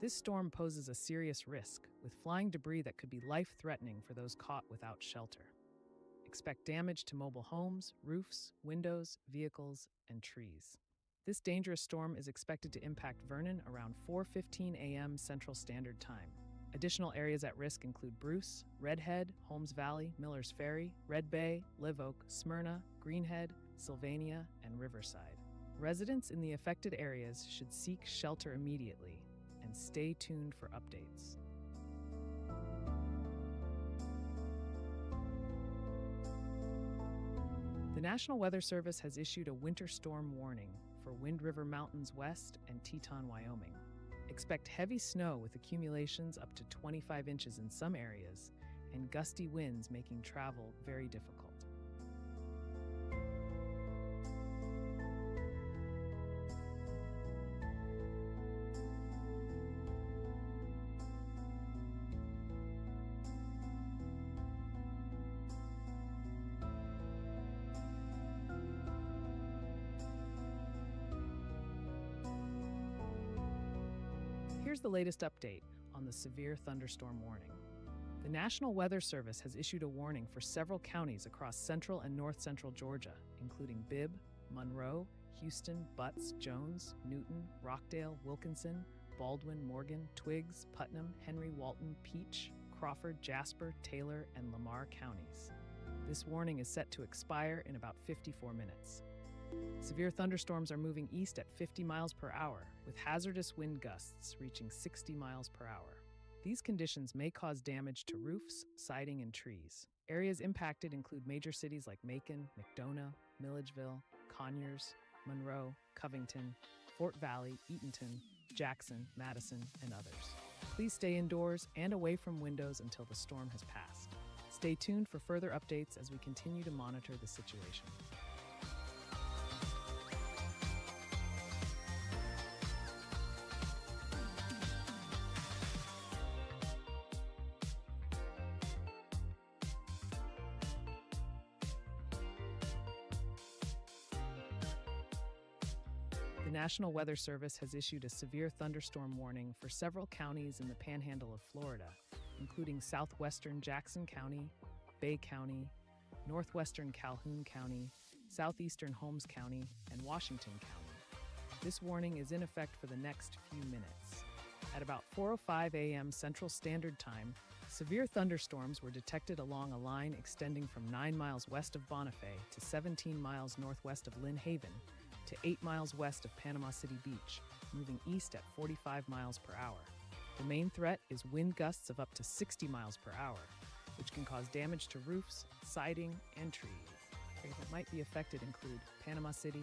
This storm poses a serious risk, with flying debris that could be life-threatening for those caught without shelter. Expect damage to mobile homes, roofs, windows, vehicles, and trees. This dangerous storm is expected to impact Vernon around 4:15 a.m. Central Standard Time. Additional areas at risk include Bruce, Redhead, Holmes Valley, Miller's Ferry, Red Bay, Live Oak, Smyrna, Greenhead, Sylvania, and Riverside. Residents in the affected areas should seek shelter immediately and stay tuned for updates. The National Weather Service has issued a winter storm warning for Wind River Mountains West and Teton, Wyoming. Expect heavy snow with accumulations up to 25 inches in some areas and gusty winds making travel very difficult. Here's the latest update on the severe thunderstorm warning. The National Weather Service has issued a warning for several counties across central and north central Georgia, including Bibb, Monroe, Houston, Butts, Jones, Newton, Rockdale, Wilkinson, Baldwin, Morgan, Twiggs, Putnam, Henry, Walton, Peach, Crawford, Jasper, Taylor, and Lamar counties. This warning is set to expire in about 54 minutes. Severe thunderstorms are moving east at 50 miles per hour, with hazardous wind gusts reaching 60 miles per hour. These conditions may cause damage to roofs, siding, and trees. Areas impacted include major cities like Macon, McDonough, Milledgeville, Conyers, Monroe, Covington, Fort Valley, Eatonton, Jackson, Madison, and others. Please stay indoors and away from windows until the storm has passed. Stay tuned for further updates as we continue to monitor the situation. National Weather Service has issued a severe thunderstorm warning for several counties in the panhandle of Florida, including southwestern Jackson County, Bay County, northwestern Calhoun County, southeastern Holmes County, and Washington County. This warning is in effect for the next few minutes. At about 4:05 a.m. Central Standard Time, severe thunderstorms were detected along a line extending from 9 miles west of Bonifay to 17 miles northwest of Lynn Haven to 8 miles west of Panama City Beach, moving east at 45 miles per hour. The main threat is wind gusts of up to 60 miles per hour, which can cause damage to roofs, siding, and trees. Areas that might be affected include Panama City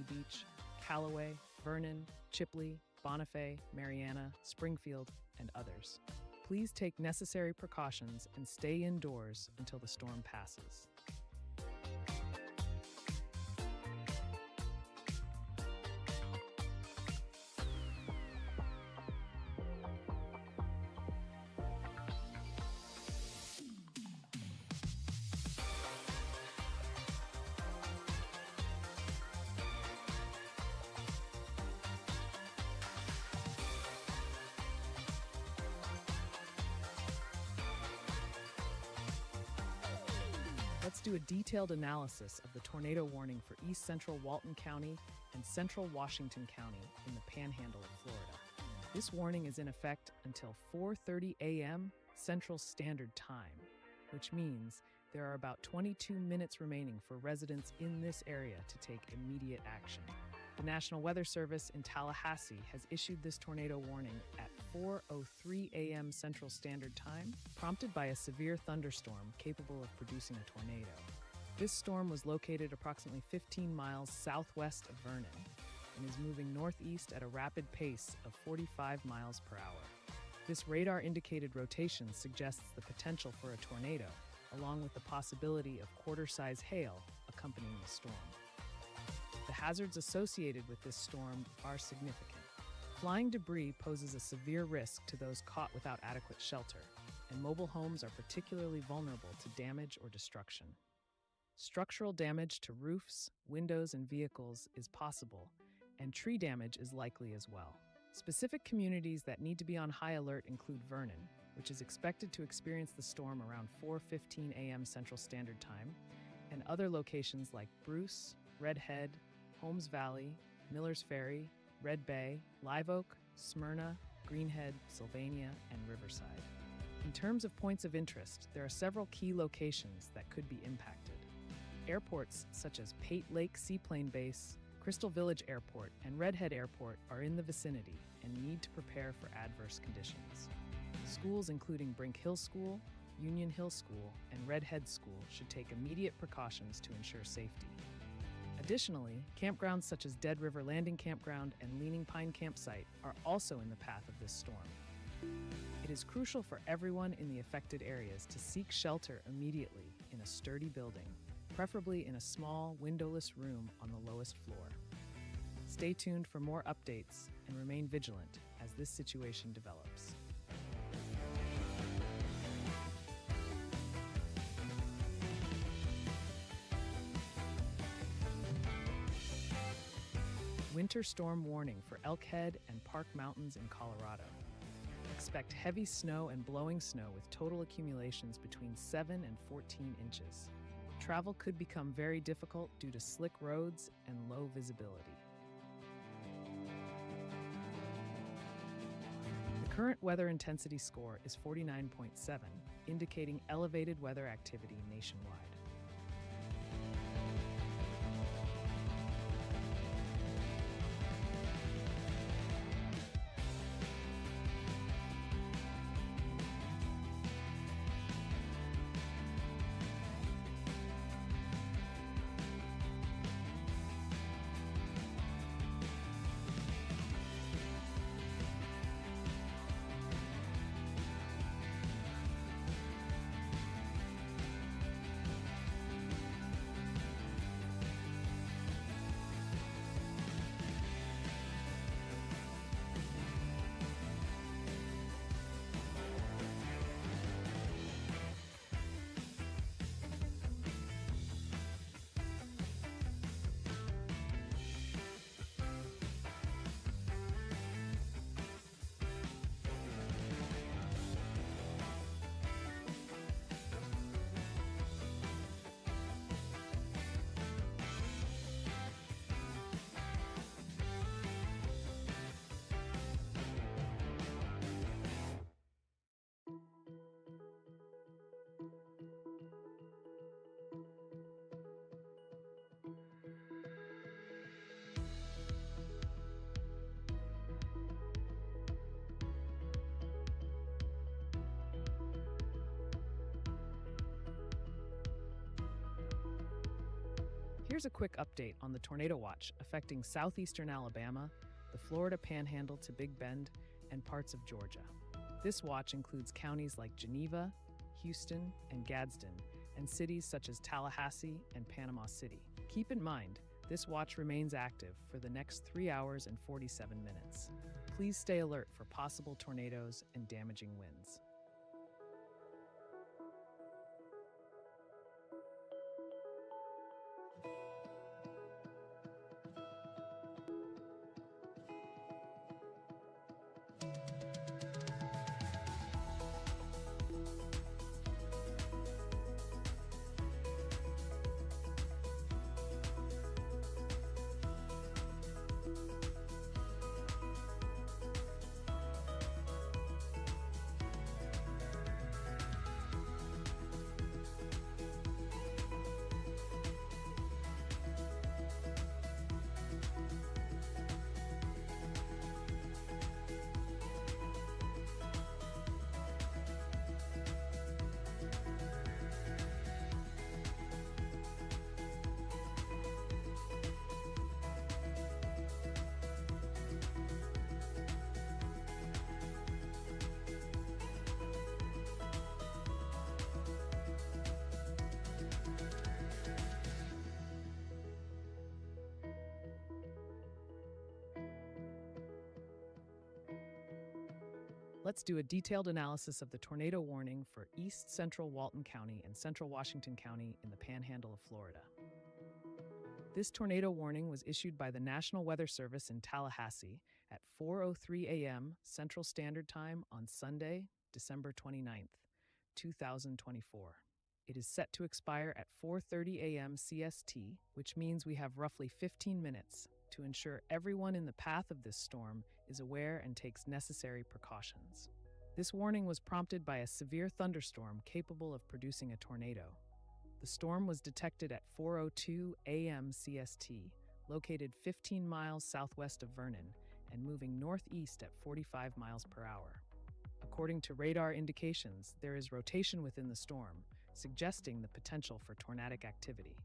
Beach, Callaway, Vernon, Chipley, Bonifay, Mariana, Springfield, and others. Please take necessary precautions and stay indoors until the storm passes. Let's do a detailed analysis of the tornado warning for East Central Walton County and Central Washington County in the Panhandle of Florida. This warning is in effect until 4:30 a.m. Central Standard Time, which means there are about 22 minutes remaining for residents in this area to take immediate action. The National Weather Service in Tallahassee has issued this tornado warning at 4:03 a.m. Central Standard Time, prompted by a severe thunderstorm capable of producing a tornado. This storm was located approximately 15 miles southwest of Vernon and is moving northeast at a rapid pace of 45 miles per hour. This radar-indicated rotation suggests the potential for a tornado, along with the possibility of quarter-size hail accompanying the storm. The hazards associated with this storm are significant. Flying debris poses a severe risk to those caught without adequate shelter, and mobile homes are particularly vulnerable to damage or destruction. Structural damage to roofs, windows, and vehicles is possible, and tree damage is likely as well. Specific communities that need to be on high alert include Vernon, which is expected to experience the storm around 4:15 a.m. Central Standard Time, and other locations like Bruce, Red Head, Holmes Valley, Miller's Ferry, Red Bay, Live Oak, Smyrna, Greenhead, Sylvania, and Riverside. In terms of points of interest, there are several key locations that could be impacted. Airports such as Pate Lake Seaplane Base, Crystal Village Airport, and Red Head Airport are in the vicinity and need to prepare for adverse conditions. Schools including Brink Hill School, Union Hill School, and Red Head School should take immediate precautions to ensure safety. Additionally, campgrounds such as Dead River Landing Campground and Leaning Pine Campsite are also in the path of this storm. It is crucial for everyone in the affected areas to seek shelter immediately in a sturdy building, preferably in a small, windowless room on the lowest floor. Stay tuned for more updates and remain vigilant as this situation develops. Winter storm warning for Elkhead and Park Mountains in Colorado. Expect heavy snow and blowing snow with total accumulations between 7 and 14 inches. Travel could become very difficult due to slick roads and low visibility. The current weather intensity score is 49.7, indicating elevated weather activity nationwide. Here's a quick update on the tornado watch affecting southeastern Alabama, the Florida Panhandle to Big Bend, and parts of Georgia. This watch includes counties like Geneva, Houston, and Gadsden, and cities such as Tallahassee and Panama City. Keep in mind, this watch remains active for the next 3 hours and 47 minutes. Please stay alert for possible tornadoes and damaging winds. Let's do a detailed analysis of the tornado warning for East Central Walton County and Central Washington County in the Panhandle of Florida. This tornado warning was issued by the National Weather Service in Tallahassee at 4:03 a.m. Central Standard Time on Sunday, December 29th, 2024. It is set to expire at 4:30 a.m. CST, which means we have roughly 15 minutes to ensure everyone in the path of this storm is aware and takes necessary precautions. This warning was prompted by a severe thunderstorm capable of producing a tornado. The storm was detected at 4:02 a.m. CST, located 15 miles southwest of Vernon and moving northeast at 45 miles per hour. According to radar indications, there is rotation within the storm, suggesting the potential for tornadic activity.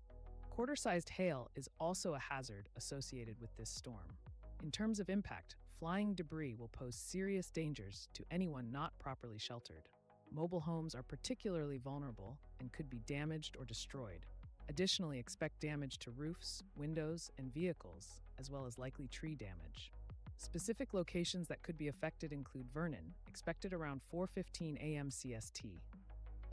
Quarter-sized hail is also a hazard associated with this storm. In terms of impact, flying debris will pose serious dangers to anyone not properly sheltered. Mobile homes are particularly vulnerable and could be damaged or destroyed. Additionally, expect damage to roofs, windows, and vehicles, as well as likely tree damage. Specific locations that could be affected include Vernon, expected around 4:15 a.m. CST.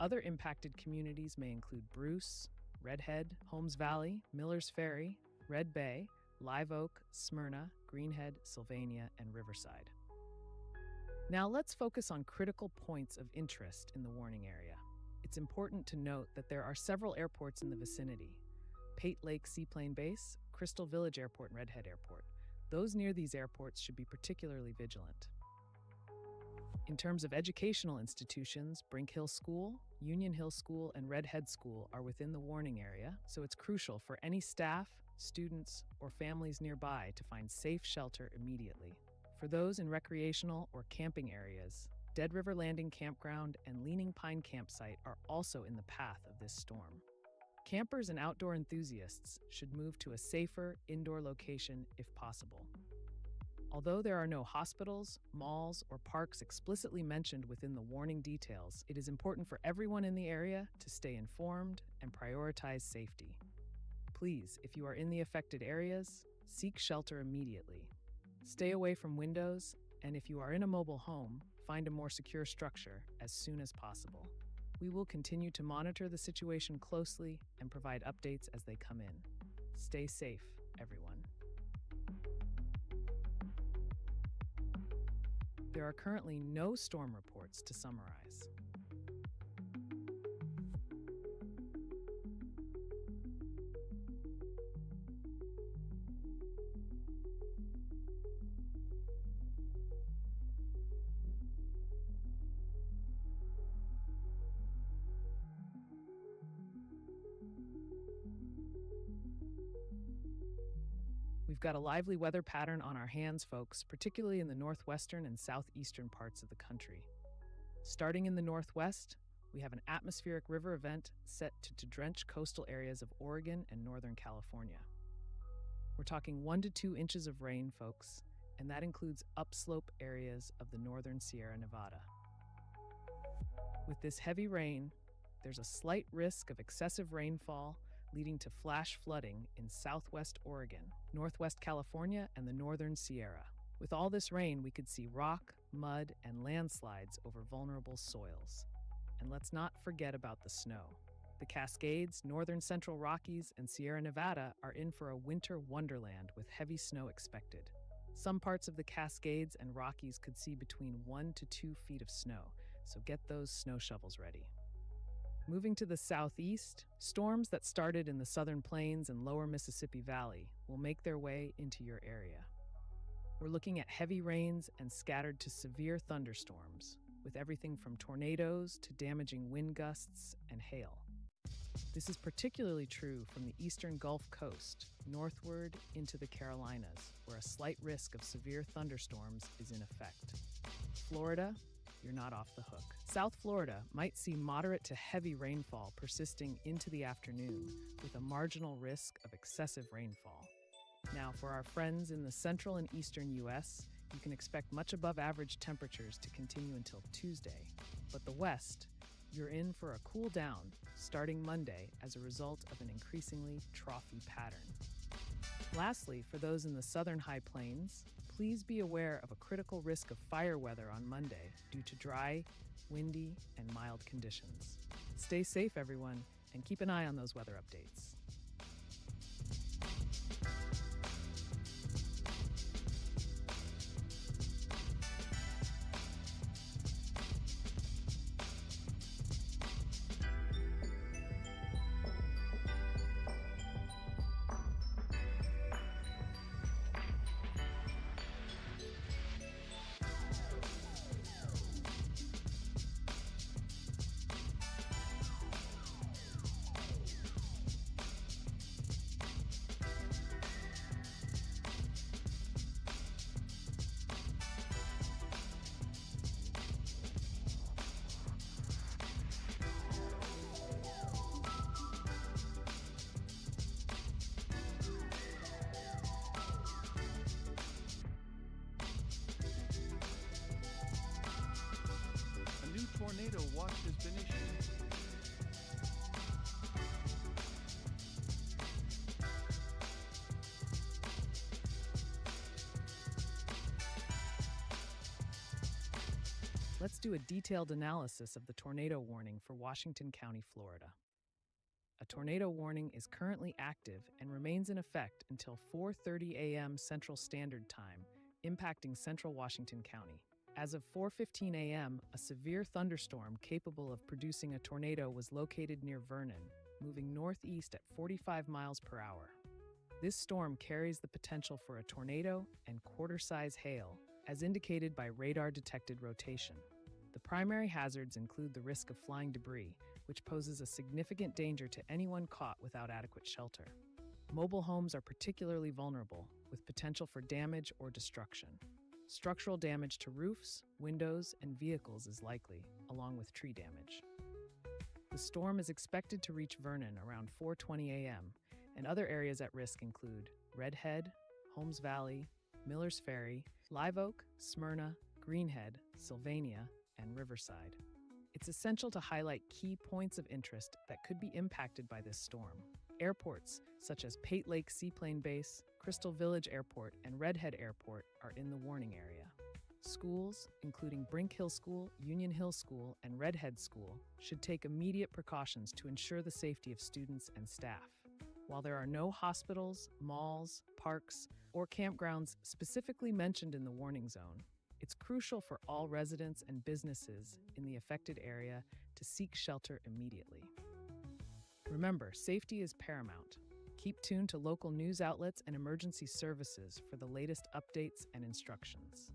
Other impacted communities may include Bruce, Redhead, Holmes Valley, Miller's Ferry, Red Bay, Live Oak, Smyrna, Greenhead, Sylvania, and Riverside. Now let's focus on critical points of interest in the warning area. It's important to note that there are several airports in the vicinity: Pate Lake Seaplane Base, Crystal Village Airport, and Redhead Airport. Those near these airports should be particularly vigilant. In terms of educational institutions, Brink Hill School, Union Hill School, and Redhead School are within the warning area, so it's crucial for any staff, students, or families nearby to find safe shelter immediately. For those in recreational or camping areas, Dead River Landing Campground and Leaning Pine Campsite are also in the path of this storm. Campers and outdoor enthusiasts should move to a safer indoor location if possible. Although there are no hospitals, malls, or parks explicitly mentioned within the warning details, it is important for everyone in the area to stay informed and prioritize safety. Please, if you are in the affected areas, seek shelter immediately. Stay away from windows, and if you are in a mobile home, find a more secure structure as soon as possible. We will continue to monitor the situation closely and provide updates as they come in. Stay safe, everyone. There are currently no storm reports to summarize. We've got a lively weather pattern on our hands, folks, particularly in the northwestern and southeastern parts of the country. Starting in the northwest, we have an atmospheric river event set to drench coastal areas of Oregon and Northern California. We're talking 1 to 2 inches of rain, folks, and that includes upslope areas of the northern Sierra Nevada. With this heavy rain, there's a slight risk of excessive rainfall leading to flash flooding in southwest Oregon, northwest California, and the northern Sierra. With all this rain, we could see rock, mud, and landslides over vulnerable soils. And let's not forget about the snow. The Cascades, northern Central Rockies, and Sierra Nevada are in for a winter wonderland with heavy snow expected. Some parts of the Cascades and Rockies could see between 1 to 2 feet of snow, so get those snow shovels ready. Moving to the southeast, storms that started in the southern plains and lower Mississippi Valley will make their way into your area. We're looking at heavy rains and scattered to severe thunderstorms, with everything from tornadoes to damaging wind gusts and hail. This is particularly true from the eastern Gulf Coast, northward into the Carolinas, where a slight risk of severe thunderstorms is in effect. Florida, you're not off the hook. South Florida might see moderate to heavy rainfall persisting into the afternoon, with a marginal risk of excessive rainfall. Now, for our friends in the central and eastern U.S., you can expect much above average temperatures to continue until Tuesday. But the West, you're in for a cool down starting Monday as a result of an increasingly troughy pattern. Lastly, for those in the southern high plains, please be aware of a critical risk of fire weather on Monday due to dry, windy, and mild conditions. Stay safe, everyone, and keep an eye on those weather updates. tornado watch has been issued. Let's do a detailed analysis of the tornado warning for Washington County, Florida. A tornado warning is currently active and remains in effect until 4:30 a.m. Central Standard Time, impacting central Washington County. As of 4:15 a.m., a severe thunderstorm capable of producing a tornado was located near Vernon, moving northeast at 45 miles per hour. This storm carries the potential for a tornado and quarter-size hail, as indicated by radar-detected rotation. The primary hazards include the risk of flying debris, which poses a significant danger to anyone caught without adequate shelter. Mobile homes are particularly vulnerable, with potential for damage or destruction. Structural damage to roofs, windows, and vehicles is likely, along with tree damage. The storm is expected to reach Vernon around 4:20 a.m., and other areas at risk include Red Head, Holmes Valley, Miller's Ferry, Live Oak, Smyrna, Greenhead, Sylvania, and Riverside. It's essential to highlight key points of interest that could be impacted by this storm. Airports such as Pate Lake Seaplane Base, Crystal Village Airport, and Red Head Airport are in the warning area. Schools, including Brink Hill School, Union Hill School, and Red Head School, should take immediate precautions to ensure the safety of students and staff. While there are no hospitals, malls, parks, or campgrounds specifically mentioned in the warning zone, it's crucial for all residents and businesses in the affected area to seek shelter immediately. Remember, safety is paramount. Keep tuned to local news outlets and emergency services for the latest updates and instructions.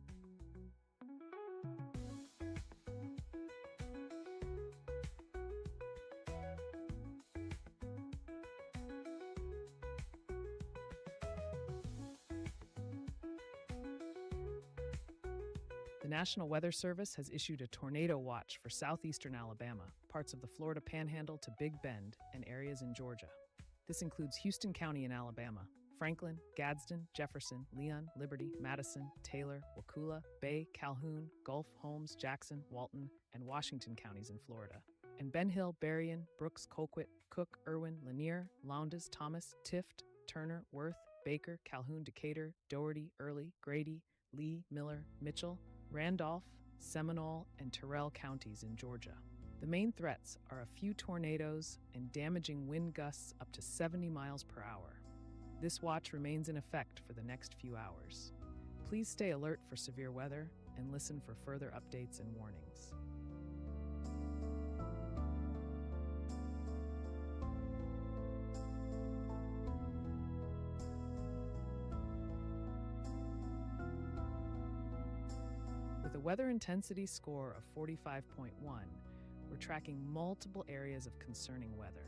The The National Weather Service has issued a tornado watch for southeastern Alabama, parts of the Florida Panhandle to Big Bend, and areas in Georgia. This includes Houston County in Alabama, Franklin, Gadsden, Jefferson, Leon, Liberty, Madison, Taylor, Wakulla, Bay, Calhoun, Gulf, Holmes, Jackson, Walton, and Washington counties in Florida. And Ben Hill, Berrien, Brooks, Colquitt, Cook, Irwin, Lanier, Lowndes, Thomas, Tift, Turner, Worth, Baker, Calhoun, Decatur, Dougherty, Early, Grady, Lee, Miller, Mitchell, Randolph, Seminole, and Terrell counties in Georgia. The main threats are a few tornadoes and damaging wind gusts up to 70 miles per hour. This watch remains in effect for the next few hours. Please stay alert for severe weather and listen for further updates and warnings. With a weather intensity score of 45.1, we're tracking multiple areas of concerning weather.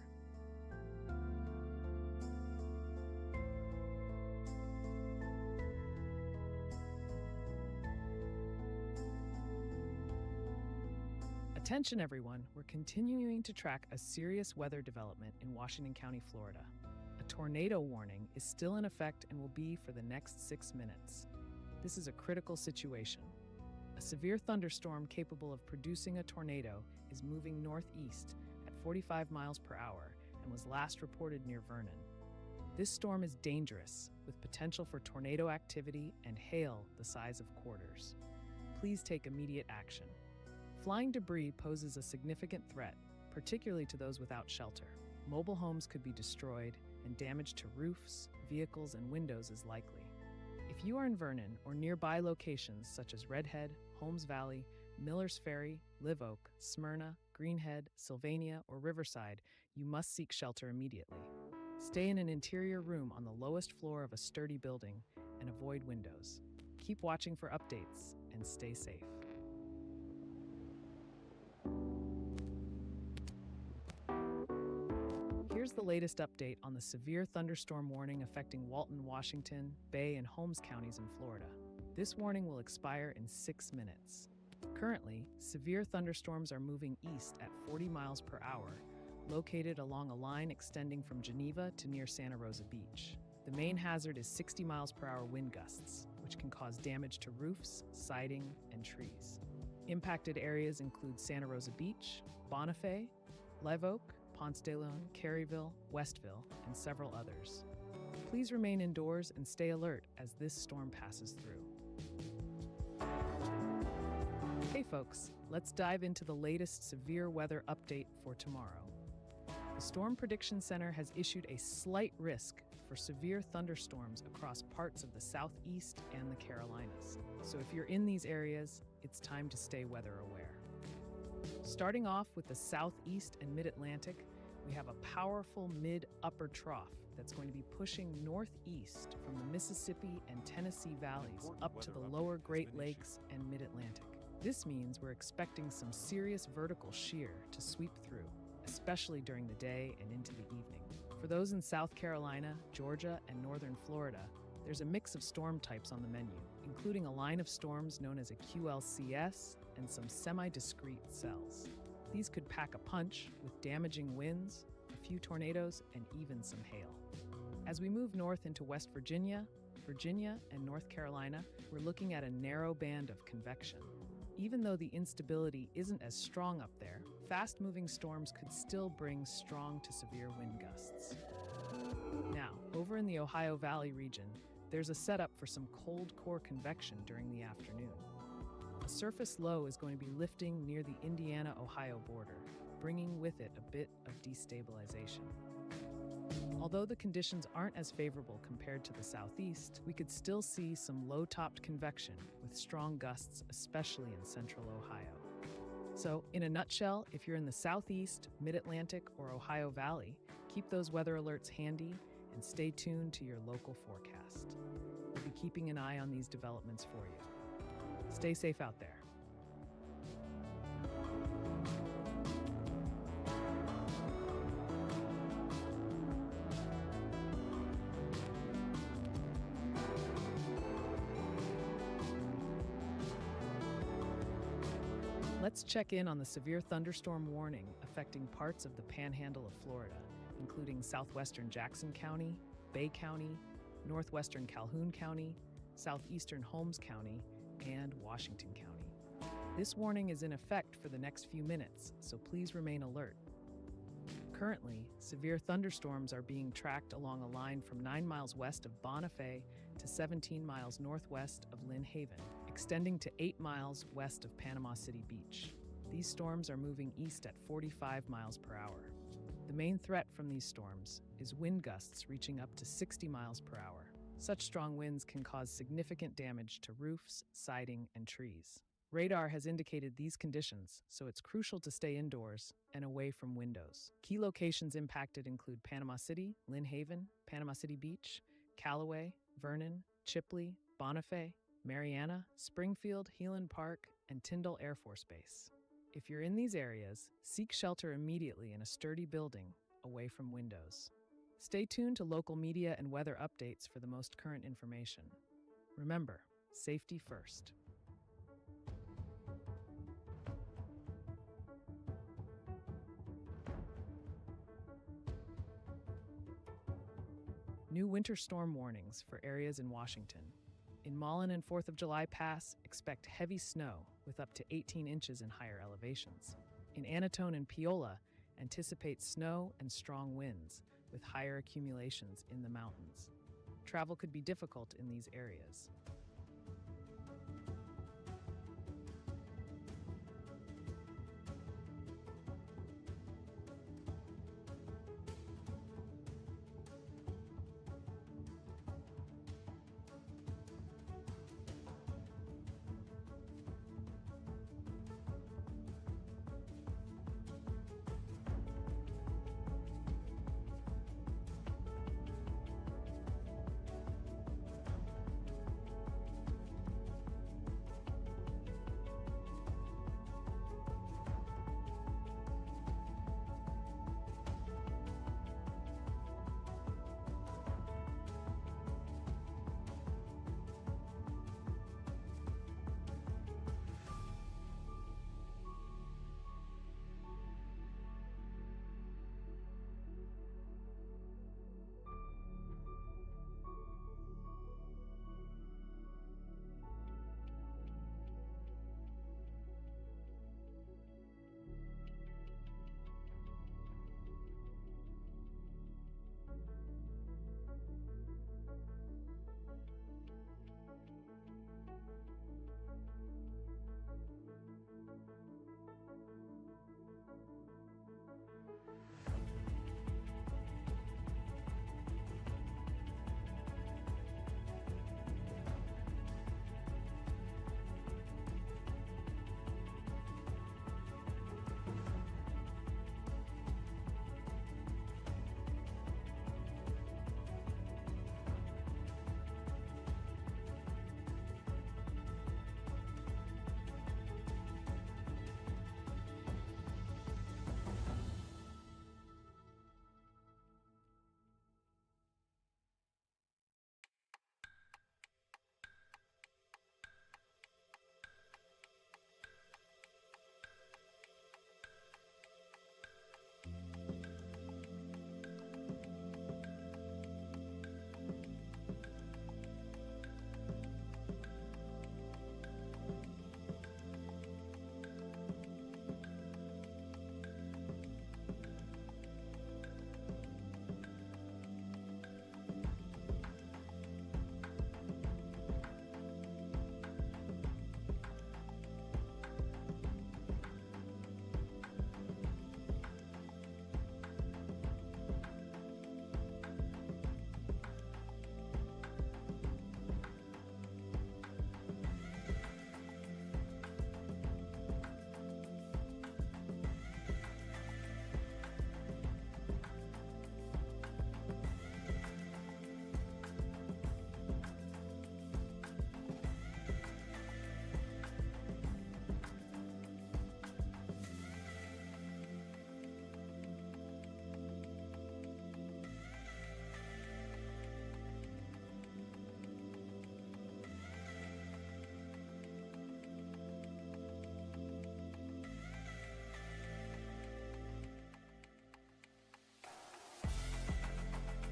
Attention everyone, we're continuing to track a serious weather development in Washington County, Florida. A tornado warning is still in effect and will be for the next 6 minutes. This is a critical situation. A severe thunderstorm capable of producing a tornado is moving northeast at 45 miles per hour and was last reported near Vernon. This storm is dangerous, with potential for tornado activity and hail the size of quarters. Please take immediate action. Flying debris poses a significant threat, particularly to those without shelter. Mobile homes could be destroyed, and damage to roofs, vehicles, and windows is likely. If you are in Vernon or nearby locations such as Redhead, Holmes Valley, Miller's Ferry, Live Oak, Smyrna, Greenhead, Sylvania, or Riverside, you must seek shelter immediately. Stay in an interior room on the lowest floor of a sturdy building and avoid windows. Keep watching for updates and stay safe. Here's the latest update on the severe thunderstorm warning affecting Walton, Washington, Bay, and Holmes counties in Florida. This warning will expire in 6 minutes. Currently, severe thunderstorms are moving east at 40 miles per hour, located along a line extending from Geneva to near Santa Rosa Beach. The main hazard is 60 miles per hour wind gusts, which can cause damage to roofs, siding, and trees. Impacted areas include Santa Rosa Beach, Bonifay, Live Oak, Ponce de Leon, Caryville, Westville, and several others. Please remain indoors and stay alert as this storm passes through. Hey folks, let's dive into the latest severe weather update for tomorrow. The Storm Prediction Center has issued a slight risk for severe thunderstorms across parts of the Southeast and the Carolinas. So if you're in these areas, it's time to stay weather aware. Starting off with the Southeast and Mid-Atlantic, we have a powerful mid-upper trough that's going to be pushing northeast from the Mississippi and Tennessee valleys up to the lower Great Lakes and Mid-Atlantic. This means we're expecting some serious vertical shear to sweep through, especially during the day and into the evening. For those in South Carolina, Georgia, and northern Florida, there's a mix of storm types on the menu, including a line of storms known as a QLCS and some semi-discrete cells. These could pack a punch with damaging winds, a few tornadoes, and even some hail. As we move north into West Virginia, and North Carolina, we're looking at a narrow band of convection. Even though the instability isn't as strong up there, fast-moving storms could still bring strong to severe wind gusts. Now, over in the Ohio Valley region, there's a setup for some cold core convection during the afternoon. A surface low is going to be lifting near the Indiana-Ohio border, bringing with it a bit of destabilization. Although the conditions aren't as favorable compared to the southeast, we could still see some low-topped convection with strong gusts, especially in central Ohio. So, in a nutshell, if you're in the southeast, mid-Atlantic, or Ohio Valley, keep those weather alerts handy and stay tuned to your local forecast. We'll be keeping an eye on these developments for you. Stay safe out there. Let's check in on the severe thunderstorm warning affecting parts of the panhandle of Florida, including southwestern Jackson County, Bay County, northwestern Calhoun County, southeastern Holmes County, and Washington County. This warning is in effect for the next few minutes, so please remain alert. Currently, severe thunderstorms are being tracked along a line from 9 miles west of Bonifay to 17 miles northwest of Lynn Haven, extending to 8 miles west of Panama City Beach. These storms are moving east at 45 miles per hour. The main threat from these storms is wind gusts reaching up to 60 miles per hour. Such strong winds can cause significant damage to roofs, siding, and trees. Radar has indicated these conditions, so it's crucial to stay indoors and away from windows. Key locations impacted include Panama City, Lynn Haven, Panama City Beach, Callaway, Vernon, Chipley, Bonifay, Mariana, Springfield, Heelan Park, and Tyndall Air Force Base. If you're in these areas, seek shelter immediately in a sturdy building away from windows. Stay tuned to local media and weather updates for the most current information. Remember, safety first. New winter storm warnings for areas in Washington. In Mullen and 4th of July Pass, expect heavy snow with up to 18 inches in higher elevations. In Anatone and Piola, anticipate snow and strong winds with higher accumulations in the mountains. Travel could be difficult in these areas.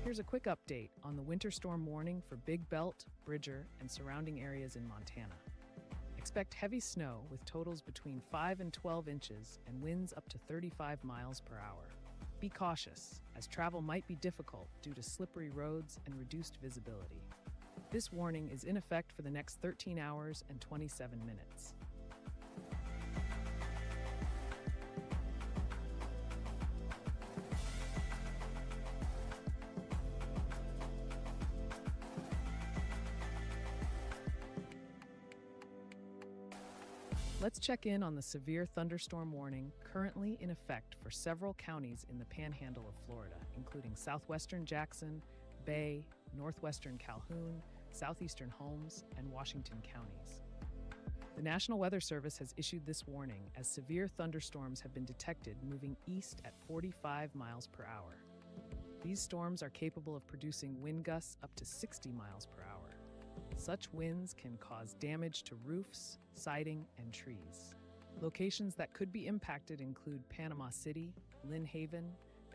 Here's a quick update on the winter storm warning for Big Belt, Bridger, and surrounding areas in Montana. Expect heavy snow with totals between 5 and 12 inches and winds up to 35 miles per hour. Be cautious, as travel might be difficult due to slippery roads and reduced visibility. This warning is in effect for the next 13 hours and 27 minutes. Let's check in on the severe thunderstorm warning currently in effect for several counties in the panhandle of Florida, including southwestern Jackson, Bay, northwestern Calhoun, southeastern Holmes, and Washington counties. The National Weather Service has issued this warning as severe thunderstorms have been detected moving east at 45 miles per hour. These storms are capable of producing wind gusts up to 60 miles per hour. Such winds can cause damage to roofs, siding, and trees. Locations that could be impacted include Panama City, Lynn Haven,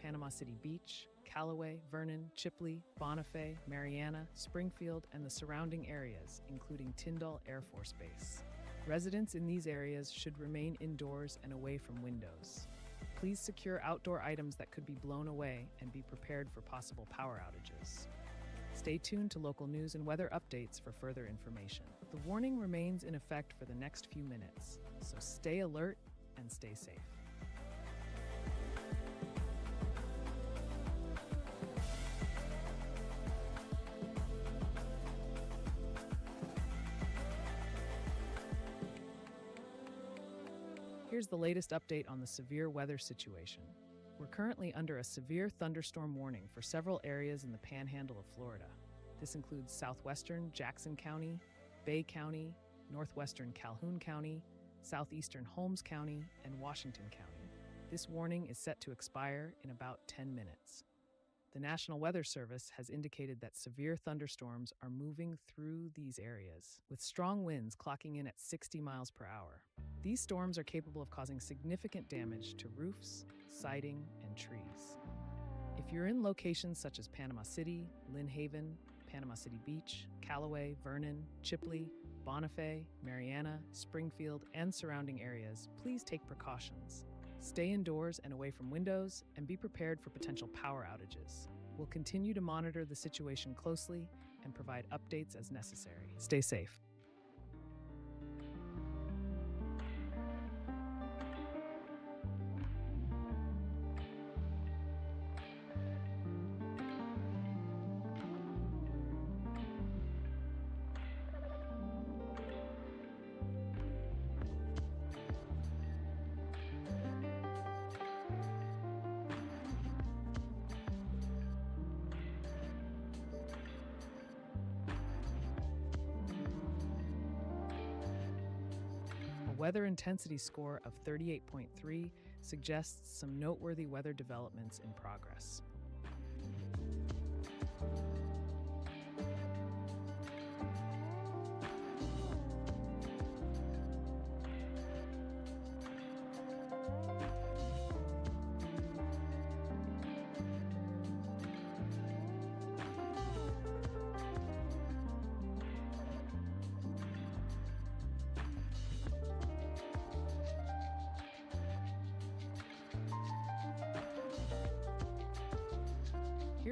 Panama City Beach, Callaway, Vernon, Chipley, Bonifay, Mariana, Springfield, and the surrounding areas, including Tyndall Air Force Base. Residents in these areas should remain indoors and away from windows. Please secure outdoor items that could be blown away and be prepared for possible power outages. Stay tuned to local news and weather updates for further information. The warning remains in effect for the next few minutes, so stay alert and stay safe. Here's the latest update on the severe weather situation. We're currently under a severe thunderstorm warning for several areas in the panhandle of Florida. This includes southwestern Jackson County, Bay County, northwestern Calhoun County, southeastern Holmes County, and Washington County. This warning is set to expire in about 10 minutes. The National Weather Service has indicated that severe thunderstorms are moving through these areas, with strong winds clocking in at 60 miles per hour. These storms are capable of causing significant damage to roofs, siding, and trees. If you're in locations such as Panama City, Lynn Haven, Panama City Beach, Callaway, Vernon, Chipley, Bonifay, Mariana, Springfield, and surrounding areas, please take precautions. Stay indoors and away from windows, and be prepared for potential power outages. We'll continue to monitor the situation closely and provide updates as necessary. Stay safe. Weather intensity score of 38.3 suggests some noteworthy weather developments in progress.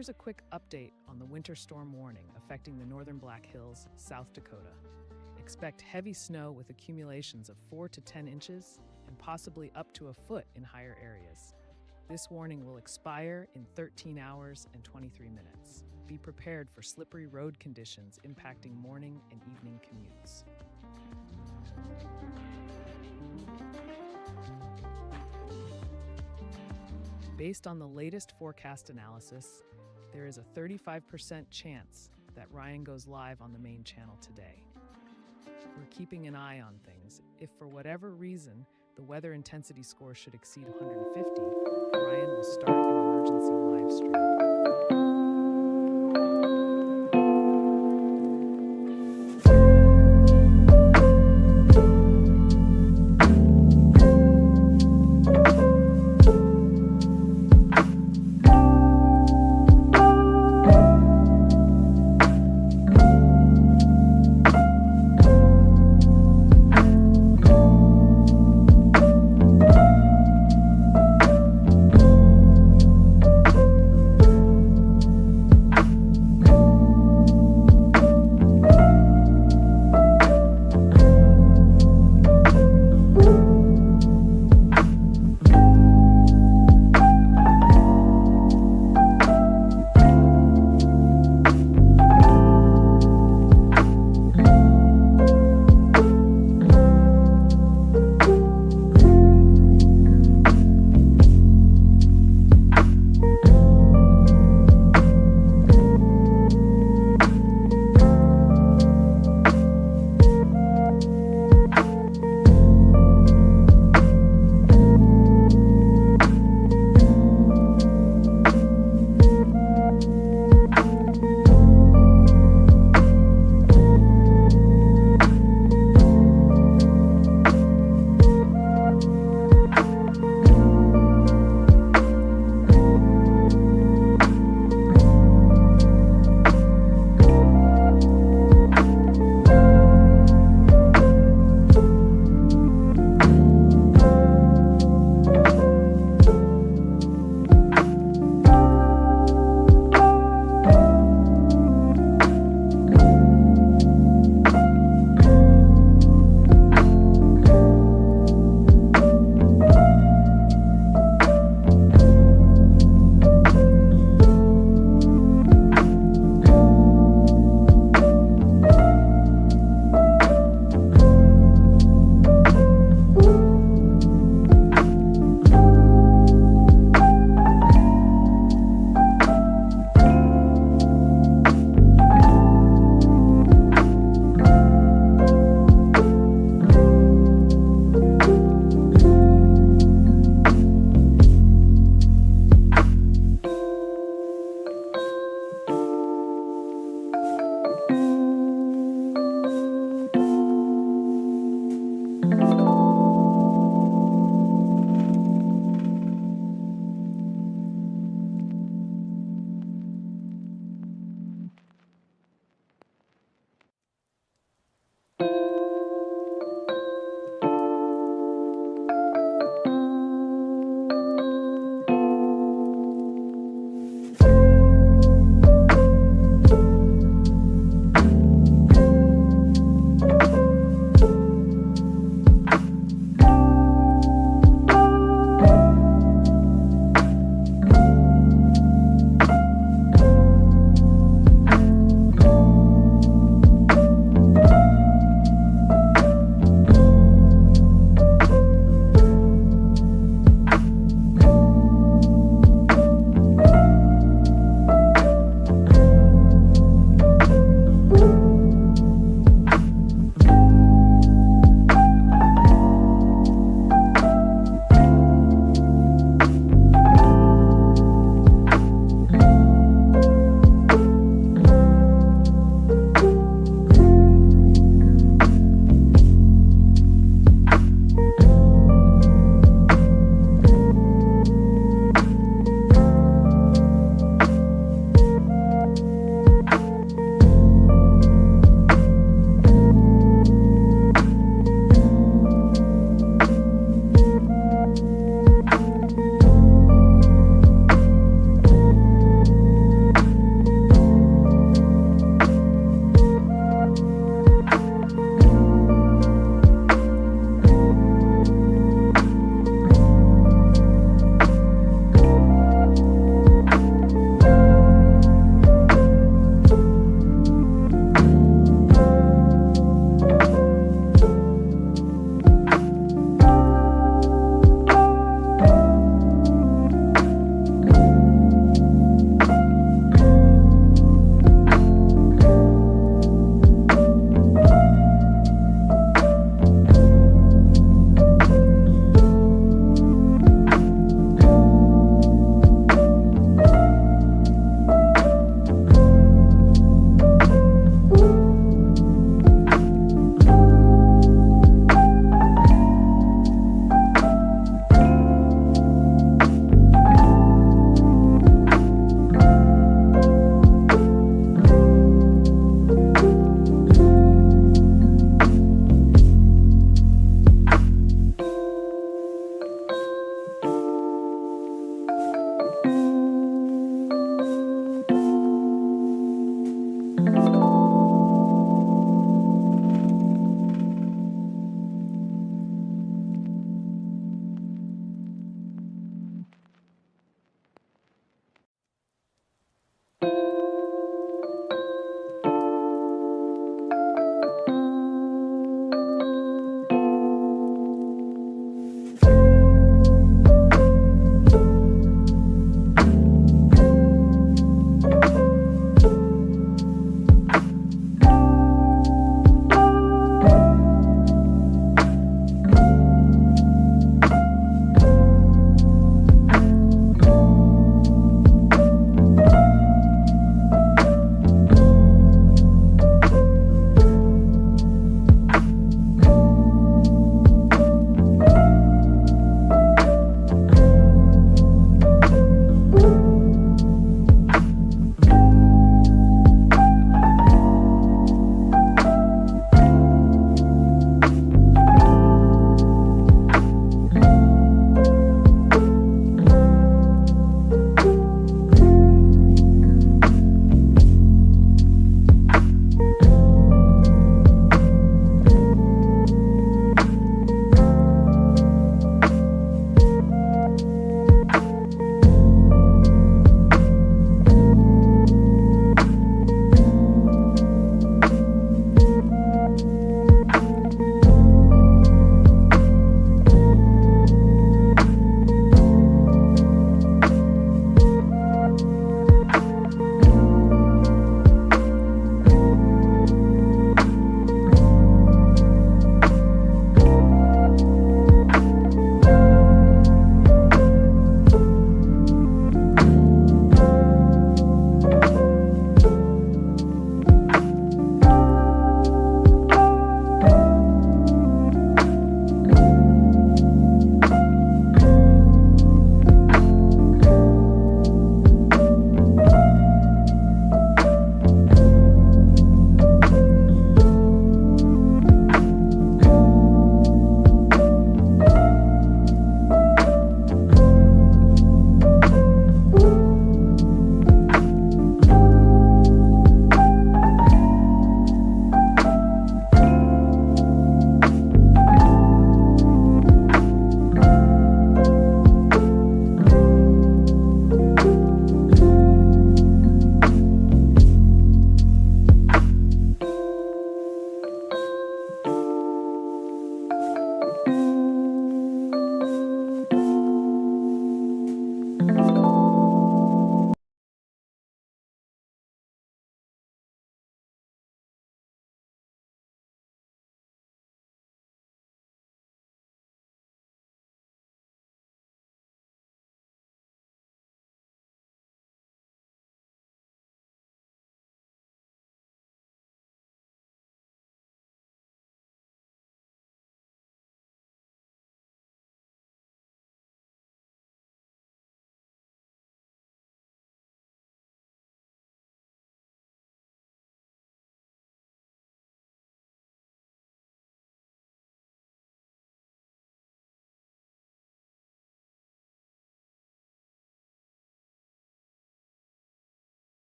Here's a quick update on the winter storm warning affecting the northern Black Hills, South Dakota. Expect heavy snow with accumulations of 4 to 10 inches and possibly up to a foot in higher areas. This warning will expire in 13 hours and 23 minutes. Be prepared for slippery road conditions impacting morning and evening commutes. Based on the latest forecast analysis, there is a 35% chance that Ryan goes live on the main channel today. We're keeping an eye on things. If for whatever reason the weather intensity score should exceed 150, Ryan will start an emergency